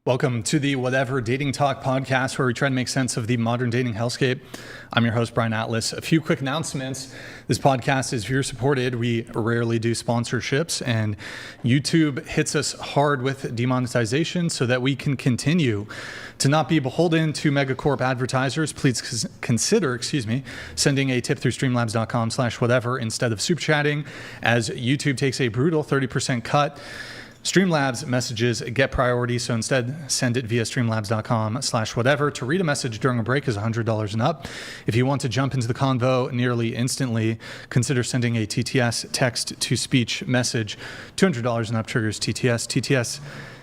Welcome to the Whatever Dating Talk podcast, where we try to make sense of the modern dating hellscape. I'm your host, Brian Atlas. A few quick announcements. This podcast is viewer supported. We rarely do sponsorships, and YouTube hits us hard with demonetization so that we can continue to not be beholden to megacorp advertisers. Please consider, sending a tip through streamlabs.com/whatever instead of super chatting, as YouTube takes a brutal 30% cut. Streamlabs messages get priority, so instead send it via streamlabs.com/whatever. To read a message during a break is $100 and up. If you want to jump into the convo nearly instantly, consider sending a TTS, text-to-speech message. $200 and up triggers TTS. TTS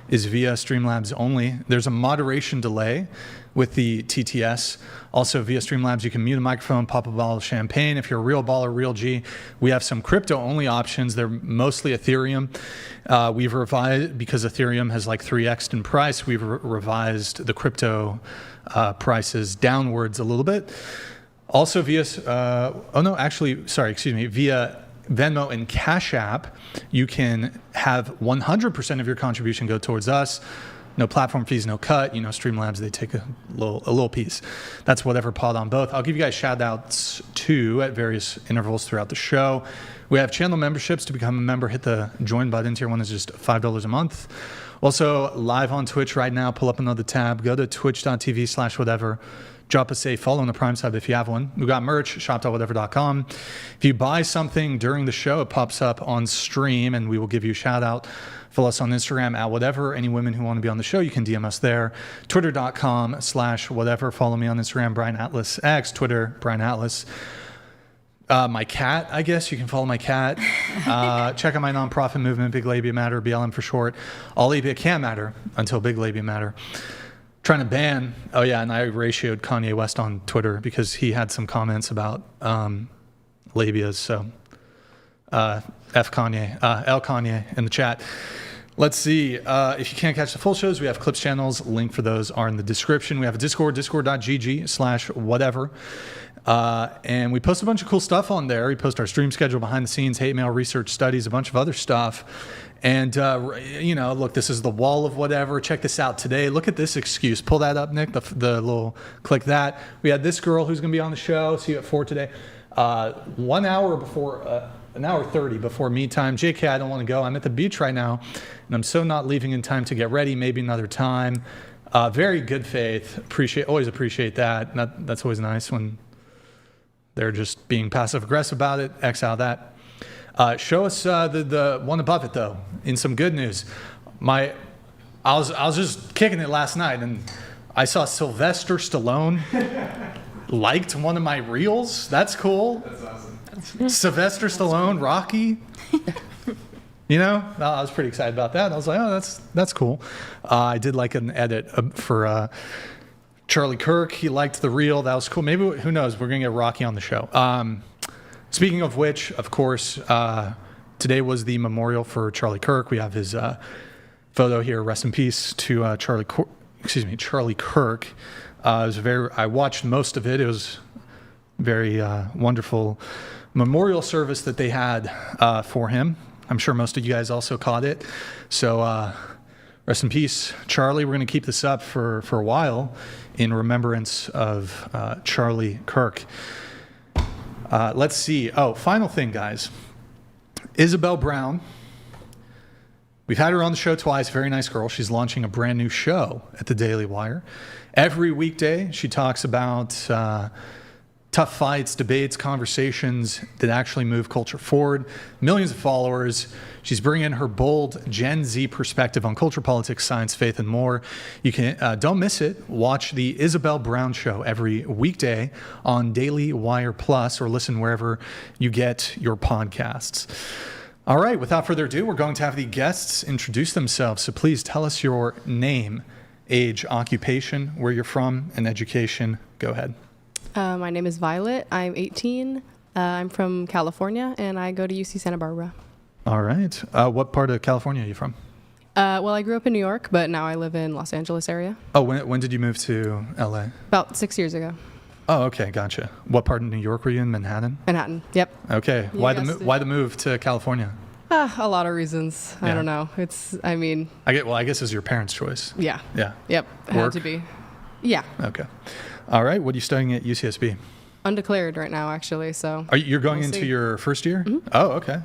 is via Streamlabs only. There's a moderation delay with the TTS. Also via Streamlabs, you can mute a microphone, pop a bottle of champagne. If you're a real baller, real G, we have some crypto-only options. They're mostly Ethereum. We've revised, because Ethereum has like 3x'd in price, we've revised the crypto prices downwards a little bit. Also via, via Venmo and Cash App, you can have 100% of your contribution go towards us. No platform fees, no cut. You know, Streamlabs, they take a little piece. That's whatever pod on both. I'll give you guys shout outs too at various intervals throughout the show. We have channel memberships. To become a member, hit the join button. Tier 1 is just $5 a month. Also live on Twitch right now. Pull up another tab. Go to twitch.tv/whatever. Drop us a follow on the Prime sub if you have one. We've got merch, shop.whatever.com. If you buy something during the show, it pops up on stream and we will give you a shout out. Follow us on Instagram at whatever. Any women who want to be on the show, you can DM us there. Twitter.com/whatever. Follow me on Instagram, Brian Atlas X. Twitter, Brian Atlas. My cat, I guess. You can follow my cat. Check out my nonprofit movement, Big Labia Matter, BLM for short. All labia can matter until Big Labia Matter. Trying to ban, and I ratioed Kanye West on Twitter because he had some comments about labias, so F Kanye, L Kanye in the chat. Let's see, if you can't catch the full shows, we have clips channels. Link for those are in the description. We have a Discord, discord.gg/whatever. And we post a bunch of cool stuff on there. We post our stream schedule, behind the scenes, hate mail, research studies, a bunch of other stuff. And, look, this is the wall of whatever. Check this out today. Look at this excuse. Pull that up, Nick, the little click that. We had this girl who's going to be on the show. See you at 4 today. 1 hour before, an hour 30 before me time. JK, I don't want to go. I'm at the beach right now, and I'm so not leaving in time to get ready. Maybe another time. Very good faith. Always appreciate that. That's always nice when they're just being passive-aggressive about it. X out that. Show us the one above it, though, in some good news. I was just kicking it last night, and I saw Sylvester Stallone liked one of my reels. That's cool. That's awesome. Sylvester Stallone, Rocky. I was pretty excited about that. I was like, oh, that's cool. I did like an edit for Charlie Kirk. He liked the reel. That was cool. Maybe, who knows, we're going to get Rocky on the show. Speaking of which, of course, today was the memorial for Charlie Kirk. We have his photo here. Rest in peace to Charlie Kirk. I watched most of it. It was very wonderful memorial service that they had for him. I'm sure most of you guys also caught it. So rest in peace, Charlie. We're going to keep this up for a while in remembrance of Charlie Kirk. Let's see. Final thing, guys. Isabel Brown. We've had her on the show twice. Very nice girl. She's launching a brand new show at the Daily Wire. Every weekday, she talks about tough fights, debates, conversations that actually move culture forward. Millions of followers. She's bringing her bold Gen Z perspective on culture, politics, science, faith, and more. You can don't miss it. Watch the Isabel Brown Show every weekday on Daily Wire Plus, or listen wherever you get your podcasts. All right, without further ado, we're going to have the guests introduce themselves. So please tell us your name, age, occupation, where you're from, and education. Go ahead. My name is Violet. I'm 18. I'm from California, and I go to UC Santa Barbara. All right. What part of California are you from? Well, I grew up in New York, but now I live in Los Angeles area. Oh, when did you move to LA? About 6 years ago. Oh, okay, gotcha. What part of New York were you in? Manhattan? Manhattan, yep. Okay. Why the move to California? A lot of reasons. I Yeah. don't know. I guess it's your parents' choice. Yeah. Yeah. Yep. Had Work? to be. Yeah. Okay. All right. What are you studying at UCSB? Undeclared right now, actually. So. You're going We'll into see. your first year? Mm-hmm. Oh, okay.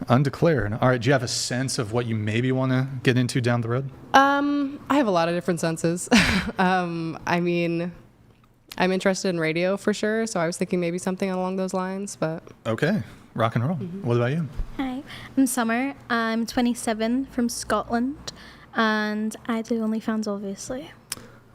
Undeclared. All right. Do you have a sense of what you maybe want to get into down the road? I have a lot of different senses. I'm interested in radio for sure, so I was thinking maybe something along those lines, but Okay. Rock and roll. What about you? Hi, I'm Summer. I'm 27 from Scotland, and I do OnlyFans, obviously.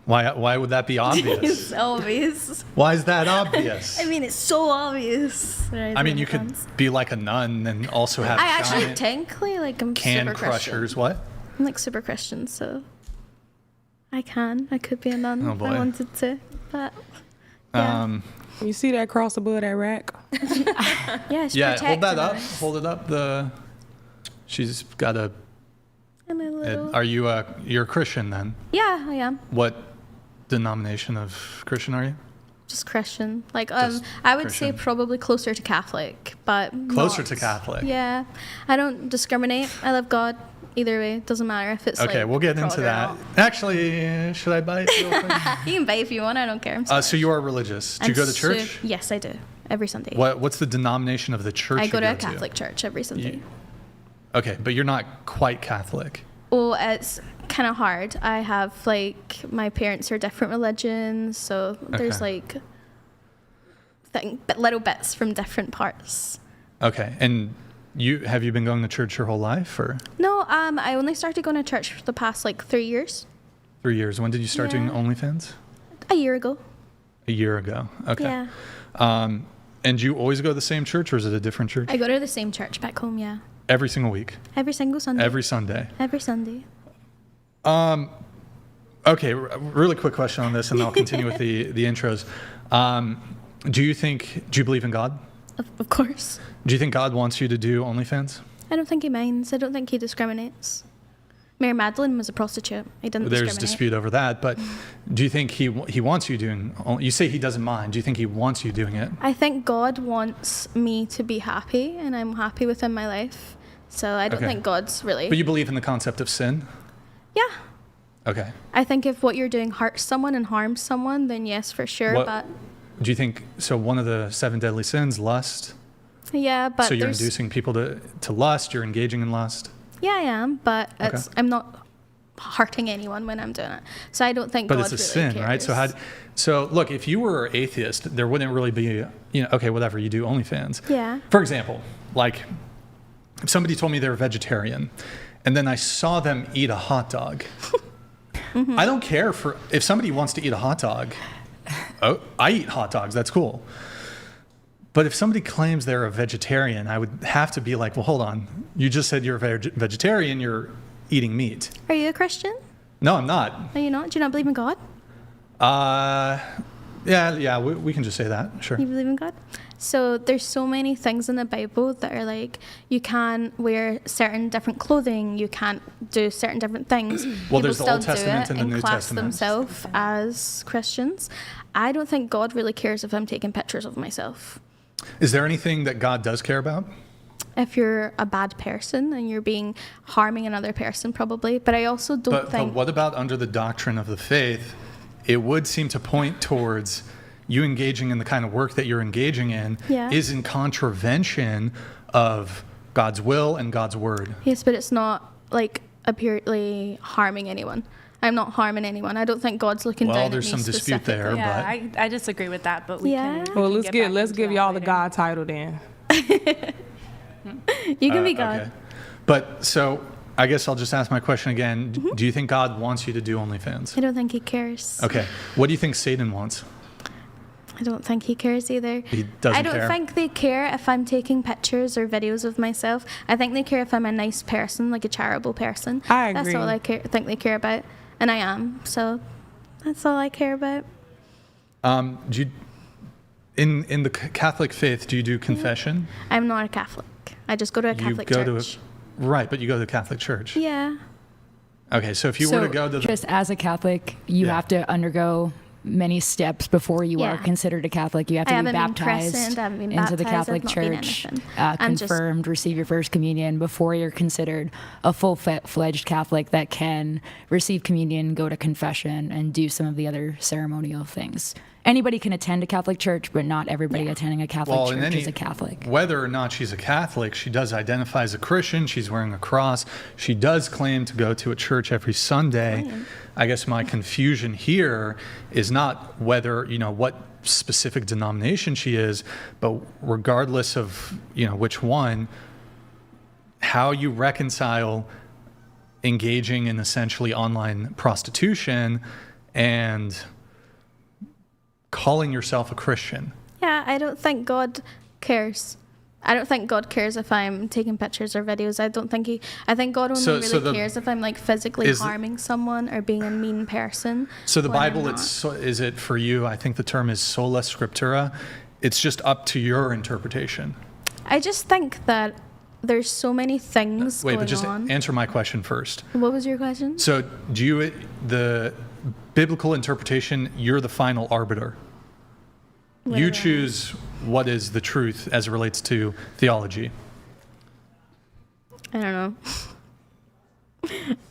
Why would that be obvious? It's obvious. Why is that obvious? I mean, it's so obvious. that I do mean, you could OnlyFans. be like a nun and also have I actually giant technically I'm can super crushers. Christian. What? I'm like super Christian, so I could be a nun Oh, if boy. I wanted to, but yeah, You see that cross above that rack? yeah, it's Yeah. Hold that protecting up. us. Hold it up. She's got a. And a little, Are you you're a Christian then? yeah, I am. What denomination of Christian are you? Just Christian. Just I would say Christian. probably closer to Catholic, but Closer not- to Catholic. Yeah, I don't discriminate. I love God either way. It doesn't matter if it's Okay, we'll get into God or that. not. Actually, should I bite? Real quick? You can bite if you want. I don't care. I'm So you are religious. Do you go to church? Yes, I do. Every Sunday. What's the denomination of the church I you go to a Catholic church every Sunday. Okay, but you're not quite Catholic. Oh, it's kind of hard. I have my parents are different religions, so there's Okay. little bits from different parts. Okay, and have you been going to church your whole life, or No, I only started going to church for the past 3 years. 3 years? When did you start doing Yeah. OnlyFans? A year ago. A year ago. Okay. Yeah. And do you always go to the same church, or is it a different church? I go to the same church back home, yeah. Every single week, Every single Sunday. every Sunday. Every Sunday. Okay, really quick question on this, and then I'll continue with the intros. Do you believe in God? Of course. Do you think God wants you to do OnlyFans? I don't think he minds. I don't think he discriminates. Mary Magdalene was a prostitute. He didn't There's discriminate. dispute over that, but do you think he wants you doing? You say he doesn't mind. Do you think he wants you doing it? I think God wants me to be happy, and I'm happy within my life. So I don't Okay. think God's really... But you believe in the concept of sin? Yeah. Okay. I think if what you're doing hurts someone and harms someone, then yes, for sure. What- But Do you think so? One of the 7 deadly sins, lust. yeah, but So you're there's... inducing people to lust. You're engaging in lust. Yeah, I am, but Okay. I'm not hurting anyone when I'm doing it. So I don't think But God it's a really sin, right? cares. So look, if you were atheist, there wouldn't really be, okay, whatever, you do OnlyFans. Yeah. For example, if somebody told me they're vegetarian, and then I saw them eat a hot dog, Mm-hmm. I don't care if somebody wants to eat a hot dog. Oh, I eat hot dogs. That's cool. But if somebody claims they're a vegetarian, I would have to be like, well, hold on. You just said you're a vegetarian. You're eating meat. Are you a Christian? No, I'm not. Are you not? Do you not believe in God? Yeah, we can just say that. Sure. You believe in God? So there's so many things in the Bible that are you can't wear certain different clothing, you can't do certain different things. Well, there's the People Old still do Testament it and the New class Testament. themselves as Christians. I don't think God really cares if I'm taking pictures of myself. Is there anything that God does care about? If you're a bad person and you're harming another person, probably. But I also don't But think... what about under the doctrine of the faith? It would seem to point towards you engaging in the kind of work that you're engaging in Yeah. is in contravention of God's will and God's word. Yes, but it's not apparently harming anyone. I'm not harming anyone. I don't think God's looking Well, down there's at me some dispute there. specifically. Yeah, but- I disagree with that, but we Yeah. can. Well, we can let's back give into y'all Oh, the that God title then. You can be God. Okay. But so I guess I'll just ask my question again. Mm-hmm. Do you think God wants you to do OnlyFans? I don't think he cares. Okay. What do you think Satan wants? I don't think he cares either. He doesn't I don't care? think they care if I'm taking pictures or videos of myself. I think they care if I'm a nice person, like a charitable person. I That's agree. all I think they care about. And I am. So that's all I care about. Do you, in the Catholic faith, do you do confession? I'm not a Catholic. I just go to a Catholic church. Right, but you go to the Catholic church. Yeah. Okay, so if you were to go to the... just as a Catholic, you Yeah. have to undergo many steps before you are Yeah. considered a Catholic. You have to I be haven't been baptized christened, I haven't been into the baptized, Catholic I've not been Church, anything. I'm just- confirmed, receive your first communion before you're considered a full-fledged Catholic that can receive communion, go to confession, and do some of the other ceremonial things. Anybody can attend a Catholic church, but not everybody attending a Catholic church is a Catholic. Whether or not she's a Catholic, she does identify as a Christian. She's wearing a cross. She does claim to go to a church every Sunday. Right. I guess my confusion here is not whether, what specific denomination she is, but regardless of, which one, how you reconcile engaging in essentially online prostitution and calling yourself a Christian. Yeah, I don't think God cares. I don't think God cares if I'm taking pictures or videos. I think God only really cares if I'm like physically harming someone or being a mean person. So the when I'm Bible, not. is it for you? I think the term is sola scriptura. It's just up to your interpretation. I just think that there's so many things Wait, going but just on. answer my question first. What was your question? So the biblical interpretation, you're the final arbiter. You choose what is the truth as it relates to theology. I don't know.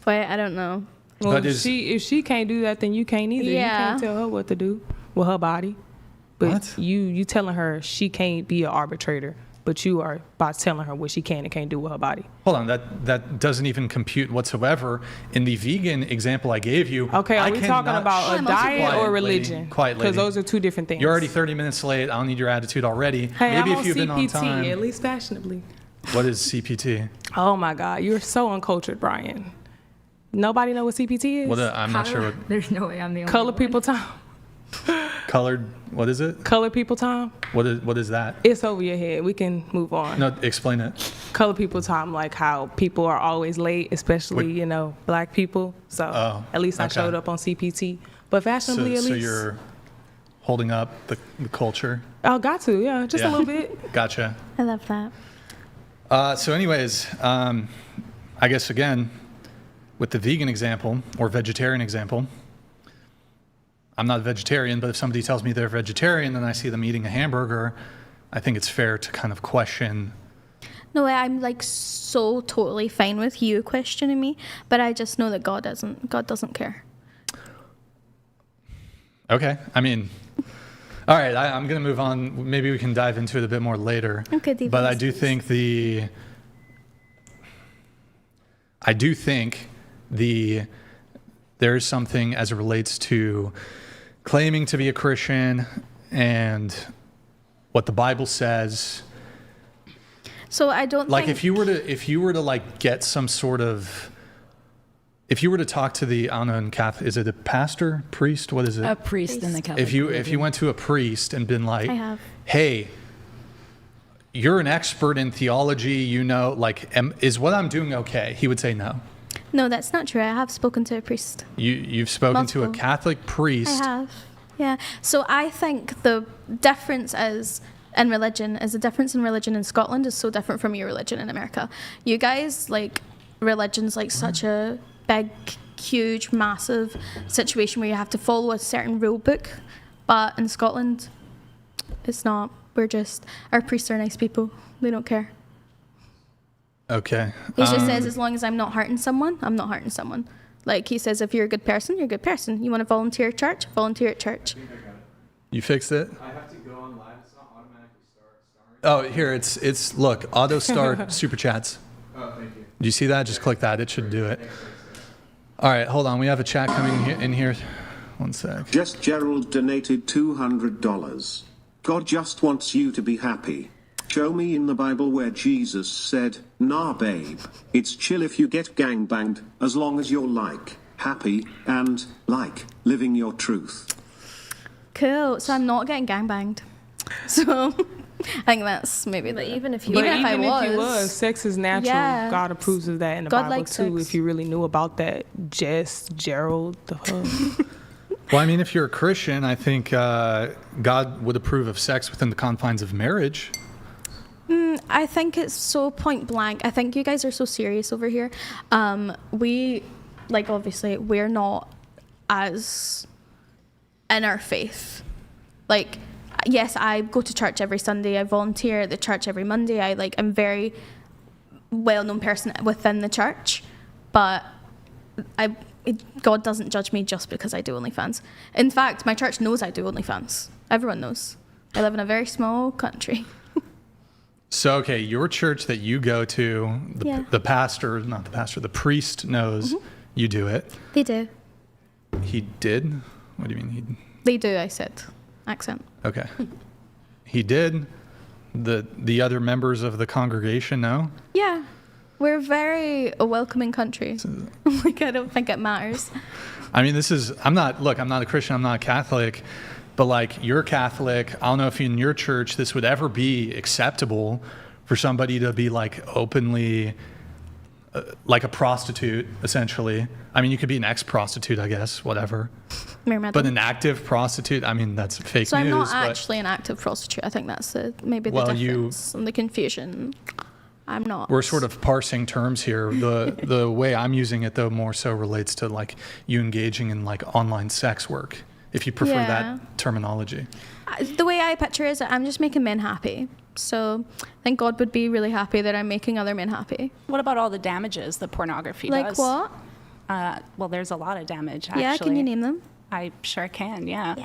But I don't know. Well, But if she can't do that, then you can't either. You Yeah. can't tell her what to do with her body. But What? you telling her she can't be an arbitrator, but you are by telling her what she can and can't do with her body. Hold on, that doesn't even compute whatsoever. In the vegan example I gave you, Okay, I are we talking cannot- about a Quiet diet lady. or religion? Quiet Because lady. those are two different things. You're already 30 minutes late. I don't need your attitude already. Hey, Maybe I'm if you've on been on CPT, time. at least fashionably. What is CPT? Oh my God, you're so uncultured, Brian. Nobody know what CPT is? I'm not sure what There's no way I'm the only Color one. people time. colored. What is it? Color people time. What is that? It's over your head. We can move on. No, explain it. Color people time, like how people are always late, especially black people. So at least I okay. showed up on CPT, but fashionably at So least. you're holding up the culture. Oh, got to, yeah, just a Yeah. little bit. Gotcha. I love that. So anyways, I guess again, with the vegan example or vegetarian example, I'm not a vegetarian, but if somebody tells me they're vegetarian and I see them eating a hamburger, I think it's fair to kind of question. No, I'm like so totally fine with you questioning me, but I just know that God doesn't care. Okay, I mean, all right, I'm going to move on. Maybe we can dive into it a bit more later. Okay, Dave, but I please. do think there is something as it relates to claiming to be a Christian and what the Bible says. So I don't Like think if you were to like get some sort of, if you were to talk to the, I don't know, in Catholic, is it a pastor, priest? What is it? A priest in the Catholic If you religion. went to a priest and been like, I have. hey, you're an expert in theology, is what I'm doing okay? He would say no. No, that's not true. I have spoken to a priest. You've spoken to a Multiple. Catholic priest. I have. Yeah. So I think the difference in religion in Scotland is so different from your religion in America. You guys, like, religion's like such a big, huge, massive situation where you have to follow a certain rule book. But in Scotland, it's not. Our priests are nice people. They don't care. Okay. He just says, as long as I'm not hurting someone, I'm not hurting someone. Like, he says, if you're a good person, you're a good person. You want to volunteer at church? Volunteer at church. You fixed it? I have to go on live. It's not automatically starting. Oh, here, it's look, auto start Superchats. Oh, thank you. Do you see that? Just click that. It should do it. All right, hold on. We have a chat coming in here. One sec. Just Gerald donated $200. God just wants you to be happy. Show me in the Bible where Jesus said, nah babe, it's chill if you get gangbanged, as long as you're happy, and, living your truth. Cool. So I'm not getting gangbanged. So I think that's maybe But the... even if you But Even if I even if you was- was, sex is natural. Yeah. God approves of that in the God Bible likes too. sex. If you really knew about that, Gerald, the hub. Well, I mean, if you're a Christian, I think God would approve of sex within the confines of marriage. I think it's so point blank. I think you guys are so serious over here. Obviously, we're not as in our faith. Like, yes, I go to church every Sunday. I volunteer at the church every Monday. I'm very well-known person within the church, but God doesn't judge me just because I do OnlyFans. In fact, my church knows I do OnlyFans. Everyone knows. I live in a very small country. So, okay, your church that you go to, the priest knows you do it. They do. He did? What do you mean? They do, I said. Accent. Okay. He did. The other members of the congregation know? Yeah. We're very a welcoming country. Like, I don't think it matters. I mean, I'm not a Christian, I'm not a Catholic, but like, you're Catholic. I don't know if in your church this would ever be acceptable for somebody to be like openly like a prostitute, essentially. I mean, you could be an ex-prostitute, I guess, whatever. But an active prostitute, I mean, that's fake news. So I'm not actually an active prostitute. I think that's maybe the difference and the confusion. I'm not. We're sort of parsing terms here. The way I'm using it, though, more so relates to like you engaging in like online sex work, if you prefer that terminology. The way I picture it is that I'm just making men happy. So I think God would be really happy that I'm making other men happy. What about all the damages that pornography Like does? what? Well, there's a lot of damage, actually. Yeah, can you name them? I sure can, yeah.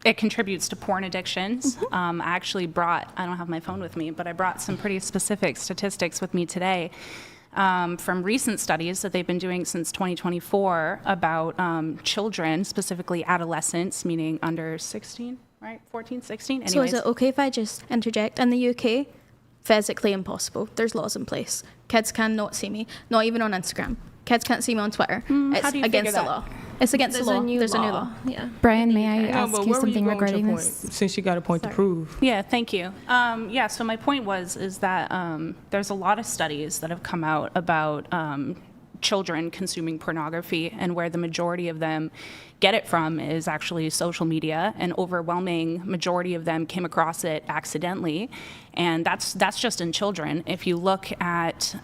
It contributes to porn addictions. I actually brought, I don't have my phone with me, but I brought some pretty specific statistics with me today from recent studies that they've been doing since 2024 about children, specifically adolescents, meaning under 16, right? 14, 16? Anyways. So is it okay if I just interject? In the UK, physically impossible. There's laws in place. Kids cannot see me, not even on Instagram. Kids can't see me on Twitter. How do you against the figure law. It's against the law. There's a new law. Yeah. Brian, may I ask but you where were something going with your regarding point? this? Since you got a point to prove. Yeah, thank you. So my point is that there's a lot of studies that have come out about children consuming pornography, and where the majority of them get it from is actually social media. An overwhelming majority of them came across it accidentally, and that's just in children. If you look at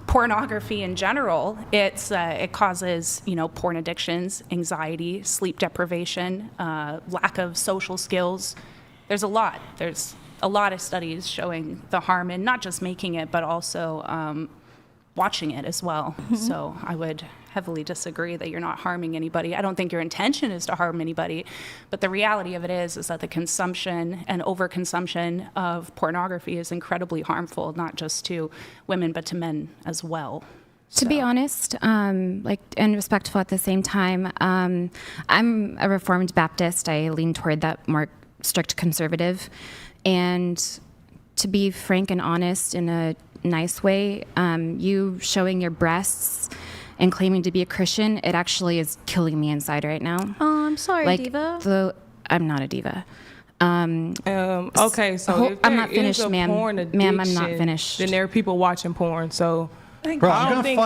pornography in general, it causes porn addictions, anxiety, sleep deprivation, lack of social skills. There's a lot of studies showing the harm in not just making it, but also watching it as well. So I would heavily disagree that you're not harming anybody. I don't think your intention is to harm anybody, but the reality of it is that the consumption and overconsumption of pornography is incredibly harmful, not just to women, but to men as well. To be honest, and respectful at the same time, I'm a Reformed Baptist. I lean toward that more strict conservative. And to be frank and honest in a nice way, you showing your breasts and claiming to be a Christian, it actually is killing me inside right now. Oh, I'm sorry, diva. I'm not a diva. Okay, so if I'm not finished, is a ma'am. porn Ma'am, I'm not addiction, finished. Then there are people watching porn, so Bro, I don't think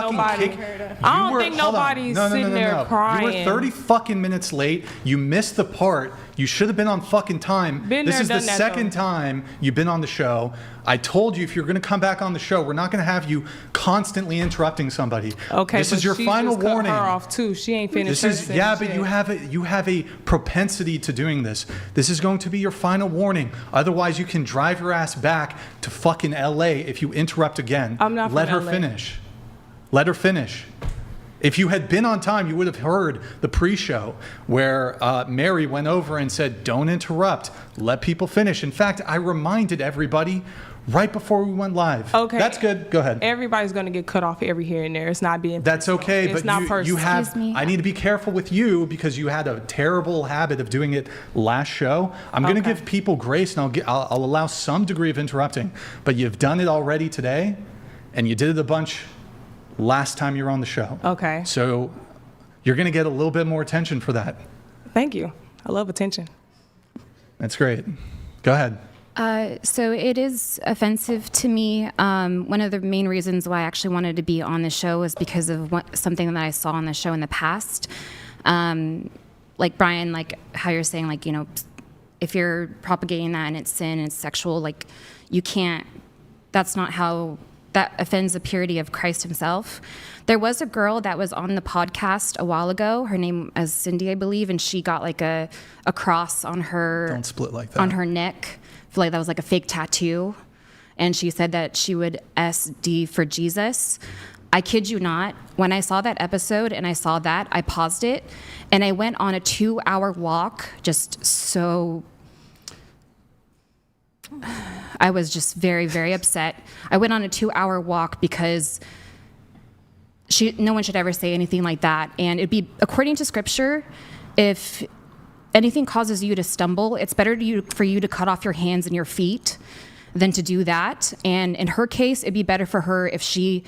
nobody's sitting there crying. You were 30 fucking minutes late. You missed the part. You should have been on fucking time. This is the second time you've been on the show. I told you if you're going to come back on the show, we're not going to have you constantly interrupting somebody. Okay, this is your final warning. Cut her off too. She ain't finished. But you have a propensity to doing this. This is going to be your final warning. Otherwise, you can drive your ass back to fucking LA if you interrupt again. I'm not. Let her finish. Let her finish. If you had been on time, you would have heard the pre-show where Mary went over and said, don't interrupt. Let people finish. In fact, I reminded everybody right before we went live. Okay. That's good. Go ahead. Everybody's going to get cut off every here and there. It's not being That's okay, it's but not you have, Excuse me. I need to be careful with you because you had a terrible habit of doing it last show. I'm going to give people grace and I'll allow some degree of interrupting, but you've done it already today and you did it a bunch last time you were on the show. Okay. So you're going to get a little bit more attention for that. Thank you. I love attention. That's great. Go ahead. So it is offensive to me. One of the main reasons why I actually wanted to be on the show was because of something that I saw on the show in the past. Like Brian, like how you're saying, like, if you're propagating that and it's sin and it's sexual, like you can't, that's not how that offends the purity of Christ himself. There was a girl that was on the podcast a while ago. Her name is Cindy, I believe, and she got like a cross on her Don't split like that. on her neck. I feel like that was like a fake tattoo. And she said that she would SD for Jesus. I kid you not, when I saw that episode and I saw that, I paused it and I went on a 2-hour walk, I was just very, very upset. I went on a 2-hour walk because no one should ever say anything like that. And it'd be, according to scripture, if anything causes you to stumble, it's better for you to cut off your hands and your feet than to do that. And in her case, it'd be better for her if she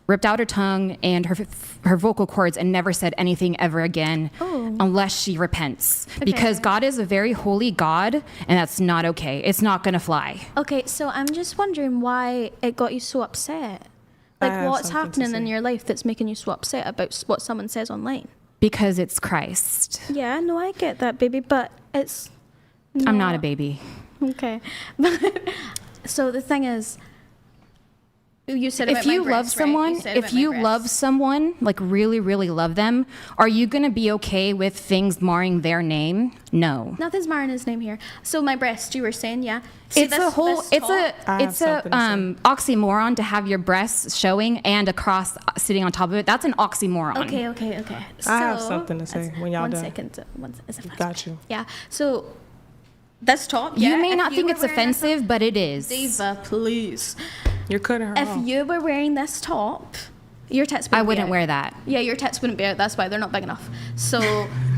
ripped out her tongue and her vocal cords and never said anything ever again unless she repents. Okay. Because God is a very holy God, and that's not okay. It's not going to fly. Okay, so I'm just wondering why it got you so upset. I Like, have what's something to happening in say. your life that's making you so upset about what someone says online? Because it's Christ. Yeah, no, I get that, baby, but it's... I'm not a baby. Okay. But, so the thing is, you said about If my you love breasts, right? someone, said if about my you breasts. love someone, like really, really love them, are you going to be okay with things marring their name? No. Nothing's marring his name here. So my breast, you were saying, yeah. See, It's a whole, this it's top- I have a something to oxymoron to have your breasts showing and a cross sitting on top of it. That's an oxymoron. Okay. I have something to say when y'all one done. second. Is it fast? Got you. Yeah. So this top. You yeah, may if not think were it's wearing this offensive, but it is. Diva, please. You're cutting her If off. you were wearing this top, your tits wouldn't I be wouldn't out. wear that. Yeah, your tits wouldn't be out. That's why they're not big enough. So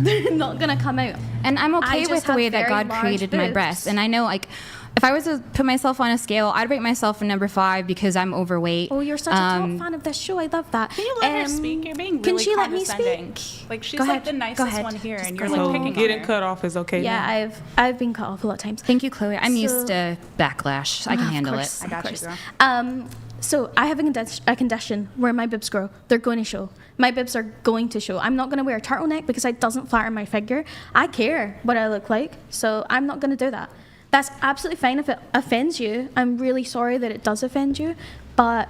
they're not gonna come out. And I'm I okay just with the have way that very God large created my boobs. breasts. And I know, like, if I was to put myself on a scale, I'd rate myself a number 5 because I'm overweight. Oh, you're such a top fan of this show. I love that. Can you let her speak? You're being really Can she let me condescending. speak? Like, she's Go like ahead, the go nicest ahead. one here, Just and go you're ahead. like So picking getting on her. cut off is okay Yeah, now. I've been cut off a lot of times. Thank you, Chloe. I'm used So- to backlash. I can Of handle course, it. I got of you, course. girl. So I have a condition where my boobs grow. They're going to show. My boobs are going to show. I'm not going to wear a turtleneck because it doesn't flatter my figure. I care what I look like, so I'm not going to do that. That's absolutely fine if it offends you. I'm really sorry that it does offend you, but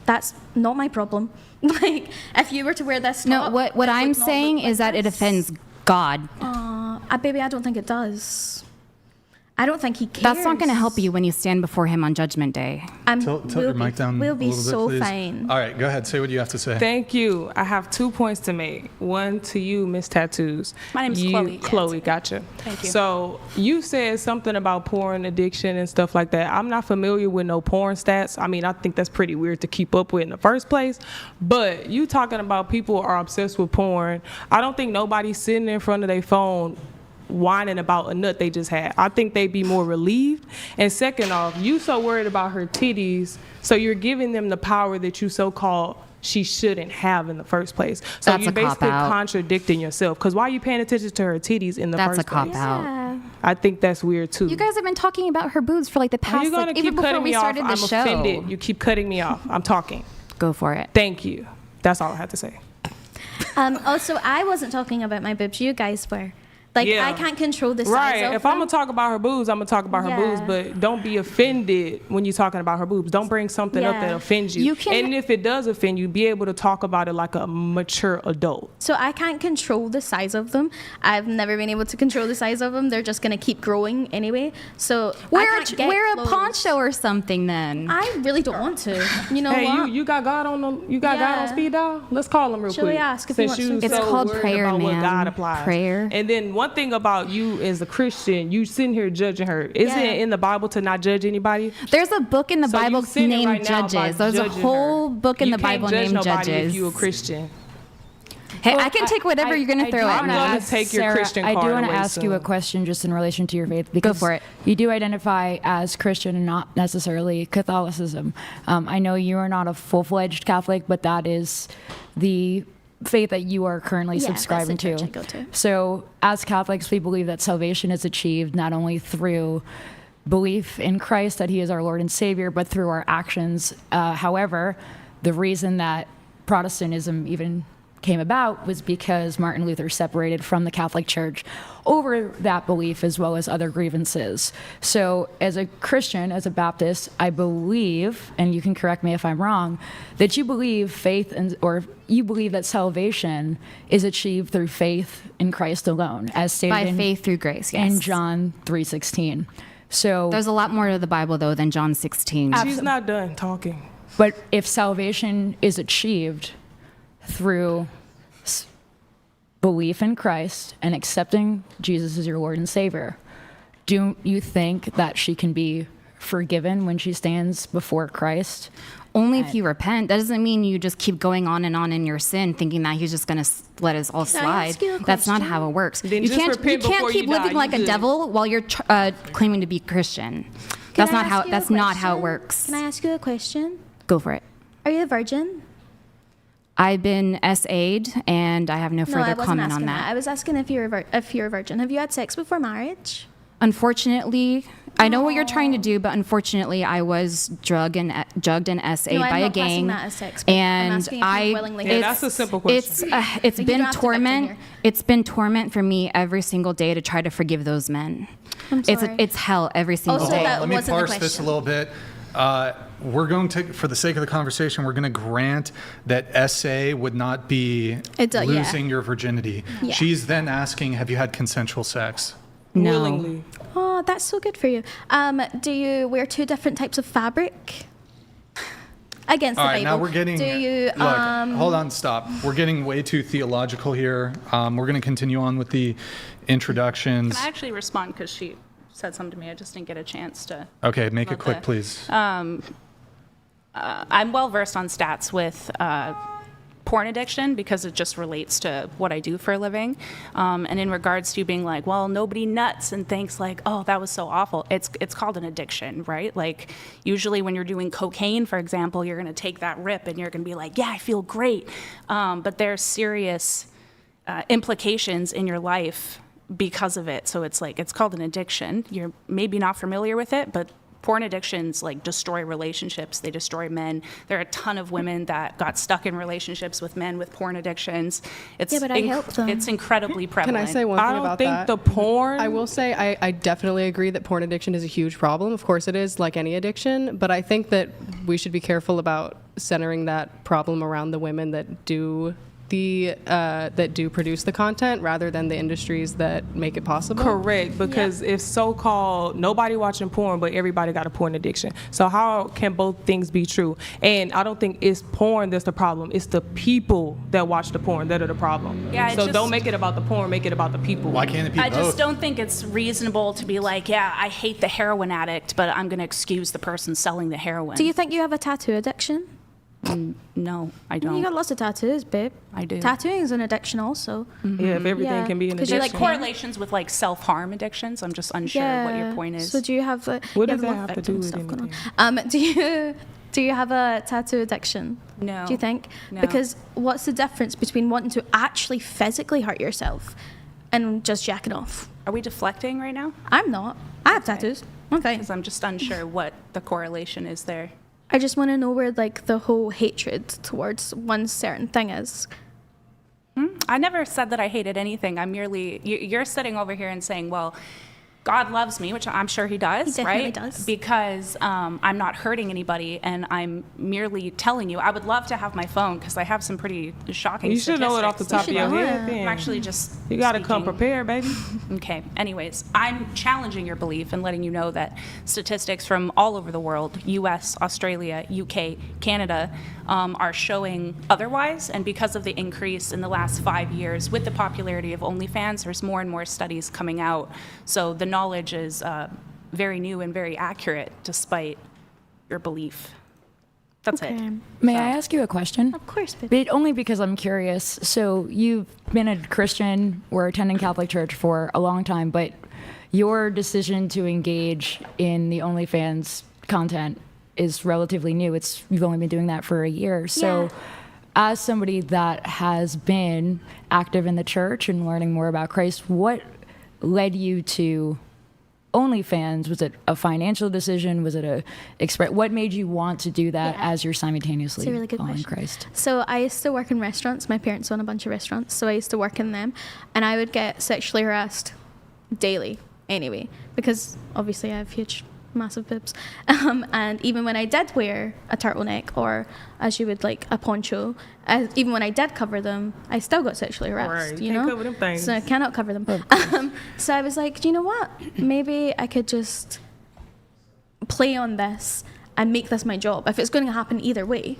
that's not my problem. Like, if you were to wear this No, top, what it would I'm not saying look like is that it this. offends God. Baby, I don't think it does. I don't think he cares. That's not going to help you when you stand before him on Judgment Day. Tilt your mic down We'll a be little so bit, please. fine. All right, go ahead. Say what you have to say. Thank you. I have 2 points to make. One to you, Miss Tattoos. My name's You- Chloe. Yeah, Chloe, gotcha. Thank you. So you said something about porn addiction and stuff like that. I'm not familiar with no porn stats. I mean, I think that's pretty weird to keep up with in the first place. But you talking about people are obsessed with porn. I don't think nobody's sitting in front of their phone whining about a nut they just had. I think they'd be more relieved. And second off, you so worried about her titties, so you're giving them the power that you so-called she shouldn't have in the first place. So That's you're a basically cop-out. contradicting yourself. Because why are you paying attention to her titties in the That's first a cop place? out. Yeah. I think that's weird too. You guys have been talking about her boobs for like the Are past, you gonna like, keep even before cutting we me off? started the I'm show. offended. You keep cutting me off. I'm talking. Go for it. Thank you. That's all I have to say. Also, I wasn't talking about my boobs. You guys were. Like, Yeah. I can't control the size Right. of If I'm them. gonna talk about her boobs, I'm gonna talk about her boobs. Yeah. But don't be offended when you're talking about her boobs. Don't bring something up Yeah. that offends you. You can- And if it does offend you, be able to talk about it like a mature adult. So I can't control the size of them. I've never been able to control the size of them. They're just gonna keep growing anyway. So I can't get Wear a clothes. poncho or something then. I really don't want to. You know Hey, what? you got God on God on Yeah. speed dial? Let's call him real Shall we quick. ask if he Since wants you to- It's so called worried prayer, about what ma'am. God applies. Prayer. And then one thing about you as a Christian, you sitting here judging her. Isn't Yeah. it in the Bible to not judge anybody? There's a book in the So you Bible sinning named right now by Judges. There's a judging whole her. book in You the can't Bible judge named nobody Judges. If you a Christian. Hey, Well, I can take whatever you're going to throw do at I'm me. gonna wanna take your Sarah, Christian I do card want to away ask you a soon. question just in relation to your faith. Because for it. You do identify as Christian and not necessarily Catholicism. I know you are not a full-fledged Catholic, but that is the faith that you are currently Yeah, that's the subscribing church to. I go to. So as Catholics, we believe that salvation is achieved not only through belief in Christ, that he is our Lord and Savior, but through our actions. However, the reason that Protestantism even came about was because Martin Luther separated from the Catholic Church over that belief as well as other grievances. So as a Christian, as a Baptist, I believe, and you can correct me if I'm wrong, that you believe or you believe that salvation is achieved through faith in Christ alone, as stated By faith through grace, yes. in John 3:16. So There's a lot more to the Bible, though, than John 16. She's not done talking. but if salvation is achieved through belief in Christ and accepting Jesus as your Lord and Savior, do you think that she can be forgiven when she stands before Christ? Only if you repent. That doesn't mean you just keep going on in your sin, thinking that he's just going to let us all Can I slide. ask you a That's not question? how it works. Then You just can't repent before keep you die. living like You a good. devil while you're claiming to be Christian. Can That's I not how. ask you a That's not how it question? works. Can I ask you a question? Go for it. Are you a virgin? I've been SA'd, and I have no No, I further wasn't comment asking on that. I was asking if you're a virgin. Have you had sex before marriage? Unfortunately, I know what you're trying to do, but unfortunately, I was drugged and SA'd No, I'm by a not classing gang, that as sex, but I'm and asking if you willingly Yeah, had that's a sex. simple question. It's You been don't have to victim torment. here. It's been torment for me every single day to try to forgive those men. I'm sorry. It's hell every single Also, day. that Let me wasn't the parse this a question. little bit. We're going to, for the sake of the conversation, we're going to grant that SA would not be Yeah. losing your virginity. Yeah. She's then asking, have you had consensual sex? No. Willingly. Oh, that's so good for you. Do you wear two different types of fabric? Against All the right, Bible. now we're getting. Do you? Look, hold on, stop. We're getting way too theological here. We're going to continue on with the introductions. Can I actually respond because she said something to me? I just didn't get a chance to. Okay, make it Not quick, the- please. I'm well versed on stats with porn addiction because it just relates to what I do for a living. And in regards to being like, well, nobody nuts and thinks like, oh, that was so awful. It's called an addiction, right? Like usually when you're doing cocaine, for example, you're going to take that rip and you're going to be like, yeah, I feel great. But there's serious implications in your life because of it. So it's like, it's called an addiction. You're maybe not familiar with it, but porn addictions like destroy relationships. They destroy men. There are a ton of women that got stuck in relationships with men with porn addictions. It's Yeah, but I help them. It's incredibly Can prevalent. I say one thing I don't about think that? the porn. I will say I definitely agree that porn addiction is a huge problem. Of course it is, like any addiction, but I think that we should be careful about centering that problem around the women that do produce the content rather than the industries that make it possible. Correct, because if so-called nobody watching porn, but everybody got a porn addiction. So how can both things be true? And I don't think it's porn that's the problem. It's the people that watch the porn that are the problem. Yeah, it so just- don't make it about the porn, make it about the people. Why can't it be I both? just don't think it's reasonable to be like, yeah, I hate the heroin addict, but I'm going to excuse the person selling the heroin. Do you think you have a tattoo addiction? No, I You don't. got lots of tattoos, babe. I do. Tattooing is an addiction also. Yeah, if everything Yeah, can be an 'cause addiction. you're Like correlations with like self-harm addictions. I'm just unsure what your point is. So do you have? What you does that more have to victim do with stuff going anything? Do you have a tattoo addiction? No. Do you think? No. Because what's the difference between wanting to actually physically hurt yourself and just jacking off? Are we deflecting right now? I'm not. I have tattoos. I'm fine. Because I'm just unsure what the correlation is there. I just want to know where like the whole hatred towards one certain thing is. I never said that I hated anything. I'm merely, you're sitting over here and saying, well, God loves me, which I'm sure he does, He definitely right? does. Because I'm not hurting anybody, and I'm merely telling you. I would love to have my phone because I have some pretty shocking You should know it off the top of should your know head. it. then. I'm actually just You got to come speaking. prepared, baby. Okay. Anyways, I'm challenging your belief and letting you know that statistics from all over the world, US, Australia, UK, Canada, are showing otherwise. And because of the increase in the last 5 years with the popularity of OnlyFans, there's more and more studies coming out. So the knowledge is very new and very accurate despite your belief. That's it. May I ask you a question? Of course, baby. But only because I'm curious. So you've been a Christian or attending Catholic Church for a long time, but your decision to engage in the OnlyFans content is relatively new. You've only been doing that for a year. So Yeah. as somebody that has been active in the church and learning more about Christ, what led you to OnlyFans? Was it a financial decision? Was it what made you want to do that as you're simultaneously It's a really good following question. Christ? So I used to work in restaurants. My parents own a bunch of restaurants, so I used to work in them, and I would get sexually harassed daily anyway, because obviously I have huge, massive boobs. And even when I did wear a turtleneck, or as you would like, a poncho, even when I did cover them, I still got sexually harassed. Right, you can't know, cover them things. so I cannot cover them. So I was like, you know what? Maybe I could just play on this and make this my job. If it's going to happen either way,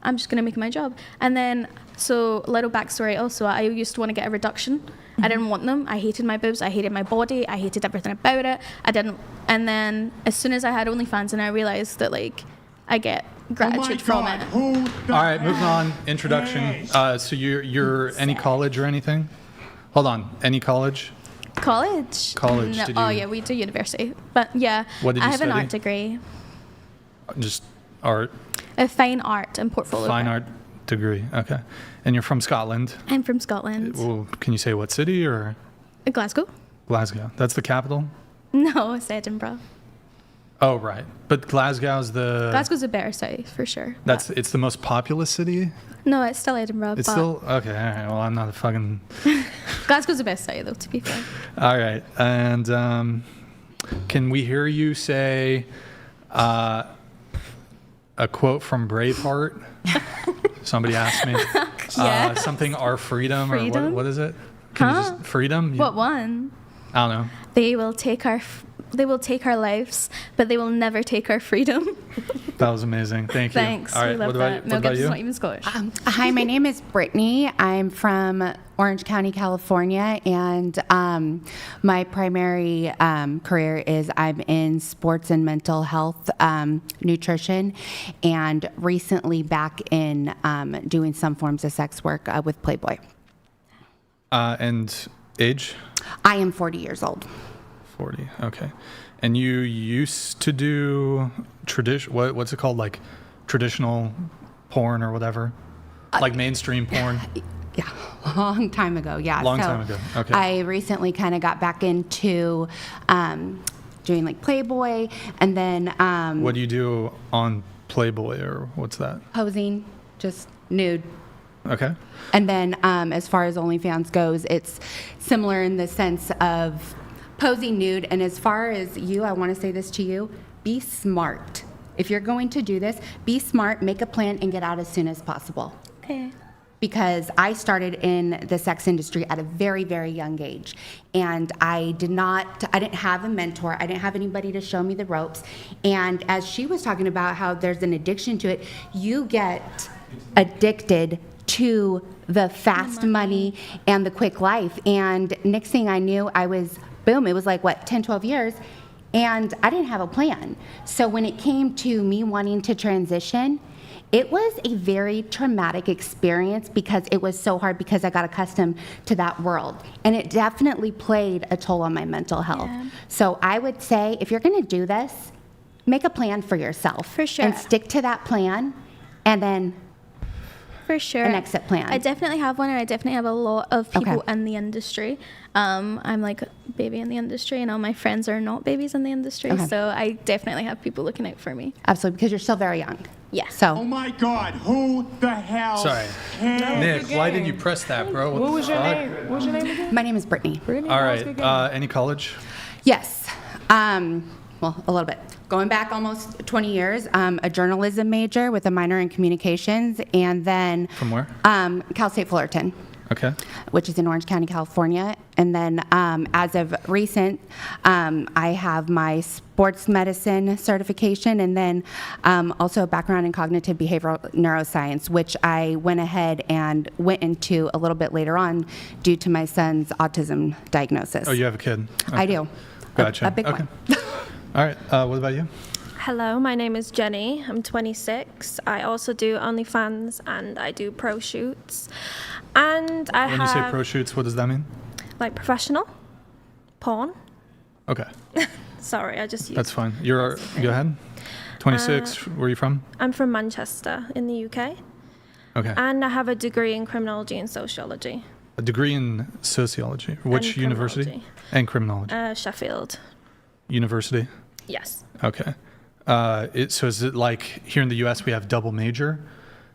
I'm just going to make it my job. And then, so little backstory also, I used to want to get a reduction. I didn't want them. I hated my boobs. I hated my body. I hated everything about it. I didn't. And then as soon as I had OnlyFans and I realized that like I get gratitude from it. All right, moving on. Introduction. So you're any college or anything? Hold on. Any college? College? College, No, did oh you- yeah, we do university. But yeah, What did you I have an study? art degree. Just art, A fine art and portfolio. fine art degree. Okay. And you're from Scotland. I'm from Scotland. Well, can you say what city or Glasgow? Glasgow? That's the capital? No, it's Edinburgh. Oh, right. But Glasgow's the Glasgow's a better city for sure. it's the most populous city? No, it's still Edinburgh. It's but still okay, all right. Well, I'm not a fucking Glasgow's the best city though, to be fair. All right. And can we hear you say a quote from Braveheart? Somebody asked me. Yeah. Something our freedom, or Freedom? what is it? Can you Huh? just freedom? You- What one? I don't know. They will take our lives, but they will never take our freedom. That was amazing. Thank you. Thanks. All right. We love What about, that. what Mel about Gibson's you? not even Scottish. Hi, my name is Brittany. I'm from Orange County, California, and my primary career is I'm in sports and mental health nutrition, and recently back in doing some forms of sex work with Playboy. And age? I am 40 years old. 40. Okay. And you used to do what's it called? Like traditional porn or whatever? Like mainstream porn? Yeah, long time ago. Yeah, Long time ago. Okay. I recently kind of got back into doing like Playboy, and then What do you do on Playboy, or what's that? posing, just nude. Okay. And then as far as OnlyFans goes, it's similar in the sense of posing nude. And as far as you, I want to say this to you, be smart. If you're going to do this, be smart, make a plan, and get out as soon as possible. Okay. Because I started in the sex industry at a very, very young age. And I didn't have a mentor. I didn't have anybody to show me the ropes. And as she was talking about how there's an addiction to it, you get addicted to the fast money and the quick life. And next thing I knew, boom, it was like, 10, 12 years. And I didn't have a plan. So when it came to me wanting to transition, it was a very traumatic experience because it was so hard because I got accustomed to that world. And it definitely played a toll on my mental health. Yeah. So I would say if you're going to do this, make a plan for yourself. For sure. And stick to that plan, and then For sure. an exit plan. I definitely have one, and I definitely have a lot of people Okay. in the industry. I'm like a baby in the industry, and all my friends are not babies in the industry. Okay. So I definitely have people looking out for me. Absolutely, because you're still very young. Yeah. So my God, who the hell? Sorry. Nick, why did you press that, bro? What the was your fuck? name? What was your name again? my name is Brittany. Brittany? All That was a good right. game. Any college? Yes. Well, a little bit. Going back almost 20 years, a journalism major with a minor in communications, and then From where? Cal State Fullerton, Okay. which is in Orange County, California. And then as of recent, I have my sports medicine certification, and then also a background in cognitive behavioral neuroscience, which I went ahead and went into a little bit later on due to my son's autism diagnosis. Oh, you have a kid? I Okay. do. Gotcha. A big Okay. one. All right. What about you? Hello, my name is Jenny. I'm 26. I also do OnlyFans and I do pro shoots. And I When have you say pro shoots, what does that mean? like professional porn. Okay. Sorry, I just used. That's fine. Go ahead. 26. Where are you from? I'm from Manchester in the UK, Okay. and I have a degree in criminology and sociology. A degree in sociology. Which And university? criminology. And criminology. Sheffield. university? Yes. Okay. So is it like here in the U.S. we have double major?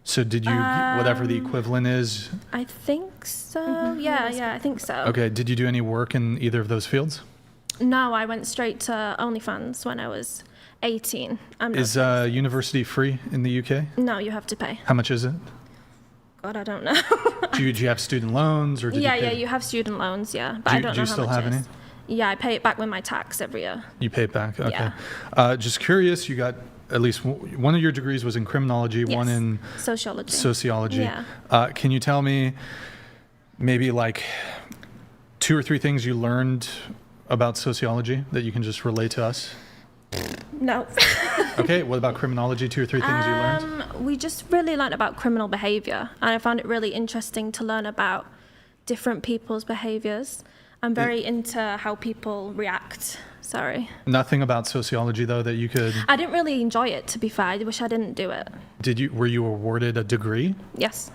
So did you, whatever the equivalent is? I think so. Yeah, I think so. Okay. Did you do any work in either of those fields? No, I went straight to OnlyFans when I was 18. Is university free in the UK? No, you have to pay. How much is it? God, I don't know. Do you have student loans or? You have student loans, yeah. But I don't know how much. Do you still have any? Yeah, I pay it back with my tax every year. You pay it back, okay. Yeah. Just curious, you got at least one of your degrees was in criminology, one in sociology. Yeah. Can you tell me maybe like 2 or 3 things you learned about sociology that you can just relate to us? No. Okay, what about criminology? 2 or 3 things you learned? We just really learned about criminal behavior, and I found it really interesting to learn about different people's behaviors. I'm very into how people react. Sorry. Nothing about sociology, though, that you could... I didn't really enjoy it, to be fair. I wish I didn't do it. Were you awarded a degree? Yes.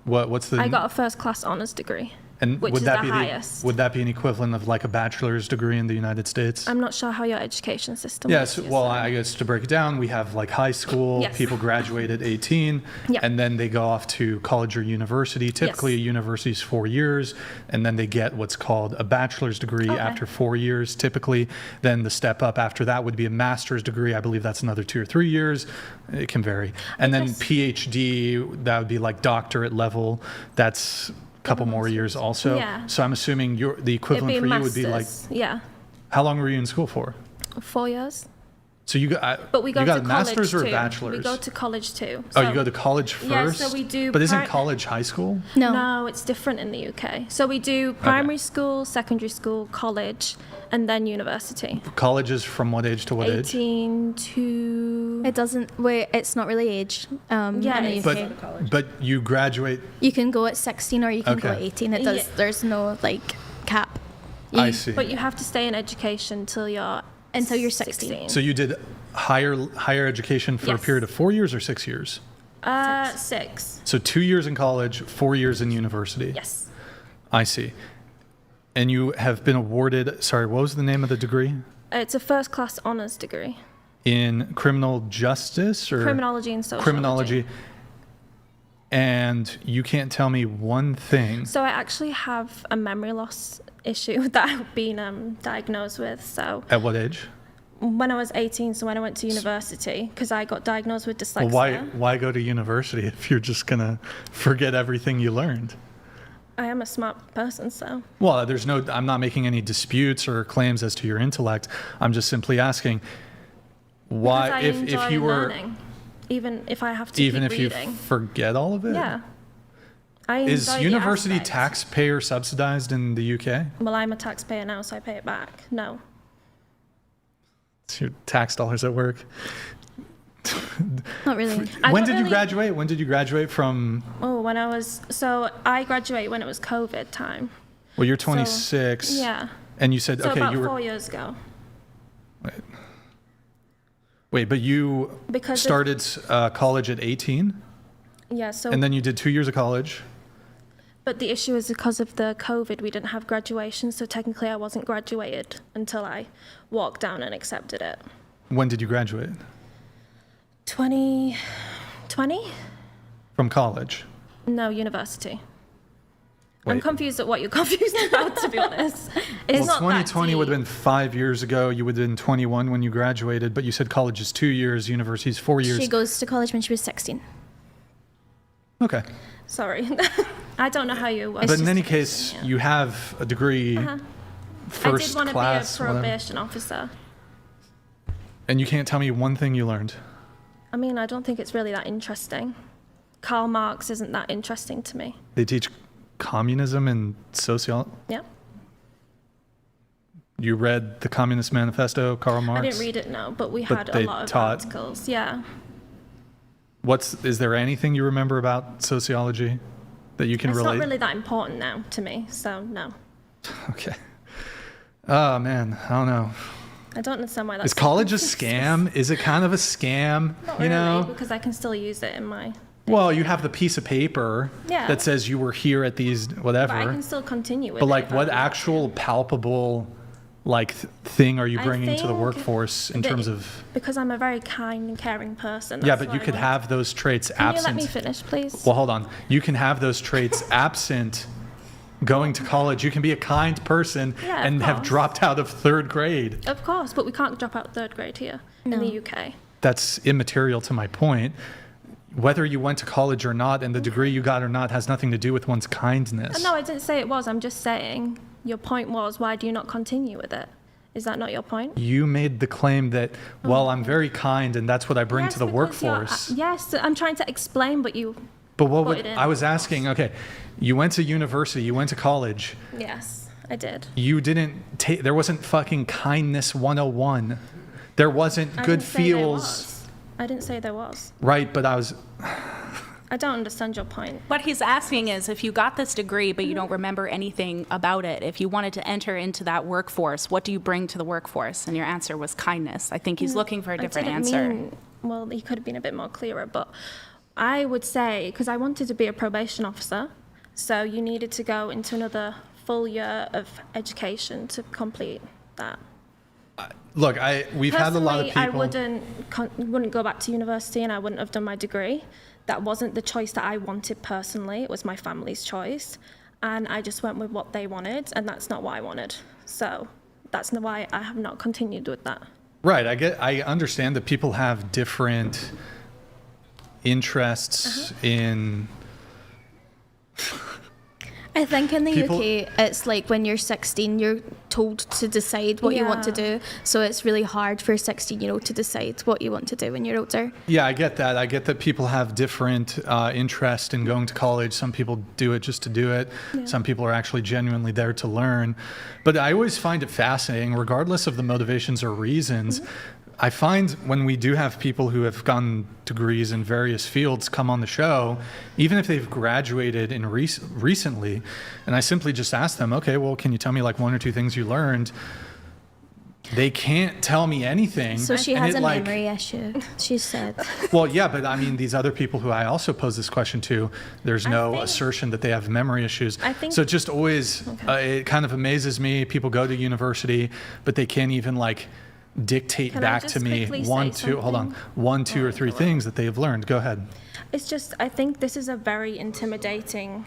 What's the... I got a first-class honors degree. And which would is that the be highest. Would that be an equivalent of like a bachelor's degree in the United States? I'm not sure how your education system works. Yes, well, I guess to break it down, we have like high school, people graduate at 18, and then they go off to college or university. Typically, a university is 4 years, and then they get what's called a bachelor's degree after 4 years, typically. Then the step up after that would be a master's degree. I believe that's another 2 or 3 years. It can vary. And then PhD, that would be like doctorate level. That's couple more years also. Yeah. So I'm assuming the equivalent for you would be like... Yeah. How long were you in school for? 4 years. So you got... But we go to college too. You got a master's or a bachelor's? We go to college too. So, you go to college first? Yeah, so we do... But isn't college high school? No, it's different in the UK. So we do primary school, secondary school, college, and then university. College is from what age to what age? 18 to... It doesn't... Wait, it's not really age. But you graduate... You can go at 16 or you can go at 18. It does. There's no, like, cap. I see. But you have to stay in education until you're 16. So you did higher education for a period of 4 years or 6 years? 6. So 2 years in college, 4 years in university? Yes. I see. And you have been awarded, sorry, what was the name of the degree? It's a first-class honors degree. In criminal justice or? Criminology and sociology. Criminology. And you can't tell me one thing. So I actually have a memory loss issue that I've been diagnosed with. So at what age? When I was 18, so when I went to university, because I got diagnosed with dyslexia. Well, why go to university if you're just going to forget everything you learned? I am a smart person, so. Well, I'm not making any disputes or claims as to your intellect. I'm just simply asking why, if you were learning, even if I have to keep reading. You forget all of it? Yeah. Is university taxpayer subsidized in the UK? Well, I'm a taxpayer now, so I pay it back. No. It's your tax dollars at work. Not really. When did you graduate? When did you graduate from? Oh, I graduated when it was COVID time. Well, you're 26. So, yeah. And you said, okay, about you were 4 years ago. Wait, but you started college at 18? Yeah, so. And then you did 2 years of college. But the issue is because of the COVID, we didn't have graduation, so technically I wasn't graduated until I walked down and accepted it. When did you graduate? 2020? From college? No, university. Wait. I'm confused at what you're confused about, to be honest. It's not 2020 would have been 5 years ago. You would have been 21 when you graduated, but you said college is 2 years, university is 4 years. She goes to college when she was 16. Okay. Sorry. I don't know how you work. But in any case, you have a degree, first class, I did want to be a probation officer. And you can't tell me one thing you learned? I mean, I don't think it's really that interesting. Karl Marx isn't that interesting to me. They teach communism and sociology? Yeah. You read the Communist Manifesto, Karl Marx? I didn't read it, no, but we had a lot of articles. Yeah. Is there anything you remember about sociology that you can relate? It's not really that important now to me, so no. Okay. Oh, man, I don't know. I don't understand why that's... Is college a scam? Is it kind of a scam? Not really, because I can still use it in my... Well, you have the piece of paper that says you were here at these whatever. But I can still continue with it. But like what actual palpable like thing are you I bringing to the think workforce in that terms of? Because I'm a very kind and caring person. Yeah, that's but you why I could wanted- have those traits Can absent. you let me finish, please? Well, hold on. You can have those traits absent going to college. You can be a kind person Yeah, of and have course. dropped out of 3rd grade. Of course, but we can't drop out 3rd grade here in the UK. That's immaterial to my point. Whether you went to college or not and the degree you got or not has nothing to do with one's kindness. No, I didn't say it was. I'm just saying your point was, why do you not continue with it? Is that not your point? You made the claim that, well, I'm very kind and that's what I bring to the because you're- workforce. Yes, I'm trying to explain, but you. But what put would it in. I was asking, okay, you went to university, you went to college. Yes, I did. You didn't take, there wasn't fucking kindness 101. There wasn't I good didn't say there feels. was. I didn't say there was. Right, but I was, I don't understand your point. What he's asking is, if you got this degree but you don't remember anything about it, if you wanted to enter into that workforce, what do you bring to the workforce? And your answer was kindness. I think he's looking for a different I didn't answer. mean- well, he could have been a bit more clearer, but I would say, because I wanted to be a probation officer, so you needed to go into another full year of education to complete that. look, we've had a lot of people. I wouldn't go back to university, and I wouldn't have done my degree. That wasn't the choice that I wanted personally. It was my family's choice, and I just went with what they wanted, and that's not what I wanted. So that's why I have not continued with that. Right, I understand that people have different interests in. I think in the People- UK, it's like when you're 16, you're told to decide what you want to Yeah. do. So it's really hard for a 16-year-old to decide what you want to do when you're older. Yeah, I get that. I get that people have different interest in going to college. Some people do it just to do it. Some people are actually genuinely there to learn. But I always find it fascinating, regardless of the motivations or reasons. I find when we do have people who have gotten degrees in various fields come on the show, even if they've graduated in recently, and I simply just ask them, okay, well, can you tell me like 1 or 2 things you learned? They can't tell me anything. So she and has it, a like, memory issue, she said. Well, yeah, but I mean, these other people who I also pose this question to, there's no assertion that they have memory issues. I think- So it just always, it kind of amazes me. People go to university, but they can't even like dictate Can I back just to me quickly say 1, 2, hold on, something? 1, 2, or 3 things that they have learned. Go ahead. It's just, I think this is a very intimidating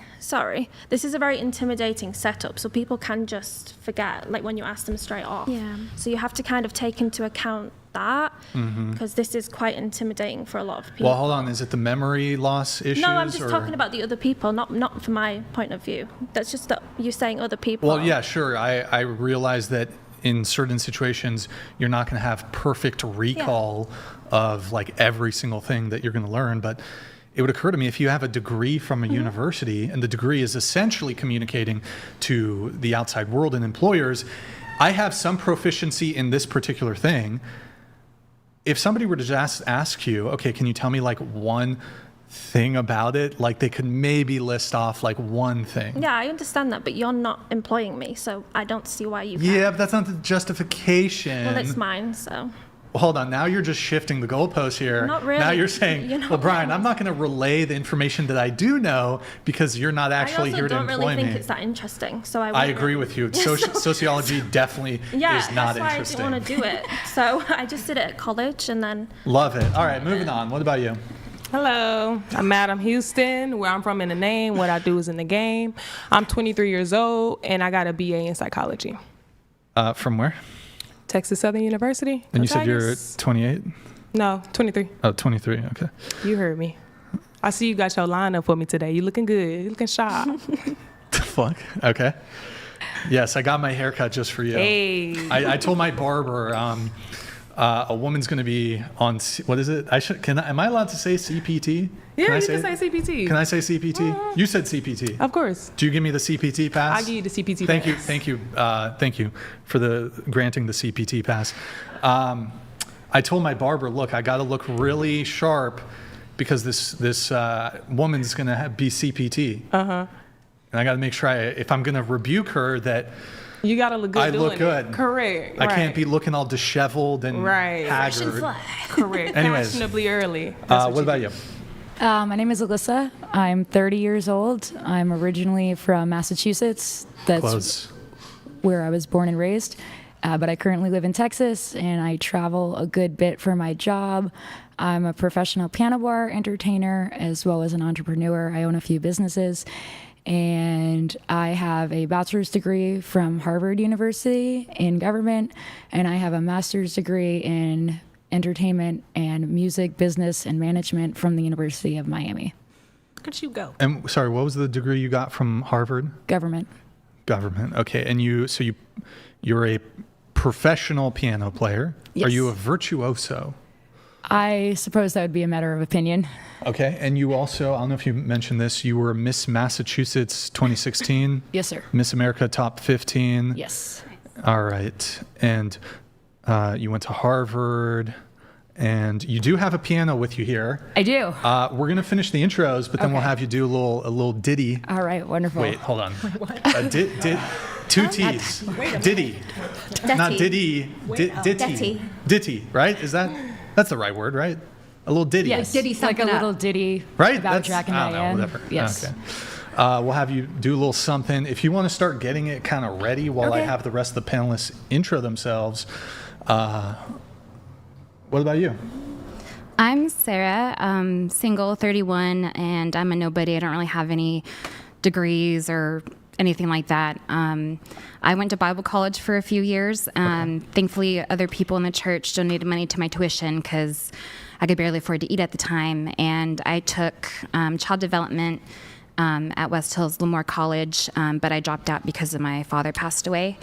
setup, so people can just forget, like when you ask them straight off. Yeah. So you have to kind of take into account that, because this is quite intimidating for a lot of people. Well, hold on. Is it the memory loss issues? No, I'm just or? talking about the other people, not from my point of view. That's just that you're saying other people. Well, yeah, sure. I realize that in certain situations, you're not going to have perfect recall of like every single thing that you're going to learn. But it would occur to me, if you have a degree from a university and the degree is essentially communicating to the outside world and employers, I have some proficiency in this particular thing. If somebody were to just ask you, okay, can you tell me like one thing about it? Like they could maybe list off like one thing. Yeah, I understand that, but you're not employing me, so I don't see why you. Yeah, but that's not the justification. Well, it's mine, so. Well, hold on. Now you're just shifting the goalposts here. Not really. Now you're saying, You know well, Brian, what? I'm not going to relay the information that I do know because you're not actually I also here to don't employ really think me. it's that interesting, so I. I wouldn't agree really- with you. Sociology definitely Yeah, is not that's why interesting. I didn't want to do it. So I just did it at college, and then. Love it. All right, moving on. What about you? Hello, I'm Madam Houston. Where I'm from in the name, what I do is in the game. I'm 23 years old, and I got a BA in psychology. From where? Texas Southern University. And you said you're Tigers. 28? No, 23. Oh, 23. Okay. You heard me. I see you got your lineup for me today. You looking good. You looking sharp. The fuck? Okay. Yes, I got my haircut just for you. Hey. I told my barber, a woman's going to be on, what is it? Am I allowed to say CPT? Yeah, I you can say CPT. Can I say CPT? You said CPT. Of course. Do you give me the CPT pass? I give you the CPT Thank pass. you, thank you for the granting the CPT pass. I told my barber, look, I got to look really sharp because this woman's going to be CPT. And I got to make sure if I'm going to rebuke her that You gotta look good. I look doing it. good. Correct. I right. can't be looking all disheveled and haggard. Correct. Anyways. Fashionably early. What about you? My name is Alyssa. I'm 30 years old. I'm originally from Massachusetts. That's Close. where I was born and raised. But I currently live in Texas, and I travel a good bit for my job. I'm a professional piano bar entertainer as well as an entrepreneur. I own a few businesses, and I have a bachelor's degree from Harvard University in government, and I have a master's degree in entertainment and music business and management from the University of Miami. Look at you go. And sorry, what was the degree you got from Harvard? Government. Government. Okay. And you're a professional piano player. Yes. Are you a virtuoso? I suppose that would be a matter of opinion. Okay. And you also, I don't know if you mentioned this, you were Miss Massachusetts 2016. Yes, sir. Miss America Top 15. Yes. All right. And you went to Harvard, and you do have a piano with you here. I do. We're going to finish the intros, but then we'll have you do a little ditty. All right, wonderful. Wait, hold on. Two T's. Ditty. Not ditty. Ditty. Ditty, right? That's the right word, right? A little ditty. Yes, Ditty like a something little up. ditty Right? about Jack and I don't know, Diane. whatever. Yes. Okay. We'll have you do a little something. If you want to start getting it kind of ready while I Okay. have the rest of the panelists intro themselves, what about you? I'm Sarah, single, 31, and I'm a nobody. I don't really have any degrees or anything like that. I went to Bible college for a few years. Thankfully, other people in the church donated money to my tuition because I could barely afford to eat at the time. And I took child development at West Hills Lemoore College, but I dropped out because of my father passed away.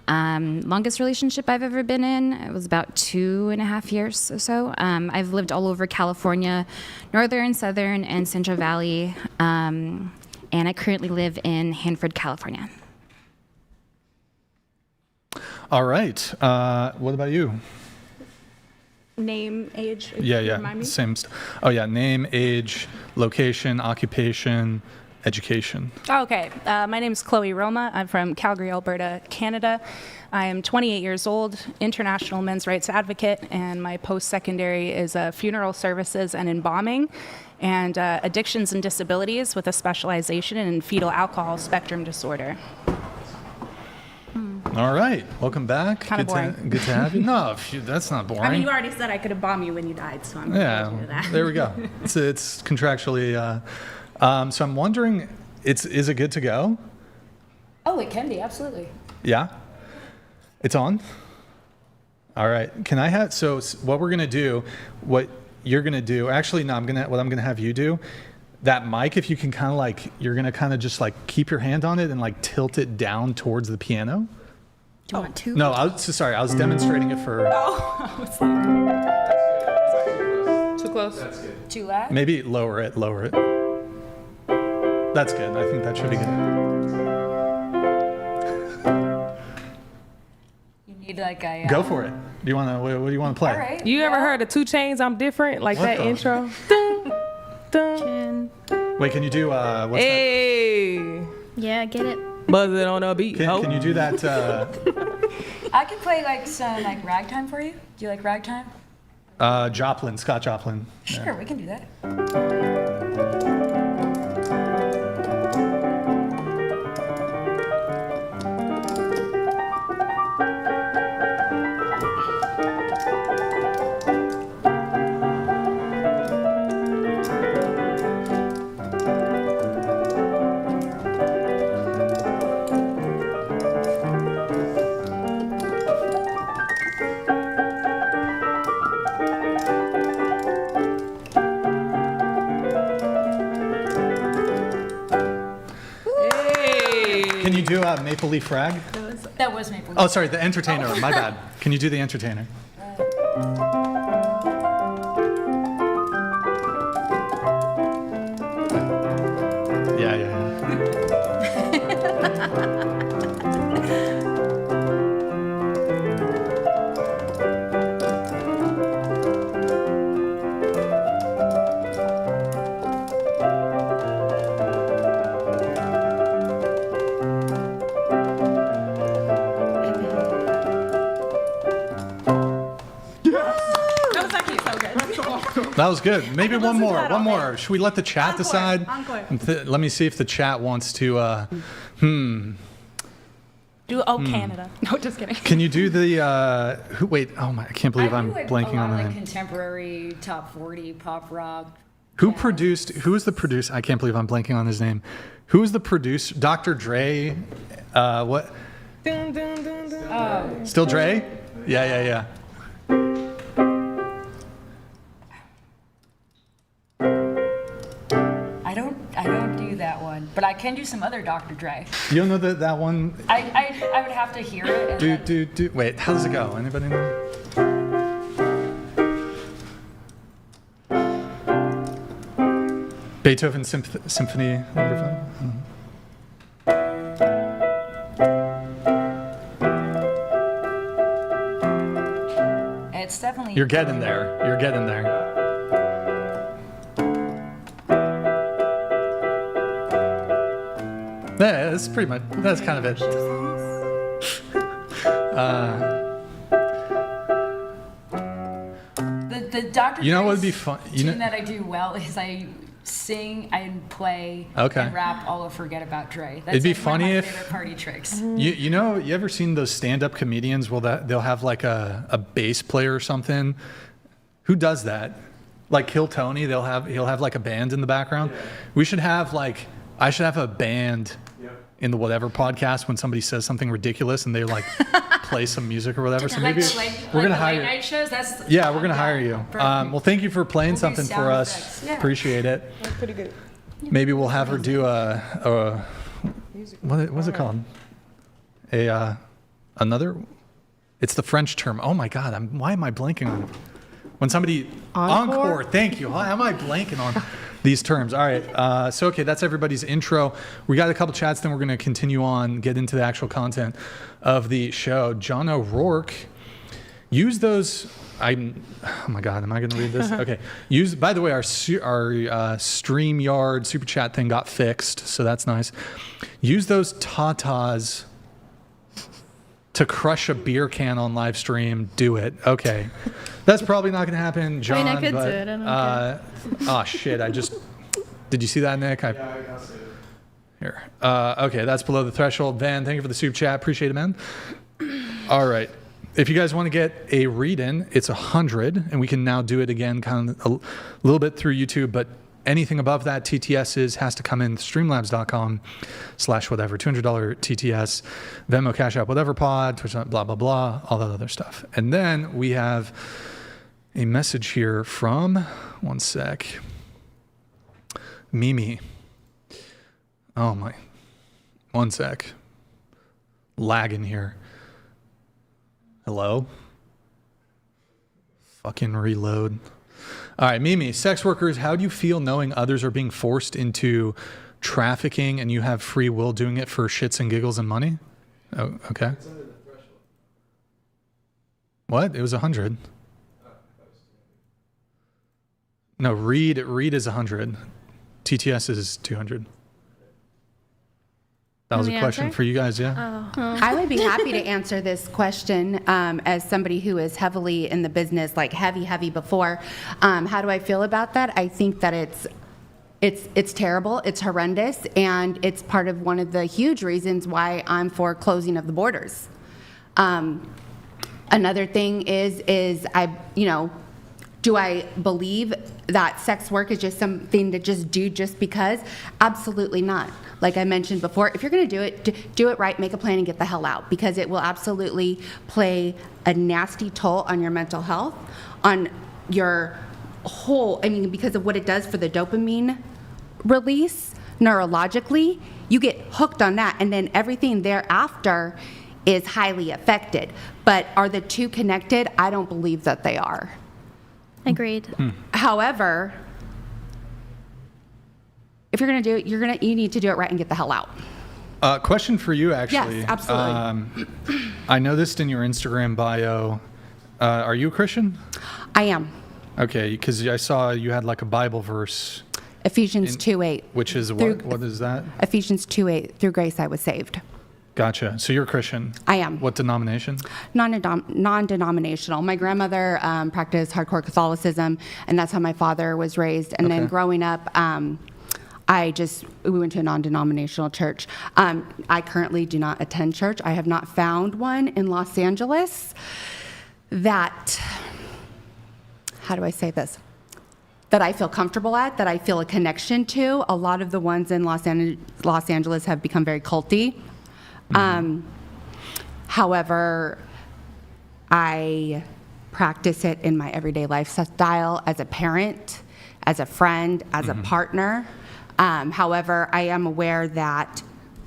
Longest relationship I've ever been in, it was about 2.5 years or so. I've lived all over California, Northern, Southern, and Central Valley, and I currently live in Hanford, California. All right. What about you? Name, age. Yeah. Remind me? Same. Oh, yeah. Name, age, location, occupation, education. Okay. My name is Chloe Roma. I'm from Calgary, Alberta, Canada. I am 28 years old, international men's rights advocate, and my post-secondary is funeral services and embalming, and addictions and disabilities with a specialization in fetal alcohol spectrum disorder. All right. Welcome back. Kinda boring. Good to have you. No, that's not boring. I mean, you already said I could embalm you when you died, so I'm going to do that. There we go. It's contractually. So I'm wondering, is it good to go? Oh, it can be, absolutely. Yeah? It's on? All right. Can I have, so what we're going to do, what you're going to do, actually, no, what I'm going to have you do, that mic, if you can kind of like, you're going to kind of just like keep your hand on it and like tilt it down towards the piano. Do you want to? No, I was demonstrating it for. Too close. That's good. Too loud? Maybe lower it. That's good. I think that should be good. You need like a... Go for it. Do you want to? What do you want to play? All right. You ever heard of 2 Chainz, I'm Different? Like What that the- intro? Dun, dun. Wait, can you do what's that? Hey, Yeah, get it. buzz it on a beat. Can you do that? I can play like some like ragtime for you. Do you like ragtime? Scott Joplin. Yeah. Sure, we can do that. Can you do Maple Leaf Rag? That was Maple Leaf. Oh, sorry, the Entertainer. My bad. Can you do the Entertainer? Yeah. That was actually so good. That was good. Maybe one listen to more. that One all more. Should we let the chat Encore, decide? encore. Let me see if the chat wants to. Canada. No, just kidding. Can you do the I can't believe I'm blanking on the name. Contemporary top 40 pop rock. Who is the producer? I can't believe I'm blanking on his name. Who is the producer? Dr. Dre? What? Dun, dun, dun, dun. Still Dre? Yeah. I don't do that one, but I can do some other Dr. Dre. You don't know that one? I would have to hear it. And Do. Wait, how does it go? Anybody know? Beethoven Symphony Number 5? It's definitely. You're getting there. Yeah, that's pretty much. That's kind of it. The Dr. You know what would be Dre's fun? tune that I do well is I sing and play and rap all of Forget About Dre. That's It'd be like funny one of my if favorite party tricks. you ever seen those stand-up comedians? Well, they'll have like a bass player or something. Who does that? Like Kill Tony, he'll have like a band in the background. Yeah. We should have I should have a band in the whatever podcast when somebody says something ridiculous and they like play some music or whatever. So maybe we're gonna hire. Night shows. We're gonna hire you. Well, thank you for playing something for us. Effects. Yeah. Appreciate it. That's pretty good. Maybe we'll have her do what's it called? Another. It's the French term. Oh my God! Why am I blanking on it? When somebody encore. Thank you. Why am I blanking on these terms? All right. Okay, that's everybody's intro. We got a couple chats, then we're going to continue on, get into the actual content of the show. John O'Rourke, use those. Oh my God, am I going to read this? Okay. By the way, our StreamYard super chat thing got fixed, so that's nice. Use those tatas to crush a beer can on live stream. Do it. Okay. That's probably not going to happen, John. I could do it. I don't care. Oh, shit. Did you see that, Nick? Yeah, I see it. Here. Okay, that's below the threshold. Van, thank you for the super chat. Appreciate it, man. All right. If you guys want to get a read-in, it's 100, and we can now do it again kind of a little bit through YouTube, but anything above that, TTS has to come in streamlabs.com/whatever, $200 TTS, Venmo, Cash App, whatever pod, Twitch, blah, blah, blah, all that other stuff. And then we have a message here from, one sec, Mimi. Oh my, one sec. Lagging here. Hello? Fucking reload. All right, Mimi, sex workers, how do you feel knowing others are being forced into trafficking and you have free will doing it for shits and giggles and money? Oh, okay. It's under the threshold. What? It was 100. No, read is 100. TTS is 200. That was a question for you guys, yeah? I would be happy to answer this question as somebody who is heavily in the business, like heavy before. How do I feel about that? I think that it's terrible, it's horrendous, and it's part of one of the huge reasons why I'm for closing of the borders. Another thing is do I believe that sex work is just something to just do just because? Absolutely not. Like I mentioned before, if you're going to do it, do it right, make a plan and get the hell out, because it will absolutely play a nasty toll on your mental health, on your whole, because of what it does for the dopamine release neurologically. You get hooked on that, and then everything thereafter is highly affected. But are the two connected? I don't believe that they are. Agreed. However, if you're going to do it, you need to do it right and get the hell out. Question for you, actually. Yes, absolutely. I noticed in your Instagram bio, are you a Christian? I am. Okay, because I saw you had like a Bible verse. Ephesians 2:8. Which is what? What is that? Ephesians 2:8. Through grace I was saved. Gotcha. So you're a Christian? I am. What denomination? Non-denominational. My grandmother practiced hardcore Catholicism, and that's how my father was raised. And then growing up, we went to a non-denominational church. I currently do not attend church. I have not found one in Los Angeles that, how do I say this? That I feel comfortable at, that I feel a connection to. A lot of the ones in Los Angeles have become very culty. However, I practice it in my everyday lifestyle as a parent, as a friend, as a partner. However, I am aware that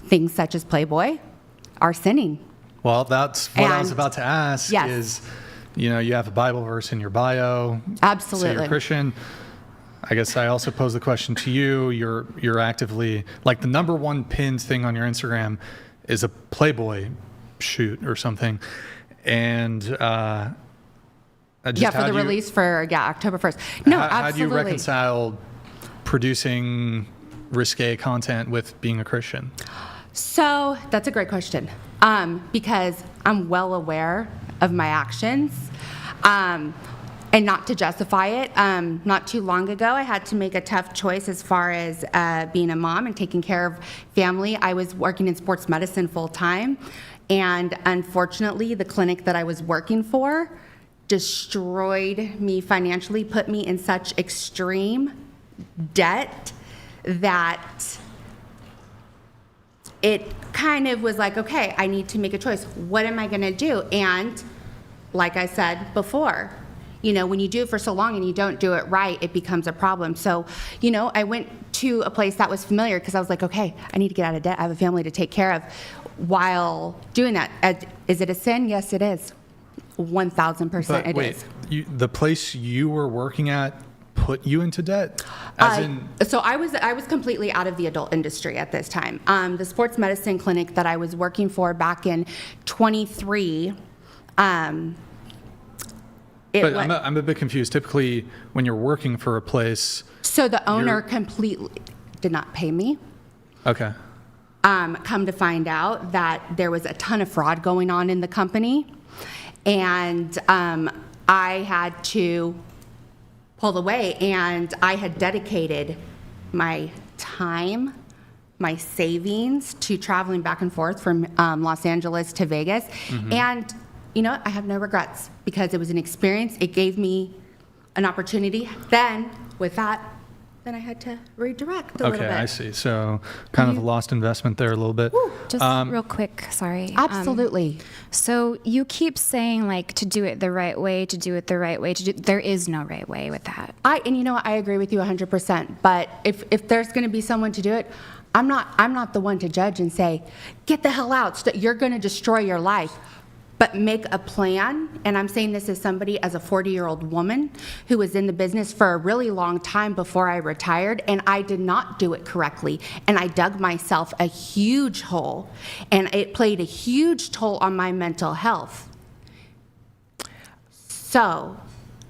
things such as Playboy are sinning. Well, that's what I was about to ask. Yes. Is, you have a Bible verse in your bio. Absolutely. Say you're Christian. I guess I also pose the question to you. You're actively, like, the number one pinned thing on your Instagram is a Playboy shoot or something, and for the release for October 1st. No, absolutely. How do you reconcile producing risque content with being a Christian? So that's a great question, because I'm well aware of my actions, and not to justify it. Not too long ago, I had to make a tough choice as far as being a mom and taking care of family. I was working in sports medicine full time, and unfortunately, the clinic that I was working for destroyed me financially, put me in such extreme debt that it kind of was like, okay, I need to make a choice. What am I going to do? And like I said before, when you do it for so long and you don't do it right, it becomes a problem. So, I went to a place that was familiar because I was like, okay, I need to get out of debt. I have a family to take care of. While doing that, is it a sin? Yes, it is. 1,000% it is. The place you were working at put you into debt? So I was completely out of the adult industry at this time. The sports medicine clinic that I was working for back in 23. I'm a bit confused. Typically, when you're working for a place, so the owner completely did not pay me. Okay. Come to find out that there was a ton of fraud going on in the company, and I had to pull away, and I had dedicated my time, my savings to traveling back and forth from Los Angeles to Vegas. And I have no regrets because it was an experience. It gave me an opportunity. Then with that, then I had to redirect a little bit. Okay, I see. So kind of a lost investment there a little bit. Just real quick, sorry. Absolutely. So you keep saying to do it the right way, there is no right way with that. I agree with you 100%. But if there's going to be someone to do it, I'm not the one to judge and say, get the hell out. You're going to destroy your life. But make a plan, and I'm saying this as somebody, as a 40-year-old woman who was in the business for a really long time before I retired, and I did not do it correctly, and I dug myself a huge hole, and it played a huge toll on my mental health. So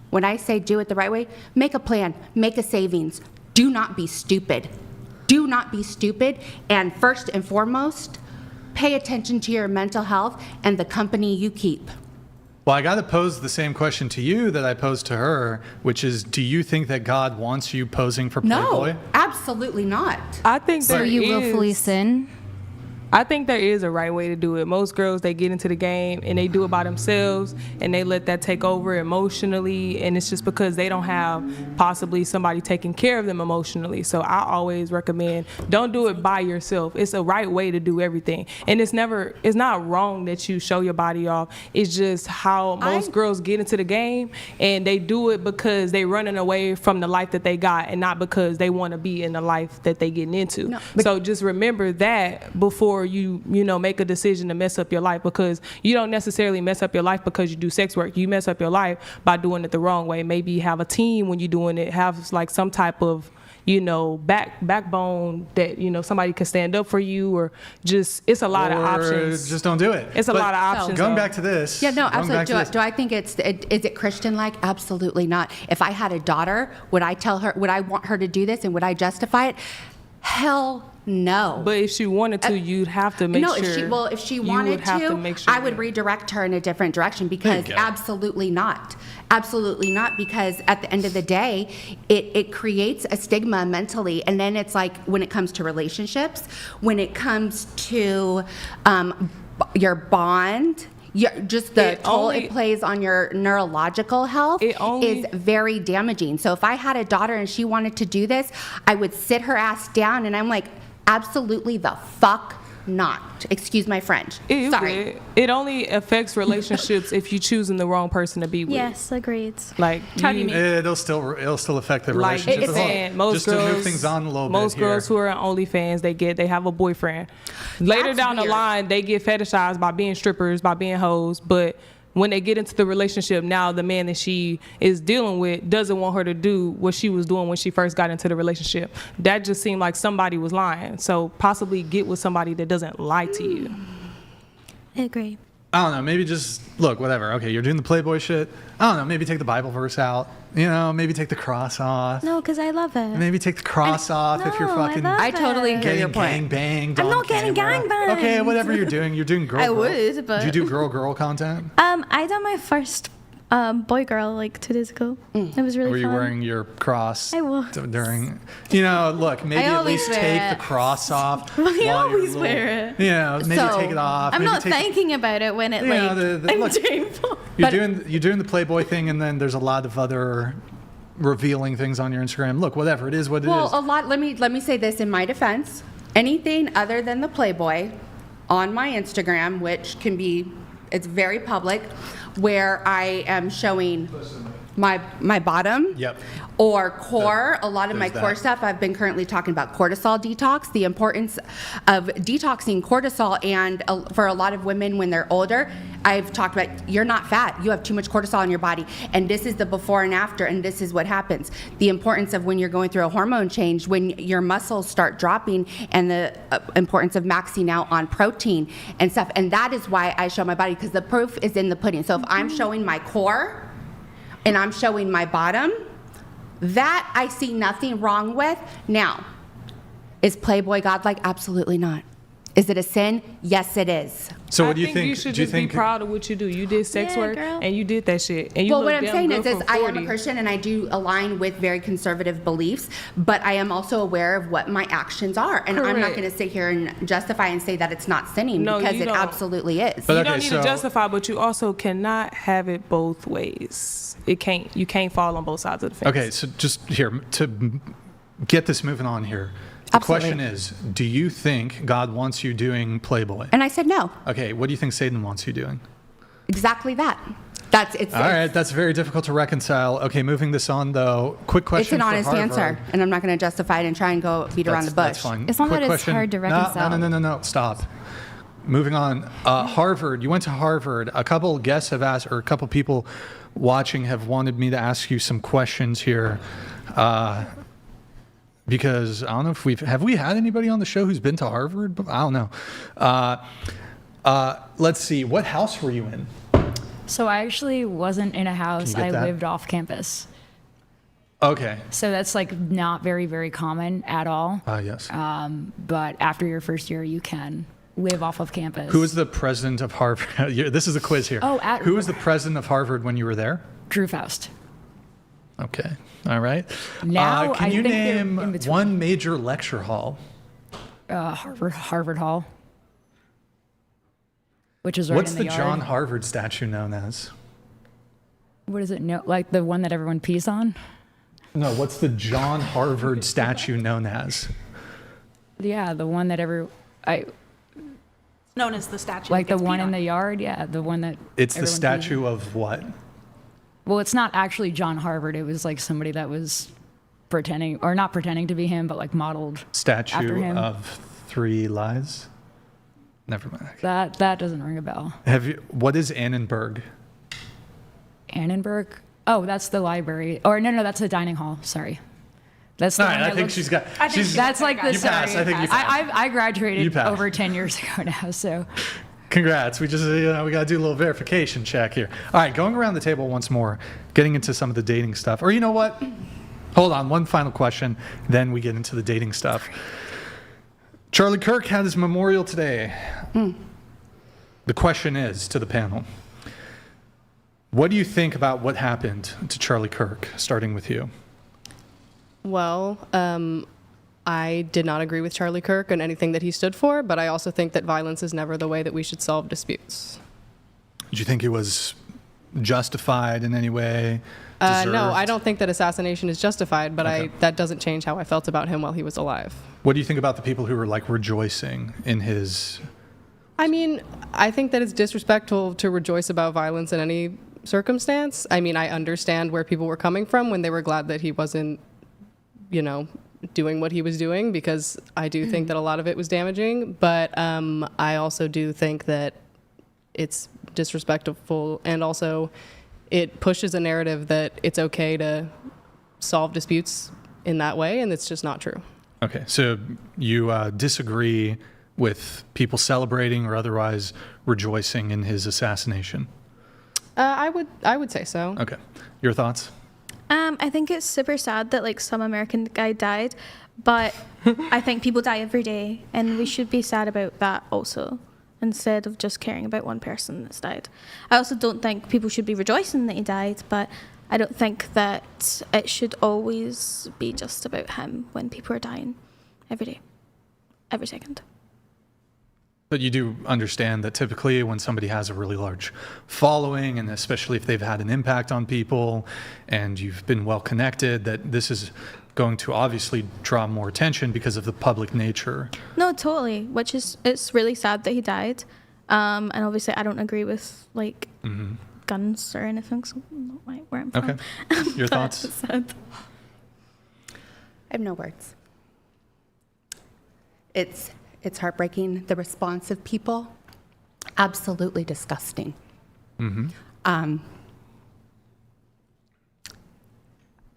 when I say do it the right way, make a plan, make a savings. Do not be stupid. Do not be stupid, and first and foremost, pay attention to your mental health and the company you keep. Well, I got to pose the same question to you that I posed to her, which is, do you think that God wants you posing for Playboy? No, absolutely not. I think So you willfully sin? I think there is a right way to do it. Most girls, they get into the game and they do it by themselves and they let that take over emotionally, and it's just because they don't have possibly somebody taking care of them emotionally. So I always recommend, don't do it by yourself. It's a right way to do everything. And it's not wrong that you show your body off. It's just how most girls get into the game, and they do it because they running away from the life that they got and not because they want to be in the life that they getting into. No, so just remember that before you make a decision to mess up your life, because you don't necessarily mess up your life because you do sex work. You mess up your life by doing it the wrong way. Maybe have a team when you're doing it, have some type of backbone that somebody can stand up for you, or just it's a lot of options. Just don't do it. It's a lot of options. Going back to this. Yeah, no, absolutely. Do I think is it Christian-like? Absolutely not. If I had a daughter, would I want her to do this, and would I justify it? Hell No. But if she wanted to, you'd have to make no, sure. if she you wanted would have to make sure I would redirect her in a different direction, because absolutely not. Absolutely not, because at the end of the day, it creates a stigma mentally. And then it's like, when it comes to relationships, when it comes to your bond, just the toll it plays on your neurological health is very damaging. So if I had a daughter and she wanted to do this, I would sit her ass down, and I'm like, absolutely the fuck not. Excuse my French. Sorry. It only affects relationships if you're choosing the wrong person to be with. Yes, agreed. Like, it'll still affect the relationship. Most just girls, to move things on a little bit. Most girls who are on OnlyFans, they have a boyfriend. Later down the line, they get fetishized by being strippers, by being hoes, but when they get into the relationship, now the man that she is dealing with doesn't want her to do what she was doing when she first got into the relationship. That just seemed like somebody was lying. So possibly get with somebody that doesn't lie to you. I agree. I don't know, maybe just, look, whatever. Okay, you're doing the Playboy shit. I don't know, maybe take the Bible verse out. You know, maybe take the cross off. No, because I love it. Maybe take the cross off if you're fucking I totally hear your gang point. banged I'm on not getting camera. gang banged. Okay, whatever you're doing girl. I would, but Do you do girl content? I done my first boy girl like 2 days ago. It was really Were you fun. wearing your cross I was. during, look, maybe at least take the cross off. I always wear it. Maybe take it off. I'm maybe not thinking about it when it I'm shameful. You're doing the Playboy thing, and then there's a lot of other revealing things on your Instagram. Look, whatever it is, what it is. Well, a lot. Let me say this in my defense. Anything other than the Playboy on my Instagram, which can be, it's very public, where I am showing my bottom. Yep. Or core. A lot of my core stuff, I've been currently talking about cortisol detox, the importance of detoxing cortisol, and for a lot of women when they're older, I've talked about, you're not fat, you have too much cortisol in your body, and this is the before and after, and this is what happens. The importance of when you're going through a hormone change, when your muscles start dropping, and the importance of maxing out on protein and stuff, and that is why I show my body, because the proof is in the pudding. So if I'm showing my core, and I'm showing my bottom, that I see nothing wrong with. Now, is Playboy godlike? Absolutely not. Is it a sin? Yes, it is. So what do you think? You should just be proud of what you do. You did sex work, and you did that shit. And you well, what I'm saying is I am a Christian, and I do align with very conservative beliefs, but I am also aware of what my actions are. And I'm not going to sit here and justify and say that it's not sinning, because it absolutely is. But you don't need to justify, but you also cannot have it both ways. You can't fall on both sides of the fence. Okay, so just here, to get this moving on here. The question is, do you think God wants you doing Playboy? And I said no. Okay, what do you think Satan wants you doing? Exactly that. All right, that's very difficult to reconcile. Okay, moving this on though. Quick question. It's an honest answer, and I'm not going to justify it and try and go beat around the bush. That's fine. It's not that it's hard to reconcile. No, stop. Moving on. Harvard, you went to Harvard. A couple guests have asked, or a couple people watching have wanted me to ask you some questions here. Because I don't know if have we had anybody on the show who's been to Harvard? I don't know. Let's see. What house were you in? So I actually wasn't in a house. I lived off campus. Okay. So that's like not very, very common at all. Yes. But after your first year, you can live off of campus. Who was the president of Harvard? This is a quiz here. Who was the president of Harvard when you were there? Drew Faust. Okay. All right. Now, can you name one major lecture hall? Harvard Hall, which is right What's in the the yard. John Harvard statue known as? What is it? No, like the one that everyone pees on? No, what's the John Harvard statue known as? Yeah, the one that known as the statue. Like the one in the yard? Yeah, the one that It's the statue of what? Well, it's not actually John Harvard. It was like somebody that was pretending, or not pretending to be him, but like modeled statue after him. Of 3 lies? Never mind. That doesn't ring a bell. What is Annenberg? Annenberg? Oh, that's the library. Or no, that's the dining hall. Sorry. That's the All one right, that I think looks, she's got. That's like the. You passed. I think you passed. I graduated over 10 years ago now, so. Congrats. We just, we got to do a little verification check here. All right, going around the table once more, getting into some of the dating stuff. Or you know what? Hold on, one final question, then we get into the dating stuff. Charlie Kirk had his memorial today. The question is to the panel, what do you think about what happened to Charlie Kirk, starting with you? Well, I did not agree with Charlie Kirk and anything that he stood for, but I also think that violence is never the way that we should solve disputes. Did you think it was justified in any way? No, I don't think that assassination is justified, but Okay. that doesn't change how I felt about him while he was alive. What do you think about the people who were like rejoicing in his... I mean, I think that it's disrespectful to rejoice about violence in any circumstance. I mean, I understand where people were coming from when they were glad that he wasn't, doing what he was doing, because I do think that a lot of it was damaging. But I also do think that it's disrespectful, and also it pushes a narrative that it's okay to solve disputes in that way, and it's just not true. Okay, so you disagree with people celebrating or otherwise rejoicing in his assassination? I would say so. Okay, your thoughts? I think it's super sad that like some American guy died, but I think people die every day, and we should be sad about that also, instead of just caring about one person that's died. I also don't think people should be rejoicing that he died, but I don't think that it should always be just about him when people are dying every day, every second. But you do understand that typically when somebody has a really large following, and especially if they've had an impact on people and you've been well connected, that this is going to obviously draw more attention because of the public nature. No, totally, which is, it's really sad that he died. And obviously I don't agree with like guns or anything, so not like where I'm from. Okay, your thoughts? It's sad. I have no words. It's heartbreaking. The response of people, absolutely disgusting.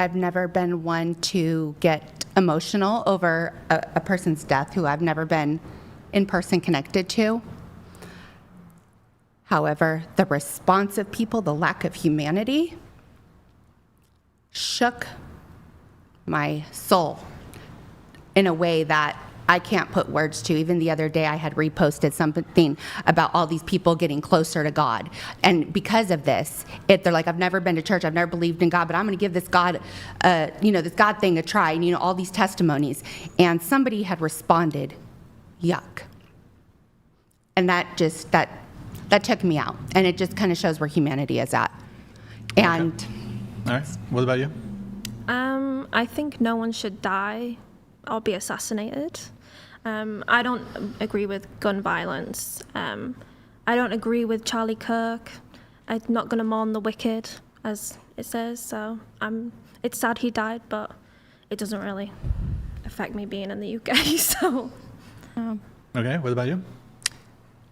I've never been one to get emotional over a person's death who I've never been in person connected to. However, the response of people, the lack of humanity, shook my soul in a way that I can't put words to. Even the other day I had reposted something about all these people getting closer to God. And because of this, they're like, I've never been to church, I've never believed in God, but I'm gonna give this God, this God thing a try, and all these testimonies. And somebody had responded, yuck. And that took me out. And it just kind of shows where humanity is at. And All right, what about you? I think no one should die or be assassinated. I don't agree with gun violence. I don't agree with Charlie Kirk. I'm not going to mourn the wicked, as it says. So it's sad he died, but it doesn't really affect me being in the UK. So. Okay, what about you?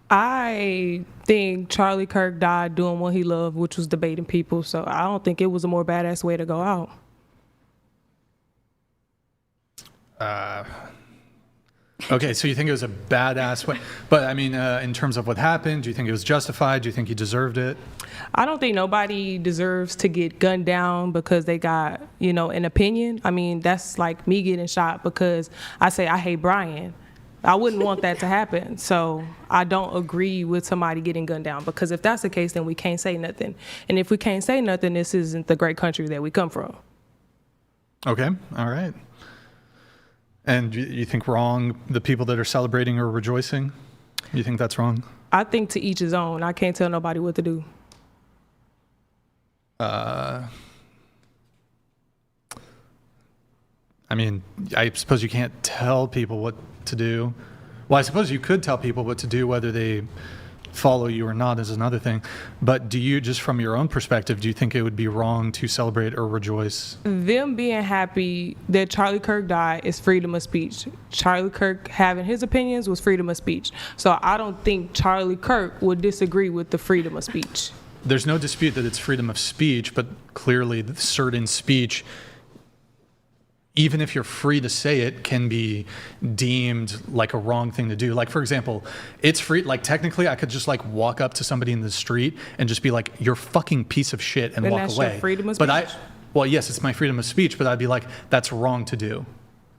I think Charlie Kirk died doing what he loved, which was debating people. So I don't think it was a more badass way to go out. Okay, so you think it was a badass way, but I mean, in terms of what happened, do you think it was justified? Do you think he deserved it? I don't think nobody deserves to get gunned down because they got, an opinion. I mean, that's like me getting shot because I say I hate Brian. I wouldn't want that to happen. So I don't agree with somebody getting gunned down, because if that's the case, then we can't say nothing. And if we can't say nothing, this isn't the great country that we come from. Okay, all right. And you think the people that are celebrating or rejoicing, you think that's wrong? I think to each his own. I can't tell nobody what to do. I mean, I suppose you can't tell people what to do. Well, I suppose you could tell people what to do, whether they follow you or not is another thing. But do you, just from your own perspective, do you think it would be wrong to celebrate or rejoice? Them being happy that Charlie Kirk died is freedom of speech. Charlie Kirk having his opinions was freedom of speech. So I don't think Charlie Kirk would disagree with the freedom of speech. There's no dispute that it's freedom of speech, but clearly certain speech, even if you're free to say it, can be deemed like a wrong thing to do. Like, for example, it's free, like technically I could just like walk up to somebody in the street and just be like, you're a fucking piece of shit, and Then walk that's away. your freedom of But speech? well, yes, it's my freedom of speech, but I'd be like, that's wrong to do.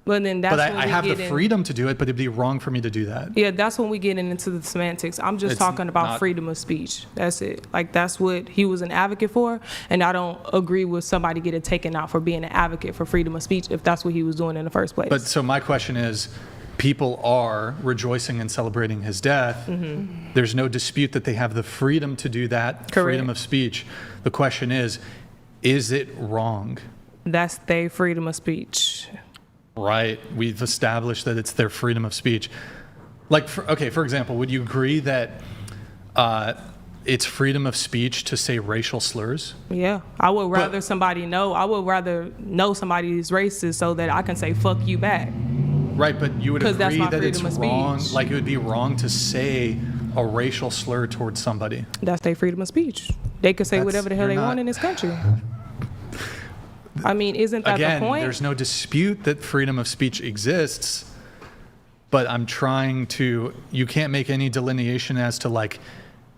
But then that's But when I we have the get in- freedom to do it, but it'd be wrong for me to do that. Yeah, that's when we get into the semantics. I'm just It's talking about not- freedom of speech. That's it. Like, that's what he was an advocate for, and I don't agree with somebody getting taken out for being an advocate for freedom of speech if that's what he was doing in the first place. But so my question is, people are rejoicing and celebrating his death. There's no dispute that they have the freedom to do that, freedom of speech. The question is it wrong? That's their freedom of speech. Right. We've established that it's their freedom of speech. Like, for example, would you agree that it's freedom of speech to say racial slurs? Yeah, I would rather somebody know. I would rather know somebody's racist so that I can say "fuck you" back. Right, but you would 'Cause that's agree my that it's freedom of wrong. speech. Like, it would be wrong to say a racial slur towards somebody. That's their freedom of speech. They can say whatever the hell they want in this country. I mean, isn't that Again, the point? there's no dispute that freedom of speech exists, but I'm trying to, you can't make any delineation as to like,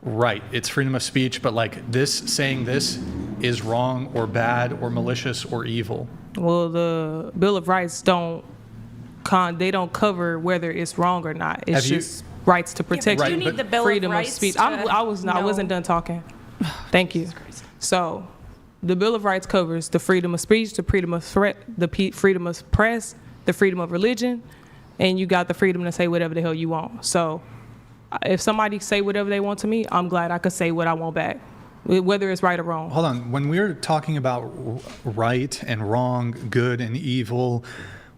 right, it's freedom of speech, but like this, saying this is wrong or bad or malicious or evil. Well, the Bill of Rights don't cover whether it's wrong or not. It's Have you- just rights to protect Right, You need the Bill freedom of of Rights speech. to I wasn't done talking. Thank you. So, the Bill of Rights covers the freedom of speech, the freedom of threat, freedom of press, the freedom of religion, and you got the freedom to say whatever the hell you want. So, if somebody say whatever they want to me, I'm glad I could say what I want back, whether it's right or wrong. Hold on. When we're talking about right and wrong, good and evil,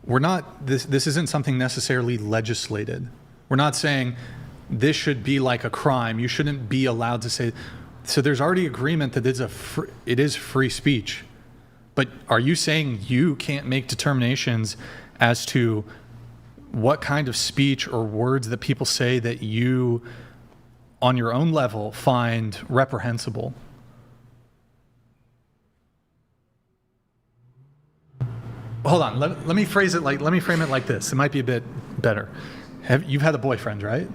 we're not, this isn't something necessarily legislated. We're not saying this should be like a crime. You shouldn't be allowed to say. So there's already agreement that it is free speech. But are you saying you can't make determinations as to what kind of speech or words that people say that you, on your own level, find reprehensible? Hold on. Let me frame it like this. It might be a bit better. You've had a boyfriend, right?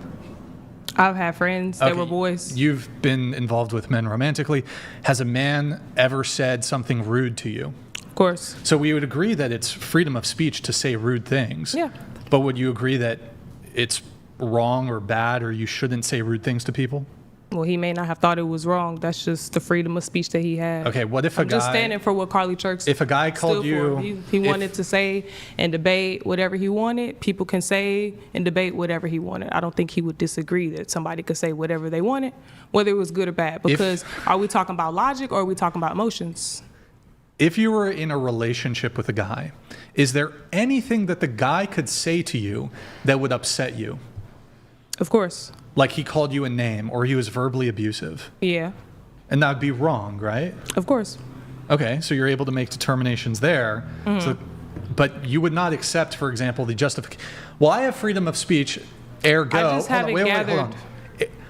I've had friends that were boys. You've been involved with men romantically. Has a man ever said something rude to you? Of course. So we would agree that it's freedom of speech to say rude things. Yeah. But would you agree that it's wrong or bad or you shouldn't say rude things to people? Well, he may not have thought it was wrong. That's just the freedom of speech that he had. Okay, what if I'm just standing for what Carly Church if a guy called stood you, for. He wanted to say and debate whatever he wanted. People can say and debate whatever he wanted. I don't think he would disagree that somebody could say whatever they wanted, whether it was good or bad. Because are we talking about logic or are we talking about emotions? if you were in a relationship with a guy, is there anything that the guy could say to you that would upset you? Of course. Like he called you a name or he was verbally abusive? Yeah. And that would be wrong, right? Of course. Okay, so you're able to make determinations there. Mm-hmm. So, but you would not accept, for example, the justification. Well, I have freedom of speech, ergo. I just haven't gathered.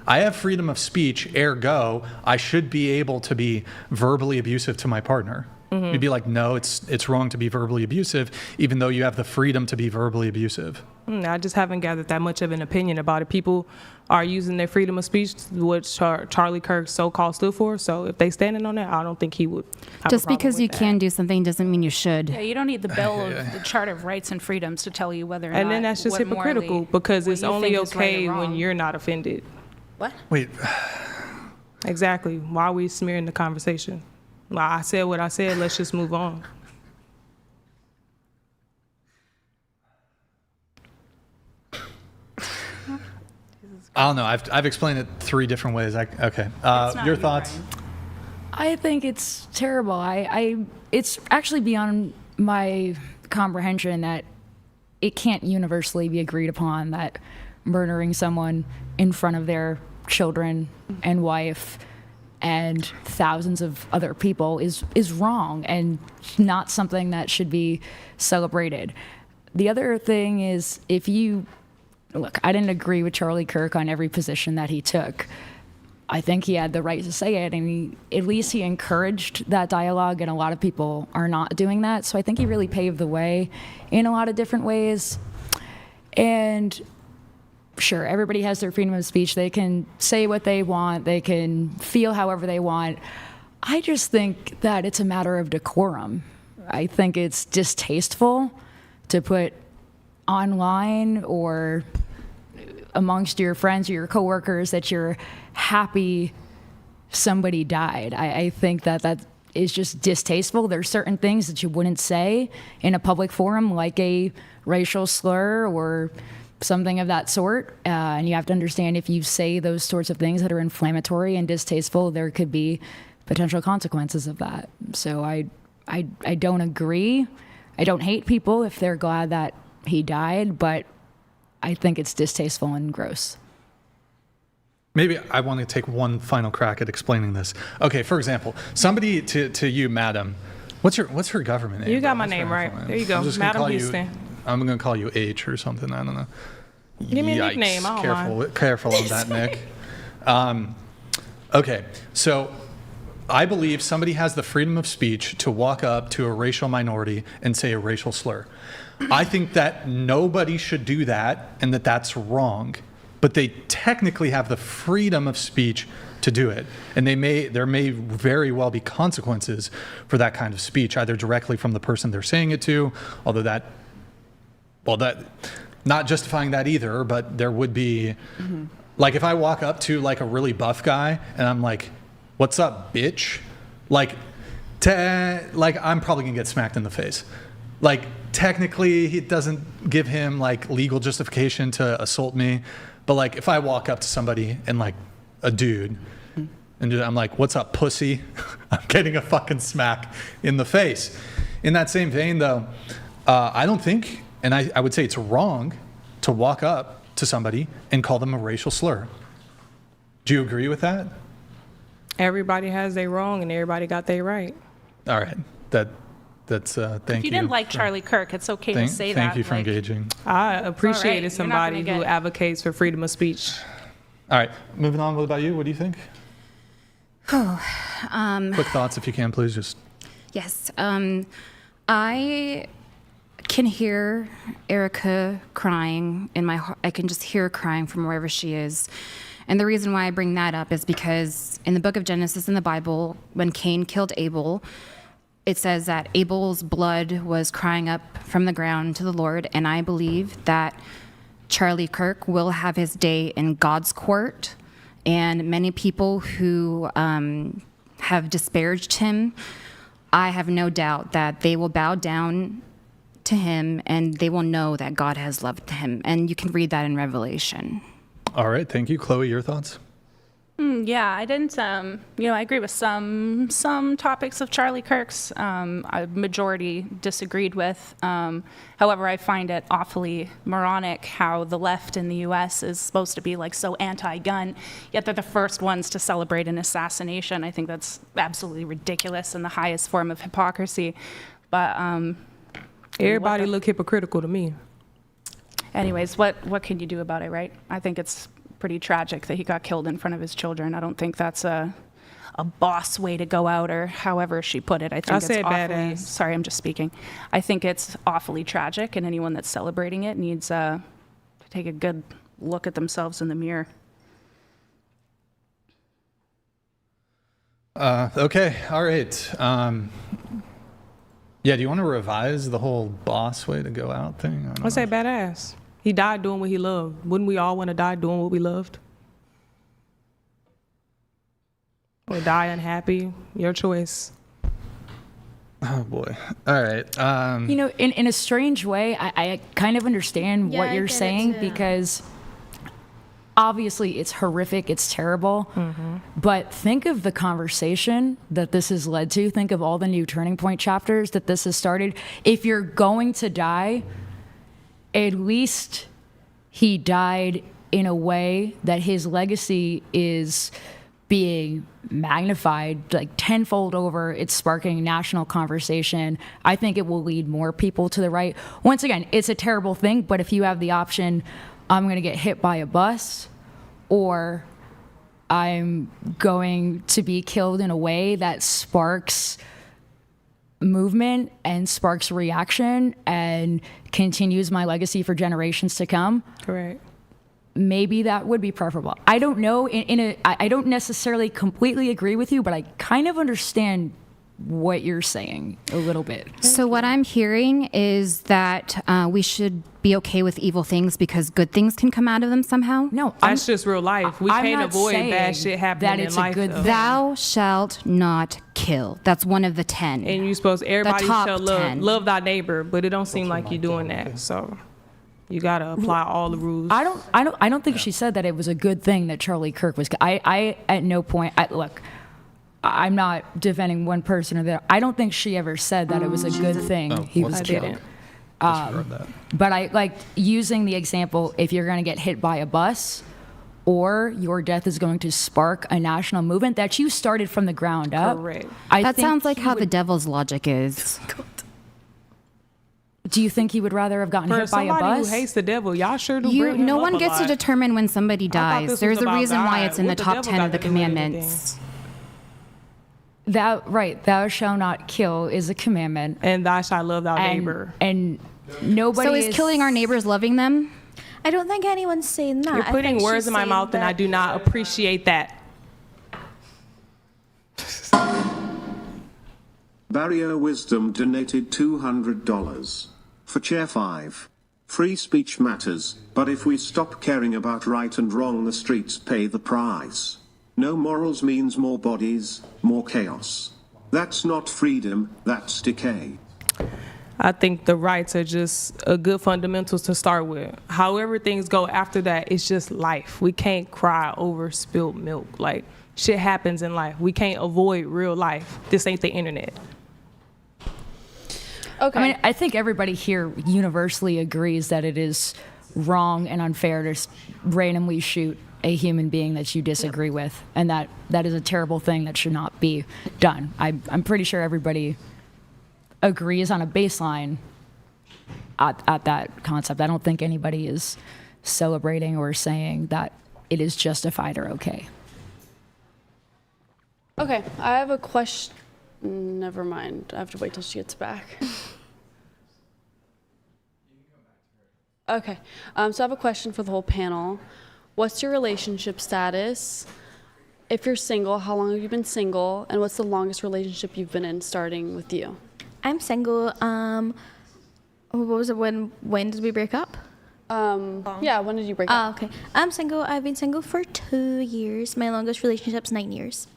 I have freedom of speech, ergo, I should be able to be verbally abusive to my partner. Mm-hmm. You'd be like, no, it's wrong to be verbally abusive, even though you have the freedom to be verbally abusive. I just haven't gathered that much of an opinion about it. People are using their freedom of speech, which Charlie Kirk so-called stood for. So if they standing on that, I don't think he would have Just a problem because with you that. can do something doesn't mean you should. Yeah, you don't need the the Charter of Rights and Freedoms to tell you whether or not. And then that's just what hypocritical morally- because what it's you only think is right or okay when wrong. you're not offended. What? Wait, Exactly. Why are we smearing the conversation? Well, I said what I said. Let's just move on. I don't know. I've explained it 3 different ways. Okay. not Your you, thoughts? Brian. I think it's terrible. It's actually beyond my comprehension that it can't universally be agreed upon that murdering someone in front of their children and wife and thousands of other people is wrong and not something that should be celebrated. The other thing is look, I didn't agree with Charlie Kirk on every position that he took. I think he had the right to say it, and at least he encouraged that dialogue, and a lot of people are not doing that. So I think he really paved the way in a lot of different ways. And sure, everybody has their freedom of speech. They can say what they want. They can feel however they want. I just think that it's a matter of decorum. I think it's distasteful to put online or amongst your friends or your coworkers that you're happy somebody died. I think that is just distasteful. There's certain things that you wouldn't say in a public forum, like a racial slur or something of that sort. And you have to understand, if you say those sorts of things that are inflammatory and distasteful, there could be potential consequences of that. So I don't agree. I don't hate people if they're glad that he died, but I think it's distasteful and gross. Maybe I want to take one final crack at explaining this. Okay, for example, somebody to you, madam, what's her government name? You got my What's her name right. actual name? There you go, I'm just gonna Madam call you- Houston. I'm going to call you H or something. I don't know. Give me a nickname. I don't Careful, mind. careful on that, Nick. Okay, so I believe somebody has the freedom of speech to walk up to a racial minority and say a racial slur. I think that nobody should do that and that that's wrong. But they technically have the freedom of speech to do it. And there may very well be consequences for that kind of speech, either directly from the person they're saying it to, although not justifying that either, but there would be, like if I walk up to like a really buff guy and I'm like, what's up, bitch? Like I'm probably gonna get smacked in the face. Like technically it doesn't give him like legal justification to assault me. But like if I walk up to somebody and like a dude and I'm like, what's up, pussy? I'm getting a fucking smack in the face. In that same vein though, I don't think, and I would say it's wrong to walk up to somebody and call them a racial slur. Do you agree with that? Everybody has their wrong and everybody got their right. All right. That's thank you. If you didn't like Charlie Kirk, it's okay to say that. Thank you for engaging. I appreciated You're not somebody gonna who get- advocates for freedom of speech. All right. Moving on. What about you? What do you think? Quick thoughts, if you can, please. Just Yes. I can hear Erica crying in my heart. I can just hear her crying from wherever she is. And the reason why I bring that up is because in the book of Genesis in the Bible, when Cain killed Abel, it says that Abel's blood was crying up from the ground to the Lord. And I believe that Charlie Kirk will have his day in God's court. And many people who have disparaged him, I have no doubt that they will bow down to him and they will know that God has loved him. And you can read that in Revelation. all right. Thank you, Chloe. Your thoughts? Yeah, I didn't, I agree with some topics of Charlie Kirk's. A majority disagreed with. However, I find it awfully moronic how the left in the U.S. is supposed to be like so anti-gun, yet they're the first ones to celebrate an assassination. I think that's absolutely ridiculous and the highest form of hypocrisy. But Everybody look hypocritical to me. anyways, what can you do about it, right? I think it's pretty tragic that he got killed in front of his children. I don't think that's a boss way to go out, or however she put it. I think it's said awfully, badass. sorry, I'm just speaking. I think it's awfully tragic, and anyone that's celebrating it needs to take a good look at themselves in the mirror. Okay. All right. Yeah. Do you want to revise the whole boss way to go out thing? I don't I say know. badass. He died doing what he loved. Wouldn't we all want to die doing what we loved? Or die unhappy? Your choice. Oh boy. All right. In a strange way, I kind of understand Yeah, what I you're get it saying too. because obviously it's horrific, it's terrible, but think of the conversation that this has led to. Think of all the new turning point chapters that this has started. If you're going to die, at least he died in a way that his legacy is being magnified like tenfold over. It's sparking national conversation. I think it will lead more people to the right. Once again, it's a terrible thing, but if you have the option, I'm going to get hit by a bus or I'm going to be killed in a way that sparks movement and sparks reaction and continues my legacy for generations to come, Correct. maybe that would be preferable. I don't know. I don't necessarily completely agree with you, but I kind of understand what you're saying a little bit. So what I'm hearing is that we should be okay with evil things because good things can come out of them somehow. No, That's just real life. We I'm can't not avoid saying bad shit happening that it's in a life. good though. thing. Thou shalt not kill. That's one of the 10. And you supposed everybody top shall 10. love thy neighbor, but it don't seem like you're doing that. So you gotta apply all the rules. I don't think she said that it was a good thing that Charlie Kirk was. I at no point. Look, I'm not defending one person or the other. I don't think she ever said that it was a good thing he was killed. But I like using the example, if you're going to get hit by a bus or your death is going to spark a national movement that you started from the ground up. Correct. That sounds like how the devil's logic is. Do you think he would rather have gotten For hit by a somebody bus? who hates the devil, y'all sure do bring him No up one a gets to lot. determine when somebody thought this dies. was There's a about reason why God. it's in What the the top devil 10 got of the to do with commandments. Thou shalt not kill is a commandment. And thou shalt love thy neighbor. And nobody So is killing our neighbors loving them? I don't think anyone's saying that. You're I putting think words she's in my saying mouth, and that- I do not appreciate that. Barrier Wisdom donated $200. For Chair 5. Free speech matters, but if we stop caring about right and wrong, the streets pay the price. No morals means more bodies, more chaos. That's not freedom, that's decay. I think the rights are just a good fundamentals to start with. However things go after that, it's just life. We can't cry over spilled milk. Like, shit happens in life. We can't avoid real life. This ain't the internet. Okay. I mean, I think everybody here universally agrees that it is wrong and unfair to randomly shoot a human being that you disagree with, and that is a terrible thing that should not be done. I'm pretty sure everybody agrees on a baseline at that concept. I don't think anybody is celebrating or saying that it is justified or okay. Okay, I have a question. Never mind. I have to wait till she gets back. Okay, so I have a question for the whole panel. What's your relationship status? If you're single, how long have you been single? And what's the longest relationship you've been in, starting with you? I'm single. What was it? When did we break up? Yeah, when did you break up? Okay. I'm single. I've been single for 2 years. My longest relationship's 9 years.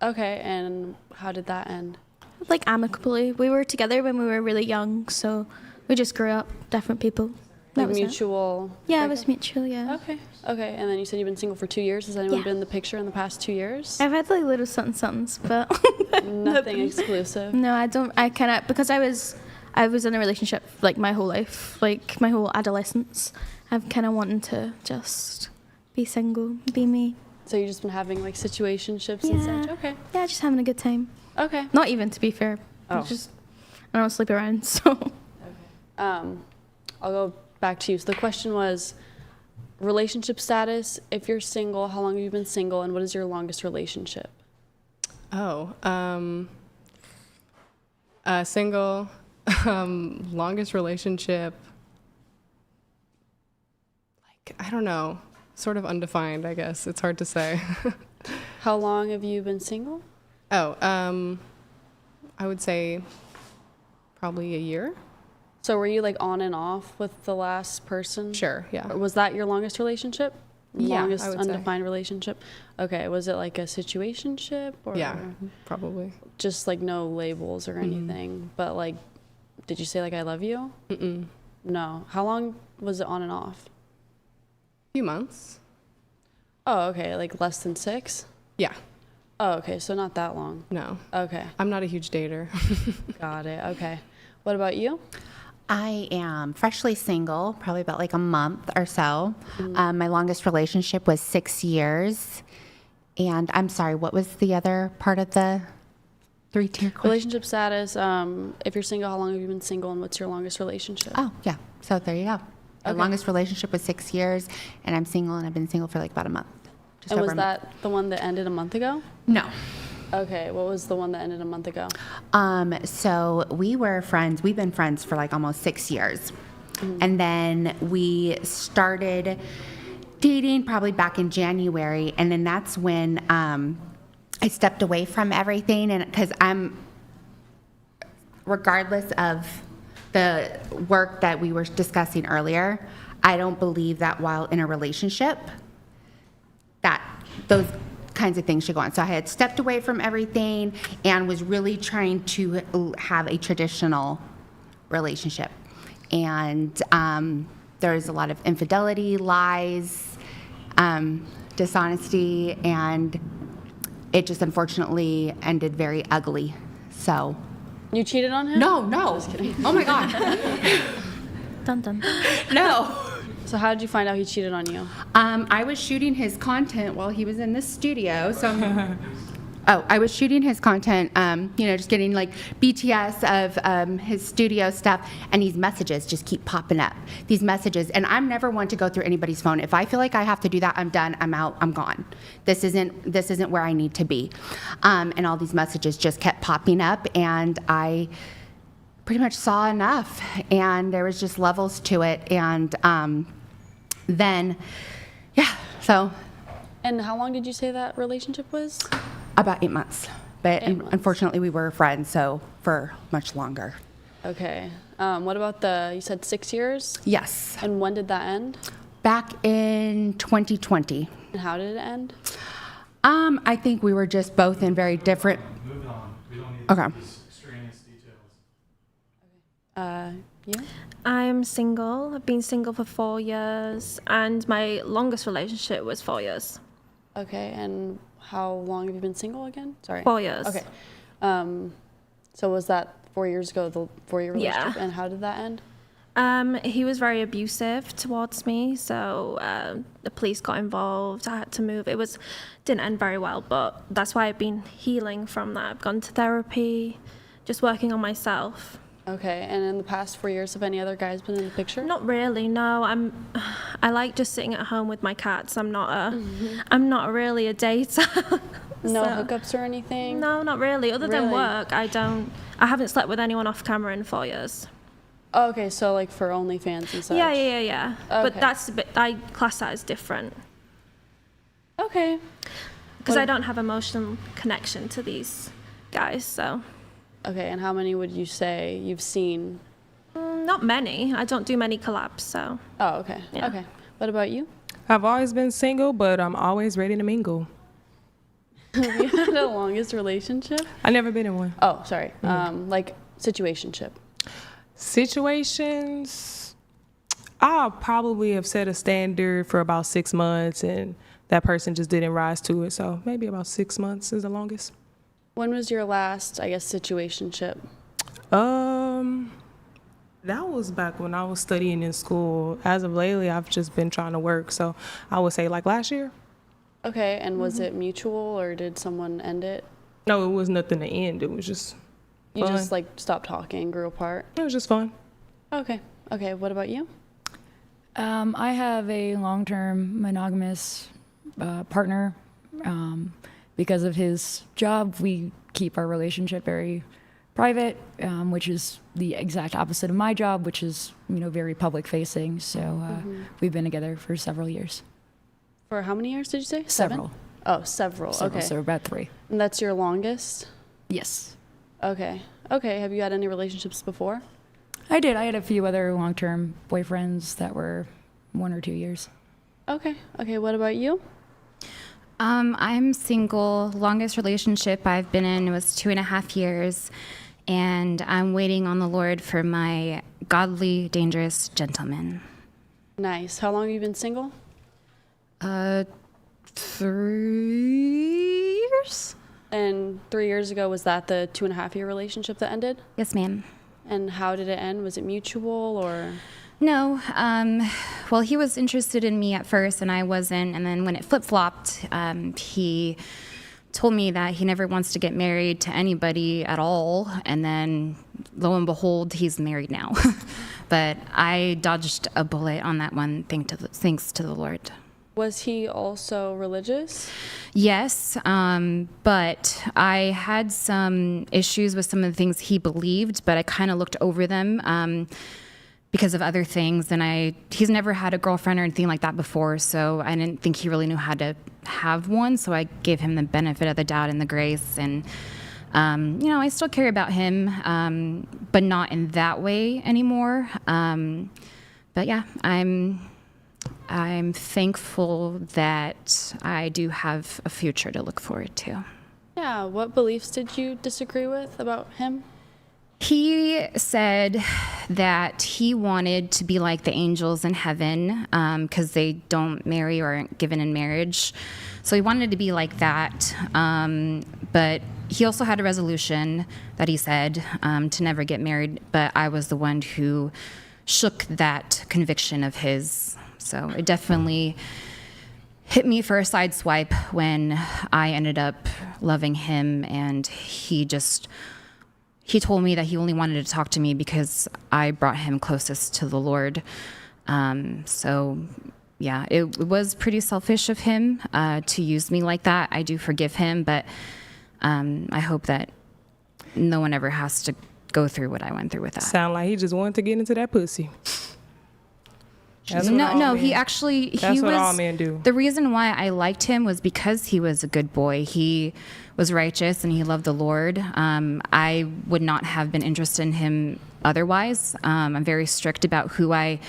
Okay, and how did that end? Like amicably. We were together when we were really young, so we just grew up, different people. That Like was it. mutual? Yeah, it was mutual, yeah. Okay, and then you said you've been single for 2 years. Has anyone been in the picture in the past 2 years? I've had like little somethings, but Nothing exclusive. no, I don't. I cannot, because I was in a relationship like my whole life, like my whole adolescence. I've kind of wanted to just be single, be me. So you've just been having like situationships and such? Okay. Yeah, just having a good time. Okay. Not even, to be fair. Oh. Just, I don't sleep around, so. I'll go back to you. So the question was, relationship status, if you're single, how long have you been single, and what is your longest relationship? Single, longest relationship, like, I don't know, sort of undefined, I guess. It's hard to say. How long have you been single? I would say probably a year. So were you like on and off with the last person? Sure, yeah. Or was that your longest relationship? Yeah, Longest I would say. undefined relationship? Okay, was it like a situationship? Or Yeah, probably. just like no labels or anything, but like, did you say like I love you? Mm-mm. No. How long was it on and off? Few months. Oh, okay, like less than 6? Yeah. Oh, okay, so not that long. No. Okay. I'm not a huge dater. Got it. Okay. What about you? I am freshly single, probably about like a month or so. My longest relationship was 6 years. And I'm sorry, what was the other part of the 3-tier question? Relationship status, if you're single, how long have you been single, and what's your longest relationship? Oh, yeah. So there you go. My Okay. longest relationship was 6 years, and I'm single, and I've been single for like about a month. Just And over was a month. that the one that ended a month ago? No. Okay, what was the one that ended a month ago? So we were friends. We've been friends for like almost 6 years. And then we started dating probably back in January. And then that's when I stepped away from everything. And because I'm regardless of the work that we were discussing earlier, I don't believe that while in a relationship, that those kinds of things should go on. So I had stepped away from everything and was really trying to have a traditional relationship. And there's a lot of infidelity, lies, dishonesty, and it just unfortunately ended very ugly. So. You cheated on him? No. Just kidding. Oh my God. Dun dun. No. So how did you find out he cheated on you? I was shooting his content while he was in the studio. So, I was shooting his content, just getting like BTS of his studio stuff, and these messages just keep popping up. These messages, and I'm never one to go through anybody's phone. If I feel like I have to do that, I'm done. I'm out. I'm gone. This isn't where I need to be. And all these messages just kept popping up, and I pretty much saw enough, and there was just levels to it, and then, yeah, so. And how long did you say that relationship was? About 8 months. But 8 months. Unfortunately, we were friends, so for much longer. Okay. What about you said 6 years? Yes. And when did that end? Back in 2020. And how did it end? I think we were just both in very different. Moving on. We don't need Okay. these extraneous details. Yeah? I'm single. I've been single for 4 years, and my longest relationship was 4 years. Okay, and how long have you been single again? Sorry. 4 years. Okay. So was that 4 years ago, the 4-year relationship? Yeah. And how did that end? He was very abusive towards me, so the police got involved. I had to move. Didn't end very well, but that's why I've been healing from that. I've gone to therapy, just working on myself. Okay, and in the past 4 years, have any other guys been in the picture? Not really, no. I like just sitting at home with my cats. I'm not really a dater. No So- hookups or anything? No, not really. Other than Really? work, I haven't slept with anyone off camera in 4 years. Oh, okay, so like for OnlyFans and such? Yeah. But Okay. that's a bit, I class that as different. Okay. Because What- I don't have emotional connection to these guys, so. Okay, and how many would you say you've seen? Not many. I don't do many collabs, so. Oh, okay. Yeah. Okay. What about you? I've always been single, but I'm always ready to mingle. You had the longest relationship? I never been in one. Oh, sorry. Like situationship. Situations, I'll probably have set a standard for about 6 months, and that person just didn't rise to it. So maybe about 6 months is the longest. When was your last, I guess, situationship? That was back when I was studying in school. As of lately, I've just been trying to work. So I would say like last year. Okay, and was it mutual or did someone end it? No, it was nothing to end. It was just You fun. just like stopped talking, grew apart? It was just fun. Okay. Okay, what about you? I have a long-term monogamous partner. Because of his job, we keep our relationship very private, which is the exact opposite of my job, which is, very public-facing. So we've been together for several years. For how many years did you say? Several. 7? Oh, several. Okay. So about 3. And that's your longest? Yes. Okay. Okay, have you had any relationships before? I did. I had a few other long-term boyfriends that were 1 or 2 years. Okay. Okay, what about you? I'm single. Longest relationship I've been in was 2.5 years, and I'm waiting on the Lord for my godly, dangerous gentleman. Nice. How long have you been single? 3 years? And 3 years ago, was that the 2.5-year relationship that ended? Yes, ma'am. And how did it end? Was it mutual or? No. Well, he was interested in me at first, and I wasn't. And then when it flip-flopped, he told me that he never wants to get married to anybody at all. And then, lo and behold, he's married now. But I dodged a bullet on that one, thanks to the Lord. Was he also religious? Yes, but I had some issues with some of the things he believed, but I kind of looked over them because of other things. And he's never had a girlfriend or anything like that before, so I didn't think he really knew how to have one. So I gave him the benefit of the doubt and the grace. And I still care about him, but not in that way anymore. But yeah, I'm thankful that I do have a future to look forward to. Yeah, what beliefs did you disagree with about him? He said that he wanted to be like the angels in heaven because they don't marry or aren't given in marriage. So he wanted to be like that. But he also had a resolution that he said to never get married. But I was the one who shook that conviction of his. So it definitely hit me for a side swipe when I ended up loving him, and he told me that he only wanted to talk to me because I brought him closest to the Lord. So yeah, it was pretty selfish of him to use me like that. I do forgive him, but I hope that no one ever has to go through what I went through with that. Sound like he just wanted to get into that pussy. No, he actually, That's what all men do. The reason why I liked him was because he was a good boy. He was righteous and he loved the Lord. I would not have been interested in him otherwise. I'm very strict about who I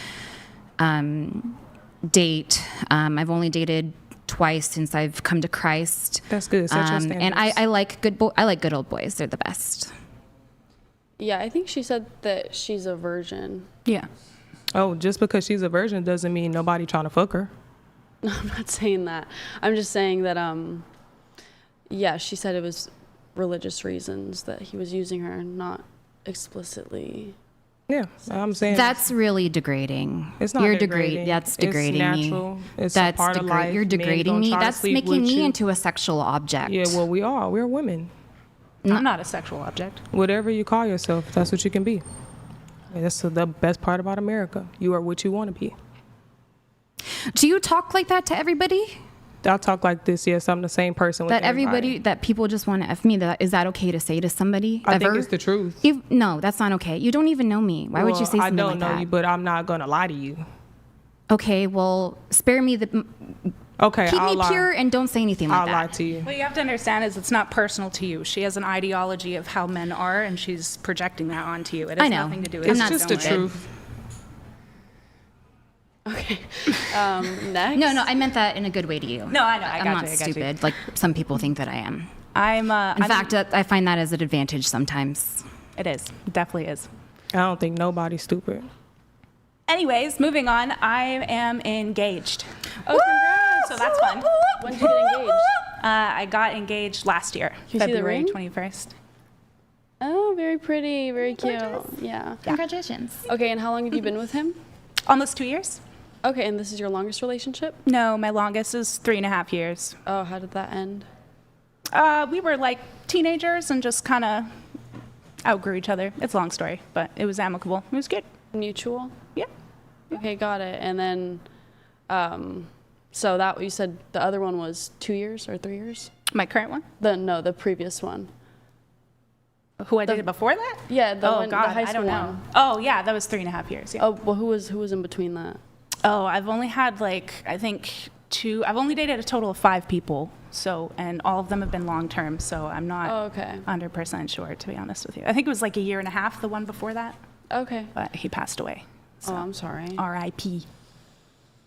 date. I've only dated twice since I've come to Christ. That's good. Set your standards. And I like good old boys. They're the best. Yeah, I think she said that she's a virgin. Yeah. Oh, just because she's a virgin doesn't mean nobody trying to fuck her. No, I'm not saying that. I'm just saying that, yeah, she said it was religious reasons that he was using her, not explicitly. Yeah, I'm saying that's really degrading. It's not degrading. That's degrading it's natural. me. It's that's a part of life. You're degrading me. That's making me into a sexual object. Yeah, well, we are. We're women. I'm not a sexual object. Whatever you call yourself, that's what you can be. And that's the best part about America. You are what you want to be. Do you talk like that to everybody? I talk like this, yes. I'm the same person with everybody. That people just want to F me. Is that okay to say to somebody? I think it's the truth. No, that's not okay. You don't even know me. Why would you say something like that? I don't know you, but I'm not going to lie to you. Okay, well, spare me the... Okay, Keep me pure and don't say anything like that. I'll lie to you. What you have to understand is it's not personal to you. She has an ideology of how men are, and she's projecting that onto you. It has nothing to do with it. It's just the truth. Okay. Next. No, I meant that in a good way to you. No, I know. I'm not stupid, like some people think that I am. In fact, I find that as an advantage sometimes. It is. It definitely is. I don't think nobody's stupid. Anyways, moving on. I am engaged. Oh, congrats. So that's fun. When did you get engaged? I got engaged last year, Can you see the February ring? 21st. Oh, very pretty. Very cute. Yeah. Congratulations. Okay, and how long have you been with him? Almost 2 years. Okay, and this is your longest relationship? No, my longest is 3.5 years. Oh, how did that end? We were like teenagers and just kind of outgrew each other. It's a long story, but it was amicable. It was good. Mutual? Yeah. Okay, got it. And then, so that you said the other one was 2 years or 3 years? My current one? The previous one. Who I dated before that? Yeah, the oh one, God, the high I school don't know. one. Oh yeah, that was 3.5 years. Yeah. Oh, well, who was in between that? Oh, I've only had like I think 2. I've only dated a total of 5 people. So, and all of them have been long term. So I'm not 100% sure, to be honest with you. I think it was like 1.5 years, the one before that. Okay. But he passed away. So. Oh, I'm sorry. R.I.P.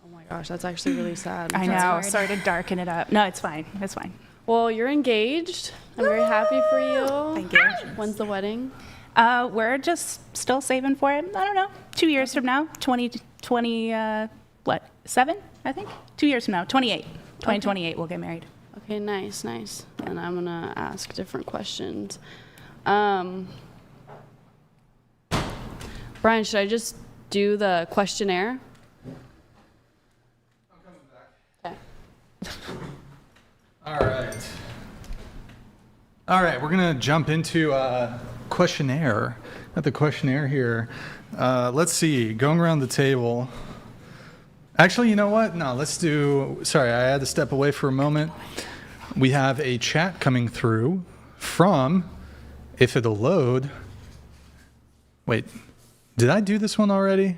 Oh my gosh, that's actually really sad. I know. Sorry to darken it up. No, it's fine. It's fine. Well, you're engaged. I'm very happy for you. Thank you. When's the wedding? We're just still saving for it. I don't know. 2 years from now, 7? I think 2 years from now, 28. 2028, we'll get married. Okay, nice. And I'm gonna ask different questions. Brian, should I just do the questionnaire? I'm coming back. Okay. All right, we're going to jump into questionnaire. Got the questionnaire here. Let's see, going around the table. Actually, you know what? No, sorry, I had to step away for a moment. We have a chat coming through from, if it'll load. Wait, did I do this one already?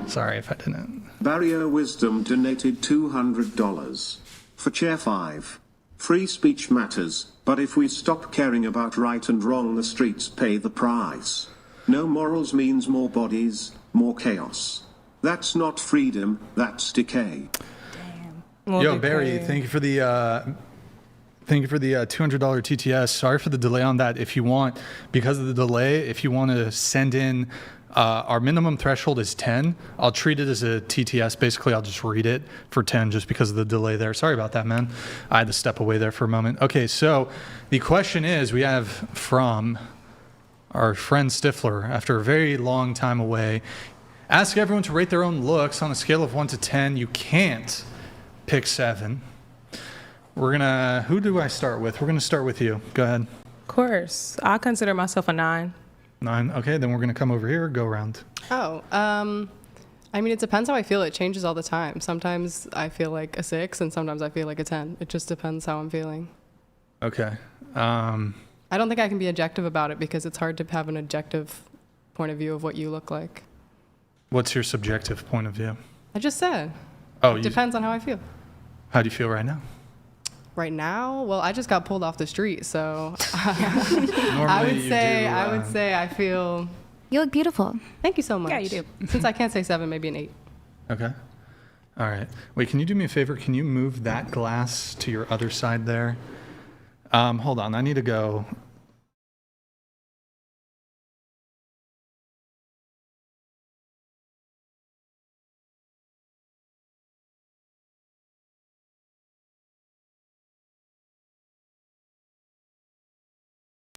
Sorry if I didn't. Barrier Wisdom donated $200. For Chair 5. Free speech matters, but if we stop caring about right and wrong, the streets pay the price. No morals means more bodies, more chaos. That's not freedom, that's decay. Yo, Barry, thank you for the $200 TTS. Sorry for the delay on that. If you want, because of the delay, if you want to send in, our minimum threshold is 10. I'll treat it as a TTS. Basically, I'll just read it for 10 just because of the delay there. Sorry about that, man. I had to step away there for a moment. Okay, so the question is, we have from our friend Stifler, after a very long time away, ask everyone to rate their own looks on a scale of 1 to 10. You can't pick 7. Who do I start with? We're gonna start with you. Go ahead. Of course. I consider myself a 9. 9. Okay, then we're gonna come over here, go around. I mean, it depends how I feel. It changes all the time. Sometimes I feel like a 6, and sometimes I feel like a 10. It just depends how I'm feeling. Okay. I don't think I can be objective about it because it's hard to have an objective point of view of what you look like. What's your subjective point of view? I just said. Oh, it depends on how I feel. How do you feel right now? Right now, well, I just got pulled off the street, so I would say I feel. You look beautiful. Thank you so much. Yeah, you do. Since I can't say 7, maybe an 8. Okay. All right. Wait, can you do me a favor? Can you move that glass to your other side there? Hold on. I need to go.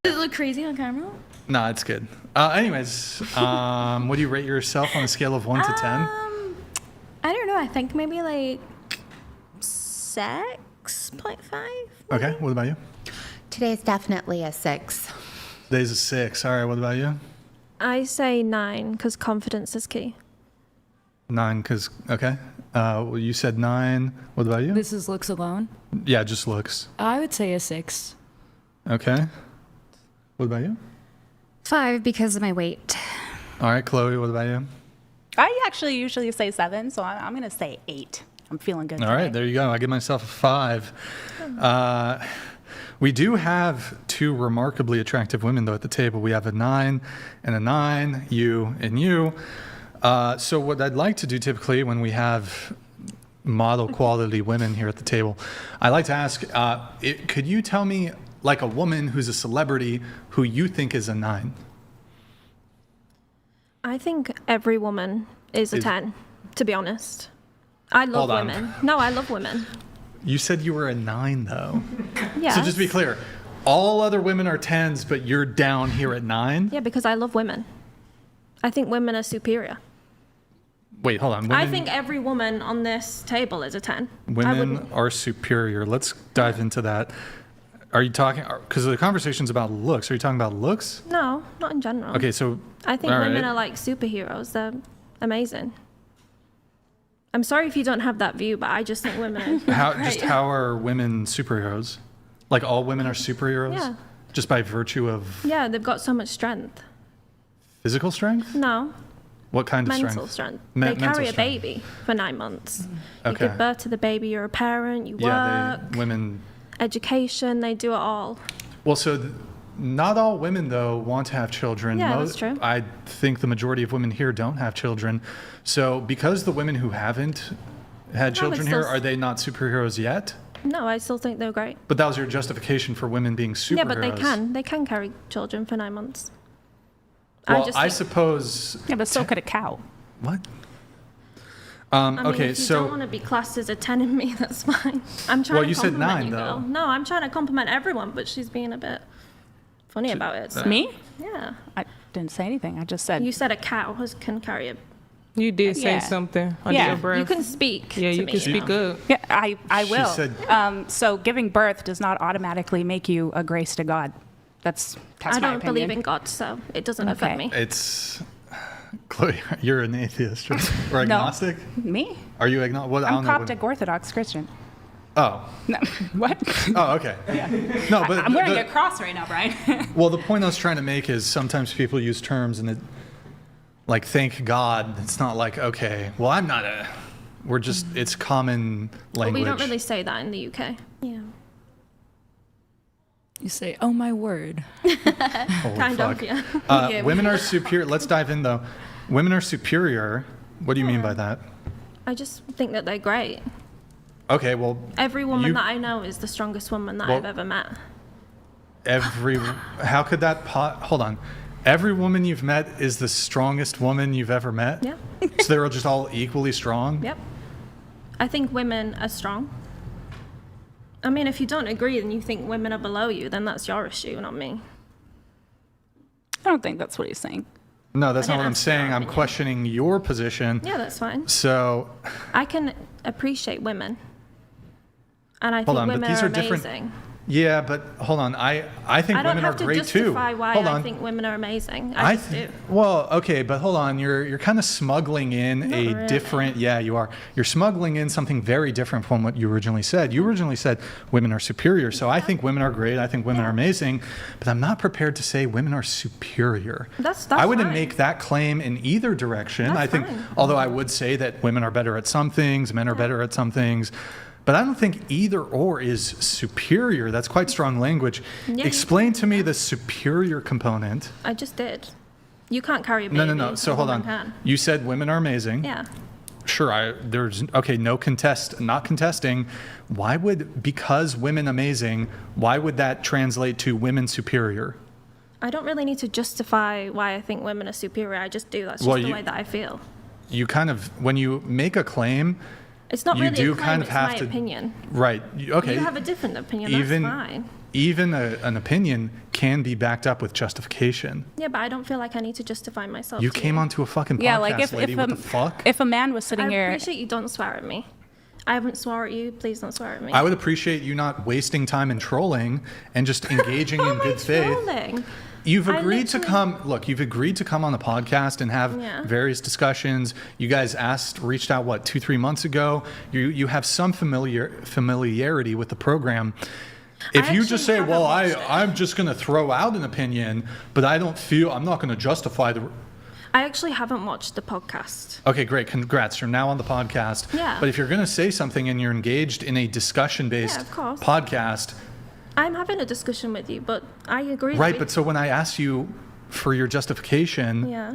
Does it look crazy on camera? No, it's good. Anyways, what do you rate yourself on a scale of 1 to 10? I don't know. I think maybe like 6.5. Okay, what about you? Today's definitely a 6. Today's a 6. All right, what about you? I say 9 because confidence is key. 9, because, okay. Well, you said 9. What about you? This is looks alone. Yeah, just looks. I would say a 6. Okay. What about you? 5 because of my weight. All right, Chloe, what about you? I actually usually say 7, so I'm going to say 8. I'm feeling good. All right, there you go. I give myself a 5. We do have 2 remarkably attractive women, though, at the table. We have a 9 and a 9, you and you. So what I'd like to do typically when we have model quality women here at the table, I like to ask, could you tell me, like a woman who's a celebrity who you think is a 9? I think every woman is a 10, to be honest. I love Hold on. women. No, I love women. You said you were a 9, though. Yeah. So just to be clear, all other women are 10s, but you're down here at 9? Yeah, because I love women. I think women are superior. Wait, hold on. I think every woman on this table is a 10. Women are superior. Let's dive into that. Are you talking, because the conversation's about looks. Are you talking about looks? No, not in general. Okay, so. I think all women right. are like superheroes. They're amazing. I'm sorry if you don't have that view, but I just think women are great. How are women superheroes? Like all women are superheroes? Yeah. Just by virtue of Yeah, they've got so much strength. physical strength? No, What kind of mental strength? strength. They Mental carry a strength. baby for 9 months. You Okay. give birth to the baby, you're a parent, you Yeah, work, women. education, they do it all. Well, so not all women, though, want to have children. Yeah, that's true. I think the majority of women here don't have children. So because the women who haven't had children here, are they not superheroes yet? No, I still think they're great. But that was your justification for women being superheroes. Yeah, but they can carry children for 9 months. Well, just I think- suppose. Yeah, but so could a cow. What? I mean, okay, if you so. don't want to be classed as a 10 in me, that's fine. I'm trying Well, to you said compliment 9, you, girl. though. No, I'm trying to compliment everyone, but she's being a bit funny about it. So. Me? Yeah. I didn't say anything. I just said. You said a cow can carry a... You did say Yeah. something under Yeah. your breath. You can speak Yeah, to you me, can speak know. up. Yeah, I She will. said- So giving birth does not automatically make you a grace to God. That's I my don't opinion. believe in God, so it doesn't affect me. It's. Chloe, you're an atheist or agnostic? Me? Are you agnostic? What, I I'm don't know what- Coptic Orthodox Christian. Oh. No, what? Oh, okay. No, but I'm wearing a cross right now, Brian. well, the point I was trying to make is sometimes people use terms and it, like, thank God. It's not like, okay, well, I'm not a. We're just. It's common But language. we don't really say that in the UK. Yeah. You say, "Oh my word." Holy Kind fuck. of, yeah. Women are superior. Let's dive in though. Women are superior. What do you mean by that? I just think that they're great. Okay, well. Every woman you- that I know is the strongest woman that Well- I've ever met. How could that hold on. Every woman you've met is the strongest woman you've ever met? Yeah. So they're just all equally strong? Yep. I think women are strong. I mean, if you don't agree and you think women are below you, then that's your issue, not me. I don't think that's what he's saying. No, that's I not what didn't I'm ask your saying. I'm opinion. questioning your position. Yeah, that's fine. So, I can appreciate women. And I hold think on, but women these are are different. amazing. Yeah, but hold on. I think I don't women are have to great too. justify why Hold I on. think women are amazing. I just do. Well, okay, but hold on. You're kind of smuggling in Not a really. different. Yeah, you are. You're smuggling in something very different from what you originally said. You originally said women are superior. So I think women are great. I think women are amazing. But I'm not prepared to say women are superior. That's I wouldn't fine. make that claim in either direction. That's I think, fine. although I would say that women are better at some things, men are better at some things. But I don't think either or is superior. That's quite strong language. Yeah, Explain to me the superior component. I just did. You can't carry a baby. No. So a hold woman on. Can. You said women are amazing. Yeah. Sure. There's okay. Not contesting. Why would, because women amazing, why would that translate to women superior? I don't really need to justify why I think women are superior. I just do. That's just Well, the you- way that I feel. You kind of, when you make a claim, It's not you really do a claim, kind of it's have my to- opinion. right? Okay. You have a different opinion, even that's fine. even an opinion can be backed up with justification. Yeah, but I don't feel like I need to justify myself. You to came onto a fucking podcast, Yeah, like lady. What the fuck? if a man was sitting I here, appreciate you don't swear at me. I haven't swore at you. Please don't swear at me. I would appreciate you not wasting time in trolling and just engaging in good faith. Trolling. You've I agreed to literally- come. Look, you've agreed to come on the podcast and have Yeah. various discussions. You guys reached out, what, 2-3 months ago. You have some familiarity with the program. If you just say, well, I'm just going to throw out an opinion, but I'm not going to justify the. I actually haven't watched the podcast. Okay, great. Congrats. You're now on the podcast. Yeah. But if you're going to say something and you're engaged in a discussion-based Yeah, of course. podcast, I'm having a discussion with you, but I agree. right? that But so when I ask you for your justification, yeah.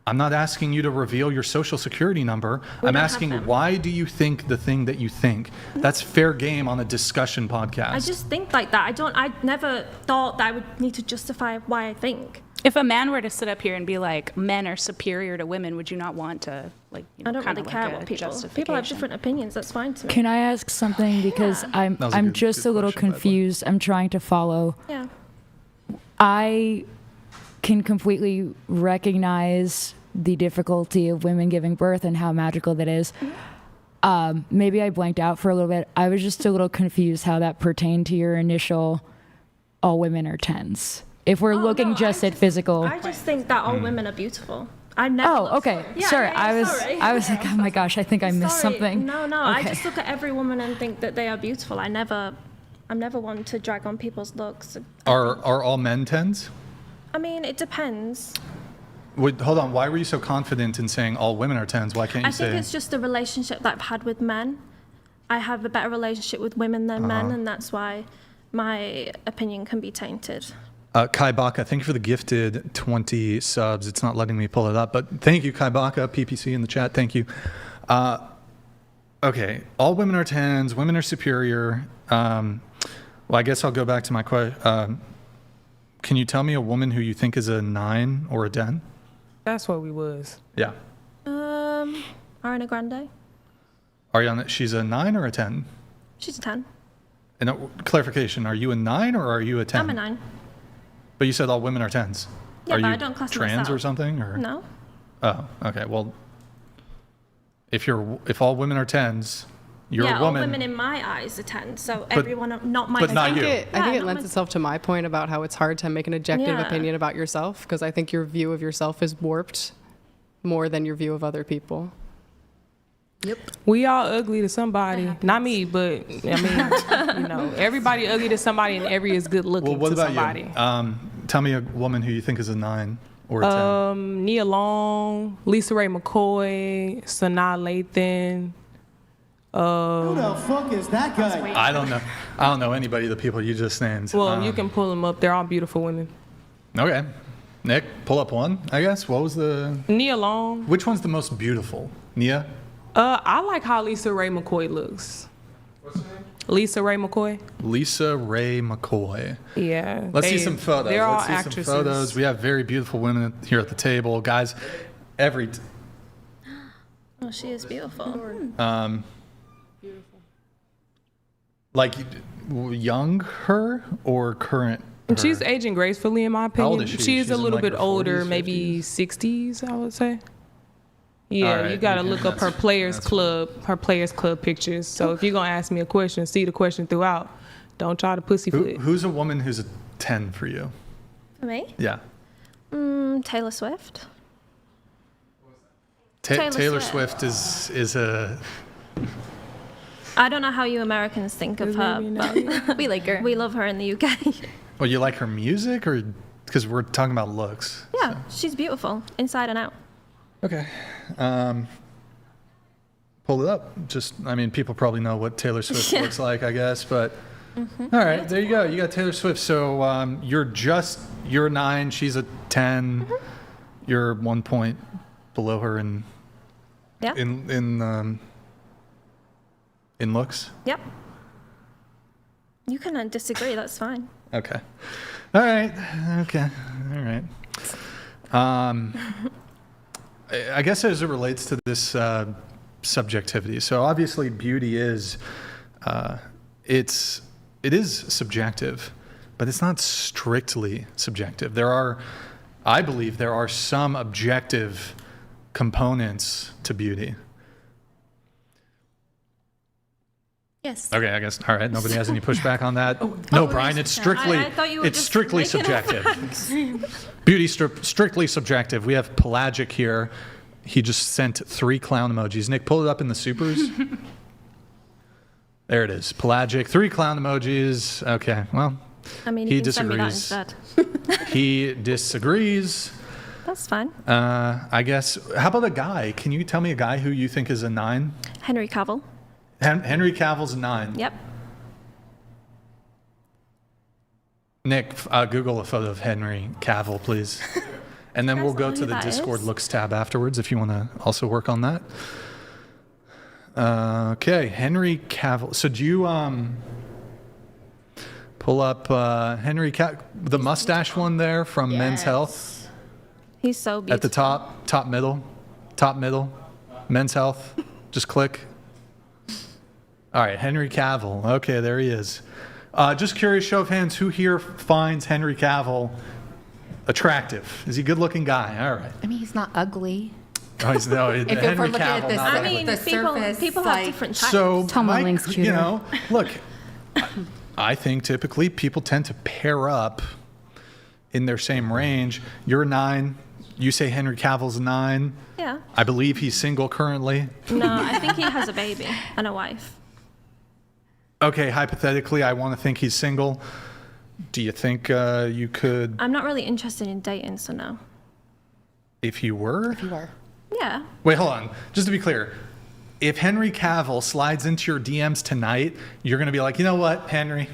I'm not asking you to reveal your social security number. We I'm don't have asking, them. why do you think the thing that you think? That's fair game on a discussion podcast. I just think like that. I never thought that I would need to justify why I think. if a man were to sit up here and be like, men are superior to women, would you not want to, like, you know, I don't kind really of care like what a people. People have justification? different opinions. That's fine to me. Can I ask something? Because I'm That was a I'm good- just good a little question, by the way. confused. I'm trying to follow. Yeah. I can completely recognize the difficulty of women giving birth and how magical that is. Maybe I blanked out for a little bit. I was just a little confused how that pertained to your initial all women are 10s. If we're looking no, just at physical. I just think that all women are beautiful. I never. Oh, look okay. for- Yeah, sorry. yeah, sorry. I was like, oh my gosh, I think I missed Sorry. something. No, I Okay. just look at every woman and think that they are beautiful. I'm never one to drag on people's looks. Are all men 10s? I mean, it depends. Hold on. Why were you so confident in saying all women are 10s? Why can't you I think say? it's just the relationship that I've had with men. I have a better relationship with women than men, and that's why my opinion can be tainted. Kai Baka, thank you for the gifted 20 subs. It's not letting me pull it up, but thank you, Kai Baka, PPC in the chat. Thank you. Okay, all women are 10s. Women are superior. Well, I guess I'll go back to my question. Can you tell me a woman who you think is a 9 or a 10? That's what we was. Yeah. Ariana Grande, Ariana, she's a 9 or a 10? she's a 10. And clarification, are you a 9 or are you a 10? I'm a 9. But you said all women are 10s. Yeah, are but you I don't class trans myself. or something? Or? No. Oh, okay. Well, if all women are 10s, you're yeah, a woman. all women in my eyes are 10. So everyone, not my. but not you. I think Yeah, it not lends my- itself to my point about how it's hard to make an objective Yeah. opinion about yourself, because I think your view of yourself is warped more than your view of other people. We all ugly to somebody. Not me, but I mean, you know, everybody ugly to somebody, and every is good looking Well, what to about somebody. you? Tell me a woman who you think is a 9 or a 10. Nia Long, Lisa Ray McCoy, Sanaa Lathan. Who the fuck is that guy? I don't know. I don't know anybody of the people you just named. Well, you can pull them up. They're all beautiful women. Okay. Nick, pull up one, I guess. What was the... Nia Long. Which one's the most beautiful? Nia? I like how Lisa Ray McCoy looks. What's her name? Lisa Ray McCoy. Lisa Ray McCoy. Yeah. Let's see some photos. They're all Let's see actresses. some photos. We have very beautiful women here at the table. Guys, Oh, she is beautiful. like young her or current her? She's aging gracefully, in my opinion. How old is she? She's She's a in, little like, bit her older, 40s, maybe 60s, I would say. Yeah, All right, you gotta okay, look up her Players Club, pictures. So if you're gonna ask me a question, see the question throughout. Don't try to pussyfoot. Who's a woman who's a 10 for you? For me? Yeah. Taylor Swift. Taylor Swift is a... I don't know how you Americans think of her, but We like her. we love her in the UK. Well, you like her music or... Because we're talking about looks. Yeah, she's beautiful, inside and out. Okay. Pull it up. People probably know what Taylor Swift looks like, I guess, but... All right, there you go. You got Taylor Swift. So you're a 9, she's a 10. You're 1 point below her in looks. Yep. You can disagree, that's fine. Okay. All right. Okay. All right. I guess as it relates to this subjectivity. So obviously, beauty is it is subjective, but it's not strictly subjective. I believe there are some objective components to beauty. Yes. Okay, I guess. All right. Nobody has any pushback on that. No, Brian. It's strictly. I thought you were It's just strictly making up subjective. Beauty strictly subjective. We have Pelagic here. He just sent 3 clown emojis. Nick, pull it up in the supers. There it is. Pelagic. 3 clown emojis. Okay. Well, I mean, he you can send me that disagrees. instead. He disagrees. That's fine. I guess. How about a guy? Can you tell me a guy who you think is a 9? Henry Cavill. Henry Cavill's a 9. Yep. Nick, Google a photo of Henry Cavill, please. And then we'll go to the Discord looks tab afterwards if you want to also work on that. Okay, Henry Cavill. So do you pull up the mustache one there from Men's Health? He's so beautiful. At the top middle, Men's Health. Just click. All right, Henry Cavill. Okay, there he is. Just curious, show of hands, who here finds Henry Cavill attractive? Is he a good-looking guy? All right. I mean, he's not ugly. Oh, he's no. If we're Henry looking at Cavill. this, not I ugly. mean, the people surface, have like- different types. So, Tom Welling's cuter. look, I think typically people tend to pair up in their same range. You're a 9. You say Henry Cavill's a 9. Yeah. I believe he's single currently. No, I think he has a baby and a wife. Okay, hypothetically, I want to think he's single. Do you think you could, I'm not really interested in dating, so no. if you were? Yeah. Wait, hold on. Just to be clear, if Henry Cavill slides into your DMs tonight, you're going to be like, you know what, Henry?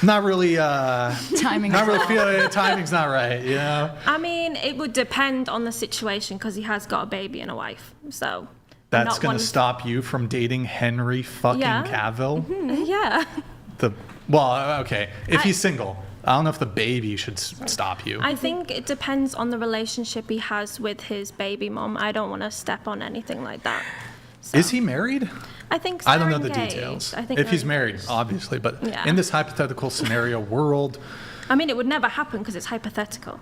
Not really. Timing's Not really feeling it. Timing's not right. You know. I mean, it would depend on the situation because he has got a baby and a wife. So That's going to stop you from dating Henry fucking Cavill? Yeah. Okay. If he's single. I don't know if the baby should stop you. I think it depends on the relationship he has with his baby mom. I don't want to step on anything like that. So. Is he married? I think so. I don't know the details. I think if he's they're married, engaged. obviously. But Yeah. in this hypothetical scenario world, I mean, it would never happen because it's hypothetical.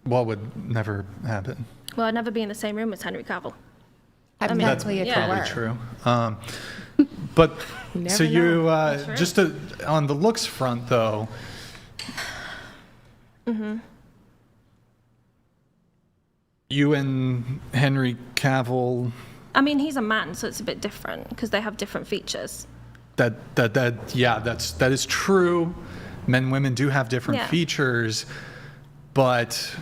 what would never happen? Well, I'd never be in the same room as Henry Cavill. Hypothetically, That's if it probably were. true. But so you True. just on the looks front though. You and Henry Cavill. I mean, he's a man, so it's a bit different because they have different features. That is true. Men and women do have different Yeah. features, but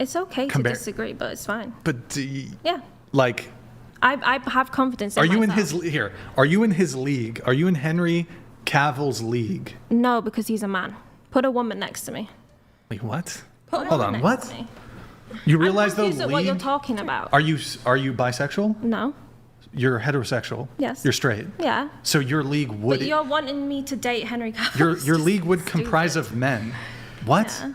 It's okay to disagree, but it's fine. but Yeah. like I have confidence in Are you myself. in his here? Are you in his league? Are you in Henry Cavill's league? No, because he's a man. Put a woman next to me. Wait, what? Put a Hold woman on, next what? to me. You realize I'm the confused at what you're league? talking about. Are you bisexual? No. You're heterosexual. Yes. You're straight. Yeah. So your league would But you're wanting me to date Henry Cavill. your league would comprise of men. What? Yeah.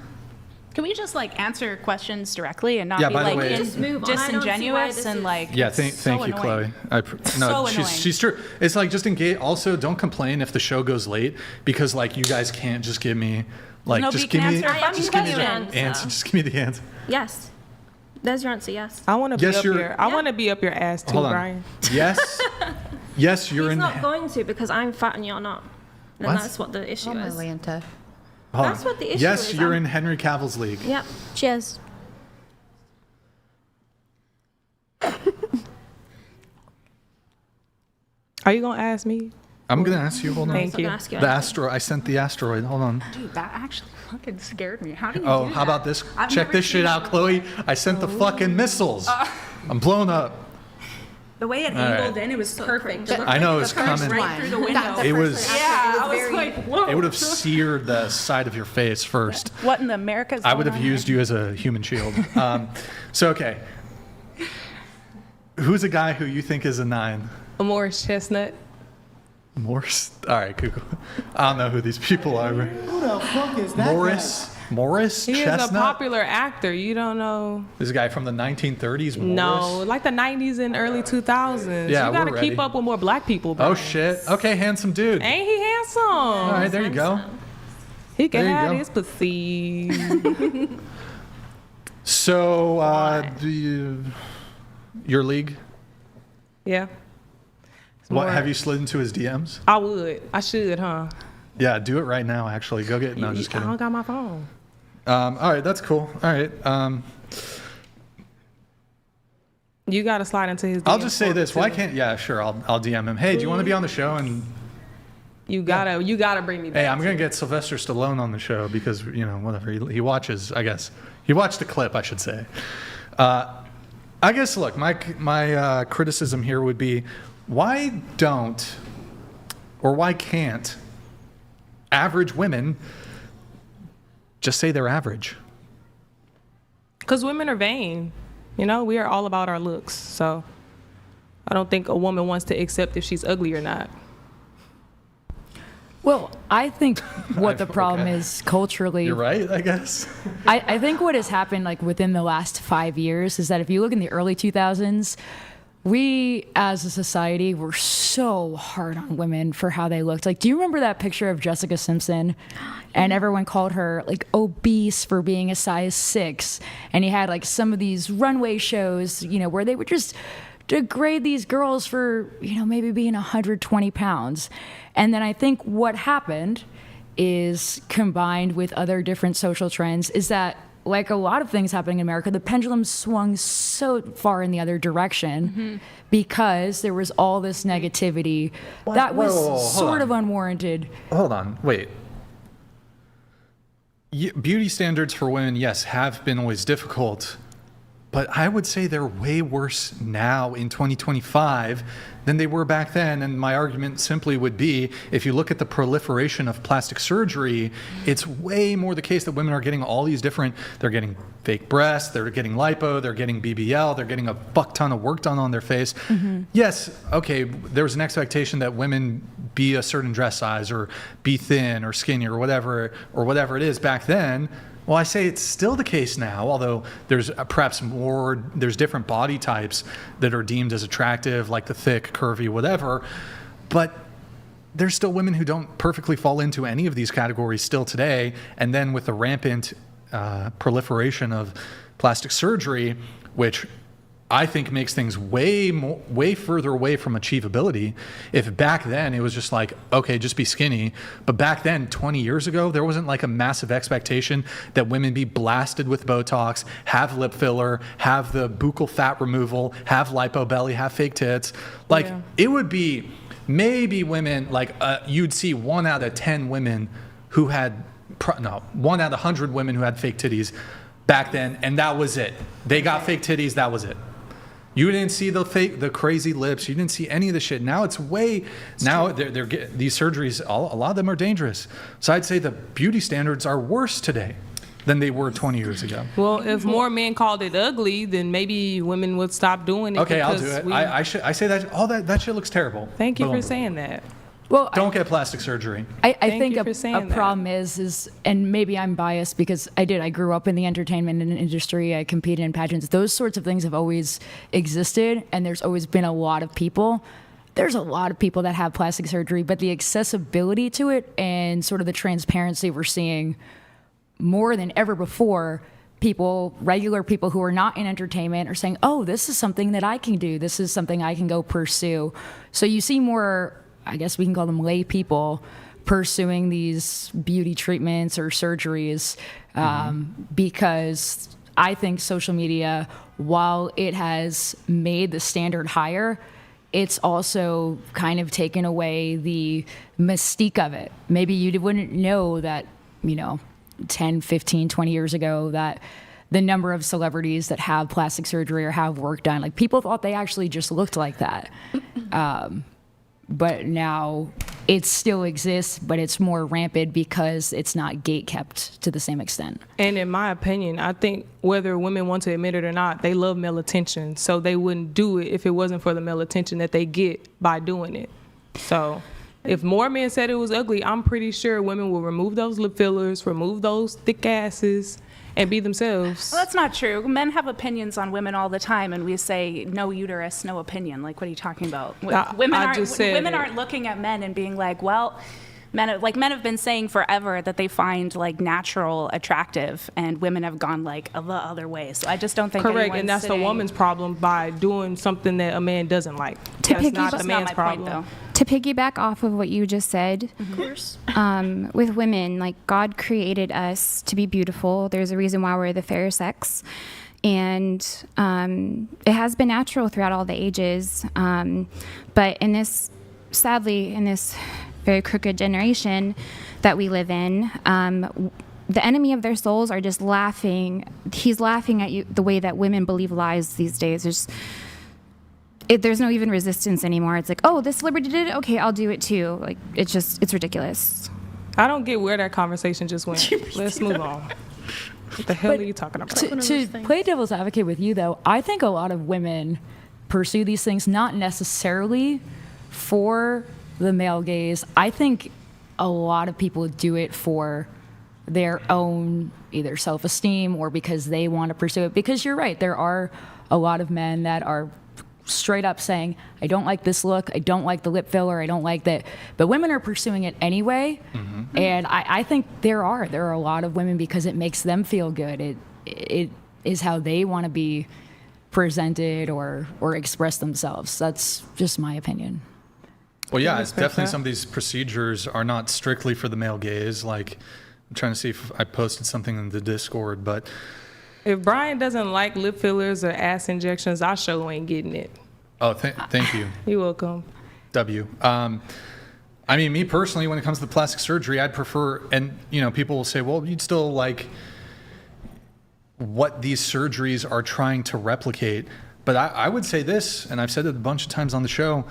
Can we just like answer questions directly and not Yeah, be by the like way- Just move on. I don't see why disingenuous this and is- like Yeah, it's thank so you, annoying. Chloe. No, So annoying. she's true. It's like just engage. Also, don't complain if the show goes late because like you guys can't just give me like No, just but you give can me answer a fucking just give me the question. answer. Just give me the answer. Yes. There's your answer, yes. I want to be Yes, up you're- your. I want to be up your ass too, Hold on. Brian. Yes. Yes, you're He's in. not going to because I'm fat and you're not. And What? that's what the issue is. Atlanta. Hold That's on. what the issue Yes, is. you're I'm- in Henry Cavill's league. Yep. Cheers. Are you gonna ask me? I'm gonna ask you. Hold on. Thank I'm you. gonna ask you The anything. asteroid. I sent the asteroid. Hold on. Dude, that actually fucking scared me. How do you Oh, do how that? about this? I've Check never this shit seen out, that. Chloe. I sent the fucking missiles. I'm blown up. The way it All right. angled in, it was perfect. It looked I know like it was the first coming. right through the window. It was. Yeah, I was like, whoa. It would have seared the side of your face first. What in the America's I would going have on used you as a human shield. So okay. Who's a guy who you think is a 9? A Morris Chestnut. Morris. All right, Google. I don't know who these people are. Who the fuck is that Morris He Chestnut. is a popular actor. You don't know. This guy from the 1930s. No, Morris? like the 90s and early 2000s. Yeah, you gotta we're keep ready. up with more black people. Oh Brian. shit. Okay, handsome dude. Ain't he handsome? All right, there you go. He can There you have go. his pussy. So, your league? Yeah. It's What more- have you slid into his DMs? I would. I should, huh? Yeah, do it right now. Actually, go get. No, I'm just I kidding. don't got my phone. All right, that's cool. All right. You gotta slide into his. I'll DMs just say for this. me, Why too. can't? Yeah, sure. I'll DM him. Hey, do you want to be on the show? And You gotta bring me back. hey, I'm gonna get Sylvester Stallone on the show because whatever he watches. I guess he watched the clip. I should say. I guess look, my criticism here would be, why don't or why can't average women just say they're average? Because women are vain. We are all about our looks. So I don't think a woman wants to accept if she's ugly or not. Well, I think what the problem okay. is culturally. You're right, I guess. I think what has happened like within the last 5 years is that if you look in the early 2000s, we as a society were so hard on women for how they looked. Like, do you remember that picture of Jessica Simpson? And everyone called her like obese for being a size 6. And you had like some of these runway shows, where they would just degrade these girls for, maybe being 120 pounds. And then I think what happened is, combined with other different social trends, is that like a lot of things happening in America, the pendulum swung so far in the other direction because there was all this negativity that was hold sort of on. unwarranted. Hold on, wait. Beauty standards for women, yes, have been always difficult, but I would say they're way worse now in 2025 than they were back then. And my argument simply would be, if you look at the proliferation of plastic surgery, it's way more the case that women are getting all these different, they're getting fake breasts, they're getting lipo, they're getting BBL, they're getting a fuck ton of work done on their face. Yes, okay, there was an expectation that women be a certain dress size or be thin or skinny or whatever it is back then. Well, I say it's still the case now, although there's perhaps there's different body types that are deemed as attractive, like the thick, curvy, whatever. But there's still women who don't perfectly fall into any of these categories still today. And then with the rampant proliferation of plastic surgery, which I think makes things way further away from achievability. If back then it was just like, okay, just be skinny. But back then, 20 years ago, there wasn't like a massive expectation that women be blasted with Botox, have lip filler, have the buccal fat removal, have lipo belly, have fake tits. Like it would be maybe women, like you'd see 1 out of 10 women who had, 1 out of 100 women who had fake titties back then. And that was it. They got fake titties, that was it. You didn't see the crazy lips. You didn't see any of the shit. Now it's now they're getting these surgeries. A lot of them are dangerous. So I'd say the beauty standards are worse today than they were 20 years ago. Well, if more men called it ugly, then maybe women would stop doing it. Okay, I'll do it. I say that that shit looks terrible. Thank you for saying that. Well, don't get plastic surgery. I think a problem is, and maybe I'm biased because I grew up in the entertainment industry. I competed in pageants. Those sorts of things have always existed, and there's always been a lot of people. There's a lot of people that have plastic surgery, but the accessibility to it and sort of the transparency we're seeing more than ever before, regular people who are not in entertainment are saying, oh, this is something that I can do. This is something I can go pursue. So you see more, I guess we can call them lay people, pursuing these beauty treatments or surgeries because I think social media, while it has made the standard higher, it's also kind of taken away the mystique of it. Maybe you wouldn't know that, 10, 15, 20 years ago that the number of celebrities that have plastic surgery or have work done, like people thought they actually just looked like that. But now it still exists, but it's more rampant because it's not gate-kept to the same extent. And in my opinion, I think whether women want to admit it or not, they love male attention. So they wouldn't do it if it wasn't for the male attention that they get by doing it. So if more men said it was ugly, I'm pretty sure women will remove those lip fillers, remove those thick asses, and be themselves. Well, that's not true. Men have opinions on women all the time, and we say no uterus, no opinion. Like, what are you talking about? Women aren't looking at men and being like, well, men have been saying forever that they find like natural attractive, and women have gone like the other way. So I just don't think correct, and that's the woman's problem by doing something that a man doesn't like. That's not the man's problem. Point, though. To piggyback off of what you just said, of course, with women, like God created us to be beautiful. There's a reason why we're the fair sex, and it has been natural throughout all the ages. But sadly, in this very crooked generation that we live in, the enemy of their souls are just laughing. He's laughing at you the way that women believe lies these days. There's no even resistance anymore. It's like, oh, this celebrity did it? Okay, I'll do it too. Like, it's ridiculous. I don't get where that conversation just went. Let's move on. What the hell are you talking about? To play devil's advocate with you, though, I think a lot of women pursue these things not necessarily for the male gaze. I think a lot of people do it for their own either self-esteem or because they want to pursue it. Because you're right, there are a lot of men that are straight up saying, I don't like this look, I don't like the lip filler, I don't like that. But women are pursuing it anyway. Mm-hmm. And I think there are a lot of women because it makes them feel good. It is how they want to be presented or express themselves. That's just my opinion. Well, yeah, it's definitely some of these procedures are not strictly for the male gaze. Like, I'm trying to see if I posted something in the Discord, but if Brian doesn't like lip fillers or ass injections, I sure ain't getting it. Oh, thank you. You're welcome. W. I mean, me personally, when it comes to the plastic surgery, I'd prefer, and people will say, well, you'd still like what these surgeries are trying to replicate. But I would say this, and I've said it a bunch of times on the show,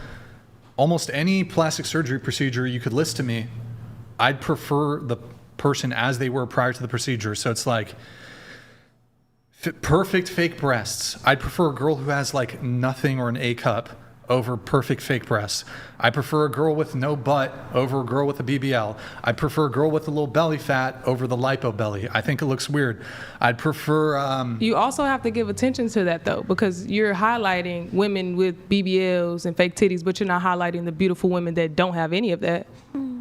almost any plastic surgery procedure you could list to me, I'd prefer the person as they were prior to the procedure. So it's like perfect fake breasts. I'd prefer a girl who has like nothing or an A cup over perfect fake breasts. I prefer a girl with no butt over a girl with a BBL. I prefer a girl with a little belly fat over the lipo belly. I think it looks weird. I'd prefer... You also have to give attention to that, though, because you're highlighting women with BBLs and fake titties, but you're not highlighting the beautiful women that don't have any of that.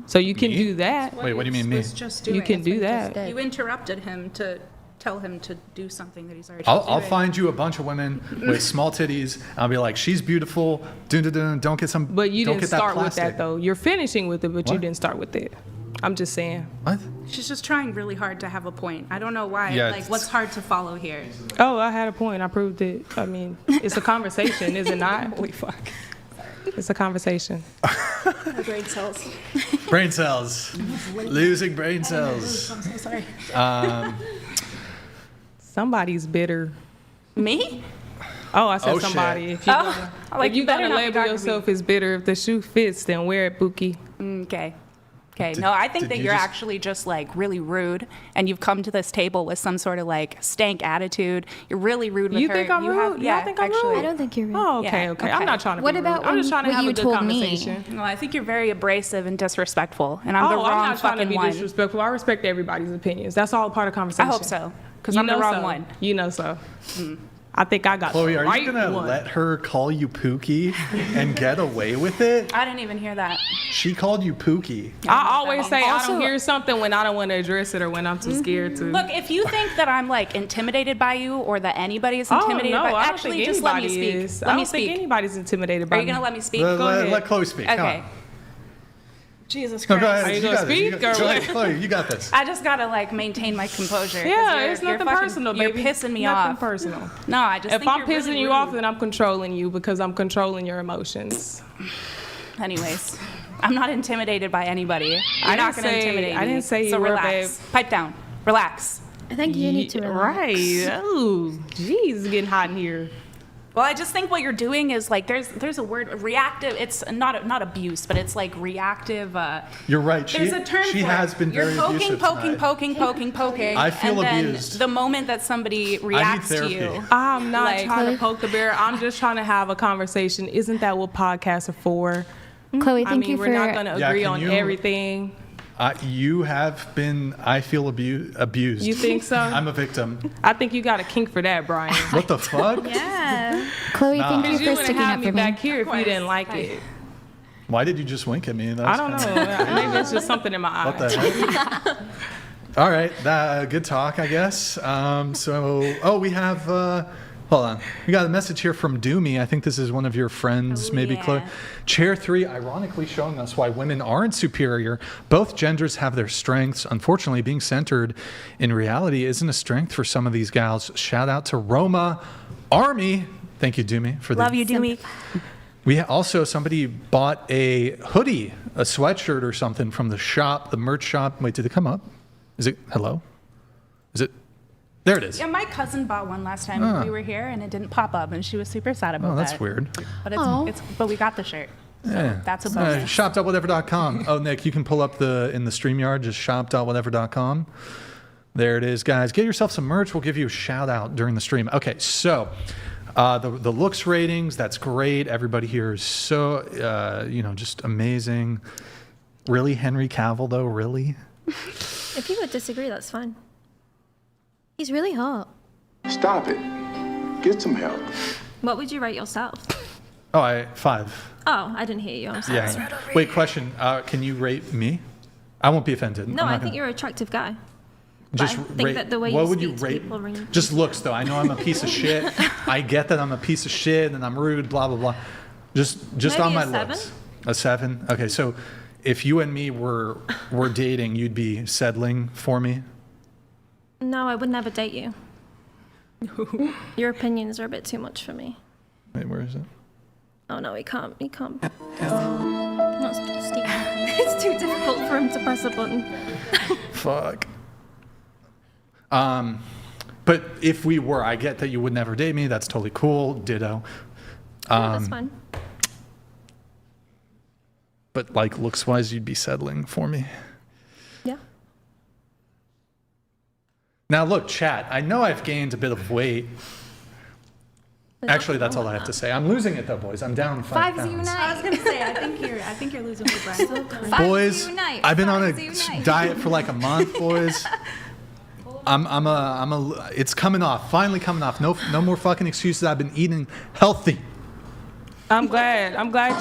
So you can do that. Wait, what do you mean me? You can do that. You interrupted him to tell him to do something that he's already I'll find you a bunch of women with small titties, and I'll be like, she's beautiful, don't get some. But you didn't start with that, though. You're finishing with it, but you didn't start with it. I'm just saying. What? She's just trying really hard to have a point. I don't know why. Yeah, what's hard to follow here? Oh, I had a point. I proved it. I mean, it's a conversation, is it not? Holy fuck. It's a conversation. Brain cells. Brain cells. Losing brain cells. I'm so sorry. Somebody's bitter. Me? Oh, I said Oh, somebody. shit. If you're gonna, Like, if you you're better gonna not be label talking to yourself me. as bitter, if the shoe fits, then wear it, Pookie. Okay. No, I think did that you you're just- actually just like really rude, and you've come to this table with some sort of like stank attitude. You're really rude with You her. think I'm rude? Have, Y'all think I'm actually. rude? I don't think you're rude. Oh, okay, Yeah, okay. okay. I'm not trying to What be about rude. I'm just trying to what have you a good told me? conversation. No, I think you're very abrasive and disrespectful, and I'm the I'm wrong not trying to fucking be one. disrespectful. I respect everybody's opinions. That's all part of I conversation. hope so, because You I'm the know wrong so. one. You know so. I think I got Chloe, the are right you gonna one. let her call you Pookie and get away with it? I didn't even hear that. She called you Pookie. I always say I Also- don't hear something when I don't want to address it or when I'm too scared to. Look, if you think that I'm like intimidated by you or that anybody is oh intimidated no, by, I don't actually think just let me anybody speak. is. Let I me don't think speak. anybody's intimidated by Are you me. gonna let me speak? Let, Go let- ahead. let Chloe speak. Come Okay. on. Jesus No, Christ. go ahead. Are you You gonna got this. speak Go or ahead, what? Chloe, you got this. I just gotta like maintain my composure. 'cause Yeah, you're- it's you're nothing fucking- personal, You're baby. pissing me Nothing off. personal. No, I just If think I'm you're pissing really you rude. off, then I'm controlling you because I'm controlling your emotions. Anyways, I'm not intimidated by anybody. You're I not didn't gonna say- intimidate me. I didn't say so you were, relax. Pipe down. Relax. I think you need to relax. Right. Oh, jeez, it's getting hot in here. Well, I just think what you're doing is like there's a word reactive. It's not abuse, but it's like reactive. You're right. There's a term she for has it. been You're very poking, abusive poking. I feel and then abused. the moment that somebody reacts to therapy. you, I'm not Like- trying to poke the bear. I'm just trying to have a conversation. Isn't that what podcasts are for? Chloe, I thank mean, you we're for. not going to Yeah, agree can on you- everything. You have been, I feel abused. You think so? I'm a victim. I think you got a kink for that, Brian. What the fuck? Yeah. Chloe, Nah. thank Because you you for wouldn't sticking have up me for me. back here if you didn't like it. Why did you just wink at me? That I was don't know. kinda- Maybe it's just something in my eye. What the heck? All right, good talk, I guess. We have, hold on. We got a message here from Doomy. I think this is one of your friends, Oh, maybe yeah. Chloe. Chair 3, ironically showing us why women aren't superior. Both genders have their strengths. Unfortunately, being centered in reality isn't a strength for some of these gals. Shout out to Roma Army. Thank you, Doomy, for the love you, Doomy. We also, somebody bought a hoodie, a sweatshirt or something from the shop, the merch shop. Wait, did it come up? Is it, hello? Is it, there it is. Yeah, my cousin bought one last time we were here, and it didn't pop up, and she was super sad about Oh, that. that's weird. But but we got the shirt. So Yeah. that's a bonus. Shop.whatever.com. Oh, Nick, you can pull up in the StreamYard, just shop.whatever.com. There it is, guys. Get yourself some merch. We'll give you a shout out during the stream. Okay, so the looks ratings, that's great. Everybody here is so, just amazing. Really, Henry Cavill, though? Really? If you would disagree, that's fine. He's really hot. Stop it. Get some help. What would you rate yourself? Oh, 5. Oh, I didn't hear you. I'm sorry. Yeah. Wait, question. Can you rate me? I won't be offended. No, I'm I not think gonna- you're an attractive guy. Just I think that the way what you would speak you to rate? people ring- Just looks, though. I know I'm a piece of shit. I get that I'm a piece of shit and I'm rude, blah, blah, blah. Just Maybe on my a 7? looks. A 7? Okay, so if you and me were dating, you'd be settling for me? No, I would never date you. Your opinions are a bit too much for me. Wait, where is it? Oh no, he can't. He can't. Not Steve. It's too difficult for him to press a button. Fuck. But if we were, I get that you would never date me. That's totally cool. Ditto. Yeah, that's fine. But like looks-wise, you'd be settling for me. Yeah. Now look, chat, I know I've gained a bit of weight. Actually, that's all I have to say. I'm losing it though, boys. I'm down 5 pounds. I was gonna say, I think you're losing your breath. Boys, I've been on a diet for like a month, boys. It's coming off, finally coming off. No more fucking excuses. I've been eating healthy. I'm glad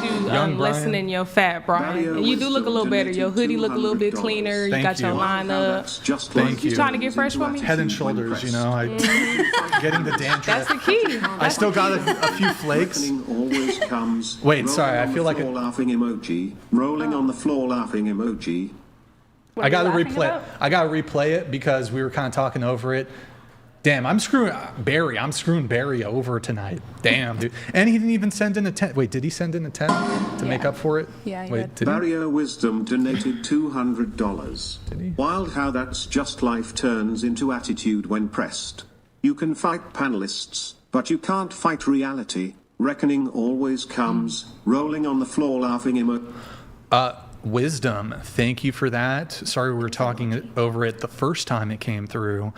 you Young Brian. lessening your fat, Brian. And you do look a little better. Your hoodie look a little bit cleaner. You Thank got your you. line up. Thank you. You trying to get fresh for me? Head and shoulders, getting the dandruff. That's the key. I still got a few flakes. Always comes. Wait, sorry, I feel like laughing emoji. Rolling on the floor laughing emoji. I got to replay it because we were kind of talking over it. Damn, I'm screwing Barry over tonight. Damn, dude. And he didn't even send in a 10. Wait, did he send in a 10 to make up for it? Yeah, he Wait, did. Barrier Wisdom donated $200. Did he? Wild how that's just life turns into attitude when pressed. You can fight panelists, but you can't fight reality. Reckoning always comes, rolling on the floor laughing Wisdom, thank you for that. Sorry we were talking over it the first time it came through.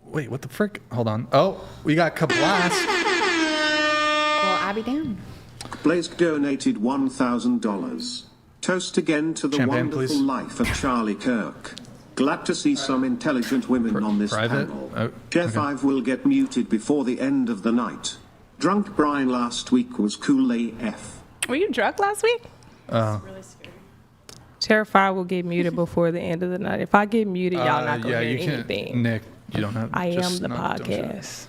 Wait, what the frick? Hold on. Oh, we got Kablas. Well, I'll be down. Blaze donated $1,000. Toast again to the Champagne, wonderful please. life of Charlie Kirk. Glad to see some intelligent women on this private? panel. Oh, Jeff okay. Ive will get muted before the end of the night. Drunk Brian last week was cool AF. Were you drunk last week? Terrified will get muted before the end of the night. If I get muted, y'all not gonna hear you can't, anything. Nick, you don't have. I am just the don't show it. podcast.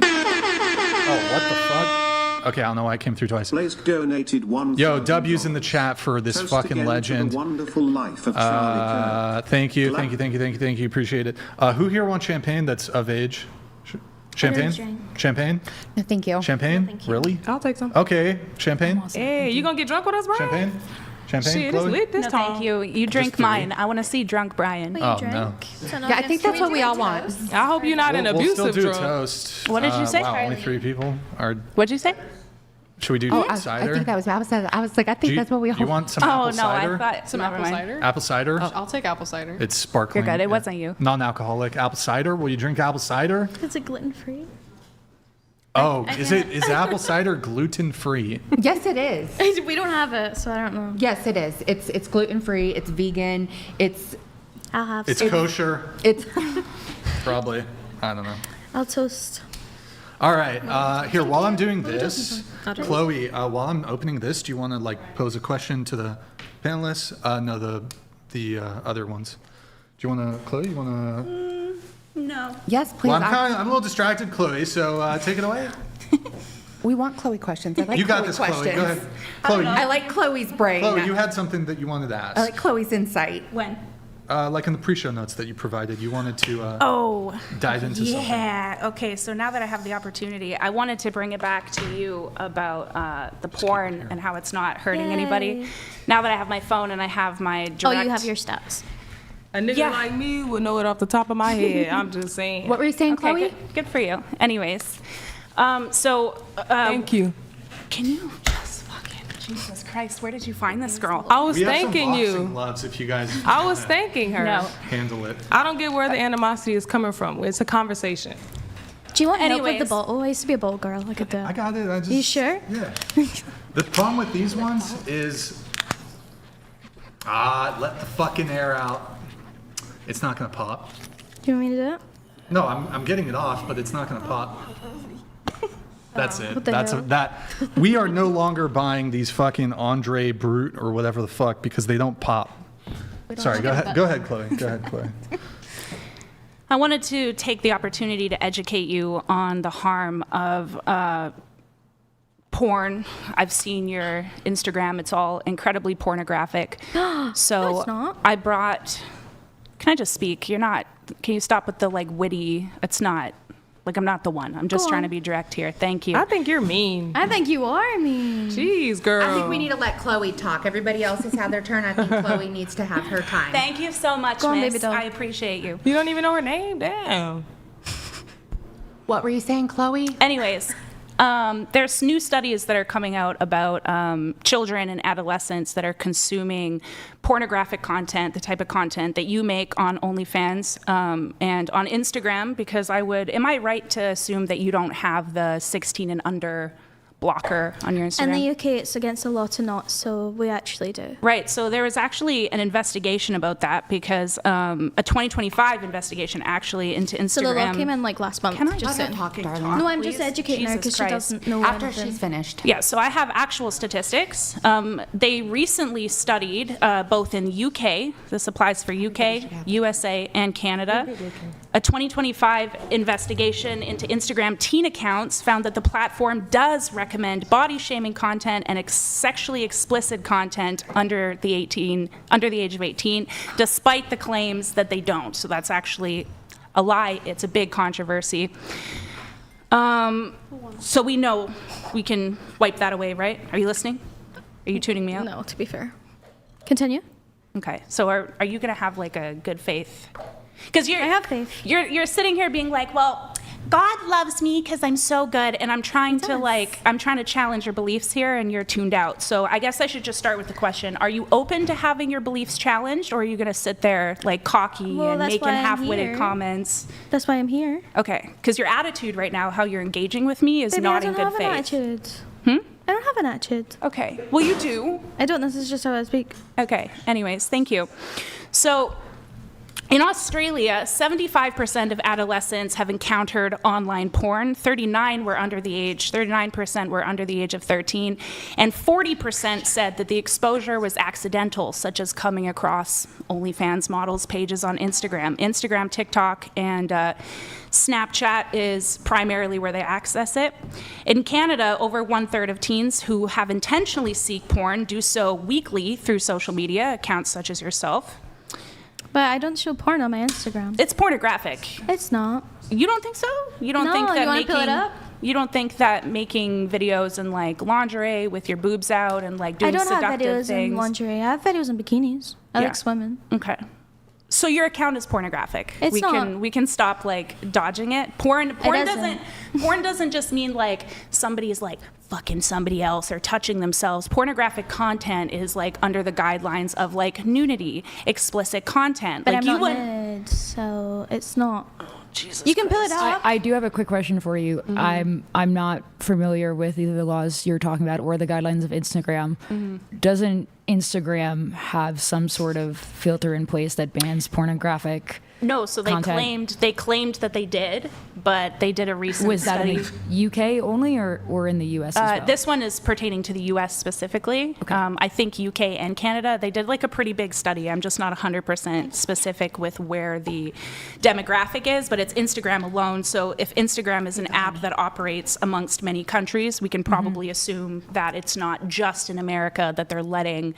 Oh, what the fuck? Okay, I don't know why I came through twice. Blaze donated $1,000. Yo, W's in the chat for this Toast fucking again legend. To the wonderful life of Charlie Kirk. Thank you. Appreciate it. Who here wants champagne that's of age? Champagne? drink. Champagne? No, thank you. Champagne? Really? I'll take some. Okay, champagne? Hey, you gonna get drunk with us, Brian? Champagne? Champagne? Shit, it's Chloe? lit this No, time. thank you. You drink three. mine. I want to see drunk Brian. What Oh, you drink? no. So Yeah, I think that's what we all want. I hope you're not an We'll abusive still do a drunk. toast. What did you say? Wow, only 3 people. What'd you say? Should we do I cider? think that was what I was like, I think that's what we all Do you want some Oh, apple no, cider? I thought Some never apple mind. cider? Apple cider? I'll take apple cider. It's sparkling. You're good. It wasn't you. Non-alcoholic apple cider. Will you drink apple cider? Is it gluten free? Oh, is apple cider gluten free? Yes, it is. We don't have it, so I don't know. Yes, it is. It's gluten free. It's vegan. I'll have It's some. kosher. It's Probably. I don't know. I'll toast. All right. Here, while I'm doing this, Chloe, while I'm opening this, do you want to like pose a question to the panelists? No, the other ones. Do you want to, Chloe? You want to? No. yes, please. Well, I'm a little distracted, Chloe. So take it away. we want Chloe questions. I like You got Chloe this, questions. Chloe. Go ahead. Chloe, I like Chloe's brain. Chloe, you had something that you wanted to I ask. like Chloe's insight. When? Like in the pre-show notes that you provided, you wanted to Oh, dive into something. yeah. Okay, so now that I have the opportunity, I wanted to bring it back to you about the porn and how it's not hurting Yay. anybody. Now that I have my phone and I have my direct... Oh, you have your stats. A nigga Yeah. like me would know it off the top of my head. I'm just saying. What were you saying, Okay, Chloe? good for you. Anyways, Thank you. can you just fucking... Jesus Christ, where did you find this girl? I was We have some thanking boxing you. gloves if you guys I was wanna thanking her. No. handle it. I don't get where the animosity is coming from. It's a conversation. Do you want help with the Anyways. bottle? I used to be a bottle girl. I could do I it. got it. I just, You sure? Yeah. The problem with these ones is, let the fucking air out. It's not gonna pop. Do you want me to do it? No, I'm getting it off, but it's not gonna pop. That's it. What the That's hell? that. We are no longer buying these fucking Andre Brut or whatever the fuck because they don't pop. Sorry. Go ahead. Go ahead, Chloe. Go ahead, Chloe. I wanted to take the opportunity to educate you on the harm of porn. I've seen your Instagram. It's all incredibly pornographic. So No, it's not. I brought... Can I just speak? You're not... Can you stop with the, like, witty... It's not... Like, I'm not the one. I'm just Go trying to on. be direct here. Thank you. I think you're mean. I think you are mean. Jeez, girl. I think we need to let Chloe talk. Everybody else has had their turn. I think Chloe needs to have her time. Thank you so much, Go on, miss. baby doll. I appreciate you. You don't even know her name? Damn. What were you saying, Chloe? Anyways, there's new studies that are coming out about children and adolescents that are consuming pornographic content, the type of content that you make on OnlyFans and on Instagram, because am I right to assume that you don't have the 16 and under blocker on your Instagram? In the UK, it's against the law to not, so we actually do. Right. So there was actually an investigation about that because a 2025 investigation actually into Instagram. So the law came in like last month. Can I just Let her saying. talk, darling. No, I'm just please? educating her because Jesus she Christ. doesn't know After anything. she's finished. Yeah, so I have actual statistics. They recently studied, both in UK, this applies for UK, USA, and Canada. A 2025 investigation into Instagram teen accounts found that the platform does recommend body-shaming content and sexually explicit content under the age of 18, despite the claims that they don't. So that's actually a lie. It's a big controversy. So we know we can wipe that away, right? Are you listening? Are you tuning me out? No, to be fair. Continue. Okay. So are you going to have like a good faith Because I have faith. You're sitting here being like, well, God loves me because I'm so good, and I'm trying to challenge your beliefs here, and you're tuned out. So I guess I should just start with the question: are you open to having your beliefs challenged, or are you going to sit there like cocky and making half-witted comments? That's why I'm here. Okay, because your attitude right now, how you're engaging with me, is not in good faith. I don't have an attitude. I don't have an attitude. Okay. Well, you do. I don't. This is just how I speak. Okay. Anyways, thank you. So, in Australia, 75% of adolescents have encountered online porn. 39% were under the age of 13, and 40% said that the exposure was accidental, such as coming across OnlyFans models pages on Instagram, TikTok, and Snapchat is primarily where they access it. In Canada, over 1/3 of teens who have intentionally seek porn do so weekly through social media, accounts such as yourself. But I don't show porn on my Instagram. It's pornographic. It's not. You don't think so? You don't think that you want to pull it up? You don't think that making videos in like lingerie with your boobs out and like doing seductive things? I don't have videos in lingerie. I have videos in bikinis. I like swimming. Okay. So your account is pornographic. It's not. We can stop like dodging it. Porn doesn't just mean like somebody's like fucking somebody else or touching themselves. Pornographic content is like under the guidelines of like nudity, explicit content. But like I'm not nude, so it's not. Jesus you can pull it up. I do have a quick question for you. I'm not familiar with either the laws you're talking about or the guidelines of Instagram. Doesn't Instagram have some sort of filter in place that bans pornographic? No, so they content? claimed that they did, but they did a recent study. Was that in the UK only or in the US as well? This one is pertaining to the US specifically. Okay. I think UK and Canada, they did like a pretty big study. I'm just not 100% specific with where the demographic is, but it's Instagram alone. So if Instagram is an app that operates amongst many countries, we can probably assume that it's not just in America that they're letting,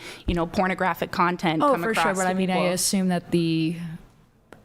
pornographic content come across. Oh, for sure. But I mean, I assume that the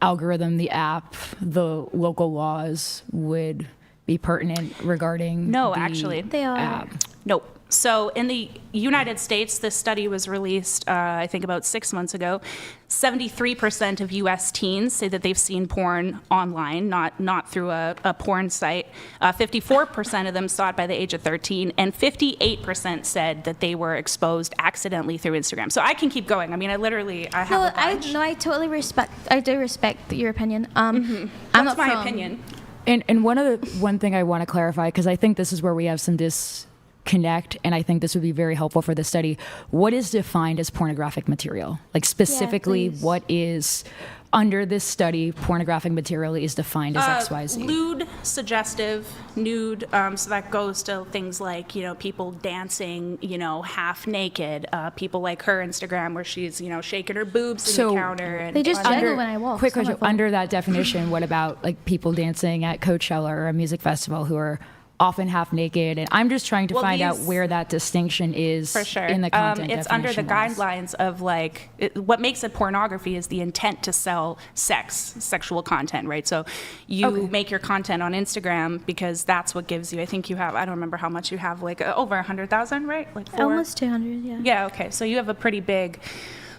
algorithm, the app, the local laws would be pertinent regarding actually they are. app. Nope. So in the United States, this study was released, I think about 6 months ago. 73% of U.S. teens say that they've seen porn online, not through a porn site. 54% of them saw it by the age of 13, and 58% said that they were exposed accidentally through Instagram. So I can keep going. I mean, I have a bunch. I totally respect. I do respect your opinion. What's my opinion? And one thing I want to clarify, because I think this is where we have some disconnect, and I think this would be very helpful for the study. What is defined as pornographic material? Like specifically, what is under this study pornographic material is defined as XYZ? Lewd, suggestive, nude. So that goes to things like people dancing, half naked. People like her Instagram where she's shaking her boobs in the counter. And they just jiggle when I walk. Quick question: under that definition, what about like people dancing at Coachella or a music festival who are often half naked? And I'm just trying to find out where that distinction is for sure. in the content it's under the guidelines of what makes it pornography is the intent to sell sexual content, right? So you make your content on Instagram because that's what gives you, I think you have, I don't remember how much you have, like over 100,000, right? Like almost 200, yeah. Yeah, okay. So you have a pretty big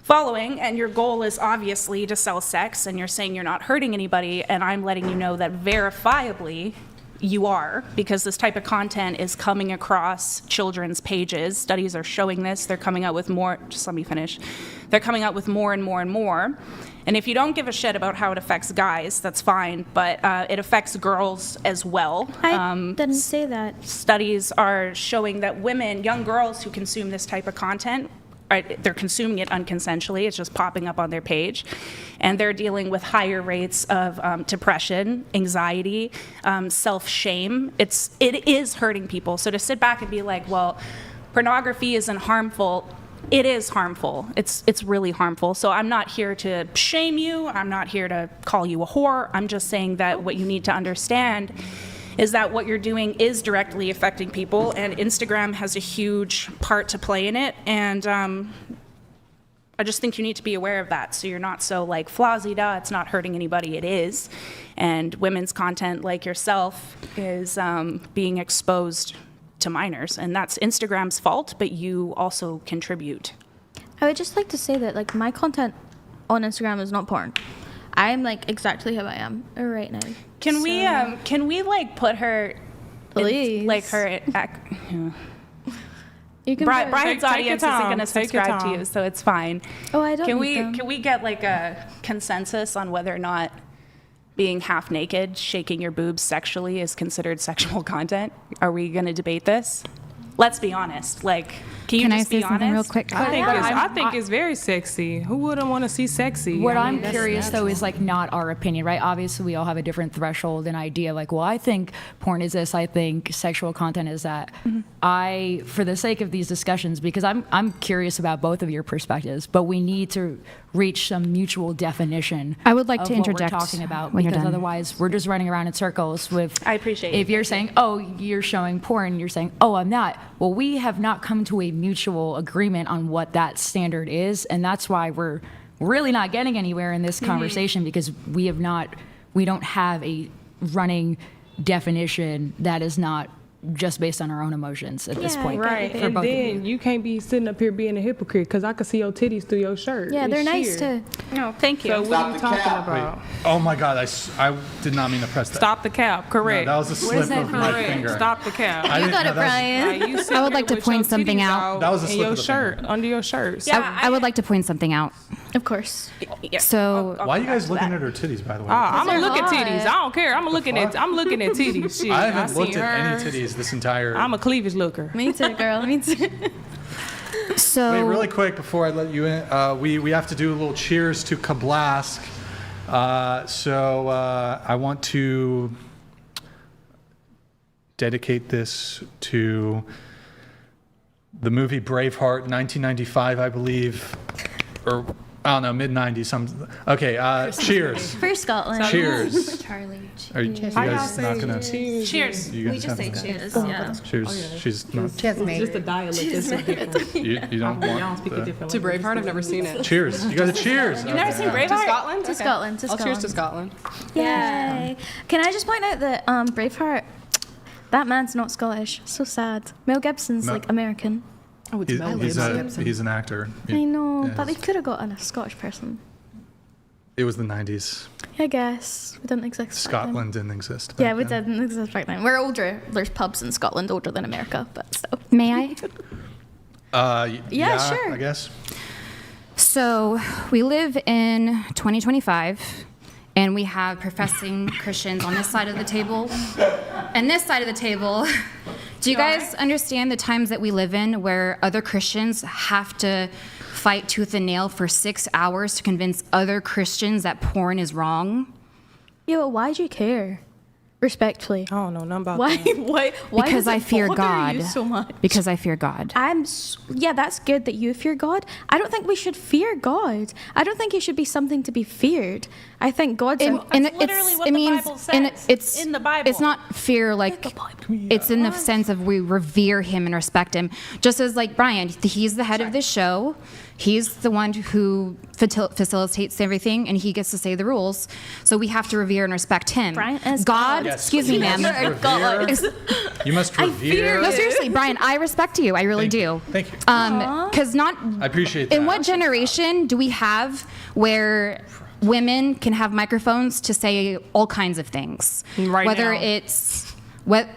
following, and your goal is obviously to sell sex, and you're saying you're not hurting anybody, and I'm letting you know that verifiably you are, because this type of content is coming across children's pages. Studies are showing this. They're coming out with more. Just let me finish. They're coming out with more and more and more. And if you don't give a shit about how it affects guys, that's fine, but it affects girls as well. I didn't say that. Studies are showing that women, young girls who consume this type of content, they're consuming it unconsensually. It's just popping up on their page. And they're dealing with higher rates of depression, anxiety, self-shame. It is hurting people. So to sit back and be like, well, pornography isn't harmful. It is harmful. It's really harmful. So I'm not here to shame you. I'm not here to call you a whore. I'm just saying that what you need to understand is that what you're doing is directly affecting people, and Instagram has a huge part to play in it, and I just think you need to be aware of that, so you're not so like flaw-zi-da, it's not hurting anybody, it is, and women's content like yourself is being exposed to minors, and that's Instagram's fault, but you also contribute. I would just like to say that like my content on Instagram is not porn. I'm like exactly how I am right now. Can we like put her, Please. like her, You can Brian's Take audience your isn't time. going to Take your subscribe to time. you, so it's fine. Oh, I don't Can need them. we get like a consensus on whether or not being half naked, shaking your boobs sexually is considered sexual content? Are we going to debate this? Let's be honest. Like, can you Can I just say be something real honest? quick? I think it's very sexy. Who wouldn't want to see sexy? What I mean, I'm curious though is like not our opinion, right? Obviously, we all have a different threshold and idea. Like, well, I think porn is this. I think sexual content is that. For the sake of these discussions, because I'm curious about both of your perspectives, but we need to reach some mutual definition. I would like of to what interject we're talking about, when you're because done. otherwise we're just running around in circles. I appreciate if you're saying, oh, you're showing porn, you're saying, oh, I'm not. Well, we have not come to a mutual agreement on what that standard is, and that's why we're really not getting anywhere in this conversation, because we don't have a running definition that is not just based on our own emotions at this point. Right, for and both of then you can't be sitting up here being a hypocrite because I can see your titties through your shirt. Yeah, It's they're nice sheer. too. No, thank you. So what are you talking about? Oh my God, I did not mean to press that. Stop the cap, correct. No, that was a slip of my Correct. finger. Stop the cap. I didn't- got no, it, that was- Brian. Like, you sitting I would there like to with point your something titties out. That was a in slip your of the shirt, finger. under your shirt. Yeah, I would like to point something out. Of course. So Why are you guys looking at her titties, by the way? I'm gonna they're look at hot. titties. I don't care. I'm looking at titties. Shit, I haven't seen looked at any hers. titties this entire. I'm a cleavage looker. Me too, girl. Me too. So Wait, really quick before I let you in, we have to do a little cheers to Kablask. So I want to dedicate this to the movie Braveheart, 1995, I believe, or I don't know, mid-90s. Okay, cheers. For Scotland. Cheers. Charlie. Are you guys not gonna? Cheers. You guys We just say have- cheers. Oh, Yeah. Cheers. She's not. Just a dialect. It's so different. You don't Y'all want. speak a the- different To language. Braveheart, I've never seen it. Cheers. You guys are cheers. You've never seen To Braveheart? Scotland? To Okay. Scotland. To I'll cheers to Scotland. Scotland. Yay. Can I just point out that Braveheart, that man's not Scottish. So sad. Mel Gibson's Mel- like American. Oh, it's Mel Gibson. He's an actor. I know, Yeah, but they he's- could have gotten a Scottish person. It was the 90s. I guess. We didn't exist back then. Scotland didn't exist. Yeah, back we then. didn't exist back then. We're older. There's pubs in Scotland older than America, but still. may I? Yeah, sure. I guess. So we live in 2025, and we have professing Christians on this side of the table and this side of the table. Do you guys understand the times that we live in where other Christians have to fight tooth and nail for 6 hours to convince other Christians that porn is wrong? Yeah, but why do you care? Respectfully. I don't know nothing about Why? that. Why? Because does I it fear bother God. you so much? Because I fear God. Yeah, that's good that you fear God. I don't think we should fear God. I don't think he should be something to be feared. I think God's literally what the Bible says. It's in the Bible. It's not fear like it's in the sense of we revere him and respect him. Just as like Brian, he's the head of this show. He's the one who facilitates everything, and he gets to say the rules. So we have to revere and respect him. Brian is God, God. excuse me, ma'am. You must revere. No, seriously, Brian, I respect you. I really do. Thank you. Because not. I appreciate that. In what generation do we have where women can have microphones to say all kinds of things? Right Whether now. it's what.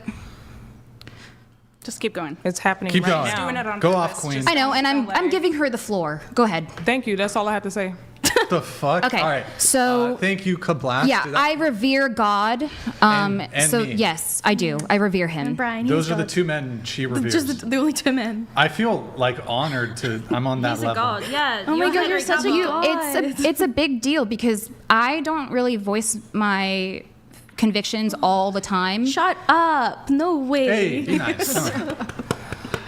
Just keep going. It's happening Keep right going. now. Doing it on Go purpose, off, Queen. just I know, and don't I'm delay. giving her the floor. Go ahead. Thank you. That's all I have to say. The fuck? Okay, All right. so- thank you, Kablask. Yeah, Did that- I revere God. And So me. yes, I do. I revere him. Brian, Those he's are the God. two men she reveres. Just the only two men. I feel like honored to. I'm on that He's a level. god, yeah. Oh my God, you're Henry such a Cavill. It's a big deal because I don't really voice my convictions all the time. Shut up. No way. Hey, be nice. Come on.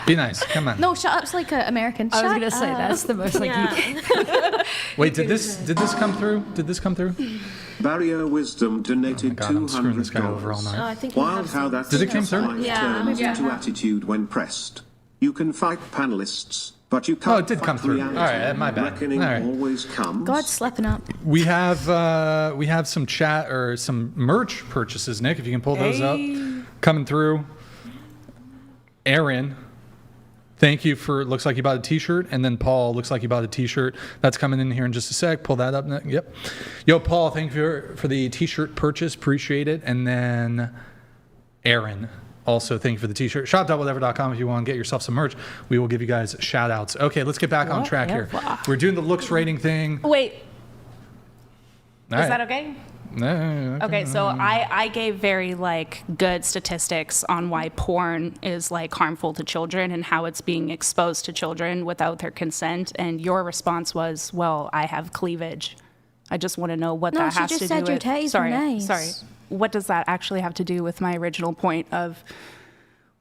Be nice. Come on. No, shut up's like an American. I was Shut gonna say up. that's the most like. Wait, did this come through? Did this come through? Barrier Wisdom donated God, I'm screwing this guy over all $200. night. Oh, I think we Wild have how some. that Did it come through? life Yeah. turns Yeah. into attitude when pressed. You can fight panelists, but you Oh, can't it did fight come through. reality. All right, my bad. Reckoning All right. always comes. God's slipping up. We have some chat or some merch purchases, Nick. If you can pull those up, coming through. Aaron, Thank you for, looks like you bought a t-shirt. And then Paul, looks like you bought a t-shirt. That's coming in here in just a sec. Pull that up. Yep. Yo, Paul, thank you for the t-shirt purchase. Appreciate it. And then Aaron, also thank you for the t-shirt. Shop.whatever.com if you want to get yourself some merch. We will give you guys shout outs. Okay, let's get back on track here. We're doing the looks rating thing. Wait. All Is right. that okay? No, Okay, so I gave very like good statistics on why porn is like harmful to children and how it's being exposed to children without their consent. And your response was, well, I have cleavage. I just want to know what that has to do with. No, she just said your titties were nice. Sorry. What does that actually have to do with my original point of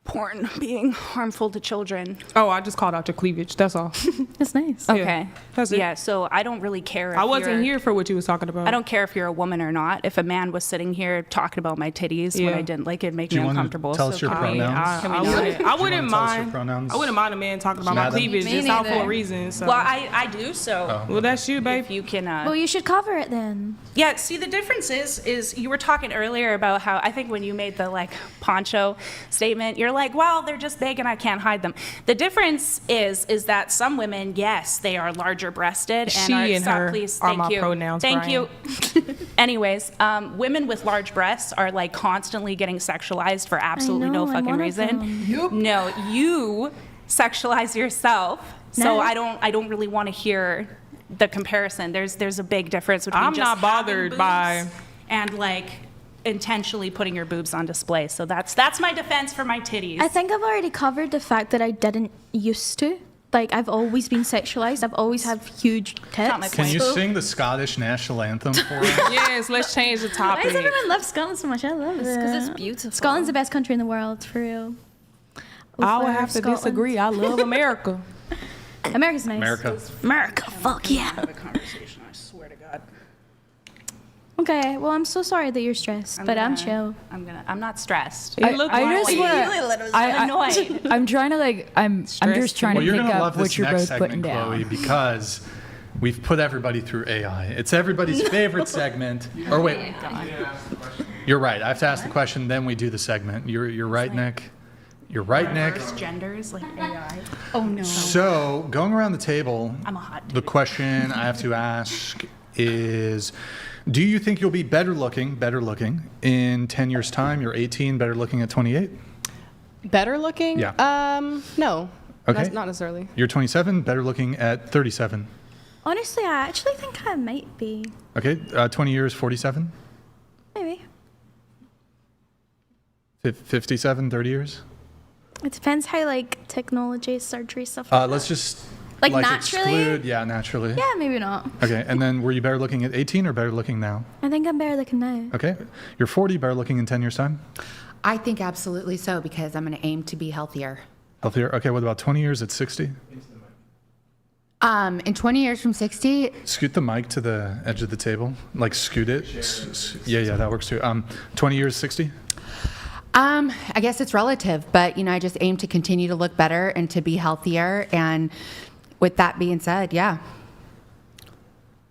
porn being harmful to children? Oh, I just called out your cleavage. That's all. That's nice. Okay. That's it. Yeah, so I don't really care if I wasn't you're- here for what you was talking about. I don't care if you're a woman or not. If a man was sitting here talking about my titties when Yeah. I didn't like it, make Do me you want to uncomfortable. tell us your can we- pronouns? can we I not? wouldn't tell us your mind. pronouns? I wouldn't mind a man talking about my Madam? cleavage. Me It's all for neither. a reason. So. Well, I do, so Well, that's you, babe. if you can... Well, you should cover it then. Yeah, see, the difference is you were talking earlier about how, I think when you made the, like, poncho statement, you're like, well, they're just big and I can't hide them. The difference is that some women, yes, they are larger breasted. And She are, and stop, her please, are thank my you. pronouns, Thank Brian. you. Anyways, women with large breasts are, like, constantly getting sexualized for absolutely know, no I'm fucking one of reason. them. No, you sexualize yourself. So No. I don't really want to hear the comparison. There's a big difference between I'm just not bothered having boobs by- and like intentionally putting your boobs on display. So that's my defense for my titties. I think I've already covered the fact that I didn't used to. Like, I've always been sexualized. I've always had huge Not my tits. Can you So- sing the Scottish national anthem for us? Yes, let's change the Why topic. does everyone love Scotland so much? I love it. Because it's beautiful. Scotland's the best country in the world, for real. I would Over have to Scotland. disagree. I love America. America's nice. America, fuck yeah. have a conversation, I swear to God. Okay, well, I'm so sorry that you're stressed, but I'm chill. I'm not stressed. You look I just annoyed. wanna, I'm trying to like, I'm just trying Well, to you're pick going to up love what this you're next both putting segment, Chloe, down. because we've put everybody through AI. It's everybody's favorite segment. Or wait, you're right. I have to ask the question, then we do the segment. You're right, Nick. You're right, Nick. Reverse genders like AI. Oh no. So, going around the table, I'm a hot the question I have to ask is, do you think you'll be better looking in 10 years' time? You're 18, better looking at 28? Better looking? Yeah. No. Okay. Not necessarily. You're 27, better looking at 37. Honestly, I actually think I might be. Okay, 20 years, 47? Maybe. 57, 30 years? It depends how, like, technology, surgery, stuff Let's just Like naturally? exclude. Yeah, naturally. Yeah, maybe not. Okay, and then were you better looking at 18 or better looking now? I think I'm better looking now. Okay, you're 40, better looking in 10 years' time? I think absolutely so, because I'm going to aim to be healthier. Healthier? Okay, what about 20 years at 60? In 20 years from 60, Scoot the mic to the edge of the table. Like scoot it. Yeah, that works too. 20 years, 60? I guess it's relative, but I just aim to continue to look better and to be healthier. And with that being said, yeah.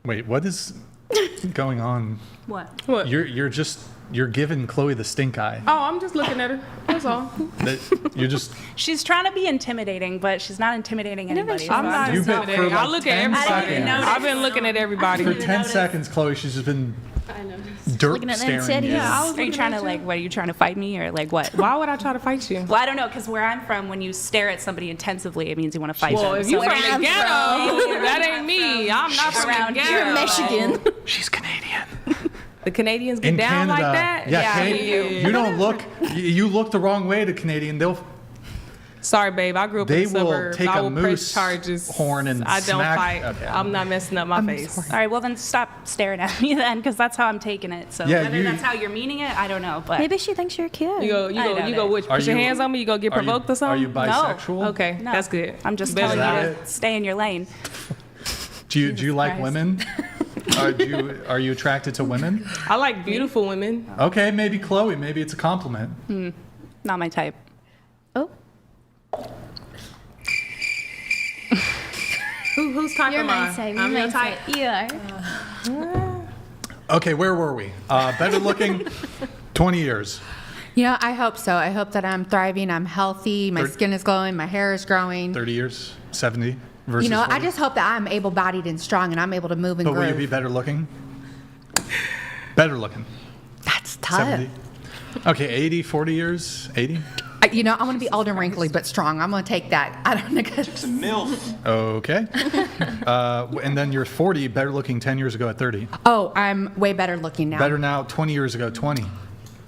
Wait, what is going on? What? You're giving Chloe the stink eye. Oh, I'm just looking at her. That's all. You're just. She's trying to be intimidating, but she's not intimidating anybody. I'm not You've been for intimidating. I like look 10 at everybody. seconds. I've been looking at everybody. For 10 seconds, Chloe, she's just been dirt Looking at them staring titties. you. Yeah, Are you trying to like? What are you trying to fight me or like what? Why would I try to fight you? Well, I don't know, because where I'm from, when you stare at somebody intensively, it means you want to fight Well, them. if you're So- from the ghetto, that ain't me. I'm not from the around ghetto. here. You're Michigan. She's Canadian. The Canadians get In down Canada, like that? yeah, we do. You don't look. You look the wrong way to Canadian. Sorry, babe. I grew up They in the will suburbs. take I a will moose press charges. horn and I don't smack- fight. Okay. I'm not messing up my face. All right, well then stop staring at me then, because that's how I'm taking it. So Yeah, whether that's how you're meaning it, I don't know. But Maybe she thinks you're cute. You go. I doubt You go. it. Which, put your you- hands on me. You go get are you- provoked or Are something? you bisexual? Okay, no, that's good. I'm just Better telling you that to it? stay in your lane. Do you like Christ. women? Are you attracted to women? I like beautiful women. Okay, maybe Chloe. Maybe it's a compliment. Not my type. Oh, Who's type you're am my I? type. I'm You're your my type. type. You are. Okay, where were we? Better looking, 20 years. You know, I hope so. I hope that I'm thriving, I'm healthy, my skin is glowing, my hair is growing. 30 years, 70 versus You know, 40? I just hope that I'm able-bodied and strong and I'm able to move and But will groove. you be better looking? Better looking. That's tough. 70. Okay, 80, 40 years, 80? You know, I want to be old and wrinkly but strong. I'm going to take that. I don't know. Okay. And then you're 40, better looking 10 years ago at 30. Oh, I'm way better looking now. Better now, 20 years ago, 20.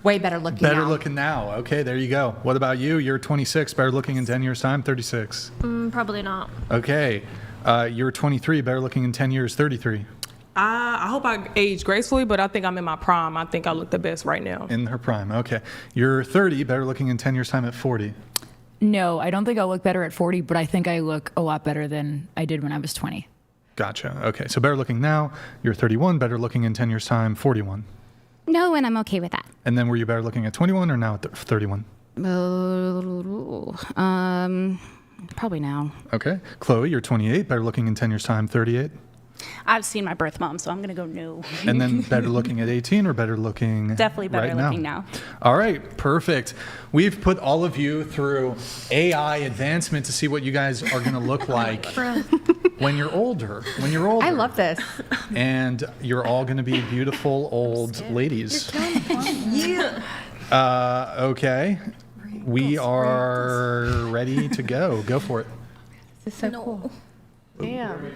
Way better looking Better now. looking now. Okay, there you go. What about you? You're 26, better looking in 10 years' time, 36. Probably not. Okay. You're 23, better looking in 10 years, 33. I hope I age gracefully, but I think I'm in my prime. I think I look the best right now. In her prime. Okay. You're 30, better looking in 10 years' time at 40. No, I don't think I'll look better at 40, but I think I look a lot better than I did when I was 20. Gotcha. Okay. So better looking now. You're 31, better looking in 10 years' time, 41. No, and I'm okay with that. And then were you better looking at 21 or now at 31? Probably now. Okay. Chloe, you're 28, better looking in 10 years' time, 38. I've seen my birth mom, so I'm going to go no. And then better looking at 18 or better looking Definitely better right looking now. All right, perfect. We've put all of you through AI advancement to see what you guys are going to look like when you're older. I love this. And you're all going to be beautiful old ladies. Okay. We are ready to go. Go for it. This is so cool. Damn.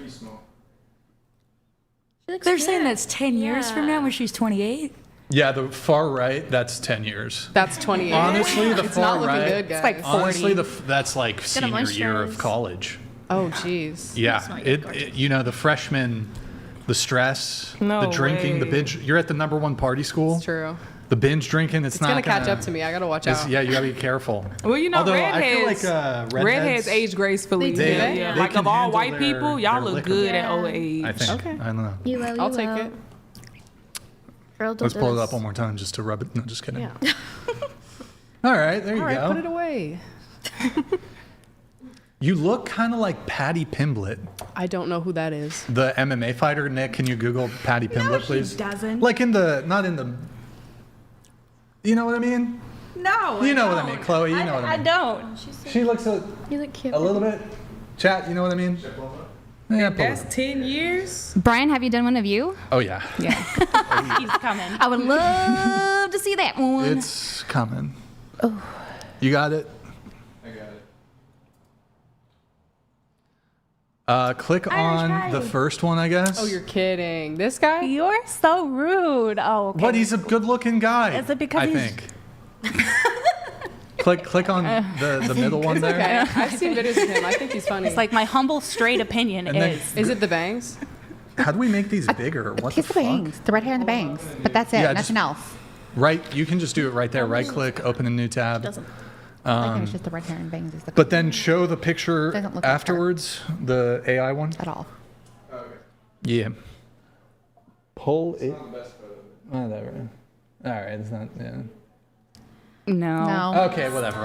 They're saying that's 10 years from now when she's 28? Yeah, the far right, that's 10 years. That's 28. Honestly, the it's far not looking right, good, guys. It's like 40. honestly, that's like senior year of college. Oh, jeez. Yeah, you know, the freshmen, the stress, No the drinking, the way. binge. You're at the #1 party school. It's true. The binge drinking, it's not gonna catch up to me. I gotta watch out. Yeah, you gotta be careful. Well, you know, Although I redheads, feel like redheads age gracefully. They- yeah, they yeah. can Like of all handle white their- people, y'all their look liquor. good at Yeah. old age. I think. Okay. I don't know. You will. I'll take it. Let's pull it up one more time just to rub it. No, just kidding. Yeah. All right, there you All right, go. put it away. You look kind of like Patty Pimblett, I don't know who that is. the MMA fighter. Nick, can you Google Patty Pimblett, please? doesn't. Like not in the. You know what I mean? No. You know what I mean, Chloe. You know what I mean. don't. She looks a You look cute. little bit. Chat, you know what I mean? Yeah, pull That's it. 10 years. Brian, have you done one of you? Oh yeah, He's coming. I would love to see that one. it's coming. Oh, you got it. I got it. Click on the first one, I guess. Oh, you're kidding. This guy? You're so rude. Oh, okay. But he's a good-looking guy. Is it because I he's- think. Click on the middle one there. Okay. I've seen videos of him. I think he's funny. It's like my humble, straight opinion And then- is. Is it the bangs? How do we make these bigger? What the Kiss the fuck? bangs. The red hair and the bangs. But that's it. Yeah, Nothing just- else. Right, you can just do it right there. Right click, open a new tab. I think it's just the red hair and bangs. Is the But then show the picture Doesn't look like her. afterwards, the AI one. at all. Yeah. Pull it. Whatever. All right, it's not. Yeah. No. No. Okay, whatever.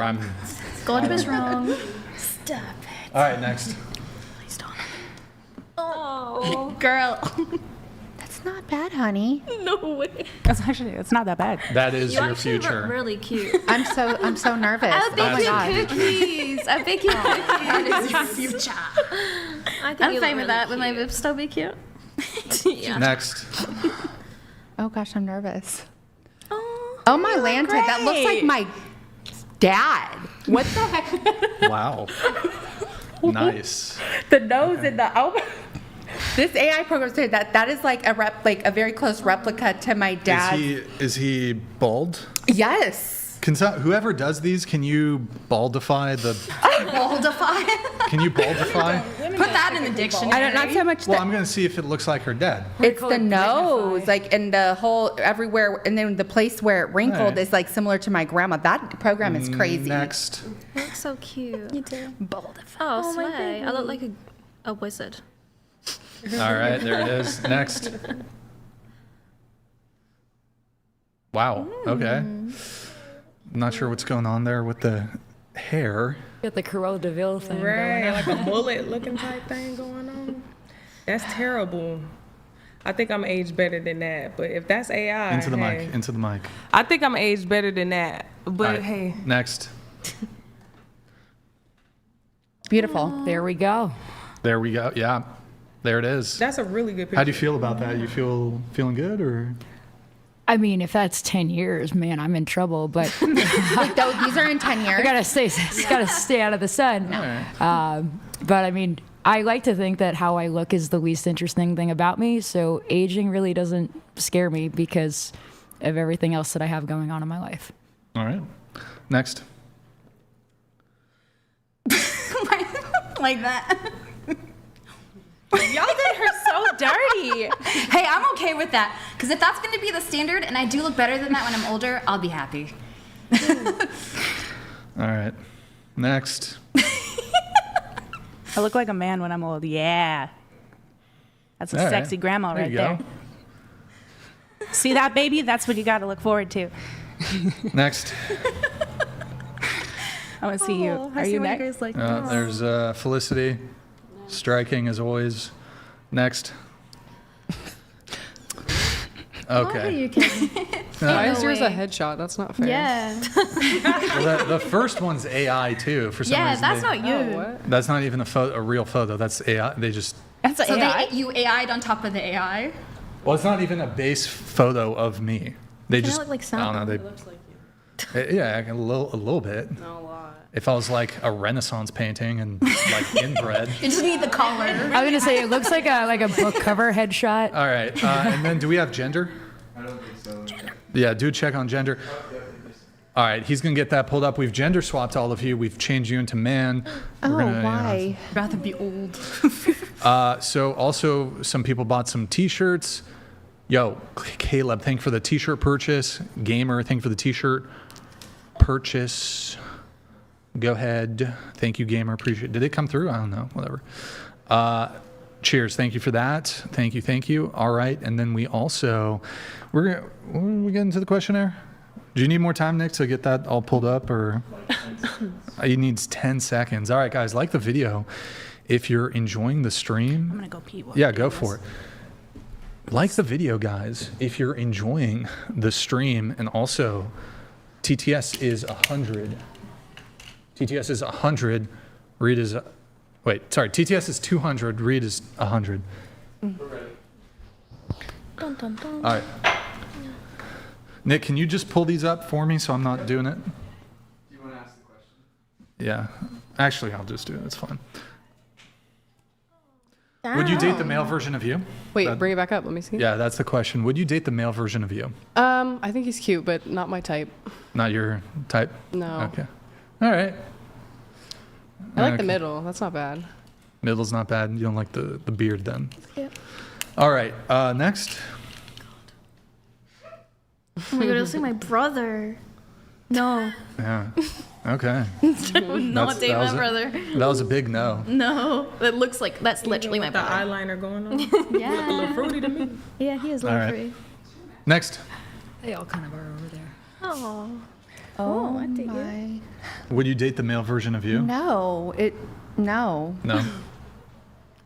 God was wrong. All right, next. Oh, girl. That's not bad, honey. No way. It's not that bad. That is You your actually future. look really cute. I'm so nervous. I'll Oh bake my you god. cookies. I'll bake you cookies. That is your future. I think I'm you fine look with that. really Will my cute. boobs still be cute? Yeah. Next. Oh gosh, I'm nervous. Oh, Oh my lantern. That looks like my dad. What the heck? Wow. Nice. The nose and the This AI program said that is like a very close replica to my dad. Is he bald? Yes. Whoever does these, can you baldify the? Baldify. Can you baldify? Put that in the dictionary. I don't not so much. Well, I'm gonna see if it looks like her dad. It's the nose, like, and the whole everywhere, and then the place where it wrinkled Alright. is like similar to my grandma. That program is crazy. Next. You look so cute. You do. Oh, my slay. I look like a wizard. All right, there it is. Next. Wow. Okay. Not sure what's going on there with the hair. Got the Cruella de Vil thing Right, going on. like a mullet looking type thing going on. That's terrible. I think I'm aged better than that. But if that's AI, Into the hey, mic. Into the mic. I think I'm aged better than that. But All right, hey, next. Beautiful. There we go. There we go. Yeah, there it is. that's a really good picture. How do you feel about that? You feeling good or? I mean, if that's 10 years, man, I'm in trouble. But Wait, though, these are in 10 years. I gotta stay out of the sun. All right. But I mean, I like to think that how I look is the least interesting thing about me. So aging really doesn't scare me because of everything else that I have going on in my life. All right. Next. Like that. Y'all did her so dirty. Hey, I'm okay with that. Because if that's going to be the standard and I do look better than that when I'm older, I'll be happy. All right. Next. I look like a man when I'm old. Yeah. That's a All right. sexy grandma There right you there. See that, baby? That's what you got to look forward to. Next. I want to see you. Are you next? There's Felicity. Striking as always. Next. Okay. Why is yours a headshot? That's not fair. Yeah. Well, the first one's AI too. For some Yeah, reason. that's not you. Oh, what? That's not even a real photo. That's AI. They just. That's so AI? you AI'd on top of the AI? Well, it's not even a base photo of me. They Kinda just. look like I Sam. don't know. They. Looks like you. Yeah, a little bit. Not a lot. If I was like a Renaissance painting and like inbred. You just need the collar. I was gonna say it looks like a book cover headshot. All right, and then do we have gender? I don't think so. Yeah, do check on gender. All right, he's gonna get that pulled up. We've gender swapped all of you. We've changed you into man. Oh, why? Rather be old. So also some people bought some T-shirts. Yo, Caleb, thank you for the T-shirt purchase. Gamer, thank you for the T-shirt purchase. Go ahead. Thank you, Gamer. Appreciate it. Did it come through? I don't know. Whatever. Cheers. Thank you for that. Thank you. All right. And then we also, we're getting to the questionnaire. Do you need more time, Nick, to get that all pulled up, or he needs 10 seconds? All right, guys, like the video. If you're enjoying the stream, I'm going to go pee. yeah, go for it. Like the video, guys, if you're enjoying the stream, and also TTS is 100. TTS is 100. Read is TTS is 200. Read is 100. Dun, dun, dun. All right. Nick, can you just pull these up for me so I'm not doing it? Do you want to ask the question? Yeah. Actually, I'll just do it. It's fine. Would you date the male version of you? Wait, bring it back up. Let me see. Yeah, that's the question. Would you date the male version of you? I think he's cute, but not my type. Not your type? No. Okay. All right. I like the middle. That's not bad. Middle's not bad. You don't like the beard then? Yeah. All right. Next. Oh my god, it looks like my brother. No. Yeah. Okay. Not date my brother. That was a big no. No. It looks like that's literally my the brother. eyeliner going on. Yeah. Look a little fruity to me. Yeah, he is All little right. free. Next. They all kind of are over there. Oh. Oh, I date you. my. Would you date the male version of you? No, no. No.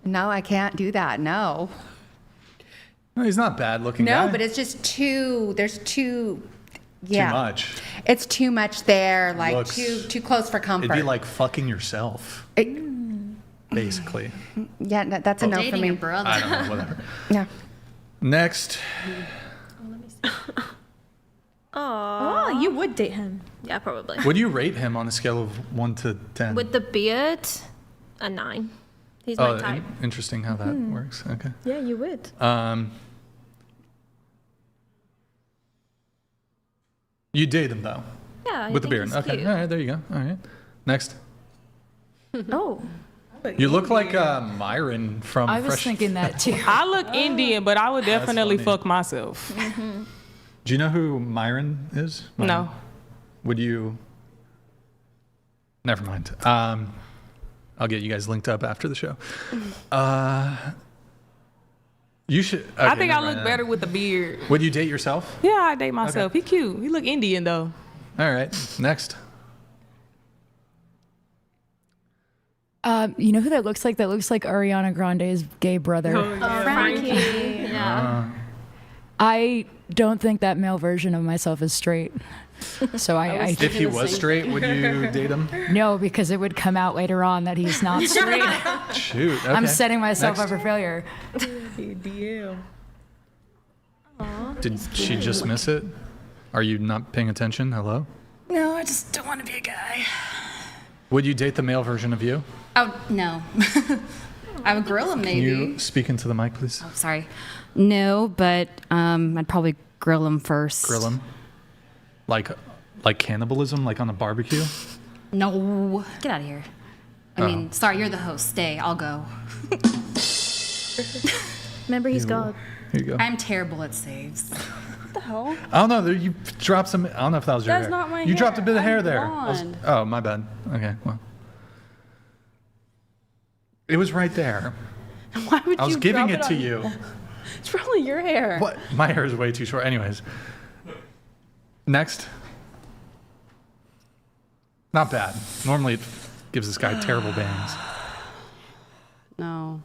No, I can't do that. No. No, he's not bad looking. No, guy. but it's just there's too Too much. It's too much there, like Looks- too close for comfort. It'd be like fucking yourself, basically. Yeah, that's a no for Dating me. your brother. I don't know, whatever. Yeah. Next. Oh, you would date him. Yeah, probably. Would you rate him on a scale of 1 to 10? With the beard, a 9. He's my type. Interesting how that works. Okay. Yeah, you would. You date him though, Yeah, I with the think beard. he's Okay. cute. All right. There you go. All right. Next. Oh. You look like Myron from. I was Fresh... thinking that too. I look Indian, but I would definitely funny. fuck myself. Do you know who Myron is? Myron? No. Would you? Never mind. I'll get you guys linked up after the show. You should. Okay, I think I never look mind. better with the beard. Would you date yourself? Yeah, I date myself. He cute. He look Indian though. All right. Next. You know who that looks like? That looks like Ariana Grande's gay brother. Frankie. Yeah. I don't think that male version of myself is straight. So I If he was straight, would you date him? no, because it would come out later on that he's not straight. Shoot. Okay. I'm setting myself Next. up for failure. DM. Did she just miss it? Are you not paying attention? Hello? No, I just don't want to be a guy. Would you date the male version of you? Oh, no. I would grill him, maybe. Can you speak into the mic, please? Oh, sorry. No, but I'd probably grill him first. Grill him? Like cannibalism, like on a barbecue? No. Get out of here. I Oh. mean, sorry, you're the host. Stay. I'll go. Remember, he's God. Here you go. I'm terrible at saves. What the hell? I don't know. You dropped some. I don't know if that was your That's hair. not my You dropped a hair. bit of hair I'm there. blonde. Oh, my bad. Okay, well. It was right there. Why would I was you giving drop it to on- you. It's probably your hair. What? My hair is way too short. Anyways. Next. Not bad. Normally it gives this guy terrible bangs. No.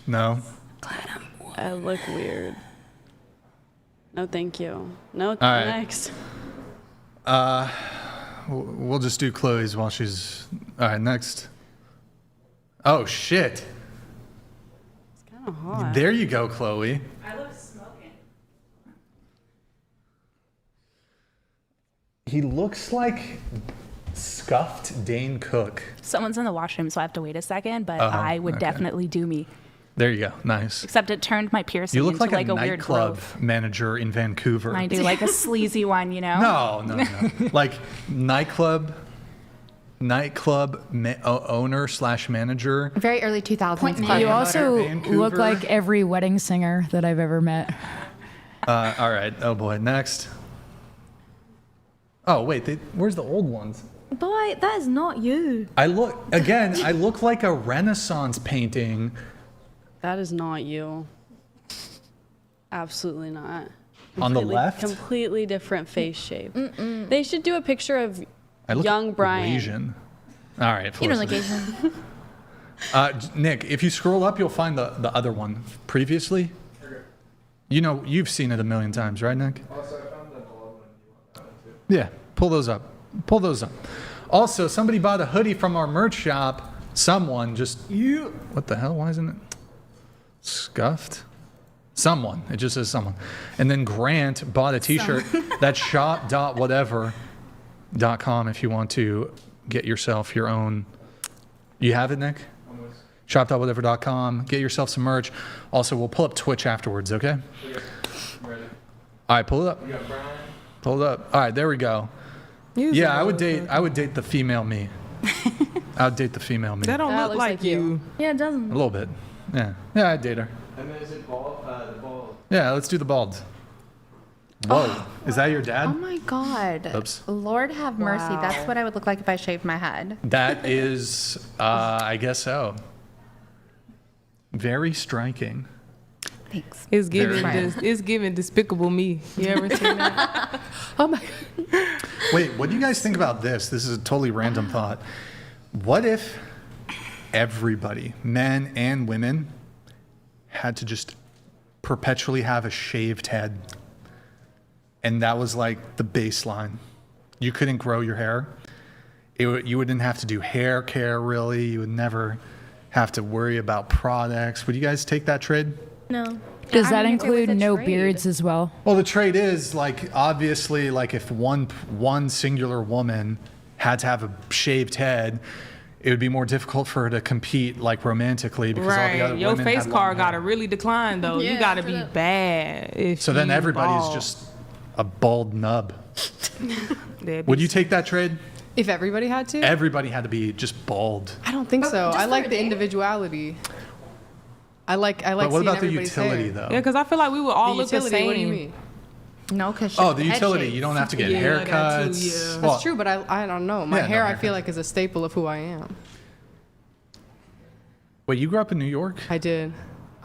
No? I look weird. No, thank you. No, right. next. We'll just do Chloe's while she's... All right, next. Oh, shit. It's kind of hot. There you go, Chloe. I look smoking. He looks like scuffed Dane Cook. Someone's in the washroom, so I have to wait a second, but Oh, I would okay. definitely do me. There you go. Nice. Except it turned my piercing You look into like a weird nightclub growth. manager in Vancouver. I do, like a sleazy one, you know? No. Like nightclub owner / manager. Very early 2000s. You club also promoter. look Vancouver. like every wedding singer that I've ever met. All right. Oh boy. Next. Oh wait. Where's the old ones? Boy, that is not you. I look like a Renaissance painting. That is not you. Absolutely not. On the Completely- left? Completely different face shape. They should do a picture of I look young Brian. Asian. All right. You don't look Felicity. Asian. Nick, if you scroll up, you'll find the other one previously. You know, you've seen it a million times, right, Nick? Also, I found that bald one. You want that one too? Yeah, pull those up. Pull those up. Also, somebody bought a hoodie from our merch shop. Someone just what the hell? Why isn't it scuffed? Someone. It just says someone. And then Grant bought a T-shirt. That's shop.whatever.com if you want to get yourself your own. You have it, Nick? Shop.whatever.com. Get yourself some merch. Also, we'll pull up Twitch afterwards, okay? I'm ready. All right, pull it up. You got Brian. Pull it up. All right, there we go. Yeah, I would date the female me. I would date the female me. That don't That look looks like like you. you. Yeah, it A doesn't. little bit. Yeah. Yeah, I'd date her. And then is it bald? The bald. Yeah, let's do the bald. Whoa. Is that your dad? Oh my God. Oops. Lord have mercy. Wow. That's what I would look like if I shaved my head. That is, I guess so. Very striking. Thanks. It's giving, Very it's giving Despicable Me. You ever seen that? Oh my God. Wait, what do you guys think about this? This is a totally random thought. What if everybody, men and women, had to just perpetually have a shaved head? And that was like the baseline. You couldn't grow your hair. You wouldn't have to do hair care, really. You would never have to worry about products. Would you guys take that trade? No. Does that I mean, if it was include a no trade. beards as well? Well, the trade is like obviously like if one singular woman had to have a shaved head, it would be more difficult for her to compete like romantically because all the other Right. Your women face had long card hair. gotta really decline though. Yeah, You gotta straight be up. bad. If So then you everybody's bald. just a bald nub. That'd Would be you take that trade? If everybody had to? Everybody had to be just bald. I don't think so. just I for like a the day? individuality. I like But what seeing about the everybody's utility hair. though? Yeah, because I feel like we would all The look the utility, same. what do you mean? No, because Oh, the utility. You don't have to get Yeah, that too, haircuts. yeah. Well, That's true, but I don't know. My Yeah, no hair, I feel haircuts. like, is a staple of who I am. Wait, you grew up in New York? I did.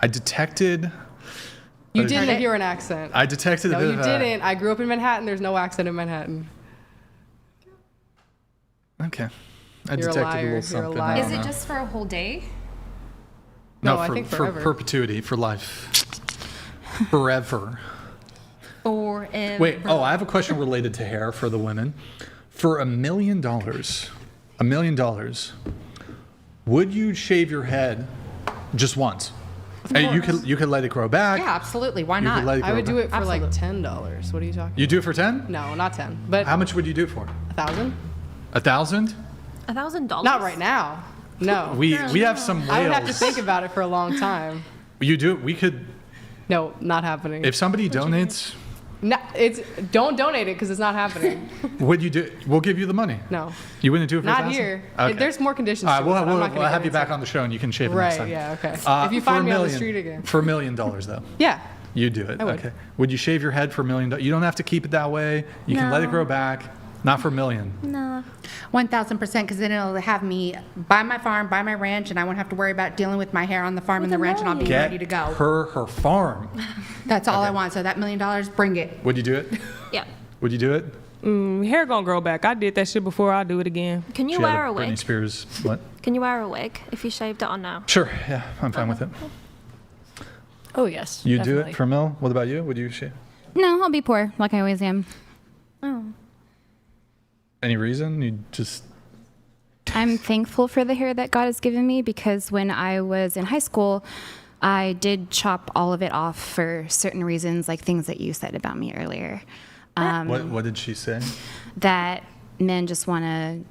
I detected. You What is- didn't hear an accent. I detected a No, bit you of a- didn't. I grew up in Manhattan. There's no accent in Manhattan. Okay. I You're a detected liar. a You're little a something. liar. I Is don't it know. just for a whole day? No, No, I for, think for forever. perpetuity, for life. Forever. forever. Wait, I have a question related to hair for the women. For $1 million, would you shave your head just once? And you could let it grow back. Yeah, absolutely. Why You not? could let it I grow would do back. it for like $10. What are you talking? You do it for 10? No, not 10. But How much would you do it for? 1,000? 1,000? $1,000? Not right now. No. We have some whales. I would have to think about it for a long time. You do it. We could. No, not happening. If somebody donates, No, don't donate it because it's not happening. would you do? We'll give you the money. No. You wouldn't do it for Not 1,000? here. Okay. There's more conditions. All right, to it, but I'm not we'll gonna have get you back into on the show and you can shave it Right, next time. yeah, okay. If you for find a me on the million- street again. For $1 million, though. Yeah. You do it. I would. Okay. Would you shave your head for $1 million? You don't have to keep it that way. You can let it No. grow back. Not for $1 million. No. 1,000%, because then it'll have me buy my farm, buy my ranch, and I won't have to worry about dealing with my hair on the farm and the ranch, and I'll be Get ready to go. her farm. That's all I want. So that $1 million, bring it. Would you do it? Yeah. Would you do it? Hair gonna grow back. I did that shit before. I'll do it again. Can you She had wear a Britney wig? Spears. What? Can you wear a wig if you shaved it or no? Sure. Yeah, I'm fine with it. Oh, yes. You do definitely. it for Mel? What about you? Would you shave? No, I'll be poor like I always am. Oh. Any reason? You just. I'm thankful for the hair that God has given me because when I was in high school, I did chop all of it off for certain reasons, like things that you said about me earlier. What did she say? That men just want to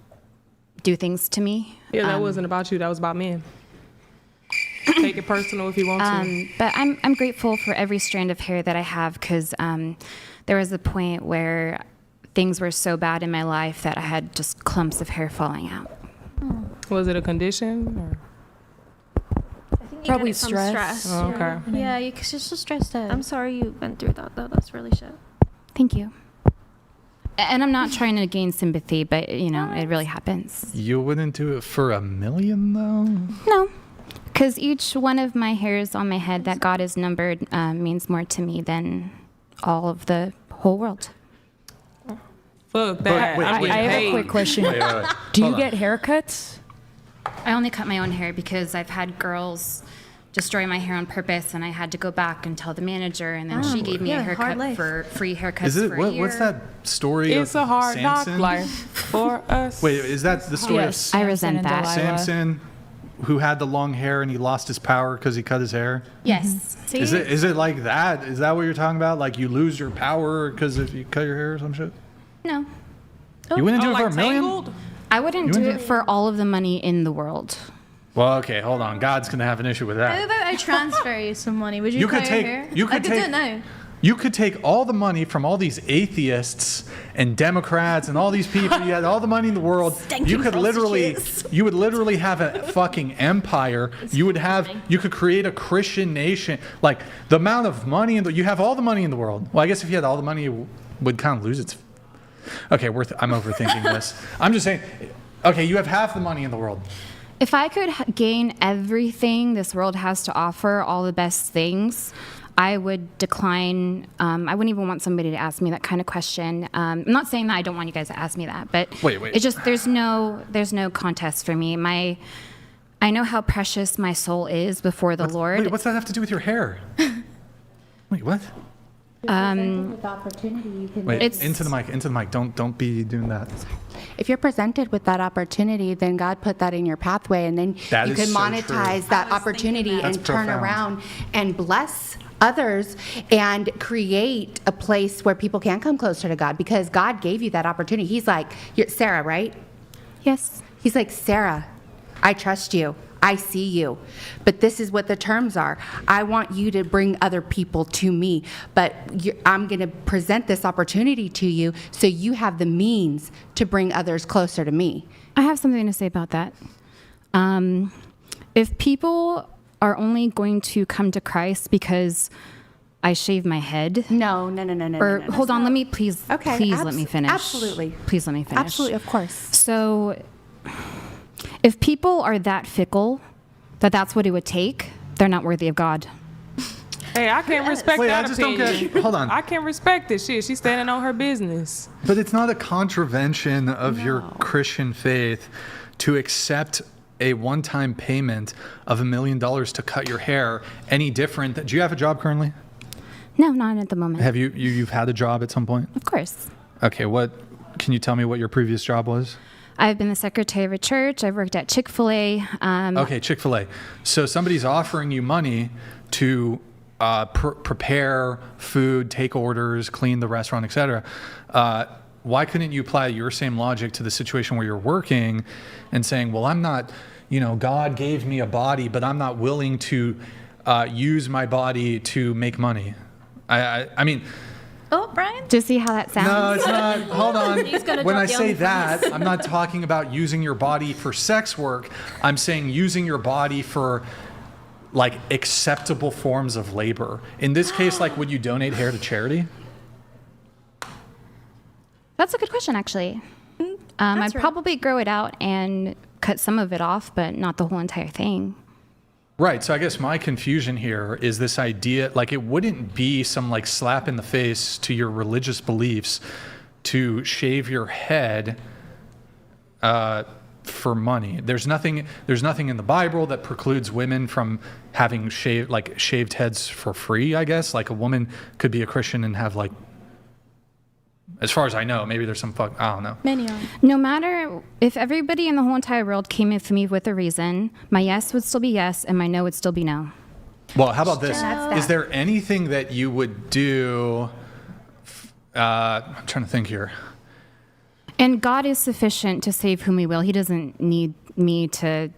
do things to me. Yeah, that wasn't about you. That was about men. Take it personal if you want to. But I'm grateful for every strand of hair that I have because there was a point where things were so bad in my life that I had just clumps of hair falling out. Was it a condition? Or? I think you Probably get it from stress. Oh, okay. Yeah, you're just so stressed out. I'm sorry you went through that, though. That's really shit. Thank you. And I'm not trying to gain sympathy, but it really happens. You wouldn't do it for $1 million, though? No, because each one of my hairs on my head that God has numbered means more to me than all of the whole world. Fuck that. wait, I'm wait, I getting have a paid. quick question. Wait. Do you Hold on. get haircuts? I only cut my own hair because I've had girls destroy my hair on purpose, and I had to go back and tell the manager, and then she gave me a haircut for free haircuts Is it for a year. what's that story? It's of a hard knock Samson? life for us. Wait, is that the story Yes. I of resent and that. Delilah. Samson, who had the long hair and he lost his power because he cut his hair? Yes. Is it like that? Is that what you're talking about? Like you lose your power because if you cut your hair or some shit? No. You wouldn't do Oh, it for like $1 million? Tangled? I wouldn't You do wouldn't it for all of the money in the world. Well, okay, hold on. God's gonna have an issue with How that. about I transfer you some money? Would you, You could cut take- your hair? you I could could do take- it now. You could take all the money from all these atheists and Democrats and all these people. You had all the money in the world. You could you would literally have a fucking empire. You could create a Christian nation. Like the amount of money you have all the money in the world. Well, I guess if you had all the money, it would kind of lose its. Okay, I'm overthinking this. I'm just saying. Okay, you have half the money in the world. If I could gain everything this world has to offer, all the best things, I would decline. I wouldn't even want somebody to ask me that kind of question. I'm not saying that I don't want you guys to ask me that, but Wait. it's just there's no contest for me. I know how precious my soul is before the Lord. Wait, what's that have to do with your hair? Wait, what? With opportunity, you can. Wait, It's- into the mic. Don't be doing that. If you're presented with that opportunity, then God put that in your pathway, and then That you is can so monetize true. that opportunity That's and turn profound. around and bless others and create a place where people can come closer to God because God gave you that opportunity. He's like, you're Sarah, right? Yes. He's like, Sarah, I trust you. I see you. But this is what the terms are. I want you to bring other people to me, but I'm going to present this opportunity to you so you have the means to bring others closer to me. I have something to say about that. If people are only going to come to Christ because I shave my head. No. Or hold on, let me please let me finish. Absolutely. Please let me finish. Absolutely, of course. So if people are that fickle that's what it would take, they're not worthy of God. Hey, I can't respect Wait, that I just opinion. don't get. Hold on. I can respect this shit. She's standing on her business. But it's not a contravention of your Christian faith to accept a one-time payment of $1 million to cut your hair any different. Do you have a job currently? No, not at the moment. Have you've had a job at some point? Of course. Okay, can you tell me what your previous job was? I've been the secretary of a church. I've worked at Chick-fil-A. Okay, Chick-fil-A. So somebody's offering you money to prepare food, take orders, clean the restaurant, etc. Why couldn't you apply your same logic to the situation where you're working and saying, well, I'm not, God gave me a body, but I'm not willing to use my body to make money. I mean... Oh, Brian? Do you see how that sounds? No, it's not. Hold on. He's gonna When drop I the say OnlyFans. that, I'm not talking about using your body for sex work. I'm saying using your body for like acceptable forms of labor. In this case, like, would you donate hair to charity? That's a good question, actually. I'd probably grow it out and cut some of it off, but not the whole entire thing. Right. So I guess my confusion here is this idea, like, it wouldn't be some like slap in the face to your religious beliefs to shave your head for money. There's nothing in the Bible that precludes women from having shaved heads for free, I guess. Like, a woman could be a Christian and have, like, as far as I know, maybe there's some I don't know. Many are. No matter if everybody in the whole entire world came with me with a reason, my yes would still be yes and my no would still be no. Well, how about this? Is there anything that you would do? I'm trying to think here. And God is sufficient to save whom he will. He doesn't need me to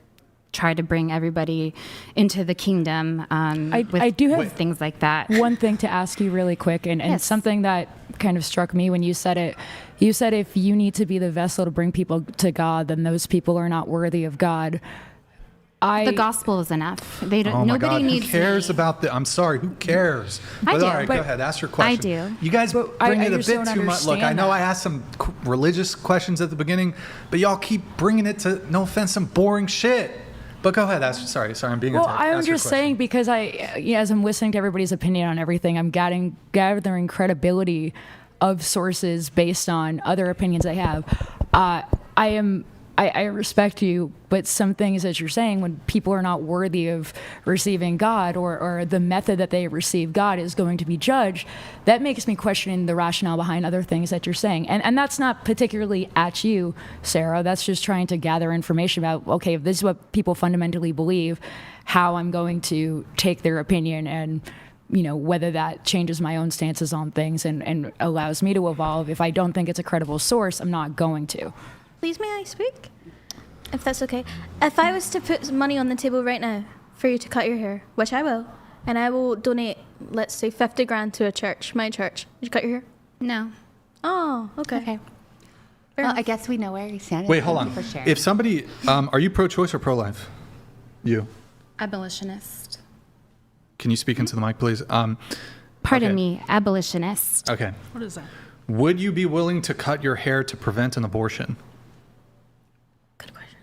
try to bring everybody into the kingdom. I do have things like that. One thing to ask you really quick, and Yes. something that kind of struck me when you said it. You said if you need to be the vessel to bring people to God, then those people are not worthy of God. The gospel is enough. They don't. Oh my Nobody God, needs who cares me. about the? I'm sorry, who cares? I But do. all right, But go ahead, ask your question. I do. You guys bring I it a just bit don't too much. Look, I understand know that. I asked some religious questions at the beginning, but y'all keep bringing it to, no offense, some boring shit. But go ahead, sorry, I'm being Well, attacked. I'm Ask your just question. saying because as I'm listening to everybody's opinion on everything, I'm gathering credibility of sources based on other opinions I have. I respect you, but some things, as you're saying, when people are not worthy of receiving God or the method that they receive God is going to be judged, that makes me question the rationale behind other things that you're saying. And that's not particularly at you, Sarah. That's just trying to gather information about, okay, if this is what people fundamentally believe, how I'm going to take their opinion and whether that changes my own stances on things and allows me to evolve. If I don't think it's a credible source, I'm not going to. Please, may I speak? If that's okay. If I was to put some money on the table right now for you to cut your hair, which I will, and I will donate, let's say, 50 grand to a church, my church. Would you cut your hair? No. Oh, okay. Okay. Well, I guess we know where you stand. Wait, hold Thank on. you for sharing. If somebody, are you pro-choice or pro-life? You. Abolitionist. Can you speak into the mic, please? Pardon okay. me, abolitionist. Okay. What is that? Would you be willing to cut your hair to prevent an abortion? Good question.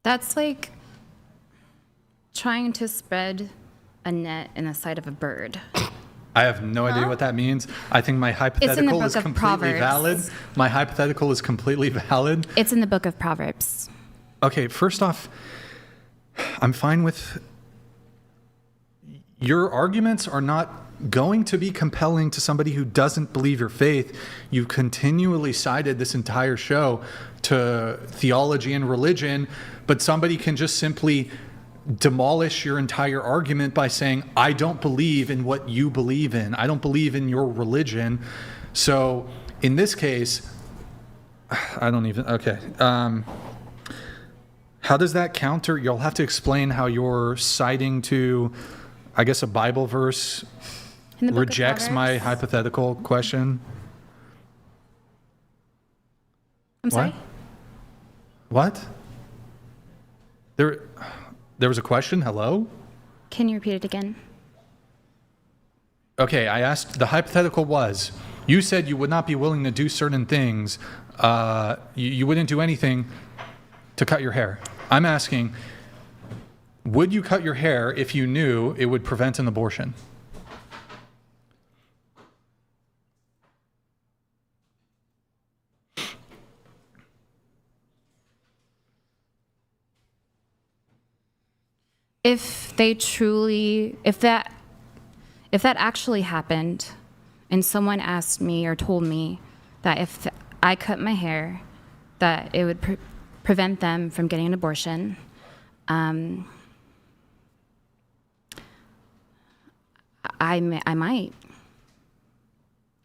That's like trying to spread a net in the sight of a bird. I have no idea what that means. I think my hypothetical book is of completely Proverbs. valid. My hypothetical is completely valid. It's in the book of Proverbs. Okay, first off, I'm fine with your arguments are not going to be compelling to somebody who doesn't believe your faith. You've continually cited this entire show to theology and religion, but somebody can just simply demolish your entire argument by saying, I don't believe in what you believe in. I don't believe in your religion. So in this case, I don't even, okay. How does that counter? You'll have to explain how you're citing to, I guess, a Bible verse In the book of rejects my Proverbs. hypothetical question. I'm sorry? What? There was a question? Hello? Can you repeat it again? Okay, I asked, the hypothetical was, you said you would not be willing to do certain things. You wouldn't do anything to cut your hair. I'm asking, would you cut your hair if you knew it would prevent an abortion? if that actually happened, and someone asked me or told me that if I cut my hair, that it would prevent them from getting an abortion, I might.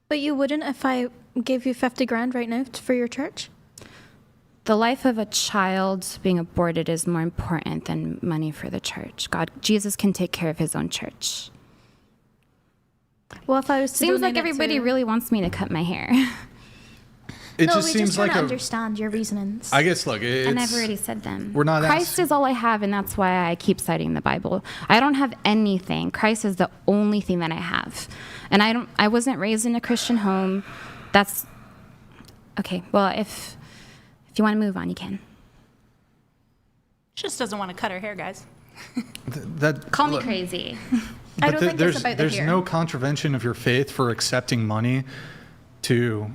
But you wouldn't if I gave you 50 grand right now for your church? The life of a child being aborted is more important than money for the church. Jesus can take care of his own church. Well, if I was to Seems like donate it everybody to- really wants me to cut my hair. It no, just we seems just want like to a. understand your reasonings. I guess look, it's, And I've already said them. We're not Christ is all I have, and that's why I keep citing the Bible. I don't have anything. Christ is the only thing that I have. And I wasn't raised in a Christian home. That's okay. Well, if you want to move on, you can. She just doesn't want to cut her hair, guys. Call me crazy. I don't think there's it's about the hair. no contravention of your faith for accepting money to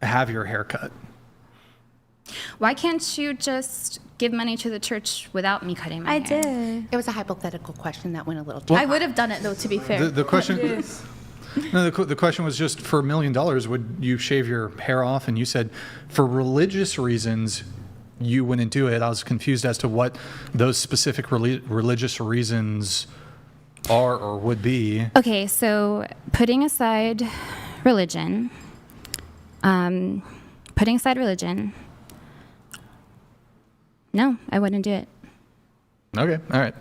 have your hair cut. Why can't you just give money to the church without me cutting my I hair? did. It was a hypothetical question that went a little too I would have done it though, to be fair. The question. No, the question was just for $1 million, would you shave your hair off? And you said for religious reasons, you wouldn't do it. I was confused as to what those specific religious reasons are or would be. Okay, so putting aside religion, no, I wouldn't do it. Okay, all right.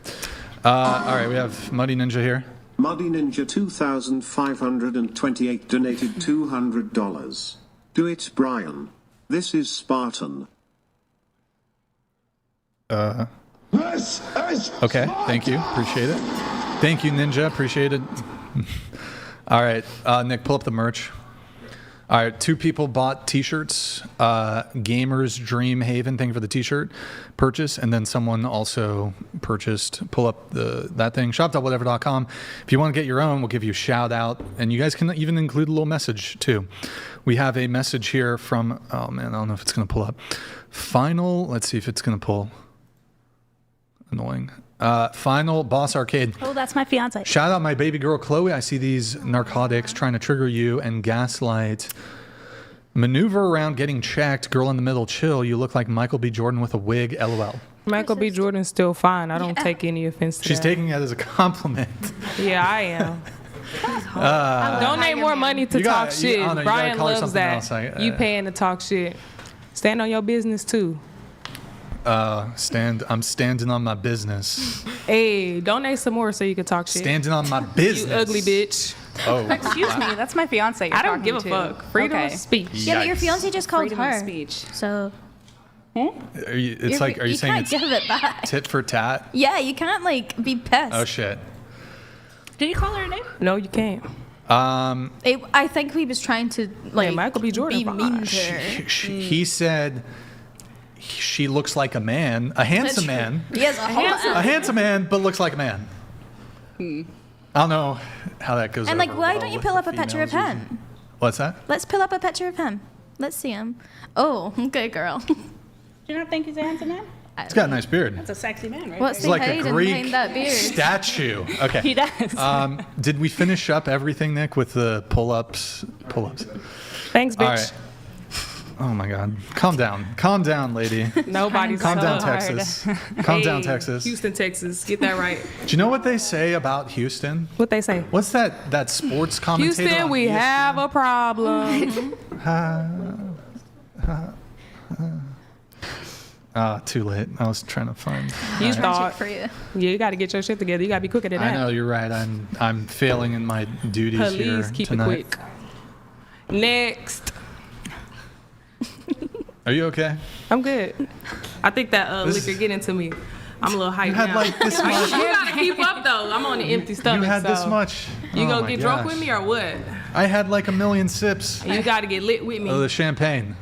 All right, we have Muddy Ninja here. Muddy Ninja 2528 donated $200. Do it, Brian. This is Spartan. Okay, thank you. Appreciate it. Thank you, Ninja. Appreciate it. All right, Nick, pull up the merch. All right, 2 people bought T-shirts. Gamers Dream Haven, thank you for the T-shirt purchase, and then someone also purchased. Pull up that thing. Shop.whatever.com. If you want to get your own, we'll give you a shout out, and you guys can even include a little message too. We have a message here from. Oh man, I don't know if it's going to pull up. Final. Let's see if it's going to pull. Annoying. Final Boss Arcade. Oh, that's my fiance. Shout out my baby girl Chloe. I see these narcotics trying to trigger you and gaslight. Maneuver around getting checked. Girl in the middle, chill. You look like Michael B. Jordan with a wig. LOL. Michael B. Jordan's still fine. I don't take any offense to She's that. taking it as a compliment. Yeah, I am. Donate more money to You talk gotta- shit. I don't know, you gotta Brian call her loves something that. else. You paying to talk shit. Stand on your business too. I'm standing on my business. Hey, donate some more so you can talk shit. Standing on my business. You ugly bitch. Oh. Excuse me, that's my fiance. You're I don't talking give a to. fuck. Freedom of Okay. speech. Yeah, but your fiance just called Freedom of her. speech. So Are you saying can't it's give it back. tit for tat? Yeah, you can't like be pissed. Oh shit. Did you call her a name? No, you can't. I think he was trying to like Michael B. Jordan be fine. mean to her. He said she looks like a man, a handsome man. He has a A handsome man, but looks like a man. I don't know how that goes. And like, over why well don't you with pull the up a picture of females him? usually. What's that? Let's pull up a picture of him. Let's see him. Oh, okay, girl. Do you not think he's a handsome man? He's got a nice beard. That's a sexy man, right? What's It's the like a hiding Greek behind that beard? statue. Okay. He does. Did we finish up everything, Nick, with the pull-ups? Thanks, bitch. All right. Oh my God. Calm down, lady. Nobody's Calm so down, hard. Texas. Calm down, Texas. Houston, Texas. Get that right. Do you know what they say about Houston? What they say? What's that sports commentator? Houston, on we ESPN? have a problem. Too late. I was trying to find. You thought. for you. Yeah, you got to get your shit together. You got to be quicker than that. I know you're right. I'm failing in my duties here Please keep tonight. it quick. Next. Are you okay? I'm good. I think that liquor getting to me. I'm a little hyped You had now. like this much. You gotta keep up though. I'm on an empty stomach. You had this so much. You Oh gonna my get drunk gosh. with me or what? I had like 1 million sips You gotta get lit with me. of the champagne.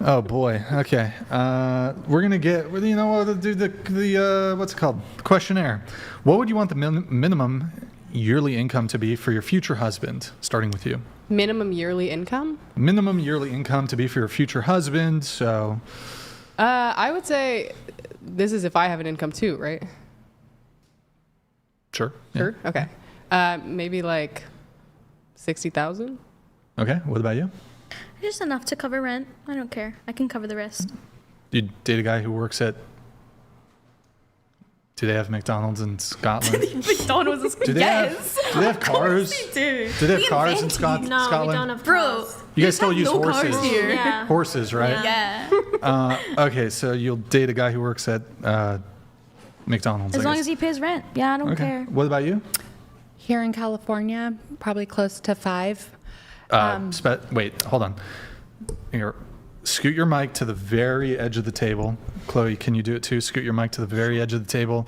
Oh boy. Okay. We're gonna get. You know what? Do the what's it called? Questionnaire. What would you want the minimum yearly income to be for your future husband? Starting with you. Minimum yearly income? Minimum yearly income to be for your future husband. So. I would say this is if I have an income too, right? Sure. Yeah. Sure. Okay. Maybe like 60,000. Okay. What about you? Just enough to cover rent. I don't care. I can cover the rest. You date a guy who works at. Do they have McDonald's in Scotland? McDonald's is Do they have cars? do. Do they have cars in Scotland? No, we don't have Bro, cars. You guys still use no cars horses. here. Yeah. Horses, right? Yeah. Okay, so you'll date a guy who works at McDonald's. As I long guess. as he pays rent. Yeah, I don't Okay. care. What about you? Here in California, probably close to 5. Wait, hold on. Here, scoot your mic to the very edge of the table. Chloe, can you do it too? Scoot your mic to the very edge of the table.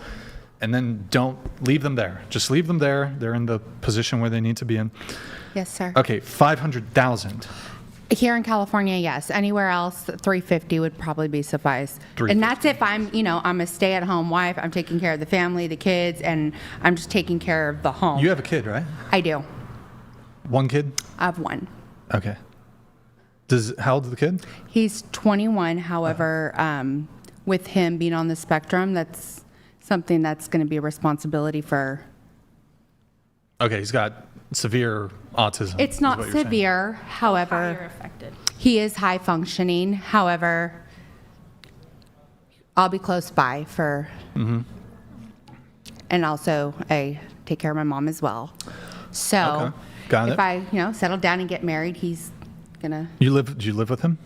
And then don't leave them there. Just leave them there. They're in the position where they need to be in. Yes, sir. Okay, 500,000. Here in California, yes. Anywhere else, 350 would probably be suffice. 350. And that's if I'm a stay-at-home wife. I'm taking care of the family, the kids, and I'm just taking care of the home. You have a kid, right? I do. One kid? I have one. Okay. How old is the kid? He's 21. However, with him being on the spectrum, that's something that's going to be a responsibility for. Okay, he's got severe autism. It's is not what you're saying. severe. However, You're affected. he is high functioning. However, I'll be close by for. And also, I take care of my mom as well. So, Okay. Got if it. I, settle down and get married, he's gonna. Do you live with him?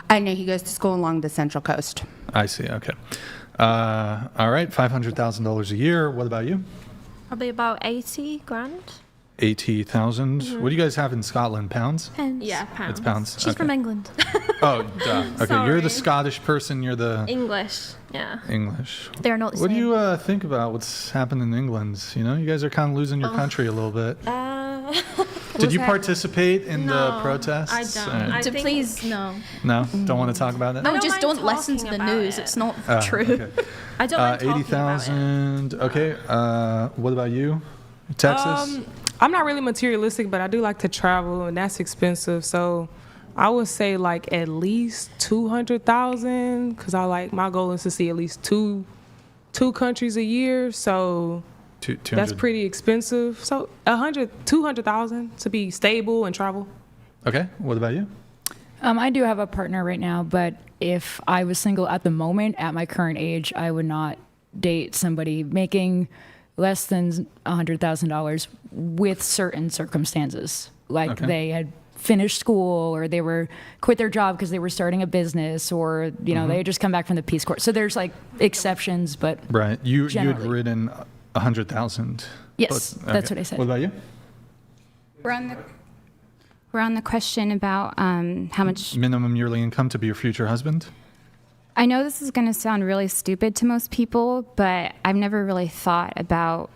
I know he goes to school along the Central Coast. I see. Okay. All right. $500,000 a year. What about you? Probably about 80 grand. 80,000. What do you guys have in Scotland? Pounds? And Yeah, pounds. It's pounds. she's okay. from England. Oh, duh. Okay, you're the Sorry. Scottish person. You're the English. Yeah. English. They're not the What do same. you think about what's happened in England? You guys are kind of losing your country a little bit. Did you participate in the No, protests? I don't. All right. I To think- please, no. No? Don't want to talk about it? No, don't just mind don't listen to talking the about news. it. It's not Oh, true. okay. I don't mind talking about it. 80,000. Okay. What about you? Texas? I'm not really materialistic, but I do like to travel, and that's expensive. So I would say like at least 200,000, because my goal is to see at least two countries a year. So 200. that's pretty expensive. So 200,000 to be stable and travel. Okay. What about you? I do have a partner right now, but if I was single at the moment, at my current age, I would not date somebody making less than $100,000 with certain circumstances. Like Okay. they had finished school, or they were quit their job because they were starting a business, or they had just come back from the Peace Corps. So there's like exceptions, but Right. You had Generally. written 100,000. Yes, that's what I said. What about you? We're on the question about how much. Minimum yearly income to be your future husband? I know this is going to sound really stupid to most people, but I've never really thought about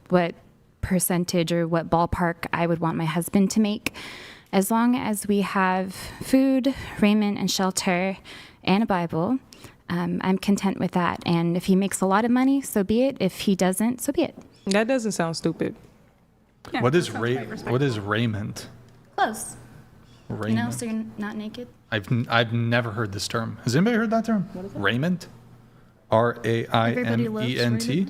what percentage or what ballpark I would want my husband to make. As long as we have food, raiment, and shelter, and a Bible, I'm content with that. And if he makes a lot of money, so be it. If he doesn't, so be it. That doesn't sound stupid. Yeah, what is that sounds quite respectable. what is raiment? Close. Raiment. So you're not naked? I've never heard this term. Has anybody heard that term? Raiment? R-A-I-M-E-N-T?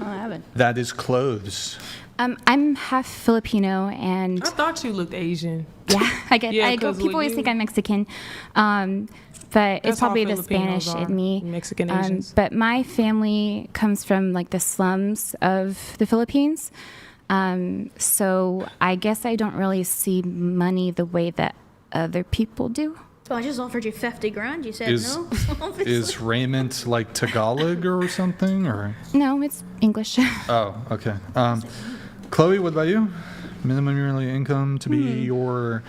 I haven't. That is clothes. I'm half Filipino, and I thought you looked Asian. yeah, I get. Yeah, I go. 'cause People with always you- think I'm Mexican, but it's how probably the Filipinos Spanish are, in me. Mexican Asians. But my family comes from like the slums of the Philippines, so I guess I don't really see money the way that other people do. So I just offered you 50 grand. You said Is, no. Obviously. is raiment like Tagalog or something? Or No, it's English. Oh, okay. Chloe, what about you? Minimum yearly income to be your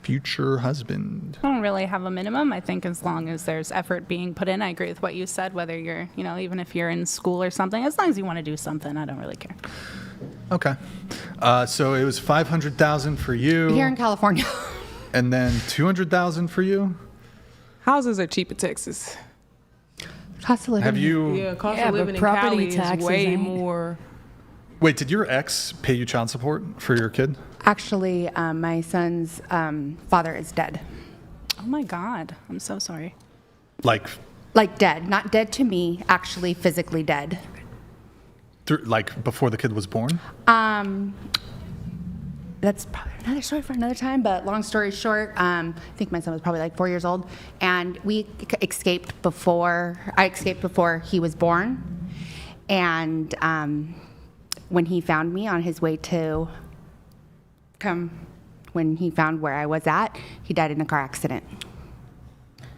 future husband. I don't really have a minimum. I think as long as there's effort being put in, I agree with what you said, whether you're, even if you're in school or something, as long as you want to do something, I don't really care. Okay. So it was 500,000 for you. Here in California. And then 200,000 for you? Houses are cheap in Texas. Cost of living. Have you... Yeah, cost Yeah, of but living in property Cali is taxes way ain't. more. Wait, did your ex pay you child support for your kid? Actually, my son's father is dead. Oh my God. I'm so sorry. Like Like dead. Not dead to me, actually physically dead. like before the kid was born? That's probably another story for another time, but long story short, I think my son was probably like 4 years old, and I escaped before he was born. And when he found me on his way to when he found where I was at, he died in a car accident.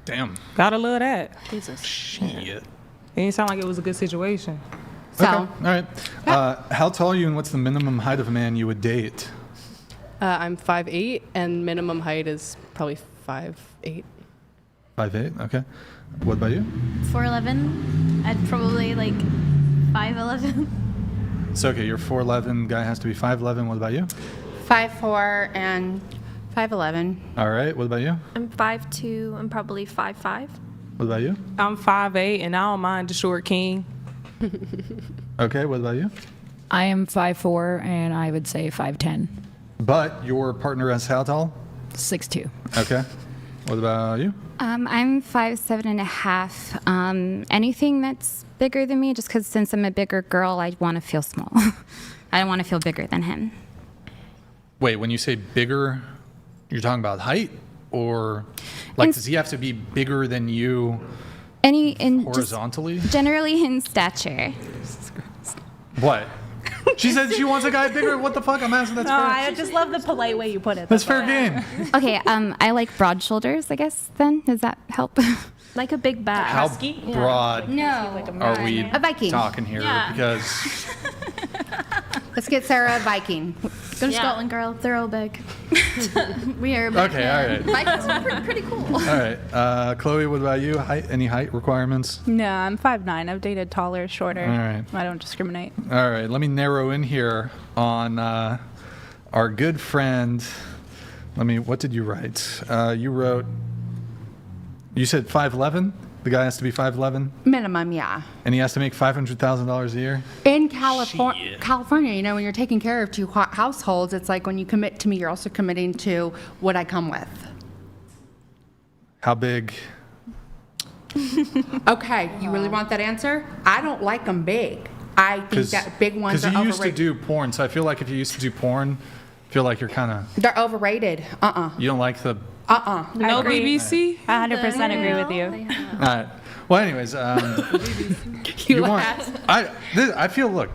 Damn. Gotta love that. Jesus. Shit. It didn't sound like it was a good situation. So, Okay. All right. How tall are you, and what's the minimum height of a man you would date? I'm 5'8", and minimum height is probably 5'8". 5'8". Okay. What about you? 4'11". I'd probably like 5'11". So okay, you're 4'11". Guy has to be 5'11". What about you? 5'4" and 5'11". All right. What about you? I'm 5'2". I'm probably 5'5". What about you? I'm 5'8", and I don't mind the short king. Okay. What about you? I am 5'4", and I would say 5'10". But your partner is how tall? 6'2". Okay. What about you? I'm 5'7.5". Anything that's bigger than me, just because since I'm a bigger girl, I want to feel small. I don't want to feel bigger than him. Wait, when you say bigger, you're talking about height, or like does he have to be bigger than you horizontally? Generally in stature. What? She said she wants a guy bigger. What the fuck? I'm asking. That's fair. I just love the polite way you put it. That's fair game. Okay, I like broad shoulders, I guess, then. Does that help? Like a big bat. How Husky? broad No. are we A Viking. talking here? Yeah. Because Let's get Sarah a Viking. Go to Scotland, girl. They're all big. We are big. okay, all right, Vikings are pretty cool. all right. Chloe, what about you? Height? Any height requirements? No, I'm 5'9". I've dated taller, shorter. All right. I don't discriminate. All right. Let me narrow in here on our good friend. What did you write? You said 5'11". The guy has to be 5'11", Minimum, yeah. and he has to make $500,000 a year. In California, you know, when you're taking care of two households, it's like when you commit to me, you're also committing to what I come with. How big? Okay, you really want that answer? I don't like them big. I think that big ones are Because you overrated. used to do porn, so I feel like if you used to do porn, I feel like you're kind of. They're overrated. You don't like the. No BBC? I 100% agree with you. All right. Well, anyways, you want. I feel. Look,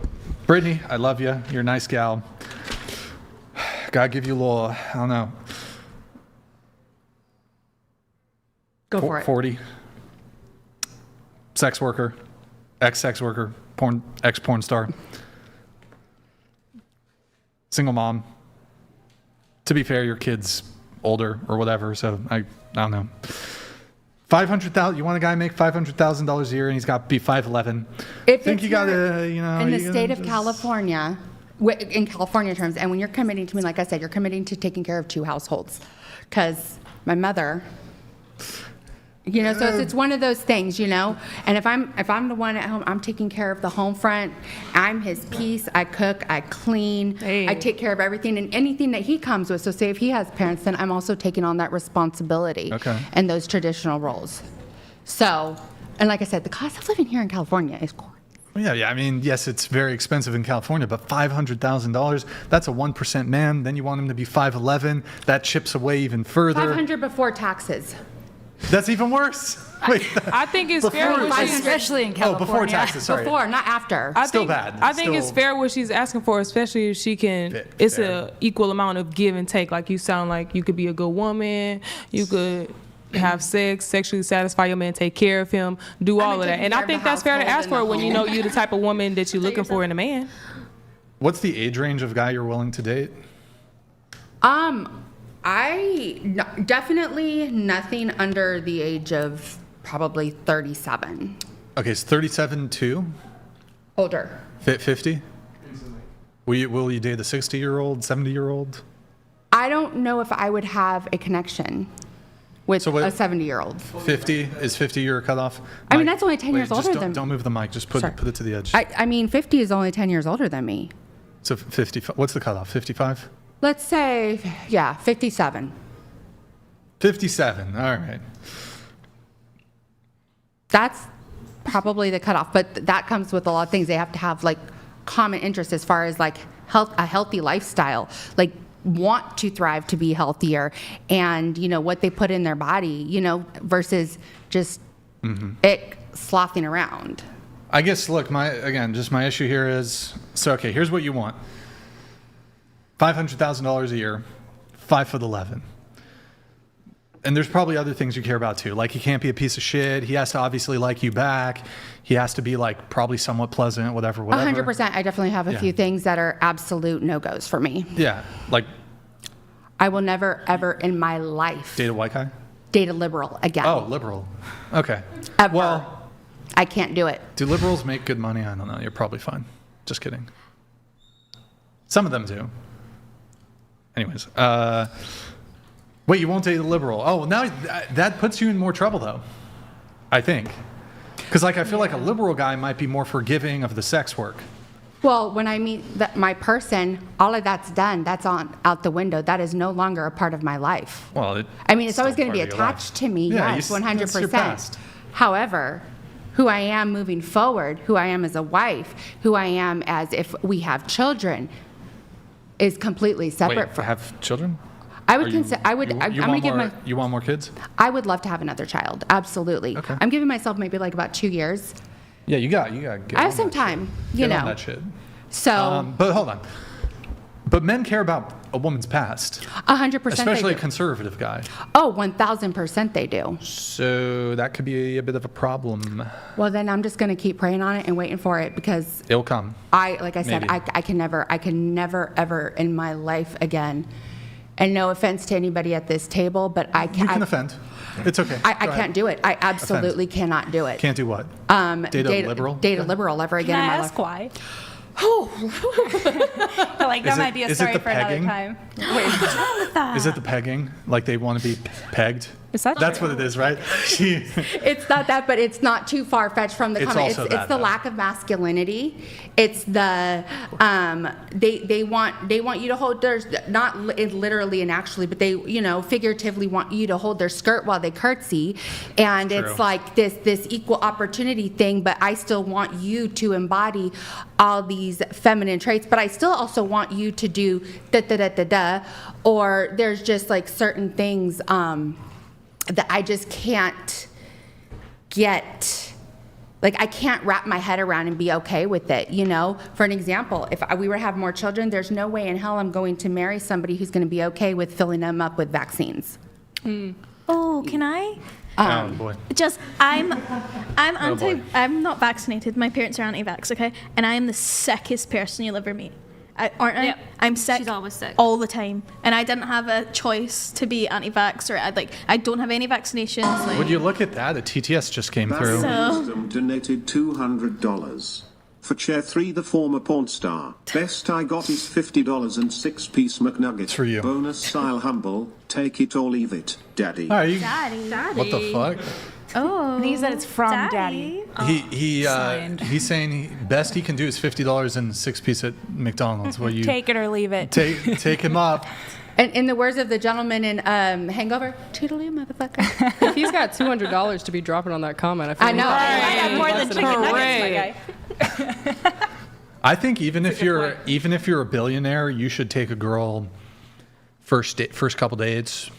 Brittany, I love you. You're a nice gal. God give you a little. I don't know. Go for it. 40. Sex worker, ex-sex worker, ex-porn star, single mom. To be fair, your kid's older or whatever, so I don't know. $500,000. You want a guy to make $500,000 a year, and he's got to be 5'11". If think it's you got here to, in the state of California, in California terms, and when you're committing to me, like I said, you're committing to taking care of two households, because my mother. You know, so it's one of those things, you know. And if I'm the one at home, I'm taking care of the home front. I'm his piece. I cook. I clean. Hey. I take care of everything and anything that he comes with. So say if he has parents, then I'm also taking on that responsibility and those traditional roles. So, and like I said, the cost of living here in California is cool. Yeah. I mean, yes, it's very expensive in California, but $500,000, that's a 1% man. Then you want him to be 5'11". That chips away even further. 500 before taxes. That's even worse. Wait, I think it's fair what she's Especially in California. before taxes, sorry. Before, not after. Still bad. I think it's fair what she's asking for, especially if she can. It's a equal amount of give and take. Like you sound like you could be a good woman. You could have sex, sexually satisfy your man, take care of him, do all of that. And I think that's fair to ask for when you know you're the type of woman that you're looking for in a man. What's the age range of guy you're willing to date? Definitely nothing under the age of probably 37. Okay, it's 37 too? Older. 50? Will you date a 60-year-old, 70-year-old? I don't know if I would have a connection with a 70-year-old. 50? Is 50 your cutoff? I mean, that's only 10 years older than than me. Don't move the mic. Just put it to the edge. I mean, 50 is only 10 years older than me. So 50. What's the cutoff? 55? Let's say, 57. 57. All right. That's probably the cutoff, but that comes with a lot of things. They have to have like common interests as far as like a healthy lifestyle, like want to thrive to be healthier, and what they put in their body, versus just it sloughing around. I guess, look, my issue here is, so, okay, here's what you want. $500,000 a year, 5'11". And there's probably other things you care about too. Like, he can't be a piece of shit. He has to obviously like you back. He has to be like probably somewhat pleasant, whatever. 100%. I definitely have a few things that are absolute no-goes for me. Yeah, like I will never, ever in my life date a white guy? Date a liberal again. Oh, liberal. Okay. Ever. Well, I can't do it. do liberals make good money? I don't know. You're probably fine. Just kidding. Some of them do. Anyways, wait, you won't date a liberal? Oh, well, now that puts you in more trouble, though. I think, because like I feel like a liberal guy might be more forgiving of the sex work. Well, when I meet my person, all of that's done. That's out the window. That is no longer a part of my life. Well, it's always going to be attached to me. Yeah, yes, that's your 100%. past. However, who I am moving forward, who I am as a wife, who I am as if we have children, is completely separate Wait, from. have children? I would consider. I'm going to give my. You want more kids? I would love to have another child. Absolutely. Okay. I'm giving myself maybe like about 2 years. Yeah, you got. I have some time. Get on that shit. So. But hold on. But men care about a woman's past. 100%. Especially a conservative guy. Oh, 1,000% they do. So that could be a bit of a problem. Well, then I'm just going to keep praying on it and waiting for it, because it'll come. Like I said, I can never ever in my life again. And no offense to anybody at this table, but I can't. You can offend. It's okay. I can't do it. I absolutely cannot do it. Can't do what? Date a liberal? Date a liberal ever again in my life. Can I ask why? Oh. Like, that might be a story for another time. What's wrong with that? Is it the pegging? Like they want to be pegged? Is that That's true? what it is, right? It's not that, but it's not too far-fetched from the It's comment. also It's that, the though. lack of masculinity. It's the they want you to hold their, not literally and actually, but they figuratively want you to hold their skirt while they curtsy, and True. it's like this equal opportunity thing. But I still want you to embody all these feminine traits, but I still also want you to do da da da da da, or there's just like certain things that I just can't get. Like, I can't wrap my head around and be okay with it, For an example, if we were to have more children, there's no way in hell I'm going to marry somebody who's going to be okay with filling them up with vaccines. Oh, can I? Oh boy. Just I'm boy. I'm not vaccinated. My parents are anti-vax, okay? And I am the sickest person you'll ever meet. Aren't I? Yep. I'm sick. She's always sick. All the time. And I didn't have a choice to be anti-vax, or I don't have any vaccinations. Like, Would you look at that? A TTS just came through. Wisdom donated $200. For Chair 3, the former porn star. Best I got is $50 and 6-piece McNuggets. For you. Bonus style humble. Take it or leave it, Daddy. All right, you- Daddy. What the fuck? Oh. I think he said it's from Daddy. He's saying best he can do is $50 and 6-piece at McDonald's. Well, you Take it or leave it. take him up. And in the words of the gentleman in Hangover, toodaloo, motherfucker. If he's got $200 to be dropping on that comment, I feel I know. like I got more than chicken nuggets, my guy. I think even if you're a billionaire, you should take a girl first couple dates.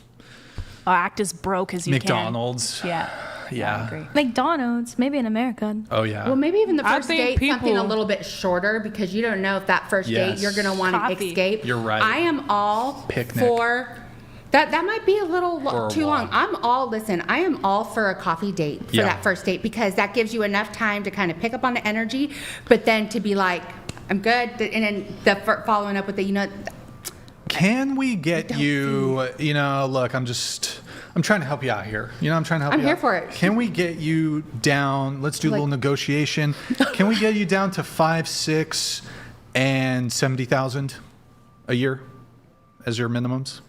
Act as broke as you McDonald's. can. Yeah. Yeah. I agree. McDonald's, maybe in America. Oh yeah. Well, maybe even the I first think date, something a people- little bit shorter, because you don't know if that first date Yes. you're going to want to Coffee. escape. You're right. I am all Picnic. for that. That might be a little Or a too long. walk. I am all for a coffee date for Yeah. that first date, because that gives you enough time to kind of pick up on the energy, but then to be like, I'm good, and then following up with the, Can we get you? Look, I'm trying to help you out here. I'm trying to help I'm you here out. for it. Can we get you down? Let's do a little negotiation. Can we get you down to 5, 6, and 70,000 a year as your minimums?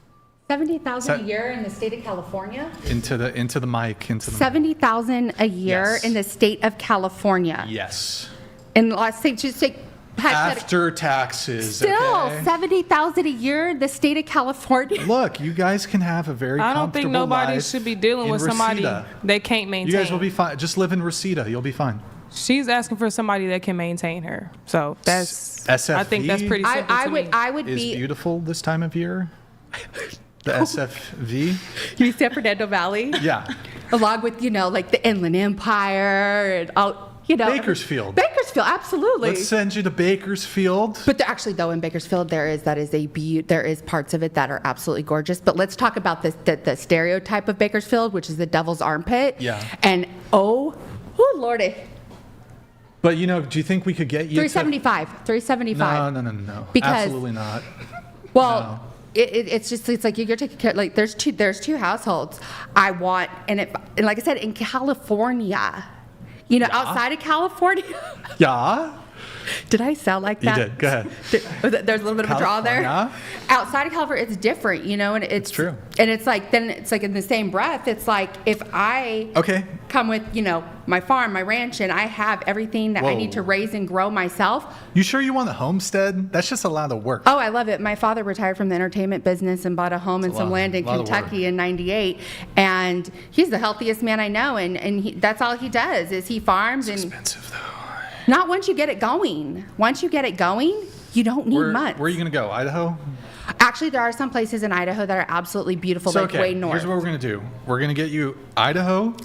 70,000 a year in the state of California. Into the mic. 70,000 a year Yes. in the state of California. Yes. And let's say, just say, After taxes. still okay? 70,000 a year in the state of California. Look, you guys can have a very I don't think comfortable nobody life should be dealing in with somebody Reseda. they can't maintain. You guys will be fine. Just live in Reseda. You'll be fine. She's asking for somebody that can maintain her. So that's SFV I think that's pretty simple to me. I would is be. beautiful this time of year. The SFV. You said Fernando Valley, Yeah. along with like the Inland Empire and all. Bakersfield. Bakersfield, absolutely. Let's send you to Bakersfield. But actually, though, in Bakersfield, there is parts of it that are absolutely gorgeous. But let's talk about the stereotype of Bakersfield, which is the devil's armpit. Yeah. And lordy, But do you think we could get you 375, 375. No. Because- Absolutely not. Well. No. It's like you're taking care. Like there's two households. I want and like I said, in California, outside of California. Yeah. Did I sound like You that? did. Go ahead. There's a little bit of a draw there. California? Outside of California, it's different, and it's true. And it's like in the same breath, it's like if I come with my farm, my ranch, and I have everything that I need to raise and grow myself. You sure you want a homestead? That's just a lot of work. Oh, I love it. My father retired from the entertainment business and bought a home and some land in lot of Kentucky in '98, and he's the healthiest man I know, and that's all he does is he farms. It's expensive though. Not once you get it going. Once you get it going, you don't need much. Where are you going to go? Idaho? Actually, there are some places in Idaho that are absolutely beautiful, way north. Here's what we're going to do. We're going to get you Idaho,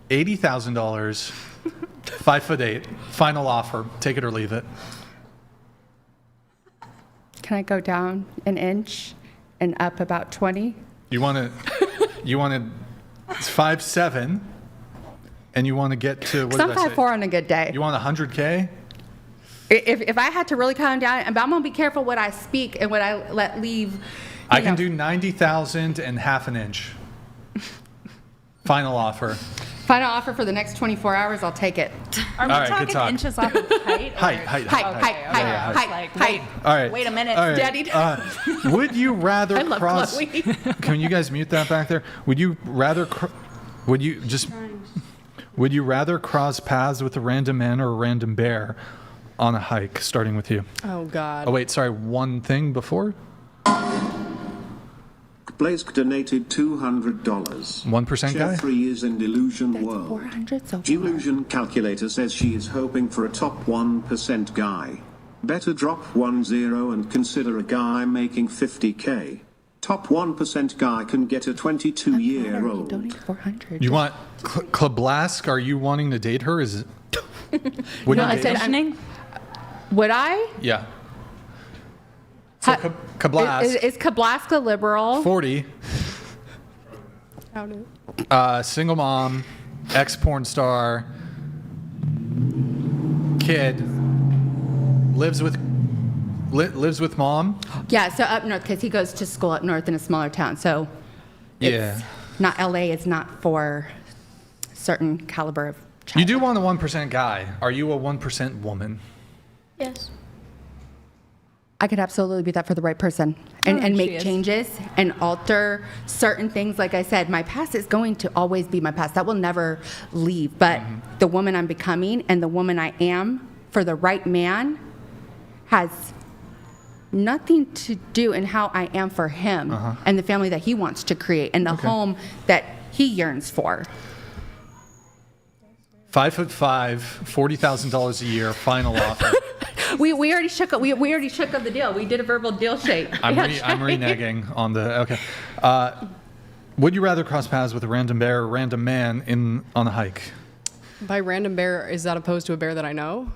$80,000, 5'8", final offer. Take it or leave it. Can I go down an inch and up about 20? You wanted 5'7", and you want to get to, what did I say? 5'4" on a good day. You want 100K? If I had to really calm down, but I'm gonna be careful what I speak and what I let leave. I can do 90,000 and half an inch. Final offer. Final offer for the next 24 hours. I'll take it. Are we All right, good talking talk. inches off of height? Height. All right. Wait a minute, All right. Daddy. Would you rather I love cross? Chloe. Can you guys mute that back there? Would you rather? Would you rather cross paths with a random man or a random bear on a hike? Starting with you. Oh God. Oh wait, sorry. One thing before. Blaze donated $200. 1% guy? Jeffrey is in Delusion World. 400 so far. Delusion Calculator says she is hoping for a top 1% guy. Better drop 10 and consider a guy making 50K. Top 1% guy can get a 22-year-old. Donate 400. You want Klablask? Are you wanting to date her? Is it? Would No, you I date said her? Would I? Yeah. So Kablask. Is Kablaska liberal? 40. Single mom, ex-porn star, kid, lives with mom. Yeah, so up north, because he goes to school up north in a smaller town. So Yeah. not LA is not for certain caliber of child. You do want a 1% guy. Are you a 1% woman? Yes. I could absolutely be that for the right person and make changes and alter certain things. Like I said, my past is going to always be my past. That will never leave. But the woman I'm becoming and the woman I am for the right man has nothing to do in how I am for him and the family that he wants to create and the home that he yearns for. 5'5", $40,000 a year, final offer. We already shook up. We already shook up the deal. We did a verbal deal shake. I'm reneging on the okay. Would you rather cross paths with a random bear or a random man on a hike? By random bear, is that opposed to a bear that I know?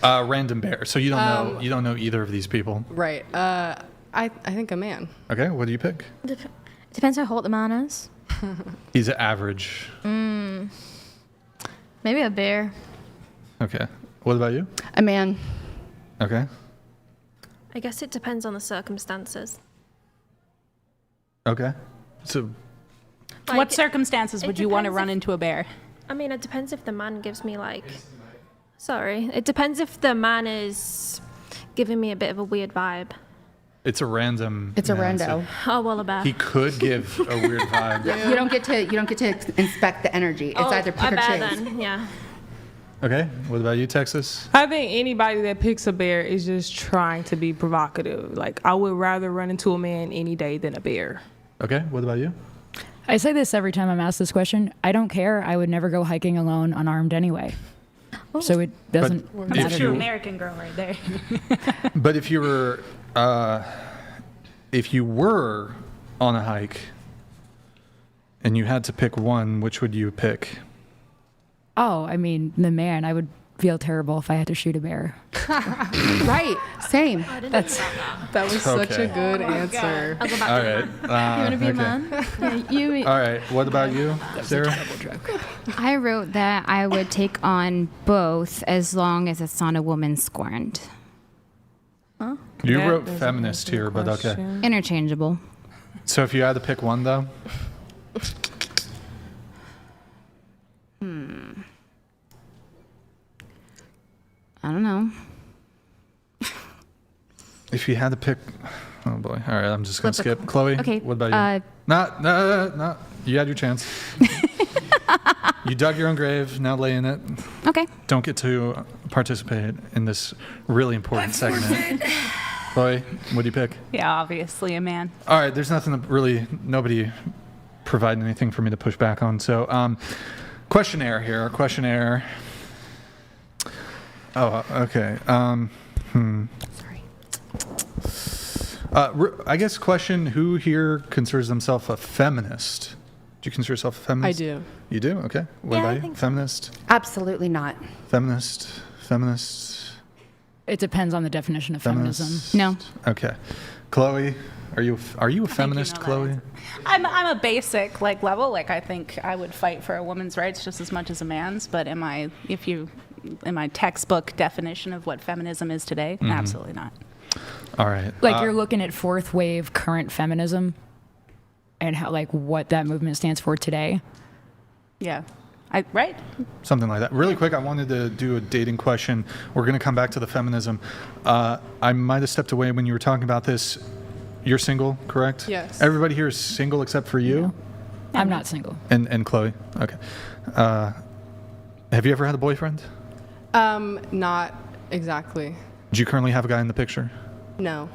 Random bear. So you don't know either of these people. Right. I think a man. Okay. What do you pick? Depends how hot the man is. He's average. Maybe a bear. Okay. What about you? A man. Okay. I guess it depends on the circumstances. Okay. So What circumstances would you want to run into a bear? I mean, it depends if the man gives me it depends if the man is giving me a bit of a weird vibe. it's a random. It's a man, rando. Oh, well, a bear. He could give a weird vibe. You don't get to inspect the energy. It's either pick a or bear chase. then, yeah. Okay. What about you, Texas? I think anybody that picks a bear is just trying to be provocative. Like, I would rather run into a man any day than a bear. Okay. What about you? I say this every time I'm asked this question. I don't care. I would never go hiking alone unarmed anyway. So it doesn't That's matter. a true American girl right there. But if you were on a hike and you had to pick one, which would you pick? Oh, I mean, the man. I would feel terrible if I had to shoot a bear. Right. Same. That was such a good answer. I'll go back All to right. the man. You want to be a okay. man? Yeah, you. All right. What about you, Sarah? I wrote that I would take on both as long as it's not a woman scorned. Huh? You That wrote is a feminist good here, but okay. question. Interchangeable. So if you had to pick one, though? I don't know. If you had to pick, oh boy. All right, I'm just gonna Flip a skip. Chloe, Okay, what about you? No. You had your chance. You dug your own grave. Now lay in it. Okay. Don't get to participate in this really important segment. Chloe, what do you pick? Yeah, obviously a man. All right, there's nothing to really, nobody provided anything for me to push back on. So, questionnaire here. Questionnaire. Oh, okay. Sorry. I guess question, who here considers themselves a feminist? Do you consider yourself a feminist? I do. You do? Okay. What Yeah, I about you? think so. Feminist? Absolutely not. Feminist? Feminist? It depends on the definition of feminism. Feminist? No. Okay. Chloe, are you a feminist, know that Chloe? I'm a basic level. Like I think I would fight for a woman's rights just as much as a man's. But in my textbook definition of what feminism is today, absolutely not. All right. Like you're looking at fourth wave current feminism and how what that movement stands for today. Yeah. Right. Something like that. Really quick, I wanted to do a dating question. We're going to come back to the feminism. I might have stepped away when you were talking about this. You're single, correct? Yes. Everybody here is single except for you? I'm not single. And Chloe? Okay. Have you ever had a boyfriend? Not exactly. Do you currently have a guy in the picture? No.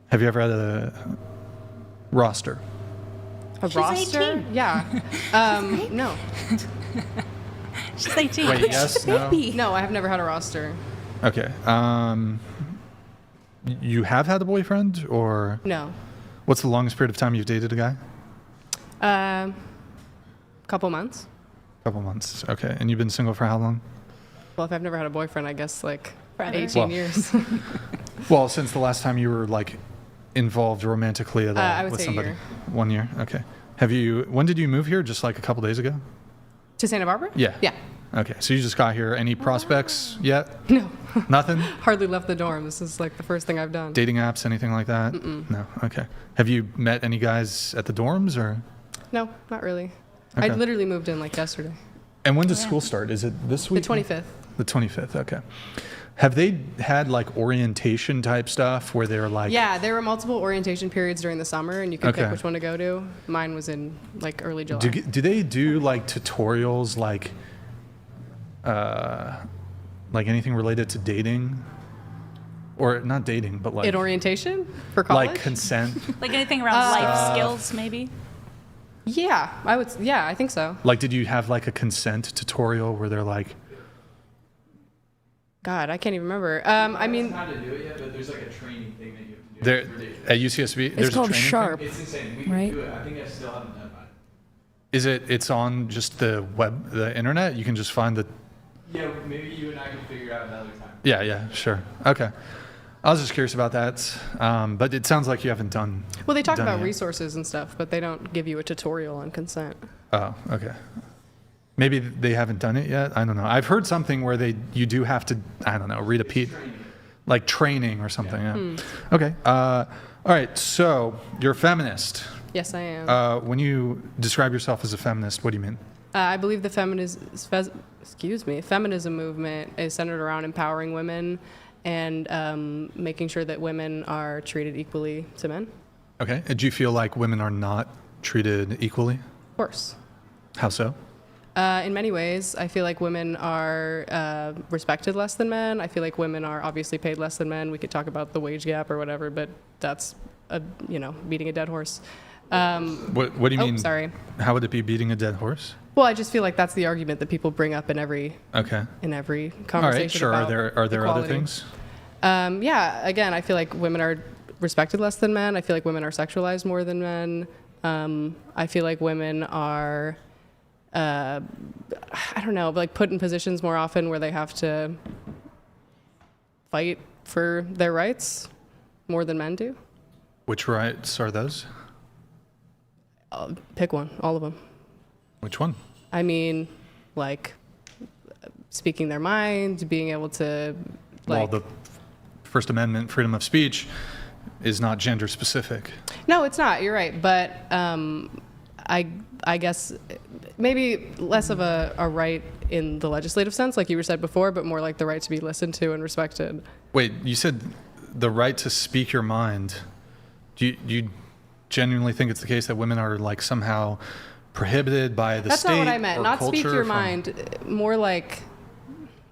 Have you ever had a roster? A She's roster? 18. Yeah. No. She's 18. Wait, yes, no? No, I have never had a roster. Okay. You have had a boyfriend, or No. what's the longest period of time you've dated a guy? Couple months. Couple months. Okay. And you've been single for how long? Well, if I've never had a boyfriend, I guess Forever. 18 Well, years. Well, since the last time you were involved romantically at all I would with say a somebody? year. 1 year. Okay. When did you move here? Just a couple days ago? To Santa Barbara? Yeah. Yeah. Okay. So you just got here. Any prospects yet? No. Nothing? Hardly left the dorm. This is the first thing I've done. Dating apps, anything like that? No. Okay. Have you met any guys at the dorms, or? No, not really. I Okay. literally moved in yesterday. And when does school start? Is it this The week? 25th. The 25th. Okay. Have they had orientation type stuff where they're Yeah, there were multiple orientation periods during the summer, and you could Okay. pick which one to go to. Mine was in early July. Do they do tutorials anything related to dating, or not dating, but in orientation for college? consent? Like anything around life skills, maybe? Yeah, I think so. Did you have a consent tutorial where they're God, I can't even remember. I mean, how to do it yet, but there's a training thing that you have to do. there for dating. at UCSB? There's called a training Sharp. thing? It's insane. We can Right? do it. I think I still haven't done it. Is it? It's on just the web, the internet. You can just find the. Yeah, maybe you and I can figure it out another time. Yeah. Sure. Okay. I was just curious about that, but it sounds like you haven't done. Well, they talk done about it yet. resources and stuff, but they don't give you a tutorial on consent. Oh, okay. Maybe they haven't done it yet. I don't know. I've heard something where you do have to, I don't know, read a training or something. Yeah. Okay. All right. So you're a feminist. Yes, I am. When you describe yourself as a feminist, what do you mean? I believe the feminism movement is centered around empowering women and making sure that women are treated equally to men. Okay. Do you feel like women are not treated equally? Of course. How so? In many ways, I feel like women are respected less than men. I feel like women are obviously paid less than men. We could talk about the wage gap or whatever, but that's beating a dead horse. What do you mean? Sorry. How would it be beating a dead horse? Well, I just feel like that's the argument that people bring up in every conversation. All right, sure. About Are there other equality. things? Yeah. Again, I feel like women are respected less than men. I feel like women are sexualized more than men. I feel like women are, I don't know, like put in positions more often where they have to fight for their rights more than men do. Which rights are those? Pick one, all of them. Which one? I mean, like speaking their mind, being able to, like. Well, the First Amendment, freedom of speech, is not gender specific. No, it's not. You're right. But I guess maybe less of a right in the legislative sense, like you said before, but more like the right to be listened to and respected. Wait, you said the right to speak your mind. Do you genuinely think it's the case that women are like somehow prohibited by the That's state? not what I meant. Or Not speak culture your from- mind. More like,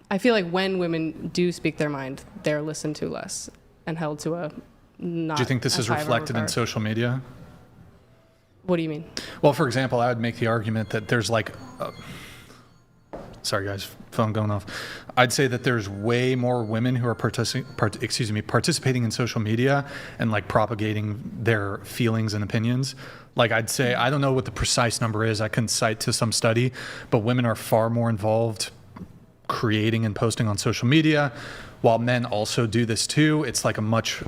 I feel like when women do speak their mind, they're listened to less and held to a not. Do you think this as is high of a reflected in regard. social media? What do you mean? Well, for example, I would make the argument that there's like, sorry guys, phone going off. I'd say that there's way more women who are participating in social media and like propagating their feelings and opinions. Like I'd say, I don't know what the precise number is. I couldn't cite to some study, but women are far more involved creating and posting on social media, while men also do this too. It's like a much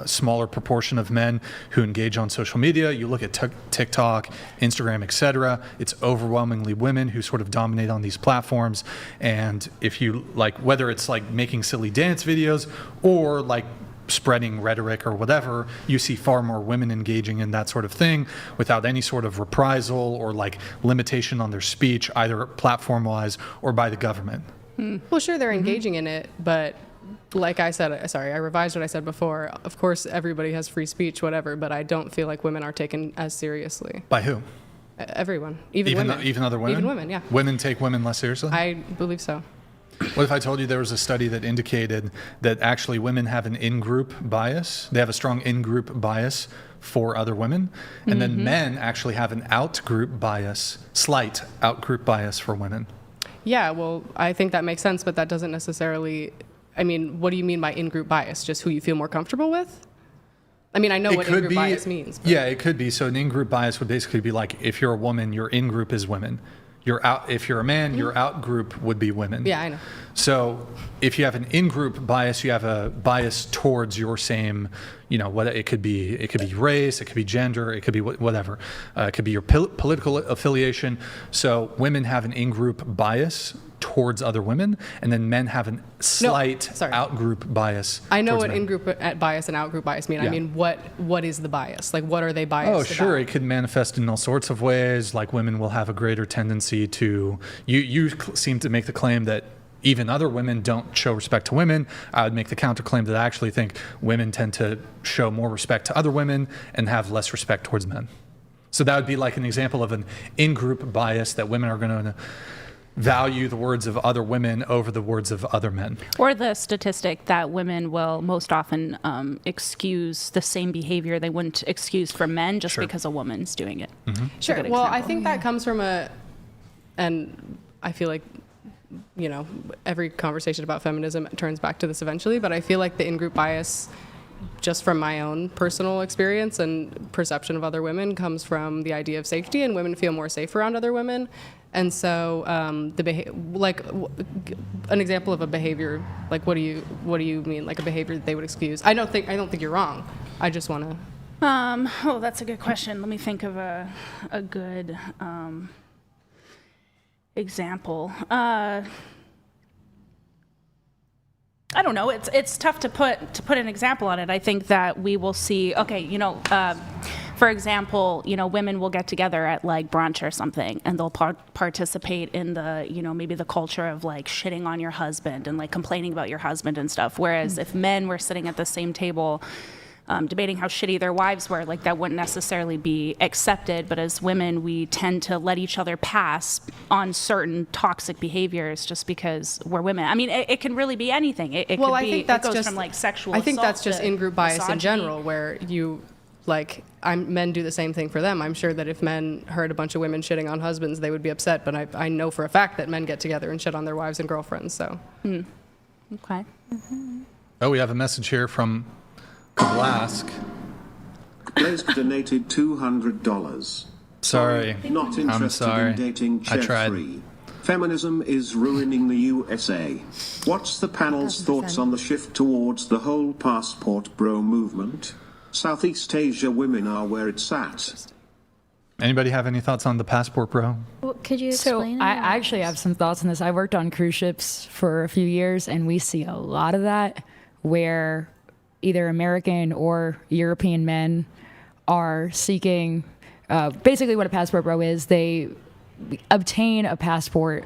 smaller proportion of men who engage on social media. You look at TikTok, Instagram, etc. It's overwhelmingly women who sort of dominate on these platforms. And if you like, whether it's like making silly dance videos or like spreading rhetoric or whatever, you see far more women engaging in that sort of thing without any sort of reprisal or like limitation on their speech, either platform-wise or by the government. Well, sure, they're engaging in it, but like I said, sorry, I revised what I said before. Of course, everybody has free speech, whatever, but I don't feel like women are taken as seriously. By who? Everyone, even women. Even other women? Even women, yeah. Women take women less seriously? I believe so. What if I told you there was a study that indicated that actually women have an in-group bias? They have a strong in-group bias for other women, and then men actually have an out-group bias, slight out-group bias for women. Yeah, well, I think that makes sense, but that doesn't necessarily. I mean, what do you mean by in-group bias? Just who you feel more comfortable with? I mean, I know what in-group bias means. But. Yeah, it could be. So an in-group bias would basically be like, if you're a woman, your in-group is women. You're out. If you're a man, your out-group would be women. Yeah, I know. So if you have an in-group bias, you have a bias towards your same, what it could be race, it could be gender, it could be whatever. It could be your political affiliation. So women have an in-group bias towards other women, and then men have a slight out-group bias. I know what men. in-group bias and out-group bias mean. Yeah. I mean, what is the bias? Like, what are they biased Oh, sure. about? It could manifest in all sorts of ways. Like women will have a greater tendency to. You seem to make the claim that even other women don't show respect to women. I would make the counterclaim that I actually think women tend to show more respect to other women and have less respect towards men. So that would be like an example of an in-group bias that women are going to value the words of other women over the words of other men. Or the statistic that women will most often excuse the same behavior they wouldn't excuse for men just because a woman's doing it. Mm-hmm. Sure. Well, I think that comes from and I feel like, every conversation about feminism turns back to this eventually, but I feel like the in-group bias, just from my own personal experience and perception of other women, comes from the idea of safety, and women feel more safe around other women. And so, an example of a behavior, like what do you mean, like a behavior that they would excuse? I don't think you're wrong. I just want to. That's a good question. Let me think of a good example. I don't know. It's tough to put an example on it. I think that we will see. Okay, for example, women will get together at like brunch or something, and they'll participate in the, maybe the culture of like shitting on your husband and like complaining about your husband and stuff. Whereas if men were sitting at the same table, debating how shitty their wives were, like that wouldn't necessarily be accepted. But as women, we tend to let each other pass on certain toxic behaviors just because we're women. I mean, it can really be anything. It Well, could I be, think that's it goes just from like sexual I think assault that's just to in-group bias in misogyny. general, where you, like men do the same thing for them. I'm sure that if men heard a bunch of women shitting on husbands, they would be upset. But I know for a fact that men get together and shit on their wives and girlfriends. So. Okay. Oh, we have a message here from Kablask. Blaze donated $200. Sorry. Not I'm interested sorry. in dating I tried. Jeffrey. Feminism is ruining the USA. What's the panel's thoughts on the shift towards the whole passport bro movement? Southeast Asia women are where it's at. Anybody have any thoughts on the passport, bro? Could you So explain? I actually have some thoughts on this. I worked on cruise ships for a few years, and we see a lot of that where either American or European men are seeking, basically what a passport bro is, they obtain a passport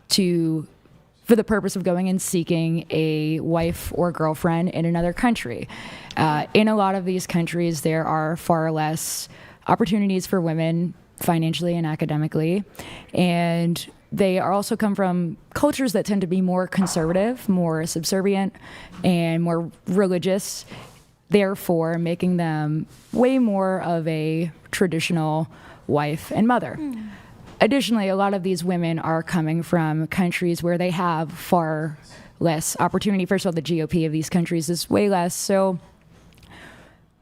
for the purpose of going and seeking a wife or girlfriend in another country. In a lot of these countries, there are far less opportunities for women financially and academically, and they are also come from cultures that tend to be more conservative, more subservient, and more religious, therefore making them way more of a traditional wife and mother. Additionally, a lot of these women are coming from countries where they have far less opportunity. First of all, the GOP of these countries is way less. So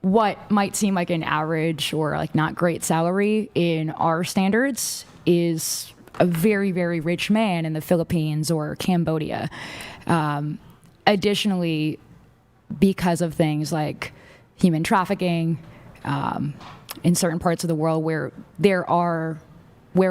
what might seem like an average or like not great salary in our standards is a very, very rich man in the Philippines or Cambodia. Additionally, because of things like human trafficking in certain parts of the world where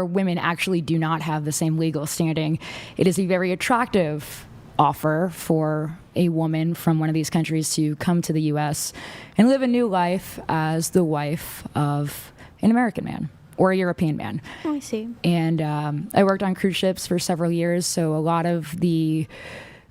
women actually do not have the same legal standing, it is a very attractive offer for a woman from one of these countries to come to the U.S. and live a new life as the wife of an American man or a European man. Oh, I see. And I worked on cruise ships for several years, so a lot of the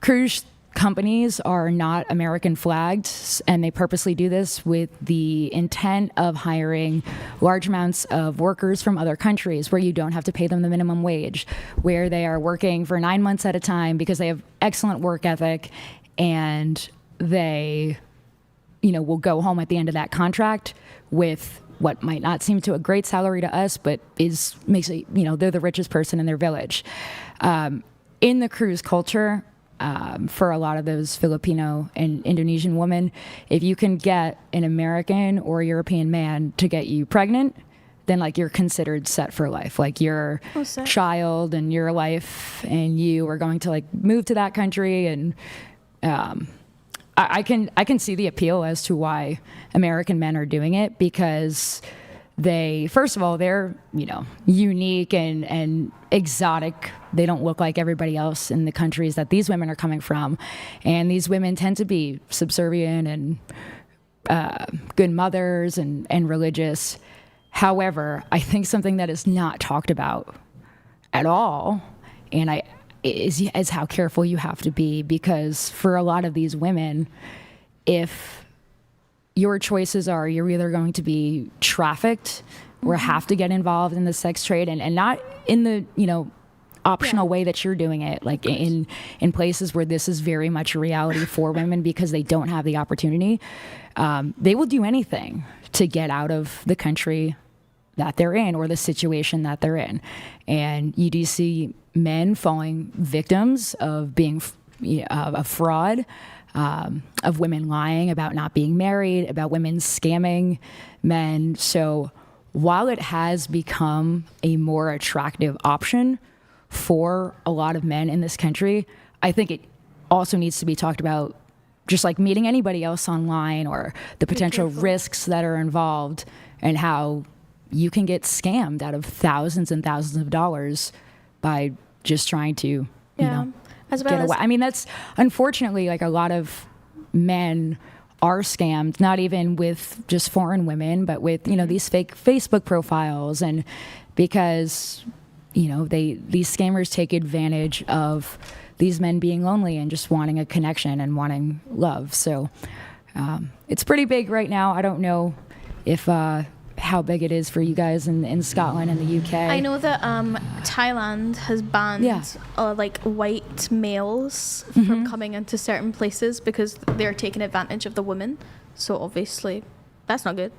cruise companies are not American flagged, and they purposely do this with the intent of hiring large amounts of workers from other countries where you don't have to pay them the minimum wage, where they are working for 9 months at a time because they have excellent work ethic, and they, will go home at the end of that contract with what might not seem to a great salary to us, but makes it, they're the richest person in their village. In the cruise culture, for a lot of those Filipino and Indonesian women, if you can get an American or European man to get you pregnant, then you're considered set for life. Your child and your life and you are going to move to that country. And I can see the appeal as to why American men are doing it, because first of all, they're, unique and exotic. They don't look like everybody else in the countries that these women are coming from. And these women tend to be subservient and good mothers and religious. However, I think something that is not talked about at all, is how careful you have to be, because for a lot of these women, if your choices are you're either going to be trafficked or have to get involved in the sex trade, and not in the optional way that you're doing it, in places where this is very much a reality for women because they don't have the opportunity, they will do anything to get out of the country that they're in or the situation that they're in. And you do see men falling victims of being a fraud, of women lying about not being married, about women scamming men. So while it has become a more attractive option for a lot of men in this country, I think it also needs to be talked about just like meeting anybody else online, or the potential risks that are involved and how you can get scammed out of thousands and thousands of dollars by just trying to, as well get away. I mean, that's unfortunately a lot of men are scammed, not even with just foreign women, but with, these fake Facebook profiles. And because, these scammers take advantage of these men being lonely and just wanting a connection and wanting love. So it's pretty big right now. I don't know if how big it is for you guys in Scotland and the UK. I know that Thailand has banned white males from coming into certain places because they're taking advantage of the women. So obviously That's not good.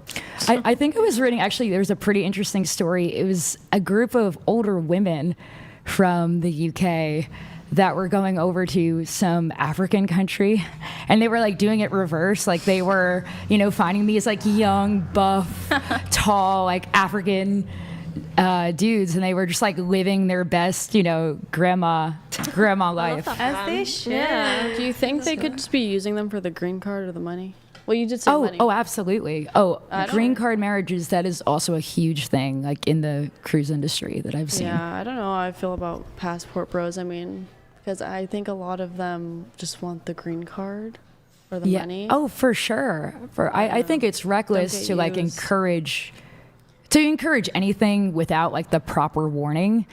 I think I was reading, actually, there was a pretty interesting story. It was a group of older women from the UK that were going over to some African country, and they were like doing it reverse. Like they were, you know, finding these like young, buff, tall, like African dudes, and they were just like living their best, you know, grandma life. As they should. Yeah. Do you think they could just be using them for the green card or the money? Well, you did say money. Oh, absolutely. Oh, green card marriages, that is also a huge thing, like in the cruise industry that I've seen. Yeah, I don't know how I feel about passport bros. I mean, because I think a lot of them just want the green card or the money. Oh, for sure. I think it's reckless to like encourage anything without like the proper warning.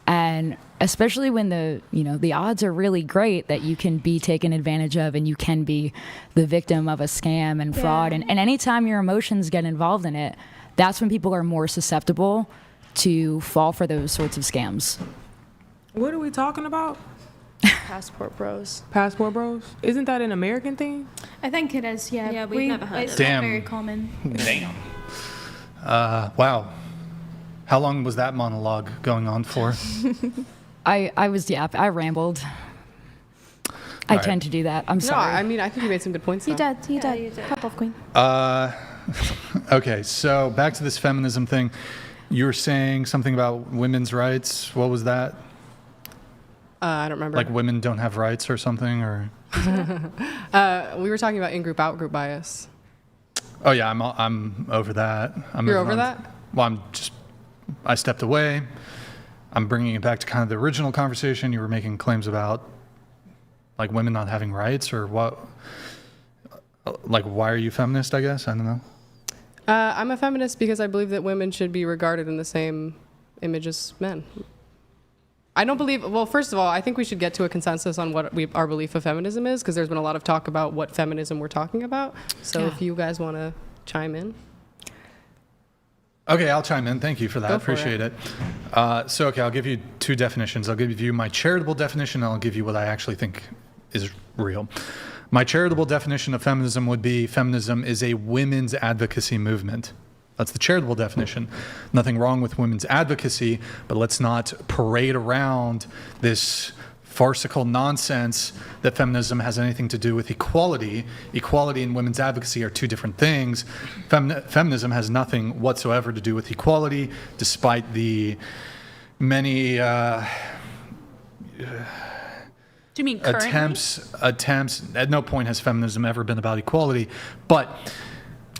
And especially when the odds are really great that you can be taken advantage of and you can be the victim of a scam and fraud. And anytime your emotions get involved in it, that's when people are more susceptible to fall for those sorts of scams. What are we talking about? Passport bros. Passport bros? Isn't that an American thing? I think it is, yeah. Yeah, we've never heard it's of not Damn. very common. Damn. Wow. How long was that monologue going on for? I rambled. I tend to do that. I'm sorry. No, I mean, I think you made some good points. You though. did. Pop off, queen. Okay, so back to this feminism thing. You were saying something about women's rights. What was that? I don't remember. Like women don't have rights or something, or? We were talking about in-group, out-group bias. Oh yeah, I'm over that. You're over that? Well, I stepped away. I'm bringing it back to kind of the original conversation. You were making claims about like women not having rights, or what? Like, why are you feminist? I guess I don't know. I'm a feminist because I believe that women should be regarded in the same image as men. I don't believe, well, first of all, I think we should get to a consensus on what our belief of feminism is, because there's been a lot of talk about what feminism we're talking about. So if you guys want to chime in. Okay, I'll chime in. Thank you for that. Appreciate it. Okay, I'll give you two definitions. I'll give you my charitable definition, and I'll give you what I actually think is real. My charitable definition of feminism would be feminism is a women's advocacy movement. That's the charitable definition. Nothing wrong with women's advocacy, but let's not parade around this farcical nonsense that feminism has anything to do with equality. Equality and women's advocacy are two different things. Feminism has nothing whatsoever to do with equality, despite the many Do you mean currently? attempts. At no point has feminism ever been about equality, but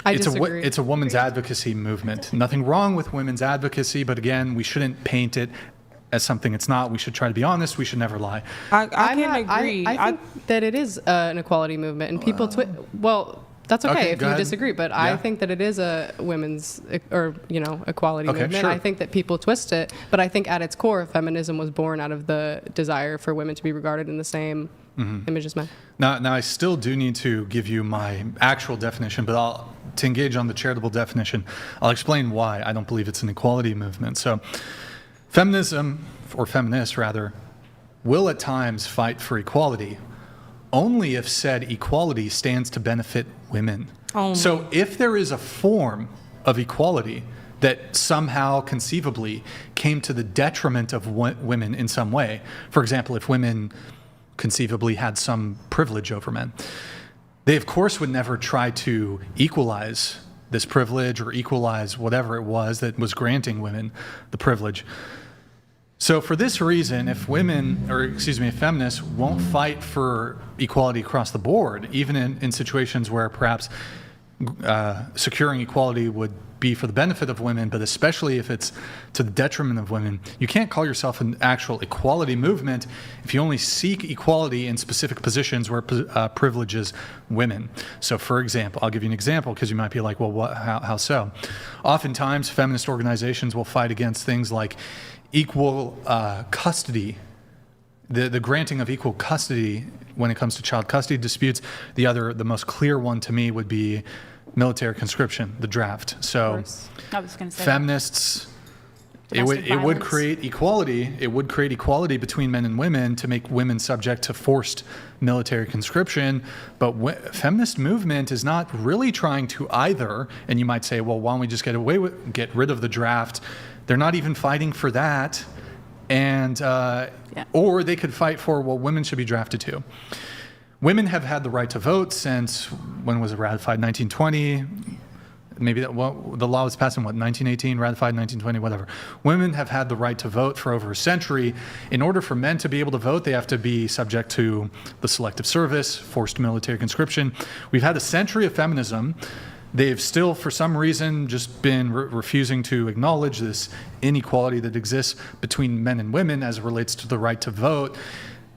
it's a women's advocacy movement. Nothing wrong with women's advocacy, but again, we shouldn't paint it as something it's not. We should try to be honest. We should never lie. I can agree. I think that it is an equality movement, and people well, that's okay if you disagree, but I think that it is a women's equality movement. Sure. I think that people twist it, but I think at its core, feminism was born out of the desire for women to be regarded in the same image as men. Now, I still do need to give you my actual definition, but to engage on the charitable definition, I'll explain why I don't believe it's an equality movement. So, feminism, or feminists rather, will at times fight for equality, only if said equality stands to benefit women. So if there is a form of equality that somehow conceivably came to the detriment of women in some way, for example, if women conceivably had some privilege over men, they of course would never try to equalize this privilege or equalize whatever it was that was granting women the privilege. So for this reason, if feminists won't fight for equality across the board, even in situations where perhaps securing equality would be for the benefit of women, but especially if it's to the detriment of women, you can't call yourself an actual equality movement if you only seek equality in specific positions where privileges women. So for example, I'll give you an example because you might be like, well, how so? Oftentimes, feminist organizations will fight against things like equal custody, the granting of equal custody when it comes to child custody disputes. The most clear one to me would be military conscription, the draft. So I was going to say feminists It would create equality. It would create equality between men and women to make women subject to forced military conscription. But feminist movement is not really trying to either. And you might say, well, why don't we just get rid of the draft? They're not even fighting for that. And or they could fight for, well, women should be drafted too. Women have had the right to vote since, when was it ratified? 1920. Maybe the law was passed in 1918, ratified in 1920, whatever. Women have had the right to vote for over a century. In order for men to be able to vote, they have to be subject to the selective service, forced military conscription. We've had a century of feminism. They've still, for some reason, just been refusing to acknowledge this inequality that exists between men and women as it relates to the right to vote.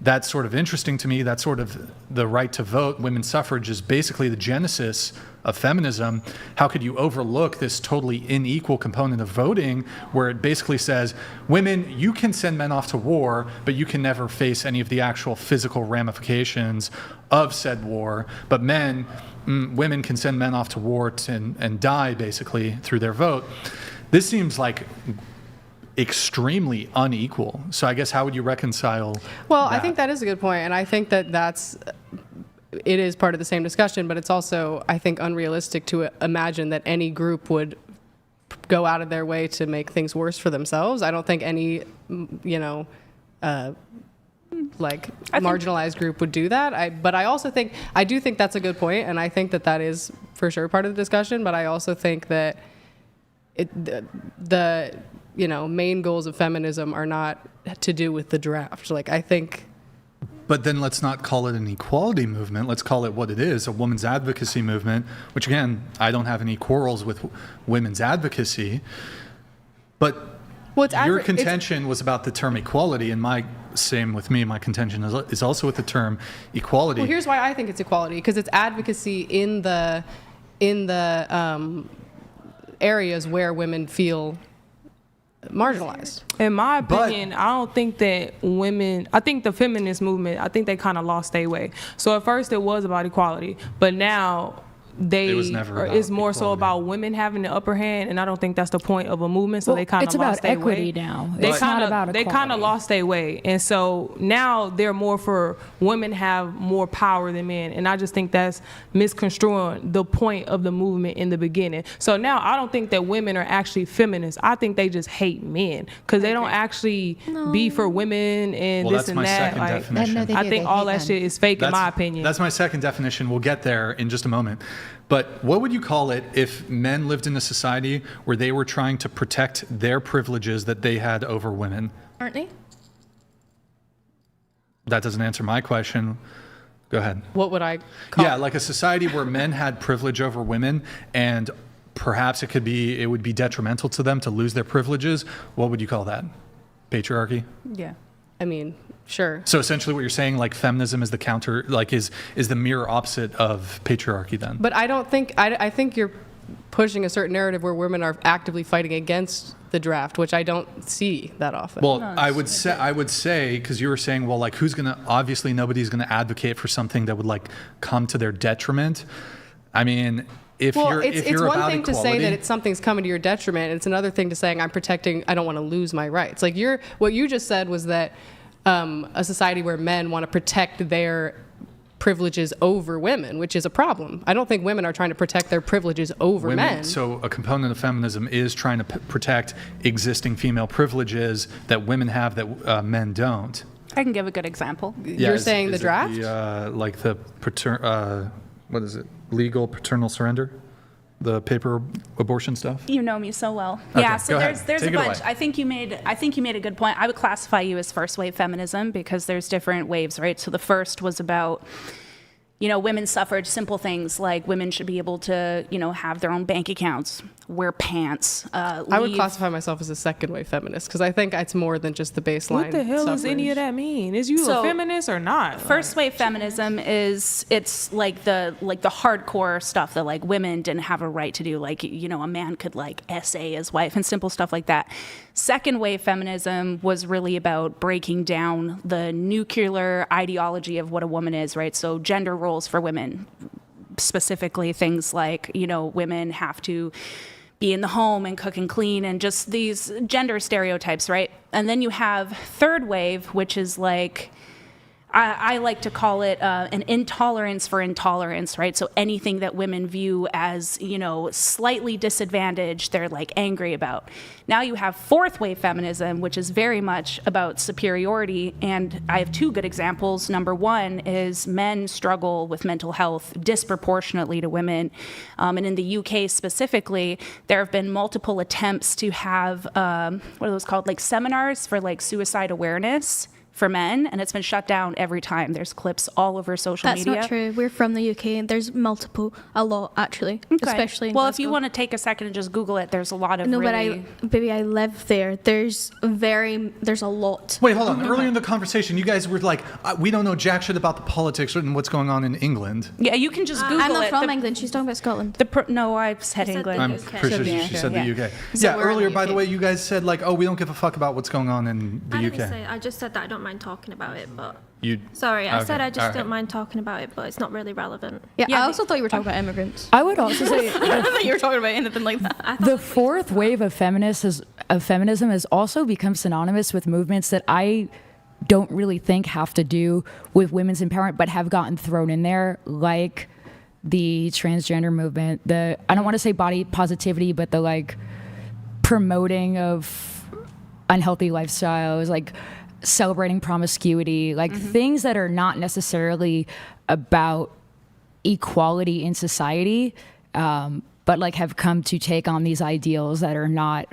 That's sort of interesting to me. That's sort of the right to vote. Women's suffrage is basically the genesis of feminism. How could you overlook this totally unequal component of voting where it basically says, women, you can send men off to war, but you can never face any of the actual physical ramifications of said war. But women can send men off to war and die basically through their vote. This seems like extremely unequal. So I guess how would you reconcile Well, that? I think that is a good point, and I think it is part of the same discussion, but it's also, I think, unrealistic to imagine that any group would go out of their way to make things worse for themselves. I don't think any, marginalized group would do that. But I do think that's a good point, and I think that is for sure part of the discussion. But I also think that the main goals of feminism are not to do with the draft. But then let's not call it an equality movement. Let's call it what it is, a women's advocacy movement, which again, I don't have any quarrels with women's advocacy. But your contention was about the term equality, and same with me, my contention is also with the term equality. Well, here's why I think it's equality, because it's advocacy in the areas where women feel marginalized. In my opinion, I don't think that I think the feminist movement, I think they kind of lost their way. So at first it was about equality, but now it's more so about women having the upper hand, and I don't think that's the point of a movement. So they kind of lost their way. It's about equity now. They kind of lost their way, and so now they're more for women have more power than men, and I just think that's misconstruing the point of the movement in the beginning. So now I don't think that women are actually feminists. I think they just hate men because they don't actually be for women and this and that. That's my second definition. I think all that shit is fake in my opinion. That's my second definition. We'll get there in just a moment. But what would you call it if men lived in a society where they were trying to protect their privileges that they had over women? Aren't they? That doesn't answer my question. Go ahead. What would I call it? Like a society where men had privilege over women, and perhaps it would be detrimental to them to lose their privileges. What would you call that? Patriarchy? Yeah. I mean, sure. So essentially what you're saying, like feminism is the counter, like is the mirror opposite of patriarchy then? But I don't think, I think you're pushing a certain narrative where women are actively fighting against the draft, which I don't see that often. Well, I would say, because you were saying, well, like obviously nobody's going to advocate for something that would like come to their detriment. I mean, it's one about thing equality, to say that something's coming to your detriment. It's another thing to saying I don't want to lose my rights. Like what you just said was that a society where men want to protect their privileges over women, which is a problem. I don't think women are trying to protect their privileges over men. So a component of feminism is trying to protect existing female privileges that women have that men don't. I can give a good example. You're saying the draft? What is it? Legal paternal surrender? The paper abortion stuff? You know me so well. Okay, yeah, so there's Take a bunch. away. I think you made a good point. I would classify you as first wave feminism because there's different waves, right? So the first was about women's suffrage, simple things like women should be able to, have their own bank accounts, wear pants. I would classify myself as a second wave feminist because I think it's more than just the baseline. What the hell does any of that mean? Is you a feminist or not? First wave feminism it's like the hardcore stuff that like women didn't have a right to do. Like, a man could like essay his wife and simple stuff like that. Second wave feminism was really about breaking down the nuclear ideology of what a woman is, right? So gender roles for women, specifically things like, women have to be in the home and cook and clean and just these gender stereotypes, right? And then you have third wave, which is like, I like to call it an intolerance for intolerance, right? So anything that women view as, you know, slightly disadvantaged, they're like angry about. Now you have fourth wave feminism, which is very much about superiority. And I have two good examples. Number one is men struggle with mental health disproportionately to women. And in the UK specifically, there have been multiple attempts to have, what are those called? Like seminars for like suicide awareness for men, and it's been shut down every time. There's clips all over social media. That's not true. We're from the UK, and there's a lot actually, especially in Well, Glasgow. if you want to take a second and just Google it, there's a lot of No, really... but I live there. There's a lot. Wait, hold on. Earlier in the conversation, you guys were like, we don't know jack shit about the politics and what's going on in England. Yeah, you can just Google it. I'm not from England. She's talking about Scotland. No, I said England. I'm pretty sure she said the UK. Yeah, earlier, by the way, you guys said like, we don't give a fuck about what's going on in the UK. I just said that I don't mind talking about it, but I said I just don't mind talking about it, but it's not really relevant. Yeah, I also thought you were talking about immigrants. I would also say I don't think you were talking about anything like that. the fourth wave of feminism has also become synonymous with movements that I don't really think have to do with women's empowerment, but have gotten thrown in there, like the transgender movement. I don't want to say body positivity, but the like promoting of unhealthy lifestyles, like celebrating promiscuity, like things that are not necessarily about equality in society, but like have come to take on these ideals that are not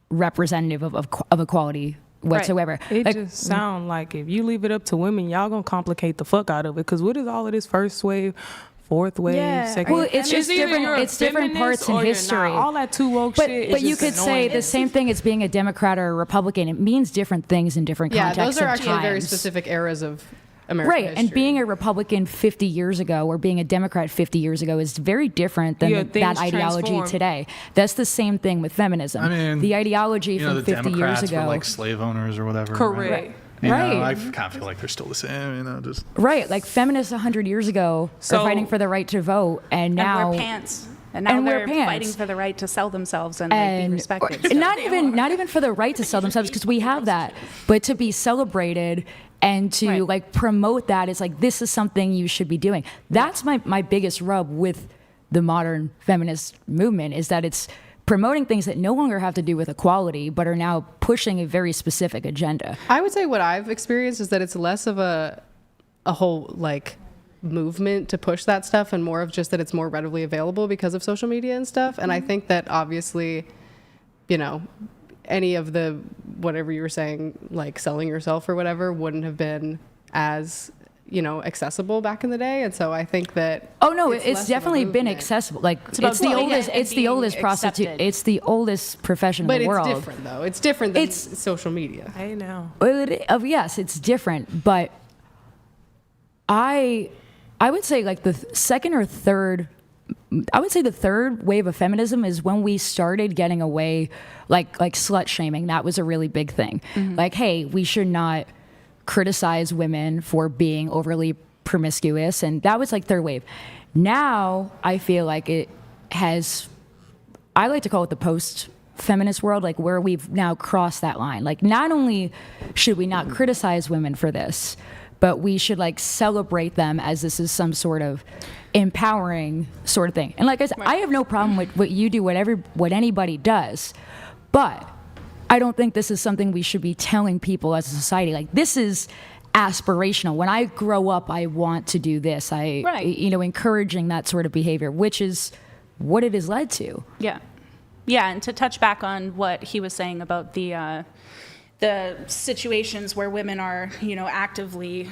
representative of equality whatsoever. It like, just sound like if you leave it up to women, y'all gonna complicate the fuck out of it. Because what is all of this first wave, fourth wave, second well, wave? it's just different. It's different parts in history. All that too woke shit. But you could say the same thing as being a Democrat or a Republican. It means different things in different contexts. Yeah, those are actually times. very specific eras of American right, history. and being a Republican 50 years ago or being a Democrat 50 years ago is very different than that ideology transform. today. That's the same thing with feminism. I mean, the ideology from the 50 Democrats years ago. were like slave owners or whatever. Correct. Right? You know, I kind of feel like they're still the same, just... Right, like feminists 100 years ago are fighting for the right to vote, and now... And wear pants. And now they're fighting for the right to sell themselves and like, be respected. Not even for the right to sell themselves, because we have that, but to be celebrated and to like promote that is like, this is something you should be doing. That's my biggest rub with the modern feminist movement, is that it's promoting things that no longer have to do with equality, but are now pushing a very specific agenda. I would say what I've experienced is that it's less of a whole like movement to push that stuff, and more of just that it's more readily available because of social media and stuff. And I think that obviously, you know, any of the whatever you were saying, like selling yourself or whatever, wouldn't have been as, you know, accessible back in the day. And so I think that it's definitely been accessible. Like it's the oldest prostitute. It's the oldest profession in the world. But it's different though. It's different than social media. Hey now. Yes, it's different, but I would say like the second or third. I would say the third wave of feminism is when we started getting away, like slut shaming. That was a really big thing. Mm-hmm. Like, hey, we should not criticize women for being overly promiscuous, and that was like third wave. Now I feel like it has, I like to call it the post-feminist world, like where we've now crossed that line. Like not only should we not criticize women for this, but we should like celebrate them as this is some sort of empowering sort of thing. And like I said, I have no problem with what you do, what anybody does, but I don't think this is something we should be telling people as a society. Like this is aspirational. When I grow up, I want to do this. Encouraging that sort of behavior, which is what it has led to. Yeah. And to touch back on what he was saying about the situations where women are, you know, actively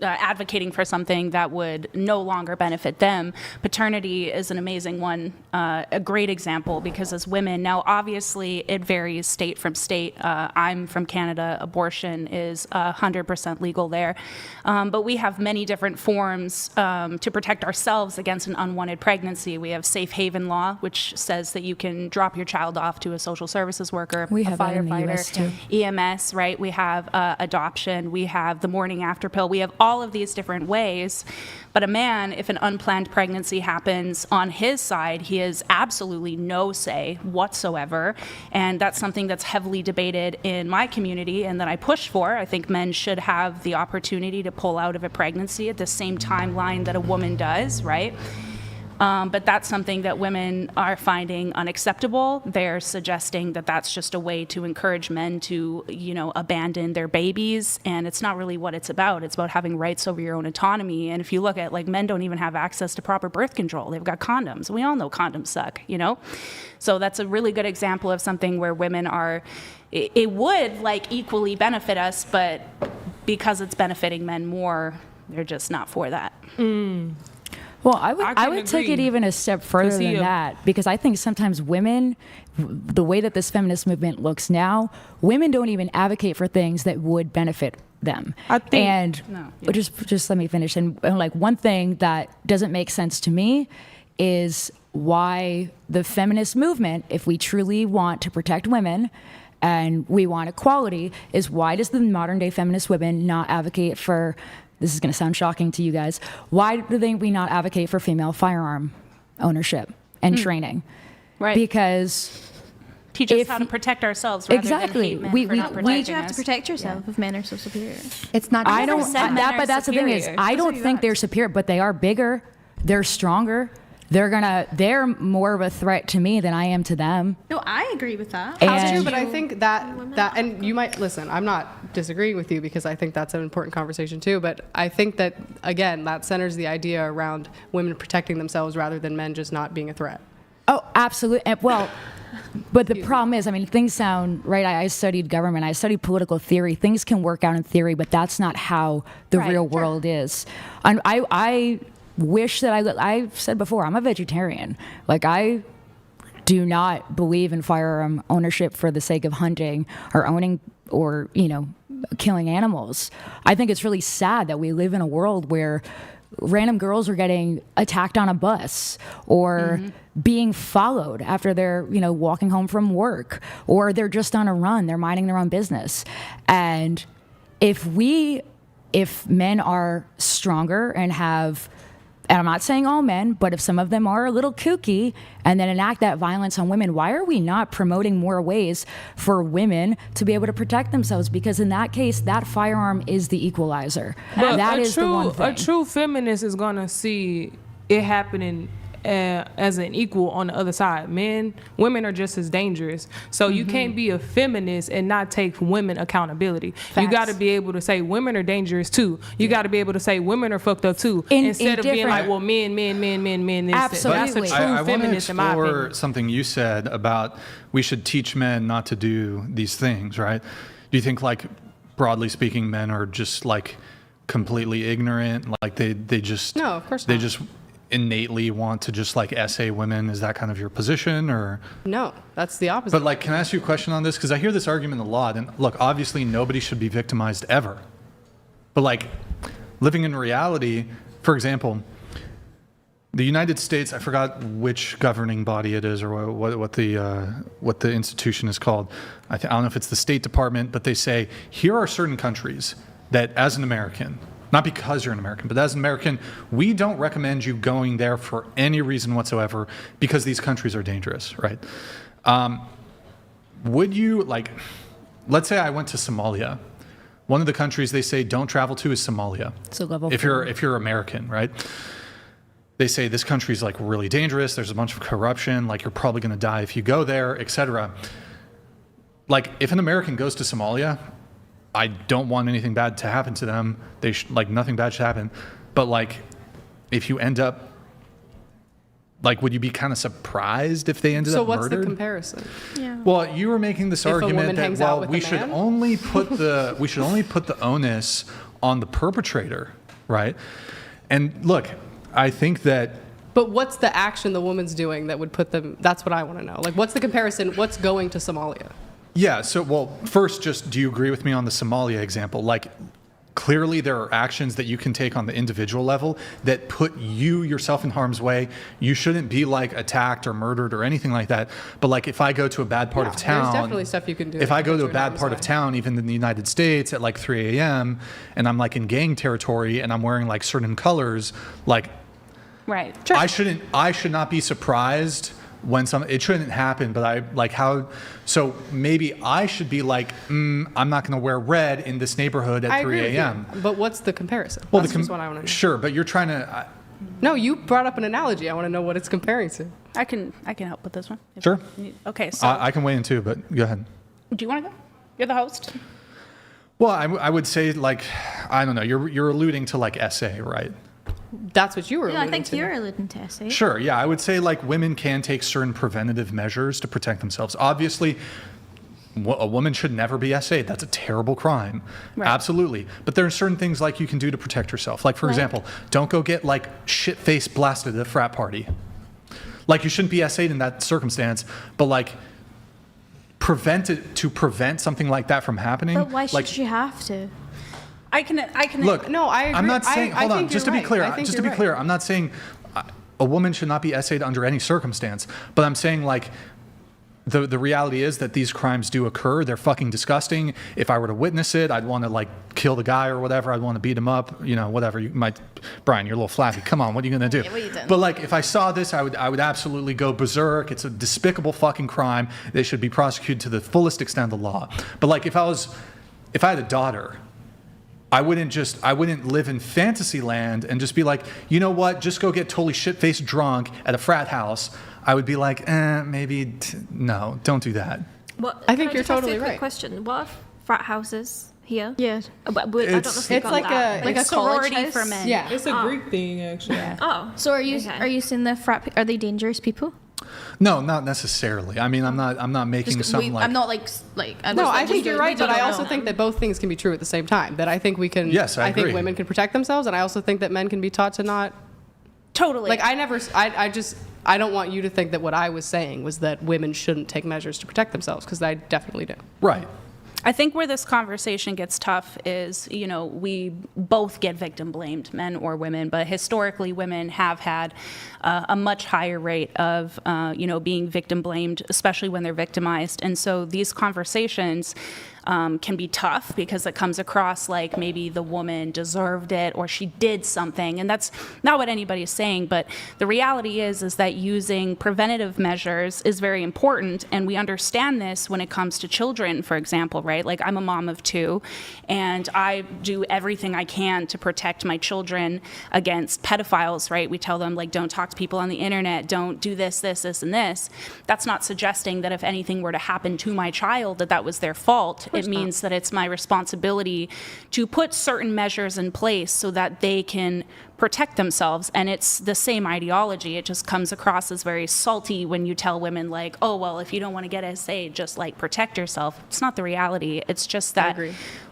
advocating for something that would no longer benefit them. Paternity is an amazing one, a great example, because as women, now obviously it varies state from state. I'm from Canada, abortion is 100% legal there. But we have many different forms to protect ourselves against an unwanted pregnancy. We have safe haven law, which says that you can drop your child off to a social services worker, we a have that in the firefighter, US too. EMS, right? We have adoption, we have the morning after pill, we have all all of these different ways. But a man, if an unplanned pregnancy happens on his side, he has absolutely no say whatsoever. And that's something that's heavily debated in my community and that I push for. I think men should have the opportunity to pull out of a pregnancy at the same timeline that a woman does, right? But that's something that women are finding unacceptable. They're suggesting that that's just a way to encourage men to, abandon their babies. And it's not really what it's about. It's about having rights over your own autonomy. And if you look at, men don't even have access to proper birth control. They've got condoms. We all know condoms suck, So that's a really good example of something where women are, it would, equally benefit us, but because it's benefiting men more, they're just not for that. Well, I would take it even a step further than that, because I think sometimes women, the way that this feminist movement looks now, women don't even advocate for things that would benefit them. Just let me finish. And one thing that doesn't make sense to me is why the feminist movement, if we truly want to protect women and we want equality, is why does the modern day feminist women not advocate for, this is going to sound shocking to you guys, why do we not advocate for female firearm ownership and training? Right. Because teach us how to protect ourselves rather than hate men for not protecting us. You have to protect yourself if men are so superior. It's not. I don't. But that's the thing is, I don't think they're superior, but they are bigger. They're stronger. They're more of a threat to me than I am to them. No, I agree with that. That's true, but I think that, and you might, listen, I'm not disagreeing with you because I think that's an important conversation too, but I think that, again, that centers the idea around women protecting themselves rather than men just not being a threat. Oh, absolutely. Well, but the problem is, things sound, right, I studied government, I studied political theory. Things can work out in theory, but that's not how the real world is. And I wish that I've said before, I'm a vegetarian. I do not believe in firearm ownership for the sake of hunting or owning or, killing animals. I think it's really sad that we live in a world where random girls are getting attacked on a bus or being followed after they're, walking home from work, or they're just on a run, they're minding their own business. And if men are stronger and have, and I'm not saying all men, but if some of them are a little kooky and then enact that violence on women, why are we not promoting more ways for women to be able to protect themselves? Because in that case, that firearm is the equalizer. But that is the one thing. A true feminist is going to see it happening as an equal on the other side. Women are just as dangerous. So you can't be a feminist and not take women accountability. Facts. You got to be able to say women are dangerous too. You got to be able to say women are fucked up too. Instead of being like, well, men. Absolutely. That's a true feminist in my opinion. I want to explore something you said about we should teach men not to do these things, right? Do you think, broadly speaking, men are just completely ignorant? They just No, of course they not. just innately want to just essay women? Is that kind of your position, or? No, that's the opposite. But can I ask you a question on this? Because I hear this argument a lot, and look, obviously nobody should be victimized ever. But living in reality, for example, the United States, I forgot which governing body it is or what the institution is called. I don't know if it's the State Department, but they say, here are certain countries that as an American, not because you're an American, but as an American, we don't recommend you going there for any reason whatsoever because these countries are dangerous, right? Would you, let's say I went to Somalia. One of the countries they say don't travel to is Somalia. So level if you're American, right? They say this country's really dangerous. There's a bunch of corruption. You're probably going to die if you go there, etc. If an American goes to Somalia, I don't want anything bad to happen to them. They nothing bad should happen. But if you end up, would you be kind of surprised if they ended up murdered? So what's the comparison? Yeah. Well, you were making this argument that we should man? only put the onus on the perpetrator, right? And look, I think that. But what's the action the woman's doing that would put them? That's what I want to know. What's the comparison? What's going to Somalia? Yeah. So, first, just do you agree with me on the Somalia example? clearly there are actions that you can take on the individual level that put you yourself in harm's way. You shouldn't be like attacked or murdered or anything like that. But like if I go to a bad part of town, there's definitely stuff you can do. if I go to a bad part of town, even in the United States at like 3 a.m. and I'm like in gang territory and I'm wearing like certain colors, like Right. I should not be surprised when it shouldn't happen, but I like how, so maybe I should be like, I'm not going to wear red in this neighborhood at 3 a.m. But what's the comparison? Well, That's just what I want to know. Sure, but you're trying to. No, you brought up an analogy. I want to know what it's comparing to. I can help with this one. Sure. Okay, so I can weigh in too, but go ahead. do you want to go? You're the host. Well, I would say like, I don't know, you're alluding to like SA, right? That's what you were Yeah, I alluding think to. you're alluding to essay. Sure, yeah, I would say like women can take certain preventative measures to protect themselves. Obviously, a woman should never be SA'd. That's a terrible crime. Right. Absolutely. But there are certain things like you can do to protect yourself. Like, for example, don't go get like shit-faced blasted at a frat party. Like, you shouldn't be SA'd in that circumstance, but like prevent something like that from happening. But why should like, she have to? I can look, No, I agree. I'm not saying, I hold on, think just to you're be clear, right. I think just to you're be clear, I'm not saying a woman should not be SA'd under any circumstance, but I'm saying like, the reality is that these crimes do occur. They're fucking disgusting. If I were to witness it, I'd want to like kill the guy or whatever. I'd want to beat him up, you know, whatever. You might, Brian, you're a little flappy. Come on, what are you going to do? Yeah, what you doing? But like, if I saw this, I would absolutely go berserk. It's a despicable fucking crime. They should be prosecuted to the fullest extent of the law. But like, if I had a daughter, I wouldn't live in fantasy land and just be like, you know what, just go get totally shit-faced drunk at a frat house. I would be like, no, don't do that. What, I think can you're just ask totally you a quick right. question. What if frat houses here? Yeah. I don't know if It's like a sorority college for house? men. Yeah. It's a Greek thing, actually. Oh. So are you saying the frat? Are they dangerous people? No, not necessarily. I mean, I'm not making some like. I'm not like. No, I think you're right, but I also think that both things can be true at the same time. That I think we can. Yes, I think agree. women can protect themselves, and I also think that men can be taught to not. Totally. Like I don't want you to think that what I was saying was that women shouldn't take measures to protect themselves, because I definitely do. Right. I think where this conversation gets tough is, you know, we both get victim blamed, men or women, but historically women have had a much higher rate of, being victim blamed, especially when they're victimized. And so these conversations can be tough because it comes across like maybe the woman deserved it or she did something. And that's not what anybody's saying. But the reality is that using preventative measures is very important. And we understand this when it comes to children, for example, right? Like I'm a mom of 2 and I do everything I can to protect my children against pedophiles, right? We tell them like, don't talk to people on the internet, don't do this, this, this, and this. That's not suggesting that if anything were to happen to my child, that was their fault. It means that it's my responsibility to put certain measures in place so that they can protect themselves. And it's the same ideology. It just comes across as very salty when you tell women like, oh, well, if you don't want to get SA, just like protect yourself. It's not the reality. It's just that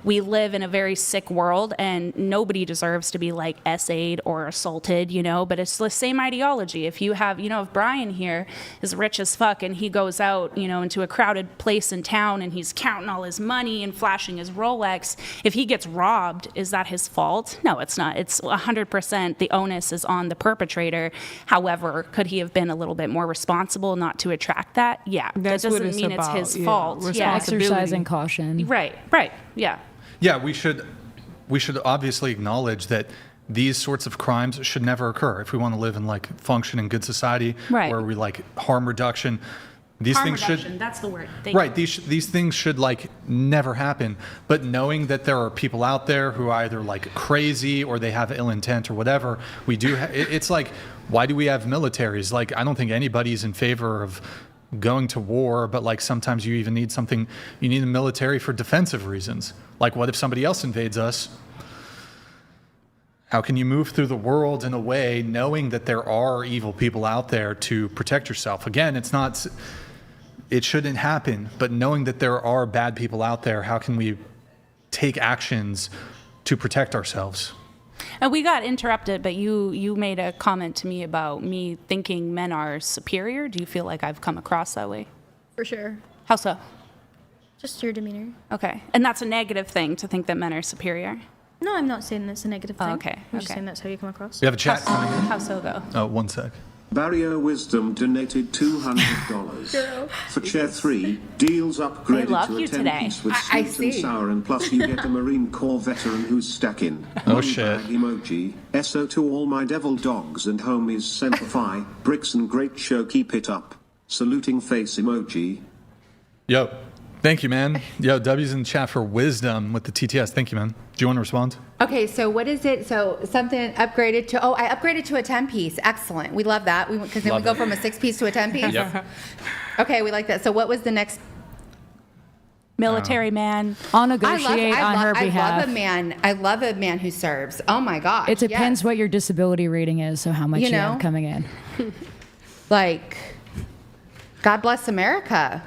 we live in a very sick world and nobody deserves to be like SA'd or assaulted, you know, but it's the same ideology. If you have, you know, if Brian here is rich as fuck and he goes out, you know, into a crowded place in town and he's counting all his money and flashing his Rolex, if he gets robbed, is that his fault? No, it's not. It's 100% the onus is on the perpetrator. However, could he have been a little bit more responsible not to attract that? Yeah. That's that what doesn't it's mean about, it's his yeah. fault. Yeah. Exercising caution. Right, yeah. Yeah, we should obviously acknowledge that these sorts of crimes should never occur if we want to live in like functioning good society where we like harm reduction. These Harm things reduction, should, that's the word. right, these things should like never happen. But knowing that there are people out there who are either like crazy or they have ill intent or whatever, we do. It's like, why do we have militaries? Like, I don't think anybody's in favor of going to war, but like sometimes you even need something. You need a military for defensive reasons. Like, what if somebody else invades us? How can you move through the world in a way knowing that there are evil people out there to protect yourself? Again, it shouldn't happen, but knowing that there are bad people out there, how can we take actions to protect ourselves? And we got interrupted, but you made a comment to me about me thinking men are superior. Do you feel like I've come across that way? For sure. How so? Just your demeanor. Okay. And that's a negative thing to think that men are superior? No, I'm not saying it's a negative thing. Oh, okay, I'm just okay. saying that's how you come across. We have a chat coming in. How so, though? Oh, one sec. Barrier Wisdom donated $200. For Chair 3, deals upgraded love to a you 10-piece with I sweet and see. sour, and plus you get a Marine Corps veteran who's stacking. Oh, Money shit. bag emoji. SO to all my devil dogs and homies. Semper Fi. Brixan, great show, keep it up. Saluting face emoji. Yo, thank you, man. Yo, W's in the chat for wisdom with the TTS. Thank you, man. Do you want to respond? Okay, so what is it? So something upgraded to, I upgraded to a 10-piece. Excellent. We love that. Because then Love we go it. from a 6-piece to a 10-piece. Yep. Okay, we like that. So what was the next? Military man. I'll negotiate on her behalf. I love a man who serves. Oh my gosh. It depends yes. what your disability rating is, so how much You you, know? have coming in. Like, God bless America.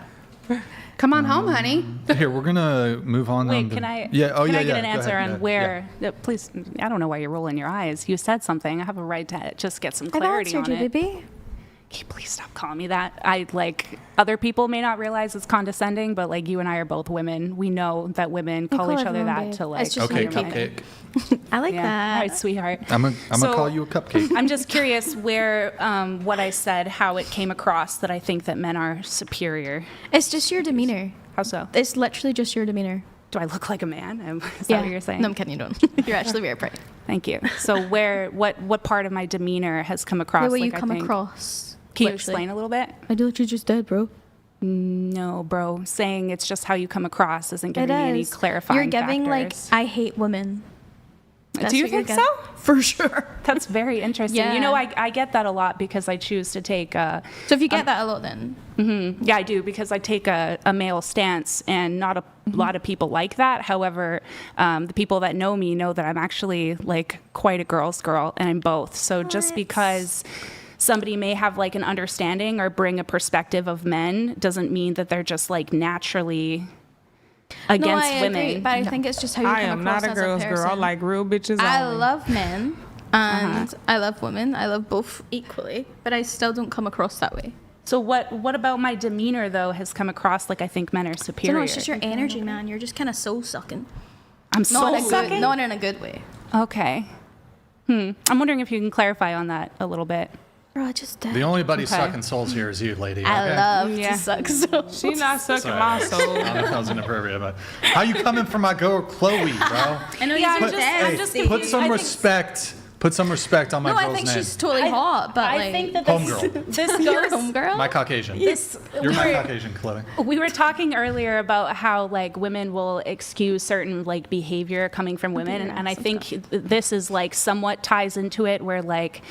Come on home, honey. Here, we're going to move on. Wait, can I? Yeah, oh, can yeah, I get yeah. an Go answer ahead, on yeah, where? Please, I don't know why you're rolling your eyes. You said something. I have a right to just get some I've clarity answered on you, it. baby. Can you please stop calling me that? I like other people may not realize it's condescending, but like you and I are both women. We know that women call call each other everyone that babe. to like. It's just Okay, how you're cupcake. I like Yeah. that. All right, sweetheart. I'm going to So- call you a cupcake. I'm just curious where what I said, how it came across that I think that men are superior. It's just your demeanor. How so? It's literally just your demeanor. Do I look like a man? Is that what you're saying? No, I'm kidding. You don't. You're actually very pretty. Thank you. So what part of my demeanor has come across? The way you like, I come think- across. Can you literally. explain a little bit? I do what you just did, bro. No, bro. Saying it's just how you come across isn't giving It me any is. clarifying You're giving factors. like I hate women. That's Do you what you're think so? getting. For sure. That's very interesting. Yeah. You know, I get that a lot because I choose to take So if you get that a lot, then yeah, I do because I take a male stance, and not a lot of people like that. However, the people that know me know that I'm actually like quite a girl's girl, and I'm both. So just because somebody may have like an understanding or bring a perspective of men doesn't mean that they're just like naturally against no, I women. agree, but I think it's just how you I come am across not a as girl's girl. I person. like real bitches I only. love men and I love women. I love both equally, but I still don't come across that way. So what about my demeanor though has come across like I think men are So superior? no, it's just your energy, man. You're just kind of soul sucking. I'm Not soul in a good, sucking. not in a good way. Okay. I'm wondering if you can clarify on that a little bit. Bro, I just did. The only buddy Okay. sucking souls here is you, lady. I okay? love Yeah. to suck souls. She not sucking Sorry. my soul. I don't know if that was inappropriate, but how you coming for my girl, Chloe, bro? I know Yeah, you're I'm just, just- I'm just Put confused. some I think- respect. Put some respect on my No, I girl's think name. she's totally hot, but I like, think that Homegirl. this you're goes. homegirl. My Caucasian. This, You're my Caucasian, Chloe. we were talking earlier about how like women will excuse certain like behavior coming from women, and I think this is like somewhat ties into it where like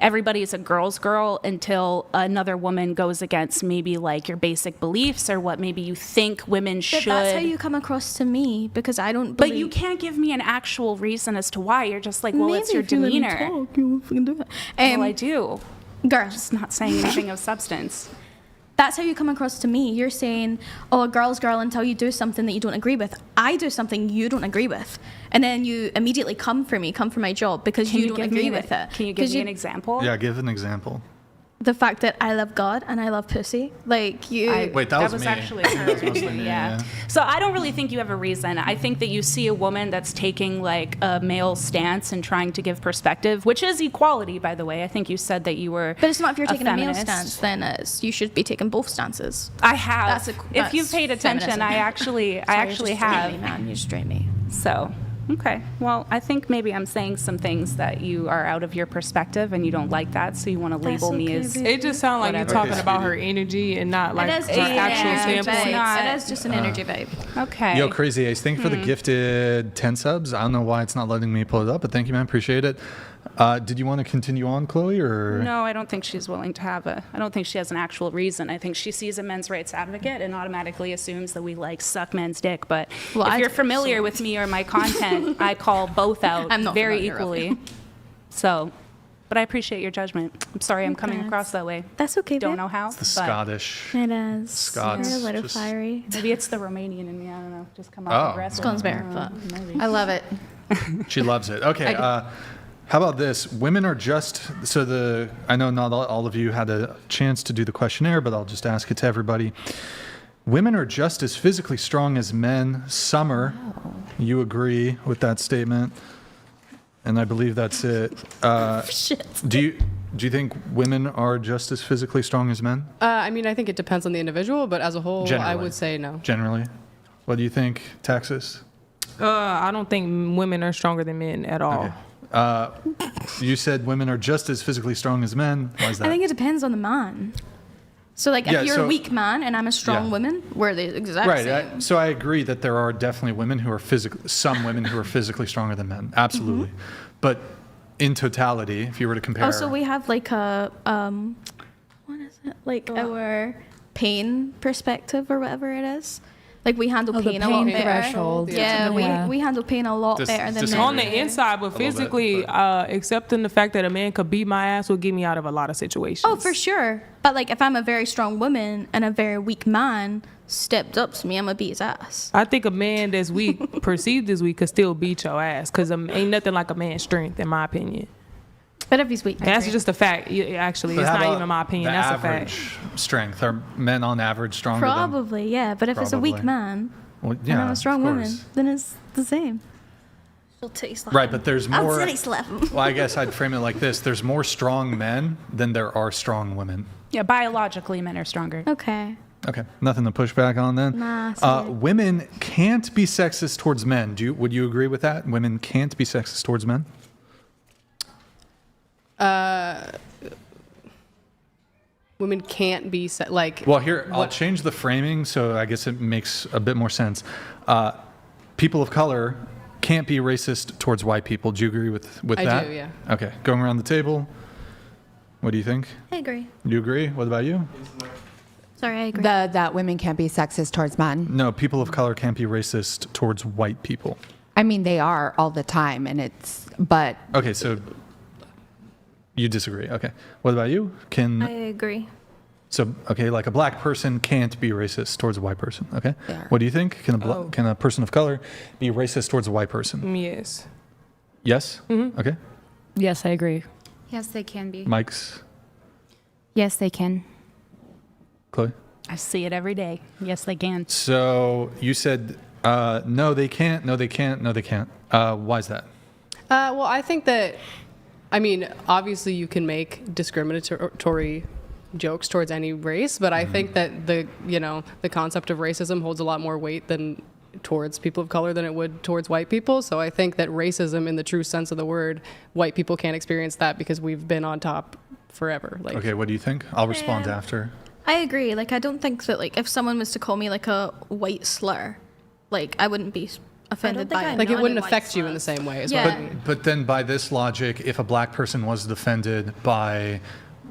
everybody's a girl's girl until another woman goes against maybe like your basic beliefs or what maybe you think women But should. that's how you come across to me because I don't. But believe, you can't give me an actual reason as to why. You're just like, well, it's Maybe your if you let me demeanor. talk, you won't fucking do it. Well, I do. Girls, Just not saying anything of substance. that's how you come across to me. You're saying, oh, a girl's girl until you do something that you don't agree with. I do something you don't agree with. And then you immediately come for me, come for my job because you don't give me agree an- with it. Can you give 'Cause me an example? Yeah, give an example. The fact that I love God and I love pussy. Like, you. Wait, that was me. actually That was mostly me, yeah. So I don't really think you have a reason. I think that you see a woman that's taking like a male stance and trying to give perspective, which is equality, by the way. I think you said that you were. But it's not if you're taking a male feminist. stance, then you should be taking both stances. I have. That's If you've paid attention, feminism. I actually Sorry, you just have. straight me, man. You straight me. So, okay. Well, I think maybe I'm saying some things that you are out of your perspective and you don't like that, so you want to label me okay, as. babe. It just sounds like you're Whatever. talking Okay, about sweetie. her energy and not like It is her just an actual energy standpoint. vibe. It is just an energy vibe. Okay. Yo, Crazy Ace, thank you for the gifted 10 subs. I don't know why it's not letting me pull it up, but thank you, man. Appreciate it. Did you want to continue on, Chloe, or? No, I don't think she's willing to have I don't think she has an actual reason. I think she sees a men's rights advocate and automatically assumes that we like suck men's dick. But Well, if I you're do, familiar so- with me or my content, I call both out I'm not very familiar with equally. you. So, but I appreciate your judgment. I'm sorry I'm coming Okay. across that way. That's okay, Don't babe. know how. The but Scottish. It is. Scots, You're a little just- fiery. Maybe it's the Romanian in me. I don't know. Just come Oh. off aggressive. Scone's bear, but I love it. She loves it. Okay. How about this? Women are just I know not all of you had a chance to do the questionnaire, but I'll just ask it to everybody. Women are just as physically strong as men. Summer, you agree with that statement, and I believe that's it. Shit. Do you think women are just as physically strong as men? I mean, I think it depends on the individual, but as a whole, I Generally. would say no. Generally. What do you think, Texas? I don't think women are stronger than men at all. Okay. You said women are just as physically strong as men. Why is that? I think it depends on the man. So like, if you're a weak man and I'm a strong woman, we're the exact same. So I agree that there are definitely women who are some women who are physically stronger than men. Absolutely. But in totality, if you were to compare. Also, we have like a, what is it? Like our pain perspective or whatever it is. Like we handle pain a lot better. Threshold. Yeah, we handle pain a lot better than men. On the inside, but physically, accepting the fact that a man could beat my ass will get me out of a lot of situations. Oh, for sure. But like, if I'm a very strong woman and a very weak man stepped up to me, I'm gonna beat his ass. I think a man that's weak, perceived as weak, could still beat your ass, because ain't nothing like a man's strength, in my opinion. But if he's weak, that's just a fact. Actually, But it's how not about even my opinion. the That's a average fact. strength? Are men on average stronger than? Probably, yeah. But if it's a weak Probably. man Well, and yeah, I'm a strong of woman, course. then it's the same. She'll titty slap Right, him. but there's I'll more. titty slap him. Well, I guess I'd frame it like this: there's more strong men than there are strong women. Yeah, biologically, men are stronger. Okay. Okay, nothing to push back on then. Nah, sorry. Women can't be sexist towards men. Would you agree with that? Women can't be sexist towards men. Women can't be like. Well, here I'll change the framing, so I guess it makes a bit more sense. People of color can't be racist towards white people. Do you agree with that? I do, yeah. Okay, going around the table. What do you think? I agree. You agree? What about you? Sorry, I agree. That women can't be sexist towards men. No, people of color can't be racist towards white people. I mean, they are all the time, but Okay, so you disagree. Okay. What about you? I agree. So, okay, like a black person can't be racist towards a white person. Okay. Yeah. What do you think? Can a person of color be racist towards a white person? Yes. Yes? Okay. Yes, I agree. Yes, they can be. Mike's, Yes, they can. Chloe? I see it every day. Yes, they can. So you said, no, they can't, no, they can't, no, they can't. Why is that? Well, I think that, I mean, obviously you can make discriminatory jokes towards any race, but I think that the concept of racism holds a lot more weight than towards people of color than it would towards white people. So I think that racism, in the true sense of the word, white people can't experience that because we've been on top forever. Like, Okay, what do you think? I'll respond after. I agree. Like, I don't think that, like, if someone was to call me, like, a white slur, like, I wouldn't be offended by it. Like, it wouldn't affect you in the same way. Is Yeah. what I mean. But then by this logic, if a black person was offended by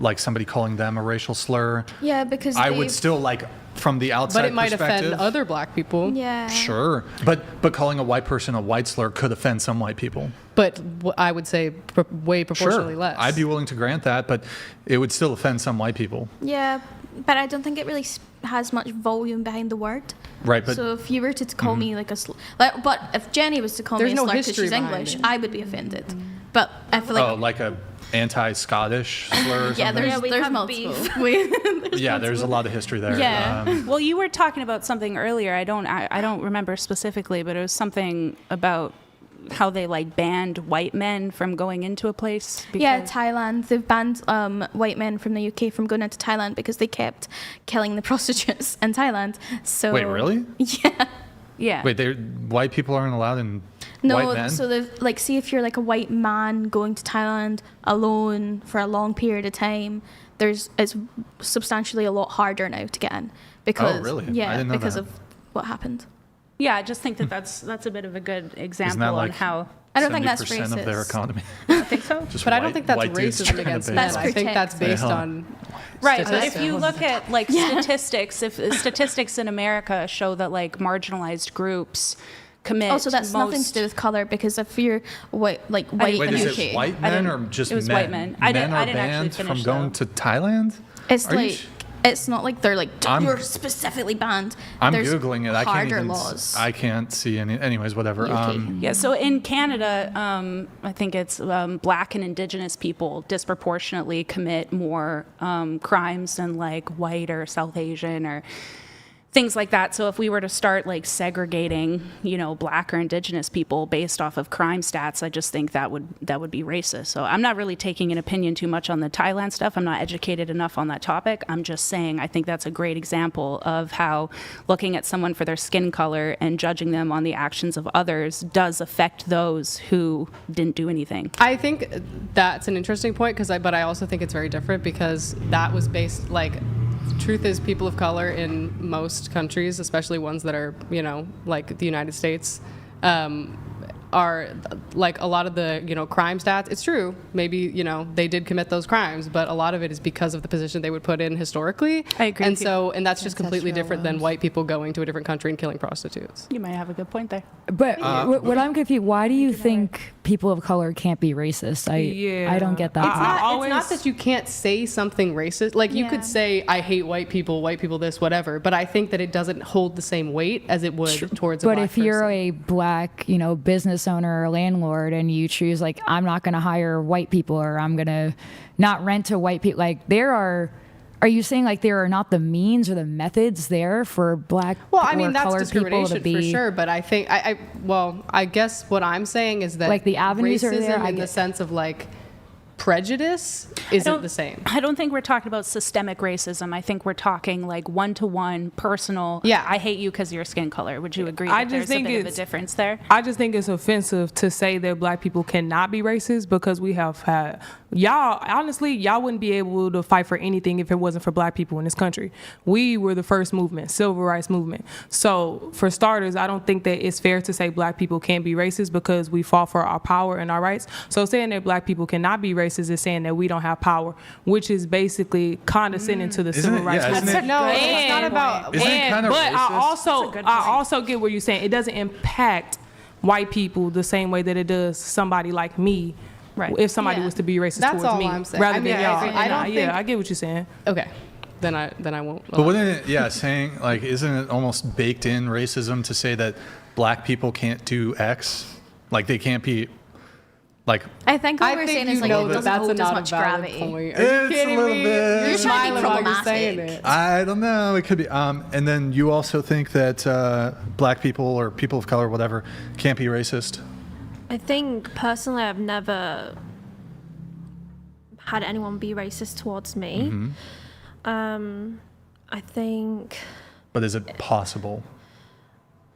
like somebody calling them a racial slur, Yeah, because I would they've- still like from the outside But it might offend perspective- other black people. Yeah. Sure, but calling a white person a white slur could offend some white people. But I would say way proportionally Sure, less. I'd be willing to grant that, but it would still offend some white people. Yeah, but I don't think it really has much volume behind the word. Right, but So if you were to call me like a but if Jenny was to call There's me a no slur because history she's behind English, it. I would be offended. But I feel like like a anti-Scottish slur or yeah, something? there's multiple. Yeah, there's a lot of history there. Yeah. Well, you were talking about something earlier. I don't remember specifically, but it was something about how they like banned white men from going into a place. Yeah, Thailand. They've banned white men from the UK from going into Thailand because they kept killing the prostitutes in Thailand. So Wait, really? Yeah. Yeah. Wait, white people aren't allowed in white No, men? so they've like, see if you're like a white man going to Thailand alone for a long period of time, it's substantially a lot harder now to get in because really? I yeah, didn't know because that. of what happened. Yeah, I just think that that's a bit of a good example on like how. I don't think that's 70% of their racist. economy. I think so. Just But I don't white- think that's white dudes racism trying to against ban men. That's I think that's based Yeah. on Right, but if statistics. you look at like statistics, if statistics in America show that like marginalized groups commit Also, that's nothing to do with color because if you're white, like white Wait, in is the UK, it white men or just it was men? white men. I didn't are actually banned finish, from going though. to Thailand? it's Are you like sh- it's not like they're like I'm- you're specifically banned. I'm There's Googling it. I can't harder even. laws. I can't see any. Anyways, whatever. Yeah, so in Canada, I think it's black and indigenous people disproportionately commit more crimes than like white or South Asian or things like that. So if we were to start like segregating, Black or Indigenous people based off of crime stats, I just think that would be racist. So I'm not really taking an opinion too much on the Thailand stuff. I'm not educated enough on that topic. I'm just saying I think that's a great example of how looking at someone for their skin color and judging them on the actions of others does affect those who didn't do anything. I think that's an interesting point, but I also think it's very different because that was based, like, truth is people of color in most countries, especially ones that are, like the United States, are like a lot of the, crime stats. It's true. Maybe, they did commit those crimes, but a lot of it is because of the position they would put in historically. I agree. And that's just completely different than white people going to a different country and killing prostitutes. You might have a good point there. But what I'm confused, why do you think people of color can't be racist? I don't get that. It's not that you can't say something racist. Like, you could say, I hate white people this, whatever. But I think that it doesn't hold the same weight as it would towards a But Black if you're person. a Black, business owner or landlord and you choose, like, I'm not going to hire white people or I'm going to not rent to white people, like, are you saying, like, there are not the means or the methods there for Black Well, I or mean, that's colored people to discrimination be for sure, but I think I guess what I'm saying is that Like, the avenues are there, racism in the sense of, like, prejudice isn't the same. I don't think we're talking about systemic racism. I think we're talking like one-to-one personal. Yeah. I hate you because of your skin color. Would you agree I that just there's think a bit of a it's- difference there? I just think it's offensive to say that Black people cannot be racist because we have had y'all wouldn't be able to fight for anything if it wasn't for Black people in this country. We were the first movement, civil rights movement. So for starters, I don't think that it's fair to say Black people can't be racist because we fought for our power and our rights. So saying that Black people cannot be racist is saying that we don't have power, which is basically condescending to the civil rights movement. No, it's not about. Isn't it kind of But racist? I also get what you're saying. It doesn't impact white people the same way that it does somebody like me. Right. If somebody was to be racist That's towards all me, I'm saying. rather I mean, than y'all. I don't think- I get what you're saying. Okay, then I won't. But wouldn't it, saying, like, isn't it almost baked in racism to say that Black people can't do X? Like, they can't be, like... I think what we're saying is, like, it doesn't hold as much gravity. Point. Are you It's kidding a little me? bit. You're You're trying to be smiling while you're saying problematic. it. I don't know. It could be. And then you also think that Black people or people of color, whatever, can't be racist? I think personally I've never had anyone be racist towards me. I think But is it possible?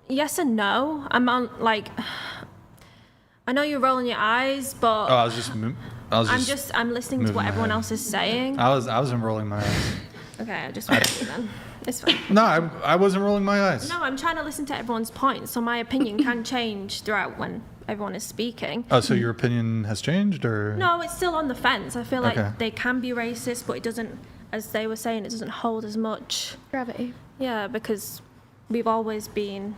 yes and no. I'm on, like, I know you're rolling your eyes, but Oh, I'm listening to moving what my everyone head. else is saying. I wasn't rolling my eyes. Okay, I just went to then. It's fine. No, I wasn't rolling my eyes. No, I'm trying to listen to everyone's points, so my opinion can change throughout when everyone is speaking. Oh, so your opinion has changed, or? No, it's still on the fence. I feel like Okay. they can be racist, but it doesn't, as they were saying, it doesn't hold as much Gravity. Yeah, because we've always been,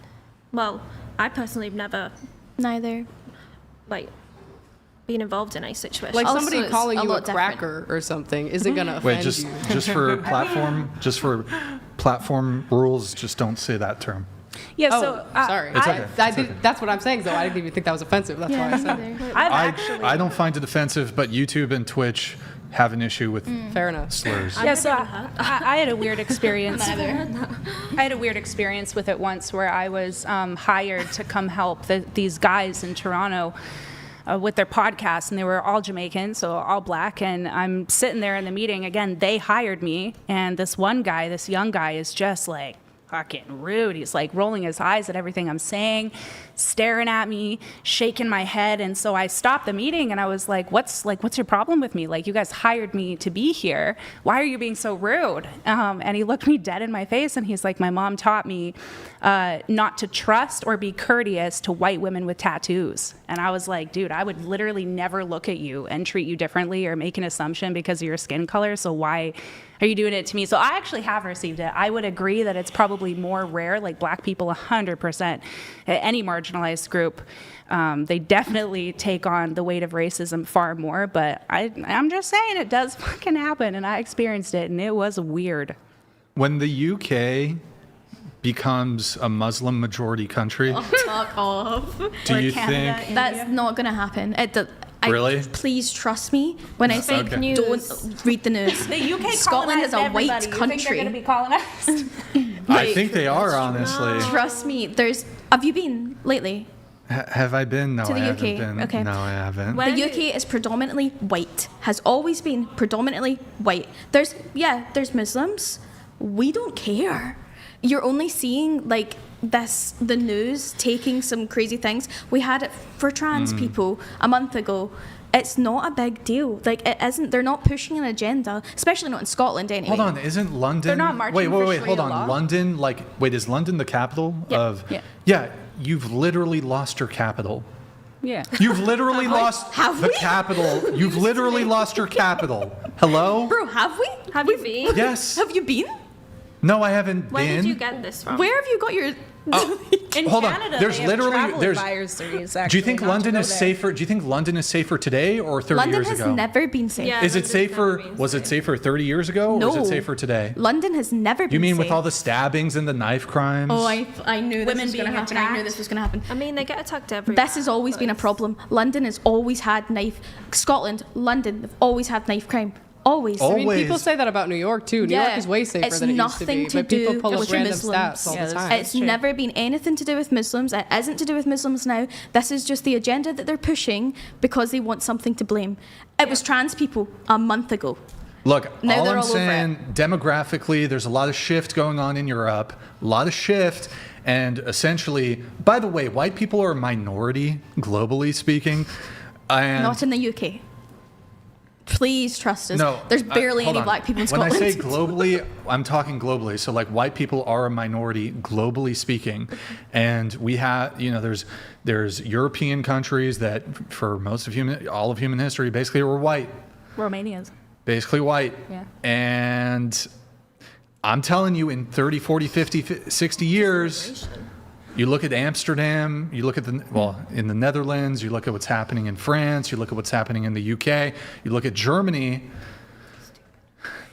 well, I personally have never, Neither. like, been involved in a situation. Like, Also, somebody it's calling a you a lot different. cracker or something isn't gonna offend Wait, just you. just for platform rules, just don't say that term. Yeah, Oh, so sorry. It's okay. It's okay. That's what I'm saying, though. I didn't even think that was offensive. That's why I said it. I don't find it offensive, but YouTube and Twitch have an issue with Fair enough. slurs. Yeah, so I had a weird experience. I had a weird experience with it once where I was hired to come help these guys in Toronto with their podcast, and they were all Jamaican, so all Black, and I'm sitting there in the meeting. Again, they hired me, and this one guy, this young guy, is just like fucking rude. He's like rolling his eyes at everything I'm saying, staring at me, shaking my head. And so I stopped the meeting and I was like, what's your problem with me? Like, you guys hired me to be here. Why are you being so rude? And he looked me dead in my face and he's like, my mom taught me not to trust or be courteous to white women with tattoos. And I was like, dude, I would literally never look at you and treat you differently or make an assumption because of your skin color. So why are you doing it to me? So I actually have received it. I would agree that it's probably more rare, like Black people 100%, any marginalized group. They definitely take on the weight of racism far more, but I'm just saying it does fucking happen, and I experienced it, and it was weird. When the UK becomes a Muslim majority country, Fuck off. do you think... That's not going to happen. Really? Please trust me when I say Okay. don't read the news. The UK Scotland is a colonized white everybody. You think country. they're going to be colonized? I think they are, honestly. Trust me. Have you been lately? Have I been? No, To the I UK? haven't been. Okay. No, I haven't. The UK is predominantly white. Has always been predominantly white. There's Muslims. We don't care. You're only seeing like the news taking some crazy things. We had it for trans people a month ago. It's not a big deal. Like, it isn't. They're not pushing an agenda, especially not in Scotland anyway. Hold on, isn't London? They're not marching wait, for hold Sharia on. law? London, is London the capital of? Yeah. Yeah, you've literally lost your capital. Yeah. You've literally lost Have the we? capital. You've literally lost your capital. Hello? Bro, have we? Have you been? Yes. Have you been? No, I haven't Where been. did you get this from? Where have you got your? In Hold on. Canada, There's they have literally travel there's. advisories, Do you think actually, not to London go is there. safer? Do you think London is safer today or 30 London years has ago? never been safe. Yeah. Is it London's never safer? been Was it safe. safer 30 years ago, or is No. it safer today? London has never been You mean safe. with all the stabbings and the knife crimes? Oh, I knew this Women was going to being happen. I knew attacked. this was going to happen. I mean, they get attacked everywhere. This has always been a problem. London has always had knife. Scotland, London, they've always had knife crime. Always. Oh. I mean, people Always. say that about New York too. New York is way safer It's than it used to nothing be. to But people do pull up with random Muslims. stats all Yeah, the that's- time. It's never been anything to do with Muslims. It isn't to do with Muslims now. This is just the agenda that they're pushing because they want something to blame. It was trans people a month ago. Look, Now all they're I'm all over saying, demographically, there's a lot of shift going on in Europe, a lot of shift, and essentially, by the way, white people are a minority, globally speaking. And Not in the UK. Please trust us. no, There's barely hold any on. black people in When Scotland. I say globally, I'm talking globally. So like white people are a minority, globally speaking, and we have, there's European countries that for most of all of human history basically were white. Romania's. Basically white. Yeah. And I'm telling you, in 30, 40, 50, 60 years, you look at Amsterdam, you look at in the Netherlands, you look at what's happening in France, you look at what's happening in the UK, you look at Germany.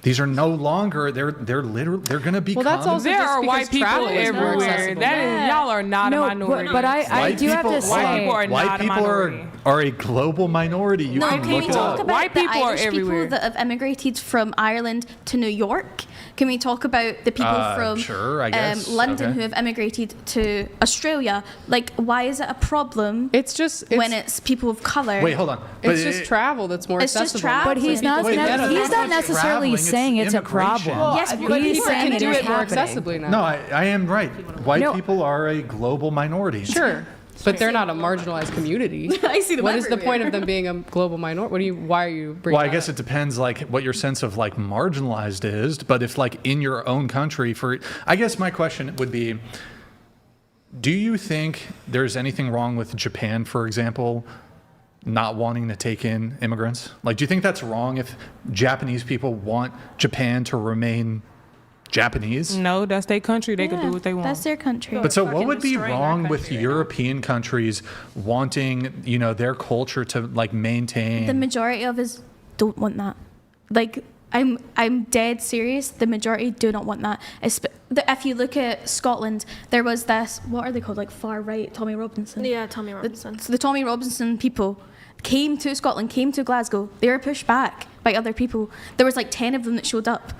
These are no longer, they're going to become. Well, that's also There just are because white people travel is more everywhere. accessible. Y'all are not a minority. but I White do have people- to white say, people are White not a people minority. are a global minority. You No, can can look we it talk up. about White the people are Irish everywhere. people that have immigrated from Ireland to New York? Can we talk about the people from sure, I guess. London Okay. who have immigrated to Australia? Like, why is it a problem It's just when it's people of color? Wait, hold on. it's just travel that's more It's just accessible. travel. but he's not. Wait, he's not necessarily traveling, it's saying it's a immigration. problem. Well, Yes, But he's people saying can it do is it more happening. accessibly now. No, I am right. White No. people are a global minority. Sure. But they're not a marginalized community. I see them What is the everywhere. point of them being a global minority? Why are you bringing Well, I that guess up? it depends, like, what your sense of, like, marginalized is. But if, like, in your own country, I guess my question would be, do you think there's anything wrong with Japan, for example, not wanting to take in immigrants? Like, do you think that's wrong if Japanese people want Japan to remain Japanese? No, that's their country. They can do what they want. That's their country. But so what fucking would be destroying our wrong with country right European countries wanting, their culture to, like, maintain? The majority of us don't want that. Like, I'm dead serious. The majority do not want that. If you look at Scotland, there was this, what are they called? Like far right, Tommy Robinson. Yeah, Tommy Robinson. So the Tommy Robinson people came to Scotland, came to Glasgow. They were pushed back by other people. There was like 10 of them that showed up.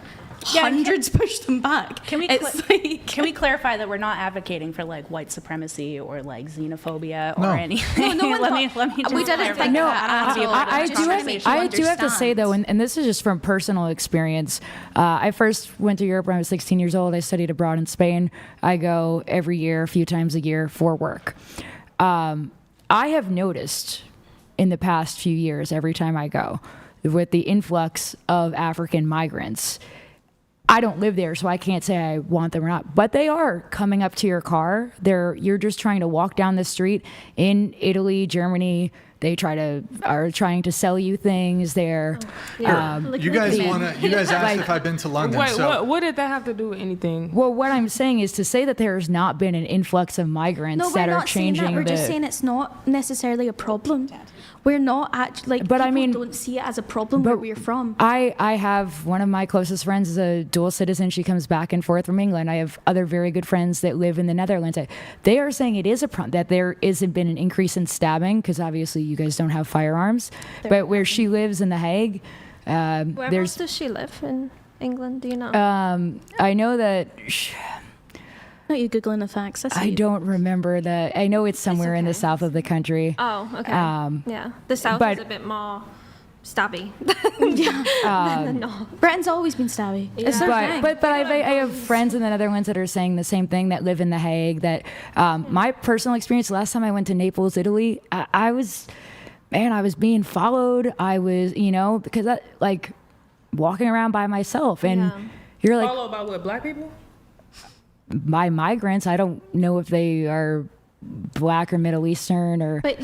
Yeah, Hundreds pushed them back. Can we It's clarify that we're not advocating for like white supremacy or like xenophobia or No. anything? No, one's let not- me just we didn't clarify. think No, that I don't at all. want to be I a Just do trying have, to make sure I you do have to say understand. though, and this is just from personal experience. I first went to Europe when I was 16 years old. I studied abroad in Spain. I go every year, a few times a year for work. I have noticed in the past few years, every time I go, with the influx of African migrants, I don't live there, so I can't say I want them or not. But they are coming up to your car. You're just trying to walk down the street in Italy, Germany. They are trying to sell you things. They're You guys asked if I've been to London. Wait, so what did that have to do with anything? well. What I'm saying is to say that there has not been an influx of migrants No, we're that are not saying changing that. We're the. just saying it's not necessarily a problem. We're not actually like. But I people mean- don't see it as a problem where we're from. I have one of my closest friends is a dual citizen. She comes back and forth from England. I have other very good friends that live in the Netherlands. They are saying it is a problem, that there hasn't been an increase in stabbing, because obviously you guys don't have firearms. But where she lives in The Hague, Where else does she live in England? Do you know? I know that. Not you googling the facts. I don't remember that. I know it's somewhere in the south of the country. Oh, okay. Yeah, the south is a bit more stabby than the north. Britain's always been stabby. It's their thing. But I have friends in the Netherlands that are saying the same thing, that live in The Hague. That my personal experience, last time I went to Naples, Italy, I was being followed. I was, because I, like walking around by myself, and you're like, Followed by what, black people? By migrants. I don't know if they are black or Middle Eastern or. But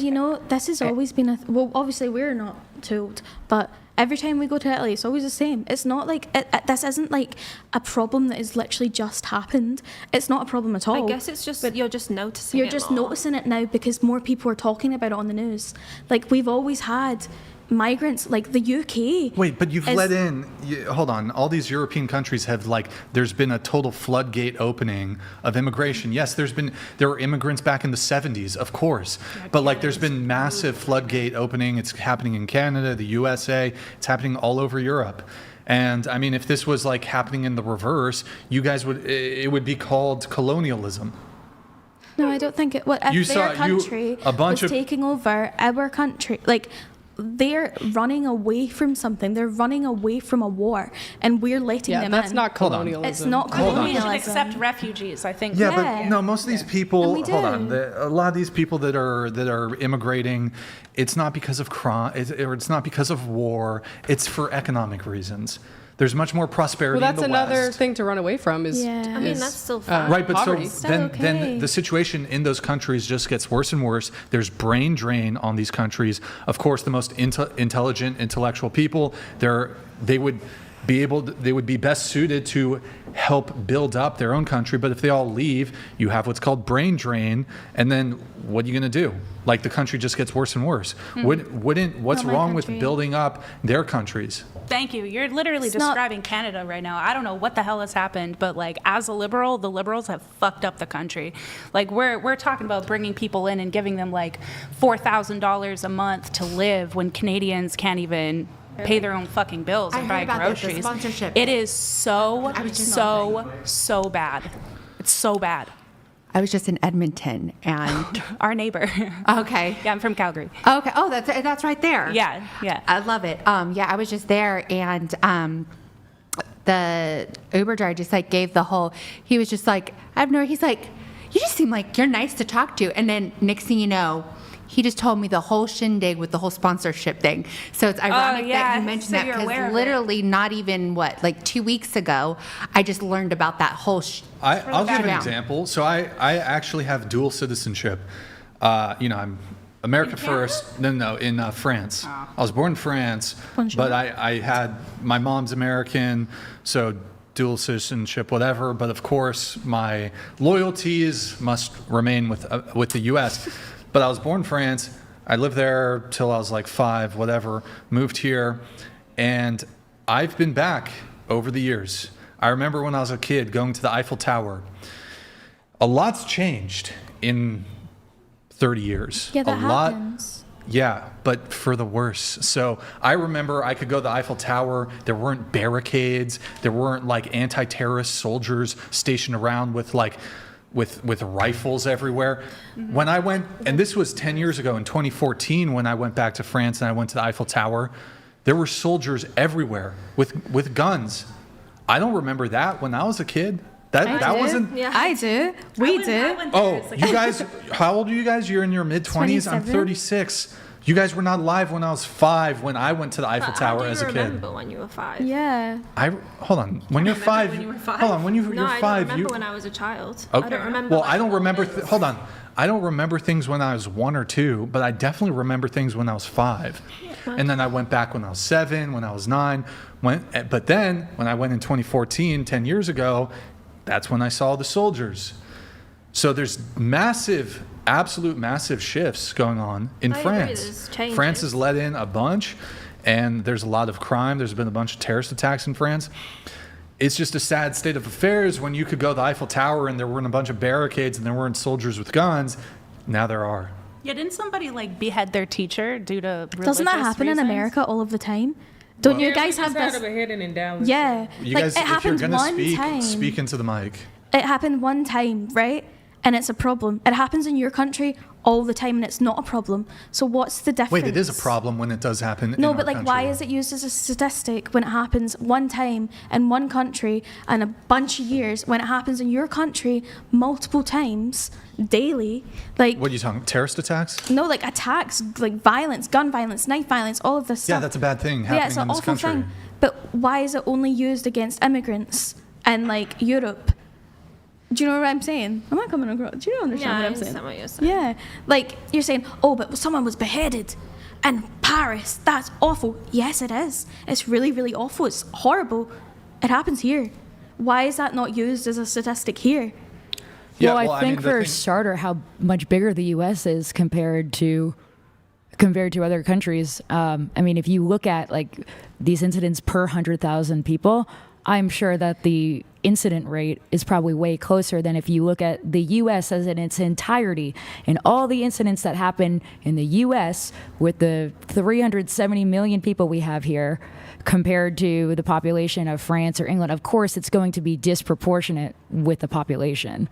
this has always been well, obviously we're not told, but every time we go to Italy, it's always the same. It's not like this isn't like a problem that has literally just happened. It's not a problem at all. I guess it's just you're just noticing. You're just noticing it now because more people are talking about it on the news. Like we've always had migrants, like the UK. Wait, but you've let in, hold on, all these European countries have, like, there's been a total floodgate opening of immigration. Yes, there were immigrants back in the 70s, of course, but like there's been massive floodgate opening. It's happening in Canada, the USA, it's happening all over Europe. And I mean, if this was like happening in the reverse, it would be called colonialism. No, I don't think it. Well, if their country was taking over our country, like, they're running away from something. They're running away from a war, and we're letting them in. That's not colonialism. It's not colonialism. We should accept refugees, I think. Yeah, but no, most of these people, And we hold on, do. a lot of these people that are immigrating, it's not because of crime, or it's not because of war, it's for economic reasons. There's much more prosperity Well, that's in the another West. thing to run away from is. Yeah. I mean, that's still fine. Right, but poverty. so then the situation in those countries just gets worse and worse. There's brain drain on these countries. Of course, the most intelligent, intellectual people, they would be best suited to help build up their own country. But if they all leave, you have what's called brain drain, and then what are you going to do? Like, the country just gets worse and worse. What's wrong with building up their countries? Thank you. You're literally describing Canada right now. I don't know what the hell has happened, but like, as a liberal, the liberals have fucked up the country. Like, we're talking about bringing people in and giving them like $4,000 a month to live when Canadians can't even pay their own fucking bills and buy groceries. The sponsorship. It is so bad. It's so bad. I was just in Edmonton, and Our neighbor. okay. Yeah, I'm from Calgary. Okay. Oh, that's right there. Yeah. I love it. Yeah, I was just there, and the Uber driver just like gave the whole. He was just like, he's like, you just seem like you're nice to talk to, and then next thing you know, he just told me the whole shindig with the whole sponsorship thing. So it's ironic that you mentioned that, because literally not even like 2 weeks ago, I just learned about that whole. I'll give an example. So I actually have dual citizenship. I'm America first. No, in France. I was born in France, but I had my mom's American, so dual citizenship, whatever. But of course, my loyalties must remain with the U.S. But I was born in France. I lived there till I was like 5, whatever. Moved here, and I've been back over the years. I remember when I was a kid going to the Eiffel Tower. A lot's changed in 30 years. Yeah, that happens. Yeah, but for the worse. So I remember I could go to the Eiffel Tower. There weren't barricades. There weren't like anti-terrorist soldiers stationed around with rifles everywhere. Mm-hmm. When I went, and this was 10 years ago in 2014, when I went back to France and I went to the Eiffel Tower, there were soldiers everywhere with guns. I don't remember that when I was a kid. That wasn't. Yeah. I do. We do. You guys, how old are you guys? You're in your mid-20s. I'm 27. 36. You guys were not alive when I was 5 when I went to the Eiffel Tower as a kid. I remember when you were 5. Yeah. Hold on. When you're 5. When you were 5. Hold on. When you're No, 5, I don't remember when I was a child. Okay. I don't remember. Well, I don't remember. Hold on. I don't remember things when I was 1 or 2, but I definitely remember things when I was 5. And then I went back when I was 7, when I was 9. But then when I went in 2014, 10 years ago, that's when I saw the soldiers. So there's absolute massive shifts going on in France. France has let in a bunch, and there's a lot of crime. There's been a bunch of terrorist attacks in France. It's just a sad state of affairs when you could go to the Eiffel Tower and there weren't a bunch of barricades and there weren't soldiers with guns. Now there are. Yeah, didn't somebody like behead their teacher due to religious Doesn't that happen in reasons? America all of the time? Don't you guys have this? beheading in Dallas. Yeah, You like guys, it if you're happened gonna one time. speak into the mic. It happened one time, right? And it's a problem. It happens in your country all the time, and it's not a problem. So what's the difference? Wait, it is a problem when it does happen. No, in but our like, why country. is it used as a statistic when it happens one time in one country and a bunch of years when it happens in your country multiple times daily? Like, What are you talking? Terrorist attacks? no, like attacks, like violence, gun violence, knife violence, all of this stuff. Yeah, that's a bad thing Yeah, happening it's an in this awful country. thing. But why is it only used against immigrants and like Europe? Do you know what I'm saying? Am I coming across? Do you understand Yeah, what I I'm saying? understand what you're saying. Yeah, like you're saying, oh, but someone was beheaded in Paris. That's awful. Yes, it is. It's really, really awful. It's horrible. It happens here. Why is that not used as a statistic here? Yeah, well, well, I I think mean, the for a thing- starter, how much bigger the U.S. is compared to other countries. I mean, if you look at like these incidents per 100,000 people, I'm sure that the incident rate is probably way closer than if you look at the U.S. as in its entirety and all the incidents that happen in the U.S. with the 370 million people we have here compared to the population of France or England. Of course, it's going to be disproportionate with the population.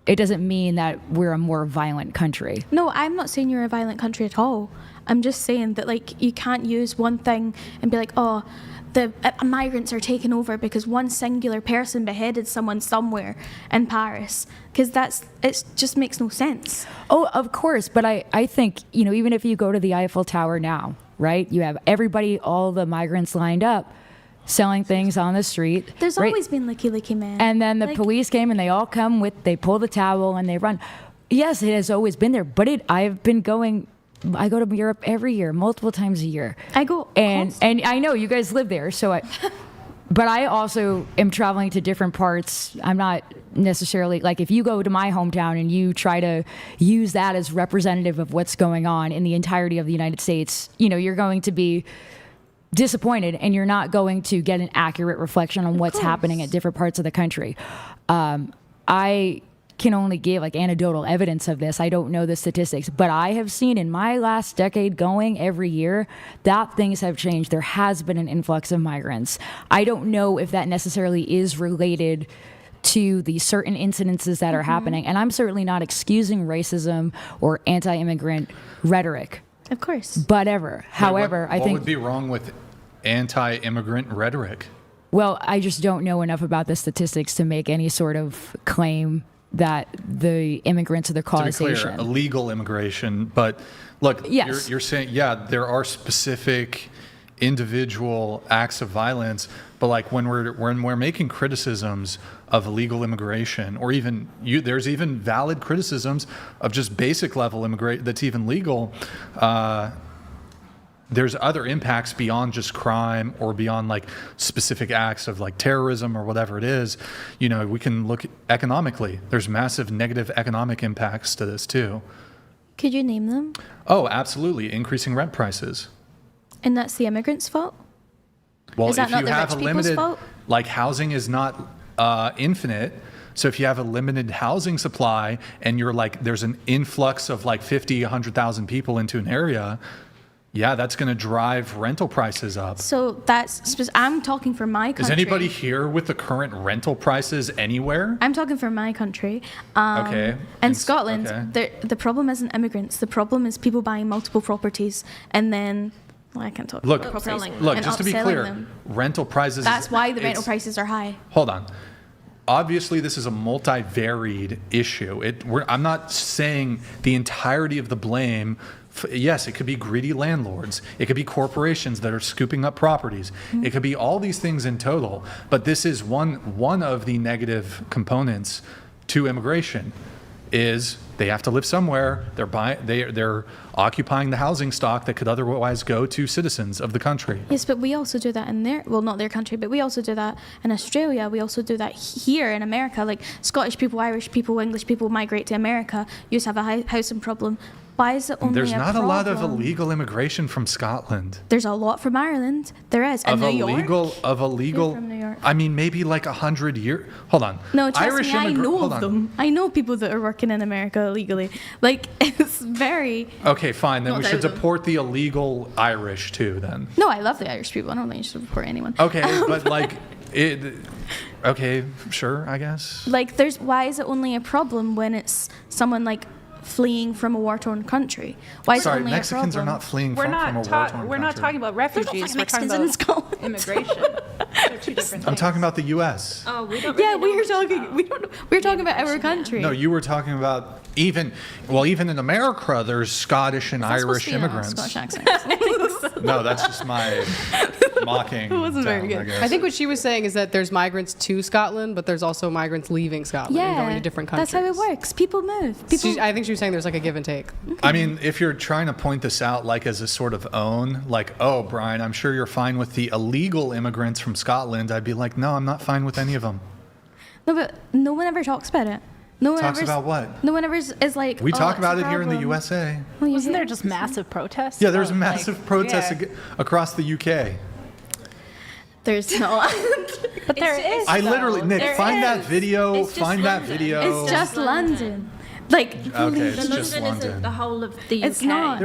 It doesn't mean that we're a more violent country. No, I'm not saying you're a violent country at all. I'm just saying that like you can't use one thing and be like, oh, the migrants are taking over because one singular person beheaded someone somewhere in Paris, because it just makes no sense. Oh, of course. But I think, you know, even if you go to the Eiffel Tower now, right, you have everybody, all the migrants lined up selling things on the street. There's right? always been licky man. And then the Like, police came and they all come they pull the towel and they run. Yes, it has always been there, but I go to Europe every year, multiple times a year. I go and I know you guys live there, but I also am traveling to different parts. I'm not necessarily like, if you go to my hometown and you try to use that as representative of what's going on in the entirety of the United States, you know, you're going to be disappointed and you're not going to get an accurate reflection on what's happening at different parts of the country. I can only give like anecdotal evidence of this. I don't know the statistics, but I have seen in my last decade going every year that things have changed. There has been an influx of migrants. I don't know if that necessarily is related to the certain incidences that are happening. And I'm certainly not excusing racism or anti-immigrant rhetoric. Of course. Whatever. However, I what think would be wrong with anti-immigrant rhetoric? Well, I just don't know enough about the statistics to make any sort of claim that the immigrants are the causation. To be clear, illegal immigration. But look, Yes. you're saying, yeah, there are specific individual acts of violence, but like when we're making criticisms of illegal immigration, or even there's even valid criticisms of just basic level immigration that's even legal. There's other impacts beyond just crime or beyond like specific acts of like terrorism or whatever it is. You know, we can look economically. There's massive negative economic impacts to this too. Could you name them? Oh, absolutely. Increasing rent prices. And that's the immigrants' fault? Well, Is that if not you the have rich a people's limited, fault? like housing is not infinite. So if you have a limited housing supply and you're like, there's an influx of like 50, 100,000 people into an area, yeah, that's going to drive rental prices up. So I'm talking for my country. Is anybody here with the current rental prices anywhere? I'm talking for my country. Okay. In Scotland, okay. the problem isn't immigrants. The problem is people buying multiple properties and then, well, I can't talk Look, about properties. look, and just to be upselling clear, them. rental prices. That's why the rental prices are high. Hold on. Obviously, this is a multivaried issue. I'm not saying the entirety of the blame. Yes, it could be greedy landlords. It could be corporations that are scooping up properties. Mm-hmm. It could be all these things in total. But this is one of the negative components to immigration. Is they have to live somewhere. They're occupying the housing stock that could otherwise go to citizens of the country. Yes, but we also do that in not their country, but we also do that in Australia. We also do that here in America. Like Scottish people, Irish people, English people migrate to America. You just have a housing problem. Why is it only There's not a lot of problem? illegal immigration from Scotland. There's a lot from Ireland. There is. And New York. Of illegal. You're from New York. more. I mean, maybe like 100 years. Hold on. No, trust Irish me, I know hold of on. them. I know people that are working in America illegally. Like, it's very... Okay, fine. Then Not we should doubt them. deport the illegal Irish too. Then. No, I love the Irish people. I don't think you should report anyone. Okay, but like it. Okay, sure. I guess. Like, why is it only a problem when it's someone like fleeing from a war-torn country? Why is it Sorry, only Mexicans a are problem? not fleeing We're from a not war-torn country. we're not talking about refugees. We're talking Mexicans in about Scotland. immigration. They're two different I'm things. talking about the U.S. Oh, we don't. Yeah, really know we were talking. We don't. We're talking about our country. No, you were talking about even in America, there's Scottish and Irish immigrants. Scottish accent. No, that's just my mocking. It wasn't very good. I guess. I think what she was saying is that there's migrants to Scotland, but there's also migrants leaving Scotland and going to different countries. that's how it works. People move. People. I think she was saying there's like a give and take. I mean, if you're trying to point this out like as a sort of own, like, oh, Brian, I'm sure you're fine with the illegal immigrants from Scotland, I'd be like, no, I'm not fine with any of them. No, but no one ever talks about it. No one Talks ever about what? No one ever is like. We oh, talk it's about a it here in the problem. USA. Well, you Wasn't hear there it? just massive protests? Yeah, there's about, massive protests across the UK. There's no. But there is. I literally, Nick, There find is. that video. It's just Find that London. video. It's just London. Like, Okay, it's please. just London. The whole of the UK. It's not.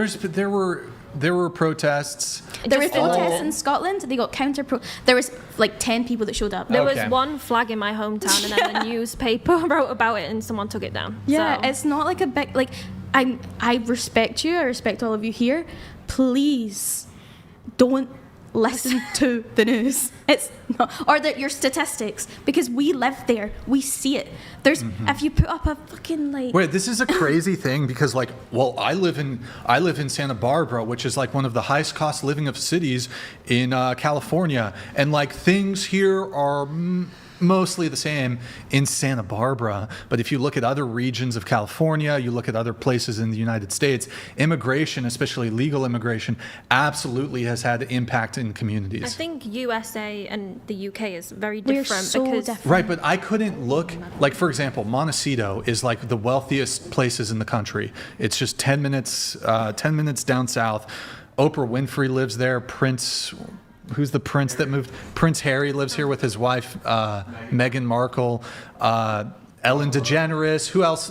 There were protests. There was all- protests in Scotland. They got There was like 10 people that showed up. There was Okay. one flag in my hometown, and then the newspaper wrote about it, and someone took it down. Yeah, So- it's not like a big like. I respect you. I respect all of you here. Please, don't listen to the news. It's not, or your statistics, because we live there. We see it. There's if you put up a fucking like. Wait, this is a crazy thing because, like, well, I live in Santa Barbara, which is like one of the highest cost living of cities in California, and like things here are mostly the same in Santa Barbara. But if you look at other regions of California, you look at other places in the United States, immigration, especially legal immigration, absolutely has had impact in communities. I think USA and the UK is very We're different so because different. Right, but I couldn't look, like, for example, Montecito is like the wealthiest places in the country. It's just 10 minutes down south. Oprah Winfrey lives there. Who's the prince that moved? Prince Harry lives here with his wife, Meghan Markle. Ellen DeGeneres. Who else?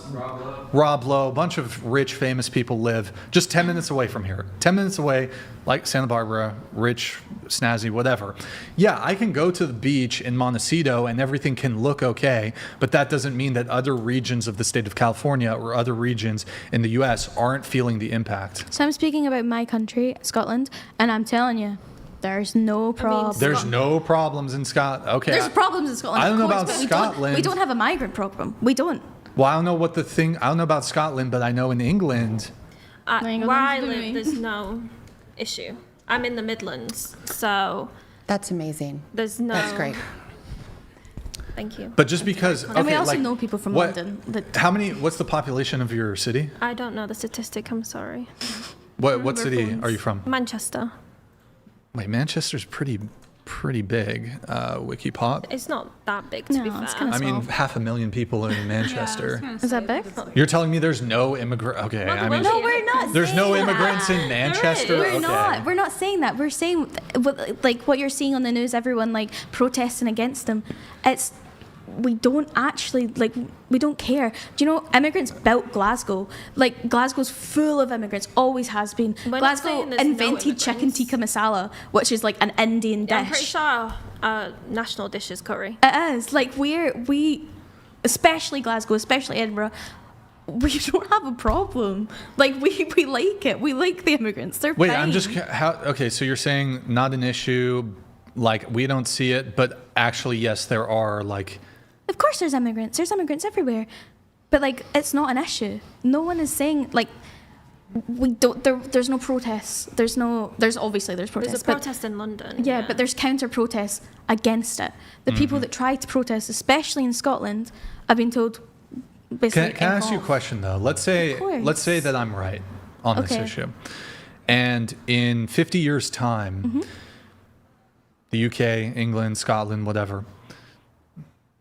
Rob Lowe. A bunch of rich, famous people live just 10 minutes away from here. 10 minutes away, like Santa Barbara, rich, snazzy, whatever. Yeah, I can go to the beach in Montecito and everything can look okay, but that doesn't mean that other regions of the state of California or other regions in the U.S. aren't feeling the impact. So I'm speaking about my country, Scotland, and I'm telling you, there's no problem. There's no problems in Scotland. Okay. There's problems in Scotland. I don't of know course, about but Scotland. We don't have a migrant problem. We don't. Well, I don't know about Scotland, but I know in England. where I live, there's no issue. I'm in the Midlands, so That's amazing. there's no. That's great. Thank you. But just because, okay, And we also like, know people from what- London. What's the population of your city? I don't know the statistic. I'm sorry. What city are you from? Manchester. Wait, Manchester's pretty big. Wikipop. It's not that big, to be fair. I mean, 500,000 people in Manchester. Is that big? You're telling me there's no immigrant? Okay, I mean, No, we're not. there's no saying immigrants that. in Manchester. We're Okay. not. We're not saying that. We're saying like what you're seeing on the news. Everyone like protesting against them. We don't actually we don't care. Do you know immigrants built Glasgow? Like Glasgow's full of immigrants, always has been. We're not Glasgow saying there's no invented chicken tikka masala, which is like an Indian Yeah, I'm pretty dish. sure our national dish is curry. It is like we, especially Glasgow, especially Edinburgh. We don't have a problem. Like we like it. We like the immigrants. They're Wait, fine. I'm just okay. So you're saying not an issue, like we don't see it, but actually, yes, there are like. Of course, there's immigrants. There's immigrants everywhere, but like it's not an issue. No one is saying like we don't. There's no protests. There's obviously protests. There's a protest in London. Yeah, but there's counter protests against it. The people that try to protest, especially in Scotland, I've been told. Basically, Can I ask you a question though? Let's say course. that I'm right on this Okay. issue, and in 50 years' time, the UK, England, Scotland, whatever.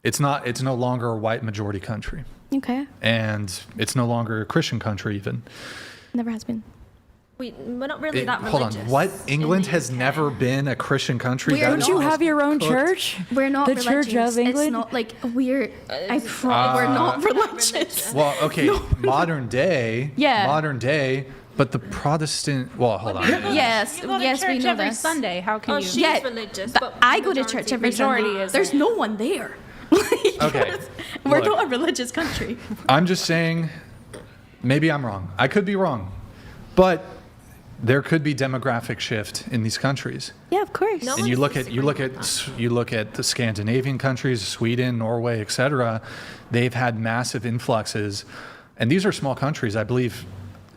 It's no longer a white majority country. Okay. And it's no longer a Christian country even. Never has been. We're not really that Hold religious. on. What? England has never been a Christian country? That Don't is you just have your own cooked. church? We're not The religious. Church of England? It's not like we're. We're not religious. Well, okay, modern day. Yeah. Modern day. But the Protestant. Well, hold on. Yes, You go to yes, we church know every this. Sunday. How can you? She's religious, but I go to church every Majority Sunday. is There's it. no one there. Okay. We're Look, not a religious country. I'm just saying, maybe I'm wrong. I could be wrong. But there could be demographic shift in these countries. Yeah, of course. And you look at the Scandinavian countries, Sweden, Norway, etc. They've had massive influxes, and these are small countries. I believe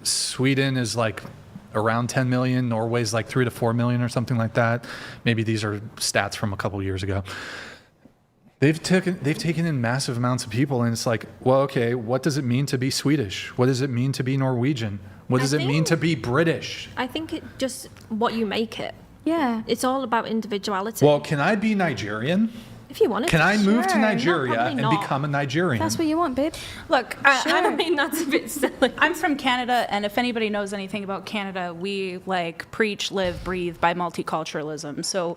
Sweden is like around 10 million. Norway's like 3 to 4 million or something like that. Maybe these are stats from a couple years ago. They've taken in massive amounts of people, and it's like, well, okay, what does it mean to be Swedish? What does it mean to be Norwegian? What does it mean to be British? I think it just what you make it. Yeah. It's all about individuality. Well, can I be Nigerian? if you wanted Can to. I move to Sure. Nigeria No, and probably become a Nigerian? That's what you want, babe. Look, I mean, that's a bit silly. I'm from Canada, and if anybody knows anything about Canada, we like preach, live, breathe by multiculturalism. So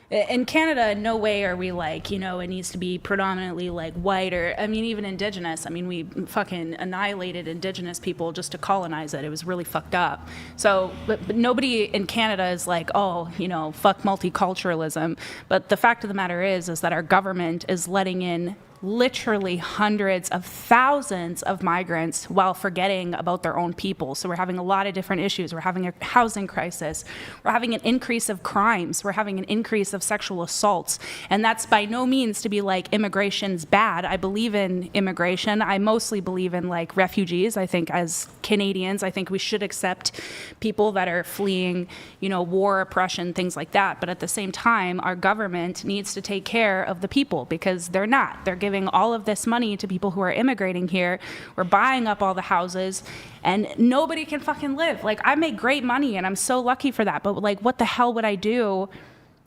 in Canada, in no way are we like, you know, it needs to be predominantly like white or, I mean, even indigenous. I mean, we fucking annihilated indigenous people just to colonize it. It was really fucked up. So, but nobody in Canada is like, oh, you know, fuck multiculturalism. But the fact of the matter is that our government is letting in literally hundreds of thousands of migrants while forgetting about their own people. So we're having a lot of different issues. We're having a housing crisis. We're having an increase of crimes. We're having an increase of sexual assaults. And that's by no means to be like immigration's bad. I believe in immigration. I mostly believe in like refugees. I think as Canadians, I think we should accept people that are fleeing, you know, war, oppression, things like that. But at the same time, our government needs to take care of the people because they're not. They're giving all of this money to people who are immigrating here. We're buying up all the houses and nobody can fucking live. Like, I make great money and I'm so lucky for that. But like, what the hell would I do?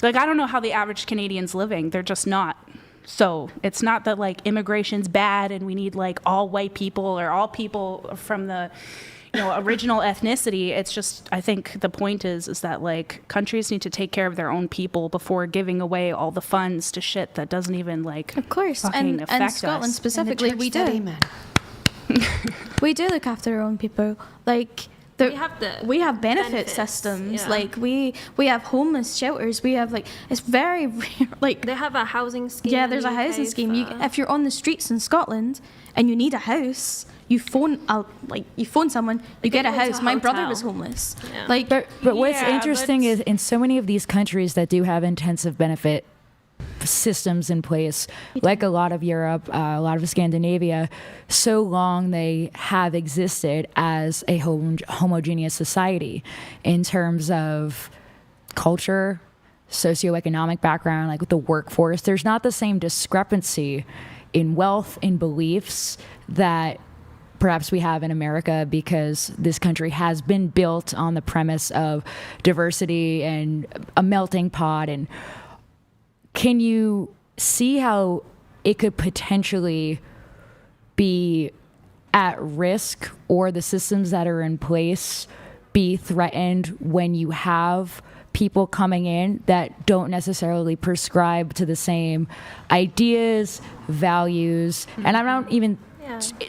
Like, I don't know how the average Canadian's living. They're just not. So it's not that like immigration's bad and we need like all white people or all people from the, you know, original ethnicity. It's just, I think the point is that like countries need to take care of their own people before giving away all the funds to shit that doesn't even like, of course, fucking affect and Scotland us. specifically, we do. We do look after our own people. Like we have benefit systems. yeah. Like we have homeless shelters. We have like it's very rare. Like they have a housing scheme. Yeah, in there's the a housing UK scheme. for- If you're on the streets in Scotland and you need a house, you phone someone, you get a get you into house. a My brother hotel. was homeless. Yeah. Like, But what's Yeah, interesting but- is in so many of these countries that do have intensive benefit systems in place, like a lot of Europe, a lot of Scandinavia, so long they have existed as a homogeneous society in terms of culture, socioeconomic background, like with the workforce. There's not the same discrepancy in wealth, in beliefs that perhaps we have in America because this country has been built on the premise of diversity and a melting pot. And can you see how it could potentially be at risk or the systems that are in place be threatened when you have people coming in that don't necessarily prescribe to the same ideas, values, and I'm not even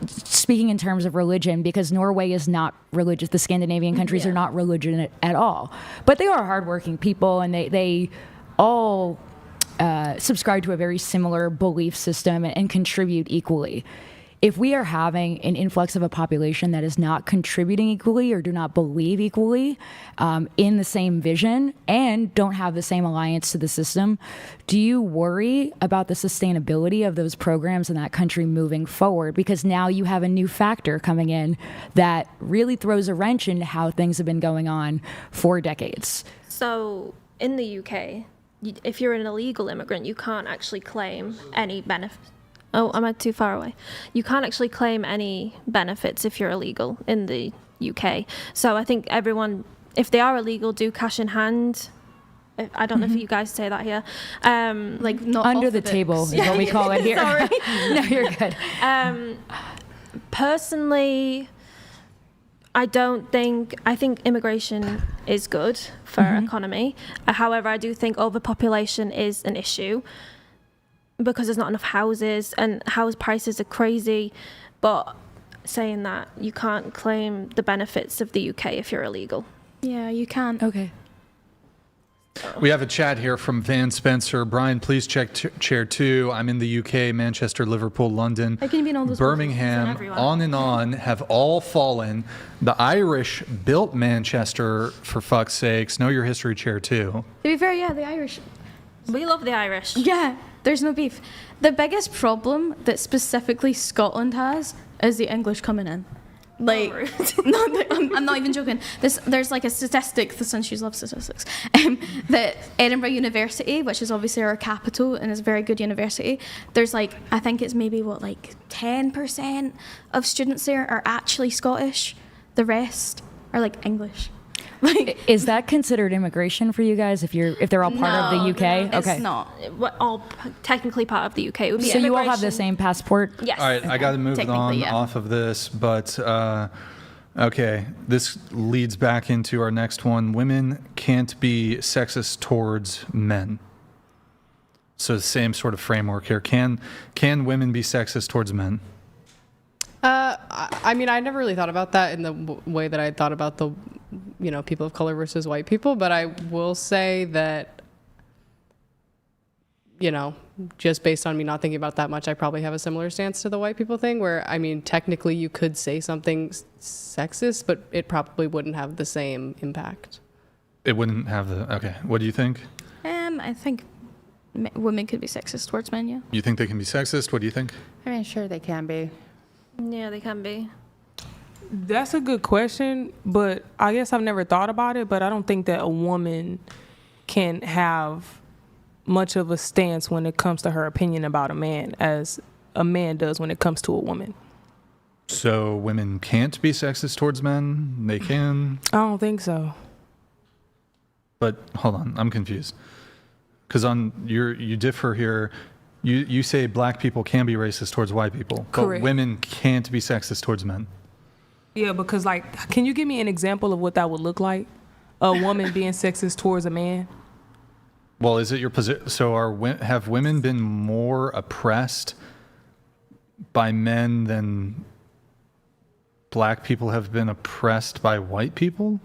speaking in terms of religion because Norway is not religious. The Scandinavian countries are not religious at all, but they are hardworking people and they all subscribe to a very similar belief system and contribute equally. If we are having an influx of a population that is not contributing equally or do not believe equally in the same vision and don't have the same alliance to the system, do you worry about the sustainability of those programs in that country moving forward? Because now you have a new factor coming in that really throws a wrench into how things have been going on for decades. So in the UK, if you're an illegal immigrant, you can't actually claim any benefit. Oh, am I too far away? You can't actually claim any benefits if you're illegal in the UK. So I think everyone, if they are illegal, do cash in hand. I don't know if you guys say that here. like not Under off the books. table is what we call it here. Sorry. No, you're good. Personally, I think immigration is good for our economy. However, I do think overpopulation is an issue because there's not enough houses and house prices are crazy. But saying that, you can't claim the benefits of the UK if you're illegal. Yeah, you can. Okay. We have a chat here from Van Spencer. Brian, please check chair 2. I'm in the UK, Manchester, Liverpool, London, How can you be in all those Birmingham, places and on and on, have all fallen. The Irish built Manchester, for fuck's sakes. Know your history, chair 2. To be fair, yeah, the Irish. We love the Irish. Yeah, there's no beef. The biggest problem that specifically Scotland has is the English coming in. Like, no, I'm not even joking. There's like a statistic, the Sunshine loves statistics, that Edinburgh University, which is obviously our capital and is a very good university, there's like, I think it's maybe 10% of students there are actually Scottish. The rest are like English. Is that considered immigration for you guys if they're all part of the UK? It's Okay. not. We're all technically part of the UK. It would be So you all have the immigration. same passport? Yes. All right, I got to move on off of this, but okay, this leads back into our next one. Women can't be sexist towards men. So the same sort of framework here. Can women be sexist towards men? I mean, I never really thought about that in the way that I thought about the, people of color versus white people. But I will say that, just based on me not thinking about that much, I probably have a similar stance to the white people thing where, I mean, technically you could say something sexist, but it probably wouldn't have the same impact. It wouldn't have okay. What do you think? I think women could be sexist towards men, yeah. You think they can be sexist? What do you think? I mean, sure, they can be. Yeah, they can be. That's a good question, but I guess I've never thought about it, but I don't think that a woman can have much of a stance when it comes to her opinion about a man as a man does when it comes to a woman. So women can't be sexist towards men? They can? I don't think so. But hold on, I'm confused. Because you differ here. You say black people can be racist towards white people, Correct. But women can't be sexist towards men. Yeah, because can you give me an example of what that would look like? A woman being sexist towards a man? Well, is it your position? So have women been more oppressed by men than black people have been oppressed by white people?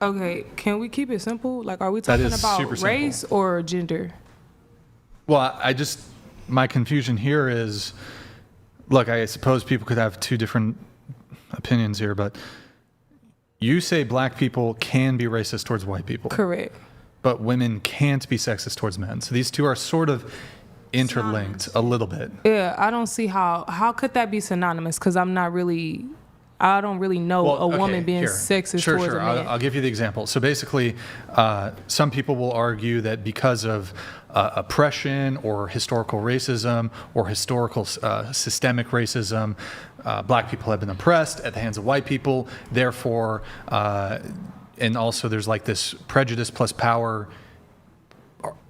Okay, can we keep it simple? Like, are we That talking is about super race or gender? Well, my confusion here is, look, I suppose people could have two different opinions here, but you say black people can be racist towards white people. Correct. But women can't be sexist towards men. So these two are sort of interlinked a little bit. Yeah, I don't see how could that be synonymous? Because I don't really know a woman being sexist towards a man. I'll give you the example. So basically, some people will argue that because of oppression or historical racism or historical systemic racism, black people have been oppressed at the hands of white people. Therefore, and also there's like this prejudice plus power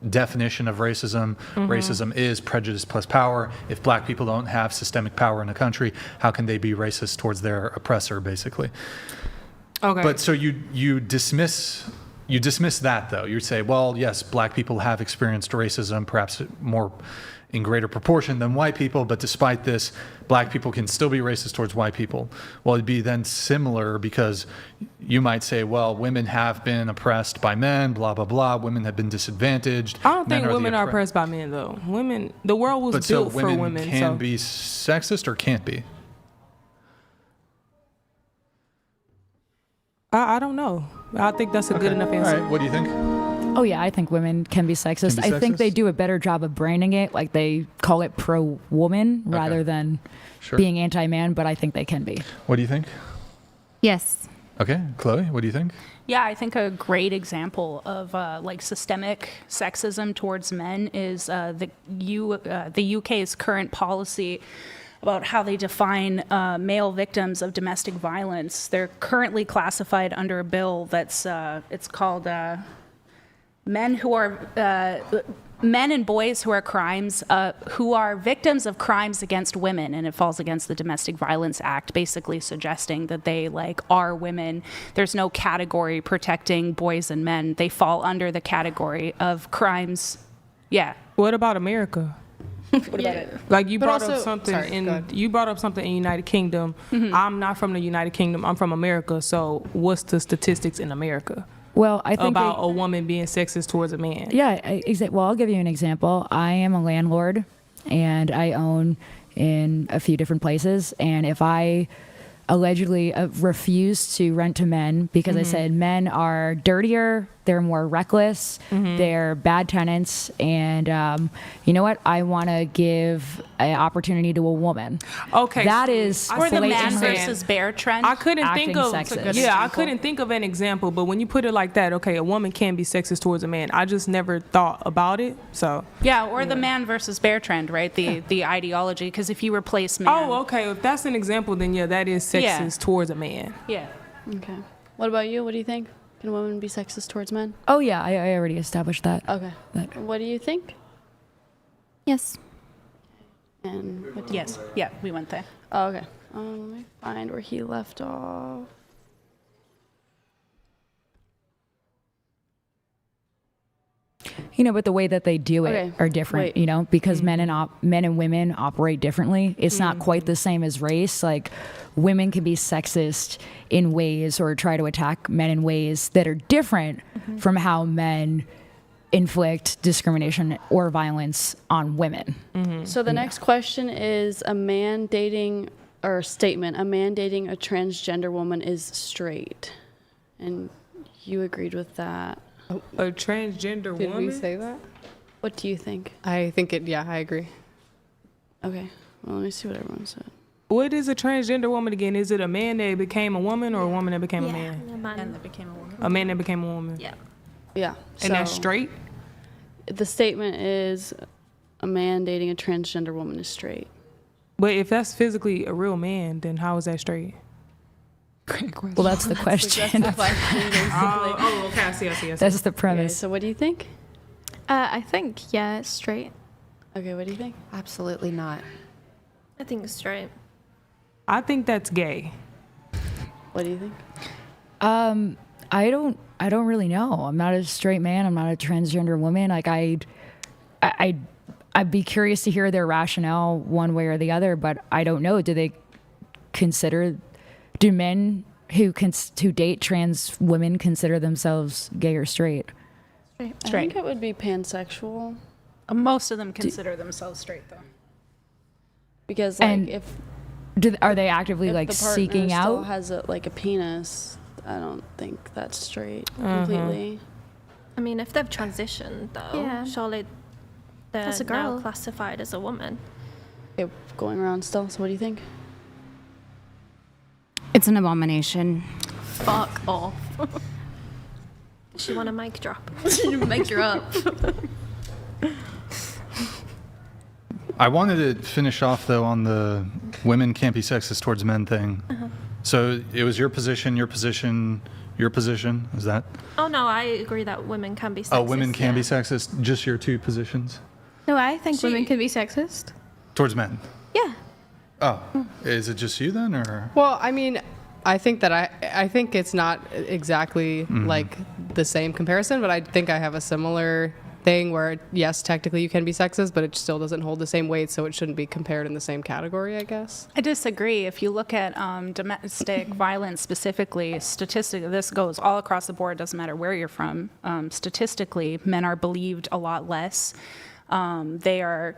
definition of racism. Mm-hmm. Racism is prejudice plus power. If black people don't have systemic power in a country, how can they be racist towards their oppressor, basically? Okay. But so you dismiss that, though. You say, well, yes, black people have experienced racism, perhaps more in greater proportion than white people, but despite this, black people can still be racist towards white people. Well, it'd be then similar because you might say, well, women have been oppressed by men, blah, blah, blah. Women have been disadvantaged. I don't think women are oppressed by men, though. The world was built for women. But so women can be sexist or can't be? I don't know. I think that's a good enough answer. All right, what do you think? Oh yeah, I think women can be sexist. I think they do a better job of branding it, like they call it pro-woman rather than being anti-man, but I think they can be. What do you think? Yes. Okay, Chloe, what do you think? Yeah, I think a great example of systemic sexism towards men is the UK's current policy about how they define male victims of domestic violence. They're currently classified under a bill that's it's called men and boys who are victims of crimes against women, and it falls against the Domestic Violence Act, basically suggesting that they are women. There's no category protecting boys and men. They fall under the category of crimes. Yeah. What about America? What about it? Like you brought up something in United Kingdom. Mm-hmm. I'm not from the United Kingdom. I'm from America. So what's the statistics in America? Well, I think about a woman being sexist towards a man. Yeah, well, I'll give you an example. I am a landlord, and I own in a few different places. And if I allegedly refuse to rent to men because I said men are dirtier, they're more reckless, they're bad tenants, and you know what? I want to give an opportunity to a woman. Okay, that is or the man versus bear trend. I couldn't think of sexist. I couldn't think of an example, but when you put it like that, okay, a woman can be sexist towards a man. I just never thought about it. So the man versus bear trend, right? The ideology, because if you replace man. Oh, okay. If that's an example, then that is sexist towards a man. Yeah. Okay. What about you? What do you think? Can women be sexist towards men? Oh yeah, I already established that. Okay. What do you think? Yes. And what do you yes. think? Yeah, we went there. Oh, okay. Let me find where he left off. But the way that they do it are different, because men and women operate differently. It's not quite the same as race. Like women can be sexist in ways or try to attack men in ways that are different from how men inflict discrimination or violence on women. So the next question is a man dating a transgender woman is straight. And you agreed with that. A transgender woman? Did we say that? What do you think? I think I agree. Okay. Well, let me see what everyone said. What is a transgender woman again? Is it a man that became a woman or a woman that became a man? A man that became a woman. A man that became a woman. Yeah. Yeah. And that's straight? The statement is a man dating a transgender woman is straight. But if that's physically a real man, then how is that straight? Great question. Well, that's the question. That's the question, basically. Okay. I see. That's the premise. Okay, so what do you think? I think, it's straight. Okay, what do you think? Absolutely not. I think it's straight. I think that's gay. What do you think? I don't really know. I'm not a straight man. I'm not a transgender woman. Like I'd be curious to hear their rationale one way or the other, but I don't know. Do men who date trans women consider themselves gay or straight? I think it would be pansexual. Most of them consider themselves straight, though. Because are they actively if the seeking partner still out? has a penis, I don't think that's straight completely. I mean, if they've transitioned, though, surely they're That's a now girl. classified as a woman. Okay, going around still. So what do you think? It's an abomination. Fuck off. She want a mic drop. Mic drop. I wanted to finish off, though, on the women can't be sexist towards men thing. So it was your position, is that? Oh, no, I agree that women can be sexist. Oh, women can be sexist, just your two positions? No, I think women can be sexist. Towards men? Yeah. Oh, is it just you then, or? Well, I mean, I think that I think it's not exactly like the same comparison, but I think I have a similar thing where, yes, technically you can be sexist, but it still doesn't hold the same weight, so it shouldn't be compared in the same category, I guess. I disagree. If you look at domestic violence specifically, statistically, this goes all across the board, doesn't matter where you're from. Statistically, men are believed a lot less. They are,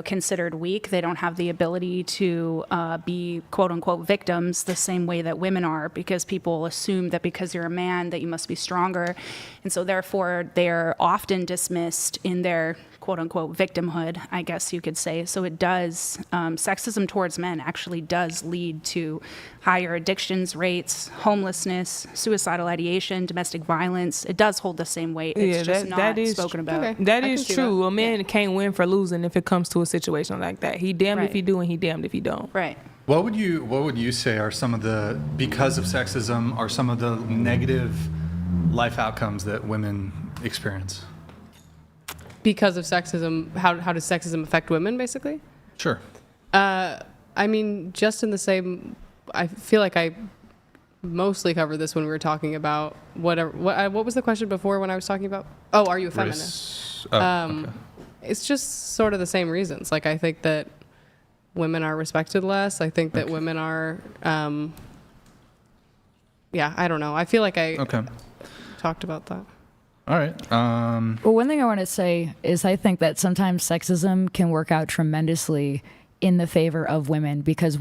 considered weak. They don't have the ability to be quote unquote victims the same way that women are, because people assume that because you're a man that you must be stronger. And so therefore they're often dismissed in their quote unquote victimhood, I guess you could say. So it does, sexism towards men actually does lead to higher addictions rates, homelessness, suicidal ideation, domestic violence. It does hold the same weight. It's just not spoken about. Okay. That is true. A man can't win for losing if it comes to a situation like that. He damned if he do and he damned if he don't. Right. What would you say are some of because of sexism, are some of the negative life outcomes that women experience? Because of sexism, how does sexism affect women, basically? Sure. I mean, just in the same, I feel like I mostly covered this when we were talking about whatever. What was the question before when I was talking about? Oh, are you a feminist? Okay. It's just sort of the same reasons. Like, I think that women are respected less. I think that women are, yeah, I don't know. I feel like I talked about that. All right. Well, one thing I want to say is I think that sometimes sexism can work out tremendously in the favor of women, because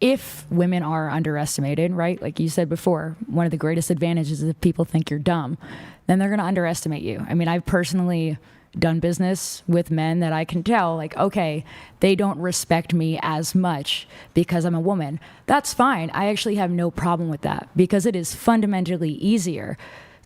if women are underestimated, right? Like you said before, one of the greatest advantages is if people think you're dumb, then they're going to underestimate you. I mean, I've personally done business with men that I can tell, like, okay, they don't respect me as much because I'm a woman. That's fine. I actually have no problem with that, because it is fundamentally easier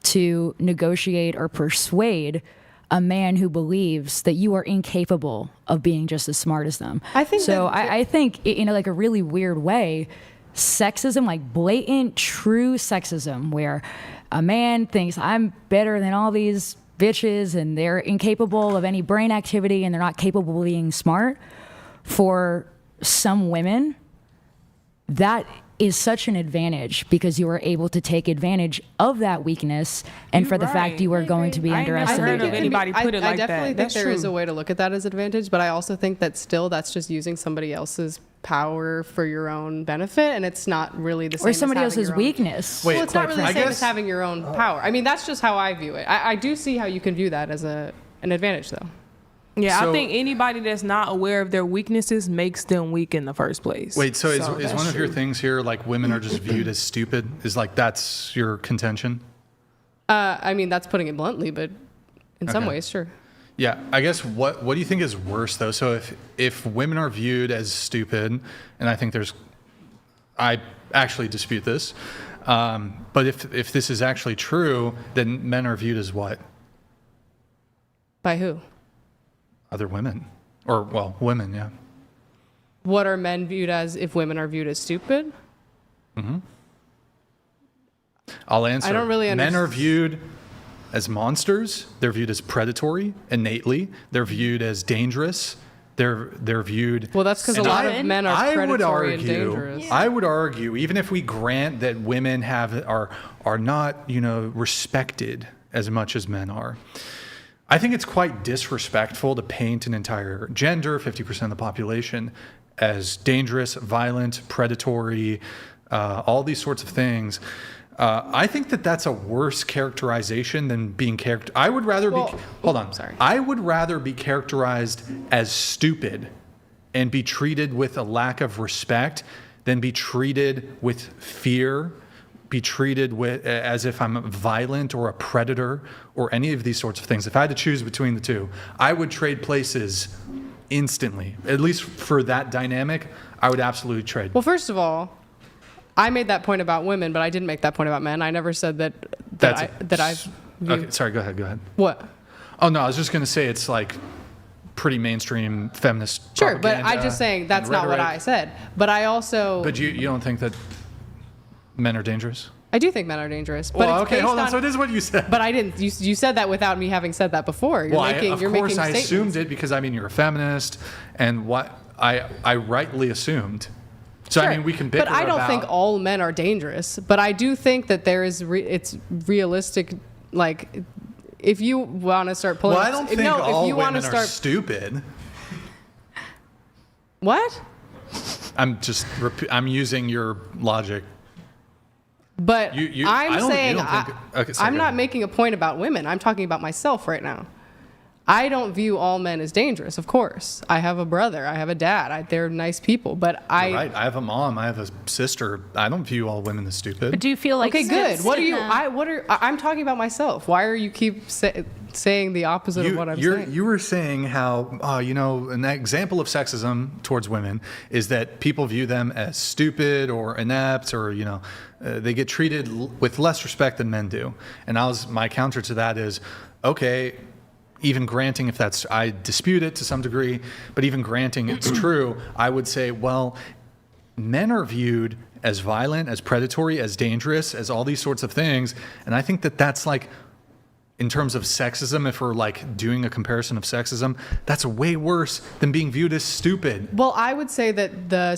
to negotiate or persuade a man who believes that you are incapable of being just as smart as them. I think so. I think in like a really weird way, sexism, like blatant, true sexism, where a man thinks I'm better than all these bitches and they're incapable of any brain activity and they're not capable of being smart. For some women, that is such an advantage, because you are able to take advantage of that weakness, and for the fact you are going to be underestimated. I definitely think there is a way to look at that as advantage, but I also think that still that's just using somebody else's power for your own benefit, and it's not really the same. Or as somebody having else's your own weakness. Well, it's not really the same as having your own power. I mean, that's just how I view it. I do see how you can view that as an advantage, though. Yeah, I think anybody that's not aware of their weaknesses makes them weak in the first place. Wait, so is one of your things here, like, women are just viewed as stupid? Is like that's your contention? I mean, that's putting it bluntly, but in some ways, sure. Yeah, I guess what do you think is worse, though? So if women are viewed as stupid, and I think I actually dispute this, but if this is actually true, then men are viewed as what? By who? Other women. Or, well, women, yeah. What are men viewed as if women are viewed as stupid? Mm-hmm. I'll answer. I don't really understand. Men are viewed as monsters. They're viewed as predatory innately. They're viewed as dangerous. They're viewed... Well, that's because a lot of men are predatory and dangerous. I would argue, even if we grant that women are not, respected as much as men are, I think it's quite disrespectful to paint an entire gender, 50% of the population, as dangerous, violent, predatory, all these sorts of things. I think that's a worse characterization than being I would rather I would rather be characterized as stupid and be treated with a lack of respect than be treated with fear, be treated as if I'm violent or a predator or any of these sorts of things. If I had to choose between the two, I would trade places instantly. At least for that dynamic, I would absolutely trade. Well, first of all, I made that point about women, but I didn't make that point about men. I never said that I view... Okay, sorry, go ahead. What? Oh, no, I was just going to say it's like pretty mainstream feminist Sure, but I'm just saying that's not what I said. But I also... But you don't think that men are dangerous? I do think men are dangerous. But well, okay, hold on. So it is what you said. But I didn't. You said that without me having said that before. Of course, I assumed it because you're a feminist, and what I rightly assumed. So sure. I mean, we can bicker But I don't think all men are dangerous. But I do think that it's realistic. Like, if you want to start pulling. Well, I don't think all women are stupid. What? I'm using your logic. But I'm not making a point about women. I'm talking about myself right now. I don't view all men as dangerous, of course. I have a brother. I have a dad. They're nice people. But You're right. I have a mom. I have a sister. I don't view all women as stupid. But do you feel like... Okay, good. I'm talking about myself. Why are you keep saying the opposite of what I'm saying? You were saying how, an example of sexism towards women is that people view them as stupid or inept or, they get treated with less respect than men do. And my counter to that is, okay, even granting I dispute it to some degree, but even granting it's true, I would say, well, men are viewed as violent, as predatory, as dangerous, as all these sorts of things. And I think that's like in terms of sexism, if we're like doing a comparison of sexism, that's way worse than being viewed as stupid. Well, I would say that the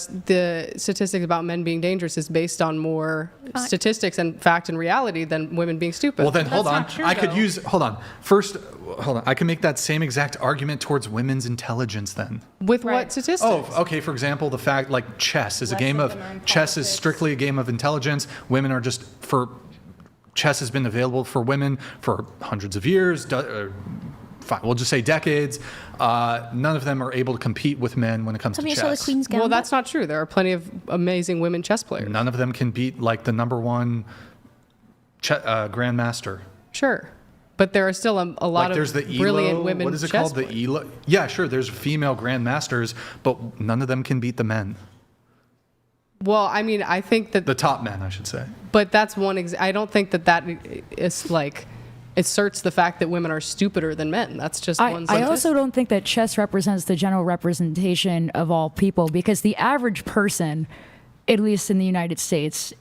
statistics about men being dangerous is based on more statistics and fact and reality than women being stupid. Well, then hold on. I could use, hold on. First, hold on. I can make that same exact argument towards women's intelligence then. With what statistics? Oh, okay. For example, the fact like chess is a game of, chess is strictly a game of intelligence. Women are just chess has been available for women for hundreds of years, fine, we'll just say decades. None of them are able to compete with men when it comes to chess. Well, that's not true. There are plenty of amazing women chess players. None of them can beat like the number one grandmaster. Sure. But there are still a lot there's of the brilliant ELO, women what is it chess called? players. The ELO? Yeah, sure. There's female grandmasters, but none of them can beat the men. Well, I mean, I think that the top men, I should say. But that's one. I don't think that is like asserts the fact that women are stupider than men. That's just one. I also don't think that chess represents the general representation of all people, because the average person, at least in the United States,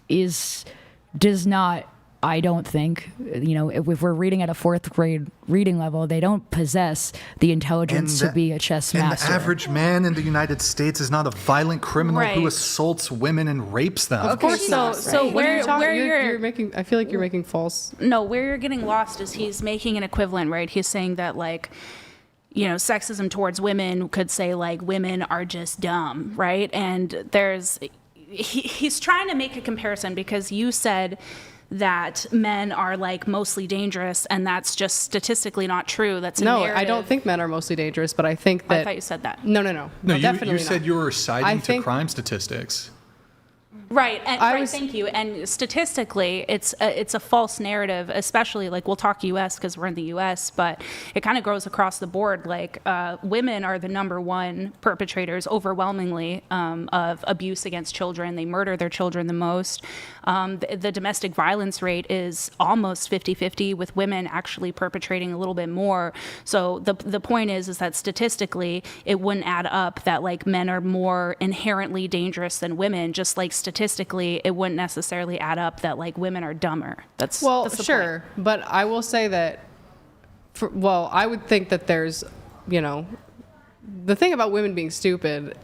does not. I don't think, if we're reading at a 4th grade reading level, they don't possess the intelligence to be a chess master. And the average man in the United States is not a violent criminal Right. who assaults women and rapes them. Of course not. So where you're making, I feel like you're making false. No, where you're getting lost is he's making an equivalent, right? He's saying that like, sexism towards women could say like women are just dumb, right? And he's trying to make a comparison because you said that men are like mostly dangerous, and that's just statistically not true. That's a narrative. I don't think men are mostly dangerous, but I think that I thought you said that. No, definitely you said not. you were citing to crime statistics. Right, thank you. And statistically, it's a false narrative, especially like we'll talk U.S. because we're in the U.S., but it kind of goes across the board. Like women are the number one perpetrators overwhelmingly of abuse against children. They murder their children the most. The domestic violence rate is almost 50-50, with women actually perpetrating a little bit more. So the point is that statistically, it wouldn't add up that like men are more inherently dangerous than women, just like statistically, it wouldn't necessarily add up that like women are dumber. That's the sure, point. but I will say that. I would think that there's, the thing about women being stupid,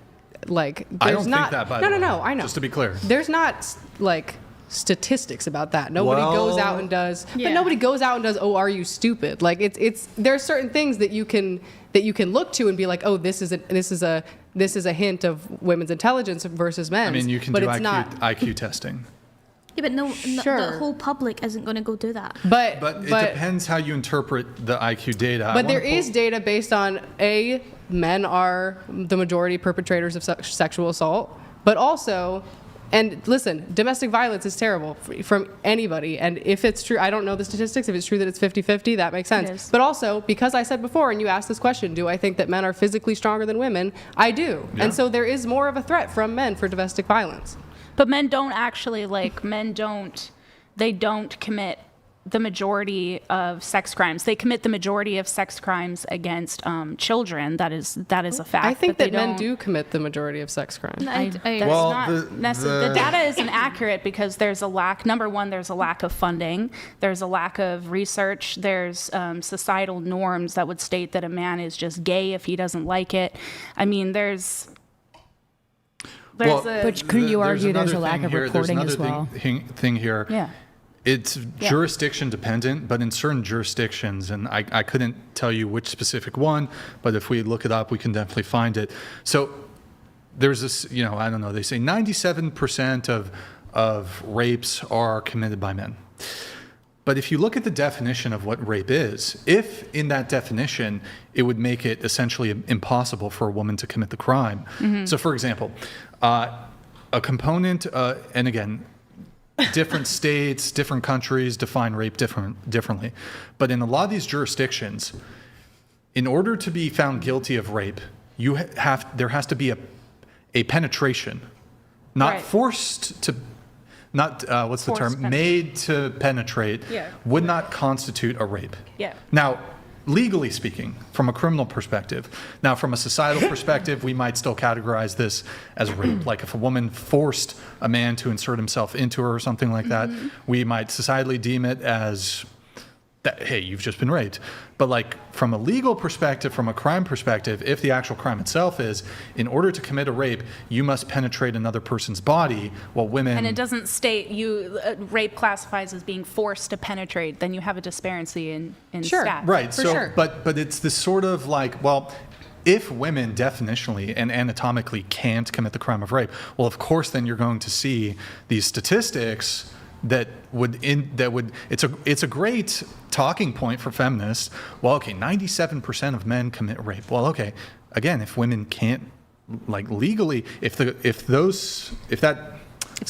like there's I don't not. think that. By the way. No, I know. Just to be clear, there's not like statistics about that. Nobody goes out and does. Yeah. But nobody goes out and does. Oh, are you stupid? Like it's there are certain things that you can look to and be like, oh, this is a hint of women's intelligence versus men's. I mean, you can but do it's not. IQ testing. Yeah, but Sure. the whole public isn't going to go do that. But it depends how you interpret the IQ data. But there is data based on men are the majority perpetrators of sexual assault, but also, and listen, domestic violence is terrible from anybody. And if it's true, I don't know the statistics. If it's true that it's 50-50, that makes sense. But also, because I said before, and you asked this question, do I think that men are physically stronger than women? I do. Yeah. And so there is more of a threat from men for domestic violence. But men don't actually they don't commit the majority of sex crimes. They commit the majority of sex crimes against children. That is a fact. I think that men don't do commit the majority of sex crimes. The data isn't accurate because there's a lack. Number one, there's a lack of funding. There's a lack of research. There's societal norms that would state that a man is just gay if he doesn't like it. I mean, but couldn't you argue there's a lack of reporting as well? Thing here. Yeah. It's jurisdiction dependent, but in certain jurisdictions, and I couldn't tell you which specific one, but if we look it up, we can definitely find it. So there's this, I don't know, they say 97% of rapes are committed by men. But if you look at the definition of what rape is, if in that definition, it would make it essentially impossible for a woman to commit the crime. Mm-hmm. So for example, a component, and again, different states, different countries define rape differently. But in a lot of these jurisdictions, in order to be found guilty of rape, there has to be a penetration, not forced to, not what's the term, made to penetrate, would not constitute a rape. Yeah. Now, legally speaking, from a criminal perspective. Now, from a societal perspective, we might still categorize this as rape. Like if a woman forced a man to insert himself into her or something like that, we might societally deem it as that, hey, you've just been raped. But like from a legal perspective, from a crime perspective, if the actual crime itself is, in order to commit a rape, you must penetrate another person's body, while women... And it doesn't state rape classifies as being forced to penetrate, then you have a disparity in stats. Right, but it's this sort of like, well, if women definitionally and anatomically can't commit the crime of rape, well, of course, then you're going to see these statistics it's a great talking point for feminists. Well, okay, 97% of men commit rape. Well, okay, again, if women can't, like, legally, if a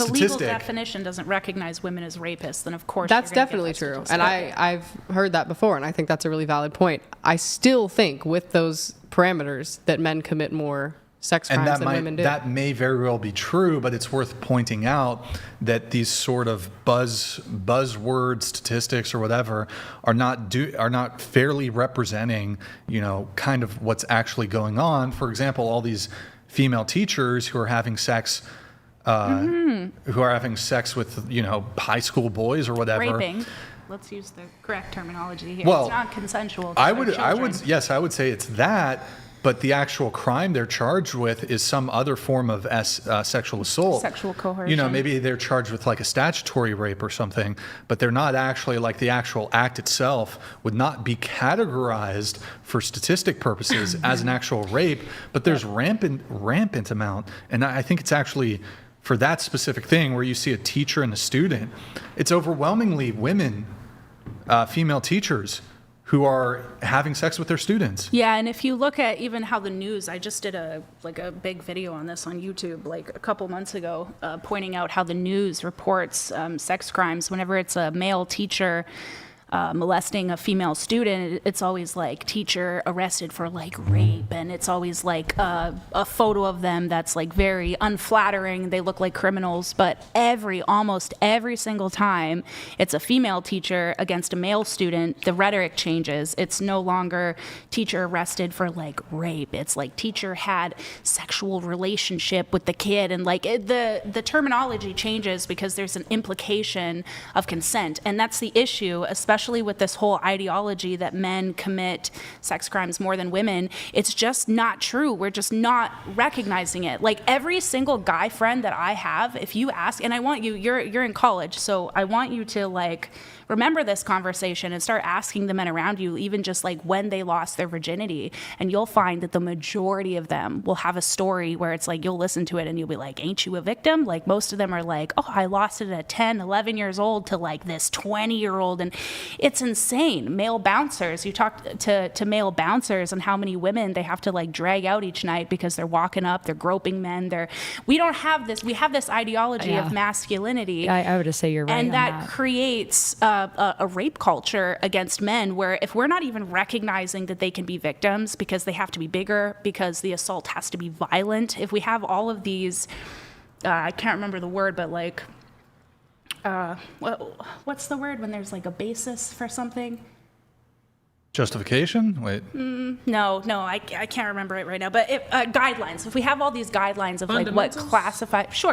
legal definition doesn't recognize women as rapists, then of course that's definitely true. And I've heard that before, and I think that's a really valid point. I still think with those parameters that men commit more sex crimes than women do. That may very well be true, but it's worth pointing out that these sort of buzzword statistics or whatever are not fairly representing, kind of what's actually going on. For example, all these female teachers who are having sex with, high school boys or whatever. Raping. Let's use the correct terminology here. Well, it's not consensual. I would say it's that. But the actual crime they're charged with is some other form of sexual assault. Sexual coercion. Maybe they're charged with like a statutory rape or something, but they're not actually, like, the actual act itself would not be categorized for statistic purposes as an actual rape, but there's rampant amount. And I think it's actually, for that specific thing where you see a teacher and a student, it's overwhelmingly women, female teachers, who are having sex with their students. Yeah, and if you look at even how the news, I just did a big video on this on YouTube like a couple months ago, pointing out how the news reports sex crimes whenever it's a male teacher molesting a female student. It's always like teacher arrested for like rape, and it's always like a photo of them that's like very unflattering. They look like criminals, but almost every single time it's a female teacher against a male student, the rhetoric changes. It's no longer teacher arrested for like rape. It's like teacher had sexual relationship with the kid, and like the terminology changes because there's an implication of consent, and that's the issue, especially with this whole ideology that men commit sex crimes more than women. It's just not true. We're just not recognizing it. Like every single guy friend that I have, if you ask, and I want you're in college, so I want you to like remember this conversation and start asking the men around you, even just like when they lost their virginity, and you'll find that the majority of them will have a story where it's like you'll listen to it and you'll be like, ain't you a victim? Like most of them are like, oh, I lost it at 10, 11 years old to like this 20-year-old, and it's insane. Male bouncers, you talk to male bouncers and how many women they have to like drag out each night because they're walking up, they're groping men. We don't have this. We have this ideology of masculinity. I would just say you're right. And on that creates a rape culture against men where if we're not even recognizing that they can be victims because they have to be bigger, because the assault has to be violent, if we have all of these, I can't remember the word, but like, what's the word when there's like a basis for something? Justification? Wait. No, I can't remember it right now. But guidelines. If we have all these guidelines of like what classifies,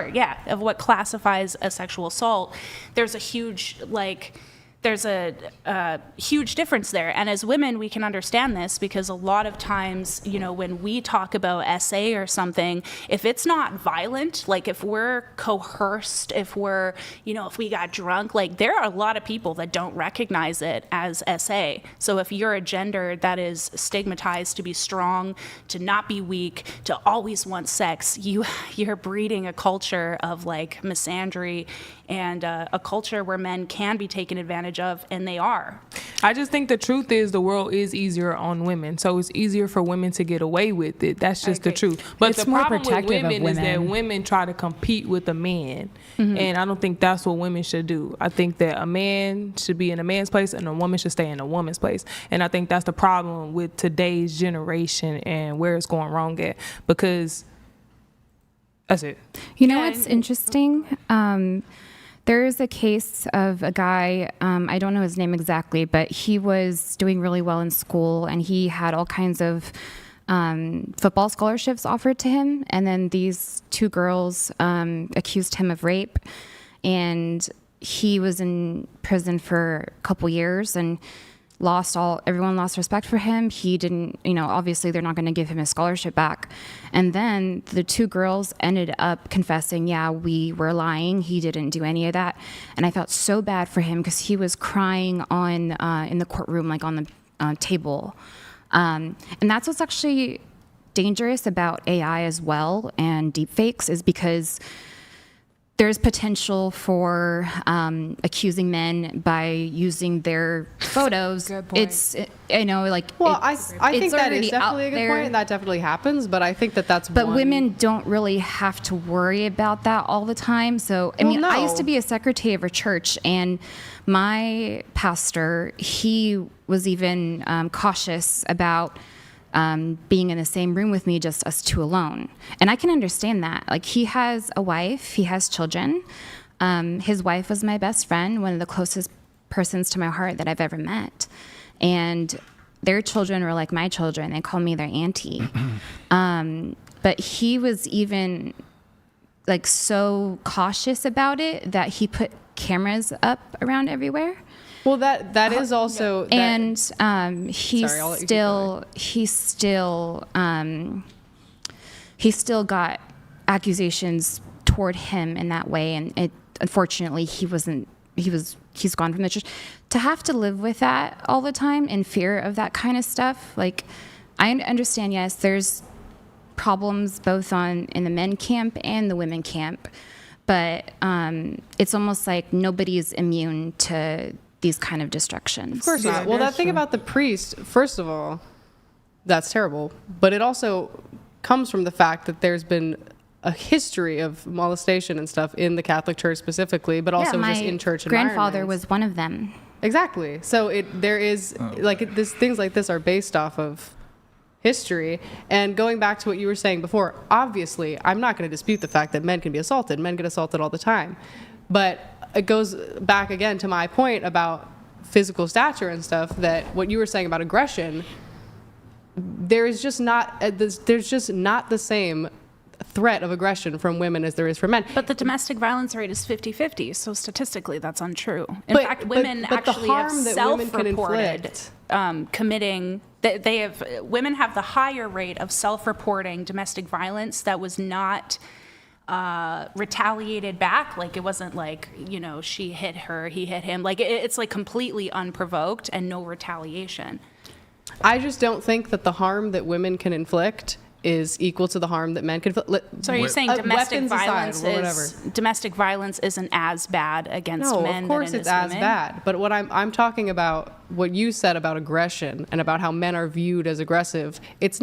of what classifies a sexual assault, there's a huge huge difference there. And as women, we can understand this because a lot of times, when we talk about SA or something, if it's not violent, like if we're coerced, if we're, if we got drunk, like there are a lot of people that don't recognize it as SA. So if you're a gender that is stigmatized to be strong, to not be weak, to always want sex, you're breeding a culture of like misandry and a culture where men can be taken advantage of, and they are. I just think the truth is the world is easier on women, so it's easier for women to get away with it. That's just the truth. But It's the more problem with protective of women is that women. women try to compete with a man, Mhm. and I don't think that's what women should do. I think that a man should be in a man's place and a woman should stay in a woman's place, and I think that's the problem with today's generation and where it's going wrong at, because that's it. You know what's interesting? There is a case of a guy, I don't know his name exactly, but he was doing really well in school and he had all kinds of football scholarships offered to him. And then these two girls accused him of rape, and he was in prison for a couple years. And everyone lost respect for him. He didn't, obviously they're not going to give him his scholarship back. And then the two girls ended up confessing, yeah, we were lying. He didn't do any of that. And I felt so bad for him because he was crying in the courtroom, like on the table. And that's what's actually dangerous about AI as well and deepfakes, is because there's potential for accusing men by using their photos. Good point. Well, I think that is definitely a good point, and that definitely happens. But I think that's. But women don't really have to worry about that all the time. So I used to be a secretary of a church, and my pastor, he was even cautious about being in the same room with me, just us two alone. And I can understand that. Like, he has a wife, he has children. His wife was my best friend, one of the closest persons to my heart that I've ever met. And their children were like my children. They call me their auntie. But he was even like so cautious about it that he put cameras up around everywhere. Well, that is also, and he still got accusations toward him in that way, and unfortunately he's gone from the church. To have to live with that all the time in fear of that kind of stuff, like, I understand, yes, there's problems both in the men camp and the women camp, but it's almost like nobody's immune to these kind of destructions. Of course not. Well, that thing about the priest, first of all, that's terrible. But it also comes from the fact that there's been a history of molestation and stuff in the Catholic Church specifically, but also just in church environments. Grandfather was one of them. Exactly. So there is things like this are based off of history. And going back to what you were saying before, obviously, I'm not going to dispute the fact that men can be assaulted. Men get assaulted all the time. But it goes back again to my point about physical stature and stuff, that what you were saying about aggression, there's just not the same threat of aggression from women as there is from men. But the domestic violence rate is 50-50, so statistically that's untrue. In fact, women actually have self-reported committing. Women have the higher rate of self-reporting domestic violence that was not retaliated back. Like, it wasn't like, she hit her, he hit him. Like, it's like completely unprovoked and no retaliation. I just don't think that the harm that women can inflict is equal to the harm that men can inflict. So are you saying domestic violence isn't as bad against men? No, of course it's as bad. But what I'm talking about, what you said about aggression and about how men are viewed as aggressive, it's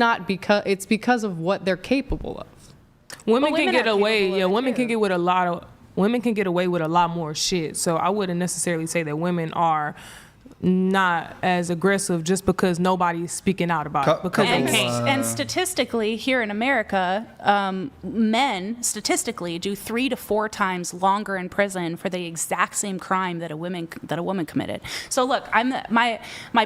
because of what they're capable of. Women can get away. Yeah, women can get away with a lot more shit. So I wouldn't necessarily say that women are not as aggressive just because nobody's speaking out about it. And statistically, here in America, men statistically do 3 to 4 times longer in prison for the exact same crime that a woman committed. So look, my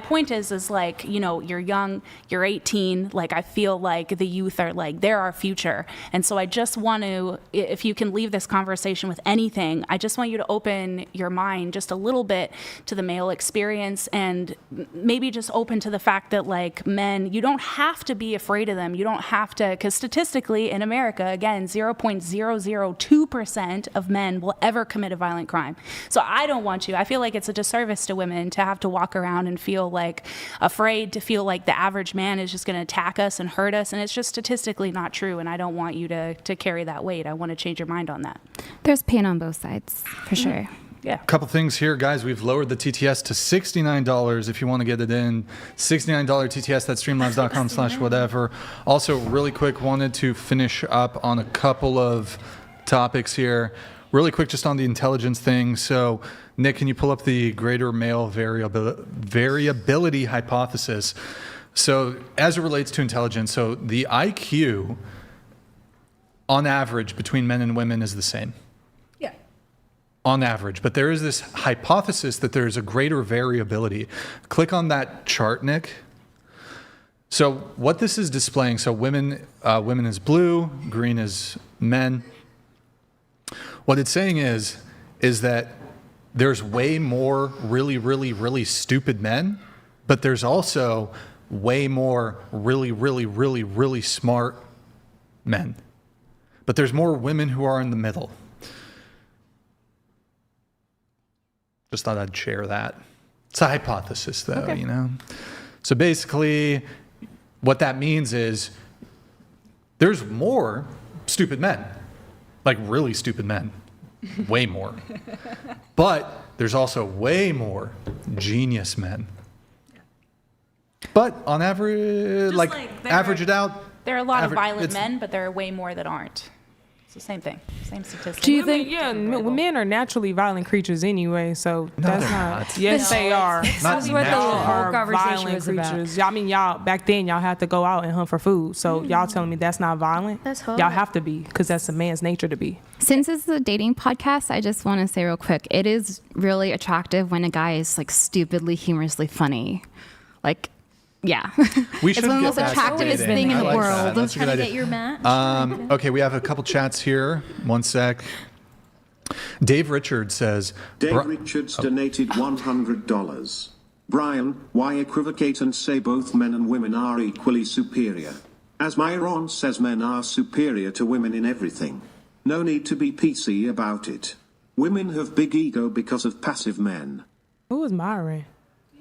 point is like, you're young, you're 18. Like, I feel like the youth are like, they're our future, and so I just want to, if you can leave this conversation with anything, I just want you to open your mind just a little bit to the male experience, and maybe just open to the fact that, like, men, you don't have to be afraid of them. You don't have to, because statistically in America, again, 0.002% of men will ever commit a violent crime. So I don't want you. I feel like it's a disservice to women to have to walk around and feel like afraid, to feel like the average man is just going to attack us and hurt us. And it's just statistically not true. And I don't want you to carry that weight. I want to change your mind on that. There's pain on both sides, for sure. Yeah. A couple things here, guys. We've lowered the TTS to $69 if you want to get it in. $69 TTS, that's streamlabs.com/whatever. Also, really quick, wanted to finish up on a couple of topics here. Really quick, just on the intelligence thing. So, Nick, can you pull up the greater male variability hypothesis? So, as it relates to intelligence, so the IQ on average between men and women is the same. On average, but there is this hypothesis that there's a greater variability. Click on that chart, Nick. So what this is displaying, so women is blue, green is men. What it's saying is that there's way more really, really, really stupid men But there's also way more really, really, really, really smart men. But there's more women who are in the middle. Just thought I'd share that. It's a hypothesis, though, you know? So basically, what that means is there's more stupid men, like really stupid men, way more. But there's also way more genius men. But on average, average it out. There are a lot of violent it's- men, but there are way more that aren't. It's the same thing, same statistic. Do you think? Yeah, men are naturally violent creatures anyway, so that's they're not. not. Yes, they are. Not Some people naturally. are conversation violent was about. creatures. I mean, y'all back then y'all had to go out and hunt for food. So y'all telling me that's not violent? That's hard. Y'all have to be, because that's a man's nature to be. Since this is a dating podcast, I just want to say real quick, it is really attractive when a guy is like stupidly humorously funny. Like, yeah. We It's should one of the get most back to attractivest dating. thing in I the like world. that. That's a good Trying to idea. get your match. Okay, we have a couple chats here. One sec. Dave Richards says... Dave Richards donated $100. Brian, why equivocate and say both men and women are equally superior? As Myron says, men are superior to women in everything. No need to be PC about it. Women have big ego because of passive men. Who is Myron?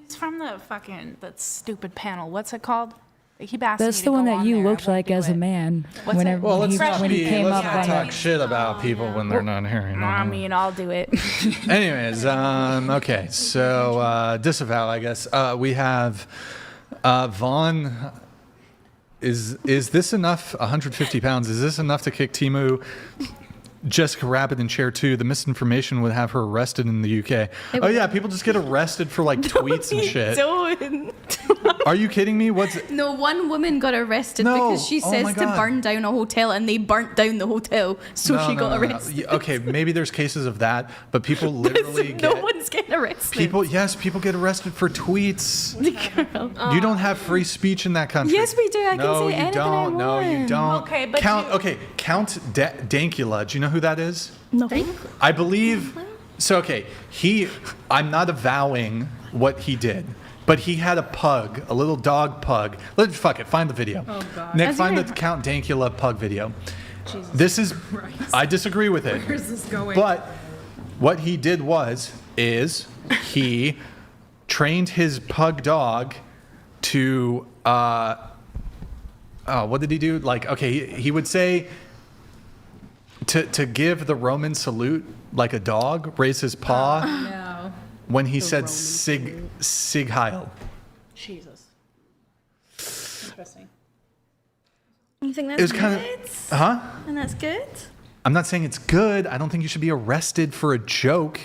It's from that stupid panel. What's it called? They keep asking That's me the to one go that on you there. I looked won't like do as a it. man. What's whenever it? Well, let's when he came up not on talk it. shit about people when they're not here. You know? I mean, I'll do it. Anyways, okay, so disavow, I guess. We have Vaughn. Is this enough? 150 pounds. Is this enough to kick Timu? Jessica Rabbit in chair 2. The misinformation would have her arrested in the UK. Oh yeah, people just get arrested for like tweets and shit. Are you kidding me? No, one woman got arrested No. because she Oh says my to God. burn down a hotel, and they burnt down the hotel, so No, she no, got no, no. arrested. Okay, maybe there's cases of that, but people literally No get one's getting arrested. people get arrested for tweets. You don't have free speech in that country. Yes, we do. I can No, say you anything I don't. No, you want. don't. Okay, but Count Dankula. Do you know who that is? No. I believe. So okay, I'm not avowing what he did, but he had a pug, a little dog pug. Fuck it. Find the video. Oh God. Nick, find the Count Dankula pug video. Jesus This is. Christ. I disagree with it. Where's this going? But what he did is he trained his pug dog to. What did he do? Like, okay, he would say to give the Roman salute like a dog, raise his paw No. when he said sig heil. Jesus. Interesting. You think It that's was kind good? of, huh? And that's good? I'm not saying it's good. I don't think you should be arrested for a joke.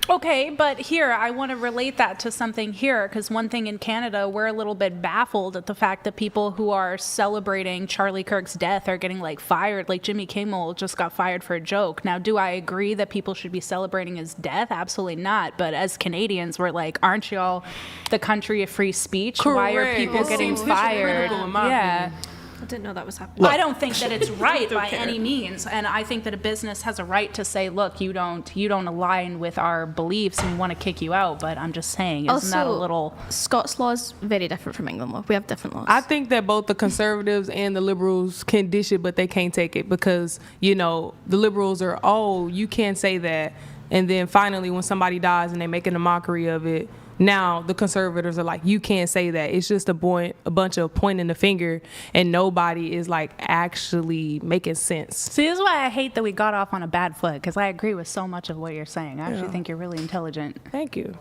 Okay, but here, I want to relate that to something here, because one thing in Canada, we're a little bit baffled at the fact that people who are celebrating Charlie Kirk's death are getting like fired. Like Jimmy Kimmel just got fired for a joke. Now, do I agree that people should be celebrating his death? Absolutely not. But as Canadians, we're like, aren't y'all the country of free speech? Why are Correct. people It getting seems fired? hypocritical in my Yeah. opinion. I didn't know that was happening. I don't think that it's right by care. any means, and I think that a business has a right to say, "Look, you don't align with our beliefs, and we want to kick you out." But I'm just saying, isn't that a little? Scots laws very different from England law. We have different laws. I think that both the conservatives and the liberals can dish it, but they can't take it because, you know, the liberals are, oh, you can't say that. And then finally, when somebody dies and they're making a mockery of it, now the conservatives are like, you can't say that. It's just a bunch of pointing the finger, and nobody is like actually making sense. See, this is why I hate that we got off on a bad foot, because I agree with so much of what you're saying. I actually think you're really intelligent. Thank you.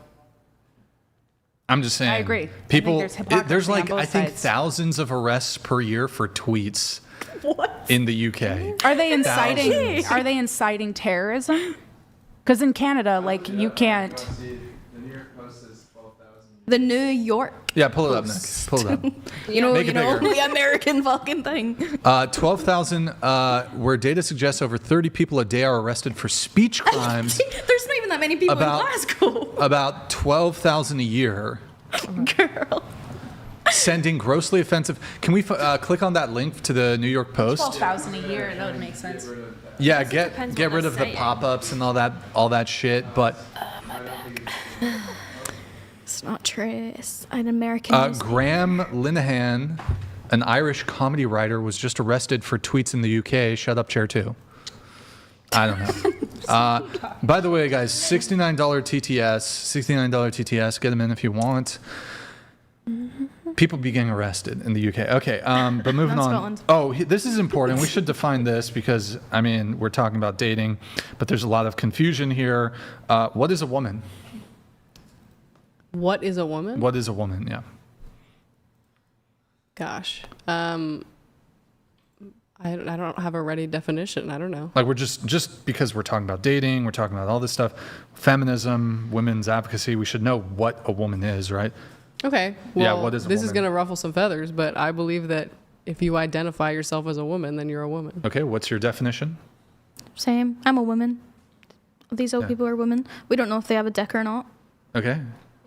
I'm just saying. I agree. People, I think there's there's like hypocrisy on I both think sides. thousands of arrests per year for tweets. What? In the UK. Are they inciting? Thousands. Are they inciting terrorism? Because in Canada, like you can't. The New York. Yeah, pull it up, Nick. Pull it up. Make it bigger. the American fucking thing. 12,000, where data suggests over 30 people a day are arrested for speech crimes. There's not even that many people in Glasgow. About 12,000 a year. Girl. Sending grossly offensive. Can we click on that link to the New York Post? 12,000 a year. That would make sense. Yeah, depends get what rid they're of the saying. pop-ups and all that shit. But It's not true. actress, an American. Graham Linehan, an Irish comedy writer, was just arrested for tweets in the UK. Shut up, chair 2. I don't know. By the way, guys, $69 TTS. Get them in if you want. People be getting arrested in the UK. Okay, but moving Not on. Scotland. Oh, this is important. We should define this because, I mean, we're talking about dating, but there's a lot of confusion here. What is a woman? What is a woman? What is a woman? Yeah. Gosh. I don't have a ready definition. I don't know. Like we're just because we're talking about dating, we're talking about all this stuff, feminism, women's advocacy, we should know what a woman is, right? Okay. Yeah, Well, what is a this is woman? going to ruffle some feathers, but I believe that if you identify yourself as a woman, then you're a woman. Okay, what's your definition? Same. I'm a woman. These old Yeah. people are women. We don't know if they have a dick or not. Okay.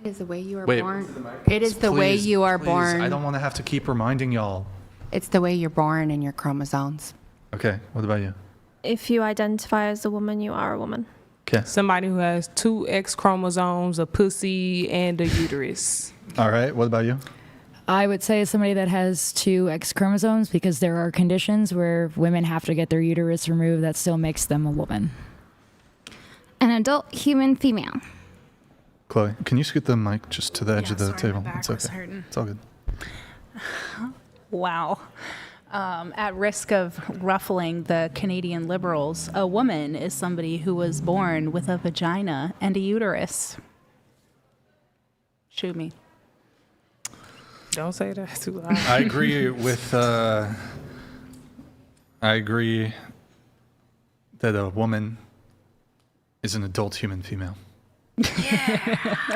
It is the way you are Wait. born. It is the way Please, you are please, born. I don't want to have to keep reminding y'all. It's the way you're born and your chromosomes. Okay, what about you? If you identify as a woman, you are a woman. Okay. Somebody who has 2 X chromosomes, a pussy, and a uterus. All right, what about you? I would say somebody that has 2 X chromosomes because there are conditions where women have to get their uterus removed that still makes them a woman. An adult human female. Chloe, can you scoot the mic just to the edge of the sorry, my table? back It's was okay. hurting. It's all good. Wow. At risk of ruffling the Canadian Liberals, a woman is somebody who was born with a vagina and a uterus. Shoot me. Don't say that too loud. I agree with. I agree that a woman is an adult human female.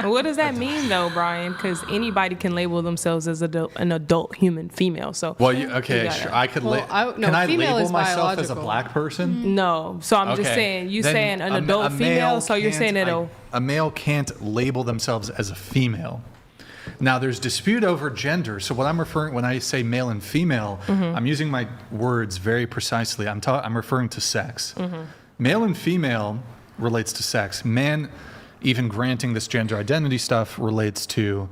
What does that mean, though, Brian? Because anybody can label themselves as an adult human female. So, Well, okay, gotta- sure. I could. Well, Can I female label is myself as a biological. black person? no. So I'm just Okay. saying, you Then saying an a adult male female, so you're can't- saying that a male can't label themselves as a female. Now, there's dispute over gender. So what I'm referring when I say male and female, I'm using my words very precisely. I'm referring to sex. Male and female relates to sex. Man, even granting this gender identity stuff, relates to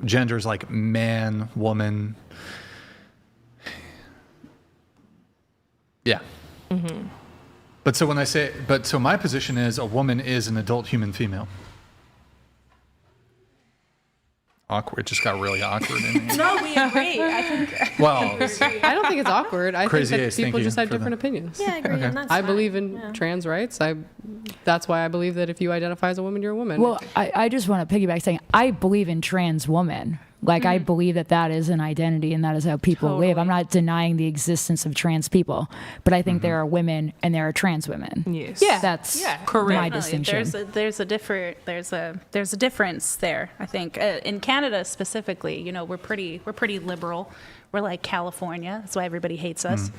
genders like man, woman. Yeah. But so when I say, so my position is a woman is an adult human female. Awkward. It just got really awkward in here. No, we agree. I think. Well, I don't think it's awkward. I think Crazy that Ace, thank people you just have for different that. opinions. Yeah, I agree. And that's I fine. believe in Yeah. trans rights. That's why I believe that if you identify as a woman, you're a woman. Well, I just want to piggyback saying I believe in trans woman. Like, I believe that that is an identity and that is how people live. I'm not denying the existence of trans people, but I think there are women and there are trans women. Yes. Yeah, That's correct. my Definitely. distinction. There's a difference there. I think in Canada specifically, you know, we're pretty liberal. We're like California. That's why everybody hates us.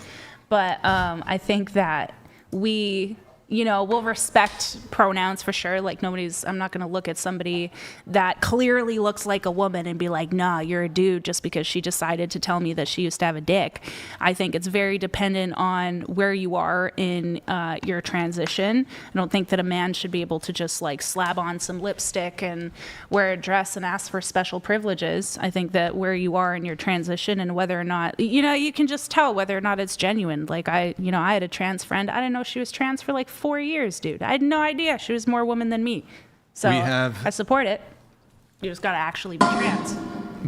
But I think that we, you know, we'll respect pronouns for sure. Like I'm not going to look at somebody that clearly looks like a woman and be like, nah, you're a dude just because she decided to tell me that she used to have a dick. I think it's very dependent on where you are in your transition. I don't think that a man should be able to just like slap on some lipstick and wear a dress and ask for special privileges. I think that where you are in your transition and whether or not, you know, you can just tell whether or not it's genuine. Like I had a trans friend. I didn't know she was trans for like 4 years, dude. I had no idea she was more woman than me. So I support it. You just got to actually be trans.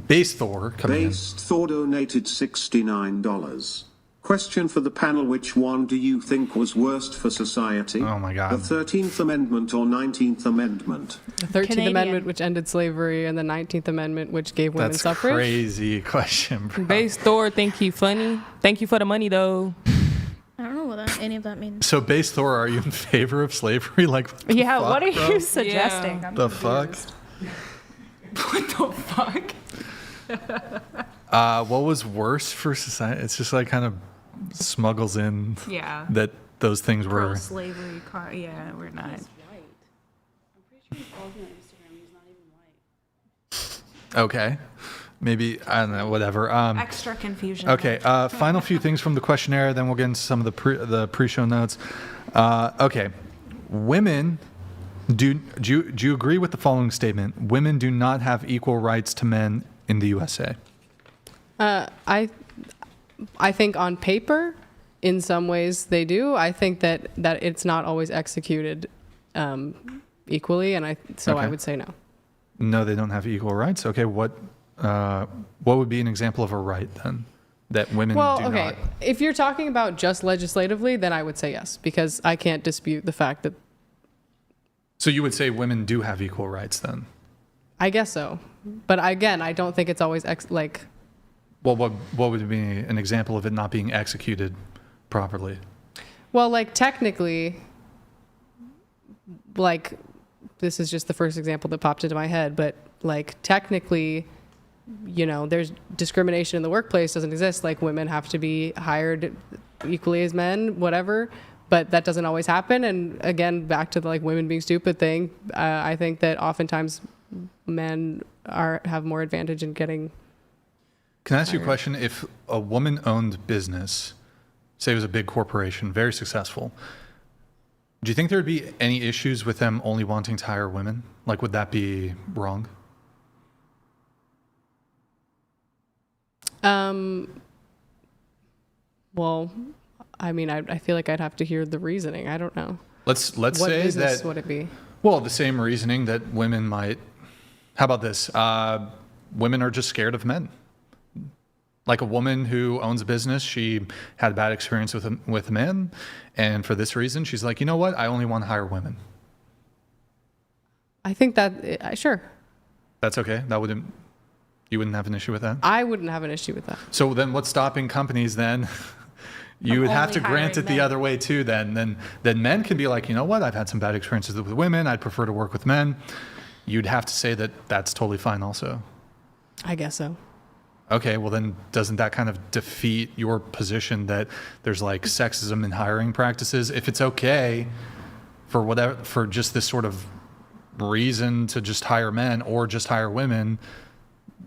Base Thor coming in. Base Thor donated $69. Question for the panel: which one do you think was worst for society? Oh my God. The 13th Amendment or 19th Amendment? The 13th Canadian. Amendment, which ended slavery, and the 19th Amendment, which gave women That's suffrage. crazy question, bro. Base Thor think he funny. Thank you for the money, though. I don't know what any of that means. So, Base Thor, are you in favor of slavery? Like, what the Yeah, fuck, what are bro? you suggesting? Yeah. I'm The fuck? confused. What the fuck? What was worse for society? It's just like kind of smuggles in Yeah. that those things were. Pro-slavery, yeah, we're not. Okay. Maybe, I don't know, whatever. Extra confusion. Okay, final few things from the questionnaire, then we'll get into some of the pre-show notes. Okay, women Do you agree with the following statement? Women do not have equal rights to men in the USA. I think on paper, in some ways they do. I think that it's not always executed equally, and I would say no. No, they don't have equal rights. Okay, what would be an example of a right then that women do not? If you're talking about just legislatively, then I would say yes, because I can't dispute the fact that. So you would say women do have equal rights then? I guess so, but again, I don't think it's always Well, what would be an example of it not being executed properly? Well, technically, this is just the first example that popped into my head, but technically, there's discrimination in the workplace doesn't exist. Women have to be hired equally as men, whatever, but that doesn't always happen. And again, back to the women being stupid thing, I think that oftentimes men have more advantage in getting. Can I ask you a question? If a woman-owned business, say it was a big corporation, very successful, do you think there would be any issues with them only wanting to hire women? Would that be wrong? Well, I mean, I feel like I'd have to hear the reasoning. I don't know. Let's what say business that would it be? Well, the same reasoning that women might. How about this? Women are just scared of men. Like a woman who owns a business, she had a bad experience with men, and for this reason, she's like, you know what? I only want to hire women. I think that sure. That's okay. You wouldn't have an issue with that? I wouldn't have an issue with that. So then, what's stopping companies then? You would have to grant it the other way too. Then men can be like, you know what? I've had some bad experiences with women. I'd prefer to work with men. You'd have to say that that's totally fine also. I guess so. Okay, well then doesn't that kind of defeat your position that there's sexism in hiring practices? If it's okay for just this sort of reason to just hire men or just hire women,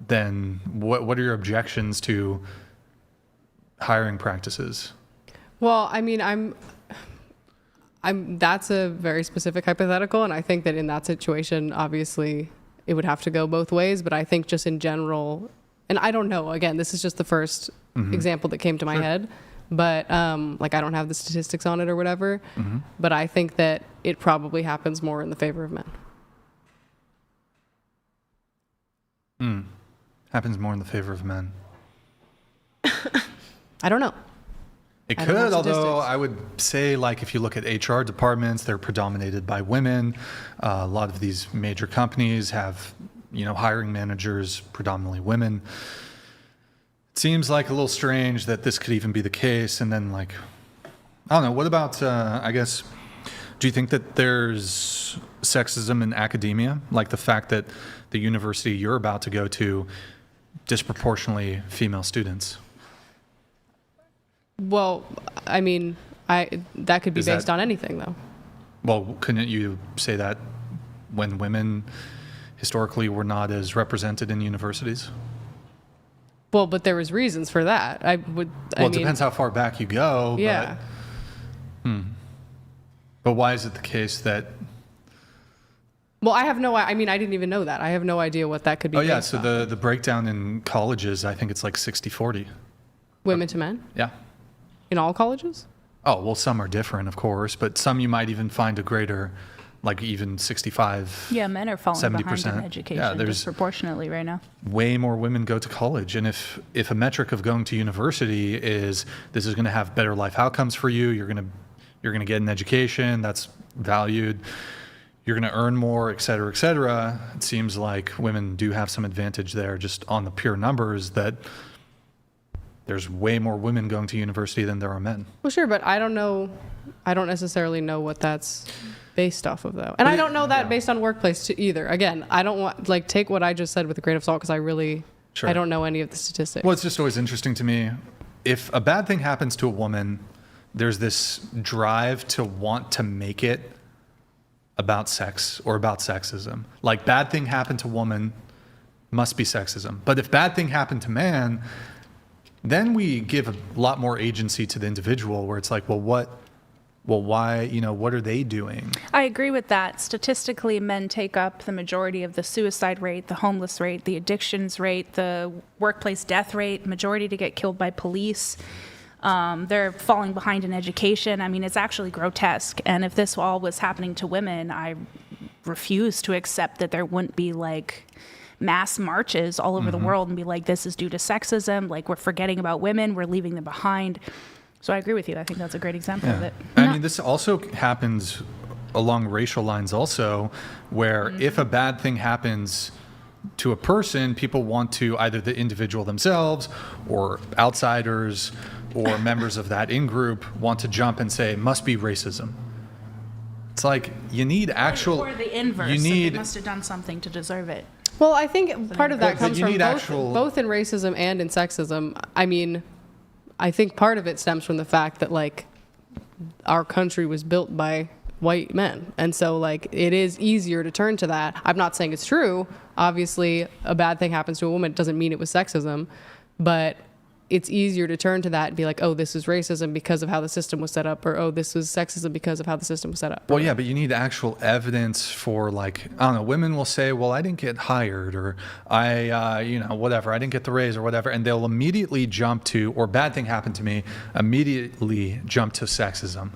then what are your objections to hiring practices? Well, I mean, that's a very specific hypothetical, and I think that in that situation, obviously, it would have to go both ways. But I think just in general, and I don't know. Again, this is just the first example that came to my head, but I don't have the statistics on it or whatever. But I think that it probably happens more in the favor of men. Happens more in the favor of men. I don't know. It could, although I would say, if you look at HR departments, they're predominated by women. A lot of these major companies have, hiring managers, predominantly women. It seems a little strange that this could even be the case. And then, I don't know, what about, do you think that there's sexism in academia? The fact that the university you're about to go to disproportionately female students? Well, I mean, that could be based on anything, though. Well, couldn't you say that when women historically were not as represented in universities? Well, but there was reasons for that. It depends how far back you go. Yeah. But why is it the case that? Well, I didn't even know that. I have no idea what that could be. Oh yeah, so the breakdown in colleges, I think it's 60-40. Women to men? Yeah. In all colleges? Oh, well, some are different, of course, but some you might even find a greater, even 65. Yeah, men are falling 70%. behind in education disproportionately right now. Way more women go to college, and if a metric of going to university is this is going to have better life outcomes for you, you're going to get an education that's valued, you're going to earn more, et cetera, it seems like women do have some advantage there just on the pure numbers that there's way more women going to university than there are men. Well, sure, but I don't necessarily know what that's based off of, though. And I don't know that based on workplace either. Again, I don't want, take what I just said with a grain of salt because I don't know any of the statistics. Well, it's just always interesting to me. If a bad thing happens to a woman, there's this drive to want to make it about sex or about sexism. Bad thing happened to woman must be sexism. But if bad thing happened to man, then we give a lot more agency to the individual where it's well, well, why, what are they doing? I agree with that. Statistically, men take up the majority of the suicide rate, the homeless rate, the addictions rate, the workplace death rate, majority to get killed by police. They're falling behind in education. I mean, it's actually grotesque. And if this all was happening to women, I refuse to accept that there wouldn't be like mass marches all over the world and be like, this is due to sexism. Like, we're forgetting about women. We're leaving them behind. So I agree with you. I think that's a great example of it. I mean, this also happens along racial lines also, where if a bad thing happens to a person, people want to, either the individual themselves or outsiders or members of that in-group want to jump and say, it must be racism. It's like, you need actual... Or the inverse, you need, they must have done something to deserve it. Well, I think part of that comes from both in racism and in sexism. I mean, I think part of it stems from the fact that, like, our country was built by white men. And so, like, it is easier to turn to that. I'm not saying it's true. Obviously, a bad thing happens to a woman. It doesn't mean it was sexism. But it's easier to turn to that and be like, oh, this is racism because of how the system was set up, or oh, this was sexism because of how the system was set up. Well, yeah, but you need actual evidence for, like, I don't know, women will say, well, I didn't get hired, or whatever, I didn't get the raise or whatever, and they'll immediately jump to, or bad thing happened to me, immediately jump to sexism.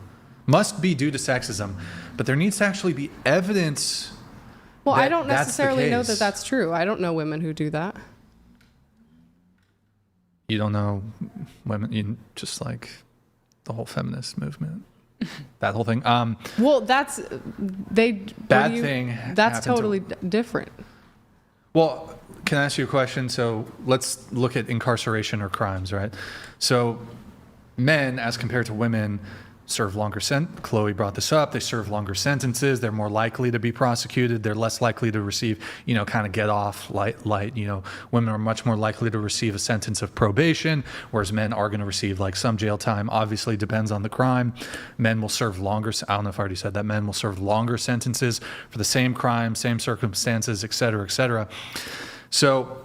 Must be due to sexism, but there needs to actually be evidence. Well, I don't necessarily know that that's true. I don't know women who do that. You don't know women, you just like the whole feminist movement, that whole thing. Well, that's totally different. Well, can I ask you a question? So let's look at incarceration or crimes, right? So men, as compared to women, serve longer Chloe brought this up. They serve longer sentences. They're more likely to be prosecuted. They're less likely to receive, kind of get off light. Women are much more likely to receive a sentence of probation, whereas men are going to receive like some jail time. Obviously, depends on the crime. Men will serve longer. I don't know if I already said that. Men will serve longer sentences for the same crime, same circumstances, et cetera, et cetera. So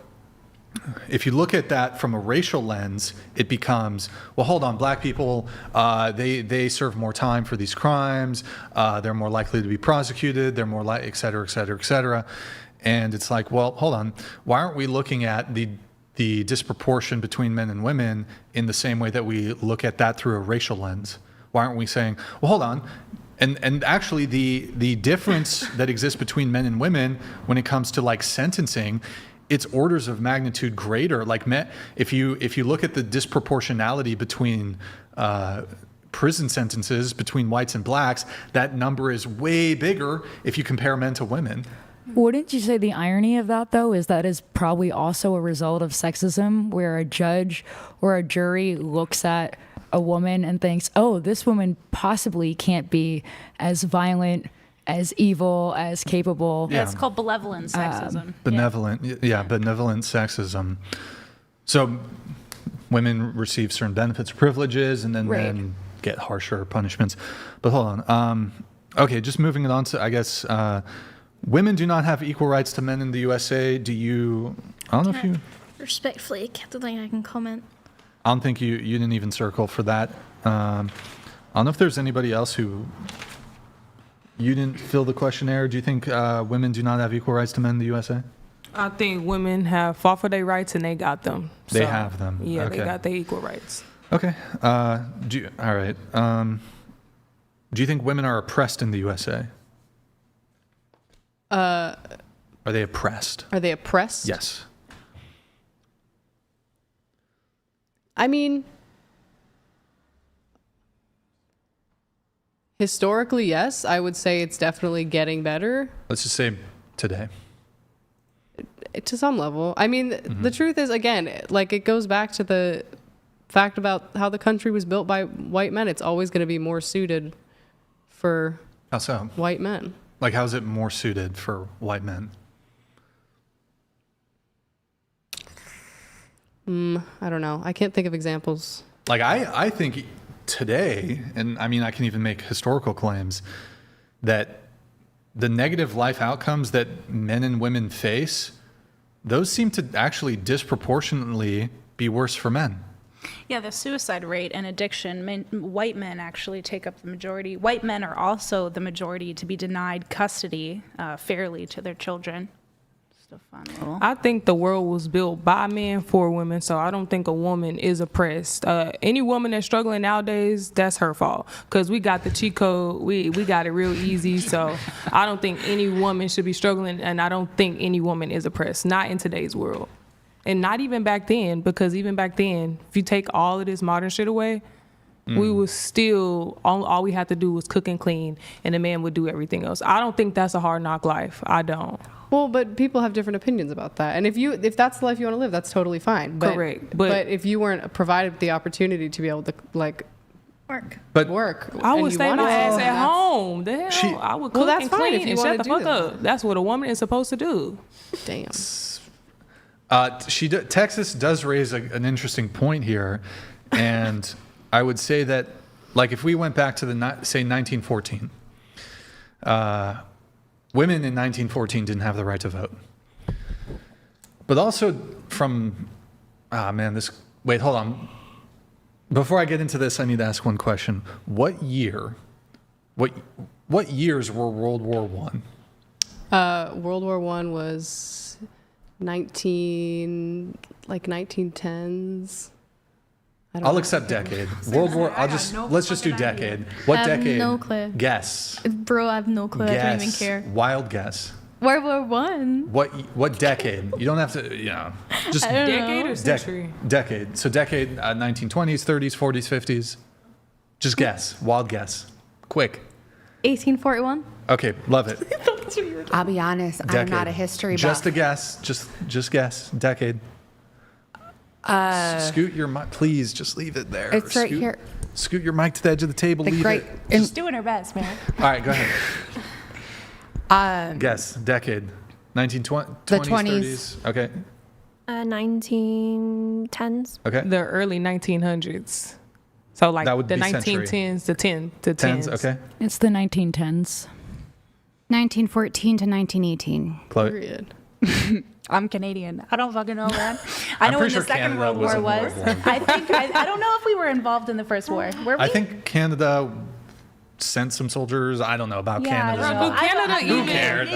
if you look at that from a racial lens, it becomes, well, hold on, black people, they serve more time for these crimes, they're more likely to be prosecuted, they're more like, et cetera, et cetera, et cetera. And it's like, well, hold on, why aren't we looking at the disproportion between men and women in the same way that we look at that through a racial lens? Why aren't we saying, well, hold on, and actually the difference that exists between men and women when it comes to like sentencing, it's orders of magnitude greater. Like, if you look at the disproportionality between prison sentences between whites and blacks, that number is way bigger if you compare men to women. Wouldn't you say the irony of that, though, is that is probably also a result of sexism, where a judge or a jury looks at a woman and thinks, oh, this woman possibly can't be as violent, as evil, as capable. Yeah, it's called benevolent sexism. Benevolent sexism. So women receive certain benefits, privileges, and then men get harsher punishments. But hold on. Okay, just moving it on to, I guess, women do not have equal rights to men in the USA. Do you? I don't know if you. Respectfully, I don't think I can comment. I don't think you didn't even circle for that. I don't know if there's anybody else who. You didn't fill the questionnaire. Do you think women do not have equal rights to men in the USA? I think women have fought for their rights and they got them. They have them. Yeah, okay. They got their equal rights. Okay. All right. Do you think women are oppressed in the USA? Are they oppressed? Are they oppressed? Yes. I mean, historically, yes. I would say it's definitely getting better. Let's just say today. To some level. I mean, the truth is, again, like, it goes back to the fact about how the country was built by white men. It's always going to be more suited for How so? White men. Like, how is it more suited for white men? I don't know. I can't think of examples. Like, I think today, and I mean, I can even make historical claims, that the negative life outcomes that men and women face, those seem to actually disproportionately be worse for men. Yeah, the suicide rate and addiction, white men actually take up the majority. White men are also the majority to be denied custody fairly to their children. Just a fun little. I think the world was built by men for women, so I don't think a woman is oppressed. Any woman that's struggling nowadays, that's her fault. Because we got the cheat code, we got it real easy, so I don't think any woman should be struggling, and I don't think any woman is oppressed, not in today's world. And not even back then, because even back then, if you take all of this modern shit away, we was still, all we had to do was cook and clean, and the man would do everything else. I don't think that's a hard knock life. I don't. Well, but people have different opinions about that. And if that's the life you want to live, that's totally fine. But, Correct. But if you weren't provided the opportunity to be able to, like, work. I and would you stay my wanted to, ass then at that's- home. The hell? I would cook that's and fine clean if you and wanna shut the do fuck that. up. That's what a woman is supposed to do. Damn. Texas does raise an interesting point here, and I would say that, like, if we went back to say 1914, women in 1914 didn't have the right to vote, but also wait, hold on. Before I get into this, I need to ask one question. What years were World War One? World War One was 1910s. I'll accept decade. World War. Let's just do decade. What I have decade? no clue. Guess. Bro, I have no clue. I don't even care. Wild guess. World War One. What decade? You don't have to. Just I don't Decade know. or century? decade. So decade. 1920s, 30s, 40s, 50s. Just guess. Wild guess. Quick. 1841. Okay, love it. I'll be honest, I'm not a history buff. Just a guess. Just guess. Decade. Scoot your mic, please. Just leave it there. It's right here. Scoot your mic to the edge of the table. Leave it. She's doing her best, man. All right, go ahead. Guess. Decade. 1920s, The 20s, 30s. Okay. 1910s. Okay. The early 1900s. So like That would the be century. 1910s to 10s. Tens. Okay. It's the 1910s. 1914 to 1918. Chloe. Period. I'm Canadian. I don't fucking know, man. I I'm know when pretty the sure Second Canada World War wasn't was. World War I don't know if we were involved in the First War. Were we? I think Canada sent some soldiers. I don't know about Yeah, I Canada. don't know.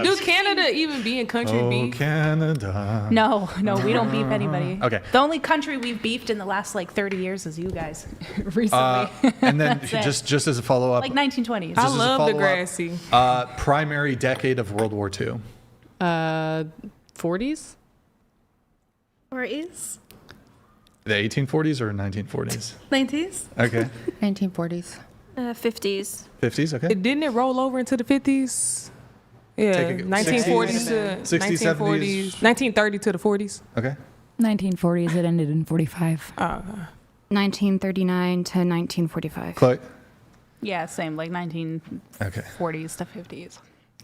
Do Canada even be in country Oh, beef? Canada. No, we don't beef anybody. Okay. The only country we've beefed in the last 30 years is you guys. Recently. And then That's it. just as a follow-up. Like 1920s. just I as a love the follow-up, grassy. Primary decade of World War II. 40s. Forties. The 1840s or 1940s? 90s. Okay. 1940s. 50s. 50s, okay. Didn't it roll over into the 50s? Yeah, Take it- 1940s to 60s, 1940s, 1930 to the 40s. Okay. 1940s. It ended in 45. 1939 to 1945. Chloe? Yeah, same, like 1940s Okay. to 50s.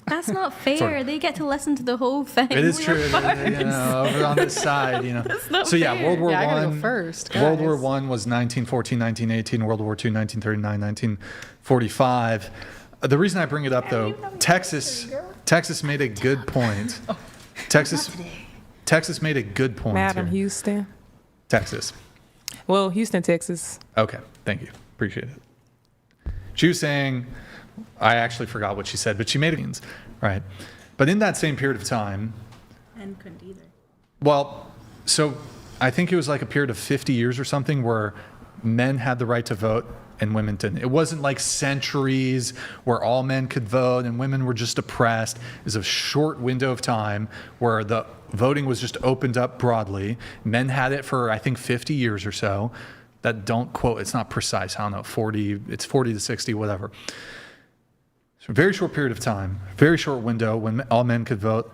That's not fair. Sort of. They get to listen to the whole thing. It is We true. are Over on this side, That's not So yeah, fair. World War Yeah, I gotta One. go first, World War guys. One was 1914, 1918. World War II, 1939, 1945. The reason I bring it up though, Texas made a good point. Texas made a good point Madam here. Houston. Texas. Well, Houston, Texas. Okay, thank you. Appreciate it. She was saying, I actually forgot what she said, but she made it, right? But in that same period of time, And couldn't either. well, so I think it was like a period of 50 years or something where men had the right to vote and women didn't. It wasn't like centuries where all men could vote and women were just oppressed. It was a short window of time where the voting was just opened up broadly. Men had it for, I think, 50 years or so. That don't quote, it's not precise. I don't know, 40, it's 40 to 60, whatever. So a very short period of time, very short window when all men could vote.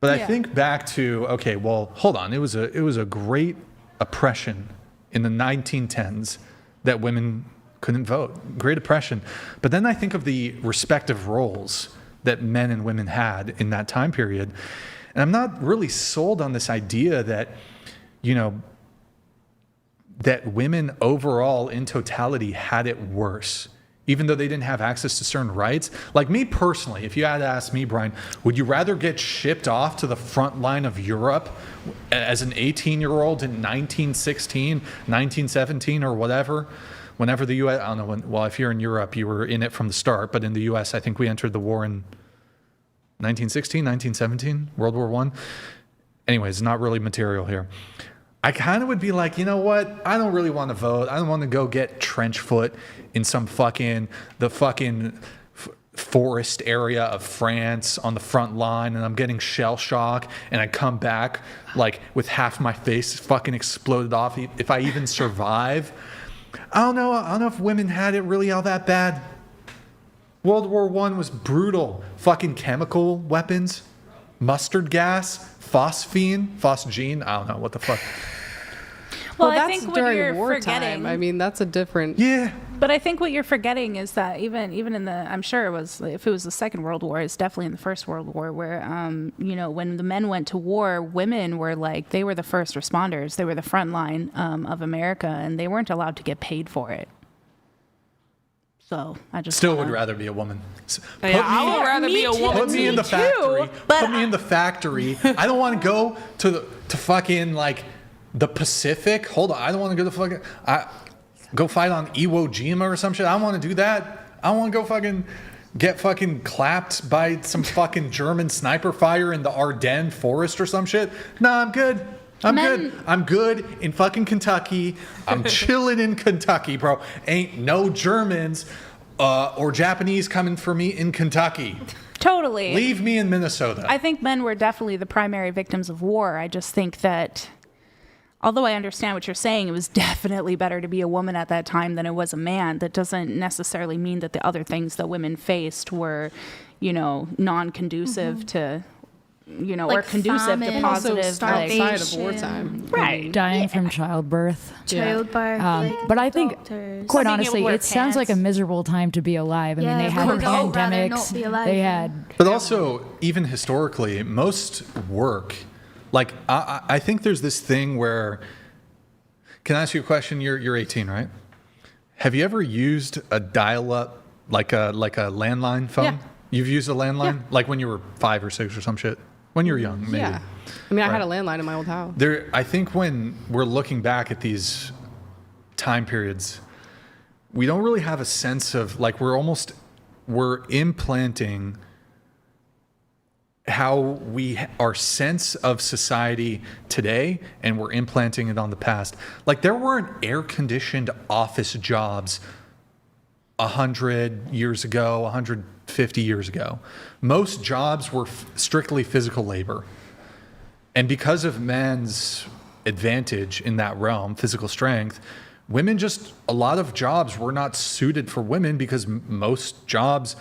But I think back to, okay, well, hold on. It was a great oppression in the 1910s that women couldn't vote. Great oppression. But then I think of the respective roles that men and women had in that time period. And I'm not really sold on this idea that, that women overall in totality had it worse even though they didn't have access to certain rights. Like me personally, if you had asked me, Brian, would you rather get shipped off to the front line of Europe as an 18-year-old in 1916, 1917, or whatever? Whenever the U.S., I don't know when, well, if you're in Europe, you were in it from the start, but in the U.S., I think we entered the war in 1916, 1917, World War I. Anyways, not really material here. I kind of would be like, you know what? I don't really want to vote. I don't want to go get trench foot in some fucking forest area of France on the front line, and I'm getting shell shock, and I come back like with half my face fucking exploded off. If I even survive, I don't know if women had it really all that bad. World War I was brutal. Fucking chemical weapons, mustard gas, phosgene. I don't know what the fuck. Well, I that's think what during you're wartime. forgetting. I mean, that's a different. Yeah. But I think what you're forgetting is that even in the, I'm sure it was, if it was the Second World War, it's definitely in the First World War where, when the men went to war, women were like, they were the first responders. They were the front line of America, and they weren't allowed to get paid for it. So I just still would rather be a woman. I would rather be a woman. Put me in the factory. Put me in the factory. I don't want to go to fucking like the Pacific. Hold on, I don't want to go to fucking. Go fight on Iwo Jima or some shit. I don't want to do that. I don't want to go fucking get fucking clapped by some fucking German sniper fire in the Ardennes forest or some shit. No, I'm good. I'm good in fucking Kentucky. I'm chilling in Kentucky, bro. Ain't no Germans or Japanese coming for me in Kentucky. Totally. Leave me in Minnesota. I think men were definitely the primary victims of war. I just think that, although I understand what you're saying, it was definitely better to be a woman at that time than it was a man. That doesn't necessarily mean that the other things that women faced were, non-conducive to, or conducive to positive, outside of wartime. Right. Dying from childbirth. Childbirth. But I think, quite honestly, wear it sounds like a miserable time to be alive. I mean, they had pandemics. They had. But also, even historically, most work. Like, I think there's this thing where, can I ask you a question? You're 18, right? Have you ever used a dial-up, like a landline phone? Yeah. You've used a landline? Yeah. Like when you were 5 or 6 or some shit? When you were young, maybe. Yeah. I mean, I had a landline in my old house. I think when we're looking back at these time periods, we don't really have a sense of, like, we're implanting how our sense of society today, and we're implanting it on the past. Like, there weren't air-conditioned office jobs 100 years ago, 150 years ago. Most jobs were strictly physical labor. And because of men's advantage in that realm, physical strength, a lot of jobs were not suited for women because most jobs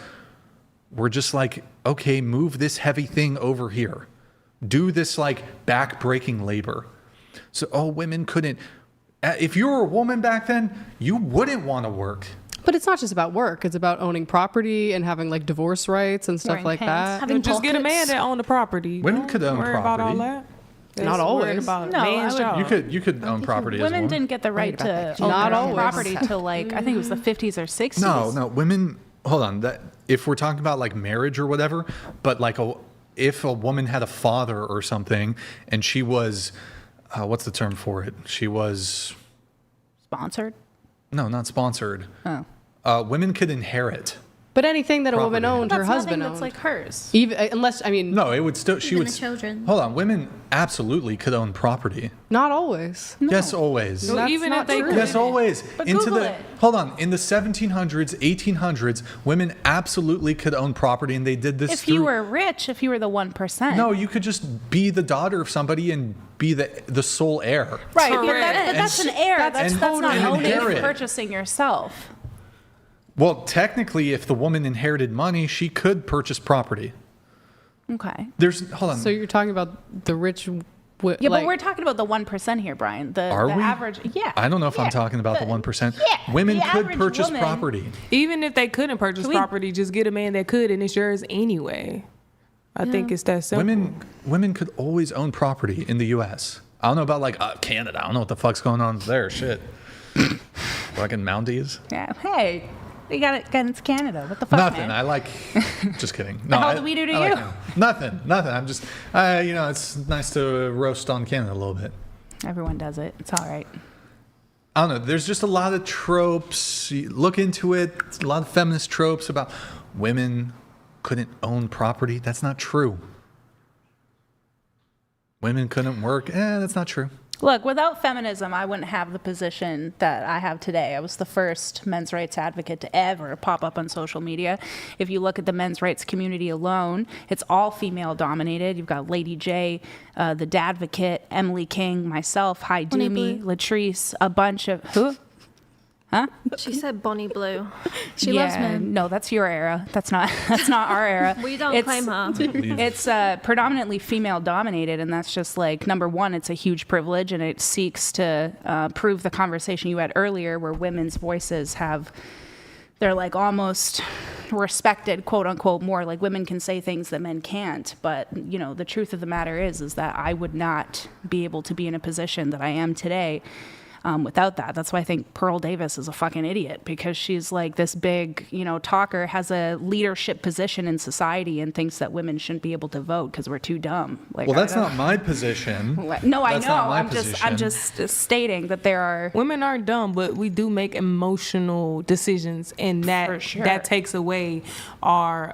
were just like, okay, move this heavy thing over here. Do this like back-breaking labor. So, women couldn't. If you were a woman back then, you wouldn't want to work. But it's not just about work. It's about owning property and having like divorce rights and stuff like that. Just get a man that owned the property. Women could own worry property. About all that. Not always. About No, man's job. You could own property as women well. didn't get the right to own Not their own always. property till like, I think it was the 50s or 60s. No, women. Hold on. If we're talking about like marriage or whatever, but like if a woman had a father or something, and she was, what's the term for it? She was Sponsored? No, not sponsored. Oh. Women could inherit. But anything that a woman Property. owned, her husband That's owned. like hers. Even unless, I mean, No, it would still. She Even would. the children. Hold on. Women absolutely could own property. not always. Yes, always. That's even not if they true. could. Yes, always. But Google it. Hold on. In the 1700s, 1800s, women absolutely could own property, and they did this. If you were rich, if you were the 1%. No, you could just be the daughter of somebody and be the sole heir. Right, Correct. but that's an heir. That's not and owning inherit. and purchasing yourself. Well, technically, if the woman inherited money, she could purchase property. Okay. Hold on. So you're talking about the rich. Yeah, but we're talking about the 1% here, Brian. Are the we? average. Yeah. I don't know if I'm talking about the 1%. Yeah, Women the could average purchase woman- property. Even if they couldn't purchase property, just get a man that could, and it's yours anyway. I think it's that simple. Women could always own property in the U.S. I don't know about like Canada. I don't know what the fuck's going on there. Shit. Fucking Mounties. Yeah. Hey. You got it. It's Canada. What the fuck, Nothing. man? I like. Just kidding. No, The hell do we do to I you? Nothing. I'm just. It's nice to roast on Canada a little bit. Everyone does it. It's all right. I don't know. There's just a lot of tropes. You look into it. A lot of feminist tropes about women couldn't own property. That's not true. Women couldn't work. That's not true. Look, without feminism, I wouldn't have the position that I have today. I was the first men's rights advocate to ever pop up on social media. If you look at the men's rights community alone, it's all female dominated. You've got Lady J, the Dadvocate, Emily King, myself, Hi Bonnie Doomy, Blue. Latrice, a bunch of who? Huh? She said Bonnie Blue. She loves men. No, that's your era. That's not our era. We don't claim her. It's predominantly female dominated, and that's just like, number one, it's a huge privilege, and it seeks to prove the conversation you had earlier where women's voices they're like almost respected, quote unquote, more. Like women can say things that men can't. But, the truth of the matter is that I would not be able to be in a position that I am today without that. That's why I think Pearl Davis is a fucking idiot, because she's like this big, talker, has a leadership position in society and thinks that women shouldn't be able to vote because we're too dumb. Like, Well, that's not my position. No, I That's know. not my I'm just stating that there are Women aren't dumb, but we do make emotional decisions, and For sure. that takes away our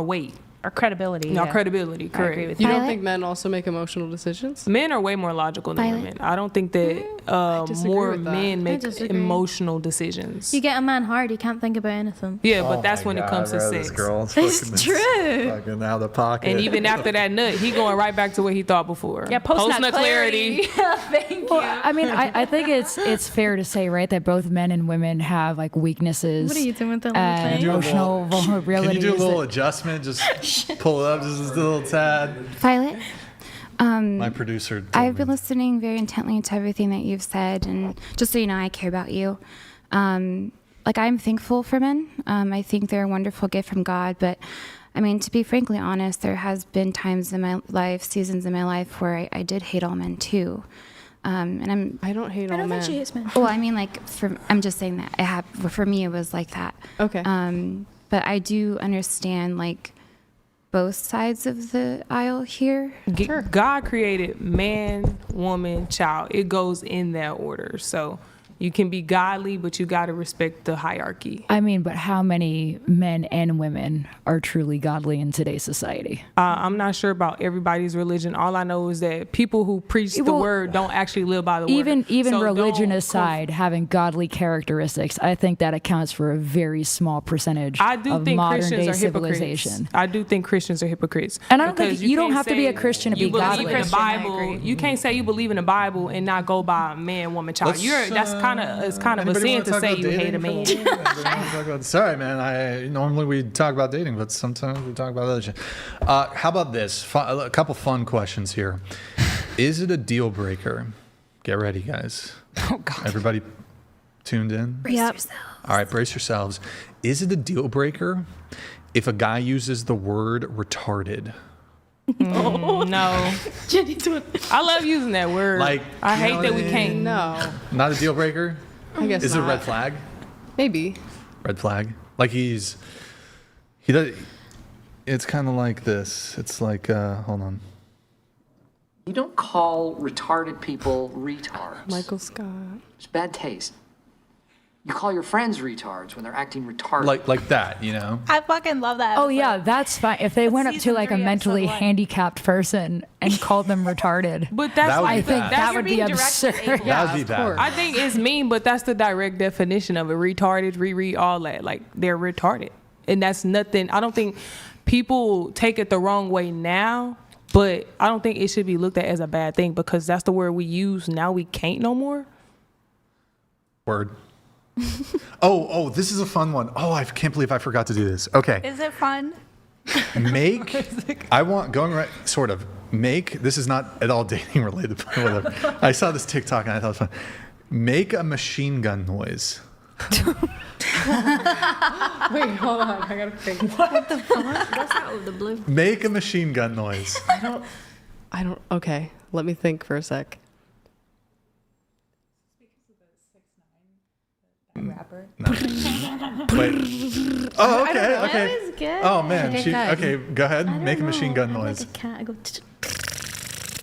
weight. Our credibility. No, yeah. credibility, I correct. agree with You you. don't think men also make emotional decisions? Men are way more logical than women. I don't think that disagree more with that. men I make disagree. emotional decisions. You get a man hard, he can't think about anything. Yeah, but that's when it comes to sex. It's true. Fucking out of the pocket. And even after that nut, he going right back to what he thought before. Yeah, post-nut clarity. Thank you. I mean, I think it's fair to say, right, that both men and women have like weaknesses. What are you doing with that and little thing? emotional vulnerabilities. Can you do a little adjustment? Just pull it up just a little tad. Violet, My producer. told I've me. been listening very intently to everything that you've said, and just so you know, I care about you. I'm thankful for men. I think they're a wonderful gift from God, but I mean, to be frankly honest, there has been times in my life, seasons in my life, where I did hate all men too. And I don't hate I all don't think men. she hates men. well, I mean, I'm just saying that for me, it was like that. Okay. But I do understand both sides of the aisle here. God created man, woman, child. It goes in that order. So you can be godly, but you got to respect the hierarchy. I mean, but how many men and women are truly godly in today's society? I'm not sure about everybody's religion. All I know is that people who preach the Well, word don't actually live by the Even word. So religion don't aside, having godly characteristics, I think that accounts for a very small percentage I do of think modern Christians day are hypocrites. civilization. I do think Christians are hypocrites. And I don't Because think you don't can't have to be say a Christian to you be believe godly. in the Bible. You can't say you believe in the Bible and not go by man, woman, child. That's kind of a sin to say you hate a man. Sorry, man. Normally we talk about dating, but sometimes we talk about other shit. How about this? A couple fun questions here. Is it a deal breaker? Get ready, guys. Oh God. Everybody tuned in? Brace Yep. yourself. All right, brace yourselves. Is it a deal breaker if a guy uses the word retarded? No. I love using that word. I you hate know that what we I can't. mean? No. Not a deal breaker? I guess Is it a not. red flag? Maybe. Red flag. He does. It's kind of like this. It's like, hold on. You don't call retarded people retards. Michael Scott. It's bad taste. You call your friends retards when they're acting retarded. Like that, you know? I fucking love that. Oh yeah, that's fine. If they went up to a mentally handicapped person and called them retarded, But that's That would like be the, bad. that's that would be absurd. That would be bad. I think it's mean, but that's the direct definition of it. Retarded, reread, all that. Like, they're retarded. And that's nothing. I don't think people take it the wrong way now, but I don't think it should be looked at as a bad thing because that's the word we use. Now we can't no more. Word. Oh, this is a fun one. Oh, I can't believe I forgot to do this. Okay. Is it fun? Make, this is not at all dating related, but whatever. I saw this TikTok and I thought it was fun. Make a machine gun noise. Wait, hold on. I gotta think. What the fuck? That's out of the blue. Make a machine gun noise. I don't. Okay, let me think for a sec. Rapper. No. Wait. Oh, okay, That okay. was good. Oh man, She she. did good. Okay, go ahead. Make a machine gun I'm noise. like a cat. I go.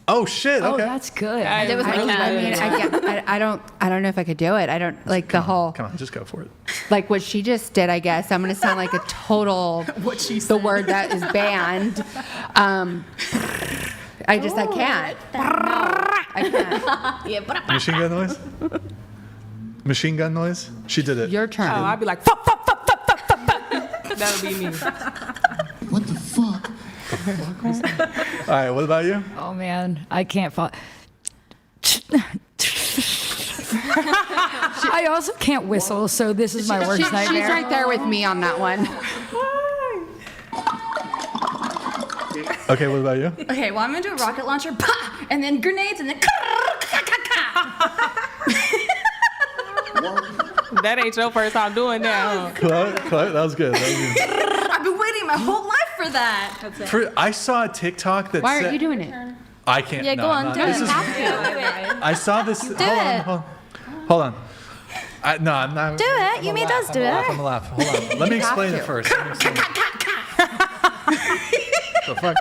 Oh shit. Oh, Okay. that's good. It was really good. I don't know if I could do it. I don't like the whole Come on, just go for it. like what she just did. I guess I'm gonna sound like a total the word that is banned. I can't. I can't. Yeah, Machine gun noise. Machine gun noise. She did it. Your turn. Oh, I'd be like, fuck, fuck, fuck, fuck, fuck, fuck, fuck. That'll be me. What the fuck? All right. What about you? Oh man, I can't follow. I also can't whistle, so this is my worst nightmare. She's right there with me on that one. Okay. What about you? Okay, well, I'm gonna do a rocket launcher, bah, and then grenades, and then. That ain't your first time doing that, huh? Chloe, that was good. That was good. I've been waiting my whole life for that. That's it. I saw a TikTok that Why said. aren't you doing it? I can't. Yeah, no, go I'm on, not. do it. This is- I saw this. Do hold on. it. Hold on. No, I'm not. Do it. You may does do it. I'm gonna laugh. Hold on. Let me explain it first. The fuck?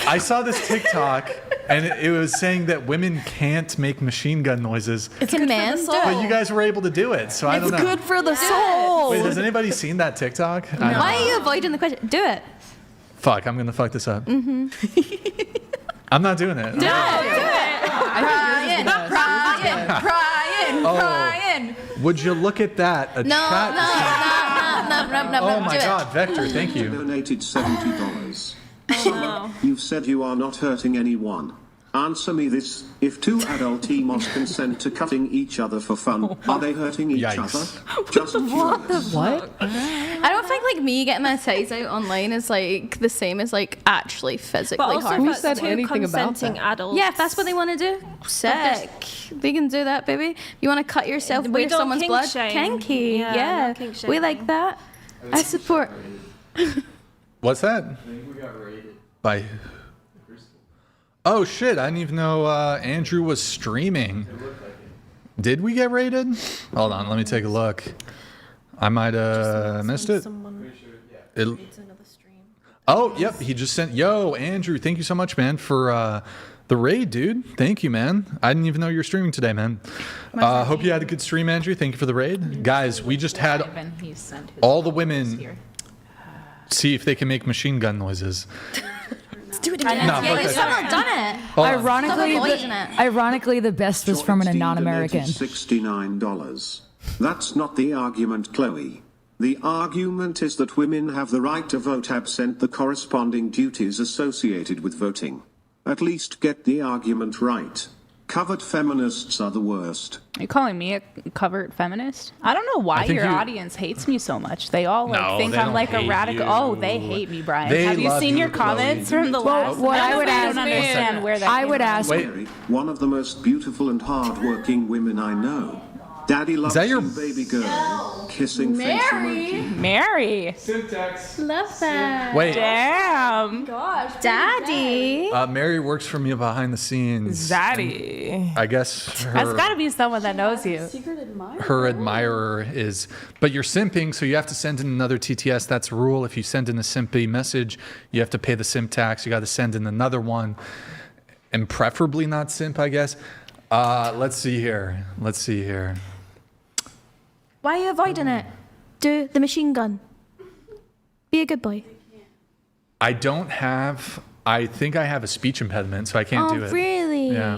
I saw this TikTok, and it was saying that women can't make machine gun noises, It's a man do but it. you guys were able to do it. So I don't know. It's good for the soul. Wait, has anybody seen that TikTok? I don't Why know. are you avoiding the question? Do it. Fuck, I'm gonna fuck this up. Mm-hmm. I'm not doing it. Do it. Crying. Oh. Would you look at that? A No, chat. no. Oh my Do it. God, Vector, thank you. Donated $70. Summer, you've said you are not hurting anyone. Answer me this: if two adult teamos consent to cutting each other for fun, are they hurting each other? Just curious. What? I don't think like me getting my size out online is like the same as like actually physically But also, hard. if that's two consenting adults. Yeah, if that's what they want to do, sick. They can do that, baby. You want to cut yourself We with don't someone's kink blood? shame. Kinky. Yeah, Yeah, no kink we shame. like that. I support. What's that? I think we got raided. By. Oh shit! I didn't even know Andrew was streaming. Did we get raided? Hold on, let me take a look. I might have missed it. It- Oh, yep. He just sent. Yo, Andrew, thank you so much, man, for the raid, dude. Thank you, man. I didn't even know you were streaming today, man. Hope you had a good stream, Andrew. Thank you for the raid, guys. We just had all the women see if they can make machine gun noises. Let's do it again. No, Yeah, fuck you that. still not done it. Hold on. Ironically, the best was from an non-American. $69. That's not the argument, Chloe. The argument is that women have the right to vote absent the corresponding duties associated with voting. At least get the argument right. Covert feminists are the worst. Are you calling me a covert feminist? I don't know why I think your you- audience hates me so much. They all like No, think they I'm don't like a hate radical. you. Oh, they hate me, Brian. They Have you love seen you, your comments Chloe. from the Well, last? what I would don't ask- understand where that. I came would from. ask. Mary, one of the most beautiful and hard-working women I know. Daddy loves that your- you, baby girl. Kissing face emoji. Mary. Syntax. Love that. Wait. Damn. Gosh, Daddy. Mary works for me behind the scenes. Zaddy. I guess That's got to be someone that knows you. her admirer is, but you're simping, so you have to send in another TTS. That's a rule. If you send in a simpy message, you have to pay the simp tax. You got to send in another one, and preferably not simp, I guess. Let's see here. Why are you avoiding it? Do the machine gun. Be a good boy. I don't have. I think I have a speech impediment, so I can't do it. Really? Yeah.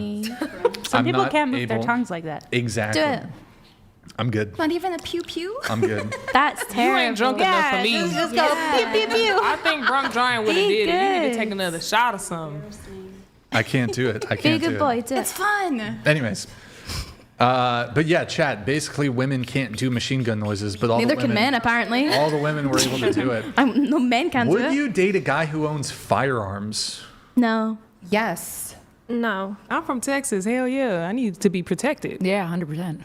Some I'm people not can't move their able- tongues like that. Exactly. Do it. I'm good. Not even a pew pew. I'm good. That's terrible. You ain't drunk enough for me. Just go pew pew pew. I think drunk Brian would have Be did it. You need good. to take another shot or something. I can't do it. I Be a can't do good it. boy. Do it. It's fun. Anyways. But yeah, chat. Basically, women can't do machine gun noises, but all Neither the can women, men, apparently. all the women were able to do it. No men can do Would it. you date a guy who owns firearms? No. Yes. No. I'm from Texas. Hell yeah. I need to be protected. Yeah, 100%.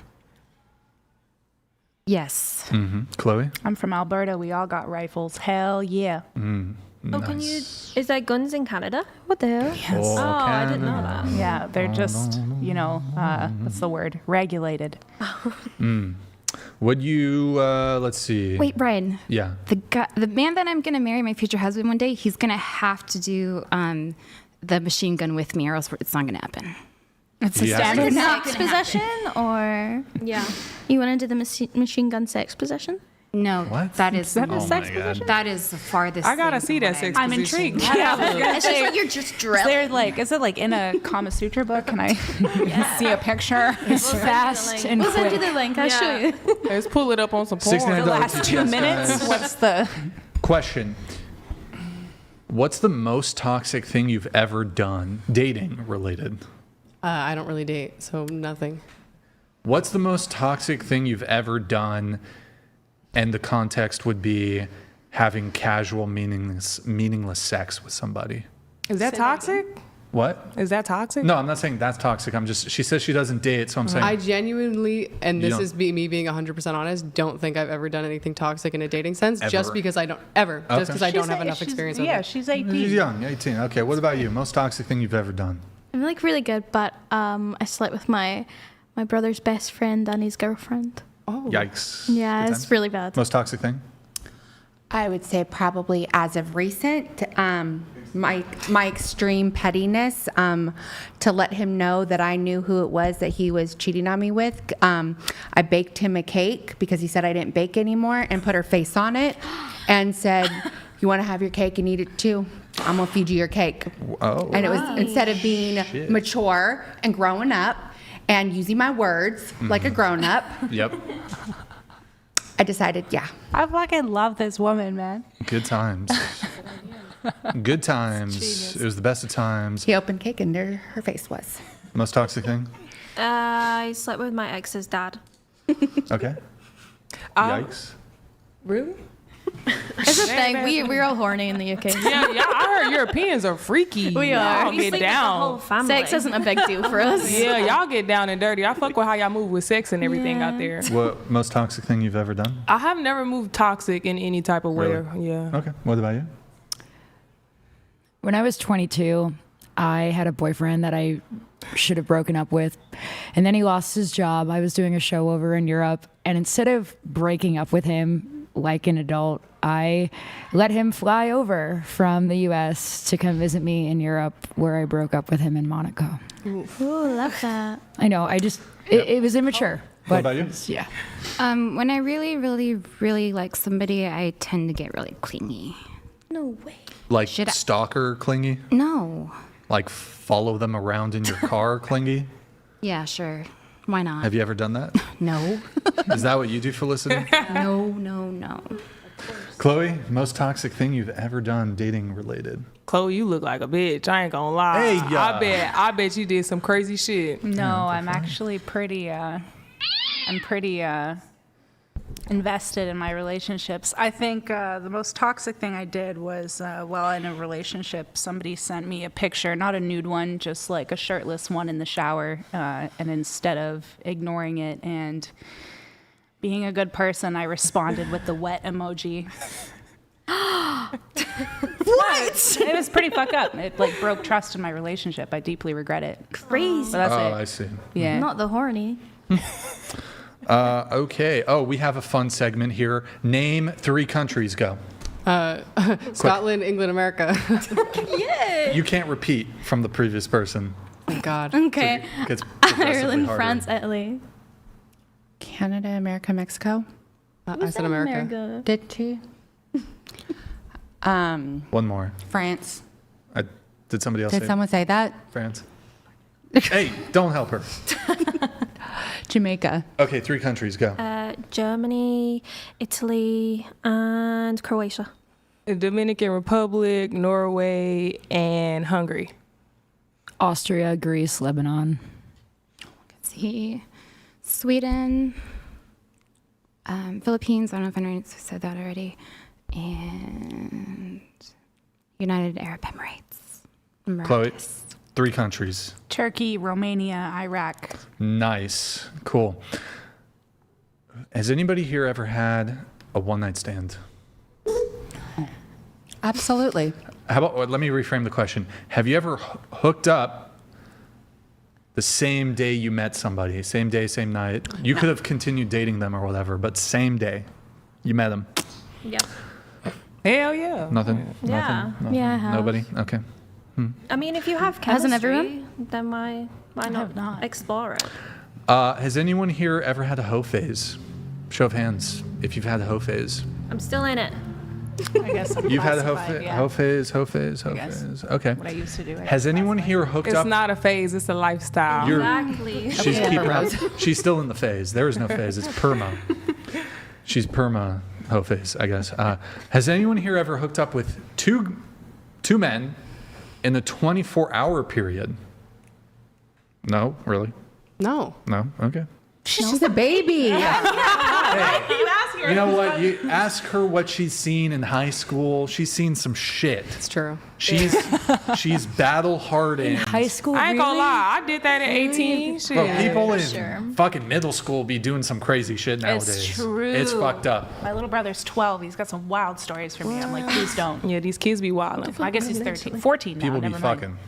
Yes. Mm-hmm. Chloe? I'm from Alberta. We all got rifles. Hell yeah. Oh, can you? Is there guns in Canada? What the hell? Yes. Oh, I didn't know that. Yeah, they're just, what's the word? Regulated. Would you, let's see. Wait, Brian. Yeah. The man that I'm going to marry, my future husband one day, he's going to have to do the machine gun with me or else it's not going to happen. It's a standard sex possession, or you want to do the machine gun sex possession? No, that is that a sex position? That is the farthest. I gotta see that sex I'm position. intrigued. It's just like you're just drilling. Is it like in a Kama Sutra book? Can I see a picture? It's fast and We'll quick. send you the link. I'll show you. Let's pull it up on some porn. $69 The last 2 minutes. What's the Question. What's the most toxic thing you've ever done, dating related? I don't really date, so nothing. What's the most toxic thing you've ever done? And the context would be having casual, meaningless sex with somebody. Is that toxic? What? Is that toxic? No, I'm not saying that's toxic. She says she doesn't date, so I'm saying. I genuinely, and You this don't- is me being 100% honest, don't think I've ever done anything toxic in a dating sense, Ever? just because I don't, ever, just Okay. because I don't have enough experience with it. she's 18. She's young, 18. Okay, what about you? Most toxic thing you've ever done? I'm like really good, but I slept with my brother's best friend and his girlfriend. Oh. Yikes. Yeah, Good it's times? really bad. Most toxic thing? I would say probably as of recent, my extreme pettiness to let him know that I knew who it was that he was cheating on me with. I baked him a cake because he said I didn't bake anymore and put her face on it and said, "You want to have your cake and eat it too? I'm gonna feed you your cake." Oh. And it was instead of being Shit. mature and growing up and using my words like a grown up, Yep. I decided, yeah. I fucking love this woman, man. Good times. Good times. It was the best of times. He opened cake and there her face was. Most toxic thing? I slept with my ex's dad. Okay. Yikes. Really? It's a thing. We're all horny in the UK. Yeah, I heard Europeans are freaky. We are. Y'all We get sleep with the down. whole family. Sex isn't a big deal for us. Yeah, y'all get down and dirty. I fuck with how y'all move with sex and everything out there. What most toxic thing you've ever done? I have never moved toxic in any type of way. Really? Yeah. Okay. What about you? When I was 22, I had a boyfriend that I should have broken up with. And then he lost his job. I was doing a show over in Europe. And instead of breaking up with him like an adult, I let him fly over from the US to come visit me in Europe, where I broke up with him in Monaco. Ooh, love that. I know. It was immature. What But about you? yeah. When I really, really, really like somebody, I tend to get really clingy. No way. Like Should I- stalker clingy? No. Like follow them around in your car clingy? Yeah, sure. Why not? Have you ever done that? No. Is that what you do, Felicity? No. Chloe, most toxic thing you've ever done dating related? Chloe, you look like a bitch. I ain't gonna lie. Hey, ya. I bet you did some crazy shit. No, I'm actually pretty invested in my relationships. I think the most toxic thing I did was while in a relationship, somebody sent me a picture, not a nude one, just like a shirtless one in the shower. And instead of ignoring it and being a good person, I responded with the wet emoji. What? It was pretty fucked up. It like broke trust in my relationship. I deeply regret it. Crazy. But that's it. I see. Yeah. Not the horny. Okay. Oh, we have a fun segment here. Name 3 countries. Go. Scotland, England, America. Yeah. You can't repeat from the previous person. Thank God. Okay. It gets progressively Ireland, harder. France, Italy. Canada, America, Mexico. I said America. Did too. One more. France. Did somebody else Did say someone say that? France? Hey, don't help her. Jamaica. Okay, 3 countries. Go. Germany, Italy, and Croatia. The Dominican Republic, Norway, and Hungary. Austria, Greece, Lebanon. Let's see. Sweden, Philippines. I don't know if I said that already. And United Arab Emirates. Chloe, 3 countries. Turkey, Romania, Iraq. Nice. Cool. Has anybody here ever had a one-night stand? Absolutely. How about, let me reframe the question. Have you ever hooked up the same day you met somebody, same day, same night. You could have continued dating them or whatever, but same day you met them. Yeah. Hell yeah. Nothing? Yeah. Nothing? Yeah, I have. Nobody? Okay. I mean, if you have Hasn't chemistry, everyone? then why not explore it? Has anyone here ever had a hoe phase? Show of hands if you've had a hoe phase. I'm still in it. I guess I'm You've had a hoe classified, phase. Okay. What I used to do. I Has anyone here hooked It's up? not a phase, it's a lifestyle. Exactly. She's keeping up. She's still in the phase. There is no phase. It's perma. She's perma hoe phase, I guess. Has anyone here ever hooked up with two men in a 24-hour period? No, really? No. No. Okay. She's a baby. You know what? You ask her what she's seen in high school. She's seen some shit. It's true. She's battle hardened. High school, I ain't gonna really? lie, I did that at 18. Shit. Bro, people in fucking middle school be doing some crazy shit nowadays. It's true. It's fucked up. My little brother's 12. He's got some wild stories for me. I'm like, please don't. Yeah, these kids be wilding. I guess he's 13, 14 now. People be never mind. fucking.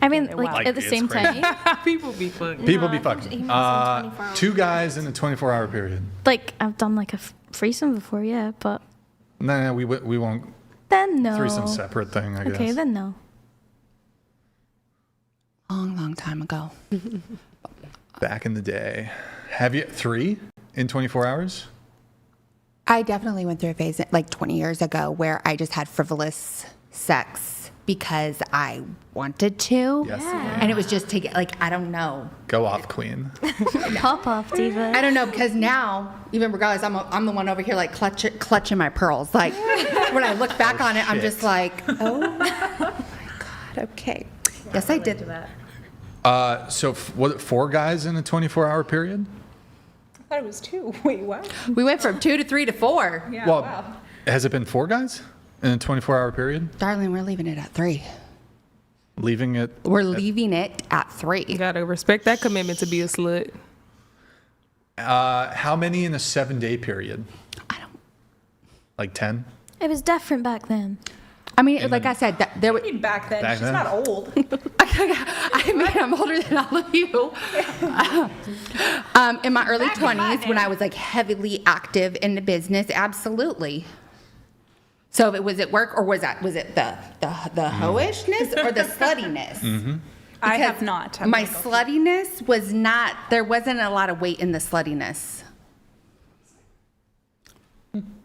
I mean, They're like wild. at the It's same crazy. time, People be fucking. People be fucking. Two guys in a 24-hour period. like I've done like a threesome before, yeah, but No, we won't. then no. Threesome separate thing, I guess. Okay, then no. Long time ago. Back in the day. Have you 3 in 24 hours? I definitely went through a phase like 20 years ago where I just had frivolous sex because I wanted to. Yes. And it was just to get, like, I don't know. Go off, queen. Pop off, diva. I don't know, because now, even regardless, I'm the one over here like clutching my pearls. Like, when I look back on it, I'm shit. just like, oh my God, okay. Yes, I did. So was it 4 guys in a 24-hour period? I thought it was 2. Wait, what? We went from 2 to 3 to 4. Yeah, Well, wow. has it been 4 guys in a 24-hour period? Darling, we're leaving it at 3. Leaving it. We're leaving it at 3. You gotta respect that commitment to be a slut. How many in a 7-day period? I don't. Like 10? It was different back then. I mean, like I said, there were. Back then, Back she's then? not old. I mean, I'm older than all of you. In my early 20s, when I was like heavily active in the business, absolutely. So, was it work or was it the hoishness or the sluttiness? Mm-hmm. I have not. My sluttiness was not. There wasn't a lot of weight in the sluttiness.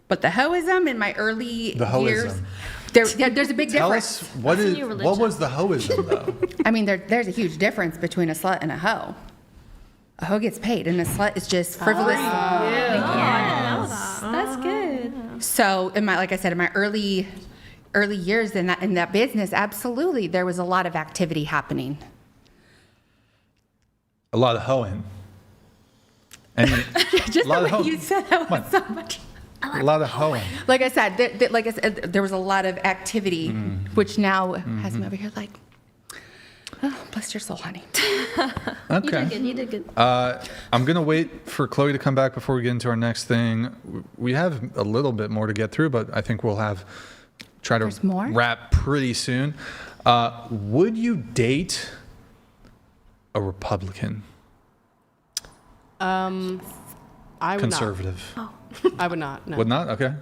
But the hoism in my early The years, hoism. there's a big Tell difference. us what was the hoism though? I mean, there's a huge difference between a slut and a hoe. A hoe gets paid, and a slut is just frivolous. That's good. So, like I said, in my early years in that business, absolutely, there was a lot of activity happening. A lot of hoeing. And Just a lot the of way hoeing. you said that was so much. A lot of hoeing. Like I said, there was a lot of activity, which now has me over here like, oh, bless your soul, honey. Okay. You did good. I'm going to wait for Chloe to come back before we get into our next thing. We have a little bit more to get through, but I think we'll try to There's more? wrap pretty soon. Would you date a Republican? I would Conservative? not. I would not. No. Would not? Okay.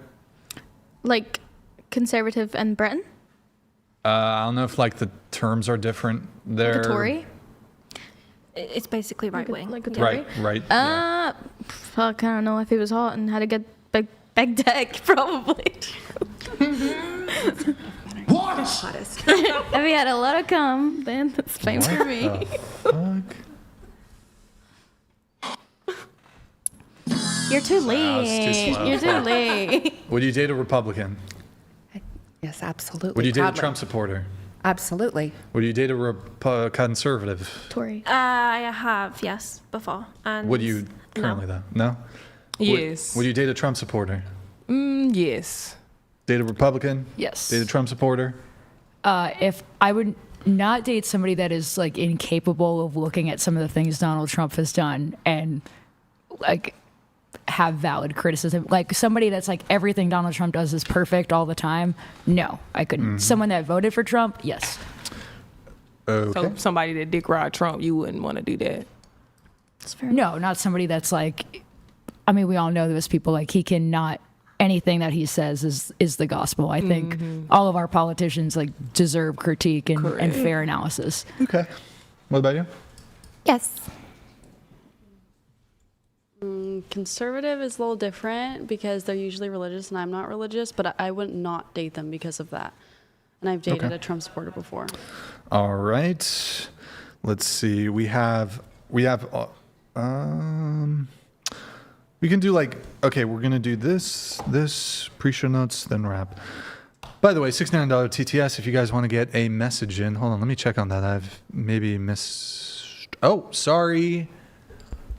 Like conservative in Britain? I don't know if like the terms are different there. Like a Tory? It's basically right wing. Like a Tory? Right. Fuck, I don't know if he was hot and had a good big dick, probably. What? Hottest. If he had a lot of cum, then that's fine for me. What the fuck? You're too Wow, it's too late. slow. You're too late. Would you date a Republican? Yes, absolutely. Would you date a proudly. Trump supporter? Absolutely. Would you date a conservative? Tory. I have, yes, before. And Would you currently though? No? Yes. Would you date a Trump supporter? Yes. Date a Republican? Yes. Date a Trump supporter? If I would not date somebody that is like incapable of looking at some of the things Donald Trump has done and like have valid criticism, like somebody that's like everything Donald Trump does is perfect all the time. No, I couldn't. Mm-hmm. Someone that voted for Trump, yes. Okay. So somebody that dick ride Trump, you wouldn't want to do that. No, not somebody that's like, I mean, we all know those people, like he cannot, anything that he says is the gospel. I think all of our politicians like deserve critique and fair analysis. Okay. What about you? Yes. Conservative is a little different because they're usually religious and I'm not religious, but I would not date them because of that. And I've dated a Trump supporter before. All right. Let's see. We can do like, okay, we're going to do this, pre-show notes, then wrap. By the way, $69 TTS if you guys want to get a message in. Hold on, let me check on that. I've maybe missed. Oh, sorry.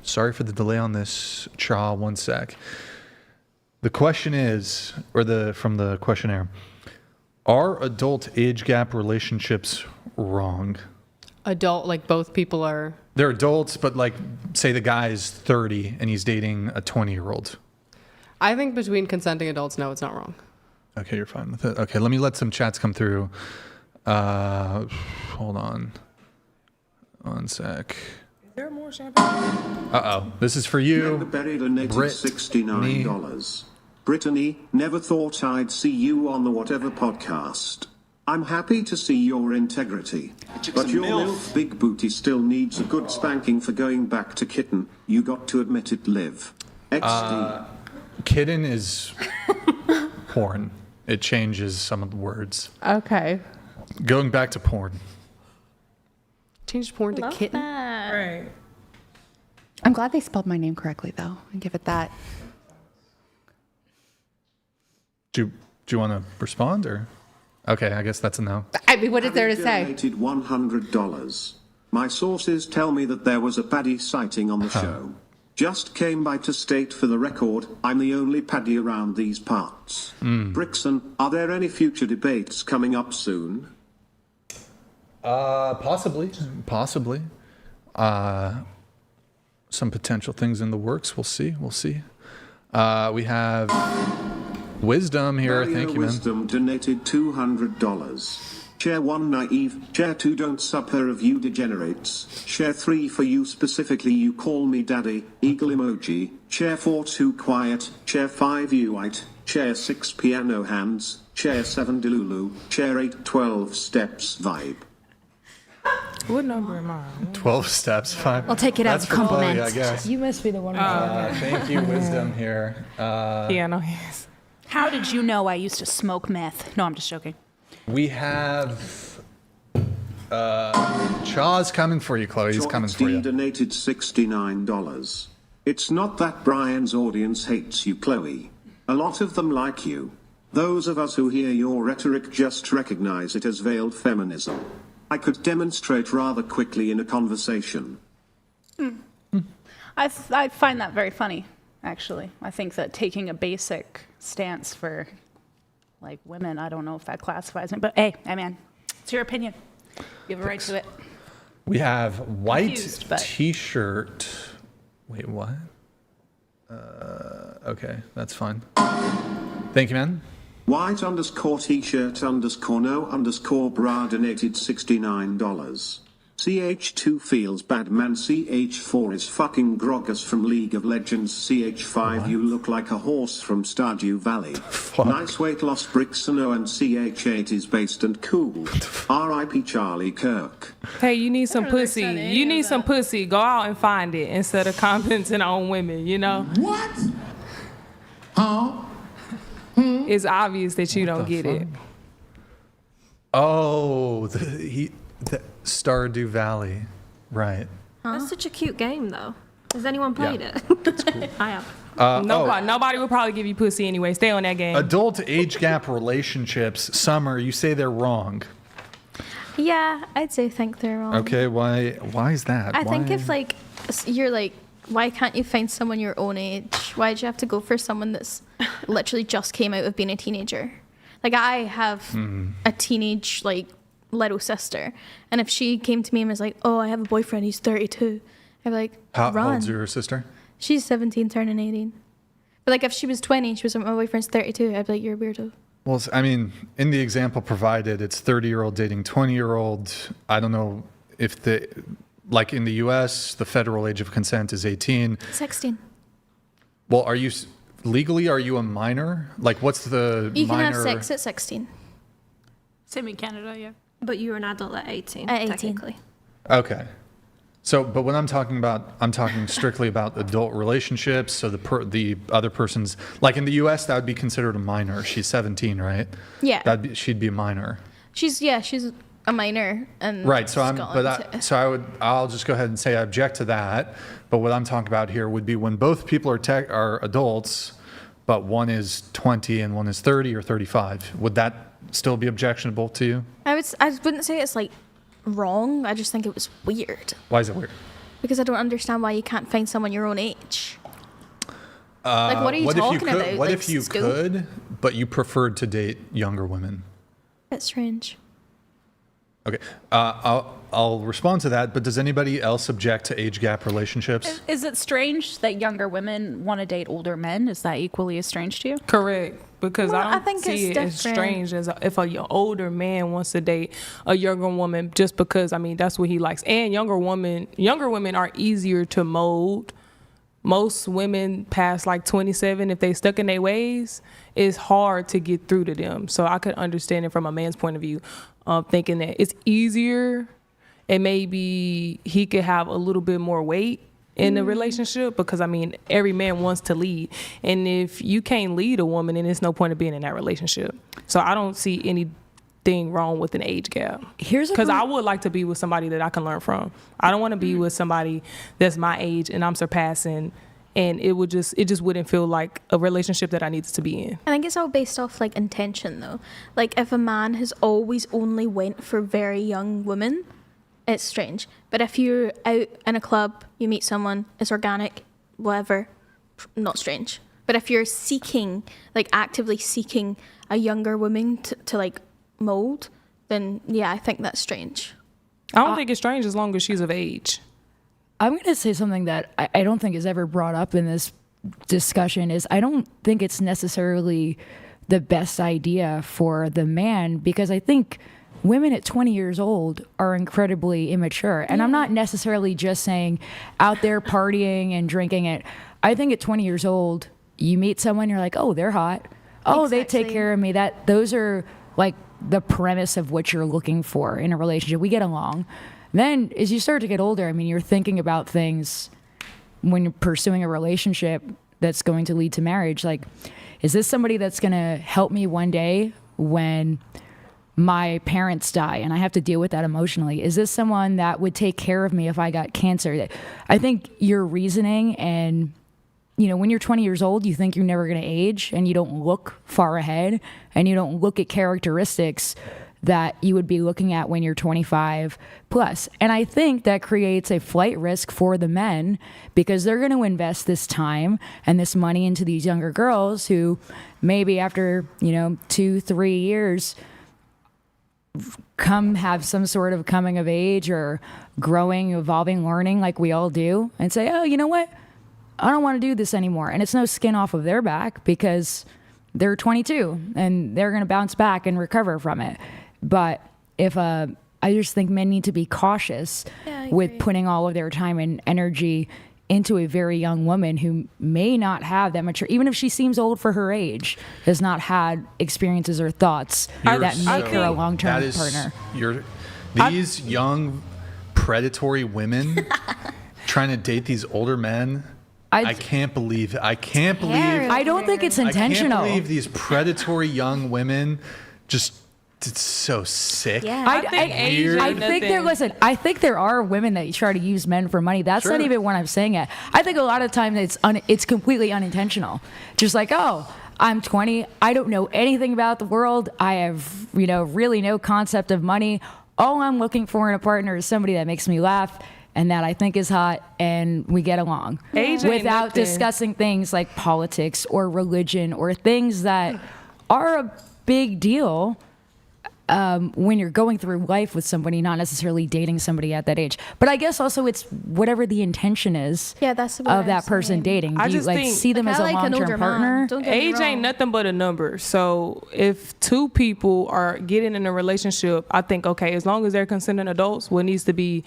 Sorry for the delay on this, Cha. 1 sec. The question is, from the questionnaire, are adult age gap relationships wrong? Adult, like both people are. They're adults, but like, say the guy is 30 and he's dating a 20-year-old. I think between consenting adults, no, it's not wrong. Okay, you're fine with it. Okay, let me let some chats come through. Hold on. 1 sec. Is there more champagne? Uh-oh. This is for you. Never buried a native $69. Brittany, never thought I'd see you on the whatever podcast. I'm happy to see your integrity. But your MILF big booty still needs a good spanking for going back to kitten. You got to admit it, Liv. XD. Kitten is porn. It changes some of the words. Okay. Going back to porn. Change porn to kitten. Right. I'm glad they spelled my name correctly, though, and give it that. Do you want to respond or? Okay, I guess that's a no. I mean, what is there to say? Donated $100. My sources tell me that there was a paddy sighting on the show. Just came by to state for the record, I'm the only paddy around these parts. Brixan, are there any future debates coming up soon? Possibly. Some potential things in the works. We'll see. We have Wisdom here. Thank you, man. Wisdom donated $200. Share 1 naive. Share 2 don't sub her of you degenerates. Share 3 for you specifically you call me daddy. Eagle emoji. Share 4 too quiet. Share 5 you white. Share 6 piano hands. Share 7 delulu. Share 8 12 steps vibe. What number am I? 12 steps, 5. I'll take it as a compliment. I guess. You must be the one. Thank you, Wisdom here. Piano hands. How did you know I used to smoke meth? No, I'm just joking. We have Chaw's coming for you, Chloe. He's coming for you. Donated $69. It's not that Brian's audience hates you, Chloe. A lot of them like you. Those of us who hear your rhetoric just recognize it as veiled feminism. I could demonstrate rather quickly in a conversation. I find that very funny, actually. I think that taking a basic stance for like women, I don't know if that classifies me, but hey, man, it's your opinion. You have a right to it. We have white Confused, but- t-shirt. Wait, what? Okay, that's fine. Thank you, man. White _ t-shirt _ no _ bra donated $69. CH2 feels bad man. CH4 is fucking Grogus from League of Legends. CH5 you look like a horse from Stardew Valley. Nice weight loss Brixan and CH8 is based and cool. R.I.P. Charlie Kirk. Hey, you need some pussy. You need some pussy. Go out and find it instead of commenting on women, you know? What? Huh? It's obvious that you don't get it. Oh, the Stardew Valley. Right. That's such a cute game, though. Has anyone played Yeah. it? That's cool. I have. Nobody would probably give you pussy anyway. Stay on that game. Adult age gap relationships. Summer, you say they're wrong. Yeah, I'd think they're wrong. Okay, why is that? I think Why- if like you're like, why can't you find someone your own age? Why do you have to go for someone that's literally just came out of being a teenager? Like I have a teenage like little sister, and if she came to me and was like, "Oh, I have a boyfriend, he's 32," I'd be like, How "Run." old's your sister? She's 17, turning 18. But like if she was 20, she was like, "My boyfriend's 32," I'd be like, "You're a weirdo." Well, I mean, in the example provided, it's 30-year-old dating 20-year-old. I don't know if like in the U.S., the federal age of consent is 18. 16. Well, legally, are you a minor? Like, what's the You can minor? have sex at 16. Same in Canada, yeah. But you're an adult at 18, At 18. technically. Okay. So, but when I'm talking about, I'm talking strictly about adult relationships. So the other person's, like in the U.S., that would be considered a minor. She's 17, right? Yeah. She'd be a minor. She's a minor. And Right. So Scotland. I'll just go ahead and say I object to that. But what I'm talking about here would be when both people are adults, but one is 20 and one is 30 or 35. Would that still be objectionable to you? I wouldn't say it's like wrong. I just think it was weird. Why is it weird? Because I don't understand why you can't find someone your own age. Like, what are you talking about? What Like, if you school? could, but you preferred to date younger women? That's strange. Okay, I'll respond to that. But does anybody else object to age gap relationships? Is it strange that younger women want to date older men? Is that equally as strange to you? Correct. Because Well, I I don't think see it's it as different. strange as if an older man wants to date a younger woman just because, I mean, that's what he likes. And younger women are easier to mold. Most women past like 27, if they stuck in their ways, it's hard to get through to them. So I could understand it from a man's point of view, thinking that it's easier and maybe he could have a little bit more weight in the relationship because, I mean, every man wants to lead. And if you can't lead a woman, then there's no point of being in that relationship. So I don't see anything wrong with an age gap. Because I would like to be with somebody that I can learn from. I don't want to be with somebody that's my age and I'm surpassing, and it just wouldn't feel like a relationship that I needed to be in. I think it's all based off like intention though. Like if a man has always only went for very young women, it's strange. But if you're out in a club, you meet someone, it's organic, whatever, not strange. But if you're seeking, like actively seeking a younger woman to like mold, then yeah, I think that's strange. I don't think it's strange as long as she's of age. I'm going to say something that I don't think is ever brought up in this discussion is I don't think it's necessarily the best idea for the man, because I think women at 20 years old are incredibly immature. And I'm not necessarily just saying out there partying and drinking it. I think at 20 years old, you meet someone, you're like, oh, they're hot. Oh, they take care of me. Those are like the premise of what you're looking for in a relationship. We get along. Then as you start to get older, I mean, you're thinking about things when you're pursuing a relationship that's going to lead to marriage. Like, is this somebody that's going to help me one day when my parents die and I have to deal with that emotionally? Is this someone that would take care of me if I got cancer? I think your reasoning, and you know, when you're 20 years old, you think you're never going to age and you don't look far ahead and you don't look at characteristics that you would be looking at when you're 25 plus. And I think that creates a flight risk for the men, because they're going to invest this time and this money into these younger girls who maybe after, 2-3 years have some sort of coming of age or growing, evolving, learning like we all do, and say, oh, you know what? I don't want to do this anymore. And it's no skin off of their back because they're 22 and they're going to bounce back and recover from it. But I just think men need to be cautious with putting all of their time and energy into a very young woman who may not have that mature, even if she seems old for her age, has not had experiences or thoughts that make her a long-term partner. These young predatory women trying to date these older men. I can't believe it. I don't think it's intentional. I can't believe these predatory young women it's so sick. Yeah. I think there are women that try to use men for money. That's not even what I'm saying yet. I think a lot of times it's completely unintentional. Just like, oh, I'm 20. I don't know anything about the world. I have, really no concept of money. All I'm looking for in a partner is somebody that makes me laugh and that I think is hot, and we get along without discussing things like politics or religion or things that are a big deal. when you're going through life with somebody, not necessarily dating somebody at that age. But I guess also it's whatever the intention is that's what of I'm that person saying. dating. I Do you just like think- see them Like, as I a like an long-term older partner? man. Don't get me Age wrong. ain't nothing but a number. So if two people are getting in a relationship, I think, okay, as long as they're consenting adults, what needs to be,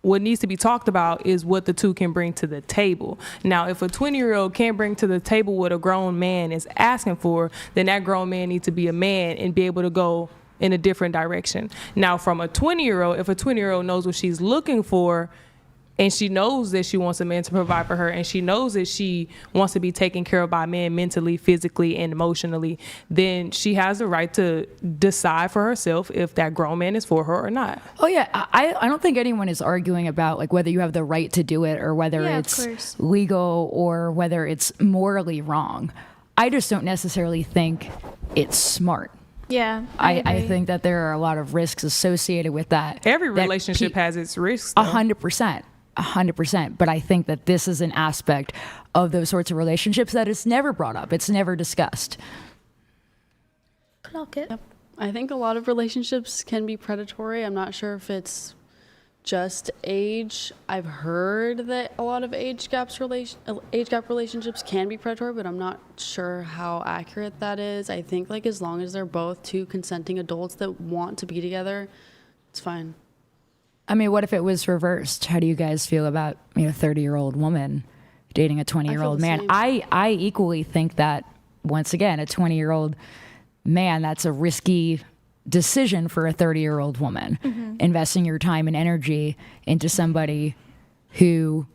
what needs to be talked about is what the two can bring to the table. Now, if a 20-year-old can't bring to the table what a grown man is asking for, then that grown man needs to be a man and be able to go in a different direction. Now, from a 20-year-old, if a 20-year-old knows what she's looking for, and she knows that she wants a man to provide for her, and she knows that she wants to be taken care of by a man mentally, physically, and emotionally, then she has the right to decide for herself if that grown man is for her or not. Oh yeah, I don't think anyone is arguing about like whether you have the right to do it or whether Yeah, of it's course. legal or whether it's morally wrong. I just don't necessarily think it's smart. Yeah, I think that there are a lot of risks associated with that. Every that relationship has its risks, though. 100%. But I think that this is an aspect of those sorts of relationships that is never brought up. It's never discussed. Clock it. I think a lot of relationships can be predatory. I'm not sure if it's just age. I've heard that a lot of age gap relationships can be predatory, but I'm not sure how accurate that is. I think like as long as they're both two consenting adults that want to be together, it's fine. I mean, what if it was reversed? How do you guys feel about, a 30-year-old woman dating a 20-year-old man? same. I equally think that, once again, a 20-year-old man, that's a risky decision for a 30-year-old woman. Investing your time and energy into somebody who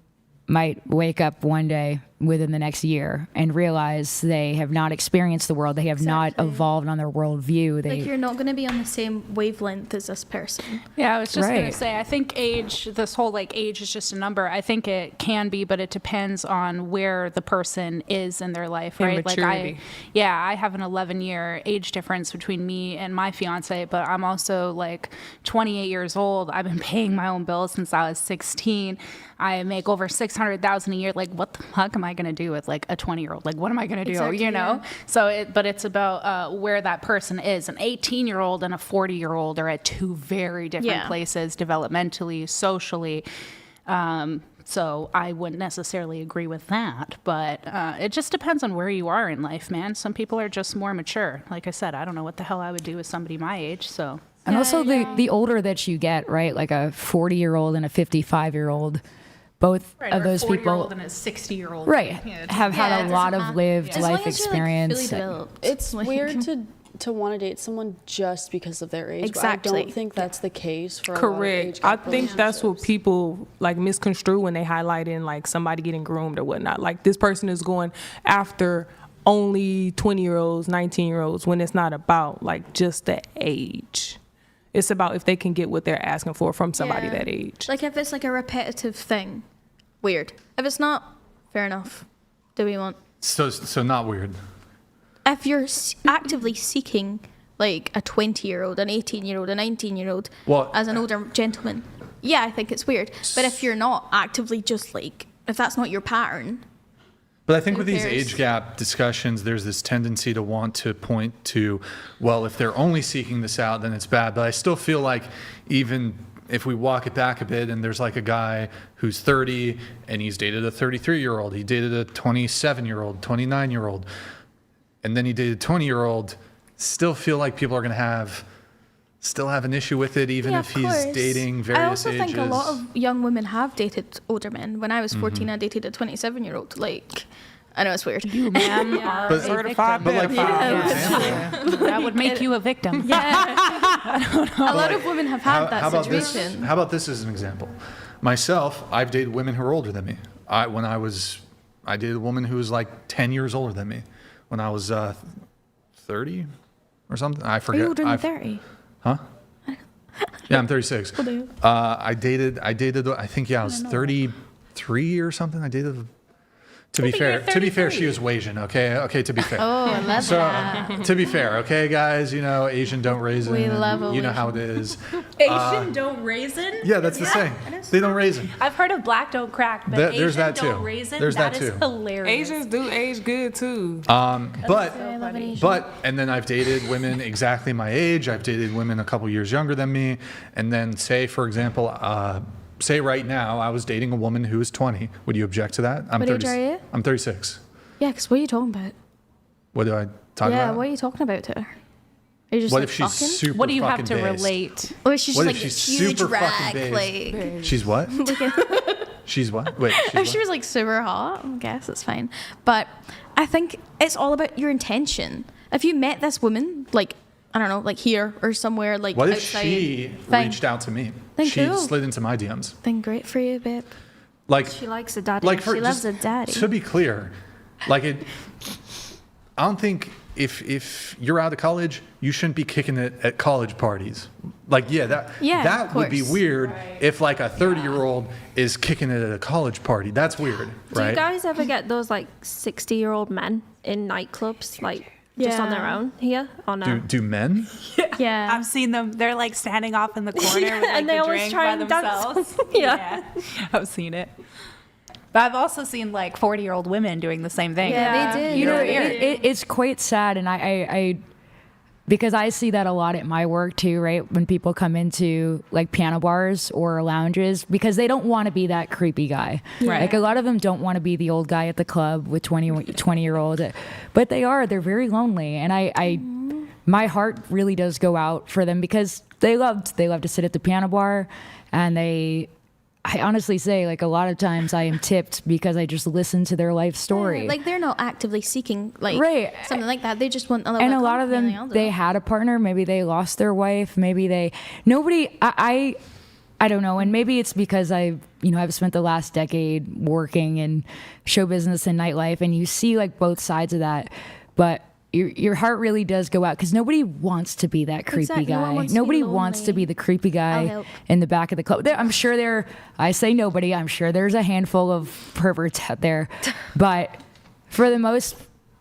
might wake up one day within the next year and realize they have not experienced the world. They have not evolved on their worldview. Like you're not going to be on the same wavelength as this person. Yeah, I was just going Right. to say, I think age, this whole like age is just a number. I think it can be, but it depends on where the person is in their life, And right? maturity. I have an 11-year age difference between me and my fiance, but I'm also like 28 years old. I've been paying my own bills since I was 16. I make over $600,000 a year. Like, what the fuck am I going to do with like a 20-year-old? Like, what am I going to do? Exactly, you know? yeah. So, but it's about where that person is. An 18-year-old and a 40-year-old are at two very different places developmentally, socially. So I wouldn't necessarily agree with that, but it just depends on where you are in life, man. Some people are just more mature. Like I said, I don't know what the hell I would do with somebody my age, so. And also the older that you get, right? Like a 40-year-old and a 55-year-old, both of those people, and a 60-year-old, right, have had a lot of lived As long life as you're, like, fully experience. developed. It's Like- weird to want to date someone just because of their age. Exactly. But I don't think that's the case for a lot of Correct. age I gap think that's what people like misconstrue when they highlight in like somebody getting groomed or whatnot. Like this person is going after only 20-year-olds, 19-year-olds when it's not about like just the age. It's about if they can get what they're asking for from somebody Yeah. that age. Like if it's like a repetitive thing, weird. If it's not, fair enough. Do we want? So not weird. If you're actively seeking like a 20-year-old, an 18-year-old, a 19-year-old Well, as an older gentleman, yeah, I think it's weird. But if you're not actively just like, if that's not your pattern, But I think Who with these cares? age gap discussions, there's this tendency to want to point to, well, if they're only seeking this out, then it's bad. But I still feel like even if we walk it back a bit and there's like a guy who's 30 and he's dated a 33-year-old, he dated a 27-year-old, 29-year-old, and then he dated a 20-year-old, still feel like people are going to still have an issue with it, even yeah, if of he's course. dating various I also ages. think a lot of young women have dated older men. When I was 14, I dated a 27-year-old. Like, I know it's weird. You, ma'am, are But- a certified victim. pedophile. That would make you a victim. A lot of women have had that situation. How about this as an example? Myself, I've dated women who are older than me. I dated a woman who was like 10 years older than me when I was 30 or something. I Are forget. you older than 30? Huh? Yeah, I'm 36. I dated, I think, I was 33 or something. To be fair, she was Asian. Okay. To be fair. Oh, I love that. To be fair, okay, guys, Asian don't raisin. We love a You know how it is. Asian don't raisin? Yeah, that's the saying. They don't raisin. I've heard of black don't crack, but There's Asian that too. don't raisin. There's that is too. hilarious. Asians do age good too. But and then I've dated women exactly my age. I've dated women a couple years younger than me, and then say, for example, say right now I was dating a woman who is 20. Would you object to that? What age are you? I'm 36. Yeah, because what are you talking about? What do I talk about? Yeah, what are you talking about to her? Are you just What like if she's fucking? super What do you have fucking to based? relate? Or is she just What like if a she's huge super rag? fucking based? Like, She's what? She's what? Wait, if she's she was like super hot, I guess it's fine. But I think it's all about your intention. If you met this woman, like, I don't know, like here or somewhere, like what if outside, she fine. reached out to me? Then She cool. slid into my DMs. Then great for you, babe. Like She likes a daddy. like She loves just a daddy. To be clear, like I don't think if you're out of college, you shouldn't be kicking it at college parties. Like that of would be course. weird if like a 30-year-old is kicking it at a college party. That's weird, Do right? you guys ever get those like 60-year-old men in nightclubs, like just on their own here? Or no? do men? Yeah. I've seen them. They're like standing off in the corner with like and they the always drink try by and dance. themselves. Yeah. I've seen it. But I've also seen like 40-year-old women doing the same thing. Yeah, they do. You know, They're it's quite sad, and I because I see that a lot at my work too, right? When people come into like piano bars or lounges, because they don't want to be that creepy guy. Right. Like a lot of them don't want to be the old guy at the club with 20-year-old, but they're very lonely, and I my heart really does go out for them because they love to sit at the piano bar, and I honestly say, like, a lot of times I am tipped because I just listen to their life story. like they're not actively seeking like Right. something like that. They just want a little And bit a lot of company, them, I'll do they it. had a partner. Maybe they lost their wife. Maybe I don't know. And maybe it's because I've spent the last decade working in show business and nightlife, and you see like both sides of that. But your heart really does go out because nobody wants to be that creepy Exactly. No one guy. wants to be Nobody wants to lonely. be the creepy I'll guy help. in the back of the club. I'm sure I say nobody. I'm sure there's a handful of perverts out there, but for the most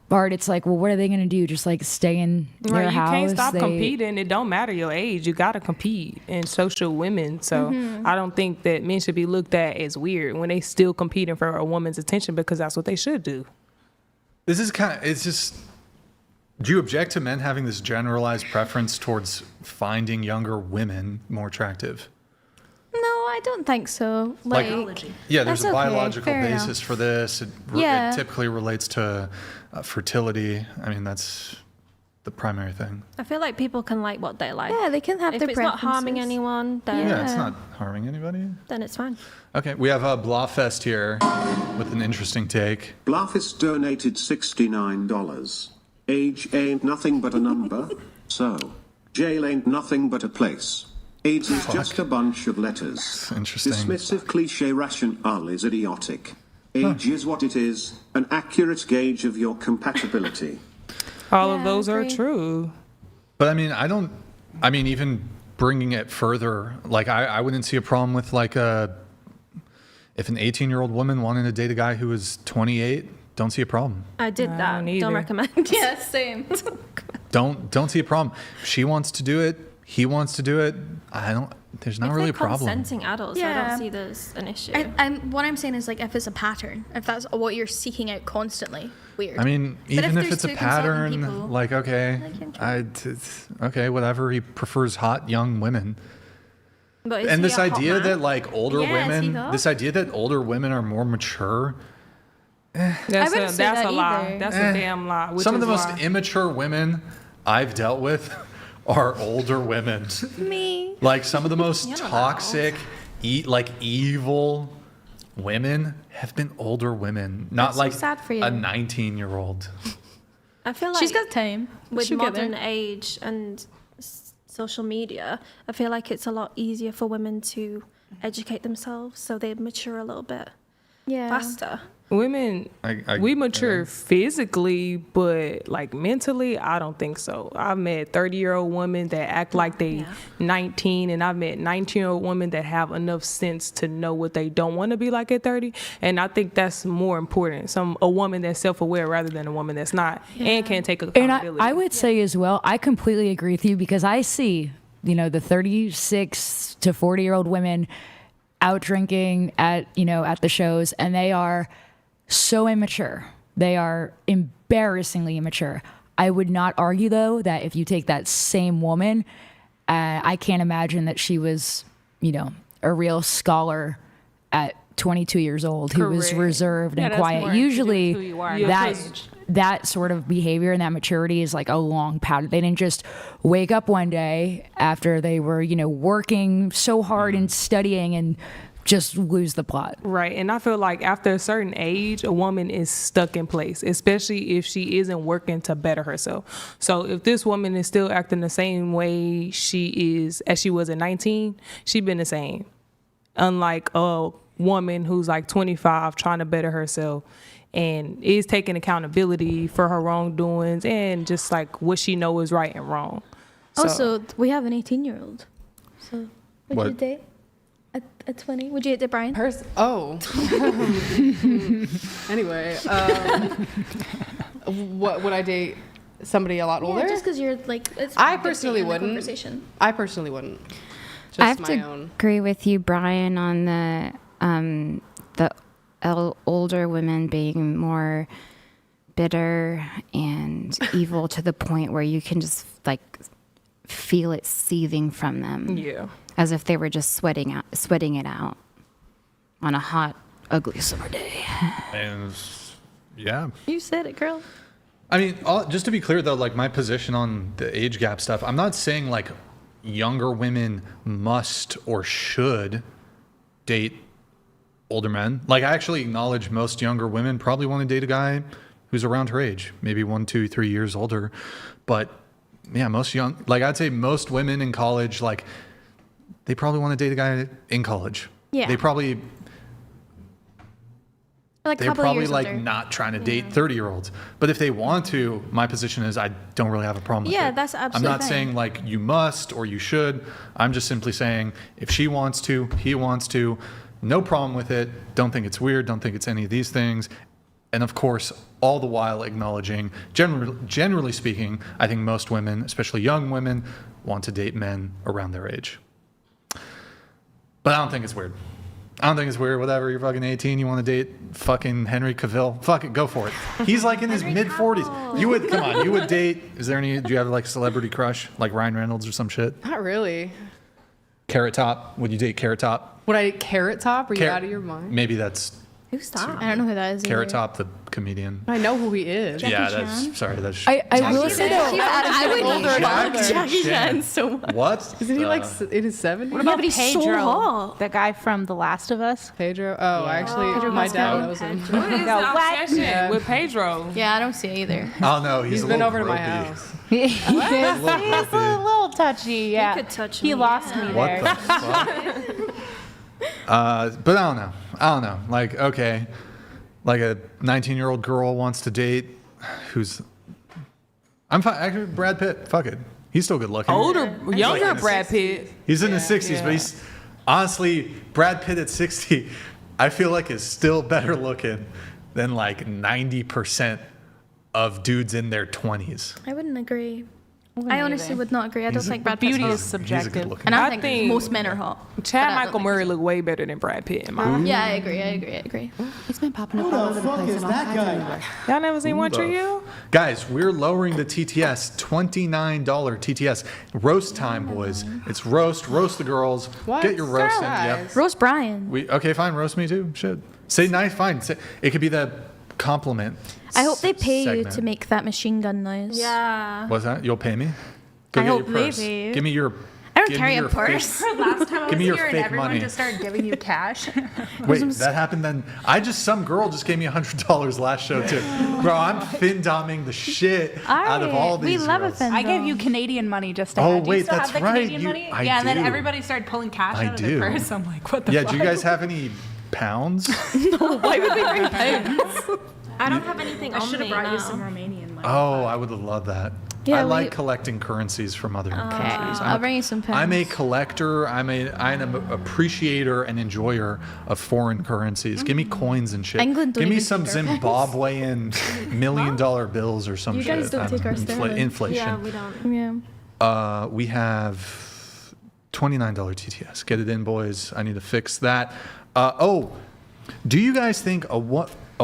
part, it's like, well, what are they going to do? Just like stay in their Right, you house? can't stop competing. It don't matter your age. You got to compete in social women. So I don't think that men should be looked at as weird when they still competing for a woman's attention because that's what they should do. This is it's just. Do you object to men having this generalized preference towards finding younger women more attractive? No, I don't think so. Like, Yeah, there's that's a okay. biological Fair basis enough. for this. It Yeah. typically relates to fertility. I mean, that's the primary thing. I feel like people can like what they like. Yeah, they can have If their it's not harming preferences. anyone, then Yeah, it's not harming anybody. then it's fine. Okay, we have Blawfest here with an interesting take. Blawfest donated $69. Age ain't nothing but a number, so jail ain't nothing but a place. AIDS is just a bunch of letters. Interesting. Dismissive cliche rationale is idiotic. Age is what it is, an accurate gauge of your compatibility. All of those are true. But I mean, even bringing it further, like I wouldn't see a problem with like if an 18-year-old woman wanted to date a guy who was 28, don't see a problem. I did that. don't either. Don't recommend. Yeah, same. Don't see a problem. She wants to do it. He wants to do it. There's not If really a they're problem. consenting adults, I Yeah. don't see there's an issue. What I'm saying is like if it's a pattern, if that's what you're seeking out constantly, weird. I mean, But even if there's it's a two consenting pattern, people, like, okay, okay, whatever. He prefers hot young women. But is And he this a hot idea man? that like older Yeah, is he women, though? this idea that older women are more mature. That's wouldn't say that's that a lie. either. That's a damn lie. Which Some of is the most why- immature women I've dealt with are older women. Me. Like some of the most toxic, like evil women have been older women, not That's so like sad for you. a 19-year-old. I feel like She's got time. with She'll get modern there. age and social media, I feel like it's a lot easier for women to educate themselves so they mature a little bit. faster. Women, we mature physically, but like mentally, I don't think so. I've met 30-year-old women that act like they 19, and I've met 19-year-old women that have enough sense to know what they don't want to be like at 30. And I think that's more important. A woman that's self-aware rather than a woman that's not and can take accountability. And I would say as well, I completely agree with you, because I see, the 36 to 40-year-old women out drinking at the shows, and they are so immature. They are embarrassingly immature. I would not argue, though, that if you take that same woman, I can't imagine that she was, a real scholar at 22 years old who was reserved and quiet. Usually that sort of behavior and that maturity is like a long pattern. They didn't just wake up one day after they were, working so hard and studying and just lose the plot. Right. And I feel like after a certain age, a woman is stuck in place, especially if she isn't working to better herself. So if this woman is still acting the same way she is as she was at 19, she been the same. Unlike a woman who's like 25 trying to better herself and is taking accountability for her wrongdoings and just like what she know is right and wrong. Also, we have an 18-year-old. So would What? you date at 20? Would you date Brian? Anyway, what would I date? Somebody a lot older? Yeah, just because you're like. I personally wouldn't. Conversation. I personally wouldn't. Just I have my to own. agree with you, Brian, on the older women being more bitter and evil to the point where you can just like feel it seething from them. Yeah. As if they were just sweating it out on a hot, ugly summer day. And yeah. You said it, girl. I mean, just to be clear though, like my position on the age gap stuff, I'm not saying like younger women must or should date older men. Like I actually acknowledge most younger women probably want to date a guy who's around her age, maybe 1, 2, 3 years older. But yeah, I'd say most women in college, like they probably want to date a guy in college. Yeah. They're probably years like older. not trying to date 30-year-olds. But if they want to, my position is I don't really have a problem with it. Yeah, that's absolutely I'm not fine. saying like you must or you should. I'm just simply saying if she wants to, he wants to, no problem with it. Don't think it's weird. Don't think it's any of these things. And of course, all the while acknowledging, generally speaking, I think most women, especially young women, want to date men around their age. But I don't think it's weird. Whatever, you're fucking 18, you want to date fucking Henry Cavill. Fuck it, go for it. He's like in his mid-40s. You would date, do you have like a celebrity crush? Like Ryan Reynolds or some shit? Not really. Carrot Top? Would you date Carrot Top? Would I date Carrot Top? Are you out of your mind? Maybe that's Who's that? I don't know who that is. Carrot either. Top, the comedian. I know who he is. That's I will say though, I would Jackie Jackie Chan. Chan so much. What? Isn't he like in his 70s? What about but he's so Pedro, hot. the guy from The Last of Us? Pedro? Oh, actually, Pedro my Pascal. dad knows him. What is the obsession with Pedro? Yeah, I don't see it either. Oh no, he's He's been over to my house. He's a little touchy. Yeah, could touch he me, lost me What there. the fuck? But I don't know. Like, okay, like a 19-year-old girl wants to date I'm fine. Actually, Brad Pitt. Fuck it. He's still good looking. Younger Brad Pitt. He's in his 60s, but he's honestly, Brad Pitt at 60, I feel like is still better looking than like 90% of dudes in their 20s. I wouldn't agree. I honestly would not agree. I don't think Brad Beauty Pitt's is hot. subjective. And I I think most men are hot. Chad But I don't Michael think Murray look way better than Brad Pitt in my opinion. Yeah, I agree. He's been popping up all over the place. Y'all never seen One Tree Hill? Guys, we're lowering the TTS, $29 TTS. Roast time, boys. It's roast the girls. What? Get your roast in. Guys. Yep. Roast Brian. Okay, fine, roast me too. Shit. Say nice, fine. It could be the compliment. I hope they pay you segment. to make that machine gun noise. Yeah. What's that? You'll pay me? Go I get hope your purse. they pay. Give me your. I don't give carry me a your purse. fake- Last time I Give was me your here and fake everyone money. just started giving you cash. Wait, that happened then? Some girl just gave me $100 last show too. Bro, I'm fin-doming the shit out of all these We love a girls. fin I gave you Canadian money just to Oh, have. Do wait, you still that's have the right. Canadian money? I yeah, and then do. everybody started pulling cash I out of do. their purse. I'm like, what the Yeah, fuck? do you guys have any pounds? Why would we bring pounds? I don't have anything I on should have me brought you now. some Romanian money. Oh, I would have loved that. Yeah, I like we- collecting currencies from other countries. I'll bring you some pens. I'm a collector. I'm an appreciator and enjoyer of foreign currencies. Give me coins and shit. England don't Give me even some take our pens. Zimbabwean $1 million bills or some You shit. guys don't take our sterling. Inflation. Yeah, we don't. Yeah. We have $29 TTS. Get it in, boys. I need to fix that. Do you guys think a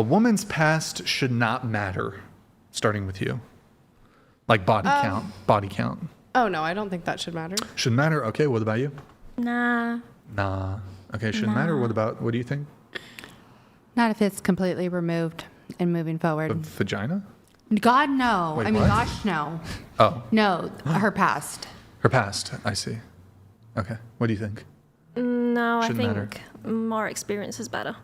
woman's past should not matter? Starting with you. Like body count. Body count. Oh, no, I don't think that should matter. Shouldn't matter. Okay, what about you? Nah. Nah. Okay, shouldn't matter. What do you think? Not if it's completely removed and moving forward. A vagina? God, no. Wait, I mean, what? gosh, no. Oh, No, her past. her past. I see. Okay, what do you think? No, I Shouldn't think more experience is better.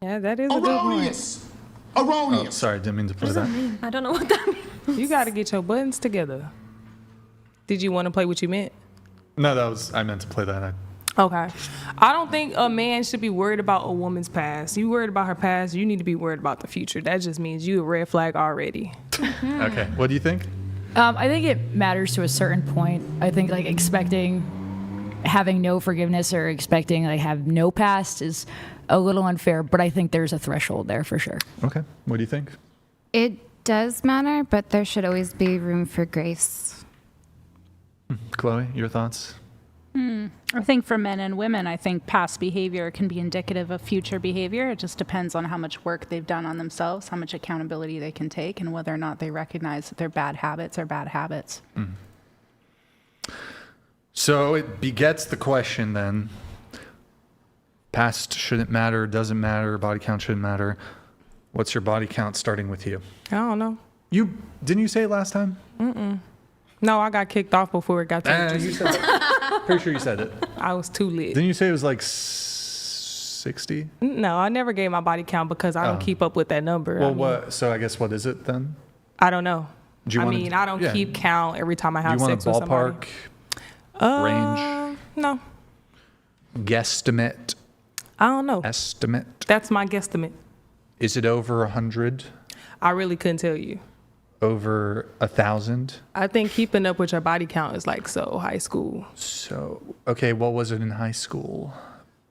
Yeah, that is a good point. Erroneous. Oh, Erroneous. sorry, didn't mean to play that. I don't know what that means. You got to get your buttons together. Did you want to play what you meant? No, I meant to play that. Okay. I don't think a man should be worried about a woman's past. You worried about her past, you need to be worried about the future. That just means you a red flag already. Okay, what do you think? I think it matters to a certain point. I think like having no forgiveness or expecting like have no past is a little unfair, but I think there's a threshold there for sure. Okay, what do you think? It does matter, but there should always be room for grace. Chloe, your thoughts? I think for men and women, I think past behavior can be indicative of future behavior. It just depends on how much work they've done on themselves, how much accountability they can take, and whether or not they recognize that their bad habits are bad habits. So it begets the question then. Past shouldn't matter, doesn't matter, body count shouldn't matter. What's your body count starting with you? I don't know. Didn't you say it last time? No, I got kicked off before it got to You said it. Pretty sure you said it. I was too lit. Didn't you say it was like 60? No, I never gave my body count because I don't keep up with that number. Well, I mean, what? So I guess what is it then? I don't know. Do you wanna- I don't yeah. keep count every time I Do have you want sex a with somebody. ballpark range? No, Guesstimate? I don't know. Estimate? That's my guesstimate. Is it over 100? I really couldn't tell you. Over 1,000? I think keeping up with your body count is like so high school. So, okay, what was it in high school?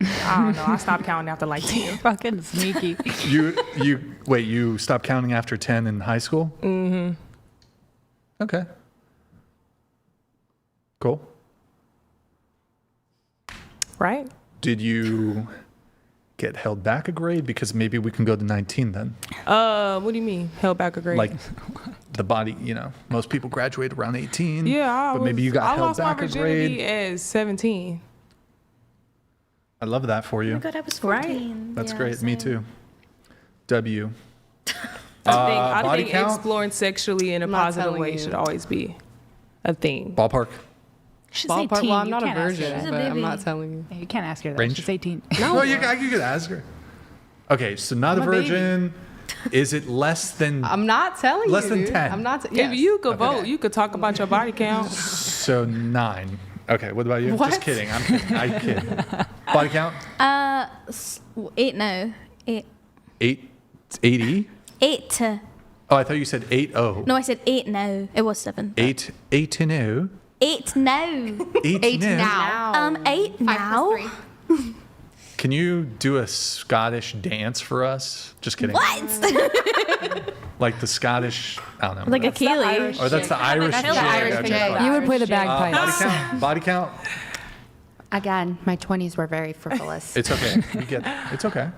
I don't know. I stopped counting after like 10. Fucking sneaky. You stopped counting after 10 in high school? Mm-hmm. Okay. Cool. Right? Did you get held back a grade? Because maybe we can go to 19 then. What do you mean? Held back a grade? Like the body, most people graduate around 18. yeah, but maybe you got I held lost my back a virginity grade. at 17. I love that for you. Oh my God, I was 14. That's Yeah, great. Me same. too. W. I body think count? exploring sexually in a I'm not positive telling way you. should always be a thing. Ballpark. She's Ballpark. 18. Well, I'm You not a can't ask her virgin, that. but I'm not telling you. Yeah, you can't ask her that. Range? She's 18. No, you could ask her. Okay, so not I'm a a baby. virgin. Is it less than I'm not telling Less you. than dude. 10. I'm not. If you could vote, you could talk about your body count. so 9? Okay, what about you? What? Just kidding. I'm kidding. I kid. Body count? 8 now. 8. 80? 8. Oh, I thought you said 80. No, I said 8 now. It was 7. 8 to know. 8 now. 8 now. 8 now. Can you do a Scottish dance for us? Just kidding. What? Like the Scottish, I don't know. Like a Keeley. Or that's the Irish jig. Okay, You would play the fine. bagpipes. Body count? Body count? Again, my 20s were very frivolous. It's okay. We get it's okay.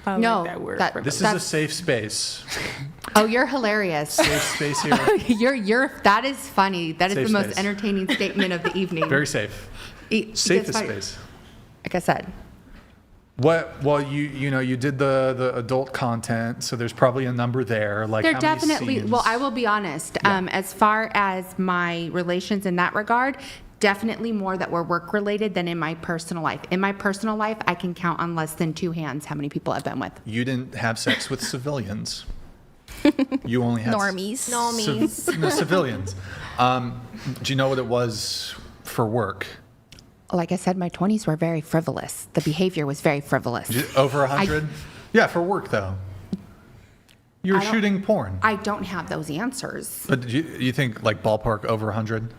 I No, like that word. that- This is a safe space. Oh, you're hilarious. Safe space here. That is funny. That is Safe the most space. entertaining statement of the evening. Very safe. Safest Safest space. Like I said. What? Well, you did the adult content, so there's probably a number there. Like They're how many definitely, scenes? well, I will be honest. As far as my relations in that regard, definitely more that were work related than in my personal life. In my personal life, I can count on less than 2 hands how many people I've been with. You didn't have sex with civilians. You only had Normies. civilians. Do you know what it was for work? like I said, my 20s were very frivolous. The behavior was very frivolous. Over 100? Yeah, for work though. You were shooting porn. I don't have those answers. But you think like ballpark over 100?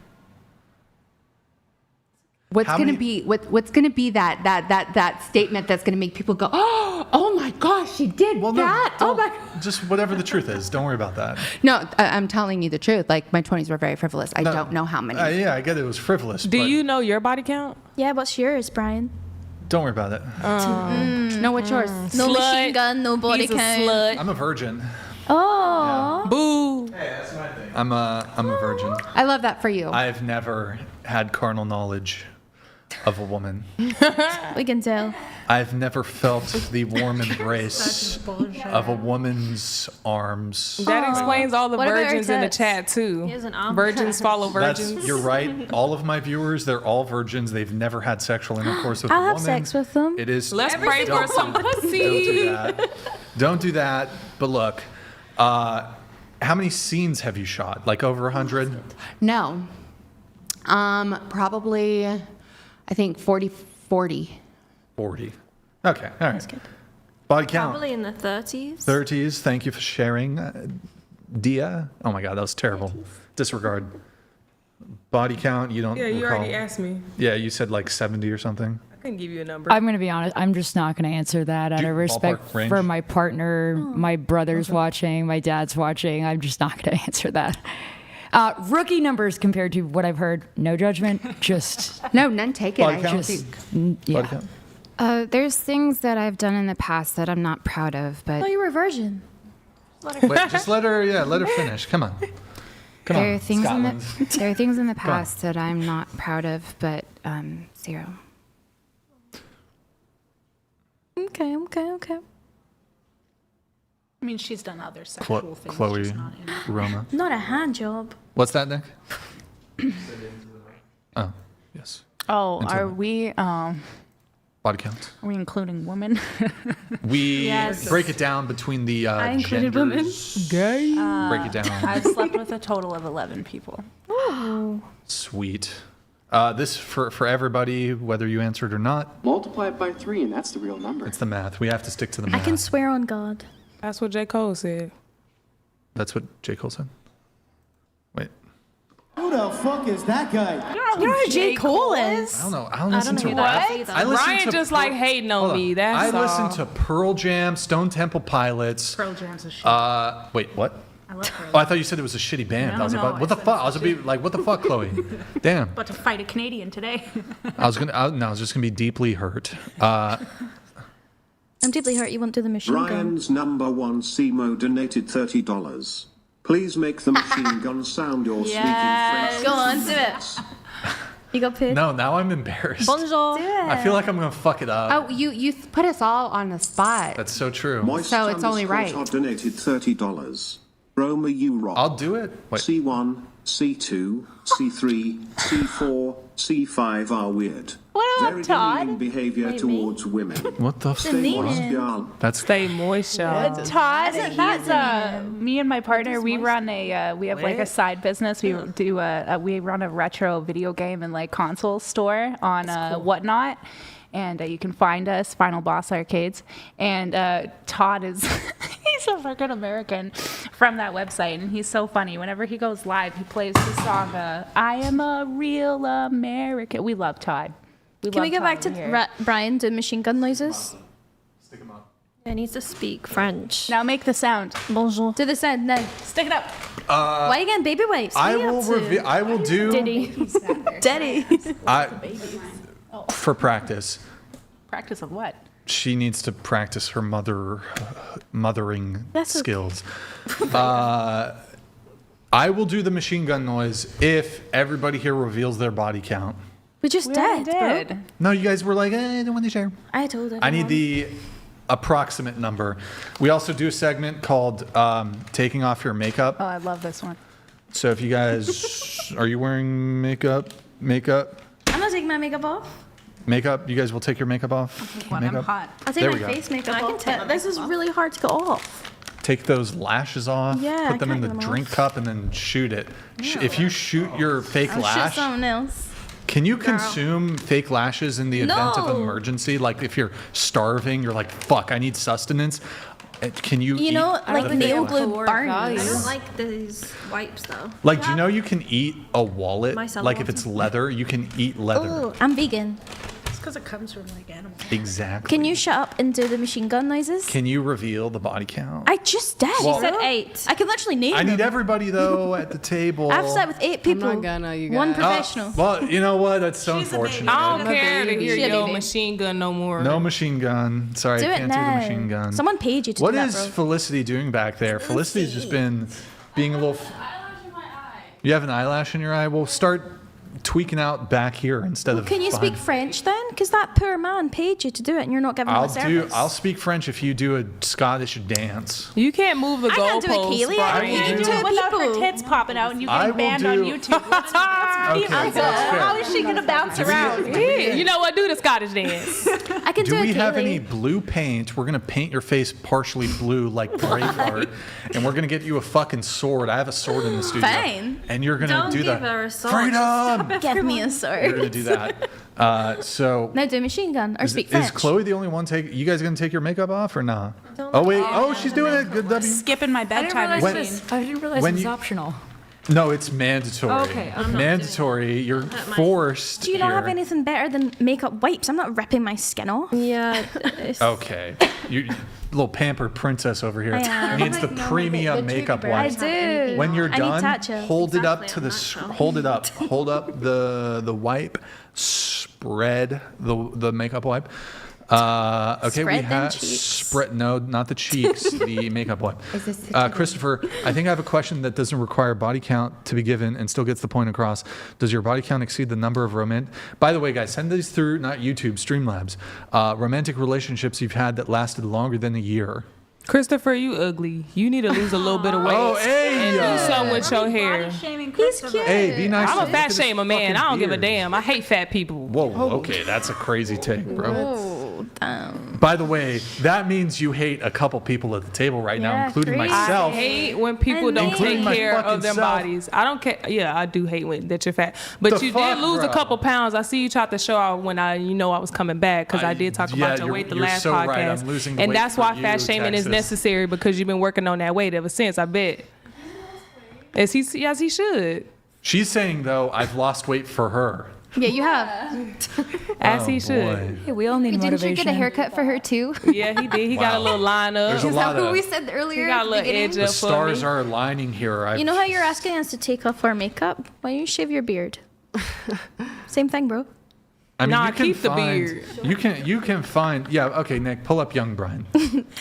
What's going to be that statement that's going to make people go, oh my gosh, she did that? Oh my. Just whatever the truth is. Don't worry about that. No, I'm telling you the truth. Like my 20s were very frivolous. I don't know how many. Yeah, I get it was frivolous. Do but you know your body count? Yeah, what's yours, Brian? Don't worry about it. No, what's yours? No Slut. machine gun, no body He's a count. slut. I'm a virgin. Oh. Boo. Hey, that's my thing. I'm a virgin. I love that for you. I've never had carnal knowledge of a woman. We can tell. I've never felt the warm embrace of a woman's arms. That explains all the What about her virgins in the tits? chat too. He has an arm. Virgins follow virgins. You're right. All of my viewers, they're all virgins. They've never had sexual intercourse with a I'll woman. have sex with them. It is. Let's pray for some pussy. Don't do that. Don't do that. But look, how many scenes have you shot? Like over 100? No. Probably, I think 40. 40. Okay, all right. That's good. Body count. Probably in the 30s. 30s. Thank you for sharing. Dia. Oh my God, that was terrible. Disregard. Body count. You don't. Yeah, you recall. already asked me. Yeah, you said like 70 or something. I couldn't give you a number. I'm going to be honest. I'm just not going to answer that out of respect ballpark range? for my partner, my brother's watching, my dad's watching. I'm just not going to answer that. Rookie numbers compared to what I've heard. No judgment. Just No, none taken. Body I count? think. yeah. Body count. There's things that I've done in the past that I'm not proud of, but Oh, you were a virgin. Wait, just let her. Yeah, let her finish. Come on. Come there are on. things Scotland. there are things in the past that I'm not proud of, but zero. Okay. I mean, she's done other sexual things. Chloe, just not in- Roma. Not a hand job. What's that, Nick? Oh, yes. Oh, Into are it. we? Body count. Are we including women? We Yes. break it down between the I included women. genders. Gay. Break it down. I've slept with a total of 11 people. Sweet. This for everybody, whether you answered or not. Multiply it by 3, and that's the real number. It's the math. We have to stick to the I math. can swear on God. That's what J. Cole said. That's what J. Cole said. Wait. Who the fuck is that guy? You know who J. Cole is? I don't know. I don't listen to know who that is I listen Brian to just like hating on Hold me. on. That's I listen all. to Pearl Jam, Stone Temple Pilots. Pearl Jam's a shit. Wait, what? I love Pearl Oh, I thought you said it was a shitty band. No, I was no, like, what the I said fuck? I was gonna be like, what the fuck, Chloe? Damn. But to fight a Canadian today. I was just gonna be deeply hurt. I'm deeply hurt you won't do the machine gun. Ryan's number one Simo donated $30. Please make the machine gun sound your speaking French. Go on, do it. You got paid? No, now I'm embarrassed. Bonjour. I feel like I'm gonna fuck it up. Oh, you put us all on the spot. That's so true. Moist So it's only right. underscore Todd donated $30. Roma, you rock. I'll do it. Wait. C1, C2, C3, C4, C5 are weird. What up, Very Todd? demeaning behavior towards women. What the Stay Demeaning. moist, y'all. That's Stay moist, y'all. Todd, me and my partner, we run a, we have like a side business. We do we run a retro video game and like console store on Whatnot. And you can find us, Final Boss Arcades. And Todd is, he's a freaking American from that website. And he's so funny. Whenever he goes live, he plays the song, I Am a Real American. We love Todd. Can we go back to Brian doing machine gun noises? Stick 'em up. I need to speak French. Now make the sound. Bonjour. Do the sound now. Stick it up. Why are you getting baby wipes? What I are you will up to? reveal. I will do. Diddy. Daddy. For practice. Practice of what? She needs to practice her mothering That's okay. skills. I will do the machine gun noise if everybody here reveals their body count. We just did, bro. No, you guys were like, I don't want to share. I told him. I need the approximate number. We also do a segment called Taking Off Your Makeup. Oh, I love this one. So if you guys, are you wearing makeup? I'm not taking my makeup off. Makeup? You guys will take your makeup off? When I'm hot. I'll take There my we go. face makeup off. This is really hard to get off. Take those lashes off, Yeah, put them I in the can't get them drink off. cup, and then shoot it. If you shoot your fake I'll shoot lash, someone else. Can you consume fake lashes in the event of an emergency? Like if you're starving, you're like, fuck, I need sustenance. Can you You know, eat like the nail fake- glue burns. I don't like these wipes though. Like, do you know you can eat a wallet? Myself Like if it's leather, you can eat leather. Oh, I'm vegan. It's because it comes from like animals. Exactly. Can you shut up and do the machine gun noises? Can you reveal the body count? I just did. Well- She said 8. I can literally name I need them. everybody though at the table. I've sat with 8 people. not gonna, you One guys. professional. Well, you know what? That's so unfortunate. I don't care to hear She a your baby. machine gun no more. No machine gun. Sorry, Do I it can't now. do the machine gun. Someone paid you to What do that, is bro. Felicity doing back there? Felicity's just been being a little. You have an eyelash in your eye? Well, start tweaking out back here instead of. Can you behind. speak French then? Because that poor man paid you to do it and you're not giving him a service. I'll speak French if you do a Scottish dance. You can't move the I can't do it, goalposts, Kaylee. I Brian. can't do it Without her people. tits popping out and you I getting will banned on do- YouTube. What's the Okay, answer? that's fair. How is she gonna bounce around? You know what? Do the Scottish dance. I can do, Do we it, have Kaylee. any blue paint? We're gonna paint your face partially blue like Braveheart, and we're gonna get you a fucking sword. I have a sword in the studio. Fine. And you're gonna Don't do give that. her a sword. Freedom. Give me a sword. You're gonna do that. So. Now do a machine gun or speak Is French. Chloe the only one take? You guys gonna take your makeup off or not? Oh wait. Oh, she's doing it. Good W. Skipping my bedtime When- routine. I didn't realize When it was you- optional. No, it's mandatory. Okay, I'm not Mandatory. You're forced. Do you not here. have anything better than makeup wipes? I'm not ripping my skin off. Yeah. Okay. You little pampered princess over here I am. needs the premium makeup I wipes. do. When you're I need done, touch-up. hold it up to the hold it up. Hold up the wipe. Spread the makeup wipe. Okay, we Spread them have cheeks. spread. No, not the cheeks. The makeup wipe. Is this the Christopher, I think I have a question that doesn't require body count to be given and still gets the point across. Does your body count exceed the number of romantic? By the way, guys, send these through not YouTube, Streamlabs. Romantic relationships you've had that lasted longer than a year. Christopher, you ugly. You need to lose a little bit of weight Oh, hey, and do something with your hair. He's cute. Hey, be nice. I'm to a look fat at his shamer, man. fucking I don't give a beard. damn. I hate fat people. Whoa, okay, that's a crazy take, bro. Oh, damn. By the way, that means you hate a couple people at the table right now, Yeah, including crazy. myself. I hate when people don't Including take my care fucking of their self. bodies. I don't care. Yeah, I do hate when that you're fat. But The you fuck, did lose a bro? couple pounds. I see you tried to show out when I was coming back because I did talk yeah, about your you're- weight the you're last so podcast. right. I'm losing the and weight that's for why you, fat shaming is Texas. necessary because you've been working on that weight ever since, I bet. As he should. She's saying though, I've lost weight for her. Yeah, you have. As Oh, he should. boy. Hey, we all need Didn't motivation. you get a haircut for her too? Yeah, he did. He got a Wow. little line up. There's a Is lot that what of we said earlier? He got a at the little beginning? edge the up for stars me. are aligning here. You know how you're asking us to take off our makeup? Why don't you shave your beard? Same thing, bro. I mean, Nah, you can keep the find, beard. You can find. Yeah. Okay, Nick, pull up Young Brian.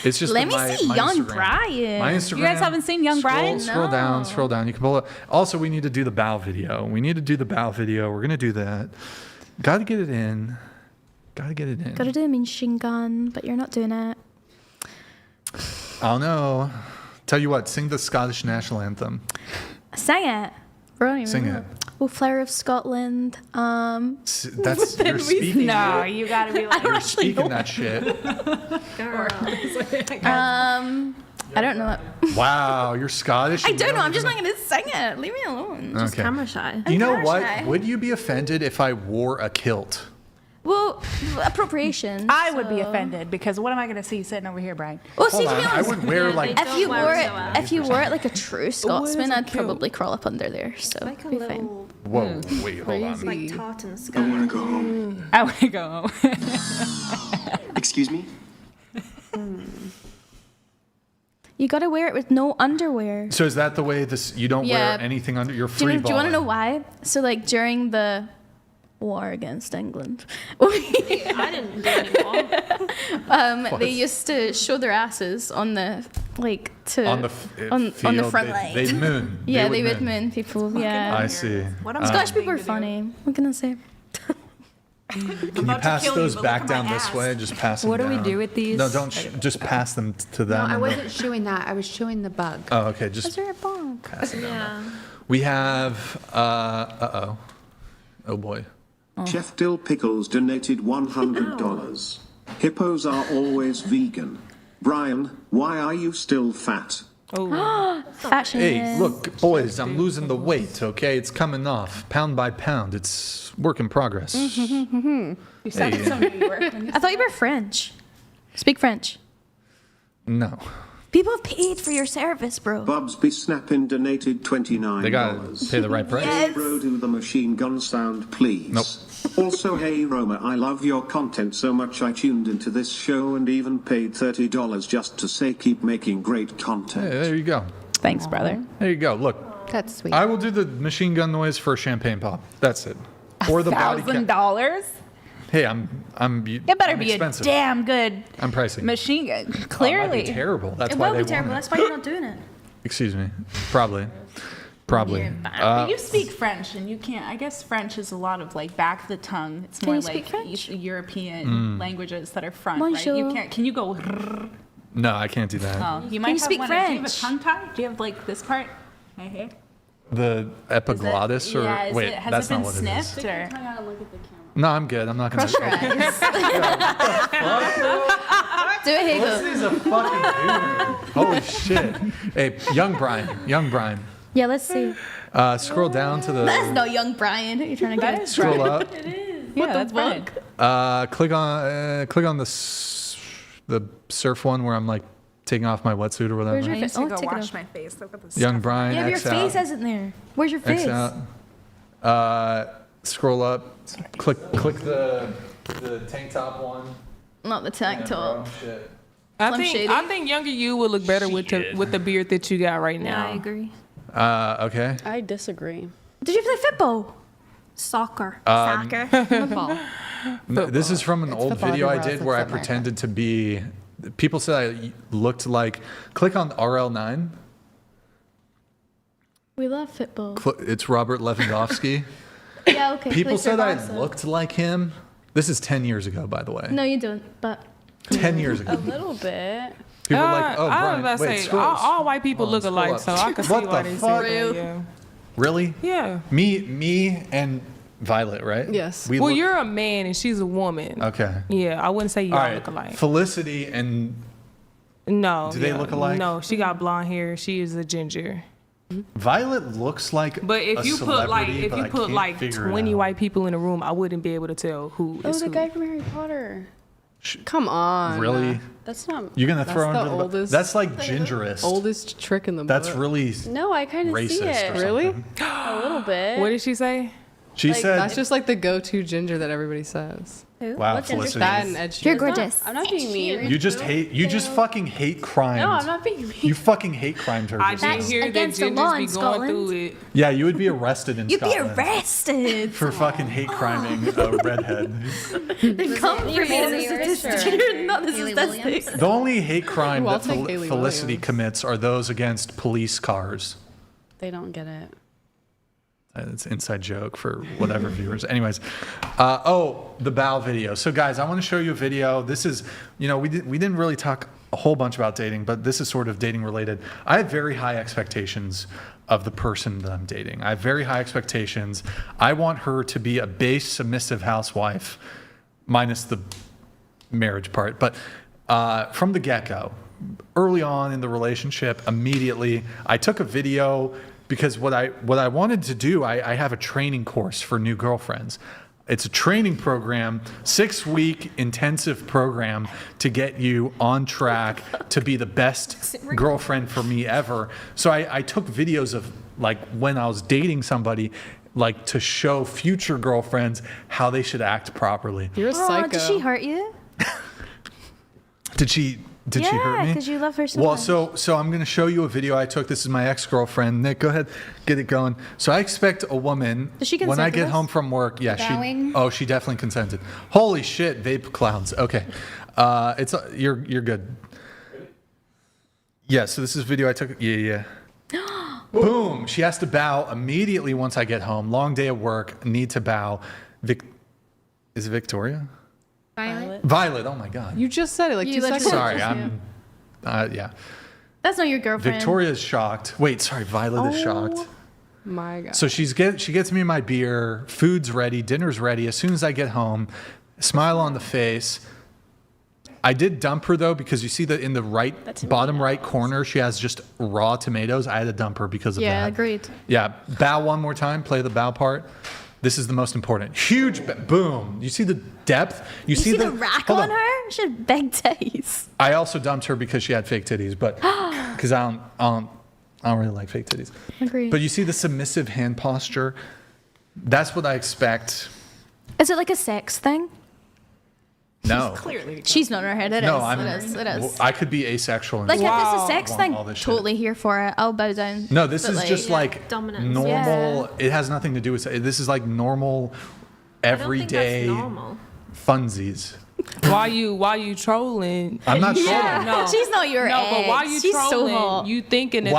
It's just Let that me my, see my Young Instagram. Brian. My Instagram. You guys haven't seen Young Brian? Scroll down. Scroll down. You can pull up. Also, we need to do the bow video. We need to do the bow video. We're gonna do that. Got to get it in. Got to get it in. Gotta do a machine gun, but you're not doing it. I don't know. Tell you what. Sing the Scottish national anthem. Sing it. We don't even Sing know. it. Oh, Flower of Scotland. That's you're speaking. No, you gotta be like. You're speaking that shit. I don't know it. Wow, you're Scottish. I and you don't know. I'm just even not gonna sing it. Leave me alone. know- Okay. Camera shy. You know camera what? shy. Would you be offended if I wore a kilt? Well, appropriation. I would be so- offended because what am I gonna see sitting over here, Brian? Well, see, Hold to be on, I honest, would wear like. if you wear wore it it, so well. if you wore it like a true Scotsman, a I'd kilt? probably crawl up under there. So Like a be fine. little, Whoa, wait, hold on. like tartan skirt. I want to go home. I want to go home. Excuse me? You gotta wear it with no underwear. So is that the way this? You don't Yeah. wear anything under your Do free you, do you want to know balling. why? So like during the war against England, I didn't do anymore. they used to show their asses on the like to On the on the field, front line. They'd moon. Yeah, they would moon people. Yeah, I see. Scottish people are funny. What can I say? Can you pass those back down this way? Just pass them What do we down. do with these? No, don't. Just pass them to No, them. I and then- wasn't chewing that. I was chewing the bug. Oh, okay. Is Just there a bomb? pass it down. Yeah. We have. Oh boy. Chef Dill Pickles donated $100. Hippos are always vegan. Brian, why are you still fat? Fashion. Hey, look, boys, I'm losing the weight, okay? It's coming off pound by pound. It's work in progress. You sounded so New York. I thought you were French. Speak French. No. People have paid for your service, bro. Bubsby Snappin donated $29. They gotta pay the right price. Hey, bro, do the machine gun sound, please. Nope. Also, hey, Roma, I love your content so much I tuned into this show and even paid $30 just to say keep making great content. Hey, there you go. Thanks, brother. There you go. Look, That's sweet. I will do the machine gun noise for a champagne pop. That's it. Or the body count. $1,000? Hey, I'm It better I'm be expensive. a damn good I'm pricing. machine gun. Oh, it might Clearly. be terrible. That's It why will they be terrible. want That's why you're not doing it. Excuse me. Probably. But you speak French, and you can't. I guess French is a lot of like back of the tongue. It's Can more you like speak French? European languages that are front, Bonjour. right? You can't. Can you go? No, I can't do that. Oh, you might you have speak one. Do you have a French? tongue tie? Do you have like this part? Right here. The epiglottis, or Yeah. wait, has that's it been not what it is. snipped or? No, I'm good. I'm not gonna. Crush your eyes. Do a haggle. This is a fucking dude. Holy shit! Hey, young Brian. Yeah, let's see. Scroll down to the. That's no young Brian. You're trying to get Scroll up. Yeah, that's Brian. Click on the surf one where I'm like taking off my wetsuit or whatever. Where's your I face? used to Oh, go take it wash off. my face. Look at this. Young Brian. Yeah, but your X face out. isn't there. Where's your X face? out. Scroll up. Click the tank top one. Not the tank top. Shit. Slim Shady? I think younger you would look better with the beard that you got right Yeah, now. I agree. Okay. I disagree. Did you play football? Soccer. Soccer. Football. No, this is from an old football video I everywhere did else where I except America. pretended to be. People said I looked like. Click on RL9. We love football. It's Robert Lewandowski. Yeah, okay. People please said serve I also. looked like him. This is 10 years ago, by the way. No, you don't. But 10 years ago. A little bit. People were like, oh, I was Brian, about to wait, say, scroll, all white people hold on, look scroll alike, up. so I can see What why the they fuck? say that. Yeah. Really? Yeah. Me and Violet, right? Yes. We Well, look- you're a man and she's a woman. Okay. Yeah, I wouldn't say you All all right. look alike. Felicity and No. Do they look alike? No, she got blonde hair. She is a ginger. Violet looks like But if a you put like celebrity, but I can't like figure it 20 out. white people in a room, I wouldn't be able to tell who Oh, is the who. guy from Harry Potter. Come on. Really? That's not. You're gonna That's throw the under the oldest- That's like gingerist. Oldest trick in the That's book. really No, I kind of see racist. it. Or Really? something. A little bit. What did she say? She said, That's just like the go-to ginger that everybody says. who? "Wow, What gender? Felicity, That and Ed Sheeran. You're gorgeous. I'm not being mean. you just fucking hate crime. No, I'm not being mean. You fucking hate crime I charges. did That's hear that against the gingers law be in going Scotland. through it. Yeah, you would be arrested in You'd be Scotland arrested. for fucking hate criming a redhead. Come for me as a statistic. You're not a Haley statistic. The only hate crime Ooh, I'll that take Haley Felicity Williams. commits are those against police cars. They don't get it. It's an inside joke for whatever viewers. Anyways, the bow video. So guys, I want to show you a video. This is, we didn't really talk a whole bunch about dating, but this is sort of dating related. I have very high expectations of the person that I'm dating. I have very high expectations. I want her to be a base, submissive housewife, minus the marriage part. But from the get-go, early on in the relationship, immediately, I took a video because what I wanted to do, I have a training course for new girlfriends. It's a training program, 6-week intensive program to get you on track to be the best girlfriend for me ever. So I took videos of like when I was dating somebody, like to show future girlfriends how they should act properly. You're a psycho. Did she hurt you? Did she hurt Yeah, me? because you love her so Well, much. so I'm going to show you a video I took. This is my ex-girlfriend. Nick, go ahead, get it going. So I expect a woman Does she when consent I to get this? home from work. Yeah, Bowing? she definitely consented. Holy shit, vape clowns. Okay, you're good. Yeah. So this is a video I took. Yeah. Boom. She has to bow immediately once I get home. Long day at work. Need to bow. Is it Victoria? Violet. Oh my God. You just said it like You 2 literally seconds. Sorry, just- I'm. Yeah. That's not your girlfriend. Victoria's shocked. Wait, sorry, Violet is shocked. My God. So she gets me my beer, food's ready, dinner's ready. As soon as I get home, smile on the face. I did dump her though, because you see that in the bottom right corner, she has just raw tomatoes. I had to dump her because of that. Yeah, agreed. Yeah, bow one more time. Play the bow part. This is the most important. Huge boom. You see the depth? You see the rack on her? She had big titties. I also dumped her because she had fake titties, but because I don't really like fake titties. Agreed. But you see the submissive hand posture? That's what I expect. Is it like a sex thing? No. She's not in her head. It is. I could be asexual. Like, if it's a sex Want thing, all this shit. totally here for it. I'll bow down. No, this But, is just like dominance. normal. It has nothing to do with. This is like normal, everyday funsies. While you trolling, I'm not trolling. No. She's not your No, but while ex. you She's so trolling, hot. you thinking that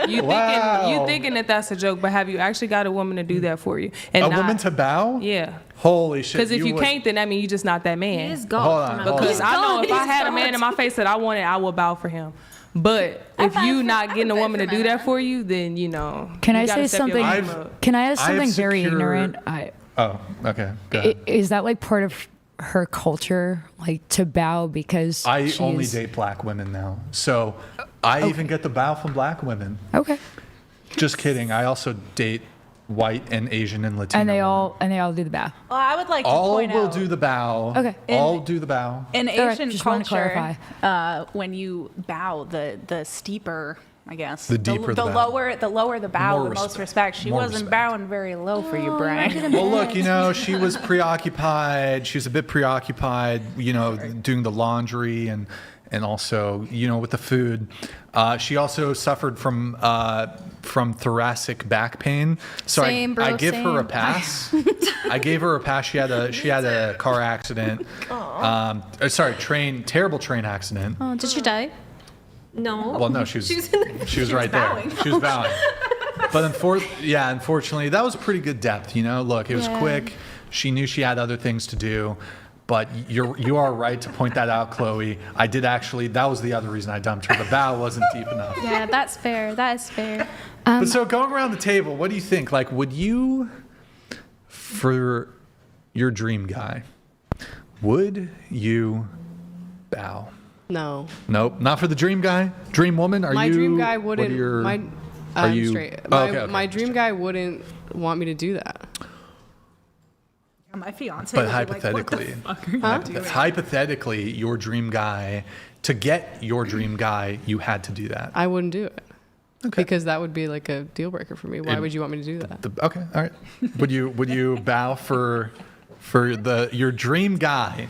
Wow. you thinking that that's a joke, but have you actually got a woman to do that for you? And A not- woman to bow? Yeah. Holy shit. Because if you would- can't, then that means you're just not that man. He is God. Hold on, hold Because on. I know God, if I he's had a God. man in my face that I wanted, I would bow for him. But if you not getting a woman to do that for you, then Can you I gotta say step your something? game up. Can I ask I have something very secure- ignorant? Oh, okay. Go ahead. Is that like part of her culture, like to bow because I she only is- date black women now. So I even get the bow from black women. Okay. Just kidding. I also date white and Asian and Latino. And they all do the bow. Well, I would like to all point will out do the bow. Okay. All do the bow. in All right, Asian just wanted to culture, clarify. when you bow, the steeper, I guess, The deeper the bow. lower the bow, More the most respect. respect. She More wasn't respect. bowing very low for you, Brian. Well, look, she was preoccupied. She was a bit preoccupied, doing the laundry and also, with the food. She also suffered from thoracic back pain. So Same, bro, I give her a same. pass. I gave her a pass. She had a car accident. Terrible train accident. Oh, did she die? No. Well, no, she was right there. She was bowing. But unfortunately, that was pretty good depth. Look, it was quick. She knew she had other things to do. But you are right to point that out, Chloe. I did actually. That was the other reason I dumped her. The bow wasn't deep enough. Yeah, that's fair. That is fair. But so going around the table, what do you think? Like, would you, for your dream guy, would you bow? No. Nope, not for the dream guy. Dream woman? My dream guy wouldn't. I'm straight. Okay. My dream guy wouldn't want me to do that. My fiance. But hypothetically, hypothetically, your dream guy, to get your dream guy, you had to do that. I wouldn't do it. Okay. Because that would be like a deal breaker for me. Why would you want me to do that? Okay, all right. Would you bow for your dream guy,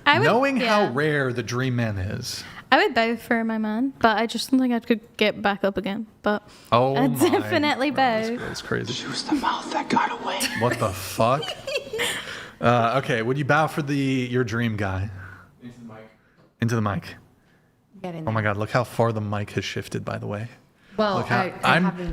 knowing how rare the dream man is? I would bow for my man, but I just don't think I could get back up again. But I'd definitely bow. That's crazy. She was the mouth that got away. What the fuck? Okay, would you bow for your dream guy? Into the mic. Get in Oh my God! Look how far the mic has shifted. By the way. Well, Look how,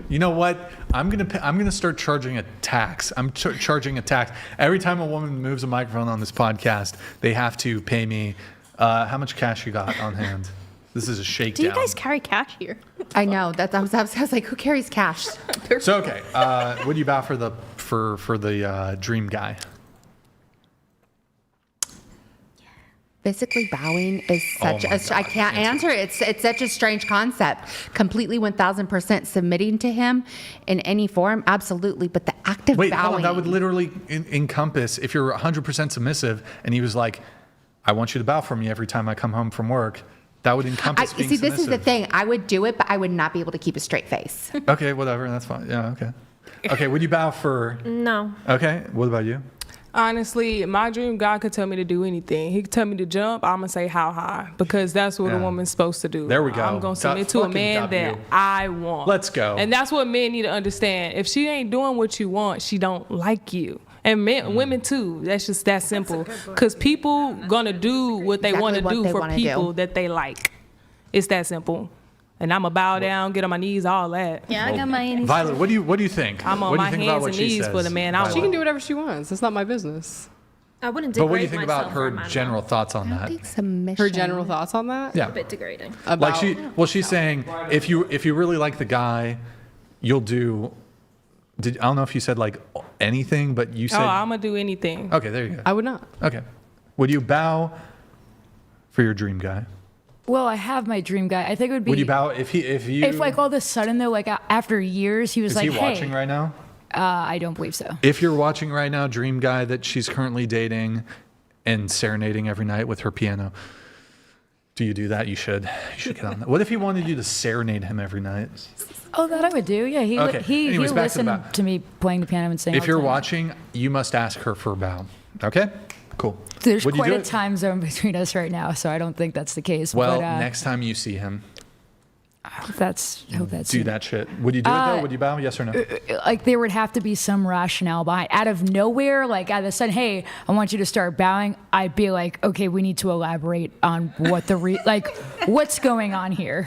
You know what? I'm gonna start charging a tax. I'm charging a tax every time a woman moves a microphone on this podcast. They have to pay me. How much cash you got on hand? This is a shakedown. Do you guys carry cash here? I know. I was like, who carries cash? So okay, would you bow for the dream guy? Basically, bowing is such I can't answer it. It's such a strange concept. Completely 1,000% submitting to him in any form, absolutely. But the act of Wait, bowing. hold on. That would literally encompass if you're 100% submissive, and he was like, "I want you to bow for me every time I come home from work." That would encompass being submissive. This is the thing. I would do it, but I would not be able to keep a straight face. Okay, whatever. That's fine. Yeah. Okay. Okay. Would you bow for? No. Okay. What about you? Honestly, my dream guy could tell me to do anything. He could tell me to jump. I'm going to say how high because that's what a woman's supposed to do. There we go. I'm going to submit to a man that I want. Let's go. And that's what men need to understand. If she ain't doing what you want, she don't like you. And women too. That's just that simple. Because people going to do what they want to do for people that they like. It's that simple. And I'm going to bow down, get on my knees, all that. Yeah, I got my knees. Violet, what do you think? I'm on my hands and knees for the man I want. She can do whatever she wants. It's not my business. I wouldn't But degrade what do you think about myself her for a man, general thoughts on that? Her general thoughts on that? Yeah. A bit degrading. Like she's saying if you really like the guy, you'll do. I don't know if you said like anything, but you said. I'm gonna do anything. Okay, there you go. I would not. Okay, would you bow for your dream guy? Well, I have my dream guy. I think it would be. Would you bow if like all of a sudden though, like after years, he was like, Is he watching hey, right now? I don't believe so. If you're watching right now, dream guy that she's currently dating and serenading every night with her piano, do you do that? You should. You should get on that. What if he wanted you to serenade him every night? Oh, that I would do. Yeah, he Okay. he Anyways, back to the listened bow. to me playing the piano and singing. If all the you're time. watching, you must ask her for a bow. Okay? Cool. There's Would you quite do a it? time zone between us right now, so I don't think that's the case. Well, but, next time you see him, I hope that's do soon. that shit. Would you do it though? Would you bow? Yes or no? Like there would have to be some rationale behind. Out of nowhere, like out of the sudden, hey, I want you to start bowing. I'd be like, okay, we need to elaborate on what the like, what's going on here.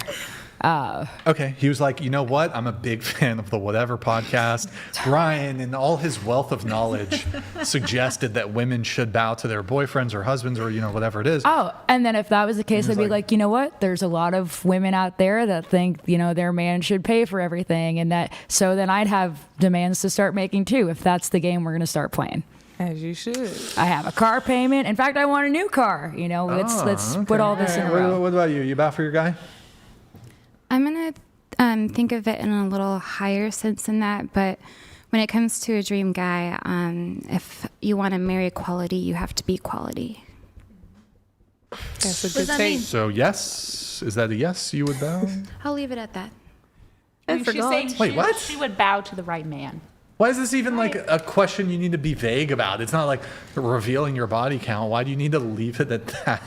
Okay. He was like, you know what? I'm a big fan of the Whatever podcast. Brian, in all his wealth of knowledge, suggested that women should bow to their boyfriends or husbands or, whatever it is. Oh, and then if that was the case, I'd be like- like, you know what? There's a lot of women out there that think, their man should pay for everything. And that, so then I'd have demands to start making too, if that's the game we're going to start playing. As you should. I have a car payment. In fact, I want a new car. Let's put all this in a row. What about you? You bow for your guy? I'm going to think of it in a little higher sense than that, but when it comes to a dream guy, if you want to marry quality, you have to be quality. That's a What good does that take. mean? So yes, is that a yes? You would bow? I'll leave it at that. I forgot. Wait, what? She would bow to the right man. Why is this even like a question you need to be vague about? It's not like revealing your body count. Why do you need to leave it at that?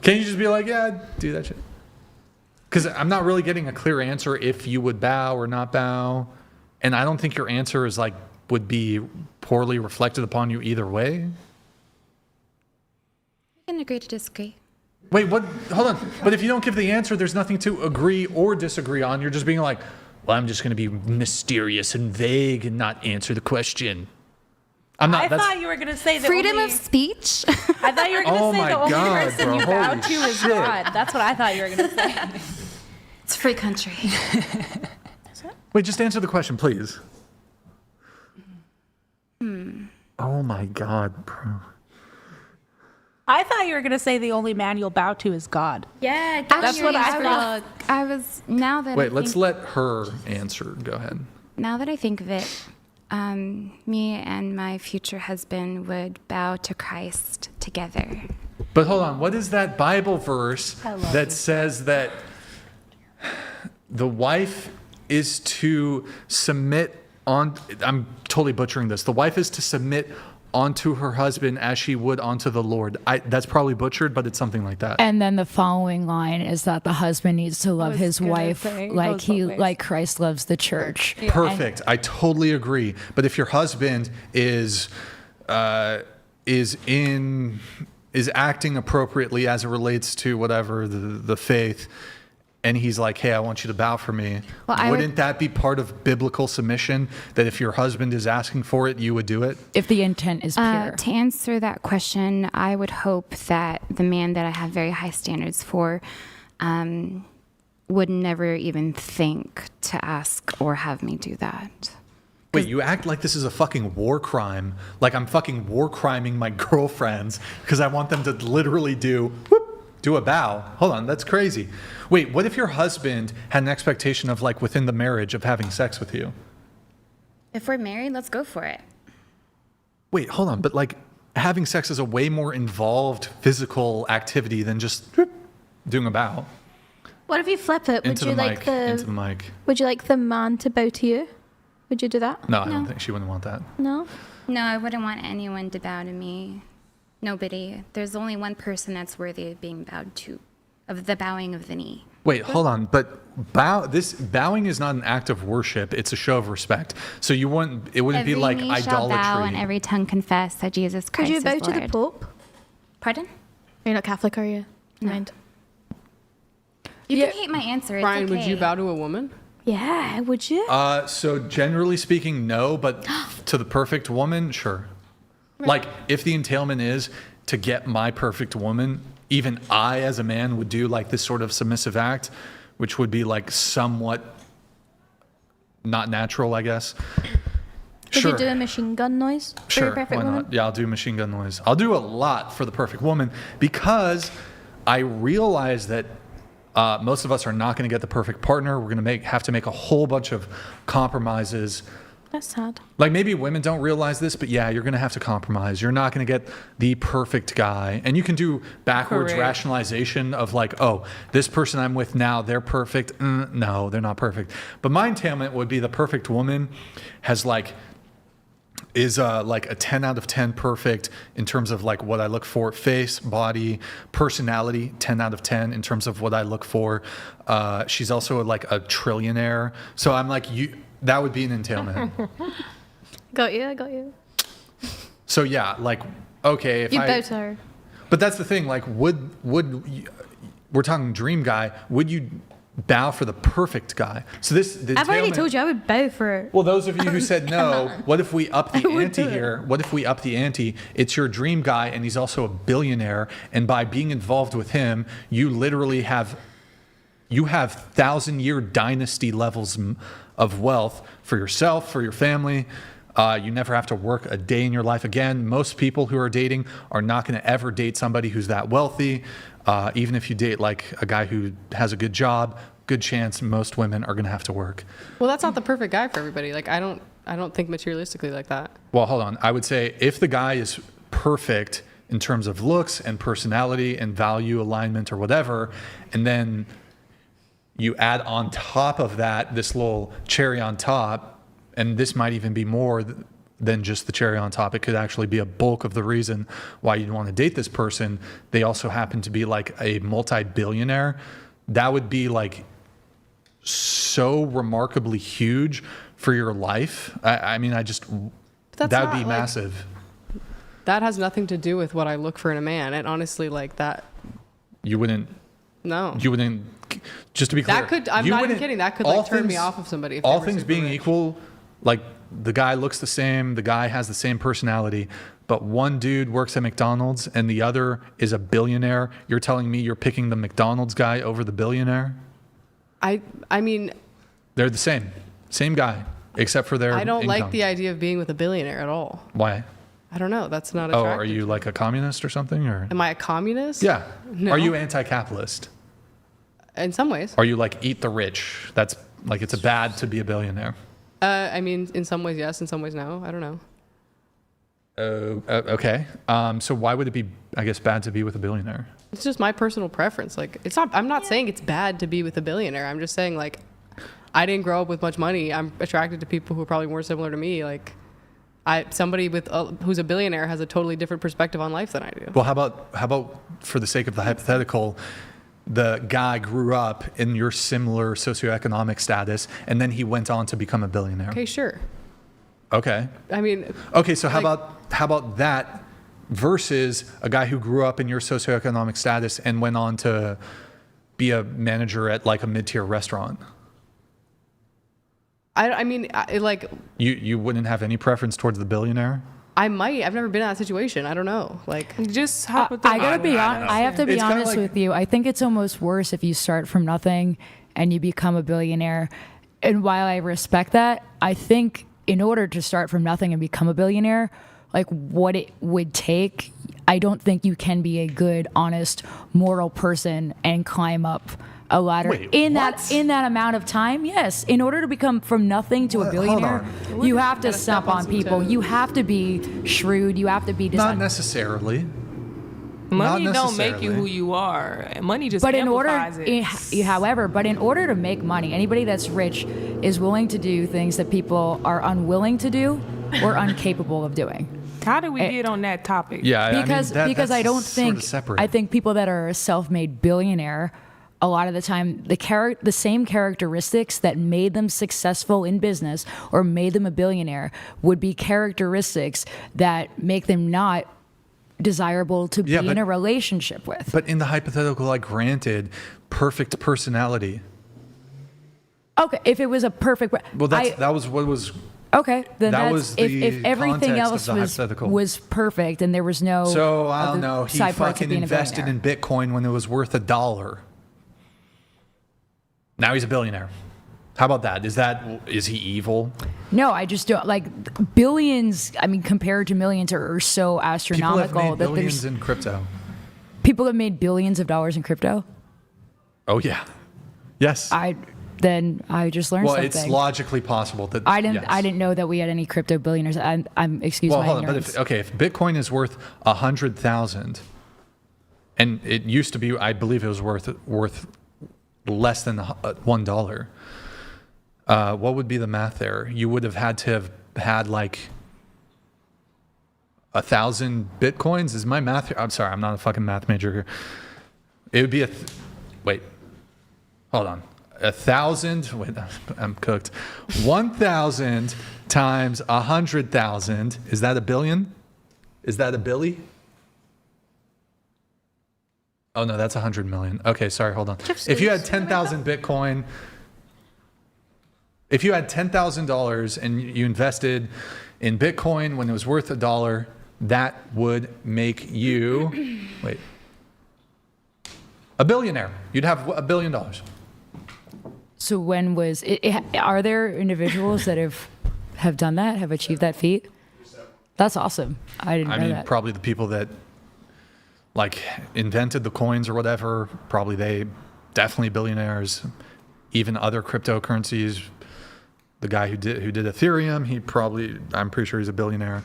Can't you just be like, yeah, do that shit? Because I'm not really getting a clear answer if you would bow or not bow. And I don't think your answer is like, would be poorly reflected upon you either way. We can agree to disagree. Wait, what? Hold on. But if you don't give the answer, there's nothing to agree or disagree on. You're just being like, well, I'm just going to be mysterious and vague and not answer the question. I'm not. I thought you were going to say that Freedom of speech. I thought you were going to Oh say my the only God, person bro, you bow holy to is shit. God. That's what I thought you were going to say. It's a free country. Wait, just answer the question, please. Oh my God, bro. I thought you were going to say the only man you'll bow to is God. Yeah, That's what I thought. I was, now that Wait, I let's think, let her answer. Go ahead. now that I think of it, me and my future husband would bow to Christ together. But hold on, what is that Bible verse that says that the wife is to submit on, I'm totally butchering this, the wife is to submit onto her husband as she would onto the Lord. That's probably butchered, but it's something like that. And then the following line is that the husband needs to love his wife like Christ loves the church. Perfect. I totally agree. But if your husband is acting appropriately as it relates to whatever the faith, and he's like, hey, I want you to bow for me, wouldn't that be part of biblical submission, that if your husband is asking for it, you would do it? If the intent is pure. To answer that question, I would hope that the man that I have very high standards for would never even think to ask or have me do that. Wait, you act like this is a fucking war crime. Like I'm fucking war criming my girlfriends because I want them to literally do a bow. Hold on, that's crazy. Wait, what if your husband had an expectation of like within the marriage of having sex with you? If we're married, let's go for it. Wait, hold on, but like having sex is a way more involved physical activity than just doing a bow. What if you flip it? Into the mic. Would you like the man to bow to you? Would you do that? No, I don't think she wouldn't want that. No? No, I wouldn't want anyone to bow to me. Nobody. There's only one person that's worthy of being bowed to, of the bowing of the knee. Wait, hold on, but bowing is not an act of worship; it's a show of respect. So it wouldn't be like knee idolatry. shall bow and every tongue confess that Jesus Christ Could you bow is to the Lord. Pope? Pardon? You're not Catholic, are you? No. Mind. You can hate my answer. It's Brian, okay. would you bow to a woman? Yeah, would you? So generally speaking, no, but to the perfect woman, sure. Like if the entailment is to get my perfect woman, even I as a man would do like this sort of submissive act, which would be like somewhat not natural, I guess. Would you do a machine gun noise for your perfect why woman? not? Yeah, I'll do machine gun noise. I'll do a lot for the perfect woman because I realize that most of us are not going to get the perfect partner. We're going to have to make a whole bunch of compromises. That's sad. Like maybe women don't realize this, but yeah, you're going to have to compromise. You're not going to get the perfect guy. And you can do backwards Correct. rationalization of like, oh, this person I'm with now, they're perfect. No, they're not perfect. But my entailment would be the perfect woman has like, is like a 10 out of 10 perfect in terms of like what I look for, face, body, personality, 10 out of 10 in terms of what I look for. She's also like a trillionaire. So I'm like, that would be an entailment. Got you. I got you. So yeah, like, okay, if You I, both are. but that's the thing, like would we're talking dream guy, would you bow for the perfect guy? So the I've already entailment- told you I would bow for it. Well, those of you who said no, on. what if we up the I would ante do it. here? What if we up the ante? It's your dream guy, and he's also a billionaire. And by being involved with him, you literally have 1,000-year dynasty levels of wealth for yourself, for your family. You never have to work a day in your life again. Most people who are dating are not going to ever date somebody who's that wealthy. Even if you date like a guy who has a good job, good chance most women are going to have to work. Well, that's not the perfect guy for everybody. Like I don't think materialistically like that. Well, hold on. I would say if the guy is perfect in terms of looks and personality and value alignment or whatever, and then you add on top of that this little cherry on top, and this might even be more than just the cherry on top. It could actually be a bulk of the reason why you'd want to date this person. They also happen to be like a multi-billionaire. That would be like so remarkably huge for your life. I mean, that would be like- massive. That has nothing to do with what I look for in a man. And honestly, like that. You wouldn't, just to be clear. That could, I'm you not even wouldn't- kidding. That could all like turn me things- off of somebody. If they All were things super being rich. equal, like the guy looks the same, the guy has the same personality, but one dude works at McDonald's and the other is a billionaire. You're telling me you're picking the McDonald's guy over the billionaire? I mean, They're the same guy, except for their I don't like income. the idea of being with a billionaire at all. Why? I don't know. That's not Oh, attractive. are you like a communist or something? Or Am I a communist? yeah. No. Are you anti-capitalist? In some ways. Are you like eat the rich? That's like it's bad to be a billionaire. I mean, in some ways yes, in some ways no. I don't know. Okay. So why would it be, I guess, bad to be with a billionaire? It's just my personal preference. Like, it's not. I'm not saying it's bad to be with a billionaire. I'm just saying like, I didn't grow up with much money. I'm attracted to people who are probably more similar to me. Like, somebody with who's a billionaire has a totally different perspective on life than I do. Well, how about for the sake of the hypothetical, the guy grew up in your similar socioeconomic status, and then he went on to become a billionaire. Okay, sure. Okay. I mean. Okay, so how like- about that versus a guy who grew up in your socioeconomic status and went on to be a manager at like a mid-tier restaurant? I mean, like. You wouldn't have any preference towards the billionaire? I might. I've never been in that situation. I don't know. Like, just I gotta be honest. I have to be It's kinda honest like- with you. I think it's almost worse if you start from nothing and you become a billionaire. And while I respect that, I think in order to start from nothing and become a billionaire, like what it would take, I don't think you can be a good, honest, moral person and climb up a ladder Wait, in what? that amount of time. Yes, in order to become from nothing to a Hold billionaire, on. you have to Gotta step step on on some people. toes. You have to be shrewd. You have to be Not decided. necessarily. Money Not don't make you necessarily. who you are. Money just But in order, amplifies it. however, but in order to make money, anybody that's rich is willing to do things that people are unwilling to do or incapable of doing. How did we get on that topic? Yeah, Because I mean, because I that's don't sort of think separate. I think people that are a self-made billionaire, a lot of the time the same characteristics that made them successful in business or made them a billionaire would be characteristics that make them not desirable to be in a relationship with. But in the hypothetical, like granted, perfect personality. Okay, if it was a perfect, Well, that was what was. okay, then that that's was if the everything context else of the was hypothetical. was perfect and there was no. So I of don't the know. He side parts of fucking being a invested in billionaire. Bitcoin when it was worth $1. Now he's a billionaire. How about that? Is he evil? No, I just don't like billions. I mean, compared to millions, are so People have astronomical made that billions there's. in crypto. People have made billions of dollars in crypto. Oh yeah. Yes. I just learned well, something. it's logically possible that I didn't know that we had any crypto billionaires. I'm excuse well, my hold on, ignorance. but if Bitcoin is worth 100,000, and it used to be, I believe it was worth less than $1. What would be the math there? You would have had to have had like 1,000 Bitcoins. Is my math here? I'm sorry, I'm not a fucking math major here. It would be wait, hold on. 1,000. Wait, I'm cooked. 1,000 times 100,000. Is that a billion? Is that a billy? Oh no, that's 100 million. Okay, sorry, hold on. If you had 10,000 Bitcoin, if you had $10,000 and you invested in Bitcoin when it was worth $1, that would make you, wait, a billionaire. You'd have $1 billion. So when was it? Are there individuals that have done that, have achieved that feat? That's awesome. I didn't know that. Probably the people that like invented the coins or whatever, probably they definitely billionaires. Even other cryptocurrencies, the guy who did Ethereum, I'm pretty sure he's a billionaire.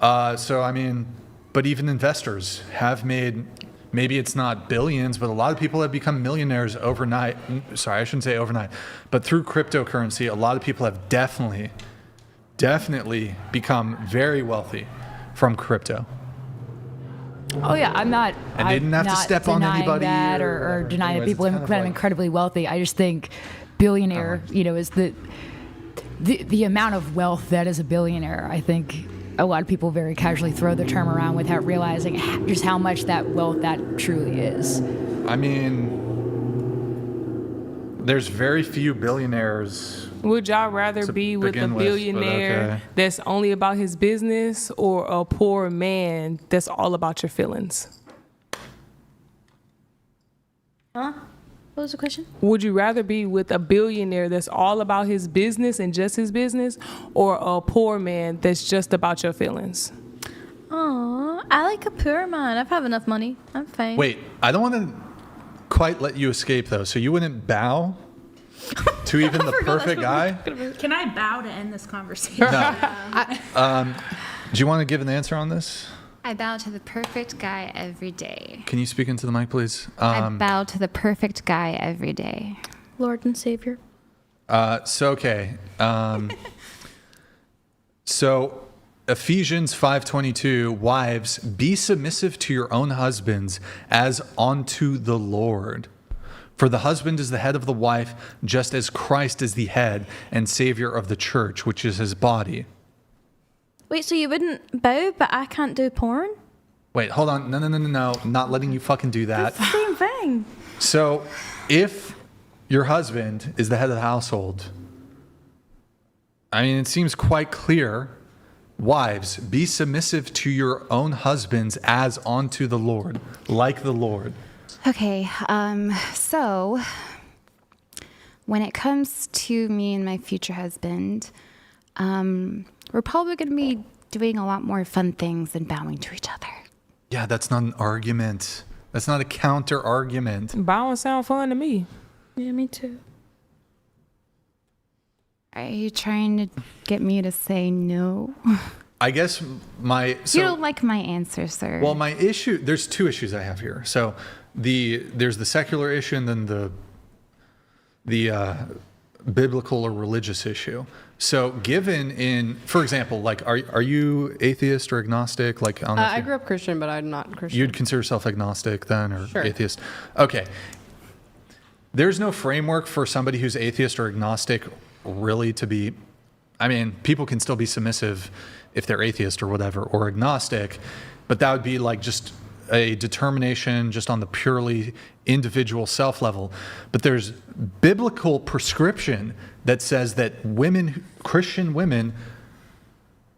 So I mean, but even investors have made, maybe it's not billions, but a lot of people have become millionaires overnight. Sorry, I shouldn't say overnight, but through cryptocurrency, a lot of people have definitely become very wealthy from crypto. Oh yeah, I'm not. And they didn't have to step on anybody that or denying that people have become incredibly wealthy. I just think billionaire, is the amount of wealth that is a billionaire. I think a lot of people very casually throw the term around without realizing just how much that wealth that truly is. I mean, there's very few billionaires. Would y'all rather be with a billionaire that's only about his business or a poor man that's all about your feelings? Huh? What was the question? Would you rather be with a billionaire that's all about his business and just his business, or a poor man that's just about your feelings? Oh, I like a poor man. I have enough money. I'm fine. Wait, I don't want to quite let you escape though. So you wouldn't bow to even the perfect guy? Can I bow to end this conversation? No. Do you want to give an answer on this? I bow to the perfect guy every day. Can you speak into the mic, please? I bow to the perfect guy every day. Lord and Savior. Okay. So Ephesians 5:22, wives, be submissive to your own husbands as unto the Lord. For the husband is the head of the wife, just as Christ is the head and Savior of the church, which is his body. Wait, so you wouldn't bow, but I can't do porn? Wait, hold on. No. I'm not letting you fucking do that. That's the same thing. So if your husband is the head of the household, I mean, it seems quite clear. Wives, be submissive to your own husbands as unto the Lord, like the Lord. Okay, so when it comes to me and my future husband, we're probably going to be doing a lot more fun things than bowing to each other. Yeah, that's not an argument. That's not a counter argument. Bowing sound fun to me. Yeah, me too. Are you trying to get me to say no? I guess You don't like my answer, sir. Well, my issue, there's two issues I have here. So there's the secular issue and then the biblical or religious issue. So given for example, like, are you atheist or agnostic? Like, I grew up Christian, but I'm not Christian. You'd consider yourself agnostic then, or Sure. atheist? Okay. There's no framework for somebody who's atheist or agnostic really to be, I mean, people can still be submissive if they're atheist or whatever, or agnostic, but that would be like just a determination just on the purely individual self level. But there's biblical prescription that says that women, Christian women,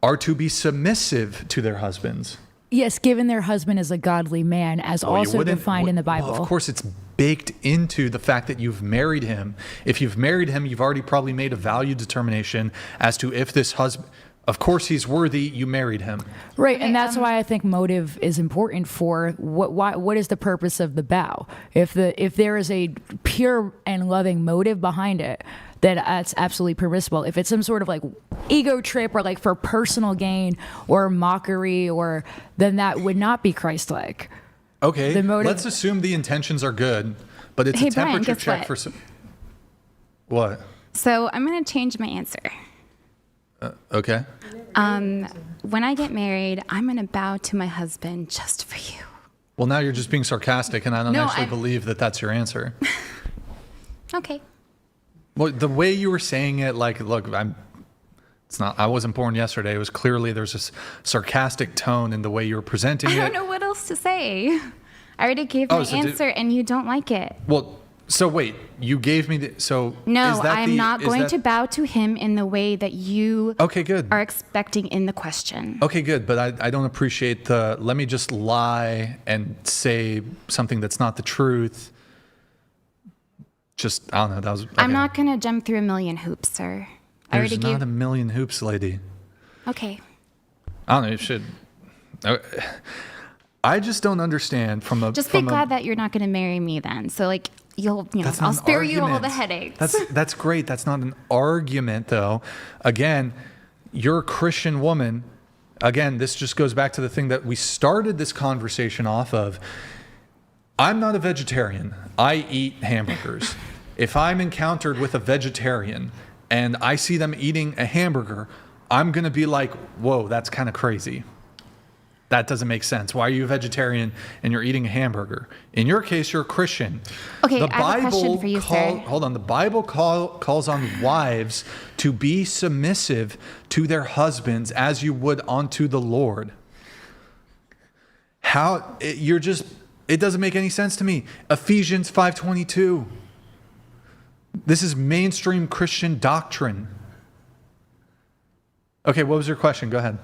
are to be submissive to their husbands. Yes, given their husband is a godly man, as also defined in the Bible. Well, of course, it's baked into the fact that you've married him. If you've married him, you've already probably made a value determination as to if this husband, Of course he's worthy. You married him. Right, and that's why I think motive is important for what is the purpose of the vow. If there is a pure and loving motive behind it, then that's absolutely permissible. If it's some sort of like ego trip or like for personal gain or mockery, then that would not be Christ-like. Okay, let's assume the intentions are good, but it's a temperature check for some. What? So I'm going to change my answer. Okay. When I get married, I'm going to bow to my husband just for you. Well, now you're just being sarcastic, and I don't actually believe that that's your answer. Okay. Well, the way you were saying it, like, look, I wasn't born yesterday. It was clearly there's this sarcastic tone in the way you were presenting it. I don't know what else to say. I already gave my answer, and you don't like it. Well, so wait, you gave me No, I'm not going to bow to him in the way that you are expecting in the question. Okay, good, but I don't appreciate let me just lie and say something that's not the truth. Just, I don't know, that was... Okay. I'm not going to jump through a million hoops, sir. There's not a million hoops, lady. Okay. I don't know, you should... I just don't understand from a... Just be glad that you're not going to marry me then. So, like, I'll spare you all the headaches. That's great. That's not an argument, though. Again, you're a Christian woman. Again, this just goes back to the thing that we started this conversation off of. I'm not a vegetarian. I eat hamburgers. If I'm encountered with a vegetarian and I see them eating a hamburger, I'm going to be like, whoa, that's kind of crazy. That doesn't make sense. Why are you a vegetarian and you're eating a hamburger? In your case, you're a Christian. Okay, I have a question for you, sir. Hold on. The Bible calls on wives to be submissive to their husbands as you would unto the Lord. It doesn't make any sense to me. Ephesians 5:22. This is mainstream Christian doctrine. Okay, what was your question? Go ahead.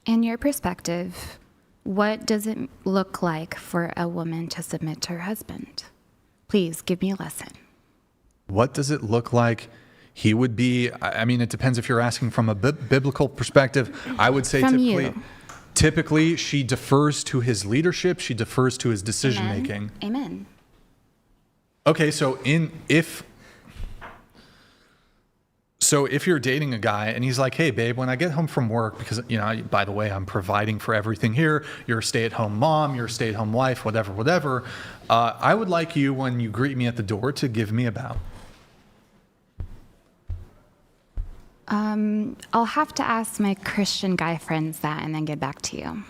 In your perspective, what does it look like for a woman to submit to her husband? Please give me a lesson. What does it look like? He would be, I mean, it depends if you're asking from a biblical perspective. I would say typically she defers to his leadership. She defers to his decision making. Amen. Okay, so if you're dating a guy and he's like, hey, babe, when I get home from work, because, by the way, I'm providing for everything here. You're a stay-at-home mom. You're a stay-at-home wife, whatever. I would like you, when you greet me at the door, to give me a bow. I'll have to ask my Christian guy friends that and then get back to you.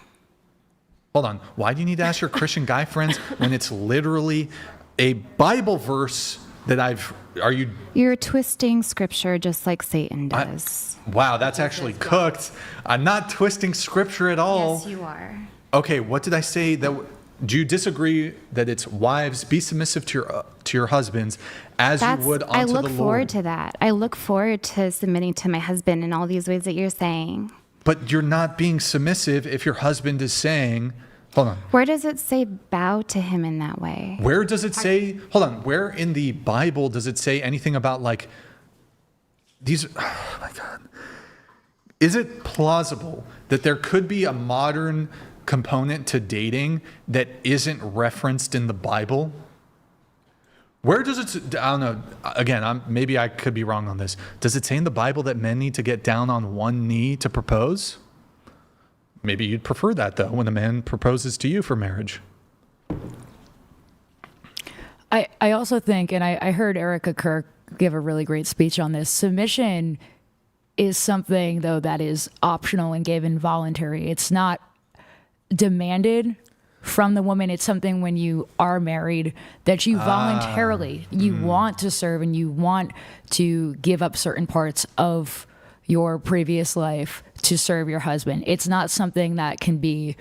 Hold on. Why do you need to ask your Christian guy friends when it's literally a Bible verse that You're twisting scripture just like Satan does. Wow, that's actually cooked. I'm not twisting scripture at all. Yes, you are. Okay, what did I say? Do you disagree that it's wives be submissive to your husbands as you would unto the Lord? I look forward to that. I look forward to submitting to my husband in all these ways that you're saying. But you're not being submissive if your husband is saying, hold on. Where does it say bow to him in that way? Where does it say, hold on, where in the Bible does it say anything about like these, oh my God. Is it plausible that there could be a modern component to dating that isn't referenced in the Bible? Where does it, I don't know, again, maybe I could be wrong on this. Does it say in the Bible that men need to get down on one knee to propose? Maybe you'd prefer that, though, when a man proposes to you for marriage. I also think, and I heard Erica Kirk give a really great speech on this, submission is something, though, that is optional and given voluntary. It's not demanded from the woman. It's something when you are married that you voluntarily, you want to serve and you want to give up certain parts of your previous life to serve your husband. It's not something that can be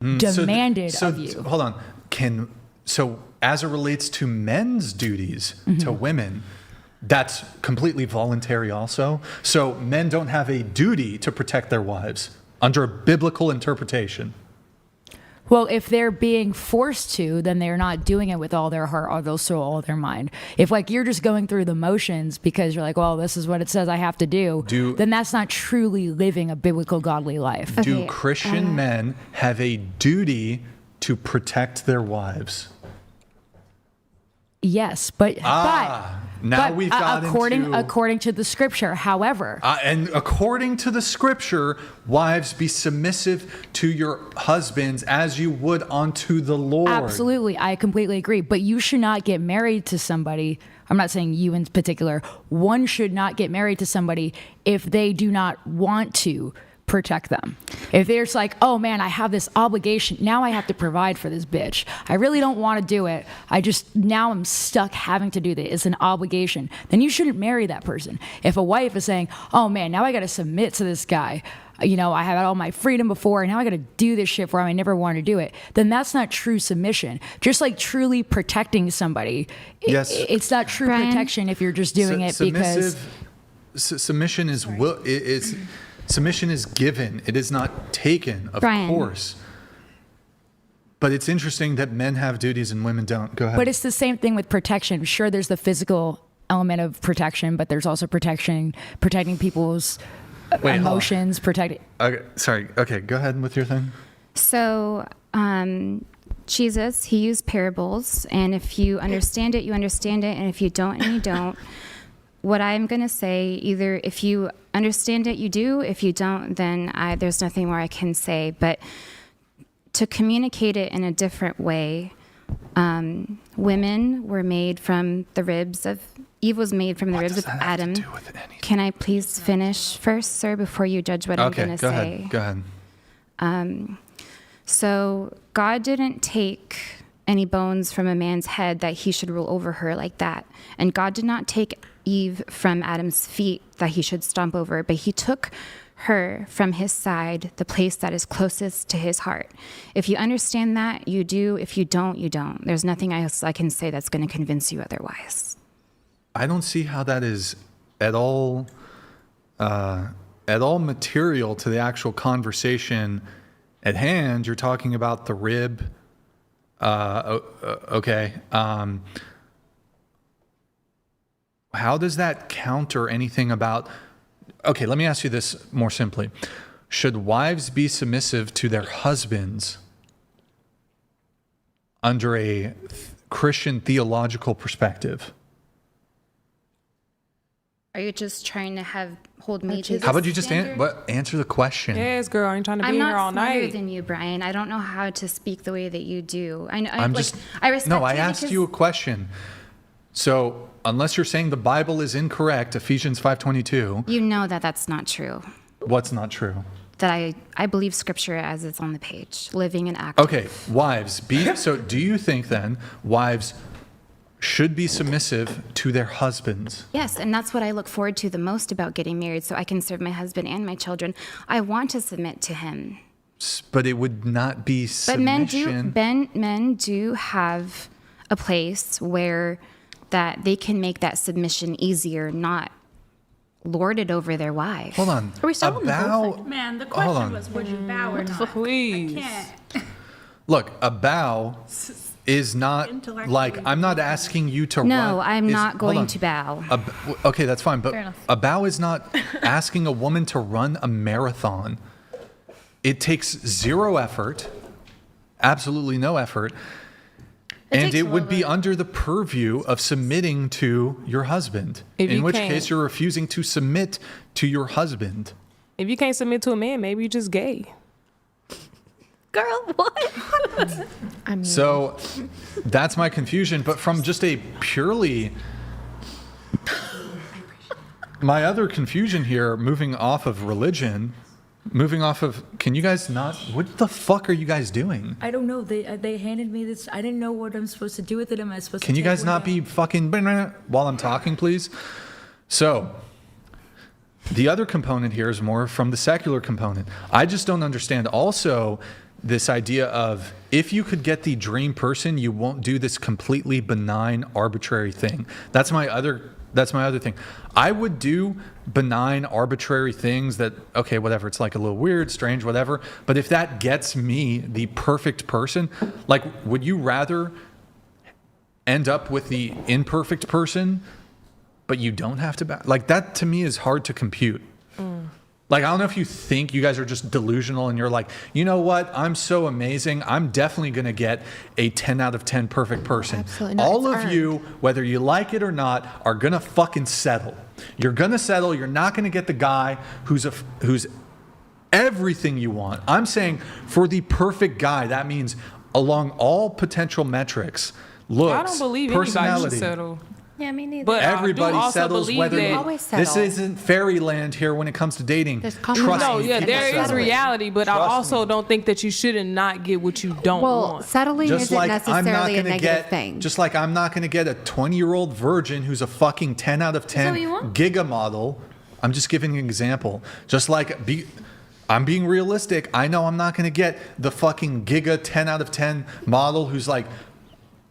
demanded of you. Hold on. So as it relates to men's duties to women, that's completely voluntary also. So men don't have a duty to protect their wives under a biblical interpretation. Well, if they're being forced to, then they're not doing it with all their heart, all their soul, all their mind. If like you're just going through the motions because you're like, well, this is what it says I have to do, then that's not truly living a biblical, godly life. Do Christian men have a duty to protect their wives? Yes, but we've got according to the scripture. However, and according to the scripture, wives, be submissive to your husbands as you would unto the Lord. Absolutely, I completely agree. But you should not get married to somebody. I'm not saying you in particular. One should not get married to somebody if they do not want to protect them. If they're just like, oh man, I have this obligation. Now I have to provide for this bitch. I really don't want to do it. Now I'm stuck having to do this. It's an obligation. Then you shouldn't marry that person. If a wife is saying, oh man, now I got to submit to this guy. You know, I had all my freedom before, and now I got to do this shit for him. I never wanted to do it. Then that's not true submission. Just like truly protecting somebody, it's not true protection if you're just doing it because submission is submission is given. It is not taken, of course. But it's interesting that men have duties and women don't. Go ahead. But it's the same thing with protection. Sure, there's the physical element of protection, but there's also protecting people's emotions, protecting. Okay, sorry. Okay, go ahead with your thing. So, Jesus, he used parables, and if you understand it, you understand it, and if you don't, and you don't. What I'm going to say, either if you understand it, you do. If you don't, then there's nothing more I can say. But to communicate it in a different way, women were made from the ribs of Eve was made from the ribs of Adam. Can I please finish first, sir, before you judge what I'm going to say? Go ahead. So God didn't take any bones from a man's head that he should rule over her like that. And God did not take Eve from Adam's feet that he should stomp over, but he took her from his side, the place that is closest to his heart. If you understand that, you do. If you don't, you don't. There's nothing else I can say that's going to convince you otherwise. I don't see how that is at all material to the actual conversation at hand. You're talking about the rib. Okay. How does that counter anything about... Okay, let me ask you this more simply. Should wives be submissive to their husbands under a Christian theological perspective? Are you just trying to hold me to this How about you just standard? answer the question? Yes, girl, I'm trying to be here all night. I'm not smarter than you, Brian. I don't know how to speak the way that you do. I respect I you asked because- you a question. So unless you're saying the Bible is incorrect, Ephesians 5:22. You know that that's not true. What's not true? That I believe scripture as it's on the page, living and active. Okay, wives, so do you think then wives should be submissive to their husbands? Yes, and that's what I look forward to the most about getting married, so I can serve my husband and my children. I want to submit to him. But it would not be submission. But men do have a place where that they can make that submission easier, not lord it over their wife. Hold on. Are we still on the boat? Man, the question was, would you bow or not? Please. I can't. Look, a bow is not like, I'm not asking you to No, run. I'm not hold going on. to bow. Okay, that's fine. But Fair enough. a bow is not asking a woman to run a marathon. It takes zero effort, absolutely no effort. And it would be under the purview of submitting to your husband, in which case you're refusing to submit to your husband. If you can't submit to a man, maybe you're just gay. Girl, what? I mean, So that's my confusion. But from just a purely... My other confusion here, moving off of religion... Can you guys not? What the fuck are you guys doing? I don't know. They handed me this. I didn't know what I'm supposed to do with it. Am I supposed to? Can you take guys one not out? be fucking while I'm talking, please? So, the other component here is more from the secular component. I just don't understand also this idea of if you could get the dream person, you won't do this completely benign, arbitrary thing. That's my other That's my other thing. I would do benign, arbitrary things that, okay, whatever, it's like a little weird, strange, whatever. But if that gets me the perfect person, like, would you rather end up with the imperfect person, but you don't have to, like, that to me is hard to compute. Like, I don't know if you think you guys are just delusional and you're like, you know what? I'm so amazing. I'm definitely going to get a 10 out of 10 perfect person. Absolutely not. All It's of earned. you, whether you like it or not, are going to fucking settle. You're going to settle. You're not going to get the guy who's everything you want. I'm saying for the perfect guy, that means along all potential metrics, looks, I don't believe anybody should personality. settle. Yeah, me neither. But I do Everybody also settles believe whether that- you, Always this settle. isn't fairyland here when it comes to dating. There's Trust compromise. No, me. yeah, And there is settling. reality, but I Trust also me. don't think that you shouldn't not get what you don't Well, want. settling Just isn't like I'm not necessarily a going to negative get, thing. just like I'm not going to get a 20-year-old virgin who's a fucking 10 out of 10 what you want? giga model. I'm just giving an example. Just like I'm being realistic. I know I'm not going to get the fucking giga 10 out of 10 model who's like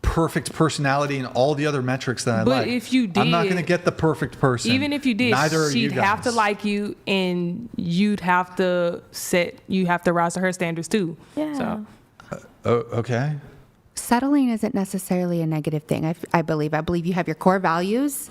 perfect personality and all the other metrics that I But like. if you I'm not did- going to get the perfect person. Even if you did, neither are you she'd have to guys. like you, and you'd have to rise to her standards too. Yeah. So Oh, okay. Settling isn't necessarily a negative thing. I believe you have your core values,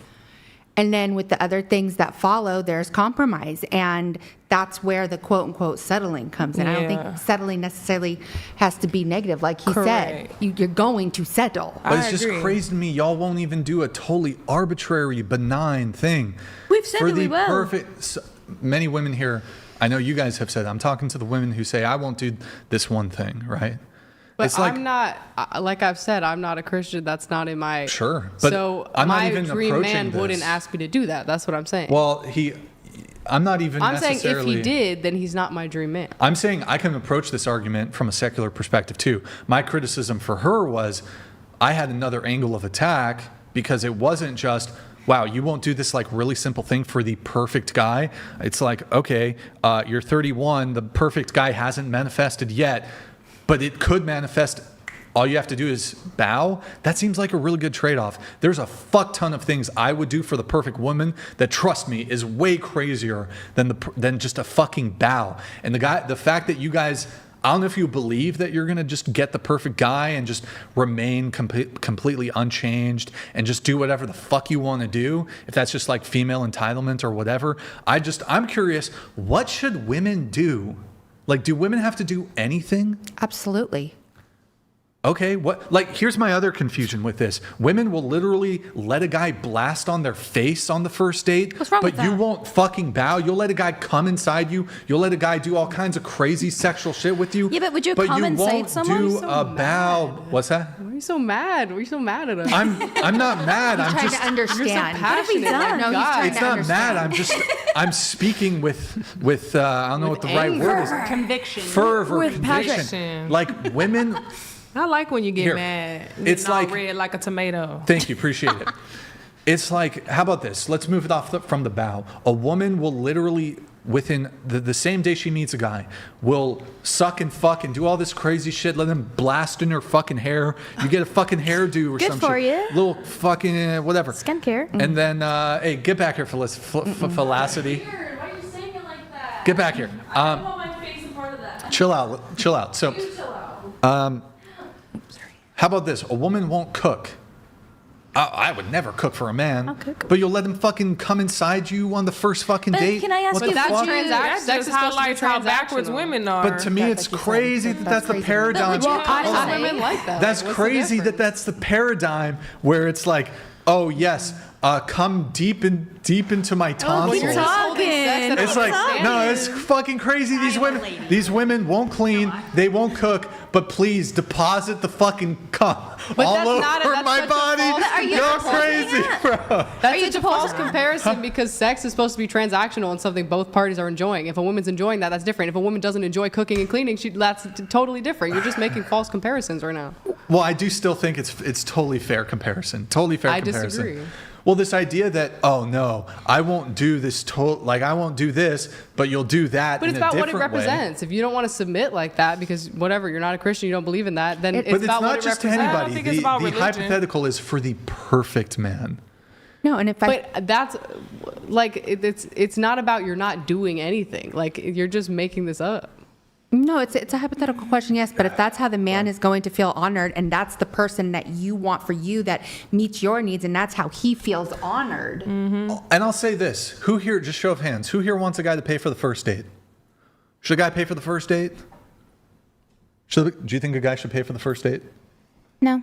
and then with the other things that follow, there's compromise, and that's where the quote unquote settling comes in. I don't Yeah. think settling necessarily has to be negative. Like he said, Correct. you're going to settle. But it's I just agree. crazy to me. Y'all won't even do a totally arbitrary, benign thing. We've said for that we the will. perfect. Many women here, I know you guys have said. I'm talking to the women who say I won't do this one thing, right? But it's like I'm not, like I've said, I'm not a Christian. That's not in my. Sure, but so I'm not my even dream approaching man this. wouldn't ask me to do that. That's what I'm saying. well, I'm not even. I'm saying if necessarily, he did, then he's not my dream man. I'm saying I can approach this argument from a secular perspective too. My criticism for her was I had another angle of attack because it wasn't just, wow, you won't do this like really simple thing for the perfect guy. It's like, okay, you're 31, the perfect guy hasn't manifested yet, but it could manifest. All you have to do is bow. That seems like a really good trade-off. There's a fuck ton of things I would do for the perfect woman that, trust me, is way crazier than just a fucking bow. And the fact that you guys, I don't know if you believe that you're gonna just get the perfect guy and just remain completely unchanged and just do whatever the fuck you want to do. If that's just like female entitlement or whatever. I'm curious, what should women do? Like, do women have to do anything? Absolutely. Okay, here's my other confusion with this. Women will literally let a guy blast on their face on the first date, What's wrong but with you that? won't fucking bow. You'll let a guy come inside you. You'll let a guy do all kinds of crazy sexual shit with you. Yeah, but would you come inside won't someone? do So a bow. What's that? Why are you so mad? Why are you so mad at us? I'm not mad. I'm Trying just to understand. What have we done? No, he's trying it's to not understand. mad. I'm speaking with I don't know what the right word is. Conviction. Fervor, With conviction. passion. Like women. I like when you get Here. mad. It's Getting all like- red like a tomato. Thank you, appreciate it. It's like, how about this? Let's move it off from the bow. A woman will literally, within the same day she meets a guy, will suck and fuck and do all this crazy shit, let him blast in her fucking hair. You get a fucking hairdo or Good some for shit. you. Little fucking whatever. Skincare. And then, hey, get back here, Felicity. Why are you saying it like that? Get back here. I don't want my face a part of that. Chill out. So, You chill out. how about this? A woman won't cook. I would never cook for a man. I'll cook. But you'll let him fucking come inside you on the first fucking But date? can I ask What you- the That's fuck? That Sex just is supposed to be highlights how backwards transactional. women are. But to me, it's crazy that that's the crazy. paradigm. But would you I come some inside? women like that. That's Like, what's the crazy that difference? that's the paradigm where it's like, oh yes, come deep into my tonsils. you're just holding sex at It's a like, standard. no, it's fucking crazy. These women won't clean, they won't cook, but please deposit the fucking cum But all that's over not that's my such a body. false- Are you You're depositing crazy, it? bro. That's such a false comparison because sex is supposed to be transactional and something both parties are enjoying. If a woman's enjoying that, that's different. If a woman doesn't enjoy cooking and cleaning, that's totally different. You're just making false comparisons right now. Well, I do still think it's totally fair comparison. Totally fair I comparison. disagree. Well, this idea that, oh no, I won't do this, I won't do this, but you'll do that But in it's a about what different it represents. If you don't want to submit like that because whatever, you're not a Christian, you don't believe in that, then way. it's But it's about what not it just to represents. anybody. think it's about The religion. hypothetical is for the perfect man. No, and but that's like it's not about you're not doing anything. Like you're just making this up. No, it's a hypothetical question, yes. But if that's how the man is going to feel honored, and that's the person that you want for you that meets your needs, and that's how he feels honored. And I'll say this: who here? Just show of hands. Who here wants a guy to pay for the first date? Should a guy pay for the first date? Do you think a guy should pay for the first date? No.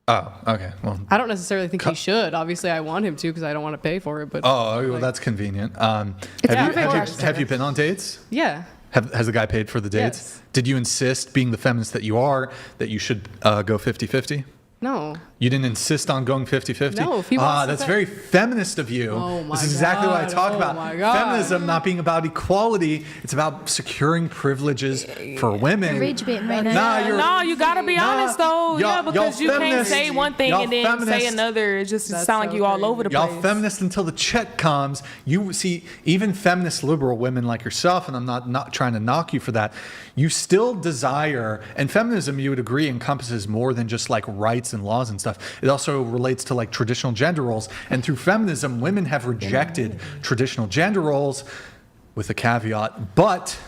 Oh, okay. Well, I don't necessarily think he should. Obviously, I want him to because I don't want to pay for it. But well, that's convenient. Have you been on dates? Yeah. Has the guy paid for the dates? Yes. Did you insist, being the feminist that you are, that you should go 50-50? No. You didn't insist on going 50-50? No, if he wants to that's pay- very feminist of you. Oh my This is exactly what I God. talk Oh about. my God. Feminism not being about equality. It's about securing privileges for women. You're rage baiting right now. No, you gotta be honest though. Yeah, because you can't feminists- say one thing y'all and then say feminists- another. It just That's sounds like so you all crazy. over the Y'all place. feminist until the check comes. You see, even feminist liberal women like yourself, and I'm not trying to knock you for that, you still desire, and feminism, you would agree, encompasses more than just like rights and laws and stuff. It also relates to like traditional gender roles. And through feminism, women have rejected traditional gender roles with a caveat, but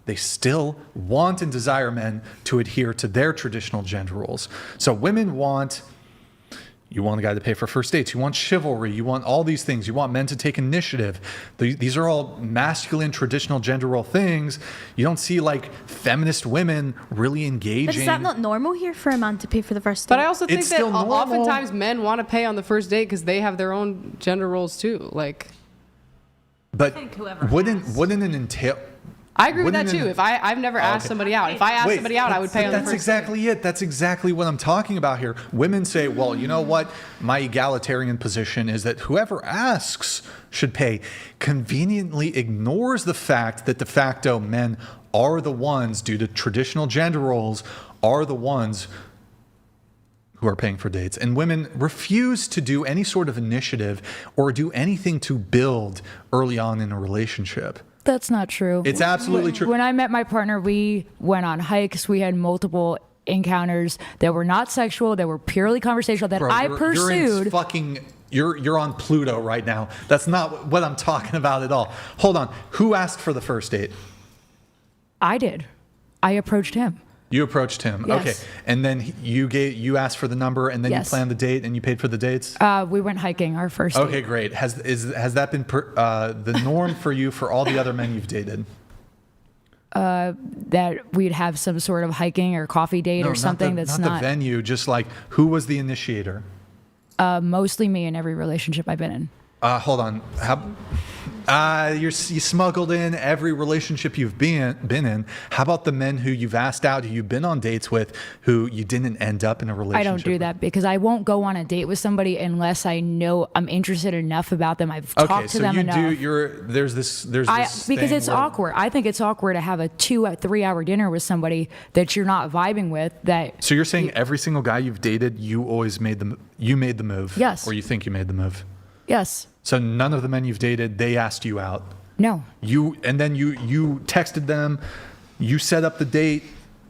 they still want and desire men to adhere to their traditional gender roles. So women want... You want a guy to pay for first dates. You want chivalry. You want all these things. You want men to take initiative. These are all masculine, traditional gender role things. You don't see like feminist women really engaging. But is that not normal here for a man to pay for the first date? But I also think It's that still normal. oftentimes men want to pay on the first date because they have their own gender roles too. Like, But wouldn't it entail? I agree with that Wouldn't too. it- If I've never asked somebody out. If I asked somebody out, I would pay on the That's first exactly it. That's exactly what I'm talking about here. Women say, well, you know what? My egalitarian position is that whoever asks should pay. Conveniently ignores the fact that de facto men are the ones, due to traditional gender roles, are the ones who are paying for dates. And women refuse to do any sort of initiative or do anything to build early on in a relationship. That's not true. It's absolutely true. When I met my partner, we went on hikes. We had multiple encounters that were not sexual, that were purely conversational, that Bro, I you're pursued. You're on Pluto right now. That's not what I'm talking about at all. Hold on. Who asked for the first date? I did. I approached him. You approached him. Yes. Okay. And then you asked for the number, and then Yes. you planned the date and you paid for the dates? We went hiking our first Okay, date. great. Has that been the norm for you for all the other men you've dated? That we'd have some sort of hiking or coffee date or something that's not the venue, just like who was the initiator? mostly me in every relationship I've been in. Hold on. You smuggled in every relationship you've been in. How about the men who you've asked out, who you've been on dates with, who you didn't end up in a relationship I don't do that because I won't go on a date with somebody unless I know I'm interested enough about them. I've talked to them enough. There's this Because thing it's where- awkward. I think it's awkward to have a 2-3 hour dinner with somebody that you're not vibing with. So you're saying every single guy you've dated, you made the move? Yes. Or you think you made the move? Yes. So none of the men you've dated, they asked you out? No. And then you texted them, you set up the date.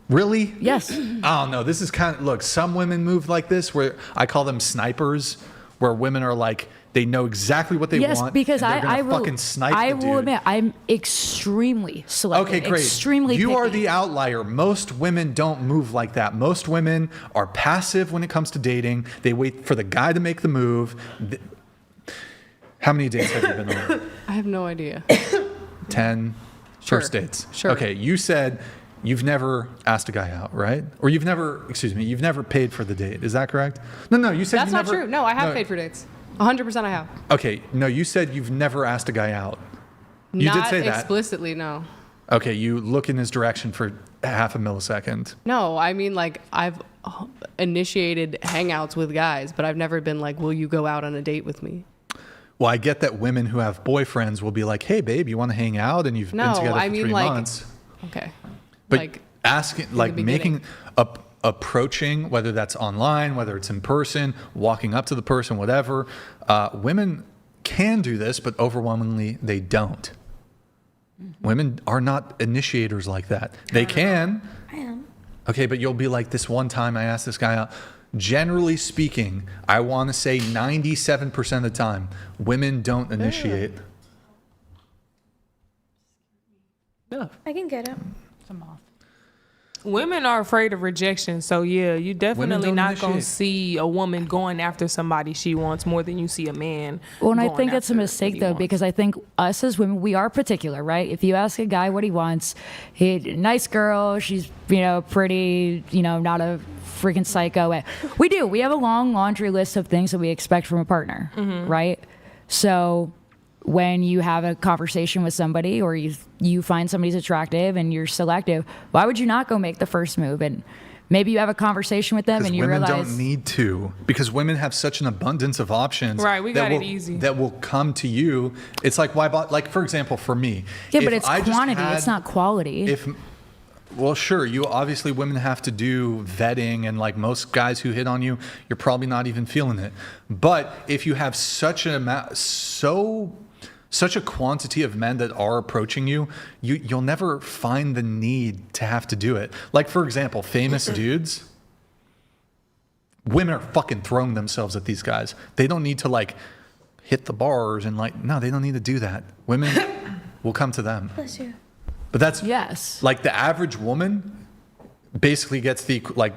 Really? Yes. I don't know. This is look, some women move like this where I call them snipers, where women are like, they know exactly what they want. Yes, because and they're I gonna fucking snipe I the dude. will admit, I'm extremely selective. Okay, great. Extremely You are picky. the outlier. Most women don't move like that. Most women are passive when it comes to dating. They wait for the guy to make the move. How many dates have you been on? I have no idea. 10 Sure. first dates. Sure. Okay, you said you've never asked a guy out, right? Or you've never paid for the date. Is that correct? No, you said That's you not never, true. No, I have paid for dates. 100% I have. Okay, no, you said you've never asked a guy out. You Not did say that. explicitly, no. Okay, you look in his direction for half a millisecond. No, I mean, like, I've initiated hangouts with guys, but I've never been like, will you go out on a date with me? Well, I get that women who have boyfriends will be like, hey, babe, you want to hang out? And you've been No, together I for mean, 3 like, months. Okay. But like, asking, like making, approaching, whether that's online, whether it's in person, walking up to the person, whatever, women can do this, but overwhelmingly they don't. Women are not initiators like that. They can. I am. Okay, but you'll be like, this one time I asked this guy out. Generally speaking, I want to say 97% of the time, women don't initiate. Yeah. I can get it. Women are afraid of rejection, so yeah, you definitely don't not gonna initiate. see a woman going after somebody she wants more than you see a man. Well, and I going think that's a after what mistake he though, wants. because I think us as women, we are particular, right? If you ask a guy what he wants, nice girl, she's, pretty, not a freaking psycho. We have a long laundry list of things that we expect from a partner, right? So when you have a conversation with somebody or you find somebody's attractive and you're selective, why would you not go make the first move? And maybe you have a conversation with them Because and you women realize don't need to, because women have such an abundance of options. Right, we that got it will, easy. That will come to you. It's like like for example, for me. yeah, but if it's I just quantity, had- it's not quality. Well, sure. You obviously women have to do vetting, and like most guys who hit on you, you're probably not even feeling it. But if you have such an amount, such a quantity of men that are approaching you, you'll never find the need to have to do it. Like for example, famous dudes. Women are fucking throwing themselves at these guys. They don't need to like hit the bars and no, they don't need to do that. Women will come to them. Bless you. But that's yes. Like the average woman basically gets the like.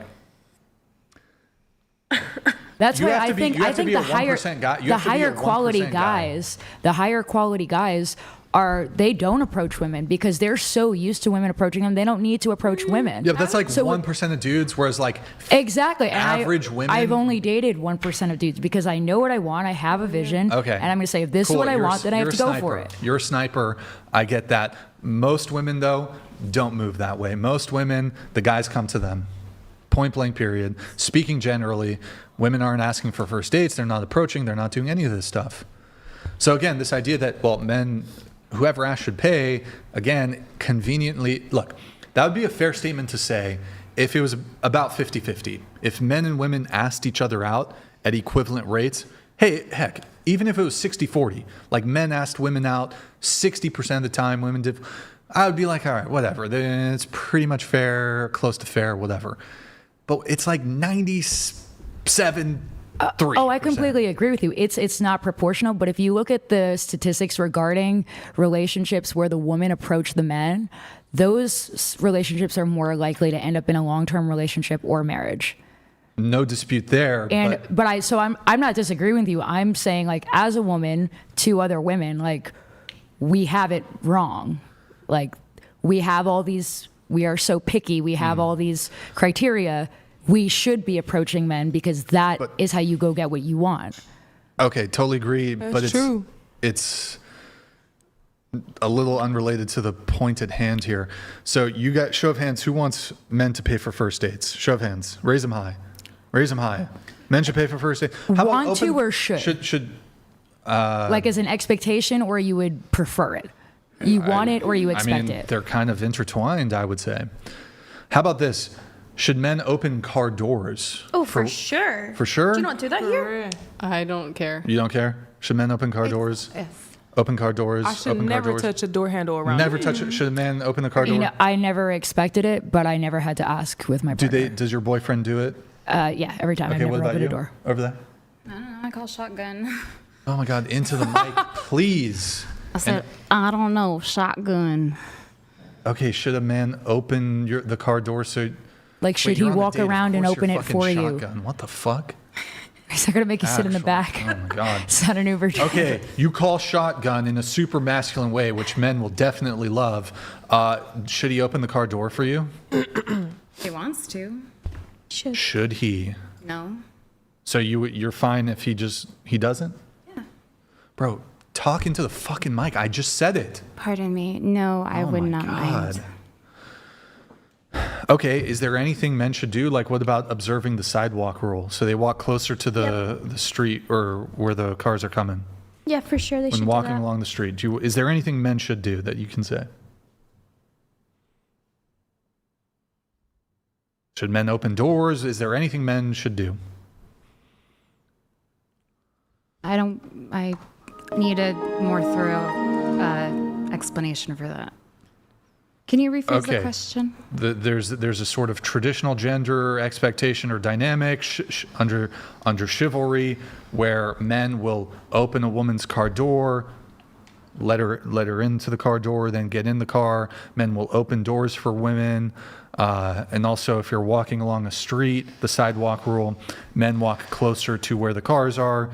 That's You why have I to be- think you have to be a the 1% guy- you the have to be a higher quality 1% guy. the higher quality guys they don't approach women because they're so used to women approaching them. They don't need to approach women. Yeah, but that's like So 1% of dudes, whereas like exactly. And average women. I've only dated 1% of dudes because I know what I want. I have a vision. Okay. And I'm going to say, if this Cool. is what I You're a- want, then I have you're to a go sniper. for it. You're a sniper. I get that. Most women, though, don't move that way. Most women, the guys come to them. Point blank, period. Speaking generally, women aren't asking for first dates. They're not approaching. They're not doing any of this stuff. So again, this idea that, well, men, whoever asks should pay, again, conveniently, look, that would be a fair statement to say if it was about 50-50. If men and women asked each other out at equivalent rates, hey, heck, even if it was 60-40, like men asked women out 60% of the time, women did, I would be like, all right, whatever. Then it's pretty much fair, close to fair, whatever. But it's like 97-3. Oh, I completely agree with you. It's not proportional, but if you look at the statistics regarding relationships where the woman approached the men, those relationships are more likely to end up in a long-term relationship or marriage. No dispute there. I'm not disagreeing with you. I'm saying, like, as a woman to other women, like, we have it wrong. Like, we are so picky. We have all these criteria. We should be approaching men because that is how you go get what you want. Okay, totally agree. But it's true. It's a little unrelated to the point at hand here. So you got show of hands. Who wants men to pay for first dates? Show of hands. Raise them high. Raise them high. Men should pay for first dates. Want to or should? Should. Like as an expectation, or you would prefer it? You want it or you expect it? They're kind of intertwined, I would say. How about this? Should men open car doors? Oh, for sure. For sure? Do you not do that here? I don't care. You don't care? Should men open car doors? If. Open car doors? I should open car never doors? touch a door handle around. Never me. touch it. Should a man open the car door? You know, I never expected it, but I never had to ask with my partner. Does your boyfriend do it? Yeah, every time. I Okay, never what about opened you? a door. Over there. I don't know. I call shotgun. Oh my God, into the mic, please. I said, I don't know, shotgun. Okay, should a man open the car door so... Like, should Wait, he you're on a walk date, of around and course open you're it fucking for you? shotgun. What the fuck? He's not going to make you sit in the back. Oh my God. It's not an Uber driver. Okay, you call shotgun in a super masculine way, which men will definitely love. Should he open the car door for you? He wants to. Should he? No. So you're fine if he doesn't? Yeah. Bro, talk into the fucking mic. I just said it. Pardon me. No, I would not mind. Okay, is there anything men should do? Like, what about observing the sidewalk rule? So they walk closer to the street or where the cars are coming. Yeah, for sure they should When do walking that. along the street. Is there anything men should do that you can say? Should men open doors? Is there anything men should do? I need a more thorough explanation for that. Can you rephrase the question? There's a sort of traditional gender expectation or dynamic under chivalry where men will open a woman's car door, let her into the car door, then get in the car. Men will open doors for women. And also, if you're walking along a street, the sidewalk rule, men walk closer to where the cars are,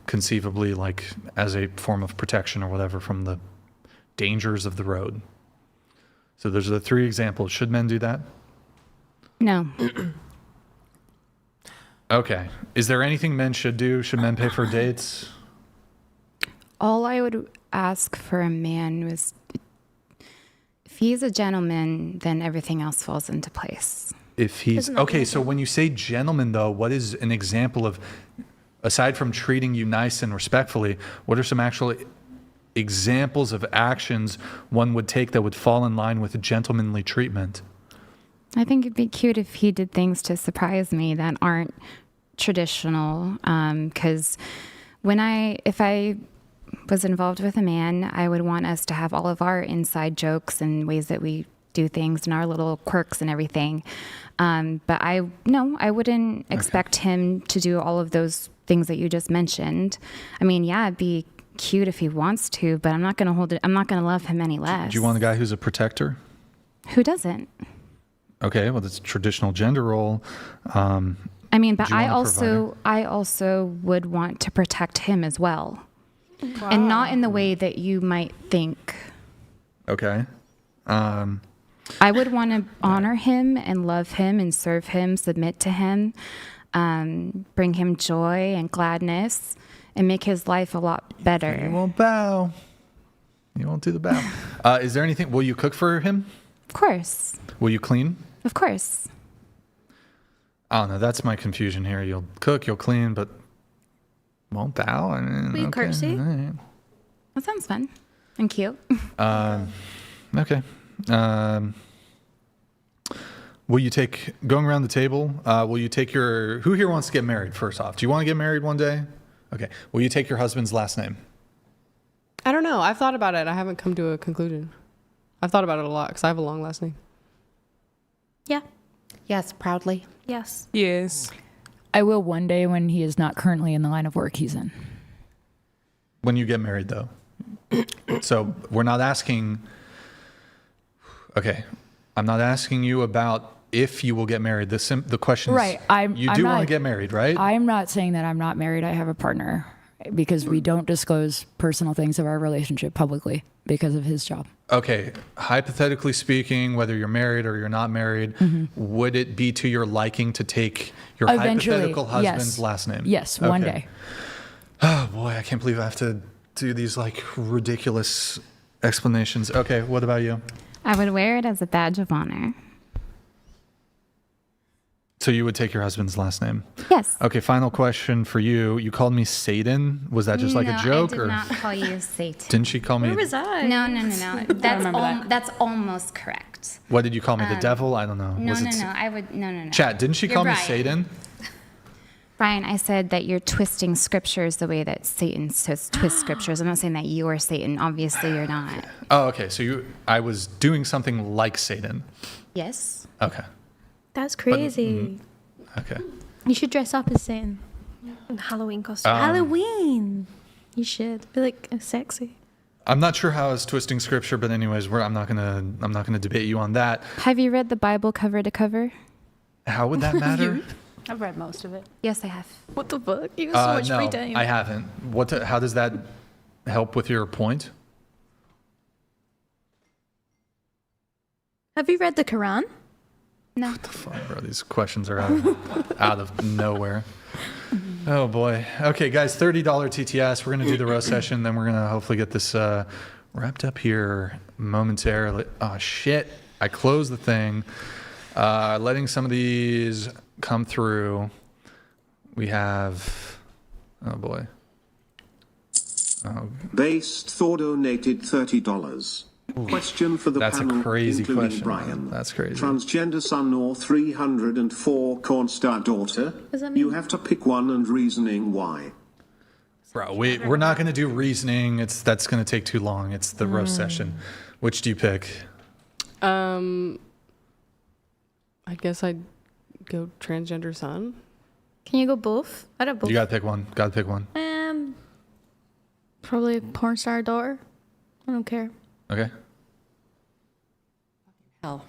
conceivably like as a form of protection or whatever from the dangers of the road. So those are the 3 examples. Should men do that? No. Okay. Is there anything men should do? Should men pay for dates? All I would ask for a man was, if he's a gentleman, then everything else falls into place. If he's okay, so when you say gentleman, though, what is an example of, aside from treating you nice and respectfully, what are some actual examples of actions one would take that would fall in line with gentlemanly treatment? I think it'd be cute if he did things to surprise me that aren't traditional. Because if I was involved with a man, I would want us to have all of our inside jokes and ways that we do things and our little quirks and everything. But I wouldn't expect him to do all of those things that you just mentioned. I mean, yeah, it'd be cute if he wants to, but I'm not going to love him any less. Do you want a guy who's a protector? Who doesn't? Okay, well, that's a traditional gender role. I mean, but I also would want to protect him as well. Wow. And not in the way that you might think. Okay. I would want to honor him and love him and serve him, submit to him, bring him joy and gladness, and make his life a lot better. You won't bow. You won't do the bow. Is there anything? Will you cook for him? Of course. Will you clean? Of course. I don't know. That's my confusion here. You'll cook, you'll clean, but won't bow. I mean, Will you curtsy? Right. That sounds fun and cute. Okay. Will you take, going around the table, will you take who here wants to get married first off? Do you want to get married one day? Okay. Will you take your husband's last name? I don't know. I've thought about it. I haven't come to a conclusion. I've thought about it a lot because I have a long last name. Yeah. Yes, proudly. Yes. Yes. I will one day when he is not currently in the line of work he's in. When you get married, though. So we're not asking. Okay. I'm not asking you about if you will get married. The question is, right. You do want to get married, right? I'm not saying that I'm not married. I have a partner because we don't disclose personal things of our relationship publicly because of his job. Okay. Hypothetically speaking, whether you're married or you're not married, would it be to your liking to take your hypothetical husband's last name? Yes, one day. Oh boy, I can't believe I have to do these like ridiculous explanations. Okay, what about you? I would wear it as a badge of honor. So you would take your husband's last name? Yes. Okay, final question for you. You called me Satan. Was that just like a joke? I did not call you Satan. Didn't she call me? Where was I? No. That's almost correct. What did you call me? The devil? I don't know. No. I would no. Chat, didn't she call me Satan? Brian, I said that you're twisting scriptures the way that Satan twists scriptures. I'm not saying that you are Satan. Obviously, you're not. Oh, okay. So I was doing something like Satan. Yes. Okay. That's crazy. Okay. You should dress up as Satan. In Halloween costume. Halloween. You should be like sexy. I'm not sure how it's twisting scripture, but anyways, I'm not gonna debate you on that. Have you read the Bible cover to cover? How would that matter? I've read most of it. Yes, I have. What the fuck? You have so much no, free time. I haven't. How does that help with your point? Have you read the Quran? No. What the fuck, bro? These questions are out of nowhere. Oh boy. Okay, guys, $30 TTS. We're gonna do the roast session, then we're gonna hopefully get this wrapped up here momentarily. Oh shit! I closed the thing. Letting some of these come through. We have. Oh boy. Based Thor donated $30. Question for the panel, That's a crazy including question. Brian. That's crazy. Transgender son or 304 cornstar daughter? Does that mean? You have to pick one and reasoning why. Bro, we're not going to do reasoning. That's going to take too long. It's the roast session. Which do you pick? I guess I'd go transgender son. Can you go both? I'd have both. You gotta pick one. Gotta pick one. Probably porn star daughter. I don't care. Okay. Hell.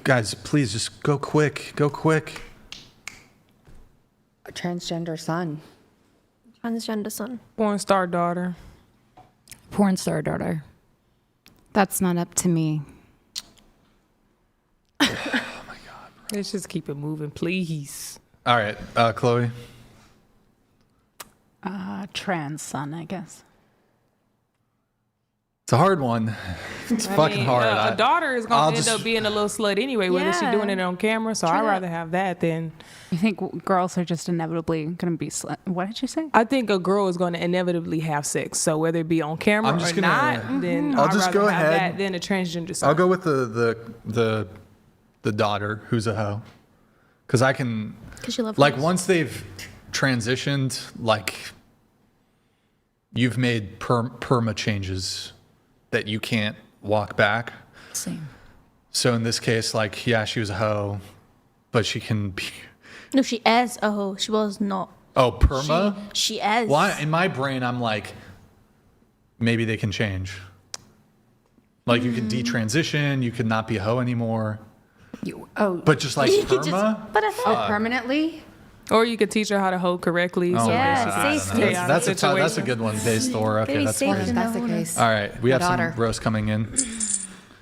Guys, please just go quick. Go quick. A transgender son. Transgender son. Porn star daughter. Porn star daughter. That's not up to me. Let's just keep it moving, please. All right, Chloe. Trans son, I guess. It's a hard one. It's fucking hard. A daughter is going to end up being a little slut anyway, whether she's doing it on camera. So I'd rather have that than. You think girls are just inevitably going to be slut? What did you say? I think a girl is going to inevitably have sex. So whether it be on camera or not, then I'll I'd just rather go have ahead. that than a transgender son. I'll go with the daughter who's a hoe, because I can. Because you love. Like once they've transitioned, like you've made perma changes that you can't walk back. Same. So in this case, like, yeah, she was a hoe, but she can be. No, she is a hoe. She was not. Oh, perma? She is. Well, in my brain, I'm like, maybe they can change. Like you can detransition, you could not be a hoe anymore. But just like perma? But I thought permanently? Or you could teach her how to hold correctly. Oh, so yeah, stay out of that's a good one. Based Thor. Okay, that's great. That's the case. All right, we have some roast coming in.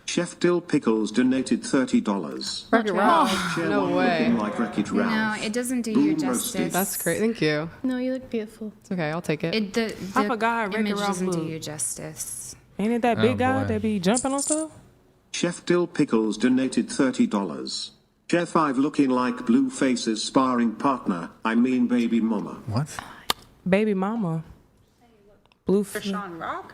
Chef Dill Pickles donated $30. No way. Like Wreck-It No, Ralph. it doesn't do Boom you roasted. justice. That's great. Thank you. No, you look beautiful. It's okay. I'll take it. The I forgot Wreck-It image Ralph doesn't do look. you justice. Ain't it that big guy boy. that be jumping on stuff? Chef Dill Pickles donated $30. Chef, I've looking like Blueface's sparring partner. I mean baby mama. What? Baby mama. Blue For Sean Rock?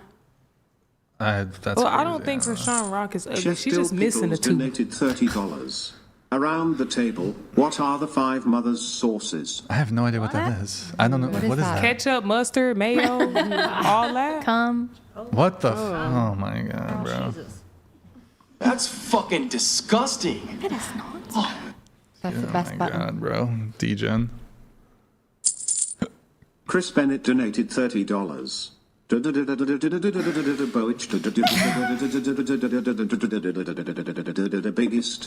That's well, I crazy. don't think Rashawn Rock is ugly. Chef She's Dill just missing a Pickles tooth. donated $30. Around the table, what are the 5 mothers' sauces? I have no idea what that is. I don't know. What is that? Ketchup, mustard, mayo, all that. What the? Oh my god, bro. That's fucking disgusting. It is not. That's the best Oh my button. god, bro. Degen. Chris Bennett donated $30. Biggest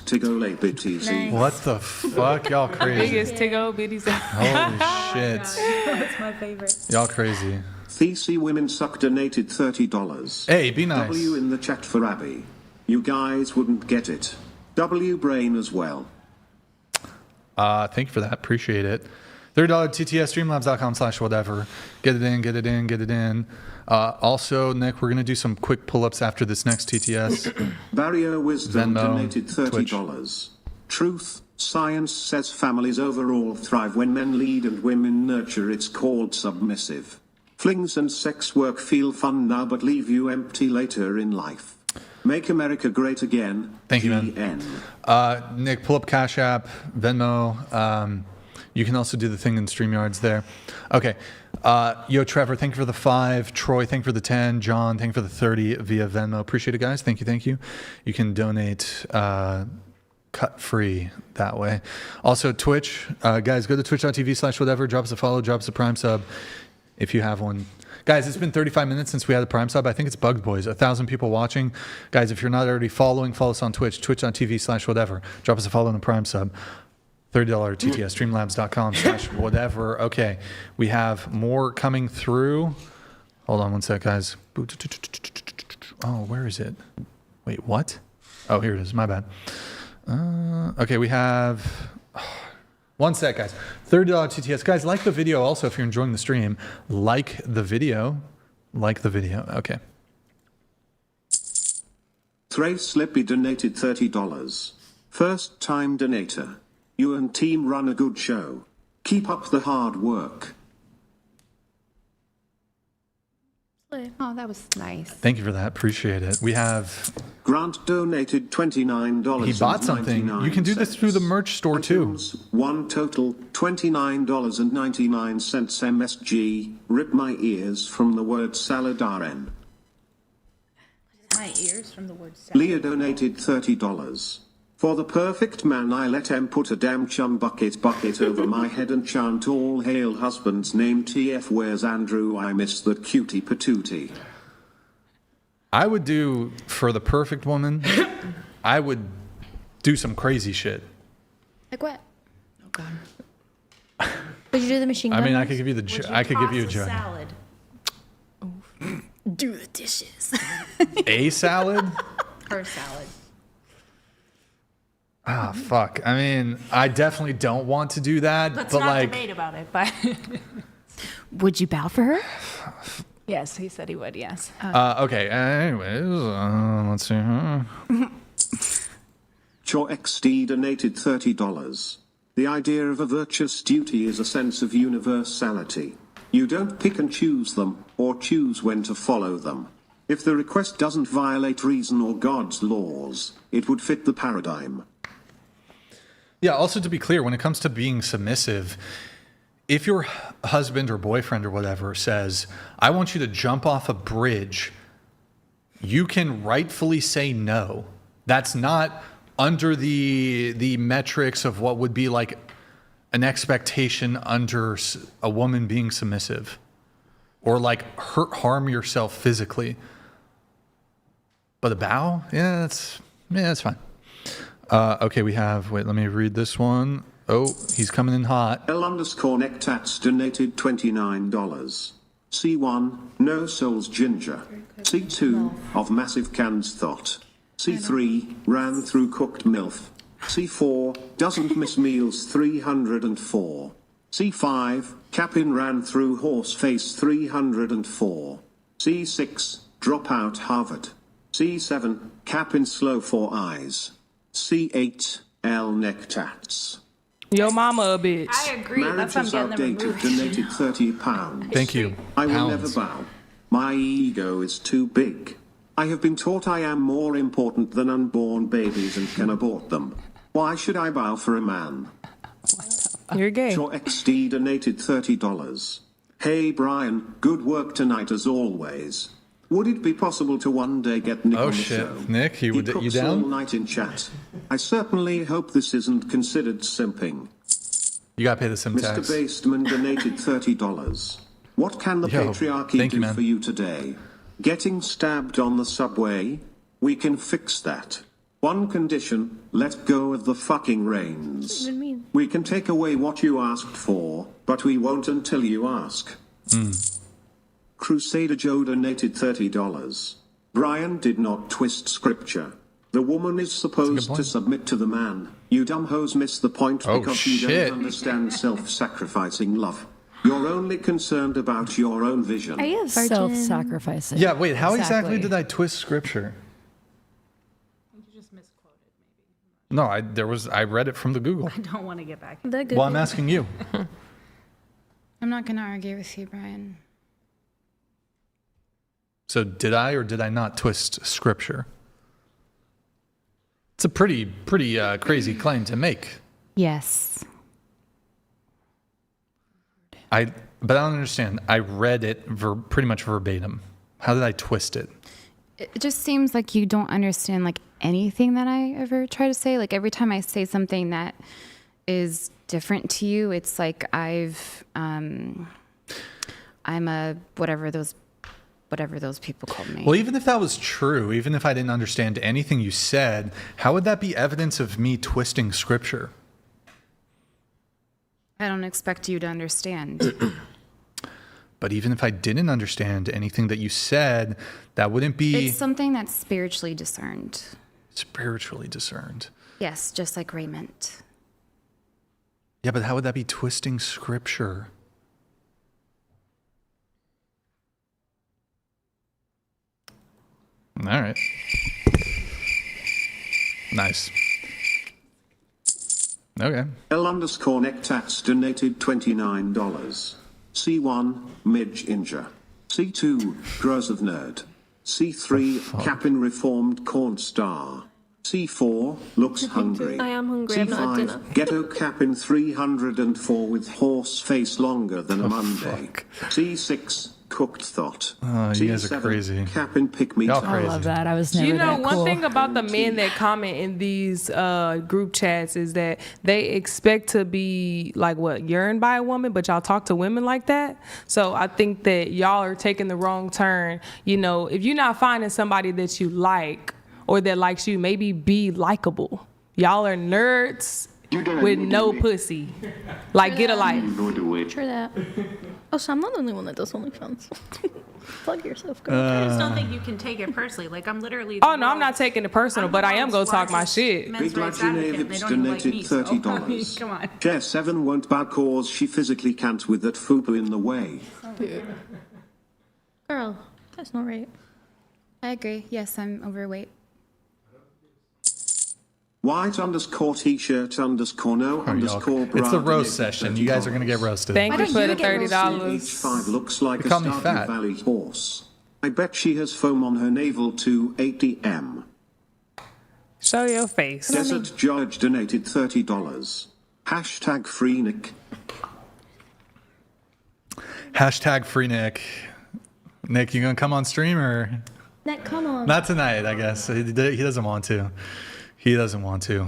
Tigole BTC. What the fuck? Y'all crazy. Biggest Tiggo bitties. Holy shit. That's my favorite. Y'all crazy. TC Women Suck donated $30. Hey, be nice. W in the chat for Abby. You guys wouldn't get it. W Brain as well. Thank you for that. Appreciate it. $30 TTS streamlabs.com/whatever. Get it in, get it in, get it in. Also, Nick, we're going to do some quick pull-ups after this next TTS. Barrier Wisdom Venmo, donated $30. Truth, science says families overall thrive when men lead and women nurture. It's called submissive. Flings and sex work feel fun now but leave you empty later in life. Make America great again. Thank you, man. GN. Nick, pull up Cash App, Venmo. You can also do the thing in StreamYards there. Okay. Yo, Trevor, thank you for the 5. Troy, thank you for the 10. John, thank you for the 30 via Venmo. Appreciate it, guys. Thank you, thank you. You can donate cut-free that way. Also, Twitch. Guys, go to twitch.tv/whatever. Drop us a follow, drop us a Prime sub if you have one. Guys, it's been 35 minutes since we had a Prime sub. I think it's bugged, boys. 1,000 people watching. Guys, if you're not already following, follow us on Twitch, twitch.tv/whatever. Drop us a follow and a Prime sub. $30 TTS, streamlabs.com/whatever. Okay, we have more coming through. Hold on one sec, guys. Oh, where is it? Wait, what? Oh, here it is. My bad. Okay, we have... One sec, guys. $30 TTS. Guys, like the video also if you're enjoying the stream. Like the video. Like the video. Okay. Thrace Slippy donated $30. First time donator. You and team run a good show. Keep up the hard work. Oh, that was nice. Thank you for that. Appreciate it. We have... Grant donated $29. He bought something. You can do this through the merch store too. One total $29.99 MSG. Rip my ears from the word salad RN. My ears from the word salad. Leah donated $30. For the perfect man, I let him put a damn chum bucket over my head and chant all hail husband's name TF. Where's Andrew? I miss that cutie patootie. I would do, for the perfect woman, I would do some crazy shit. Like what? Oh God. Would you do the machine gun? I mean, I could give you I could give you a joke. Salad. Do the dishes. A salad? Her salad. Ah, fuck. I mean, I definitely don't want to do that. Let's but not like, debate about it, but Would you bow for her? yes, he said he would. Yes. okay. Anyways, let's see. Chor XD donated $30. The idea of a virtuous duty is a sense of universality. You don't pick and choose them, or choose when to follow them. If the request doesn't violate reason or God's laws, it would fit the paradigm. Yeah, also to be clear, when it comes to being submissive, if your husband or boyfriend or whatever says, I want you to jump off a bridge, you can rightfully say no. That's not under the metrics of what would be like an expectation under a woman being submissive, or like harm yourself physically. But a bow, that's fine. Okay, we have, wait, let me read this one. Oh, he's coming in hot. L_nectats donated $29. C1, no souls ginger. C2, of massive cans thought. C3, ran through cooked MILF. C4, doesn't miss meals 304. C5, Capin ran through horse face 304. C6, drop out Harvard. C7, Capin slow 4 eyes. C8, L_nectats. Yo mama a bitch. I agree. That's why I'm getting them Outdated removed. donated £30. Thank you. I will Pounds. never bow. My ego is too big. I have been taught I am more important than unborn babies and can abort them. Why should I bow for a man? You're gay. Your XD donated $30. Hey Brian, good work tonight as always. Would it be possible to one day get Nick on the show? Nick, you cooks down? all night in chat. I certainly hope this isn't considered simping. You gotta pay the sim Mr. tax. Basteman donated $30. What can the Yo, patriarchy thank you, do man. for you today? Getting stabbed on the subway? We can fix that. One condition, let go of the fucking reins. What does it even mean? We can take away what you asked for, but we won't until you ask. Crusader Joe donated $30. Brian did not twist scripture. The woman is supposed to submit to the man. You dumb hoes miss the point Oh, because you shit. don't understand self-sacrificing love. You're only concerned about your own vision. Are you a virgin? Self-sacrificing. Yeah, wait, how exactly did I twist scripture? No, I read it from the Google. I don't want to get back. Well, I'm asking you. I'm not going to argue with you, Brian. So did I or did I not twist scripture? It's a pretty crazy claim to make. Yes. But I don't understand. I read it pretty much verbatim. How did I twist it? It just seems like you don't understand like anything that I ever try to say. Like every time I say something that is different to you, it's like I'm a whatever those people called me. Well, even if that was true, even if I didn't understand anything you said, how would that be evidence of me twisting scripture? I don't expect you to understand. But even if I didn't understand anything that you said, that wouldn't be It's something that's spiritually discerned. spiritually discerned. Yes, just like raiment. Yeah, but how would that be twisting scripture? All right. Nice. Okay. L_nectats donated $29. C1, Midge Injure. C2, Grows of Nerd. C3, Capin Reformed Corn Star. C4, Looks Hungry. I am hungry, I've not had dinner. C5, Ghetto Capin 304 with horse face longer than a Monday. C6, cooked thought. Oh, you guys are C7, crazy. Cap in pick me Y'all time. crazy. I love that. I was never You know, that one cool. thing about the men that comment in these group chats is that they expect to be like yearned by a woman, but y'all talk to women like that. So I think that y'all are taking the wrong turn. You know, if you're not finding somebody that you like or that likes you, maybe be likable. Y'all are nerds with no pussy. Like, get a life. True that. Oh, so I'm not the only one that does OnlyFans. Plug yourself, girl. I just don't think you can take it personally. Like, I'm literally. Oh, no, I'm not taking it personal, but I am going to talk my shit. Big Lad Genevieve donated $30. Come on. Chair 7 won't bow cause she physically can't with that fupa in the way. Girl, that's not right. I agree. Yes, I'm overweight. White _ t-shirt _ no _ bra. It's the roast session. You guys are going to get roasted. Thank you for the $30. H5 looks like You a call me Stardew fat. Valley horse. I bet she has foam on her navel to 80M. Show your face. Desert Judge donated $30. Hashtag free Nick. Hashtag free Nick. Nick, you going to come on stream or? Nick, come on. Not tonight, I guess. He doesn't want to. He doesn't want to.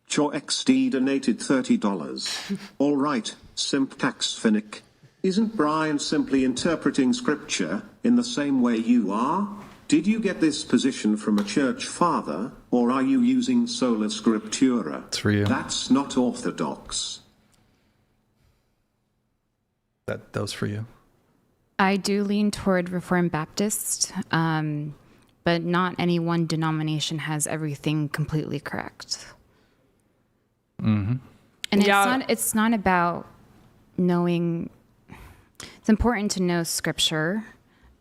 Cho XD donated $30. All right, simp tax finnick. Isn't Brian simply interpreting scripture in the same way you are? Did you get this position from a church father, or are you using sola scriptura? It's for you. That's not orthodox. That was for you. I do lean toward Reformed Baptist, but not any one denomination has everything completely correct. Mm-hmm. And it's not about knowing. It's important to know Scripture,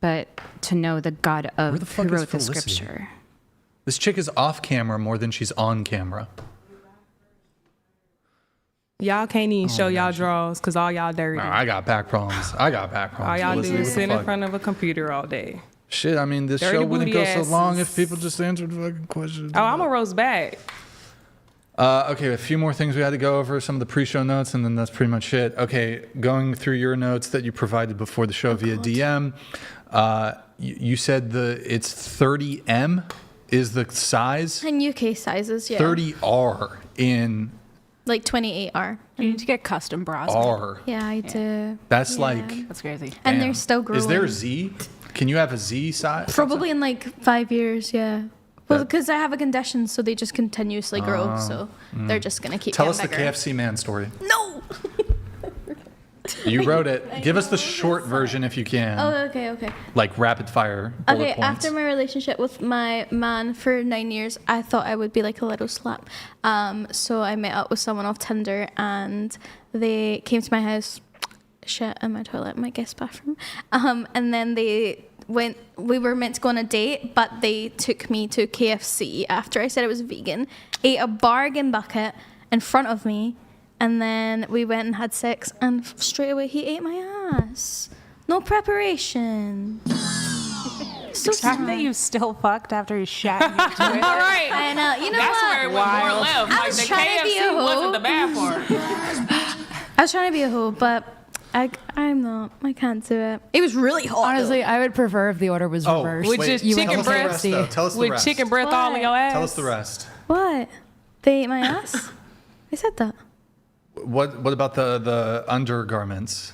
but to know the God Where of the who fuck is wrote the Felicity? Scripture. This chick is off camera more than she's on camera. Y'all can't even show y'all draws because all y'all dirty. No, I got back problems. All y'all do Felicity, is what sit the in fuck? front of a computer all day. Shit, I mean, this Dirty show wouldn't booty go so long asses. if people just answered fucking questions. Oh, I'm a roast back. Okay, a few more things we had to go over, some of the pre-show notes, and then that's pretty much it. Okay, going through your notes that you provided before the show via DM, you said it's 30M is the size? In UK sizes, yeah. 30R in Like 28R. You need to get custom bras. R. Yeah, I do. That's Yeah. like... That's crazy. And damn. they're still growing. Is there a Z? Can you have a Z size? Probably in like 5 years, yeah. Well, because I have a condition, so they just continuously grow. So they're just going to keep Tell getting us bigger. the KFC man story. No! You wrote it. Give us the short version if you can. Oh, okay. Like rapid fire bullet Okay, points. after my relationship with my man for 9 years, I thought I would be like a little slut. So I met up with someone off Tinder, and they came to my house, shit in my toilet, my guest bathroom, and then we were meant to go on a date, but they took me to KFC after I said I was vegan, ate a bargain bucket in front of me, and then we went and had sex, and straight away he ate my ass. No preparation. So The fact that you still fucked after he shat in your toilet. All right. I know. You know That's what? where it went more left. I Like was the trying to be a KFC hoe. wasn't the bad part. I was trying to be a hoe, but I'm not. I can't do it. It was really hot. Honestly, I would prefer if the order was reversed. With just You went chicken to breast, KFC. Tell us the with rest. chicken breath all in your ass. Tell us the rest. What? They ate my ass? I said that. What about the undergarments?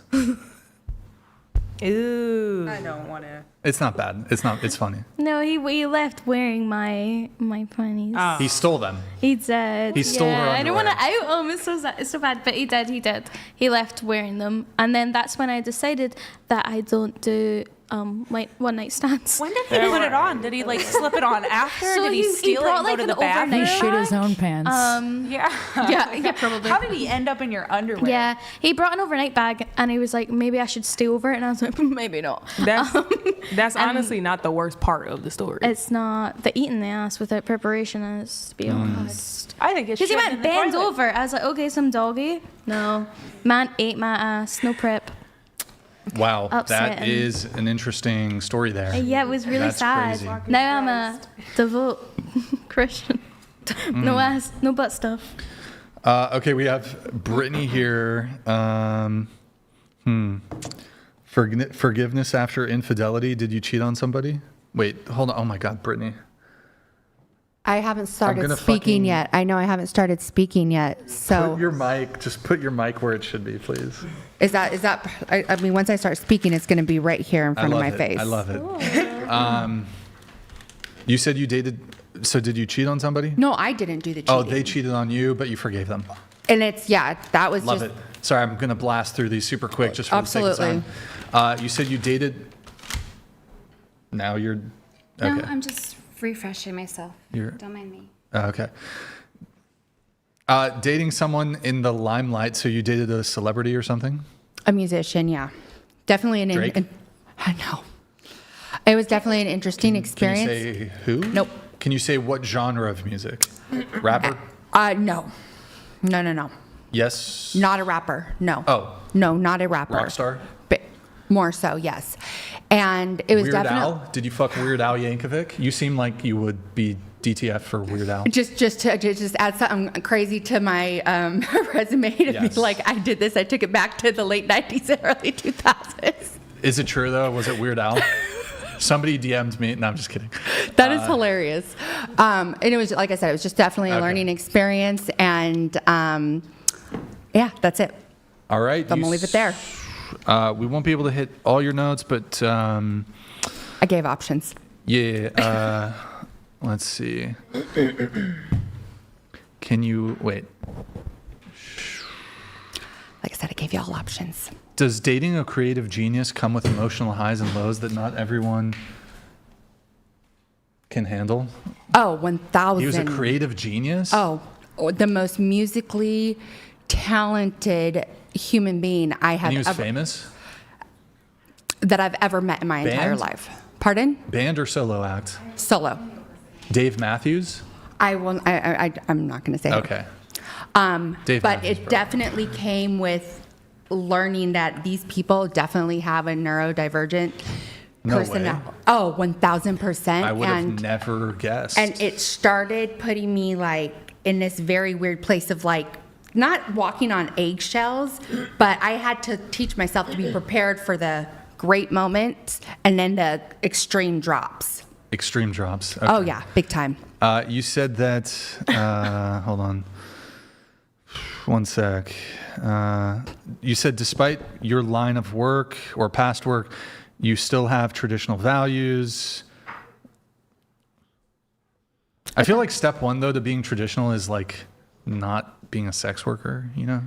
Ooh. I don't want to. It's not bad. It's funny. No, he left wearing my panties. He stole them. He did. He stole her I don't want to underwear. out him. It's so bad, but he did. He left wearing them, and then that's when I decided that I don't do like one night stands. When did he put it on? Did he like slip it on after? So did he steal it brought, and go like, to an the bathroom? overnight He shit his own pants. Yeah, probably. How did he end up in your underwear? Yeah, he brought an overnight bag, and he was like, maybe I should stay over it, and I was like, maybe not. That's honestly not the worst part of the story. It's not. The eating the ass without preparation is, to be honest. I think it's Because he shit in went the bend toilet. over. I was like, okay, some doggy. No. Man ate my ass. No prep. Wow, that Upsetting. is an interesting story there. Yeah, it was really That's sad. crazy. Now I'm a devout Christian. No ass, no butt stuff. Okay, we have Brittany here. Forgiveness after infidelity. Did you cheat on somebody? Wait, hold on. Oh my God, Brittany. I haven't started speaking yet. I know I haven't started speaking yet. So Put your mic, just put your mic where it should be, please. is that? I mean, once I start speaking, it's going to be right here in front of my face. I love it. You said you dated. So did you cheat on somebody? No, I didn't do the cheating. Oh, they cheated on you, but you forgave them. And that was Love just. it. Sorry, I'm gonna blast through these super quick just for the sake of time. You said you dated. Now you're. Okay. No, I'm just refreshing myself. Don't mind me. Okay. Dating someone in the limelight. So you dated a celebrity or something? A musician, yeah. Definitely Drake? I know. It was definitely an interesting experience. Can you say who? Nope. Can you say what genre of music? Rapper? No. No. Yes. Not a rapper. No. Oh. No, not a rapper. Rock star? But more so, yes. And it was Weird definitely. Al? Did you fuck Weird Al Yankovic? You seem like you would be DTF for Weird Al. Just to add something crazy to my resume to be like, I did this. I took it back to the late 90s and early 2000s. Is it true though? Was it Weird Al? Somebody DM'd me. No, I'm just kidding. That is hilarious. And it was, like I said, it was just definitely a learning experience. And yeah, that's it. All right. I'm going to leave it there. We won't be able to hit all your notes, but I gave options. Yeah. Let's see. Can you wait? Like I said, I gave you all options. Does dating a creative genius come with emotional highs and lows that not everyone can handle? Oh, 1,000. He was a creative genius? Oh, the most musically talented human being I have And he was ever, famous? that I've ever met in my entire life. Pardon? Band or solo act? Solo. Dave Matthews? I'm not going to say Okay. it. But it definitely came with learning that these people definitely have a neurodivergent personality. Oh, 1,000%. I would have never guessed. And it started putting me like in this very weird place of like not walking on eggshells, but I had to teach myself to be prepared for the great moments and then the extreme drops. Extreme drops. Okay. Oh yeah, big time. You said that, hold on. One sec. You said despite your line of work or past work, you still have traditional values. I feel like step one, though, to being traditional is like not being a sex worker, you know?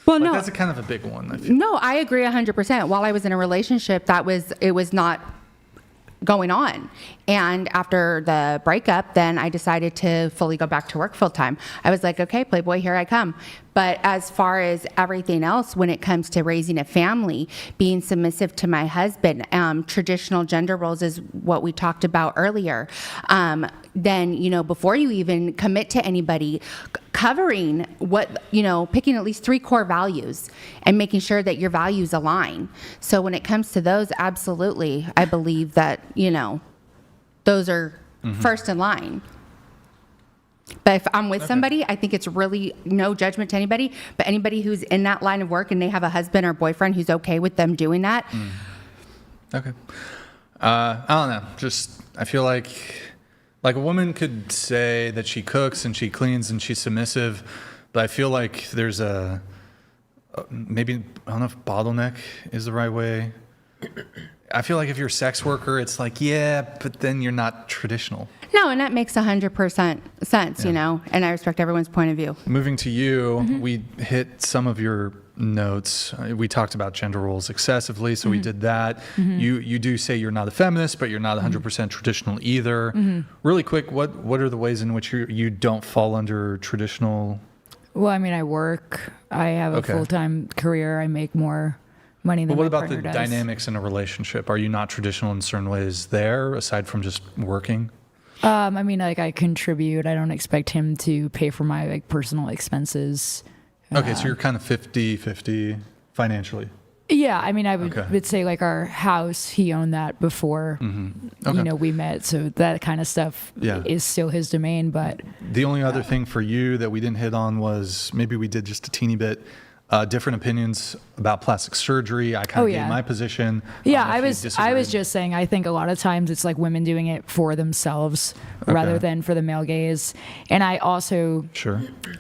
Well, like, no. That's a kind of a big one. I feel. No, I agree 100%. While I was in a relationship, it was not going on. And after the breakup, then I decided to fully go back to work full time. I was like, okay, Playboy, here I come. But as far as everything else, when it comes to raising a family, being submissive to my husband, traditional gender roles is what we talked about earlier. Then, you know, before you even commit to anybody, covering what, you know, picking at least 3 core values and making sure that your values align. So when it comes to those, absolutely, I believe that, you know, those are first in line. But if I'm with somebody, I think it's really no judgment to anybody, but anybody who's in that line of work and they have a husband or boyfriend who's okay with them doing that. Okay. I don't know. Just, I feel like a woman could say that she cooks and she cleans and she's submissive, but I feel like there's maybe, I don't know if bottleneck is the right way. I feel like if you're a sex worker, it's like, yeah, but then you're not traditional. No, and that makes 100% sense, you know, and I respect everyone's point of view. Moving to you, we hit some of your notes. We talked about gender roles excessively, so we did that. You do say you're not a feminist, but you're not 100% traditional either. Really quick, what are the ways in which you don't fall under traditional? Well, I mean, I work. I have a full-time career. I make more money than But what my about partner the does. dynamics in a relationship? Are you not traditional in certain ways there, aside from just working? I mean, like, I contribute. I don't expect him to pay for my, like, personal expenses. Okay, so you're kind of 50-50 financially. Yeah, I mean, I would say like our house, he owned that before, we met. So that kind of stuff is still his domain. But the only other thing for you that we didn't hit on was maybe we did just a teeny bit. Different opinions about plastic surgery. I kind of gave my position. Yeah, I was just saying, I think a lot of times it's like women doing it for themselves rather than for the male gaze. And I also,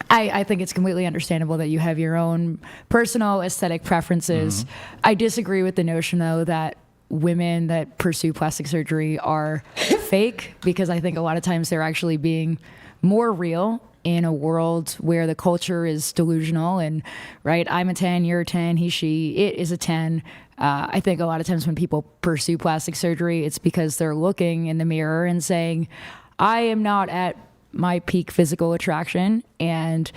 I think it's completely understandable that you have your own personal aesthetic preferences. I disagree with the notion, though, that women that pursue plastic surgery are fake, because I think a lot of times they're actually being more real in a world where the culture is delusional and, right, I'm a 10, you're a 10, he, she, it is a 10. I think a lot of times when people pursue plastic surgery, it's because they're looking in the mirror and saying, I am not at my peak physical attraction, and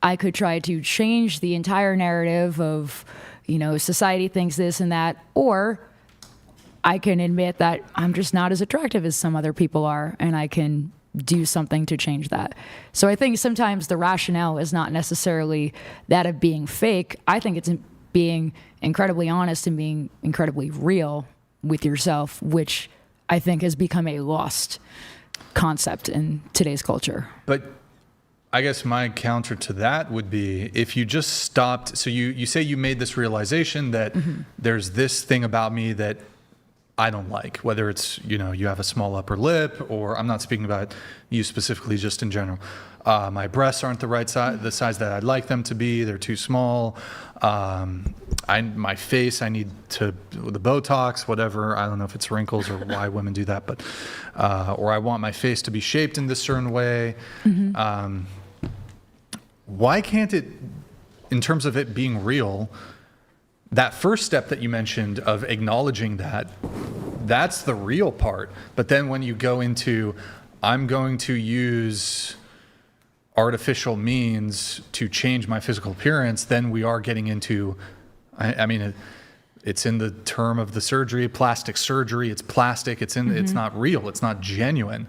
I could try to change the entire narrative of, society thinks this and that, or I can admit that I'm just not as attractive as some other people are, and I can do something to change that. So I think sometimes the rationale is not necessarily that of being fake. I think it's being incredibly honest and being incredibly real with yourself, which I think has become a lost concept in today's culture. But I guess my counter to that would be, if you just stopped, so you say you made this realization that there's this thing about me that I don't like, whether it's, you have a small upper lip, or I'm not speaking about you specifically, just in general. My breasts aren't the right size, the size that I'd like them to be. They're too small. My face, I need the Botox, whatever. I don't know if it's wrinkles or why women do that, but, or I want my face to be shaped in this certain way. Why can't it, in terms of it being real, that first step that you mentioned of acknowledging that's the real part. But then when you go into, I'm going to use artificial means to change my physical appearance, then we are getting into, I mean, it's in the term of the surgery, plastic surgery. It's plastic. It's not real. It's not genuine.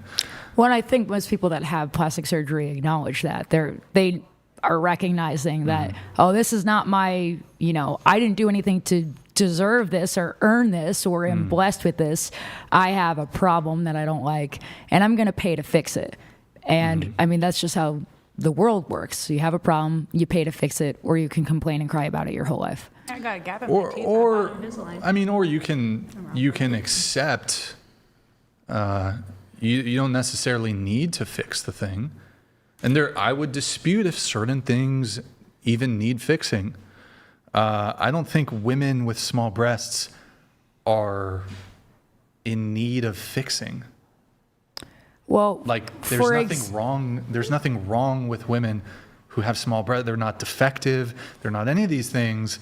Well, I think most people that have plastic surgery acknowledge that they are recognizing that, this is not my, I didn't do anything to deserve this or earn this or am blessed with this. I have a problem that I don't like, and I'm going to pay to fix it. And I mean, that's just how the world works. So you have a problem, you pay to fix it, or you can complain and cry about it your whole life. I gotta gather my teeth. Or you can accept, you don't necessarily need to fix the thing. And I would dispute if certain things even need fixing. I don't think women with small breasts are in need of fixing. Well, there's nothing wrong with women who have small breasts. They're not defective. They're not any of these things.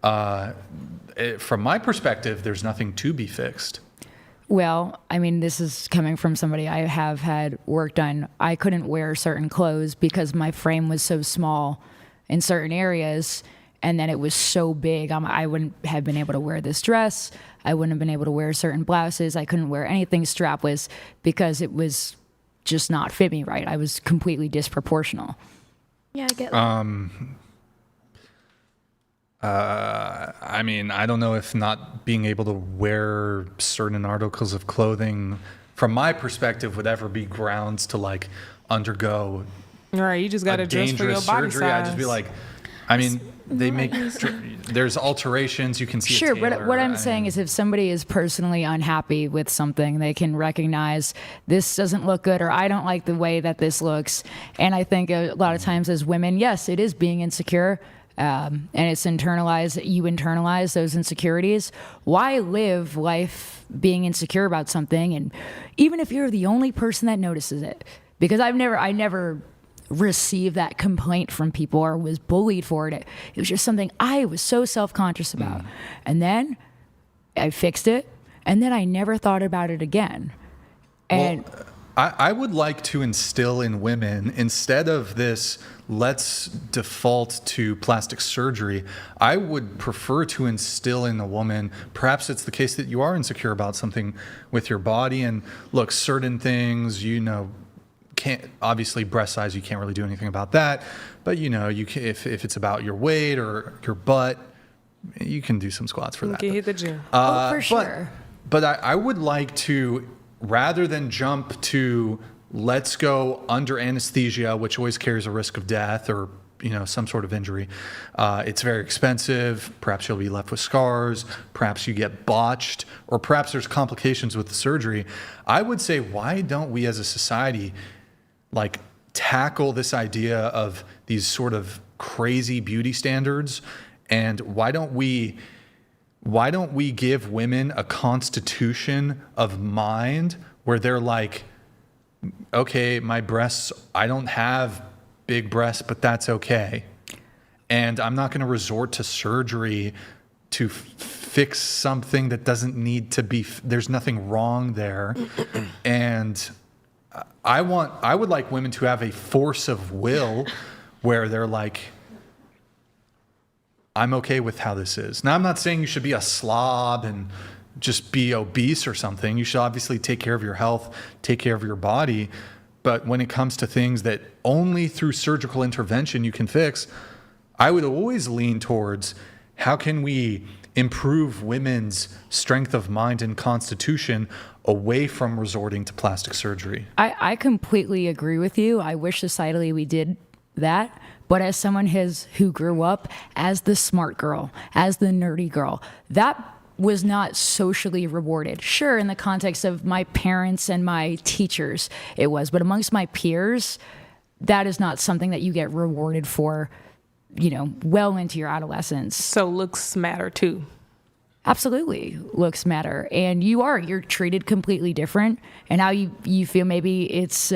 From my perspective, there's nothing to be fixed. Well, I mean, this is coming from somebody I have had work done. I couldn't wear certain clothes because my frame was so small in certain areas, and then it was so big. I wouldn't have been able to wear this dress. I wouldn't have been able to wear certain blouses. I couldn't wear anything strapless because it was just not fit me right. I was completely disproportional. Yeah, I get that. I mean, I don't know if not being able to wear certain articles of clothing, from my perspective, would ever be grounds to undergo. All right, you just got to dress for your body surgery. size. I'd just be like, I mean, they make there's alterations. You can see. Sure, but what I'm saying is, if somebody is personally unhappy with something, they can recognize this doesn't look good, or I don't like the way that this looks. And I think a lot of times as women, yes, it is being insecure. And it's internalized. You internalize those insecurities. Why live life being insecure about something? And even if you're the only person that notices it, because I never received that complaint from people or was bullied for it. It was just something I was so self-conscious about. And then I fixed it, and then I never thought about it again. And I would like to instill in women, instead of this, let's default to plastic surgery, I would prefer to instill in a woman, perhaps it's the case that you are insecure about something with your body, and look, certain things, can't, obviously breast size, you can't really do anything about that, but you can, if it's about your weight or your butt, you can do some squats for You that. can hit the gym. For sure. But I would like to, rather than jump to let's go under anesthesia, which always carries a risk of death or some sort of injury. It's very expensive. Perhaps you'll be left with scars. Perhaps you get botched, or perhaps there's complications with the surgery. I would say, why don't we as a society like tackle this idea of these sort of crazy beauty standards, and why don't we give women a constitution of mind where they're like, okay, my breasts, I don't have big breasts, but that's okay. And I'm not going to resort to surgery to fix something that doesn't need to be, there's nothing wrong there. And I would like women to have a force of will where they're like, I'm okay with how this is. Now, I'm not saying you should be a slob and just be obese or something. You should obviously take care of your health, take care of your body. But when it comes to things that only through surgical intervention you can fix, I would always lean towards how can we improve women's strength of mind and constitution away from resorting to plastic surgery. I completely agree with you. I wish societally we did that. But as someone who grew up as the smart girl, as the nerdy girl, that was not socially rewarded. Sure, in the context of my parents and my teachers, it was. But amongst my peers, that is not something that you get rewarded for, well into your adolescence. So looks matter too. Absolutely, looks matter. And you're treated completely different. And how you feel, maybe it's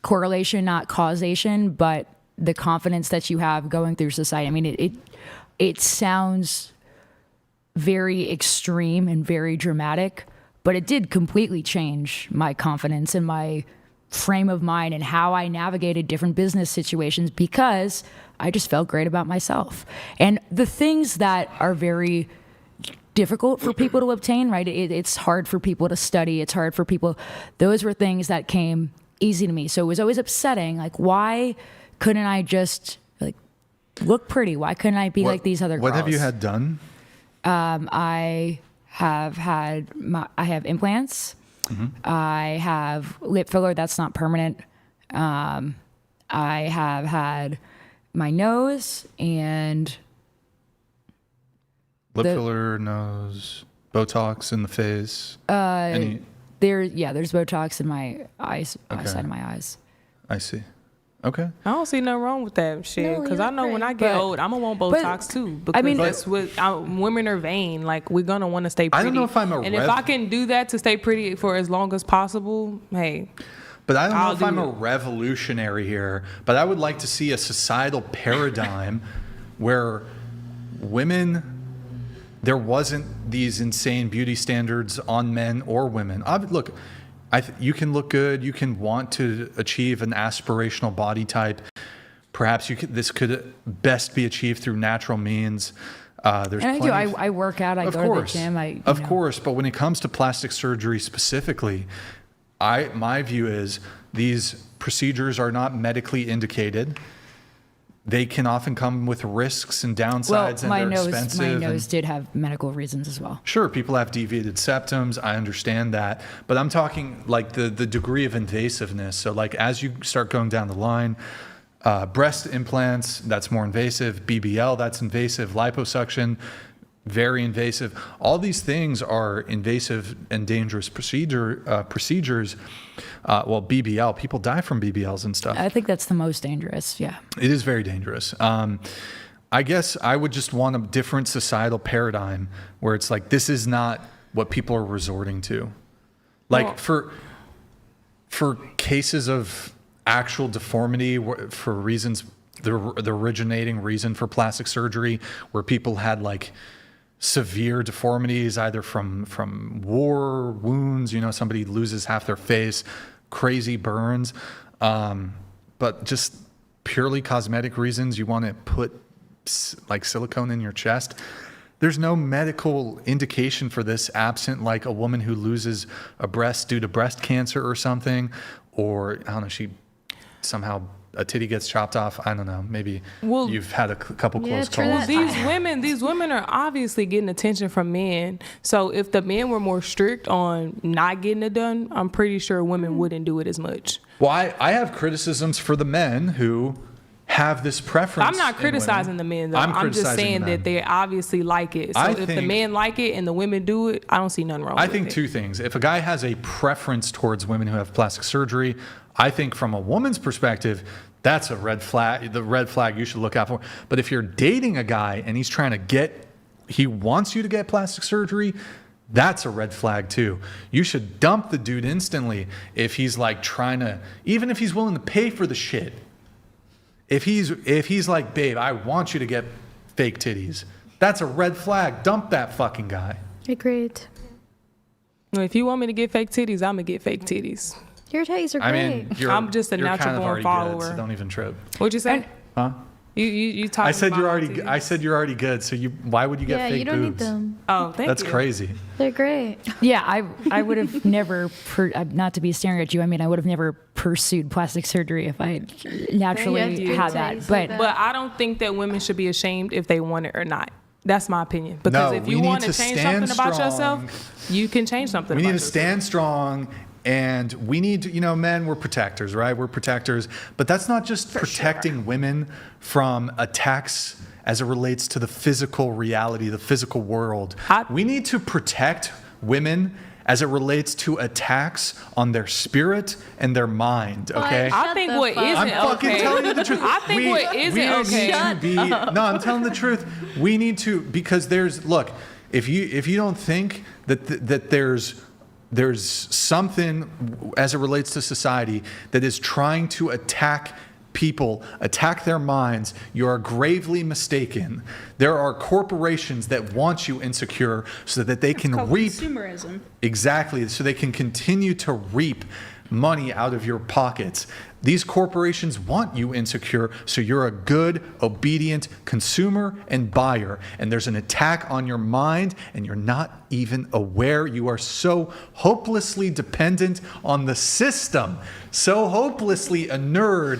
correlation, not causation, but the confidence that you have going through society. I mean, it sounds very extreme and very dramatic, but it did completely change my confidence and my frame of mind and how I navigated different business situations because I just felt great about myself. And the things that are very difficult for people to obtain, right? It's hard for people to study. It's hard for people. Those were things that came easy to me. So it was always upsetting. Like, why couldn't I just look pretty? Why couldn't I be like these other girls? What have you had done? I have implants. Mm-hmm. I have lip filler. That's not permanent. I have had my nose and lip filler, nose, Botox in the face. There's Botox in my eyes, side of my eyes. I see. Okay. I don't see nothing wrong with that shit, because I know when I get old, I'm gonna want Botox too. Because that's what women are vain. Like, we're gonna want to stay pretty. I don't know if I'm if I can do that to stay pretty for as long as possible, hey. But I don't know if I'm a revolutionary here. But I would like to see a societal paradigm where there wasn't these insane beauty standards on men or women. Look. You can look good. You can want to achieve an aspirational body type. Perhaps this could best be achieved through natural means. I work out. I go to the gym. Of course, but when it comes to plastic surgery specifically, my view is these procedures are not medically indicated. They can often come with risks and downsides, and they're expensive. My nose did have medical reasons as well. Sure, people have deviated septums. I understand that. But I'm talking like the degree of invasiveness. So like as you start going down the line, breast implants, that's more invasive. BBL, that's invasive. Liposuction, very invasive. All these things are invasive and dangerous procedures. BBL, people die from BBLs and stuff. I think that's the most dangerous, yeah. It is very dangerous. I guess I would just want a different societal paradigm where it's like, this is not what people are resorting to. Like for cases of actual deformity, for reasons, the originating reason for plastic surgery, where people had like severe deformities, either from war, wounds, somebody loses half their face, crazy burns, but just purely cosmetic reasons, you want to put like silicone in your chest. There's no medical indication for this absent like a woman who loses a breast due to breast cancer or something, or I don't know, she somehow a titty gets chopped off, I don't know, maybe Well, you've had a couple close Well, calls. these women are obviously getting attention from men. So if the men were more strict on not getting it done, I'm pretty sure women wouldn't do it as much. Well, I have criticisms for the men who have this preference. I'm not criticizing the men, though. I'm just saying that they obviously like it. So if the men like it and the women do it, I don't see nothing wrong with it. I think two things. If a guy has a preference towards women who have plastic surgery, I think from a woman's perspective, that's a red flag, the red flag you should look out for. But if you're dating a guy and he wants you to get plastic surgery, that's a red flag too. You should dump the dude instantly if he's like even if he's willing to pay for the shit. If he's like, babe, I want you to get fake titties, that's a red flag. Dump that fucking guy. Agreed. If you want me to get fake titties, I'm gonna get fake titties. Your titties are great. I mean, I'm just a you're natural kind of born already follower. Good, so don't even trip. What'd you say? Huh? You talking I said about you're my already. titties? I said you're already good. So why would you get Yeah, fake you don't boobs? need them. Oh, thank That's you. crazy. They're great. Yeah, I would have never, not to be staring at you, I mean, I would have never pursued plastic surgery if I naturally had that. But I don't think that women should be ashamed if they want it or not. That's my opinion. Because if you want to change something about yourself, you can change something We about need to stand strong, and we need to, men, we're protectors, right? We're protectors. But that's not just protecting women from attacks as it relates to the physical reality, the physical world. We need to protect women as it relates to attacks on their spirit and their mind, okay? I think what isn't I'm fucking okay. telling you the truth. I think what isn't okay. No, I'm telling the truth. We need to, because if you don't think that there's something as it relates to society that is trying to attack people, attack their minds, you are gravely mistaken. There are corporations that want you insecure so that they can reap consumerism. Exactly, so they can continue to reap money out of your pockets. These corporations want you insecure, so you're a good, obedient consumer and buyer. And there's an attack on your mind, and you're not even aware. You are so hopelessly dependent on the system, so hopelessly inured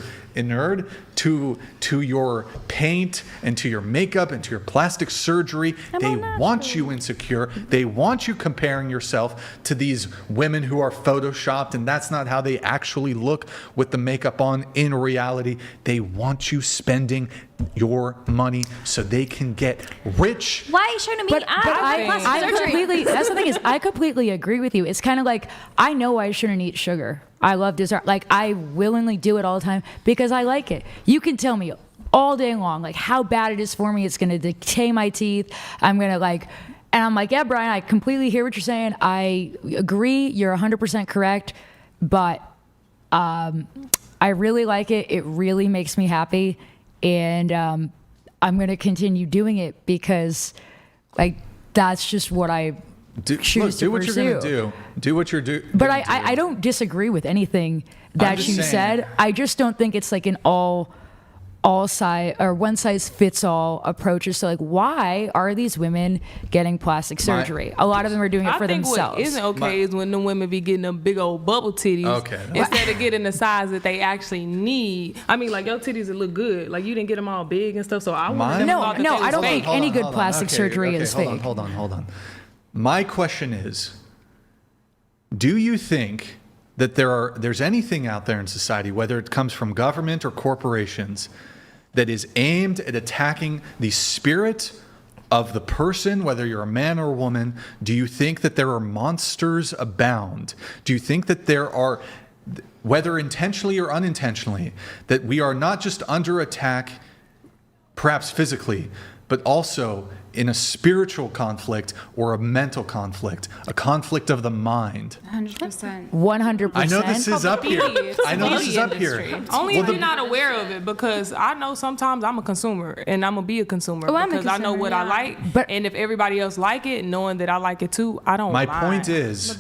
to your paint and to your makeup and to your plastic surgery. They want you insecure. They want you comparing yourself to these women who are photoshopped, and that's not how they actually look with the makeup on in reality. They want you spending your money so they can get rich. Why are you showing me? That's the thing is, I completely agree with you. It's kind of like, I know I shouldn't eat sugar. I love dessert. Like, I willingly do it all the time because I like it. You can tell me all day long, like, how bad it is for me. It's going to decay my teeth. I'm going to and I'm like, yeah, Brian, I completely hear what you're saying. I agree. You're 100% correct. But I really like it. It really makes me happy. And I'm going to continue doing it because, that's just what I choose to do what pursue. you're going to do. Do what you're doing. But I don't disagree with anything that you said. I just don't think it's like an all side or one size fits all approaches. So why are these women getting plastic surgery? A lot of them are doing it for themselves. I think what isn't okay is when the women be getting them big old bubble titties instead of getting the size that they actually need. I mean, your titties that look good. You didn't get them all big and stuff. So I want No, I don't think any good plastic surgery is fake. Hold on. My question is, do you think that there's anything out there in society, whether it comes from government or corporations, that is aimed at attacking the spirit of the person, whether you're a man or a woman? Do you think that there are monsters abound? Do you think that there are, whether intentionally or unintentionally, that we are not just under attack, perhaps physically, but also in a spiritual conflict or a mental conflict, a conflict of the mind? 100%. 100%. I know this is up here. Only if you're not aware of it, because I know sometimes I'm a consumer and I'm gonna be a consumer because I know what I like. And if everybody else like it, knowing that I like it too, I don't mind. My point is,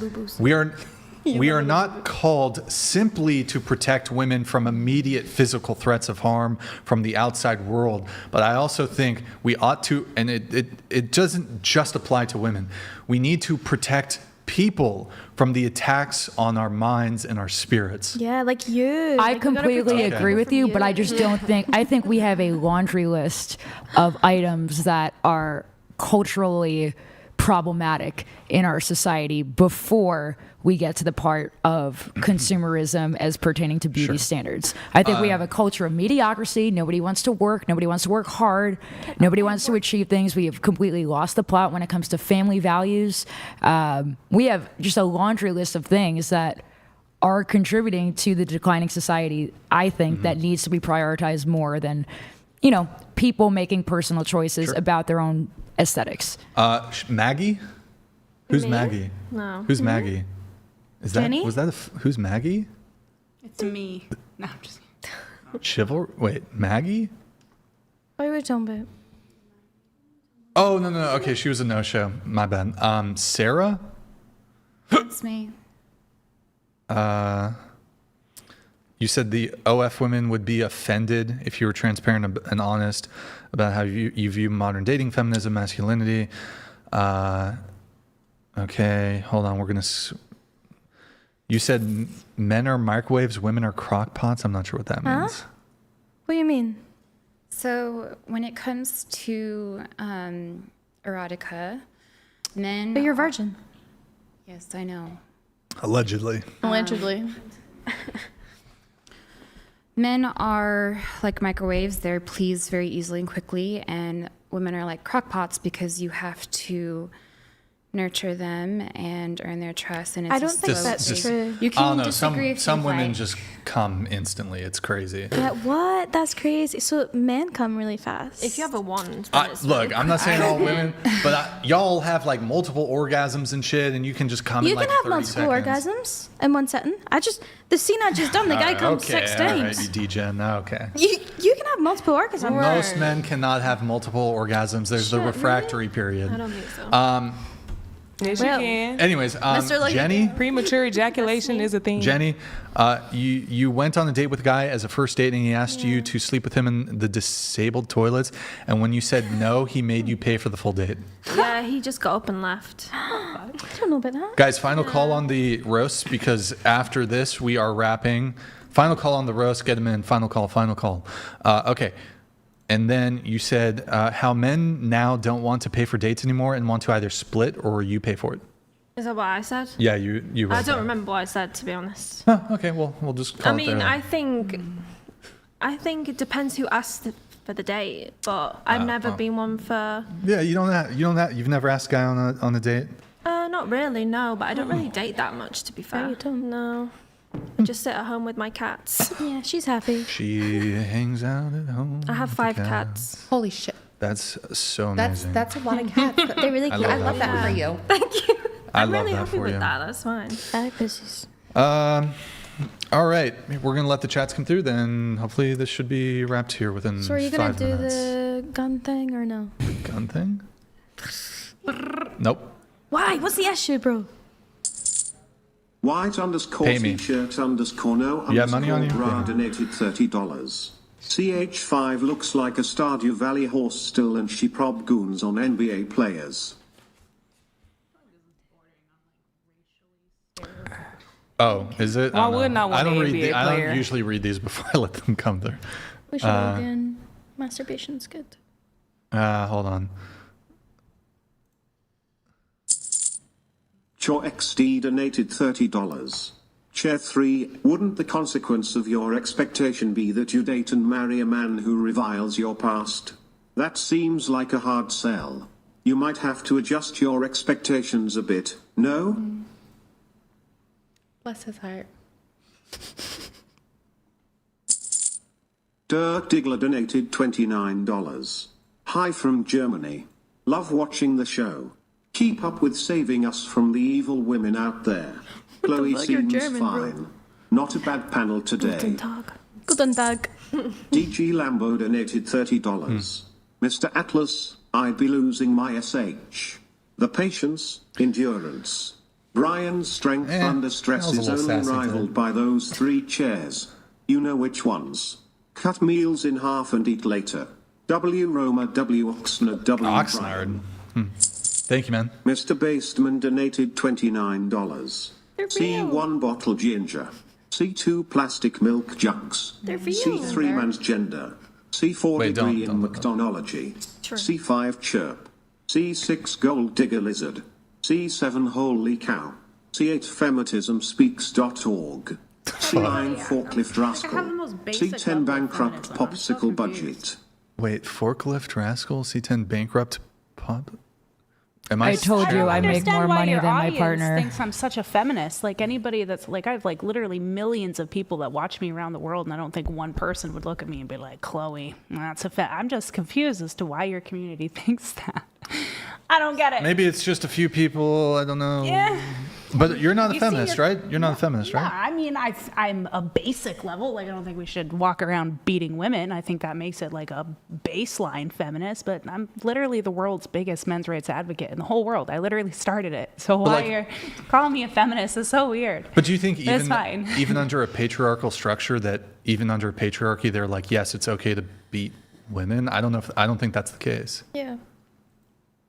we are not called simply to protect women from immediate physical threats of harm from the outside world, but I also think we ought to, and it doesn't just apply to women, we need to protect people from the attacks on our minds and our spirits. Yeah, like you. I Like, we gotta completely protect agree people with from you, but I just don't think, I think we have a laundry list of items that are culturally problematic in our society before we get to the part of consumerism as pertaining to beauty standards. I think we have a culture of mediocrity. Nobody wants to work. Nobody wants to work hard. Nobody wants to achieve things. We have completely lost the plot when it comes to family values. We have just a laundry list of things that are contributing to the declining society, I think, that needs to be prioritized more than, you know, people making personal choices about their own aesthetics. Maggie? Who's Me? Maggie? No. Who's Maggie? Is Jenny? that, was that who's Maggie? It's me. No, I'm just Chivalry? Wait, Maggie? What are we talking about? Oh, no. Okay, she was a no-show. My bad. Sarah? That's me. You said the OF women would be offended if you were transparent and honest about how you view modern dating, feminism, masculinity. Okay, hold on. We're going to... You said men are microwaves, women are crock pots. I'm not sure what that means. What do you mean? So when it comes to erotica, men... But you're a virgin. Yes, I know. Allegedly. Allegedly. Men are like microwaves. They're pleased very easily and quickly. And women are like crock pots because you have to nurture them and earn their trust. And it's I don't just think slow that's pace. true. You I can don't know. disagree if Some you'd women like. just come instantly. It's crazy. Yeah, what? That's crazy. So men come really fast. If you have a wand, then it's Look, really I'm not saying all women, but y'all have like multiple orgasms and shit, and you can just come You in like can have 30 multiple seconds. orgasms in one setting. The scene I just done, the guy comes okay, 6 all right, times. you degen. Okay. You can have multiple orgasms. Most men cannot have multiple orgasms. There's the refractory period. I don't think so. Yes, Well, you can. Anyways, Jenny, Premature ejaculation is a thing. Jenny, you went on a date with a guy as a first date, and he asked you to sleep with him in the disabled toilets. And when you said no, he made you pay for the full date. Yeah, he just got up and left. I don't know about that. Guys, final call on the roasts, because after this we are wrapping. Final call on the roast. Get him in. Final call. Okay. And then you said how men now don't want to pay for dates anymore and want to either split or you pay for it. Is that what I said? Yeah, you wrote I don't that. remember what I said, to be honest. Oh, okay, well, we'll just call I it there. mean, I think it depends who asked for the date, but I've never been one for. Yeah, you've never asked a guy on a date? Not really, no. But I don't really date that much, to be fair. you don't? No. I just sit at home with my cats. Yeah, she's happy. She hangs out at home. I have with 5 the cats. Holy shit. That's so amazing. That's a lot of cats. They're really I cute. I love love that for you. Thank you. I'm love really that happy for with you. that. That's fine. I like pussies. All right, we're gonna let the chats come through. Then hopefully this should be wrapped here within So are you gonna 5 do minutes. the gun thing or no? Gun thing? Nope. Why? What's the issue, bro? White Pay me. t-shirt no You have money on you? Grad donated $30. CH5 looks like a Stardew Valley horse still, and she prob goons on NBA players. Oh, is it? Why don't know. wouldn't I want I don't an read. NBA I player? don't usually read these before I let them come through. We should all again. Masturbation's good. Hold on. Cho XD donated $30. Chair 3, wouldn't the consequence of your expectation be that you date and marry a man who reviles your past? That seems like a hard sell. You might have to adjust your expectations a bit, no? Bless his heart. Dirk Diggler donated $29. Hi from Germany. Love watching the show. Keep up with saving us from the evil women out there. Chloe fuck? You're seems German, bro. fine. Not a bad panel today. Guten Tag. Guten Tag. DG Lambo donated $30. Mr. Atlas, I'd be losing my SH. The patience, endurance. Brian's strength under stress that was is a little only sassy, rivaled by those 3 chairs. You know which ones. Cut meals in half and eat later. W Roma W Oxnard W Oxnard. Brian. Thank you, man. Mr. Baseman donated $29. C1 bottle ginger. C2 plastic milk jugs. They're for you. C3 man's gender. C4 Wait, degree don't in look. McDonology. True. C5 chirp. C6 gold digger lizard. C7 holy cow. C8 feminismspeaks.org. C9 forklift rascal. C10 bankrupt popsicle budget. Wait, forklift rascal, C10 bankrupt pop. Am I told you I make more money than my partner. Thinks I'm such a feminist. Like anybody that's like, I have like literally millions of people that watch me around the world, and I don't think one person would look at me and be like, Chloe, that's I'm just confused as to why your community thinks that. I don't get it. Maybe it's just a few people. I don't know. Yeah. But you're not a You see feminist, right? You're not a feminist, Yeah, right? I mean, I'm a basic level. Like, I don't think we should walk around beating women. I think that makes it like a baseline feminist. But I'm literally the world's biggest men's rights advocate in the whole world. I literally started it. So why you're calling me a feminist is so weird. But do you think It's fine. even under a patriarchal structure, that even under patriarchy, they're like, yes, it's okay to beat women? I don't think that's the case. Yeah.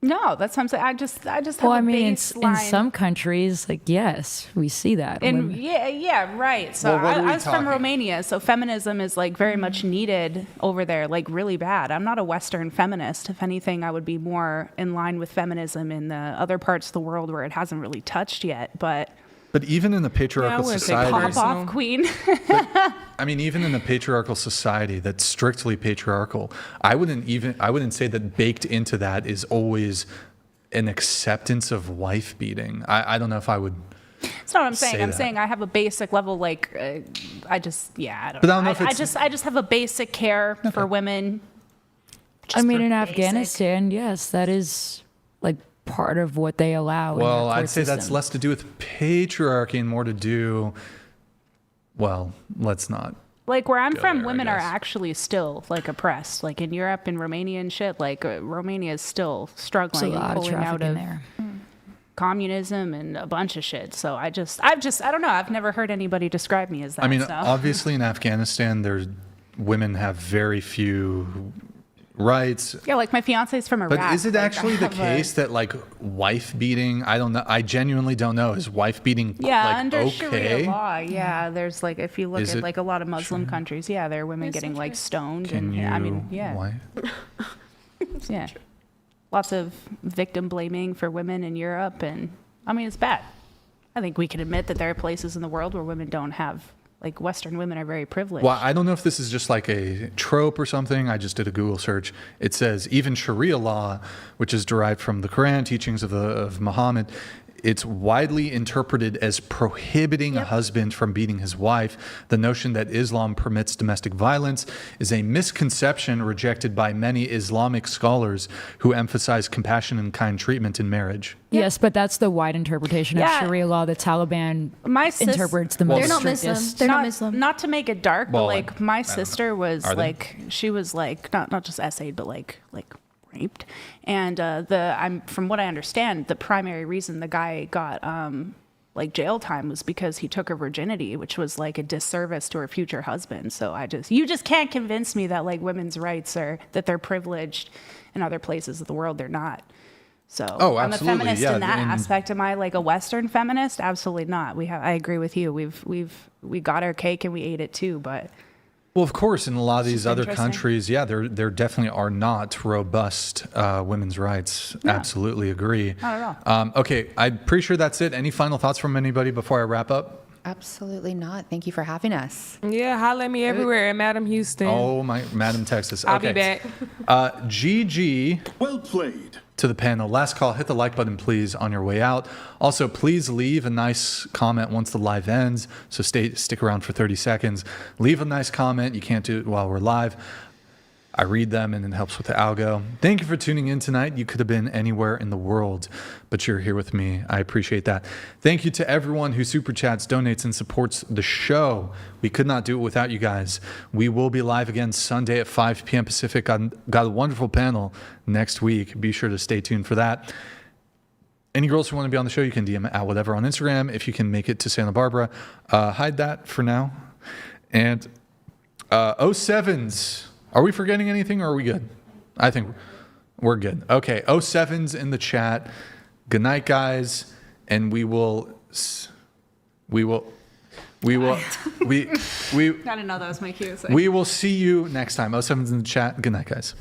No, that's what I'm saying. I just have Well, a I mean, in baseline. some countries, like, yes, we see that. And Women- yeah, right. So Well, what are we I was from talking? Romania, so feminism is like very much needed over there, like really bad. I'm not a Western feminist. If anything, I would be more in line with feminism in the other parts of the world where it hasn't really touched yet. But even in a patriarchal society, pop off, queen. I mean, even in a patriarchal society that's strictly patriarchal, I wouldn't say that baked into that is always an acceptance of wife beating. I don't know if I would. That's not what I'm saying. say I'm that. saying I have a basic level, like I don't But I don't know if I it's- just have a basic care for women. I mean, for in basic. Afghanistan, yes, that is like part of what they allow. in Well, their court I'd say that's system. less to do with patriarchy and more to do. Well, let's not. Like where I'm go from, there, I women are guess. actually still like oppressed. Like in Europe and Romania and shit, like Romania is still struggling There's a lot and of pulling out trafficking of there. communism and a bunch of shit. So I don't know. I've never heard anybody describe me as that. I mean, so. obviously in Afghanistan, women have very few rights. Yeah, like my fiance's from Iraq. But is it like, actually I the have a- case that like wife beating? I don't know. I genuinely don't know. Is wife beating Yeah, like under okay? Sharia law, yeah. There's like, if you look Is at it like a lot of Muslim countries, yeah, there are women getting like stoned. Can and you? I mean, yeah. Why? Yeah. Lots of victim blaming for women in Europe. And I mean, it's bad. I think we can admit that there are places in the world where women don't have, like Western women are very privileged. Well, I don't know if this is just like a trope or something. I just did a Google search. It says even Sharia law, which is derived from the Quran teachings of Muhammad, it's widely interpreted as prohibiting a husband from beating his wife. The notion that Islam permits domestic violence is a misconception rejected by many Islamic scholars who emphasize compassion and kind treatment in marriage. Yes, but that's the wide interpretation Yeah. of Sharia law. The Taliban My sis- interprets the most They're not strictest. Muslim. They're not Muslim. Not to make it dark, Well, but like my sister was Are they? like, she was like not just essayed, but like raped. And I'm from what I understand, the primary reason the guy got like jail time was because he took her virginity, which was like a disservice to her future husband. So you just can't convince me that like women's rights are that they're privileged in other places of the world. They're not. So Oh, I'm a absolutely, feminist yeah, in that and- aspect. Am I like a Western feminist? Absolutely not. I agree with you. We got our cake and we ate it too, but Well, of course, in a lot of these other interesting. countries, yeah, there definitely are not robust women's rights. Absolutely agree. Not at all. Okay, I'm pretty sure that's it. Any final thoughts from anybody before I wrap up? Absolutely not. Thank you for having us. Yeah, holla at me everywhere at Madam Houston. Oh, my Madam Texas. I'll Okay. be back. GG. Well played. To the panel. Last call. Hit the like button, please, on your way out. Also, please leave a nice comment once the live ends. So stick around for 30 seconds. Leave a nice comment. You can't do it while we're live. I read them and it helps with the algo. Thank you for tuning in tonight. You could have been anywhere in the world, but you're here with me. I appreciate that. Thank you to everyone who super chats, donates, and supports the show. We could not do it without you guys. We will be live again Sunday at 5 p.m. Pacific. Got a wonderful panel next week. Be sure to stay tuned for that. Any girls who want to be on the show, you can DM at whatever on Instagram. If you can make it to Santa Barbara, hide that for now. And 07s. Are we forgetting anything or are we good? I think We're good. Okay. 07's in the chat. Good night, guys. And we will. I didn't know that was my cue. We will see you next time. 07's in the chat. Good night, guys.